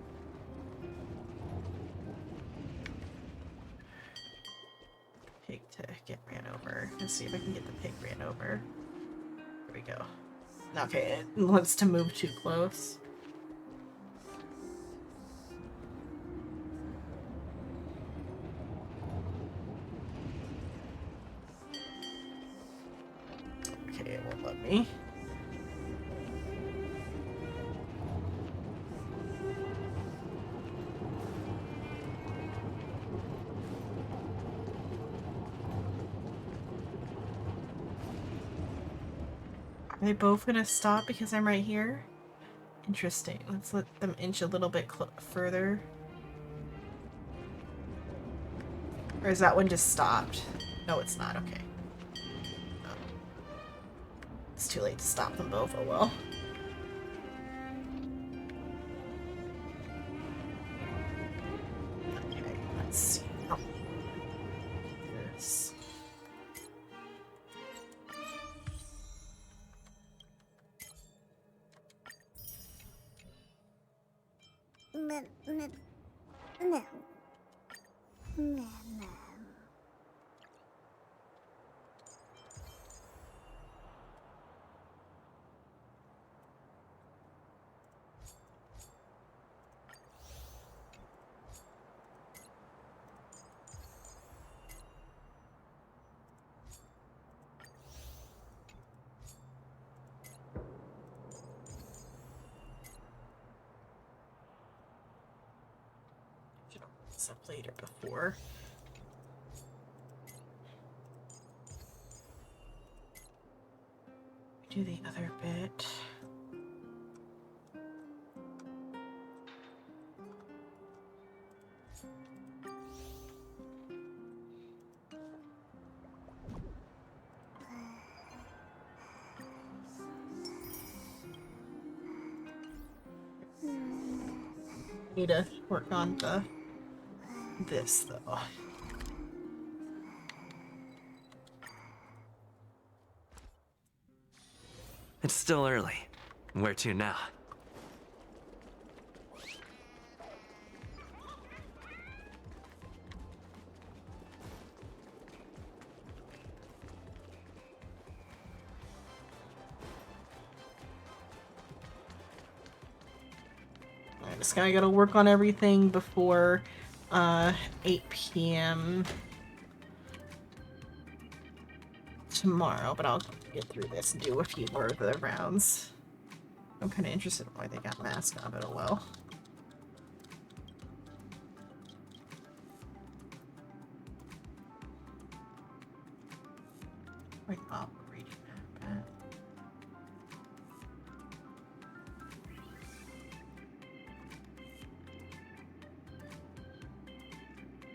Pig to get ran over. Let's see if I can get the pig ran over. There we go. Okay, it wants to move too close. Okay, it won't let me. Are they both gonna stop because I'm right here? Interesting. Let's let them inch a little bit further. Or is that one just stopped? No, it's not. Okay. Oh. It's too late to stop them both. Oh well. Okay, let's see. Oh. This. Up later before. Do the other bit. Need to work on this though. It's still early. Where to now? I just kinda gotta work on everything before 8 p.m. tomorrow, but I'll get through this and do a few more of the rounds. I'm kind of interested in why they got masks on, but oh well. Right, reading that.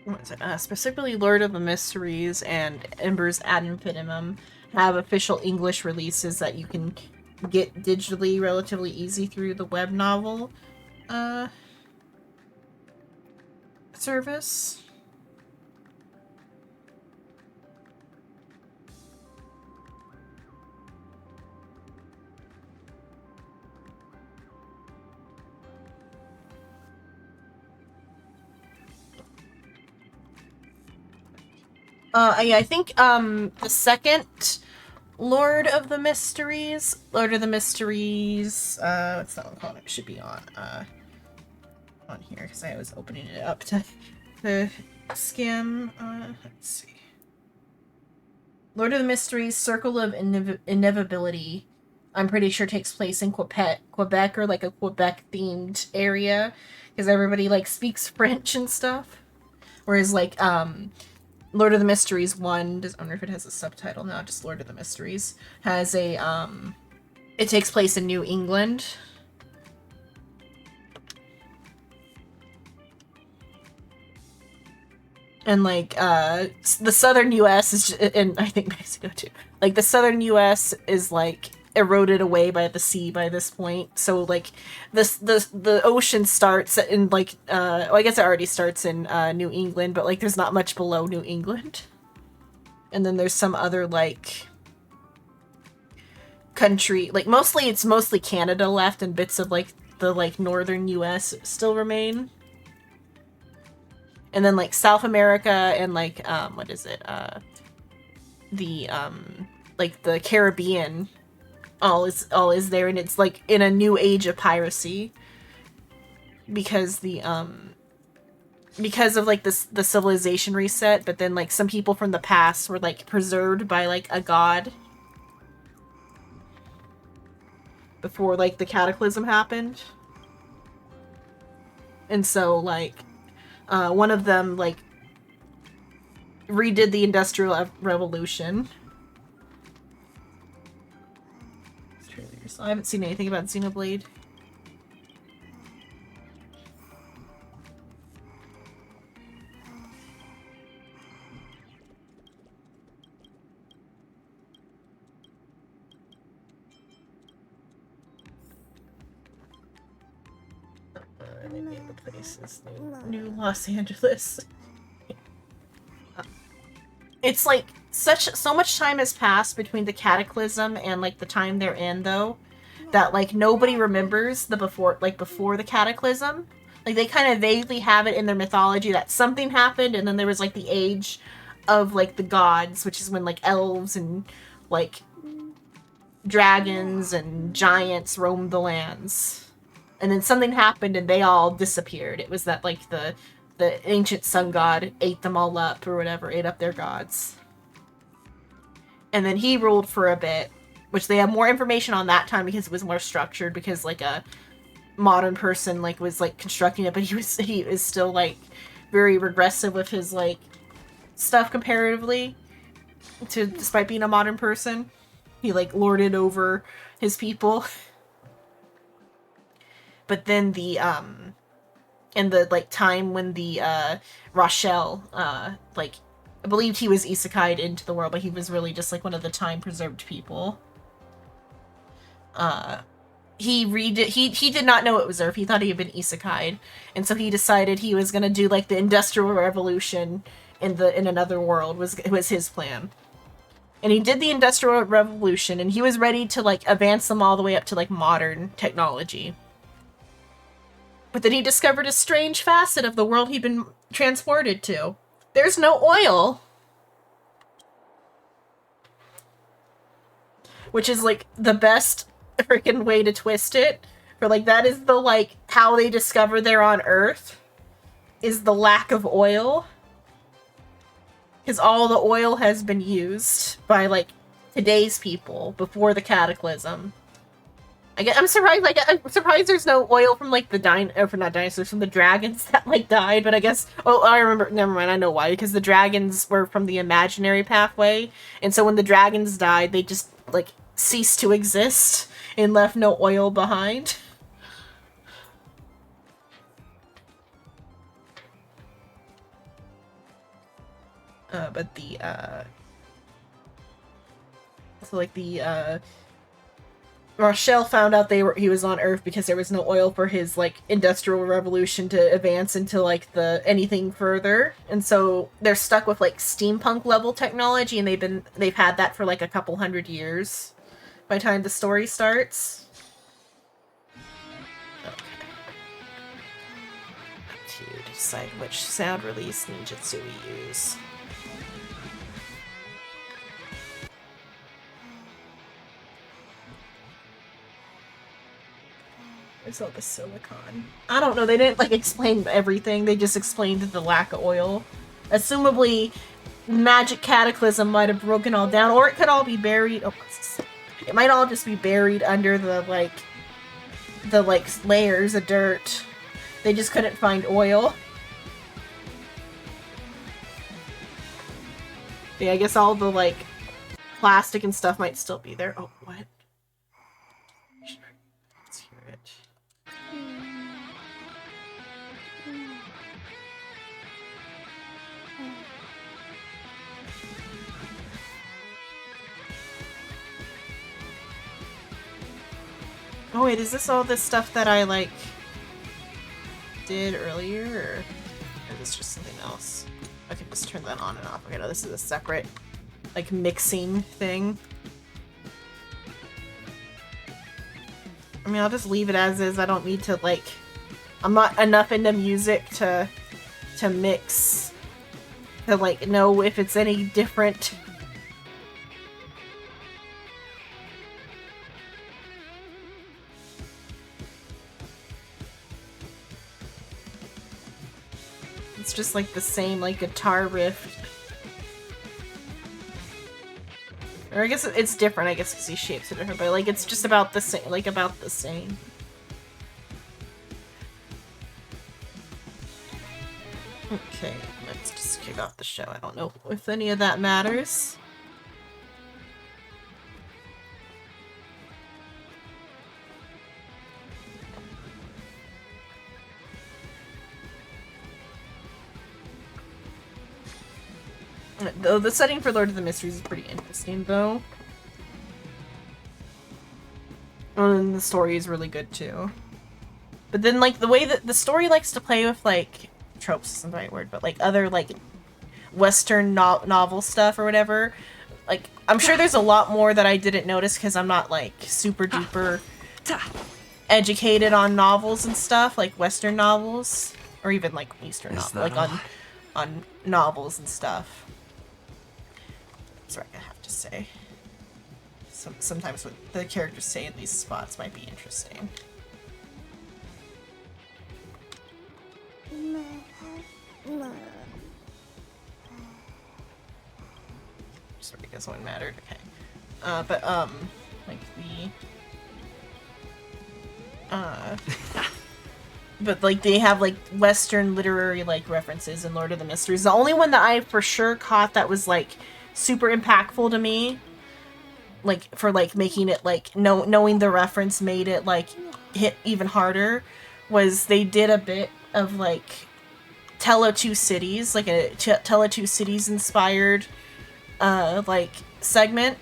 What is it? Specifically, Lord of the Mysteries and Ember's Ad Infinitum have official English releases that you can get digitally relatively easy through the web novel service. Yeah, I think the second Lord of the Mysteries, what's that one called? It should be on here because I was opening it up to skim. Let's see. Lord of the Mysteries, Circle of Inevitability. I'm pretty sure takes place in Quebec, or like a Quebec-themed area, because everybody like speaks French and stuff. Whereas like Lord of the Mysteries 1, I don't know if it has a subtitle now, just Lord of the Mysteries, has a it takes place in New England. And like the southern US is and I think Mexico too. Like the southern US is like eroded away by the sea by this point. So like the ocean starts in like well, I guess it already starts in New England, but like there's not much below New England. And then there's some other like country, like it's mostly Canada left, and bits of like the like northern US still remain. And then like South America and like what is it? The like the Caribbean all is there, and it's like in a new age of piracy because because of like the civilization reset, but then like some people from the past were like preserved by like a god before like the cataclysm happened. And so like one of them like redid the Industrial Revolution. I haven't seen anything about Xenoblade. They made the places New Los Angeles. It's like so much time has passed between the cataclysm and like the time they're in though, that like nobody remembers the before the cataclysm. Like they kind of vaguely have it in their mythology that something happened, and then there was like the age of like the gods, which is when like elves and like dragons and giants roamed the lands. And then something happened and they all disappeared. It was that like the ancient sun god ate them all up or whatever, ate up their gods. And then he ruled for a bit, which they have more information on that time because it was more structured, because like a modern person like was like constructing it, but he is still like very regressive with his like stuff comparatively to, despite being a modern person. He like lorded over his people. But then the in the like time when the Rochelle like I believed he was isekai'd into the world, but he was really just like one of the time preserved people. He did not know it was Earth. He thought he had been isekai'd, and so he decided he was gonna do like the Industrial Revolution in another world was his plan. And he did the Industrial Revolution, and he was ready to like advance them all the way up to like modern technology. But then he discovered a strange facet of the world he'd been transported to. There's no oil. Which is like the best freaking way to twist it. For like that is the like how they discover they're on Earth is the lack of oil. Because all the oil has been used by like today's people before the cataclysm. I'm surprised there's no oil from like not dinosaurs, from the dragons that like died, but I guess, oh, I remember, never mind, I know why, because the dragons were from the imaginary pathway, and so when the dragons died, they just like ceased to exist and left no oil behind. But the so like the Rochelle found out he was on Earth because there was no oil for his like Industrial Revolution to advance into like anything further, and so they're stuck with like steampunk level technology, and they've had that for like a couple hundred years by the time the story starts. Okay. To decide which sound release ninjutsu we use. There's all the silicon. I don't know, they didn't like explain everything, they just explained the lack of oil. Assumably, magic cataclysm might have broken all down, or it could all be buried. Oh, what's this? It might all just be buried under the layers of dirt. They just couldn't find oil. Yeah, I guess all the like plastic and stuff might still be there. Oh, what? Let's hear it. Oh wait, is this all this stuff that I like did earlier, or is this just something else? I can just turn that on and off. Okay, no, this is a separate like mixing thing. I mean, I'll just leave it as is. I don't need to like, I'm not enough into music to mix, to like know if it's any different. It's just like the same like guitar riff. Or I guess it's different, I guess, because he shapes it different, but like it's just about the same, like about the same. Okay, let's just kick off the show. I don't know if any of that matters. Though the setting for Lord of the Mysteries is pretty interesting, though. And the story is really good, too. But then, like, the way that the story likes to play with, like, tropes isn't the right word, but, like, other, like, Western novel stuff or whatever. Like, I'm sure there's a lot more that I didn't notice because I'm not, like, super duper educated on novels and stuff, like Western novels. Or even, like, Eastern novels, like, on novels and stuff. That's what I have to say. Sometimes what the characters say in these spots might be interesting. Sorry, I guess one mattered. Okay. Like but like they have like Western literary like references in Lord of the Mysteries. The only one that I for sure caught that was like super impactful to me, like for like making it like knowing the reference made it like hit even harder, was they did a bit of like Two Cities, like a Two Cities inspired like segment.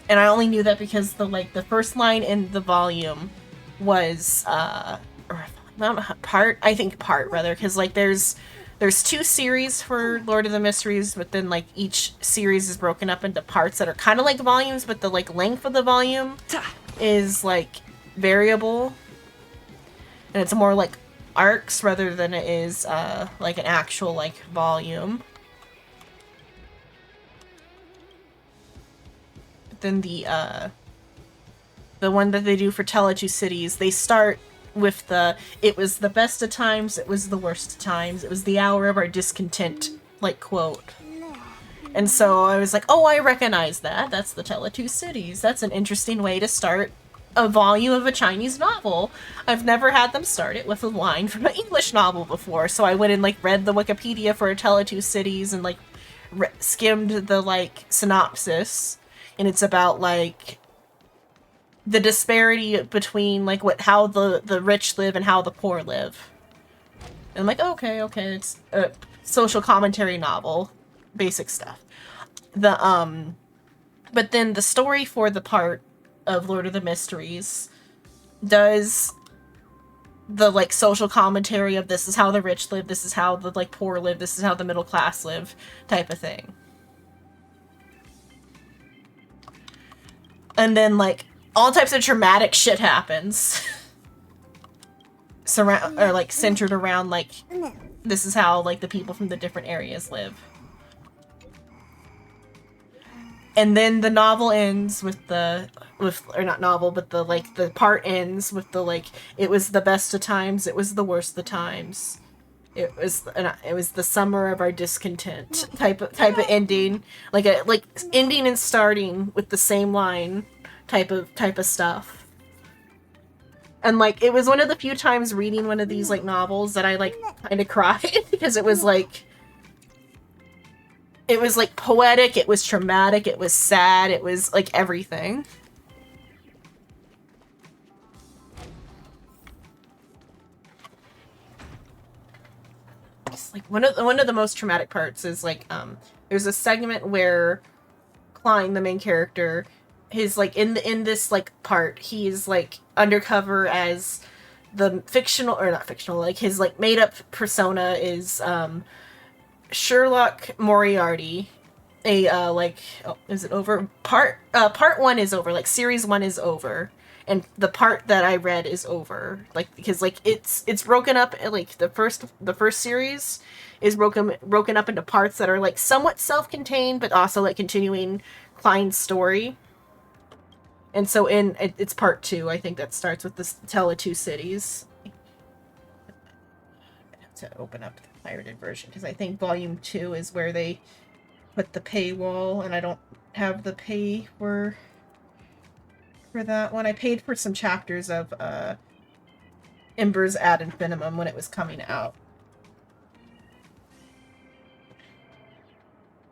And I only knew that because the first line in the volume was part, because like there's 2 series for Lord of the Mysteries, but then like each series is broken up into parts that are kind of like volumes, but the like length of the volume is like variable, and it's more like arcs rather than it is like an actual like volume. But then the one that they do for Two Cities, they start with it was the best of times, it was the worst of times, it was the hour of our discontent, like, quote. And so I was like, oh, I recognize that. That's the Two Cities. That's an interesting way to start a volume of a Chinese novel. I've never had them start it with a line from an English novel before. So I went and, like, read the Wikipedia for Two Cities and, like, skimmed the, like, synopsis. And it's about, like, the disparity between like how the rich live and how the poor live. And I'm like, okay, it's a social commentary novel, basic stuff. But then the story for the part of Lord of the Mysteries does the like social commentary of this is how the rich live, this is how the like poor live, this is how the middle class live, type of thing. And then like all types of traumatic shit happens. Centered around, like, this is how, like, the people from the different areas live. And then the novel ends with or not novel, but the part ends with it was the best of times, it was the worst of times. It was the summer of our discontent type of ending, like ending and starting with the same line, type of stuff. And it was one of the few times reading one of these novels that I kind of cried because it was poetic, it was traumatic, it was sad, it was everything. It's one of the most traumatic parts is there's a segment where Klein, the main character, his in this part, he's undercover as the fictional, or not fictional, his made up persona is Sherlock Moriarty. Is it over? Part 1 is over, series 1 is over, and the part that I read is over, because it's broken up, the first series is broken up into parts that are somewhat self-contained but also continuing Klein's story. And so it's part 2, I think, that starts with the Tale of Two Cities. I have to open up the pirated version because I think volume 2 is where they put the paywall, and I don't have the pay for that one. I paid for some chapters of Embers ad infinitum when it was coming out.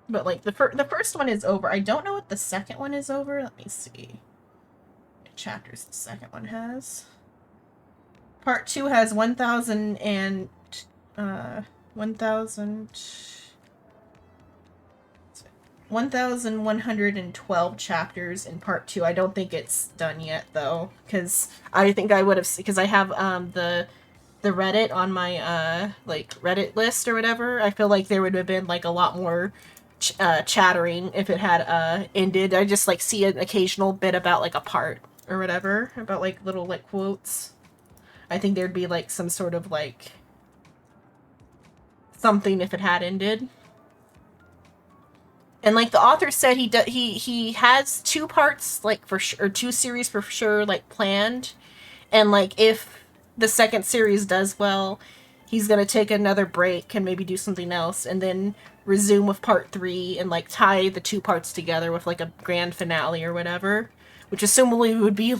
But the first one is over. I don't know what the second one is over. Let me see what chapters the second one has. Part 2 has 1,112 chapters in part 2. I don't think it's done yet though, because I think I would have, because I have the Reddit on my Reddit list or whatever. I feel like there would have been a lot more chattering if it had ended. I just see an occasional bit about a part or whatever, about little quotes. I think there'd be some sort of something if it had ended. And the author said he has 2 parts for sure, or 2 series for sure planned, and if the second series does well, he's gonna take another break and maybe do something else, and then resume with part 3 and tie the 2 parts together with a grand finale or whatever, which assumably would be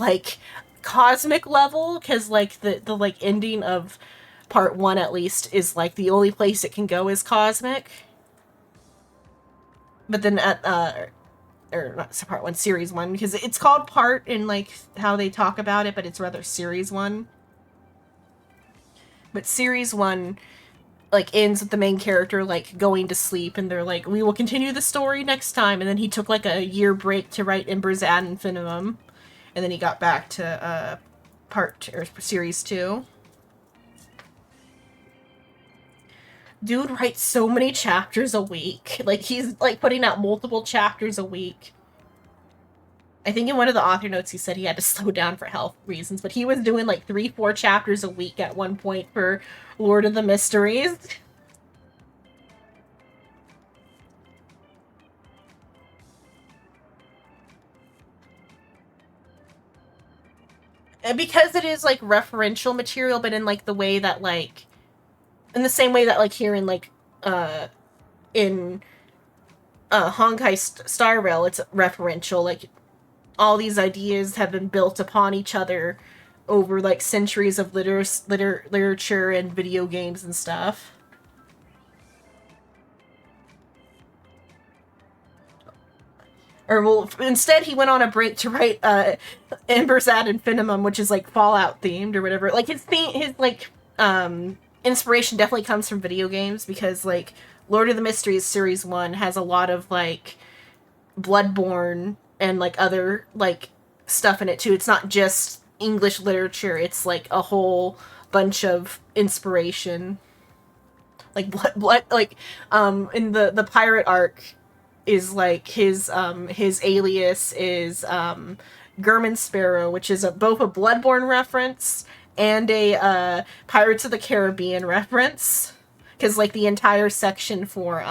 cosmic level, because the ending of part 1 at least is the only place it can go is cosmic. But then or not part 1, series 1, because it's called part in how they talk about it, but it's rather series 1. But series 1 ends with the main character going to sleep, and they're we will continue the story next time, and then he took a year break to write Embers ad infinitum, and then he got back to series 2. Dude writes so many chapters a week. He's putting out multiple chapters a week. I think in one of the author notes he said he had to slow down for health reasons, but he was doing 3-4 chapters a week at one point for Lord of the Mysteries. And because it is referential material, but in the way that in the same way that here in Honkai Star Rail, it's referential. All these ideas have been built upon each other over centuries of literature and video games and stuff. Or well, instead he went on a break to write Embers ad infinitum, which is Fallout themed or whatever. His inspiration definitely comes from video games, because Lord of the Mysteries series 1 has a lot of Bloodborne and other stuff in it too. It's not just English literature, it's a whole bunch of inspiration. In the pirate arc is his alias is German Sparrow, which is both a Bloodborne reference and a Pirates of the Caribbean reference, because the entire section for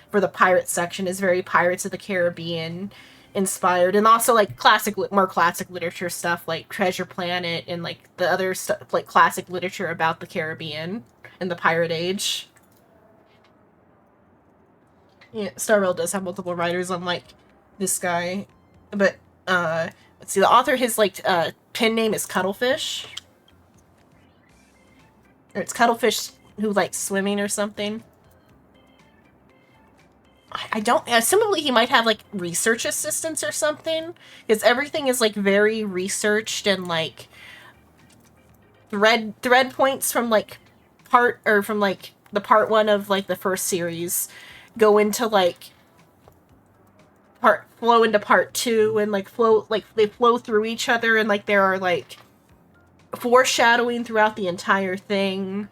for the pirate section is very Pirates of the Caribbean inspired, and also like more classic literature stuff like Treasure Planet and like the other stuff like classic literature about the Caribbean and the pirate age. Yeah, Star Rail does have multiple writers, unlike this guy, but let's see, the author, his like pen name is Cuttlefish, or it's Cuttlefish who likes swimming or something. I don't, assumably he might have like research assistants or something, because everything is like very researched, and like thread points from like from like the part 1 of like the first series go into like flow into part 2, and like they flow through each other, and like there are like foreshadowing throughout the entire thing,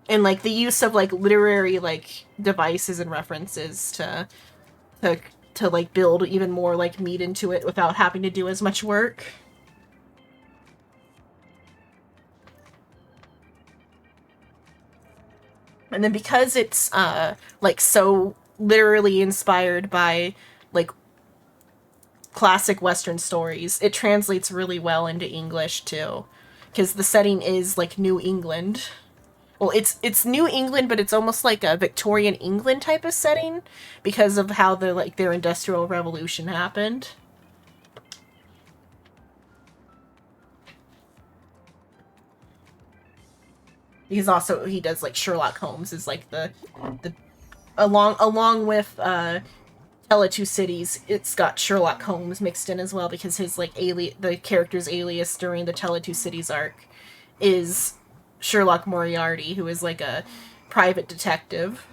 and like the use of like literary like devices and references to like build even more like meat into it without having to do as much work. And then because it's like so literally inspired by like classic Western stories, it translates really well into English too, because the setting is like New England. Well, it's New England, but it's almost like a Victorian England type of setting because of how their Industrial Revolution happened. He does like Sherlock Holmes is like the along with Tell It Two Cities, it's got Sherlock Holmes mixed in as well, because his like the character's alias during the Tell It Two Cities arc is Sherlock Moriarty, who is like a private detective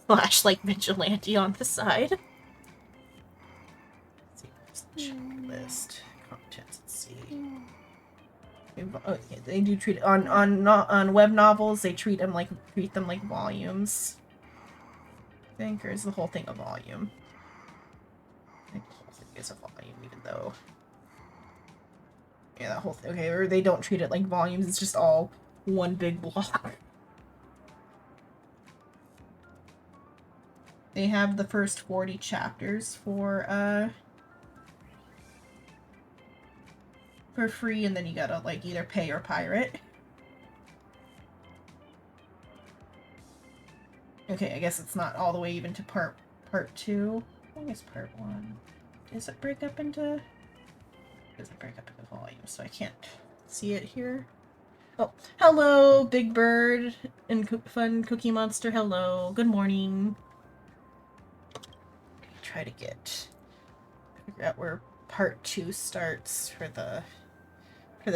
/ like vigilante on the side. Let's see, checklist contents. Let's see. Okay, they do treat on web novels. They treat them like volumes. I think, or is the whole thing a volume? I think the whole thing is a volume, even though. Yeah, that whole thing. Okay, or they don't treat it like volumes. It's just all one big block. They have the first 40 chapters for free, and then you gotta like either pay or pirate. Okay, I guess it's not all the way even to part 2. I think it's part 1. Does it break up into? It doesn't break up into volumes, so I can't see it here. Oh, hello, Big Bird and Fun Cookie Monster. Hello, good morning. Try to figure out where part 2 starts for the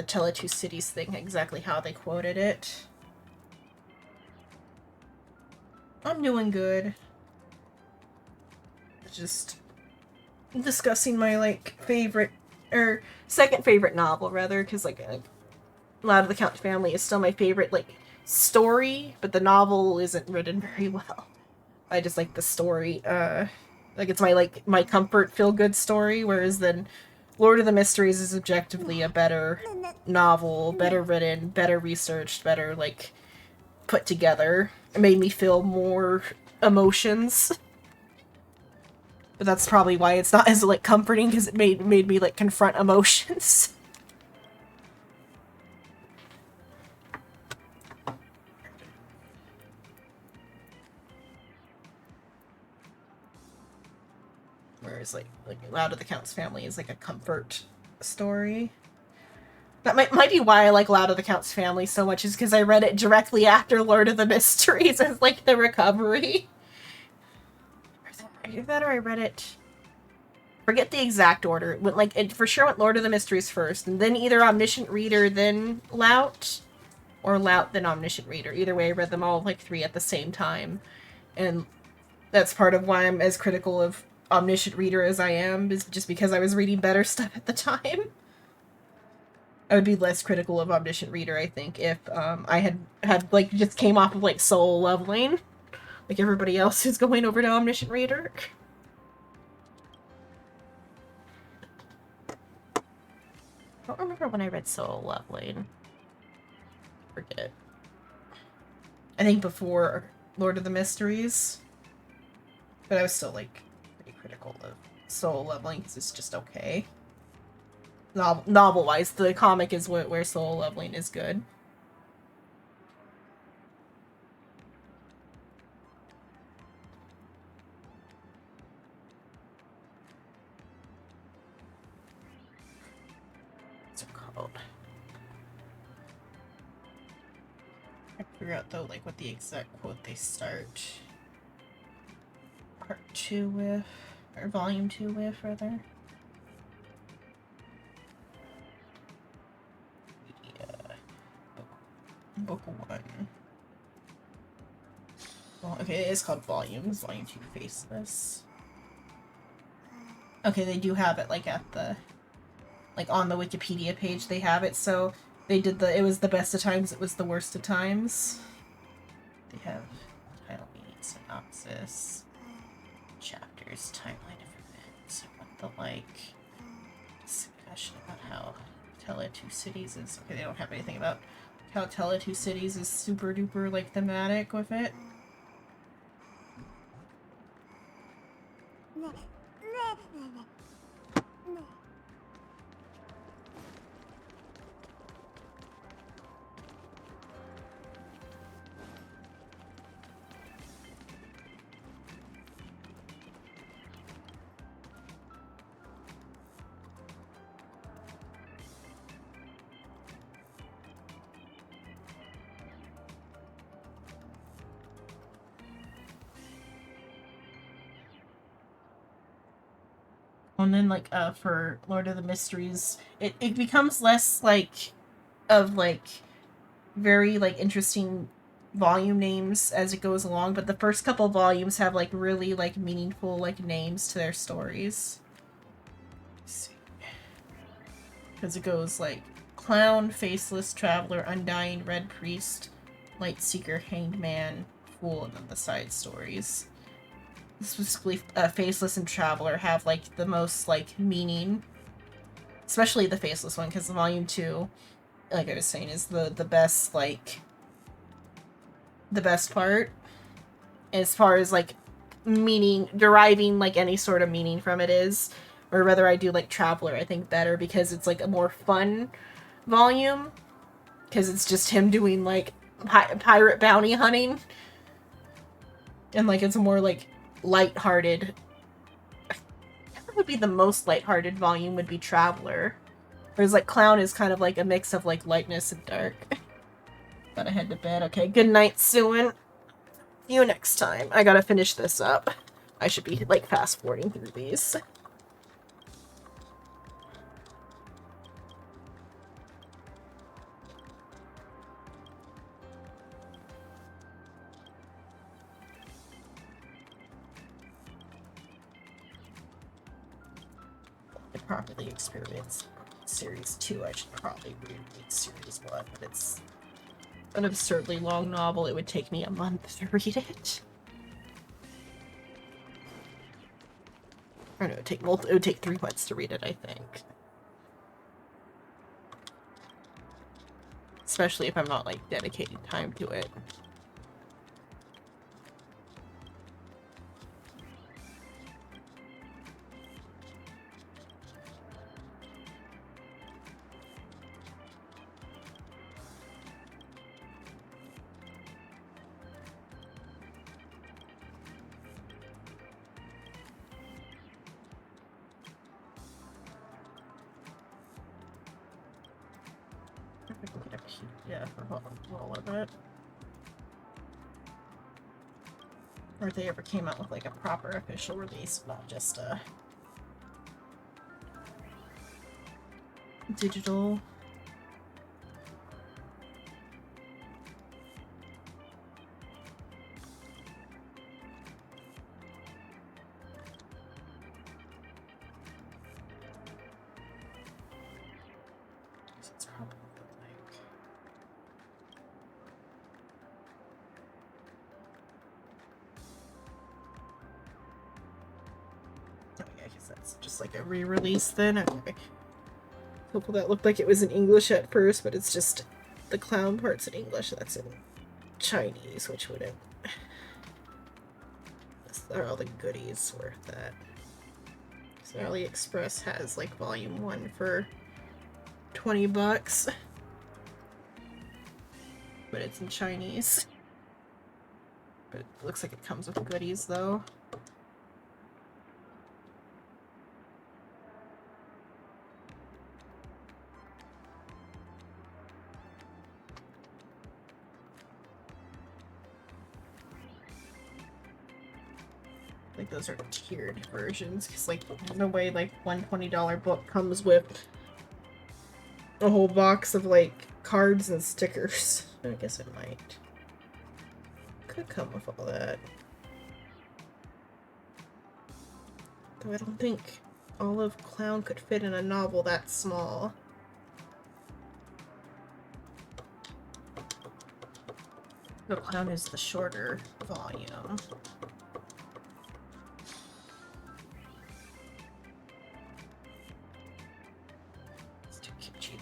Tell It Two Cities thing, exactly how they quoted it. I'm doing good. Just discussing my like favorite, or second favorite novel rather, because like Loud of the Count Family is still my favorite like story, but the novel isn't written very well. I just like the story. Like it's my comfort feel good story, whereas then Lord of the Mysteries is objectively a better novel, better written, better researched, better like put together. It made me feel more emotions. But that's probably why it's not as like comforting, because it made me like confront emotions. Whereas like Loud of the Count's Family is like a comfort story. That might be why I like Loud of the Count's Family so much, is because I read it directly after Lord of the Mysteries as like the recovery. Either that or I read it. Forget the exact order. It went like it for sure went Lord of the Mysteries first, and then either Omniscient Reader, then Lout, or Lout, then Omniscient Reader. Either way, I read them all like 3 at the same time, and that's part of why I'm as critical of Omniscient Reader as I am, is just because I was reading better stuff at the time. I would be less critical of Omniscient Reader, I think, if I had like just came off of like soul leveling, like everybody else who's going over to Omniscient Reader. I don't remember when I read soul leveling. Forget. I think before Lord of the Mysteries. But I was still, like, pretty critical of Solo Leveling, because it's just okay. Novel-wise, the comic is where Solo Leveling is good. What's it called? I figure out, though, like, what the exact quote they start Part 2 with, or Volume 2 with, rather. Book 1. Well, okay, it is called Volumes. Volume 2 Faceless. Okay, they do have it, like, at the... Like, on the Wikipedia page, they have it, so... They did the... It was the best of times, it was the worst of times. They have... Title meaning, synopsis... Chapters, timeline of events, what the, like... Discussion about how Tele Two Cities is... Okay, they don't have anything about... How Tele Two Cities is super duper, like, thematic with it. And then, like, for Lord of the Mysteries, it becomes less, like, of, like, very, like, interesting volume names as it goes along, but the first couple volumes have, like, really, like, meaningful, like, names to their stories. Let's see. Because it goes, like, Clown, Faceless, Traveler, Undying, Red Priest, Light Seeker, Hanged Man, Fool, and then the side stories. Specifically, Faceless and Traveler have, like, the most, like, meaning. Especially the Faceless one, because Volume 2, like I was saying, is the best, like... The best part. As far as, like, meaning, deriving, like, any sort of meaning from it is. Or rather, I do like Traveler, I think, better, because it's, like, a more fun volume. Because it's just him doing, like, pirate bounty hunting. And, like, it's more, like, lighthearted. That would be the most lighthearted volume would be Traveler. Whereas, like, Clown is kind of like a mix of, like, lightness and dark. Gotta head to bed. Okay, good night, Suin. See you next time. I gotta finish this up. I should be, like, fast-forwarding through these. Properly experience Series 2. I should probably read Series 1, but it's an absurdly long novel. It would take me a month to read it. Or no, it would take 3 months to read it, I think. Especially if I'm not, like, dedicating time to it. Yeah, for all of it. Or if they ever came out with, like, a proper official release, not just a digital. It's probably like... Oh yeah, I guess that's just like a re-release then. Okay. Hopefully that looked like it was in English at first, but it's just the clown part's in English, that's it. Chinese, which wouldn't. Are all the goodies worth that? So AliExpress has like volume 1 for $20. But it's in Chinese. But it looks like it comes with goodies though. Like those are tiered versions, because like there's no way like one $20 book comes with a whole box of like cards and stickers. I guess it might. Could come with all that. Though I don't think Olive Clown could fit in a novel that small. The Clown is the shorter volume.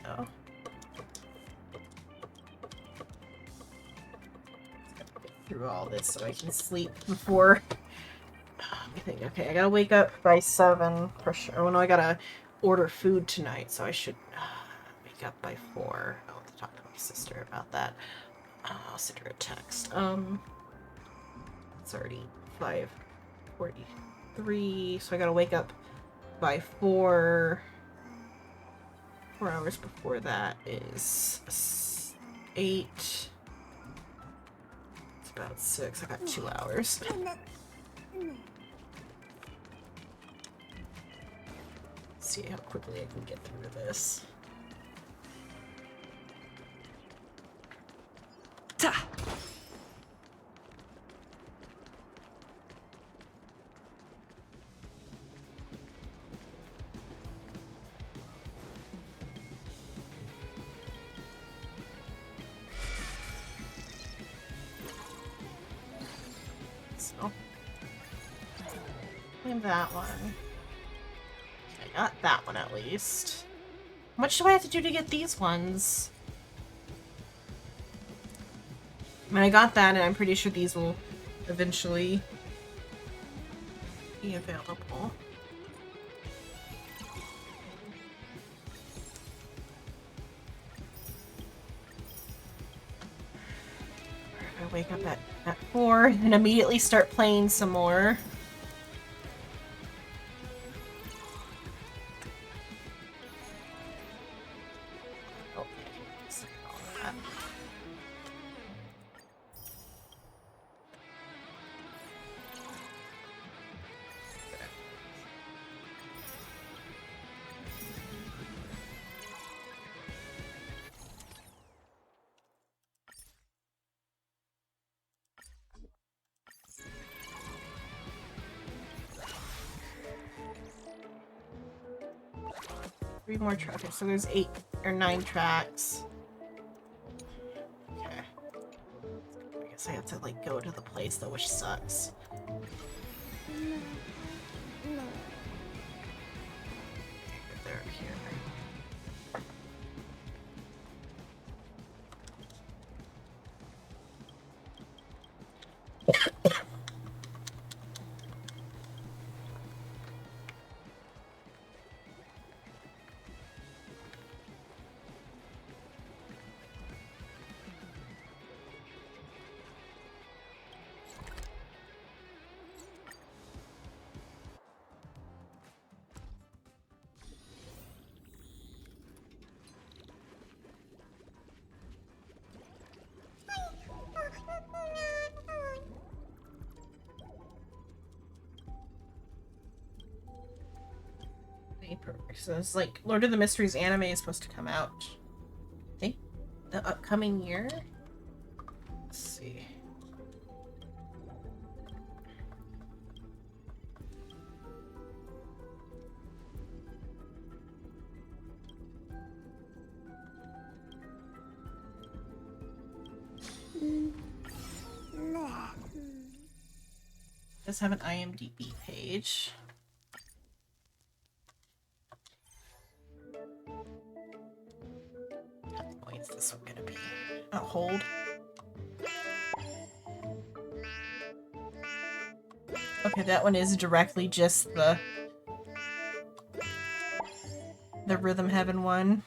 Though. Through all this so I can sleep before. I think, okay, I gotta wake up by 7 for sure. Oh no, I gotta order food tonight, so I should wake up by 4. I'll have to talk to my sister about that. I'll send her a text. It's already 5:43, so I gotta wake up by 4. 4 hours before that is 8. It's about 6. I got 2 hours. See how quickly I can get through this. Ta! That one. I got that one at least. How much do I have to do to get these ones? I mean, I got that, and I'm pretty sure these will eventually be available. I wake up at 4 and immediately start playing some more. Three more tracks. So there's 8 or 9 tracks. Okay. I guess I have to like go to the place though, which sucks. They're here. So it's like Lord of the Mysteries anime is supposed to come out, I think, the upcoming year. Let's see. Does have an IMDb page. How long is this one gonna be? Oh, hold. Okay, that one is directly just the Rhythm Heaven one.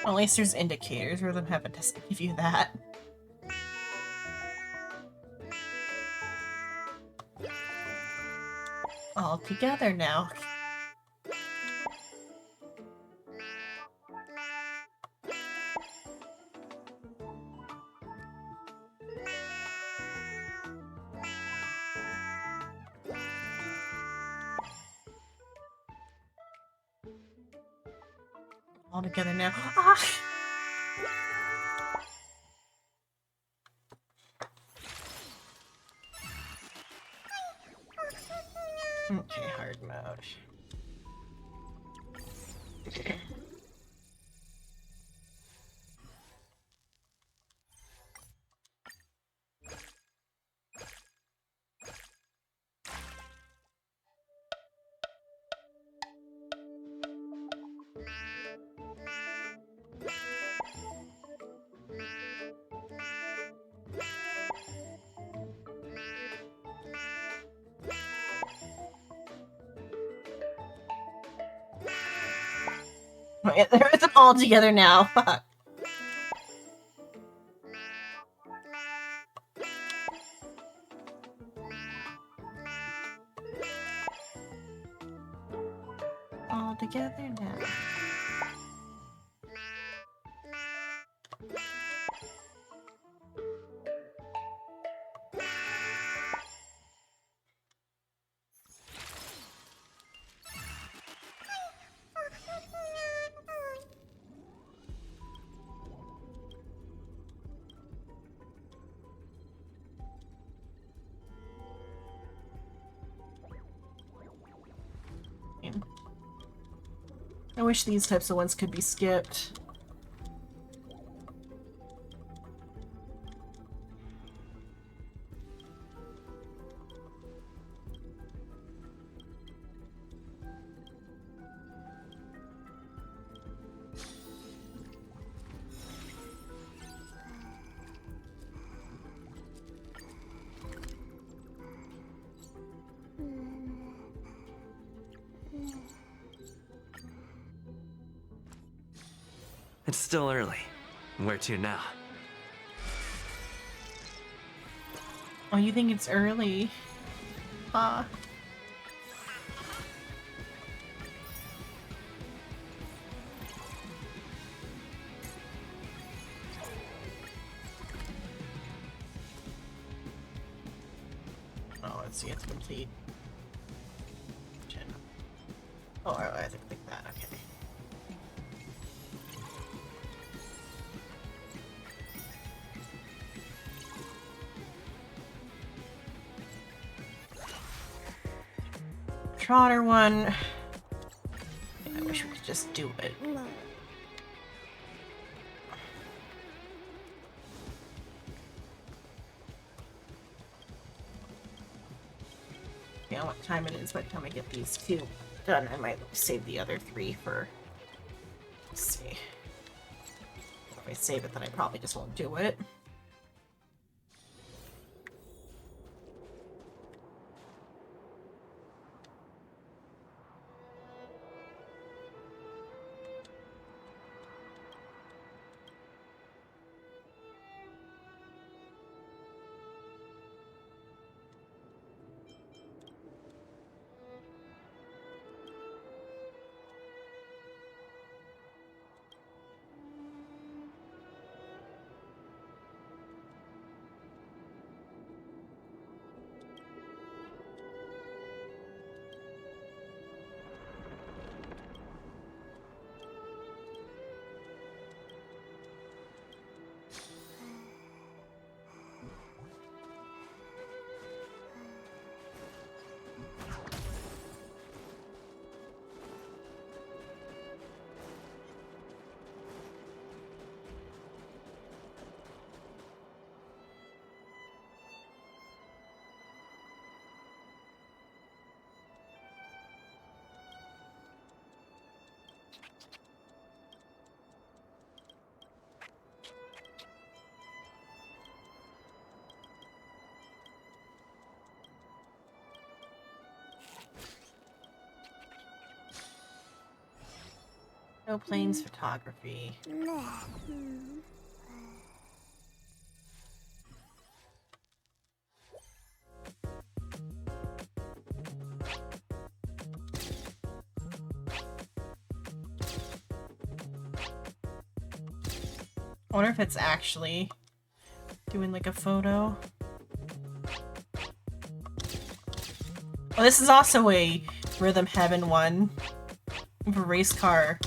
Well, at least there's indicators. Rhythm Heaven doesn't give you that. All together now. All together now. Ah! Okay, hard mode. Okay, there isn't all together now. Fuck. All together now. I wish these types of ones could be skipped. It's still early. Where to now? Oh, you think it's early? Ah. Oh, let's see, it's complete. Oh, I think like that, okay. Trotter one. I wish we could just do it. Yeah, what time it is by the time I get these two done. I might save the other three for... Let's see. If I save it, then I probably just won't do it. No planes photography. I wonder if it's actually doing like a photo. Oh, this is also a Rhythm Heaven one. Of a race car.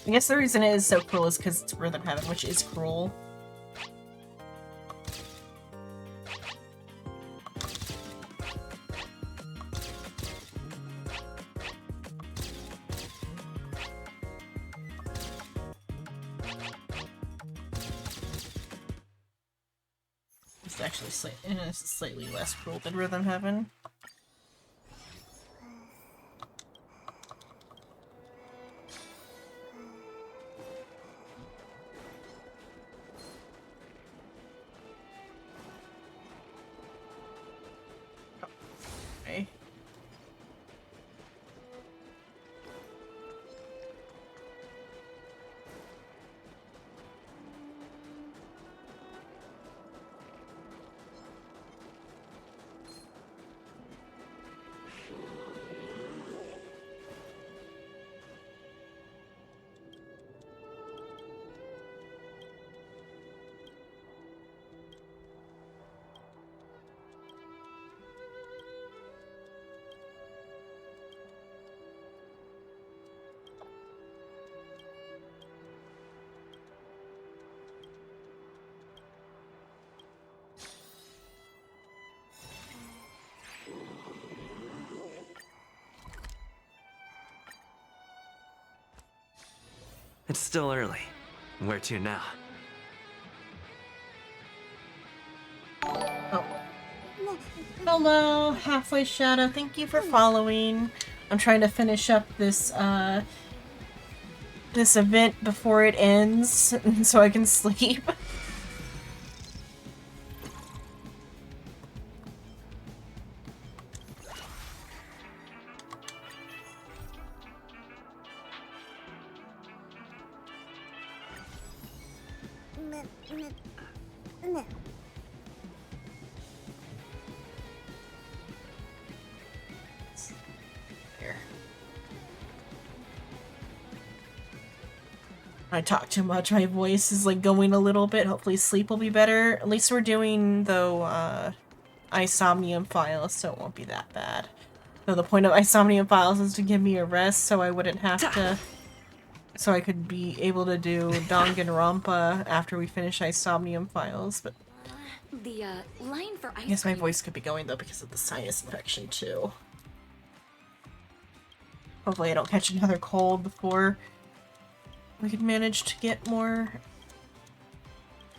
I guess the reason it is so cruel is because it's Rhythm Heaven, which is cruel. It's actually slightly less cruel than Rhythm Heaven. Okay. It's still early. Where to now? Oh. Hello, Halfway Shadow. Thank you for following. I'm trying to finish up this this event before it ends so I can sleep. I talk too much, my voice is like going a little bit. Hopefully sleep will be better. At least we're doing, though, Isomnium Files, so it won't be that bad. So the point of Isomnium Files is to give me a rest so I wouldn't have to... So I could be able to do Danganronpa after we finish Isomnium Files, but... The line for ice I guess my cream. voice could be going, though, because of the sinus infection, too. Hopefully I don't catch another cold before we could manage to get more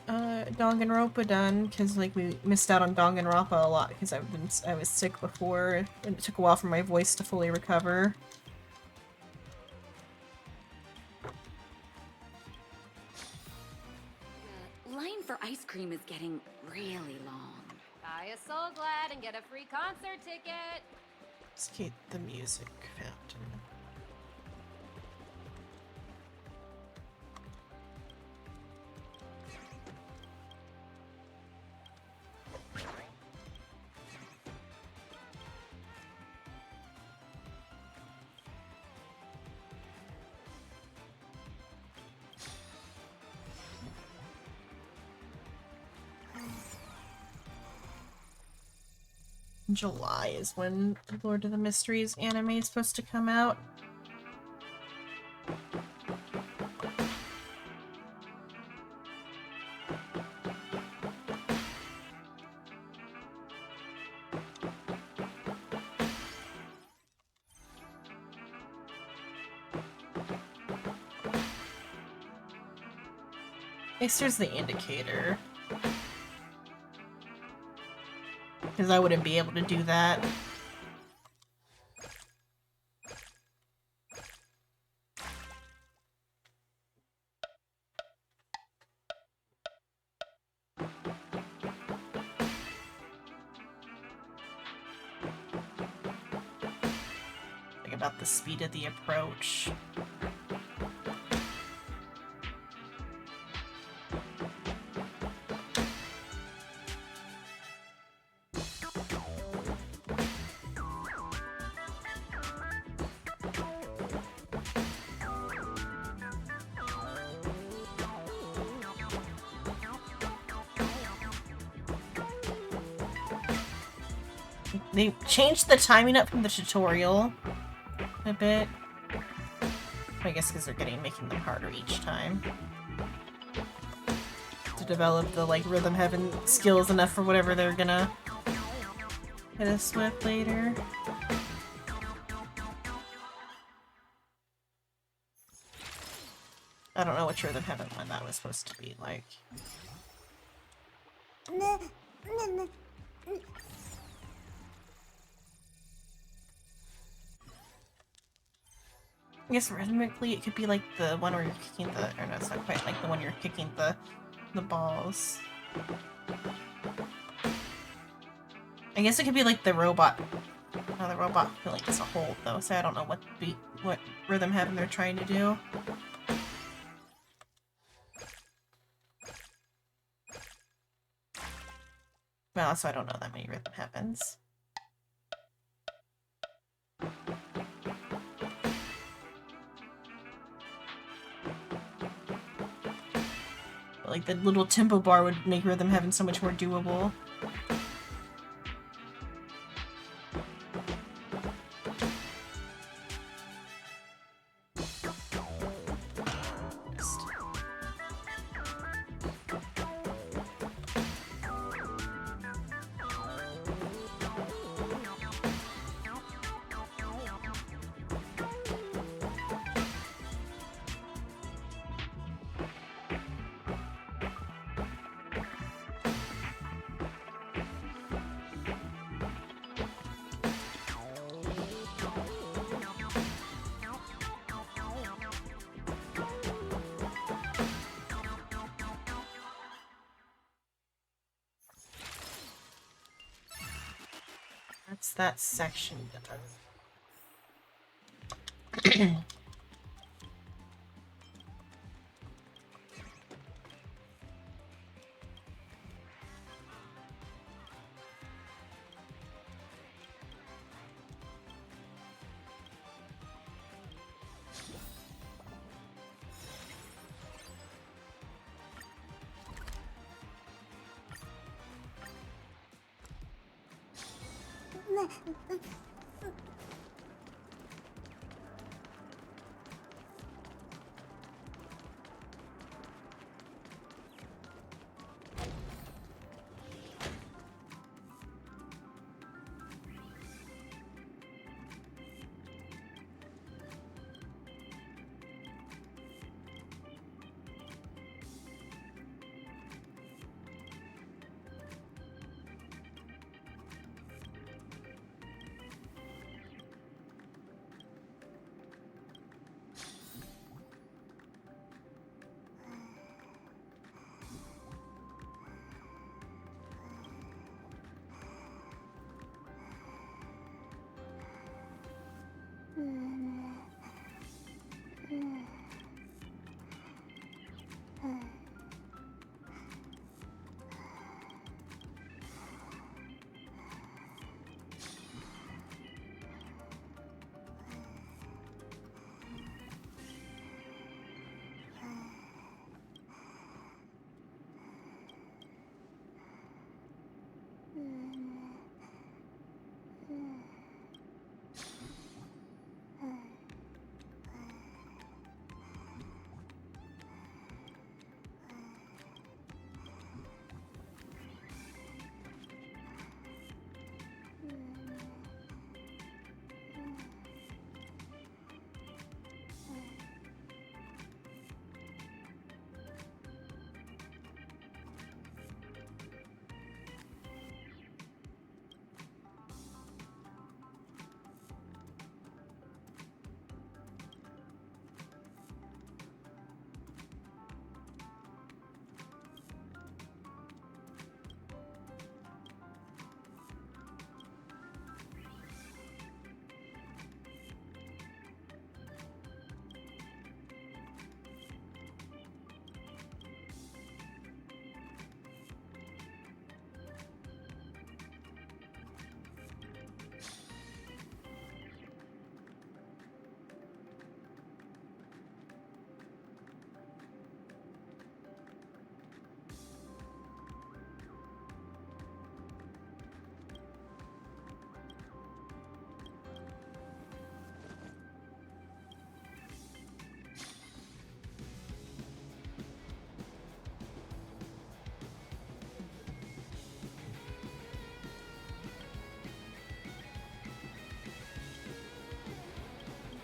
Danganronpa done, because like we missed out on Danganronpa a lot because I was sick before and it took a while for my voice to fully recover. The line for ice cream is getting really long. Buy a Soul Glad and get a free concert ticket. Let's keep the music fountain. July is when the Lord of the Mysteries anime is supposed to come out. I guess there's the indicator. Because I wouldn't be able to do that. Think about the speed of the approach. They changed the timing up from the tutorial a bit. I guess because they're making them harder each time. To develop the like rhythm heaven skills enough for whatever they're gonna hit us with later. I don't know which rhythm heaven one that was supposed to be like. I guess rhythmically it could be like the one where you're kicking the, or no, it's not quite like the one you're kicking the balls. I guess it could be like the robot. No, the robot feeling as a whole though, so I don't know what rhythm heaven they're trying to do. Well, also I don't know that many rhythm heavens. Like, the little tempo bar would make Rhythm Heaven so much more doable. That's that section done.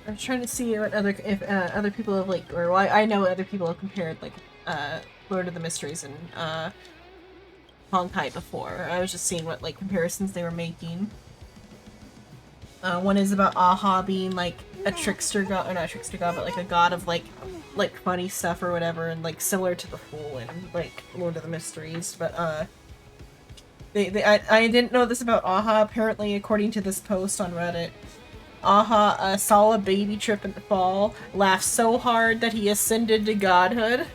I'm trying to see what other people have like, or why I know other people have compared like Lord of the Mysteries and Honkai before. I was just seeing what like comparisons they were making. One is about Aha being like a trickster god, or not a trickster god, but like a god of like funny stuff or whatever, and like similar to the Fool and like Lord of the Mysteries. But I didn't know this about Aha. Apparently, according to this post on Reddit, Aha saw a baby trip and fall, laughed so hard that he ascended to godhood.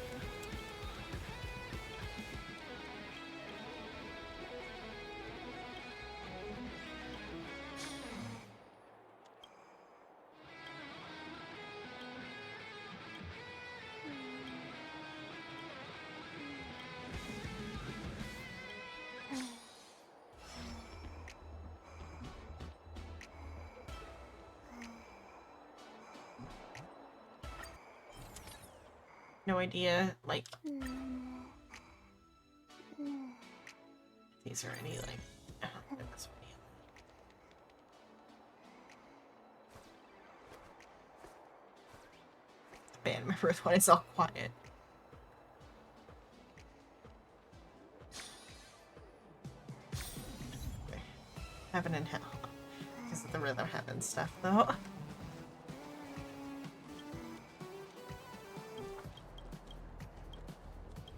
No idea, like, these are any, like, I don't think this one either. Man, my first one is all quiet. Heaven and Hell. Because of the Rhythm Heaven stuff, though.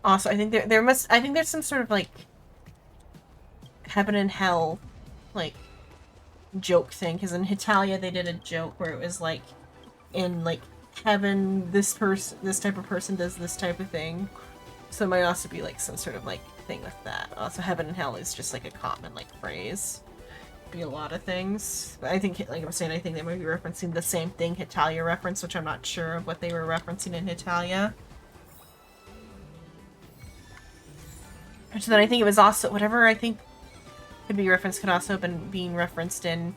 Also, I think I think there's some sort of, like, Heaven and Hell, like, joke thing, because in Hitalia they did a joke where it was, like, in, like, heaven, this type of person does this type of thing. So it might also be, like, some sort of, like, thing with that. Also, Heaven and Hell is just, like, a common, like, phrase. Be a lot of things. But I think, like I'm saying, I think they might be referencing the same thing Hitalia referenced, which I'm not sure of what they were referencing in Hitalia. So then I think it was also, whatever I think could be referenced could also have been being referenced in,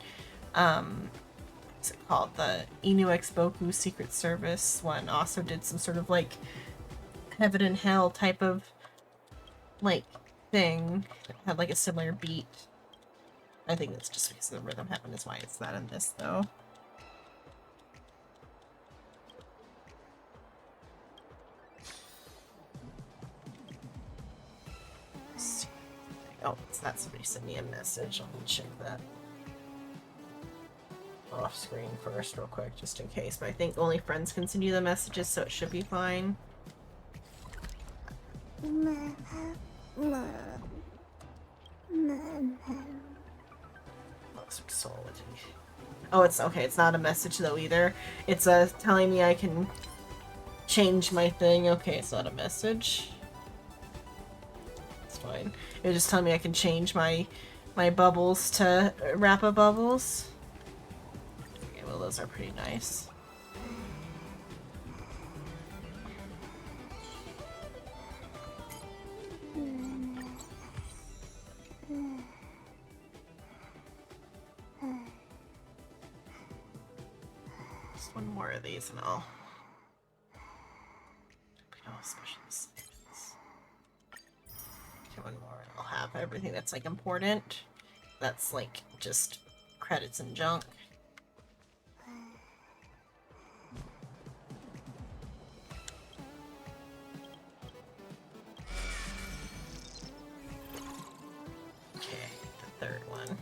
what's it called? The Inu X Boku Secret Service one also did some sort of, like, Heaven and Hell type of, like, thing. It had, like, a similar beat. I think that's just because the Rhythm Heaven is why it's that in this, though. Oh, it's not somebody sent me a message. I'll check that off screen first real quick, just in case. But I think only friends can send you the messages, so it should be fine. Oh, it's okay. It's not a message though either. It's telling me I can change my thing. Okay, it's not a message. It's fine. It was just telling me I can change my bubbles to Rappa bubbles. Okay, well those are pretty nice. Just one more of these and I'll specials. Okay, one more and I'll have everything that's like important. That's like just credits and junk. Okay, the third one.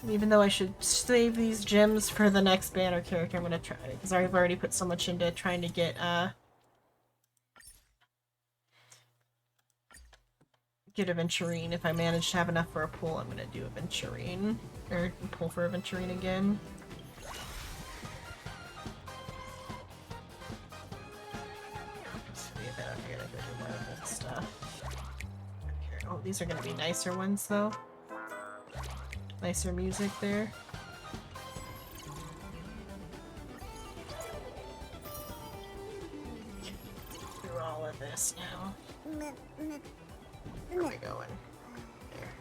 Even though I should save these gems for the next banner character, I'm gonna try, because I've already put so much into trying to get Aventurine. If I manage to have enough for a pull, I'm gonna do Aventurine, or pull for Aventurine again. Oh, these are gonna be nicer ones though. Nicer music there. Through all of this now. Where are we going? There.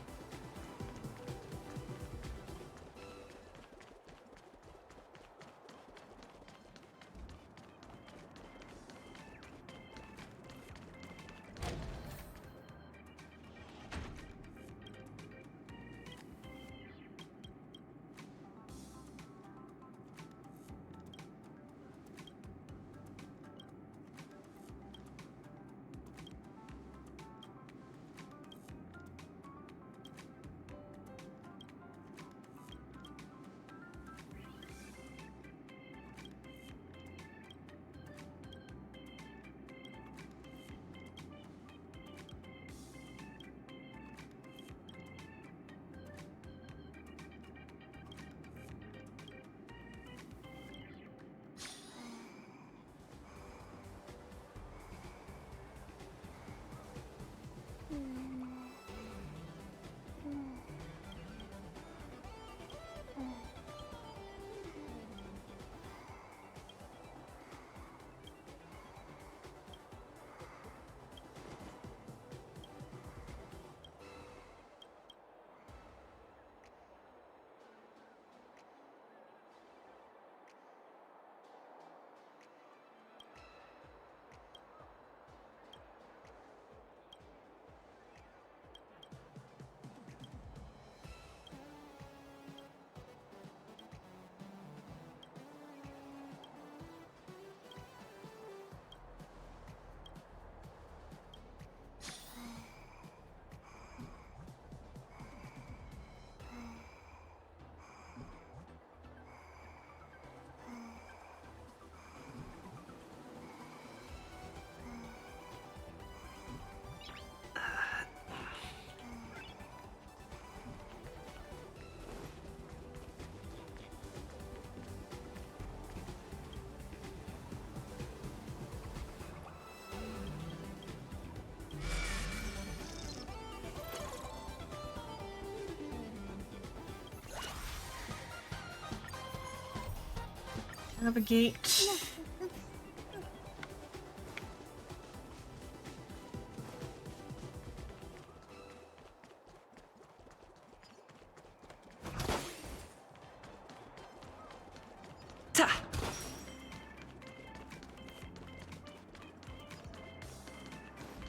Navigate.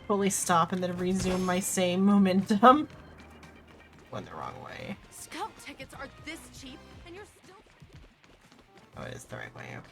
Fully stop and then resume my same momentum. Went the wrong way. Scout tickets are this cheap, and you're still. Oh, it is the right way, okay.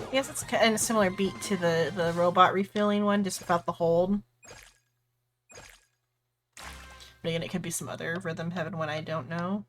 I guess it's kind of a similar beat to the robot refilling one, just without the hold. But again, it could be some other Rhythm Heaven one I don't know.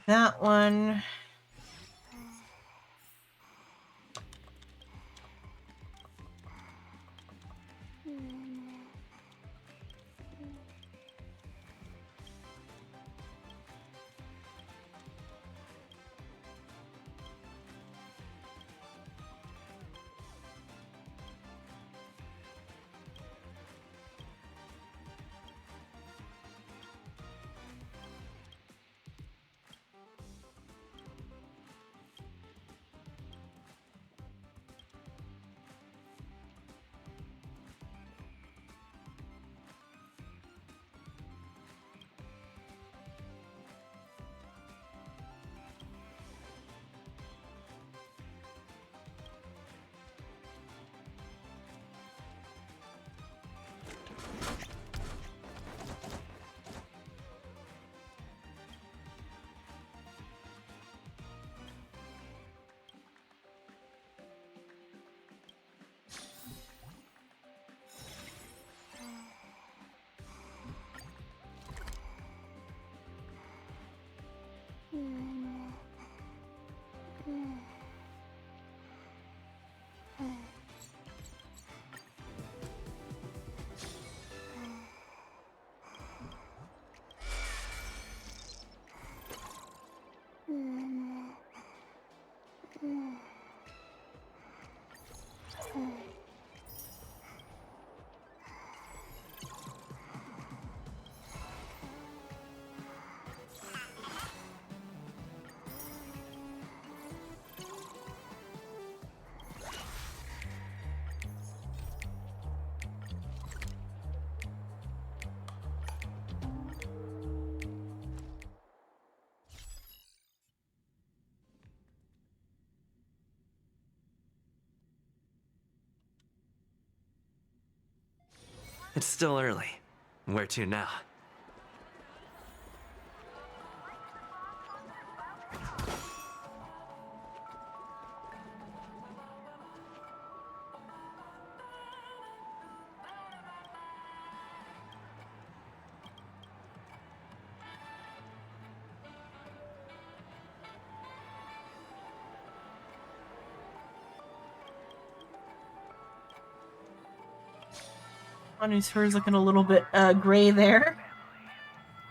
That one. It's still early. Where to now? Hanu's fur is looking a little bit gray there.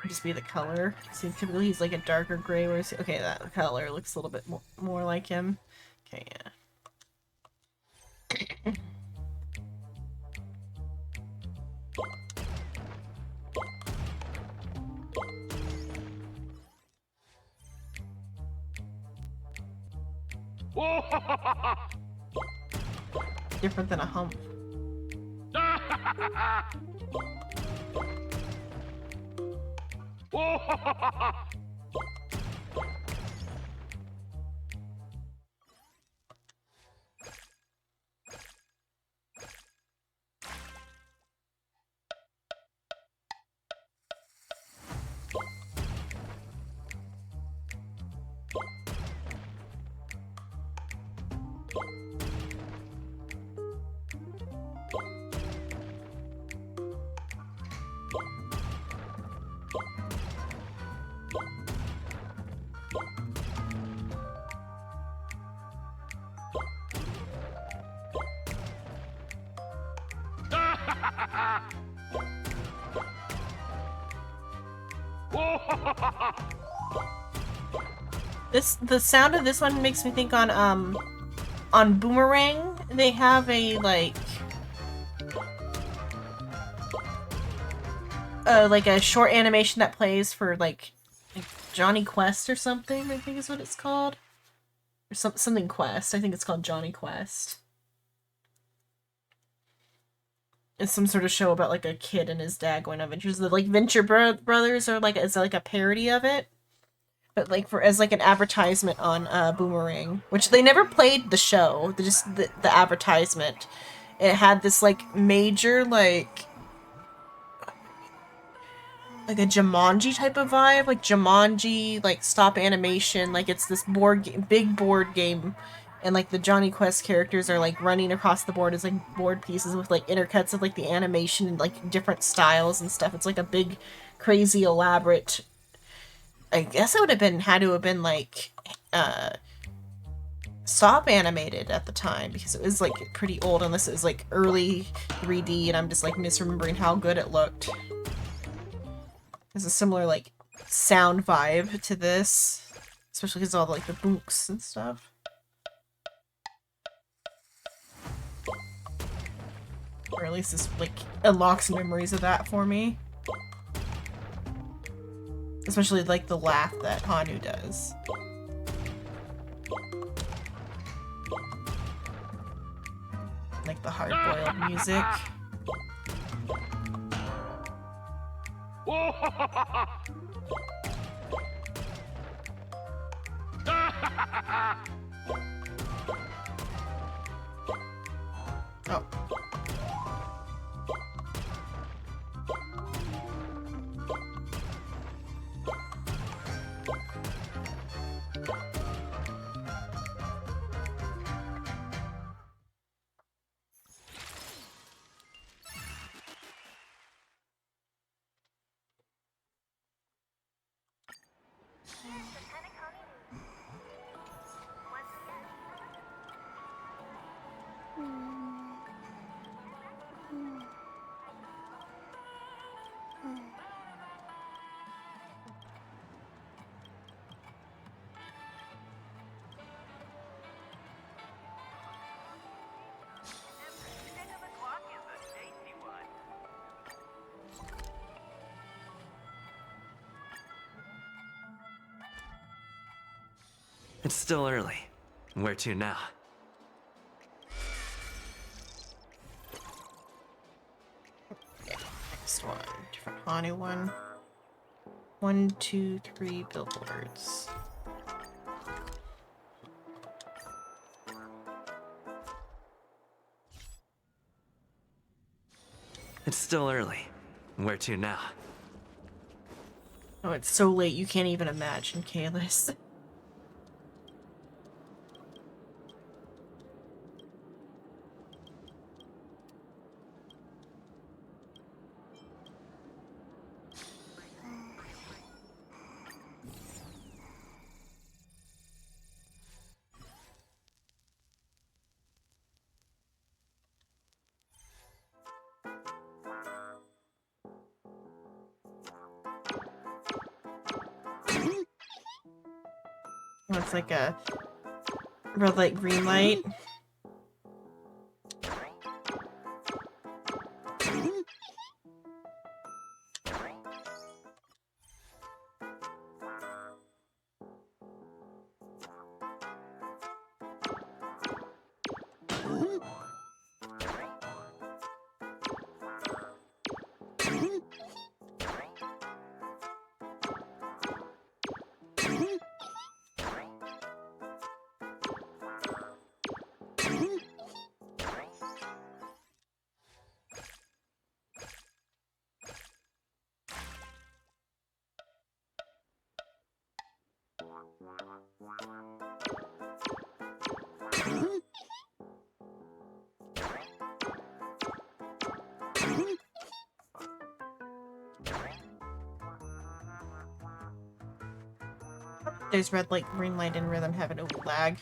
Could just be the color. See, typically he's like a darker gray, whereas okay, that color looks a little bit more like him. Okay, yeah. Different than a hump. The sound of this one makes me think on Boomerang, they have a like a short animation that plays for like Johnny Quest or something, I think is what it's called. Or something Quest. I think it's called Johnny Quest. It's some sort of show about like a kid and his dad going on adventures. The like Venture Brothers are like it's like a parody of it. But like as like an advertisement on Boomerang, which they never played the show, just the advertisement. It had this like major like a Jumanji type of vibe, like Jumanji, like stop animation, like it's this big board game, and like the Johnny Quest characters are like running across the board as like board pieces with like intercuts of like the animation and like different styles and stuff. It's like a big, crazy, elaborate. I guess it would have had to have been like stop animated at the time because it was like pretty old unless it was like early 3D and I'm just like misremembering how good it looked. There's a similar like sound vibe to this, especially because all like the boonks and stuff. Or at least this like unlocks memories of that for me. Especially like the laugh that Hanu does. Like the hard-boiled music. Oh. It's still early. Where to now? Next one. Different Hanu one. 1, 2, 3 billboards. It's still early. Where to now? Oh, it's so late you can't even imagine, Kalis. Oh, it's like a red light, green light. There's red light, green light, and rhythm have no lag.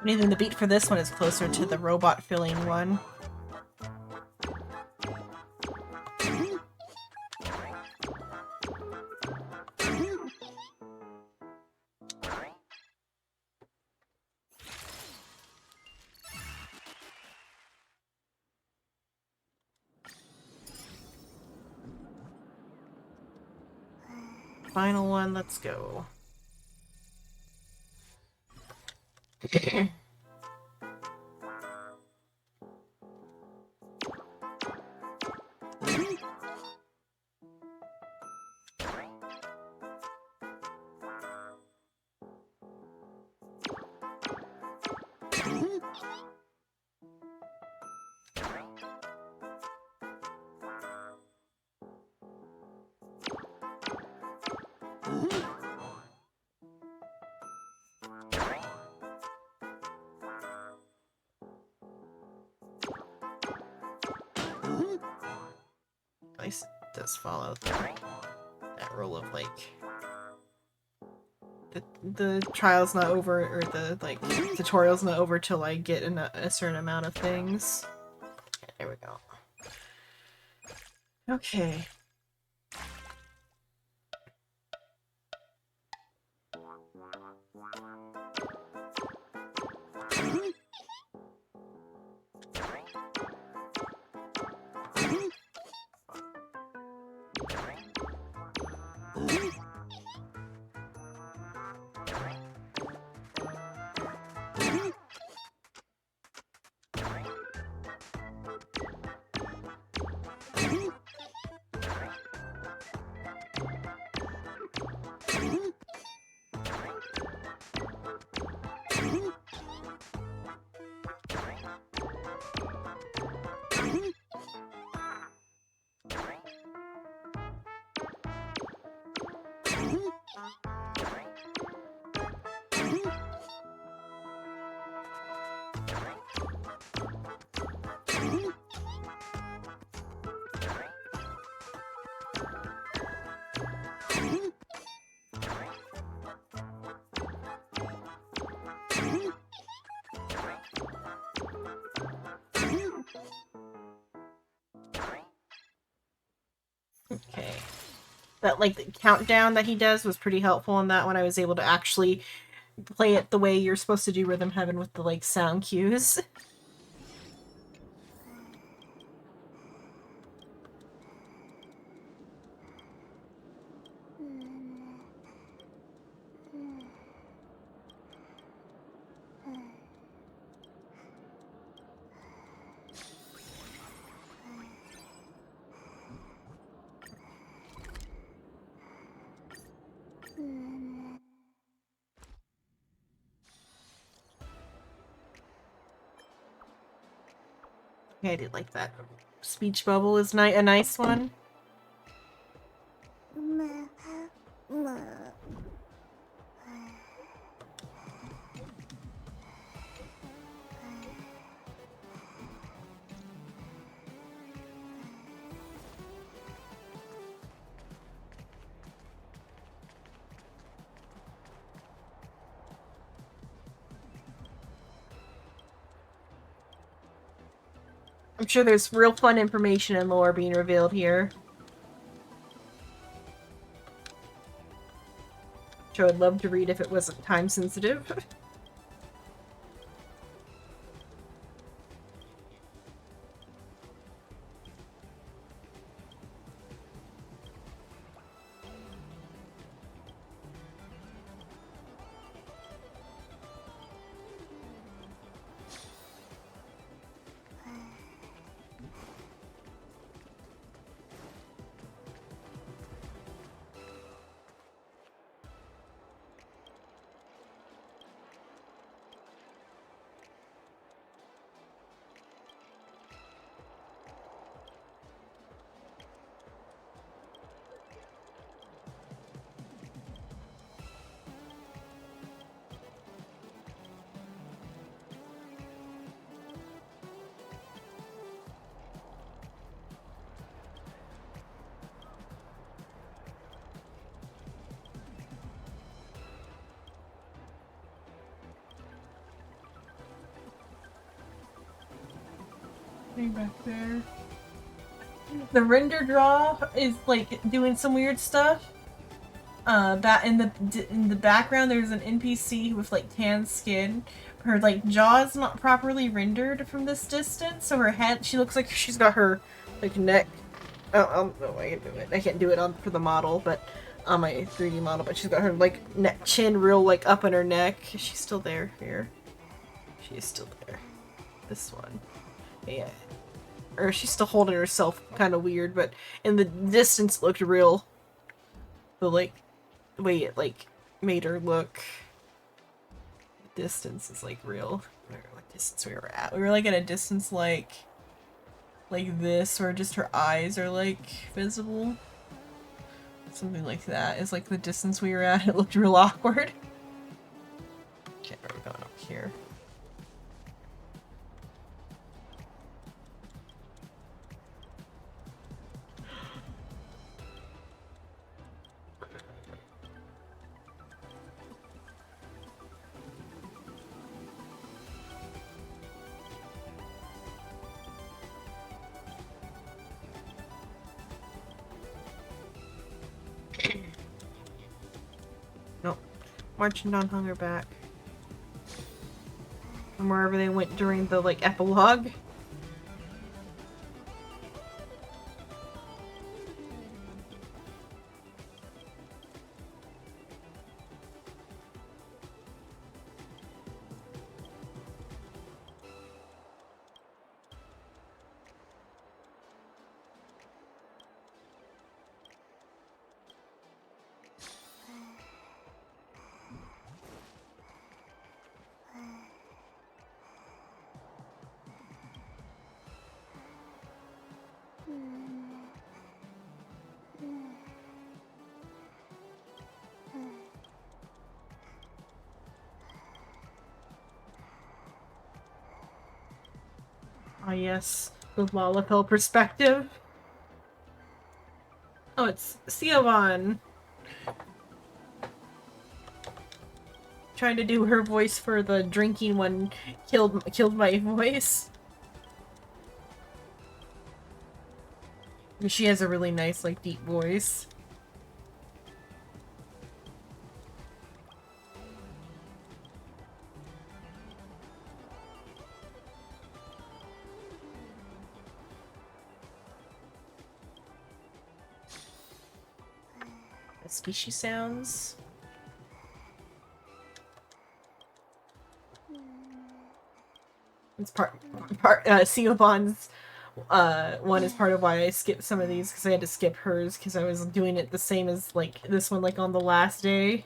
Anything, the beat for this one is closer to the robot filling one. Final one, let's go. At least it does follow that rule of like the trial's not over, or the like tutorial's not over till I get a certain amount of things. There we go. Okay. Okay. that like the countdown that he does was pretty helpful in that when I was able to actually play it the way you're supposed to do Rhythm Heaven with the like sound cues. Okay, I did like that. Speech bubble is a nice one. I'm sure there's real fun information and lore being revealed here. Which I would love to read if it wasn't time sensitive. Back there. The render draw is like doing some weird stuff. In the background there's an NPC with like tan skin. Her like jaw's not properly rendered from this distance, so her head, she looks like she's got her like neck. Oh, I can do it. I can't do it on for the model, but on my 3D model. But she's got her like chin real like up in her neck. She's still there here. She's still there. This one. Yeah. Or she's still holding herself kind of weird, but in the distance it looked real. The like, the way it like made her look. The distance is like real. What distance we were at? We were like at a distance like this, or just her eyes are like visible. Something like that is like the distance we were at. It looked real awkward. Okay, we're going up here. Nope. Marching down Hunger back. From wherever they went during the like epilogue. Ah yes, the Lalapel perspective. Oh, it's Siobhan. Trying to do her voice for the drinking one killed my voice. She has a really nice, like, deep voice. species sounds. It's part Ciobon's one is part of why I skipped some of these, because I had to skip hers because I was doing it the same as like this one, like on the last day.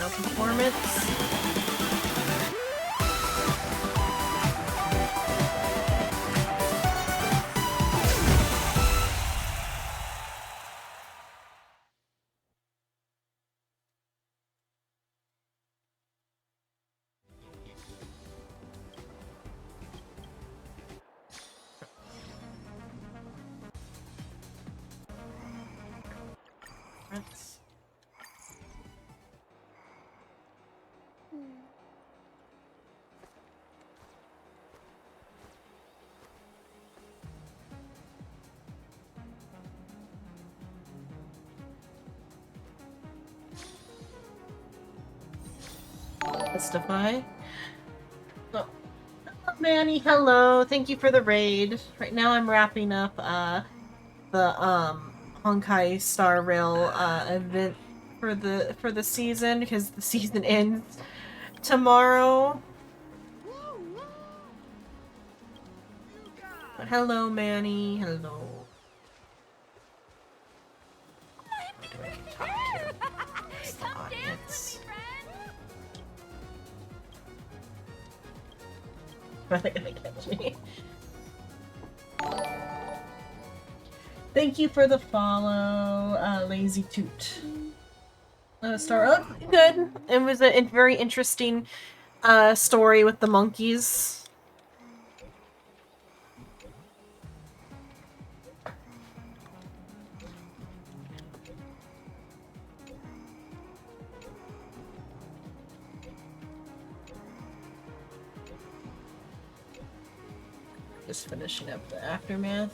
Performance. Testify. Oh. Manny, hello. Thank you for the raid. Right now I'm wrapping up the Honkai Star Rail event for the season, because the season ends tomorrow. But hello, Manny. Hello. Who I can talk to? Where's the audience? Are they gonna catch me? Thank you for the follow, Lazy Toot. Star. Oh, good. It was a very interesting story with the monkeys. Just finishing up the aftermath.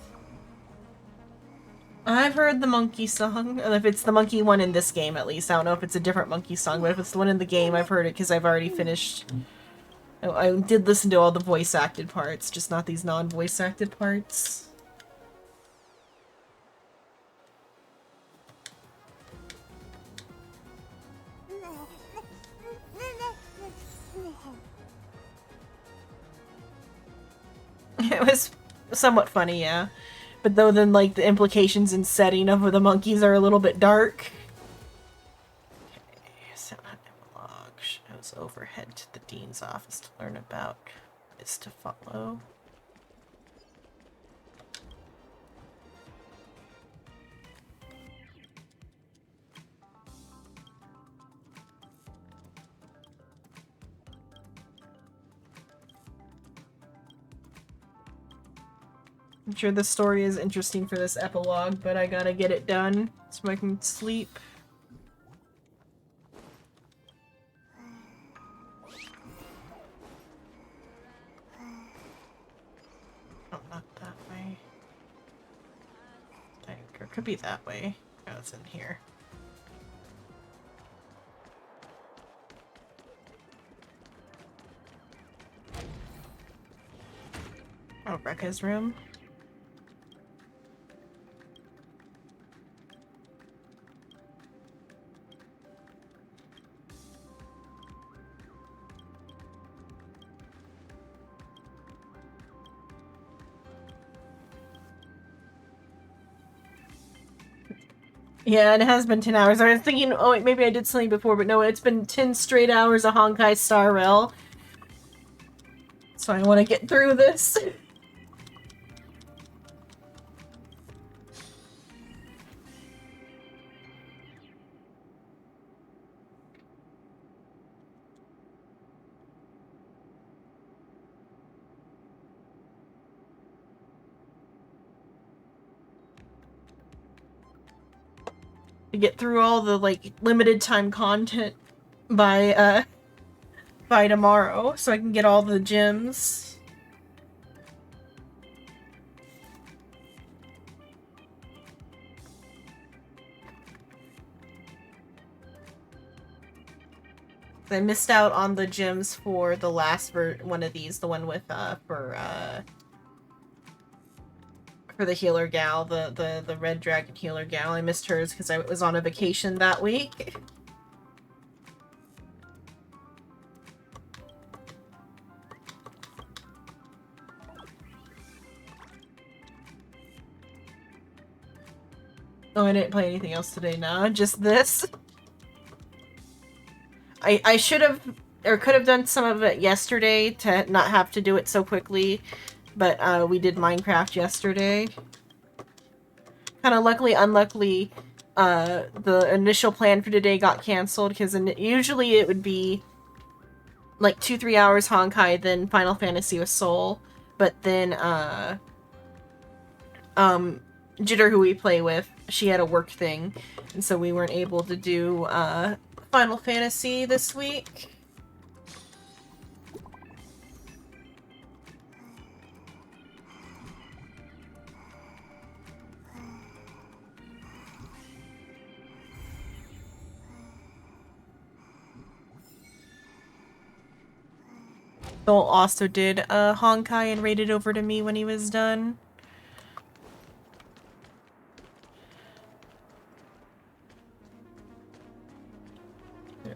I've heard the monkey song. If it's the monkey one in this game, at least. I don't know if it's a different monkey song, but if it's the one in the game, I've heard it because I've already finished. I did listen to all the voice acted parts, just not these non-voice acted parts. It was somewhat funny, yeah. But though then, like, the implications and setting of the monkeys are a little bit dark. Okay, so epilogue shows overhead to the dean's office to learn about what is to follow. I'm sure the story is interesting for this epilogue, but I gotta get it done so I can sleep. Oh, not that way. Or it could be that way. Oh, it's in here. Rekka's room. Yeah, and it has been 10 hours. I was thinking, oh wait, maybe I did something before, but no, it's been 10 straight hours of Honkai Star Rail. So I want to get through this. To get through all the, like, limited time content by tomorrow, so I can get all the gems. I missed out on the gems for the last one of these, the one with, for the healer gal, the red dragon healer gal. I missed hers because I was on a vacation that week. Oh, I didn't play anything else today, no, just this. I should have, or could have done some of it yesterday to not have to do it so quickly, but we did Minecraft yesterday. Kind of luckily, unluckily, the initial plan for today got canceled, because usually it would be like 2-3 hours Honkai, then Final Fantasy with Soul, but then, Jitter, who we play with, she had a work thing, and so we weren't able to do, Final Fantasy this week. Soul also did Honkai and raided over to me when he was done.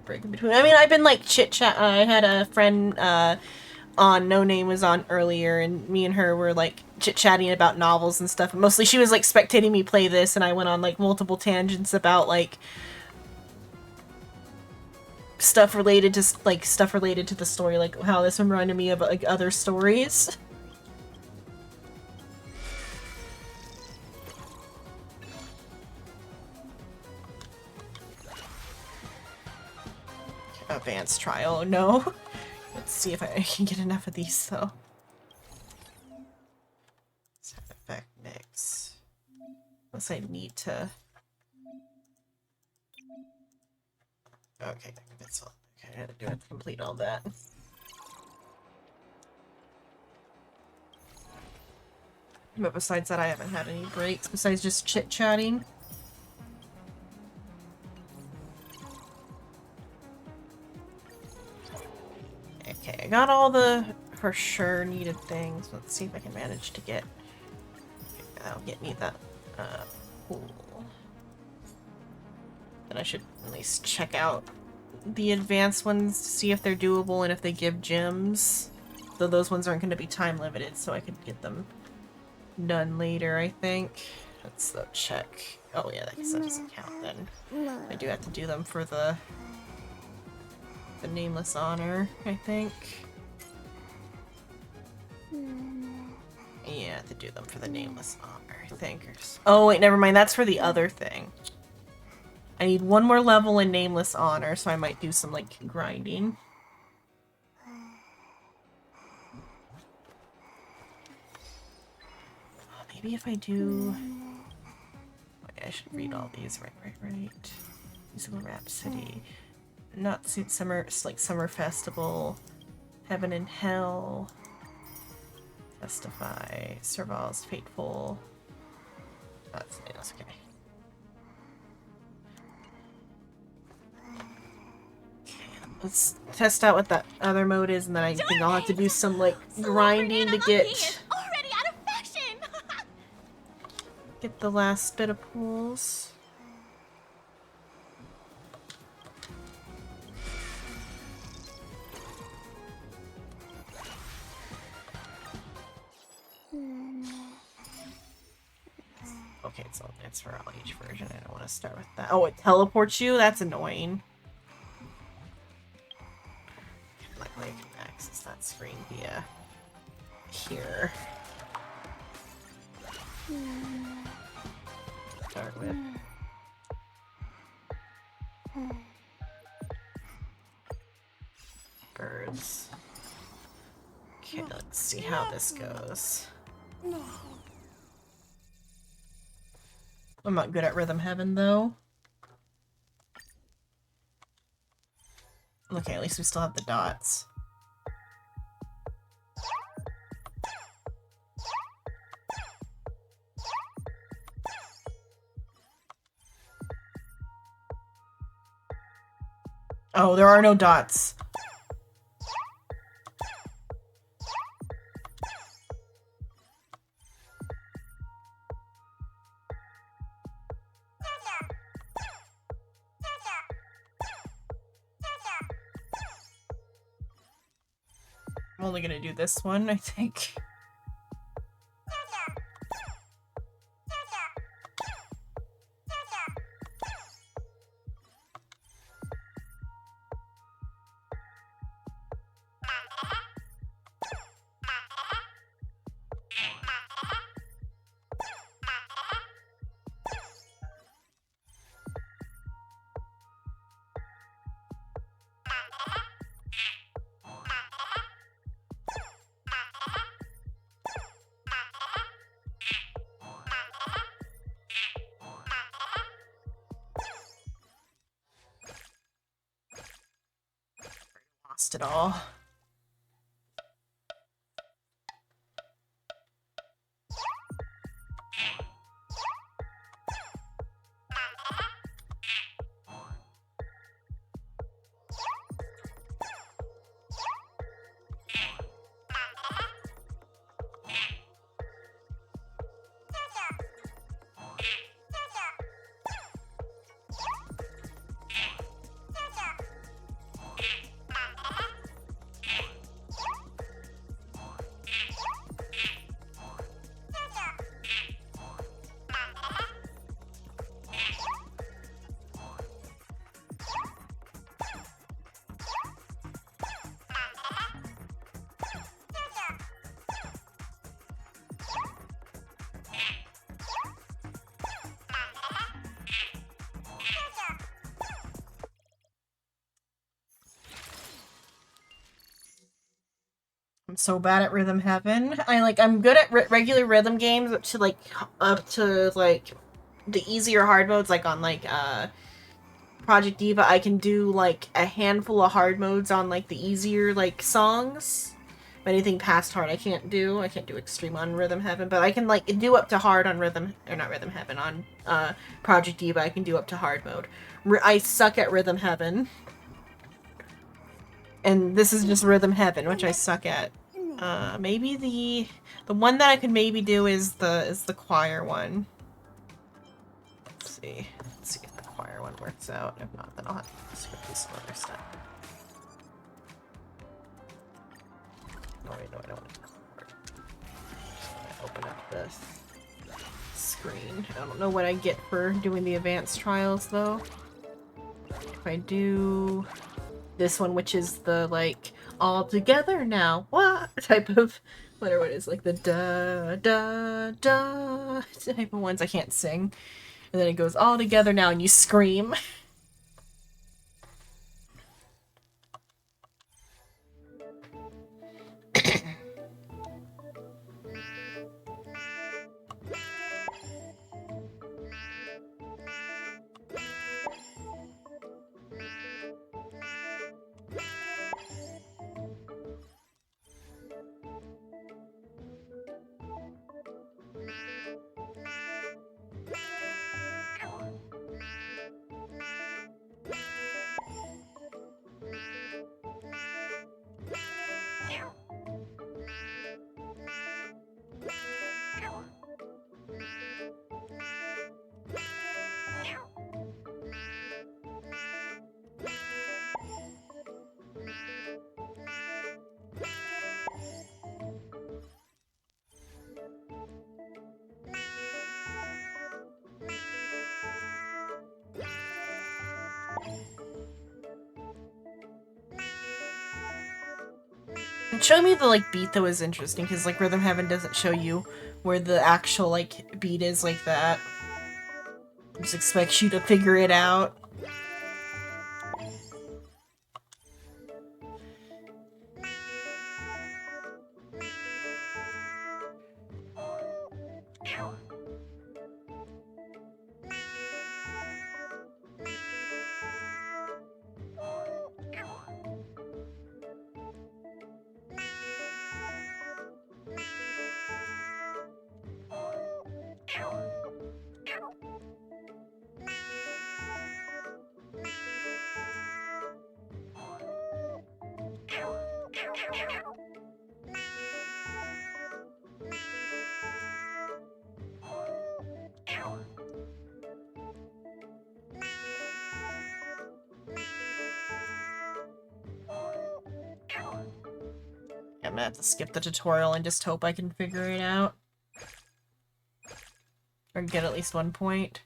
Break in between. I mean, I've been like chit-chat. I had a friend on No Name was on earlier, and me and her were like chit-chatting about novels and stuff. And mostly she was like spectating me play this, and I went on like multiple tangents about like stuff related to the story, like how this one reminded me of like other stories. Advanced trial, no. Let's see if I can get enough of these though. Sound effect mix. Unless I need to. Okay, that's all. Okay, I had to do it to complete all that. But besides that, I haven't had any breaks besides just chit-chatting. Okay, I got all the for sure needed things. Let's see if I can manage to get. That'll get me that pool. And I should at least check out the advanced ones to see if they're doable and if they give gems. Though those ones aren't going to be time limited, so I could get them done later, I think. Let's check. Oh yeah, that doesn't count then. I do have to do them for the Nameless Honor, I think. Yeah, I have to do them for the Nameless Honor, I think. Oh wait, never mind, that's for the other thing. I need one more level in Nameless Honor, so I might do some, like, grinding. Maybe if I do... Okay, I should read all these. Right. Musical Rhapsody. Not Suit Summer, like Summer Festival. Heaven and Hell. Testify. Serval's Fateful. That's okay. Let's test out what that other mode is, and then I think I'll have to do some, like, grinding to get... Already out Get the last bit of pools. Okay, so it's for all each version. I don't want to start with that. Oh, it teleports you? That's annoying. Luckily I can access that screen via here. Start with. Birds. Okay, let's see how this goes. I'm not good at Rhythm Heaven, though. Okay, at least we still have the dots. Oh, there are no dots. I'm only gonna do this one, I think. Lost it all. I'm so bad at Rhythm Heaven. I'm good at regular rhythm games up to the easier hard modes, like on Project Diva. I can do like a handful of hard modes on like the easier songs. But anything past hard I can't do. I can't do extreme on Rhythm Heaven, but I can do up to hard on not Rhythm Heaven, on Project Diva. I can do up to hard mode. I suck at Rhythm Heaven. And this is just Rhythm Heaven, which I suck at. Maybe the one that I could maybe do is the choir one. Let's see if the choir one works out. If not, then I'll have to skip this other stuff. No, wait, no, I don't want to record. So I open up this screen. I don't know what I get for doing the advanced trials though. If I do this one, which is the all together now what type of whatever it is, like the da da da type of ones I can't sing, and then it goes all together now and you scream. Showing me the like beat though is interesting because like Rhythm Heaven doesn't show you where the actual like beat is like that. Just expects you to figure it out. I'm gonna have to skip the tutorial and just hope I can figure it out. Or get at least 1 point.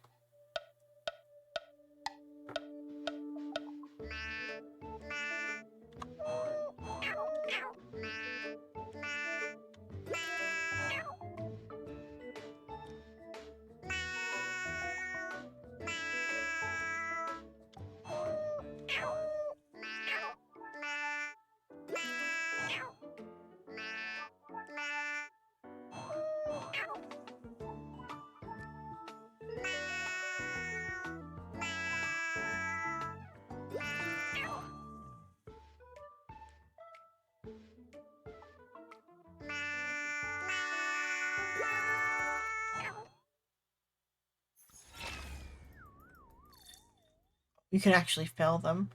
You can actually fail them.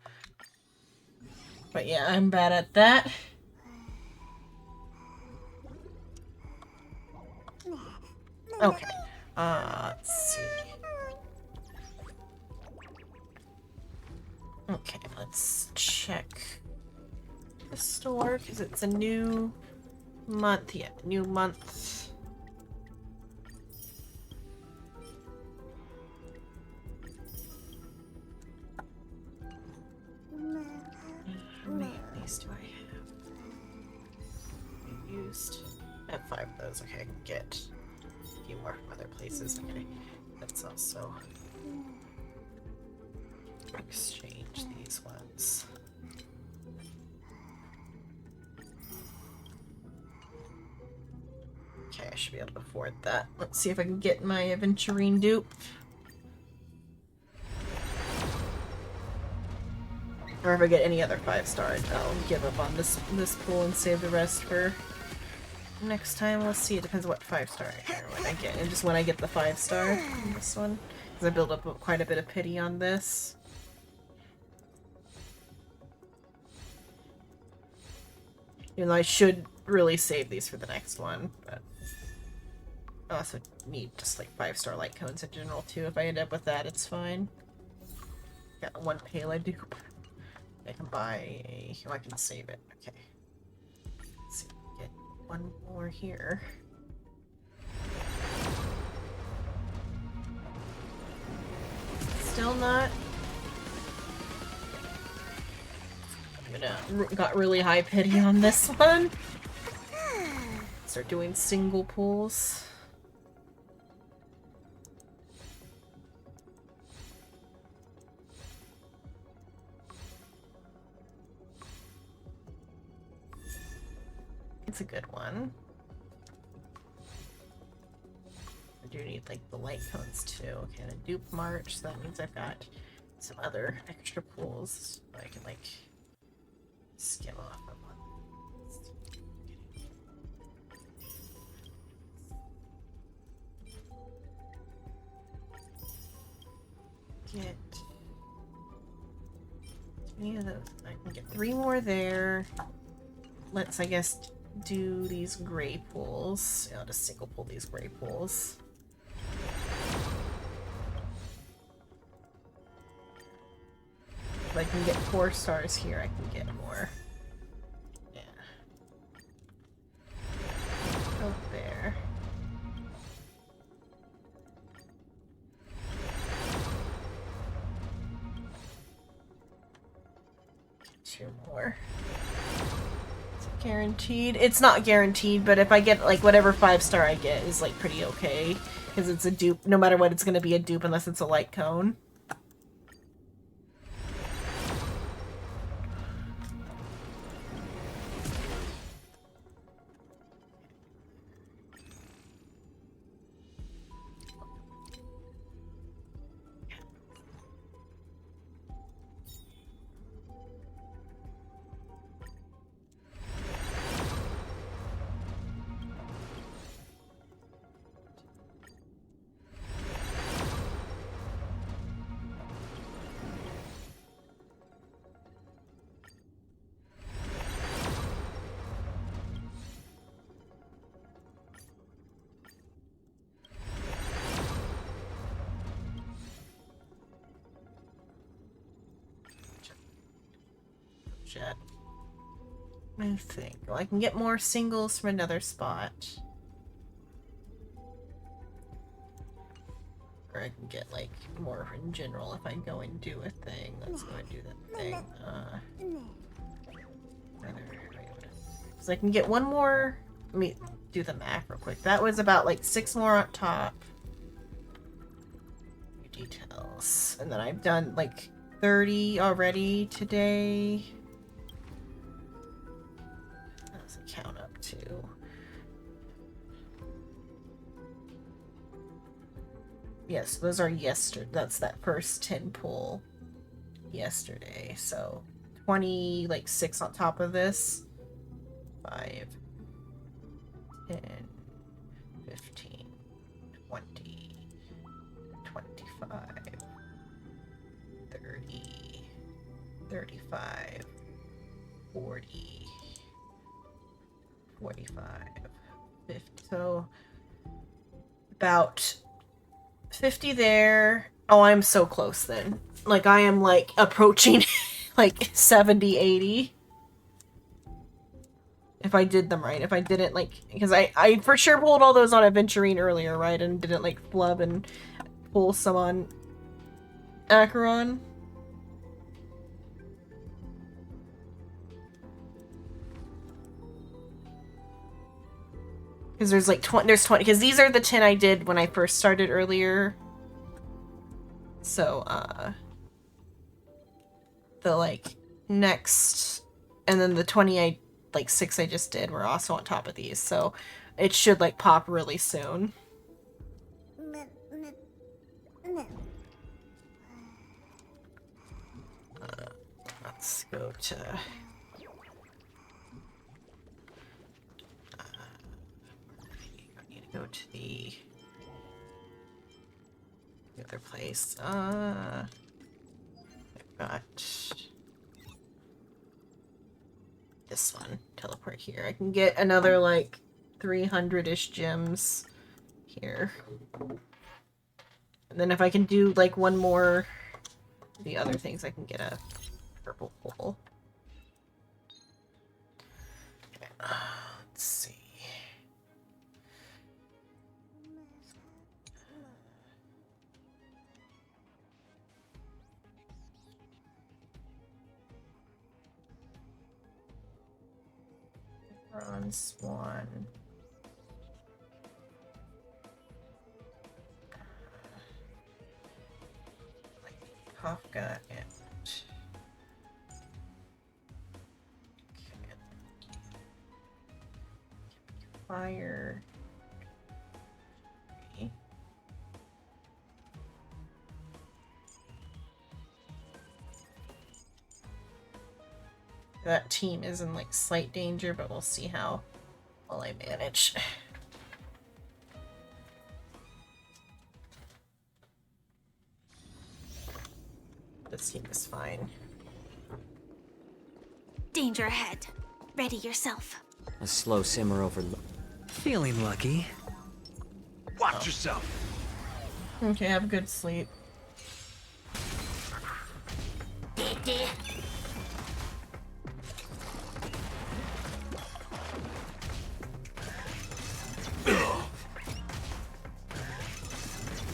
But yeah, I'm bad at that. Okay. Let's see. Okay, let's check the store, because it's a new month. Yeah, new month. How many of these do I have? I used... I have 5 of those. Okay, I can get a few more from other places. Okay, that's also... exchange these ones. Okay, I should be able to afford that. Let's see if I can get my Aventurine dupe. Or if I get any other 5-star, I'll give up on this pool and save the rest for next time. We'll see. It depends on what 5-star I get. And just when I get the 5-star in this one. Because I build up quite a bit of pity on this. Even though I should really save these for the next one, but I also need just like 5-star light cones in general too. If I end up with that, it's fine. Got 1 Pala dupe. I can buy a... oh, I can save it. Okay. Let's see if we can get 1 more here. Still not. Got really high pity on this one. Start doing single pulls. It's a good one. I do need like the light cones too. Okay, and a dupe march, so that means I've got some other extra pulls that I can like skim off of. Get any of those. I can get 3 more there. Let's, I guess, do these gray pulls. I'll just single pull these gray pulls. If I can get 4 stars here, I can get more. Yeah. Go there. Get 2 more. Guaranteed. It's not guaranteed, but if I get like whatever 5-star I get is like pretty okay. Because it's a dupe. No matter what, it's going to be a dupe unless it's a light cone. Jet. I think. Well, I can get more singles from another spot. Or I can get, like, more in general if I go and do a thing. Let's go and do that thing. So I can get one more... Let me do the math real quick. That was about, like, 6 more on top. Details. And then I've done, like, 30 already today. Count up to yes, those are yesterday. That's that first 10 pull yesterday. So 20, like 6 on top of this. 5, 10, 15, 20, 25, 30, 35, 40. 45, 50, so about 50 there. Oh, I'm so close then. Like, I am, like, approaching, like, 70, 80. If I did them right. If I didn't, like, because I for sure pulled all those on Aventurine earlier, right? And didn't, like, flub and pull some on Acheron. Because there's like 20, because these are the 10 I did when I first started earlier. So, the like next, and then the 20 like 6 I just did were also on top of these. So it should like pop really soon. Let's go to... go to the other place. I've got this one. Teleport here. I can get another like 300-ish gems here. And then if I can do like one more of the other things, I can get a purple pole. Okay. Let's see. Bronze one. Kafka and fire. That team is in like slight danger, but we'll see how well I manage. This team is fine. Danger ahead. Ready yourself. A slow simmer over. Feeling lucky. Watch yourself. Okay, have a good sleep.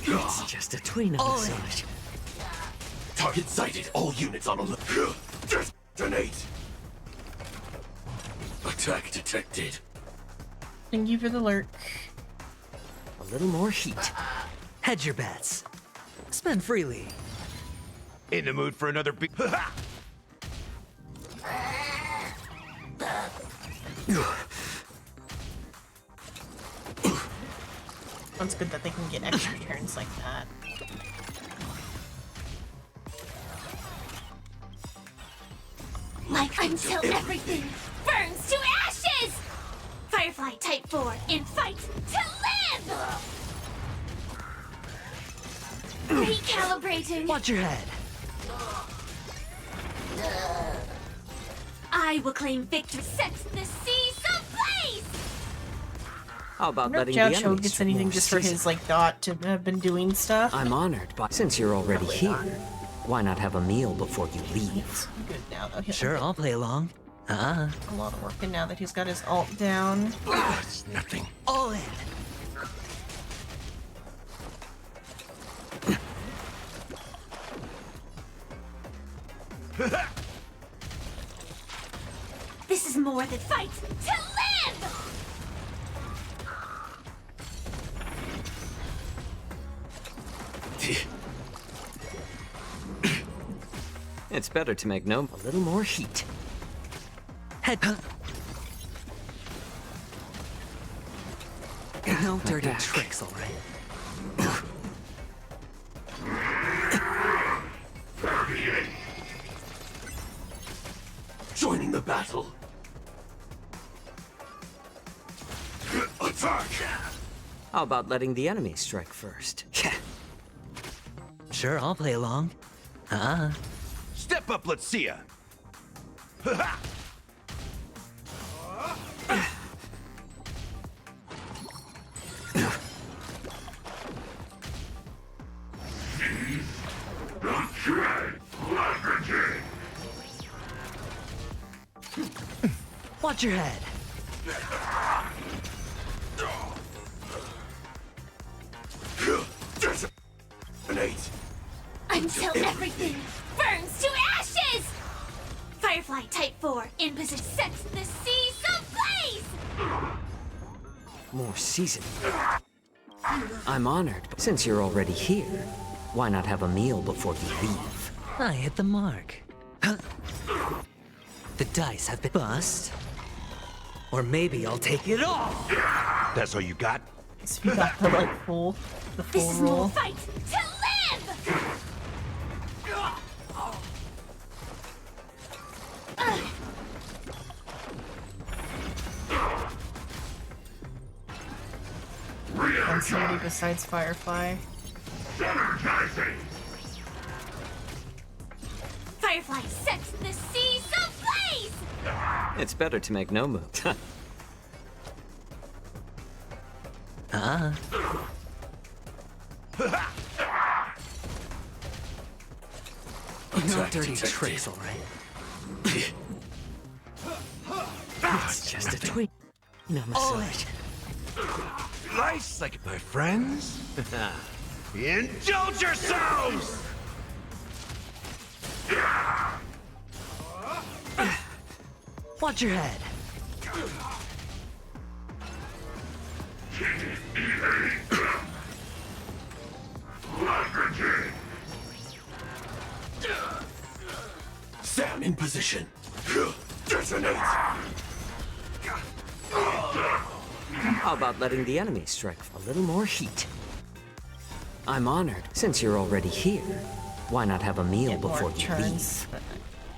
It's just a tween of massage. Target sighted. All units on alert. Detonate. Attack detected. Thank you for the lurk. A little more heat. Hedge your bets. Spend freely. In the mood for another beat. It's good that they can get extra turns like that. Like until everything burns to ashes! Firefly Type 4 in fight to live! Recalibrating. Watch your head. I will claim victory. Set the seas ablaze! How about I wonder if letting the Jiao enemy gets anything just for his like dot to have been doing stuff. I'm honored, but since you're already here, why not have a meal before you leave? Good now though. Sure, I'll play along. A lot of work, and now that he's got his alt down. It's nothing. All in. This is more than fight to live! It's better to make no. A little more heat. Head. No dirty tricks, all right. Joining the battle. Attack! How about letting the enemy strike first? Sure, I'll play along. Step up, let's see ya. Watch your head. Until everything burns to ashes! Firefly Type 4 in position. Set the seas ablaze! More seasoning. I'm honored, but since you're already here, why not have a meal before you leave? I hit the mark. The dice have been bust. Or maybe I'll take it all. That's all you got? So you got the like full This is roll. more fight to live! And somebody besides Firefly. Firefly sets the seas ablaze! It's better to make no move. No dirty tricks, all right. It's just a tweak. No massage. Nice, like my friends. Indulge yourselves! Watch your head. Sam in position. Detonate! How about letting the enemy strike a little more heat? I'm honored. Since you're already here, why not have a meal Get before more you turns, leave? but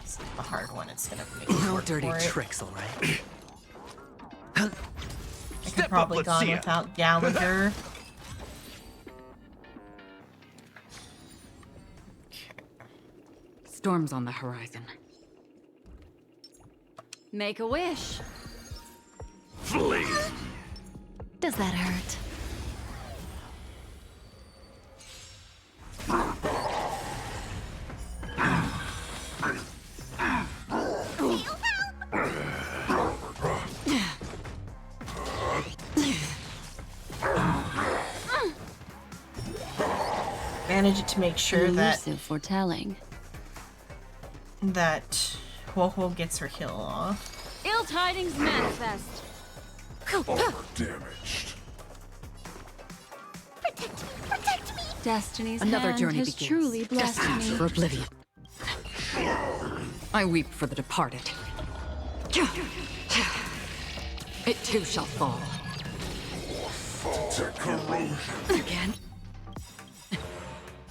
it's a hard one. It's gonna make No work dirty for it. tricks, all right. I could probably gone without Gallagher. Storm's on the horizon. Make a wish. Flee! Does that hurt? Manage it to make sure that Elusive foretelling. that Huohuo gets her heal off. Ill Ill tidings manifest. Damaged. Protect me! Destiny's Another hand journey has begins. truly blessed Destined me. for oblivion. I weep for the departed. It too shall fall. Again?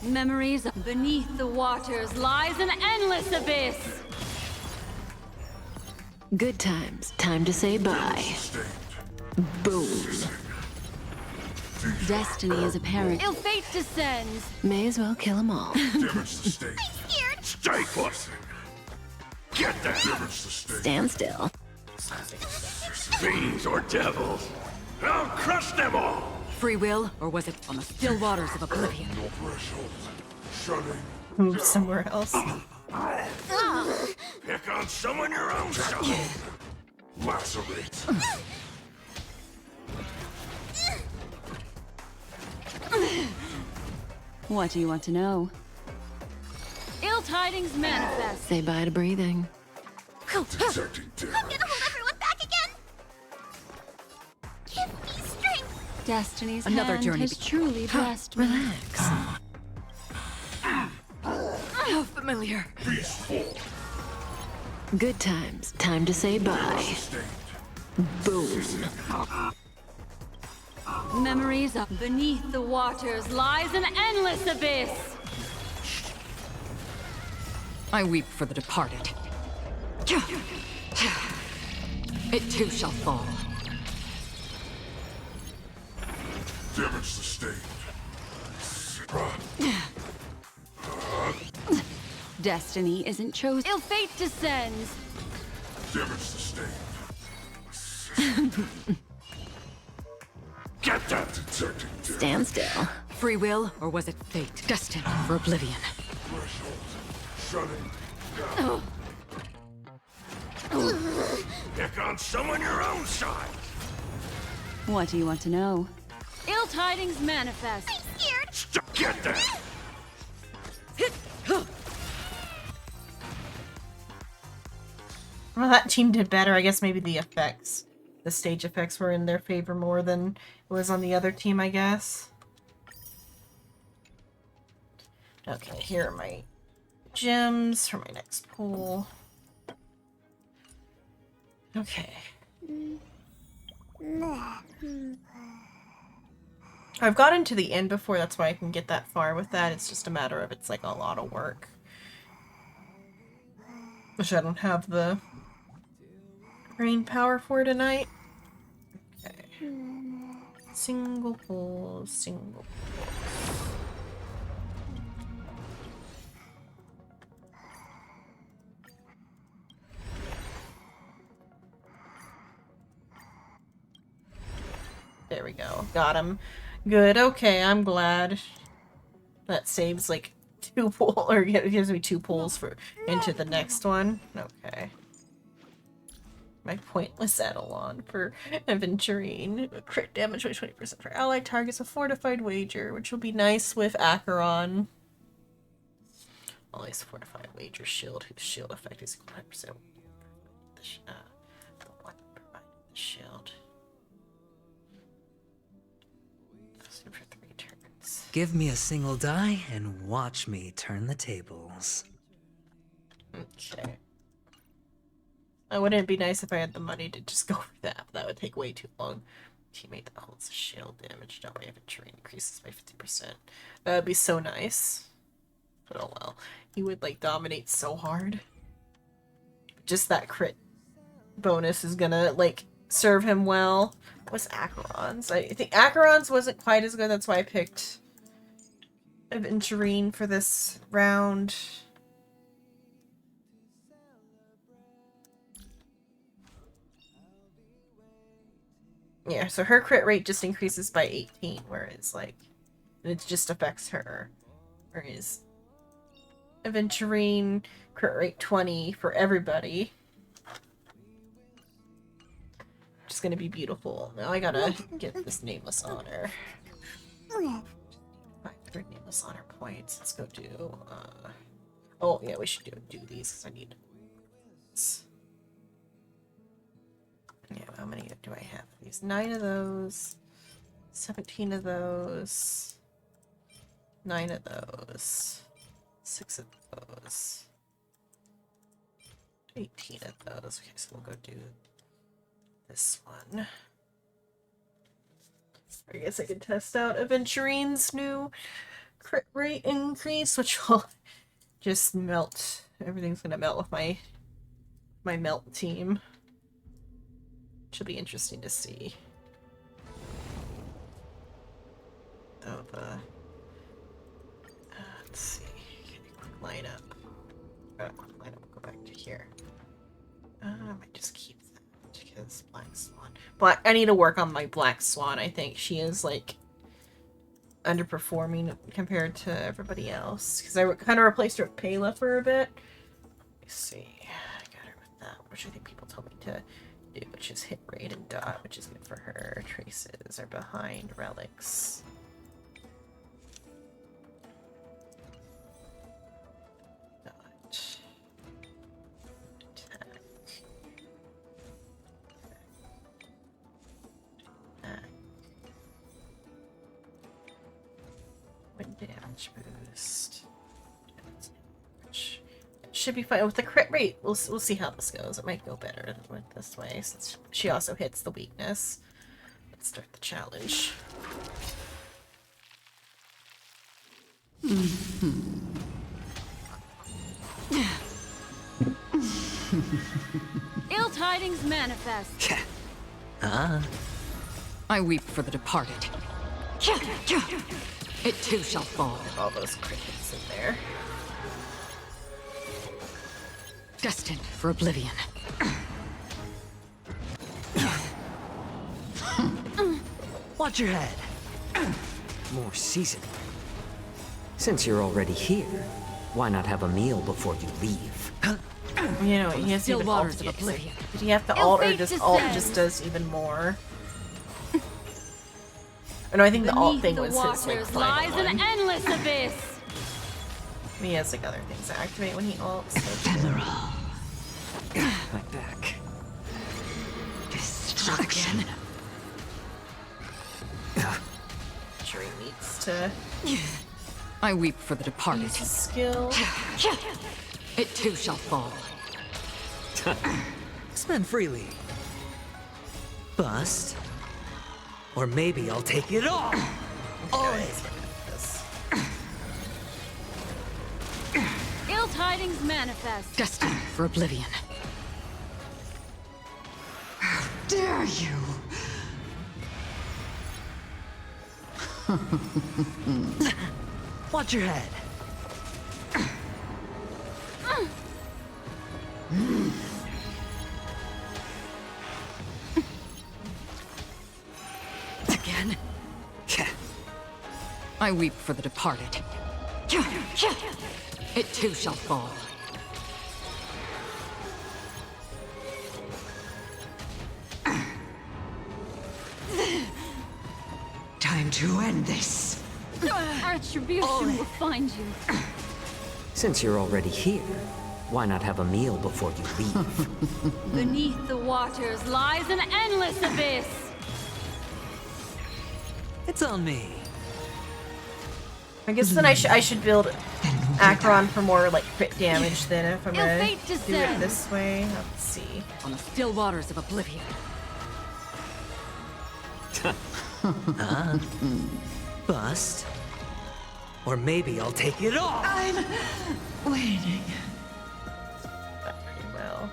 Memories beneath the waters lies an endless abyss. Good times. Time to say bye. Boom. Destiny is apparent. Ill fate descends. May as well kill them all. Stay put. Get that. Stand still. Fiends or devils. I'll crush them all. Free will, or was it on the still waters of oblivion? Move somewhere else. Pick on someone your own side. Lacerate. What do you want to know? Ill tidings manifest. Say bye to breathing. Detecting I'm gonna hold everyone back again! Give me strength! Destiny's Another hand journey has truly blessed me. Relax. How familiar. Good times. Time to say bye. Boom. Memories of beneath the waters lies an endless abyss. I weep for the departed. It too shall fall. Damage sustained. Destiny isn't chosen. Ill fate descends. Damage sustained. Get that. Detecting damage. Stand still. Free will, or was it fate? Destined for oblivion. Threshold. Shutting. Pick on someone your own side. What do you want to know? Ill tidings manifest. I'm scared! Get that. Well, that team did better. I guess maybe the effects, the stage effects were in their favor more than it was on the other team, I guess. Okay, here are my gems for my next pool. Okay. I've gotten to the end before, that's why I can get that far with that. It's just a matter of it's like a lot of work. Which I don't have the brain power for tonight. Okay. Single pulls, single pulls. There we go. Got him. Good. Okay, I'm glad. That saves like 2 pull, or gives me 2 pulls for into the next one. Okay. My pointless Adelon for Aventurine. Crit damage by 20% for allied targets. A fortified wager, which will be nice with Acheron. Always fortified wager shield, whose shield effect is equal to 5%. The one provided the shield. For 3 turns. Give me a single die and watch me turn the tables. Okay. Wouldn't it be nice if I had the money to just go for that? But that would take way too long. Teammate that holds shield damage done by infantry increases by 50%. That would be so nice. But oh well. He would like dominate so hard. Just that crit bonus is gonna like serve him well. What's Acheron's? I think Acheron's wasn't quite as good, that's why I picked Aventurine for this round. Yeah, so her crit rate just increases by 18, whereas, like, it just affects her. Whereas Aventurine, crit rate 20 for everybody. Which is gonna be beautiful. Now I gotta get this Nameless Honor. 500 Nameless Honor points. Let's go do, oh, yeah, we should do these, because I need... How many do I have? These 9 of those, 17 of those, 9 of those, 6 of those, 18 of those. Okay, so we'll go do this one. I guess I could test out Aventurine's new crit rate increase, which will just melt. Everything's gonna melt with my melt team. Should be interesting to see. Oh, let's see. Quick lineup. Quick lineup. Go back to here. I might just keep that because Black Swan. I need to work on my Black Swan. I think she is like underperforming compared to everybody else because I kind of replaced her with Payla for a bit. Let me see. I got her with that, which I think people told me to do, which is hit rate and dot, which is good for her. Traces are behind relics. Dot. Attack. Wind damage boost. Should be fine with the crit rate. We'll see how this goes. It might go better with this way since she also hits the weakness. Let's start the challenge. Ill tidings manifest. I weep for the departed. It too shall fall. All those crickets in there. Destined for oblivion. Watch your head. More seasoning. Since you're already here, why not have a meal before you leave? You know, he has to even alt. Did he have to alt, or just alt just does even more? Oh, no, I think the alt thing was his like lies final an one. endless abyss. He has like other things to activate when he alts. My back. Destruction. Sure he needs to. I weep for the departed. Skill. It too shall fall. Spend freely. Bust. Or maybe I'll take it all. Ill tidings manifest. Destined for oblivion. How dare you? Watch your head. Again? I weep for the departed. It too shall fall. Time to end this. Retribution will find you. Since you're already here, why not have a meal before you leave? Beneath the waters lies an endless abyss. It's on me. I guess then I should build Acheron for more like crit damage than if I'm gonna do it this way. Let's see. On the still waters of oblivion. Bust. Or maybe I'll take it all. I'm waiting. That pretty well.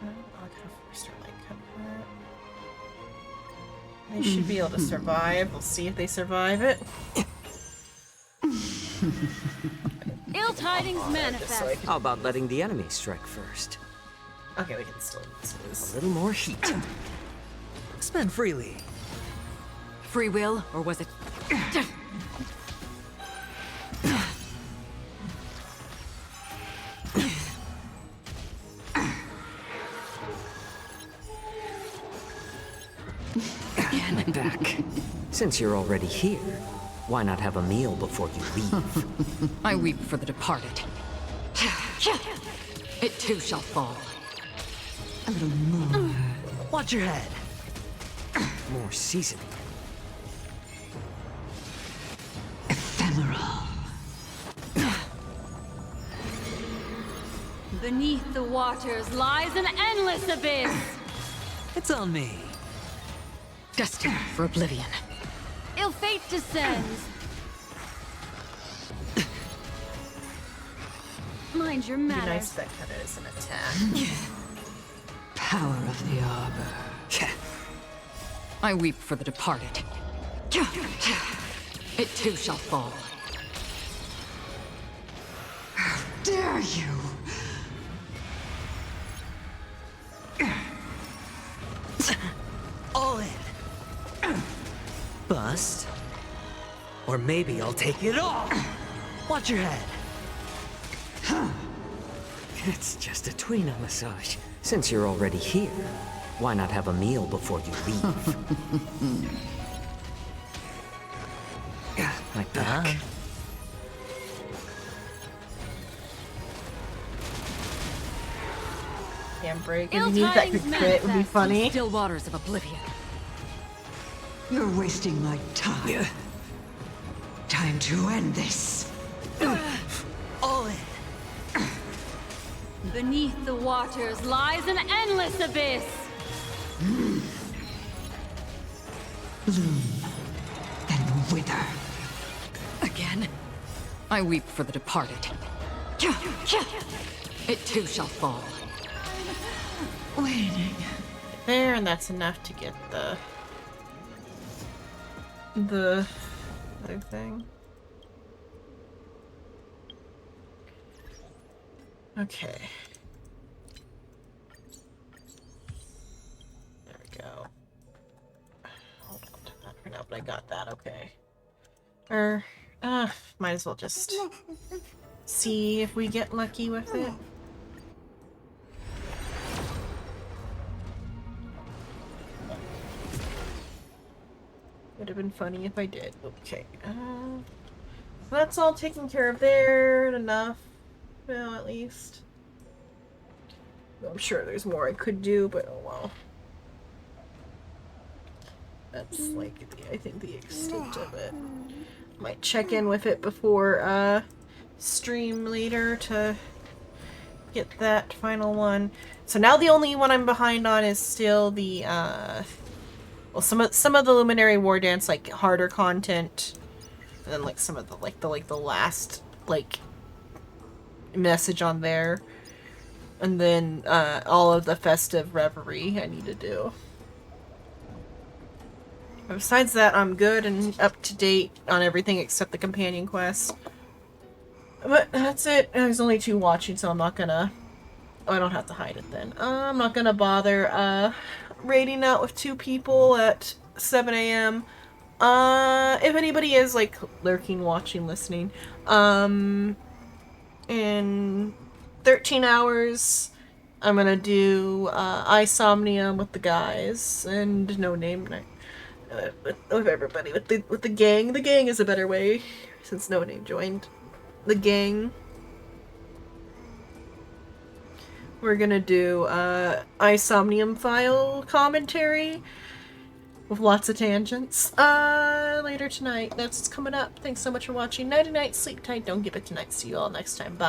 I'll get a 4-star light cover. They should be able to survive. We'll see if they survive it. Ill tidings manifest. How about letting the enemy strike first? Okay, we can still use this. A little more heat. Spend freely. Free will, or was it? Again, I'm back. Since you're already here, why not have a meal before you leave? I weep for the departed. It too shall fall. A little more. Watch your head. More seasoning. Ephemeral. Beneath the waters lies an endless abyss. It's on me. Destined for oblivion. Ill fate descends. Mind your Be manners. nice that kind of is an attack. Power of the arbor. I weep for the departed. It too shall fall. How dare you! All in. Bust. Or maybe I'll take it all. Watch your head. It's just a tweener massage. Since you're already here, why not have a meal before you leave? Like that. Handbrake. If you need that could crit, would be funny. Still waters of oblivion. You're wasting my time. Time to end this. All in. Beneath the waters lies an endless abyss. Bloom, then wither. Again? I weep for the departed. It too shall fall. Waiting. There, and that's enough to get the other thing. Okay. There we go. Hold on to that for now, but I got that, okay. Might as well just see if we get lucky with it. Would have been funny if I did. Okay. That's all taken care of there. Enough. Well, at least. I'm sure there's more I could do, but oh well. That's like, I think, the extent of it. Might check in with it before stream later to get that final one. So now the only one I'm behind on is still the well, some of the Luminary War Dance, like harder content, and then like some of the last message on there, and then all of the festive reverie I need to do. But besides that, I'm good and up to date on everything except the companion quest. But that's it. There's only 2 watching, so I'm not gonna. Oh, I don't have to hide it then. I'm not gonna bother raiding out with 2 people at 7 a.m. If anybody is like lurking, watching, listening, in 13 hours, I'm gonna do Isomnium with the guys and No Name with everybody, with the gang. The gang is a better way since No Name joined the gang. We're gonna do Isomnium file commentary with lots of tangents later tonight. That's coming up. Thanks so much for watching. Nighty night, sleep tight, don't give it tonight. See you all next time. Bye.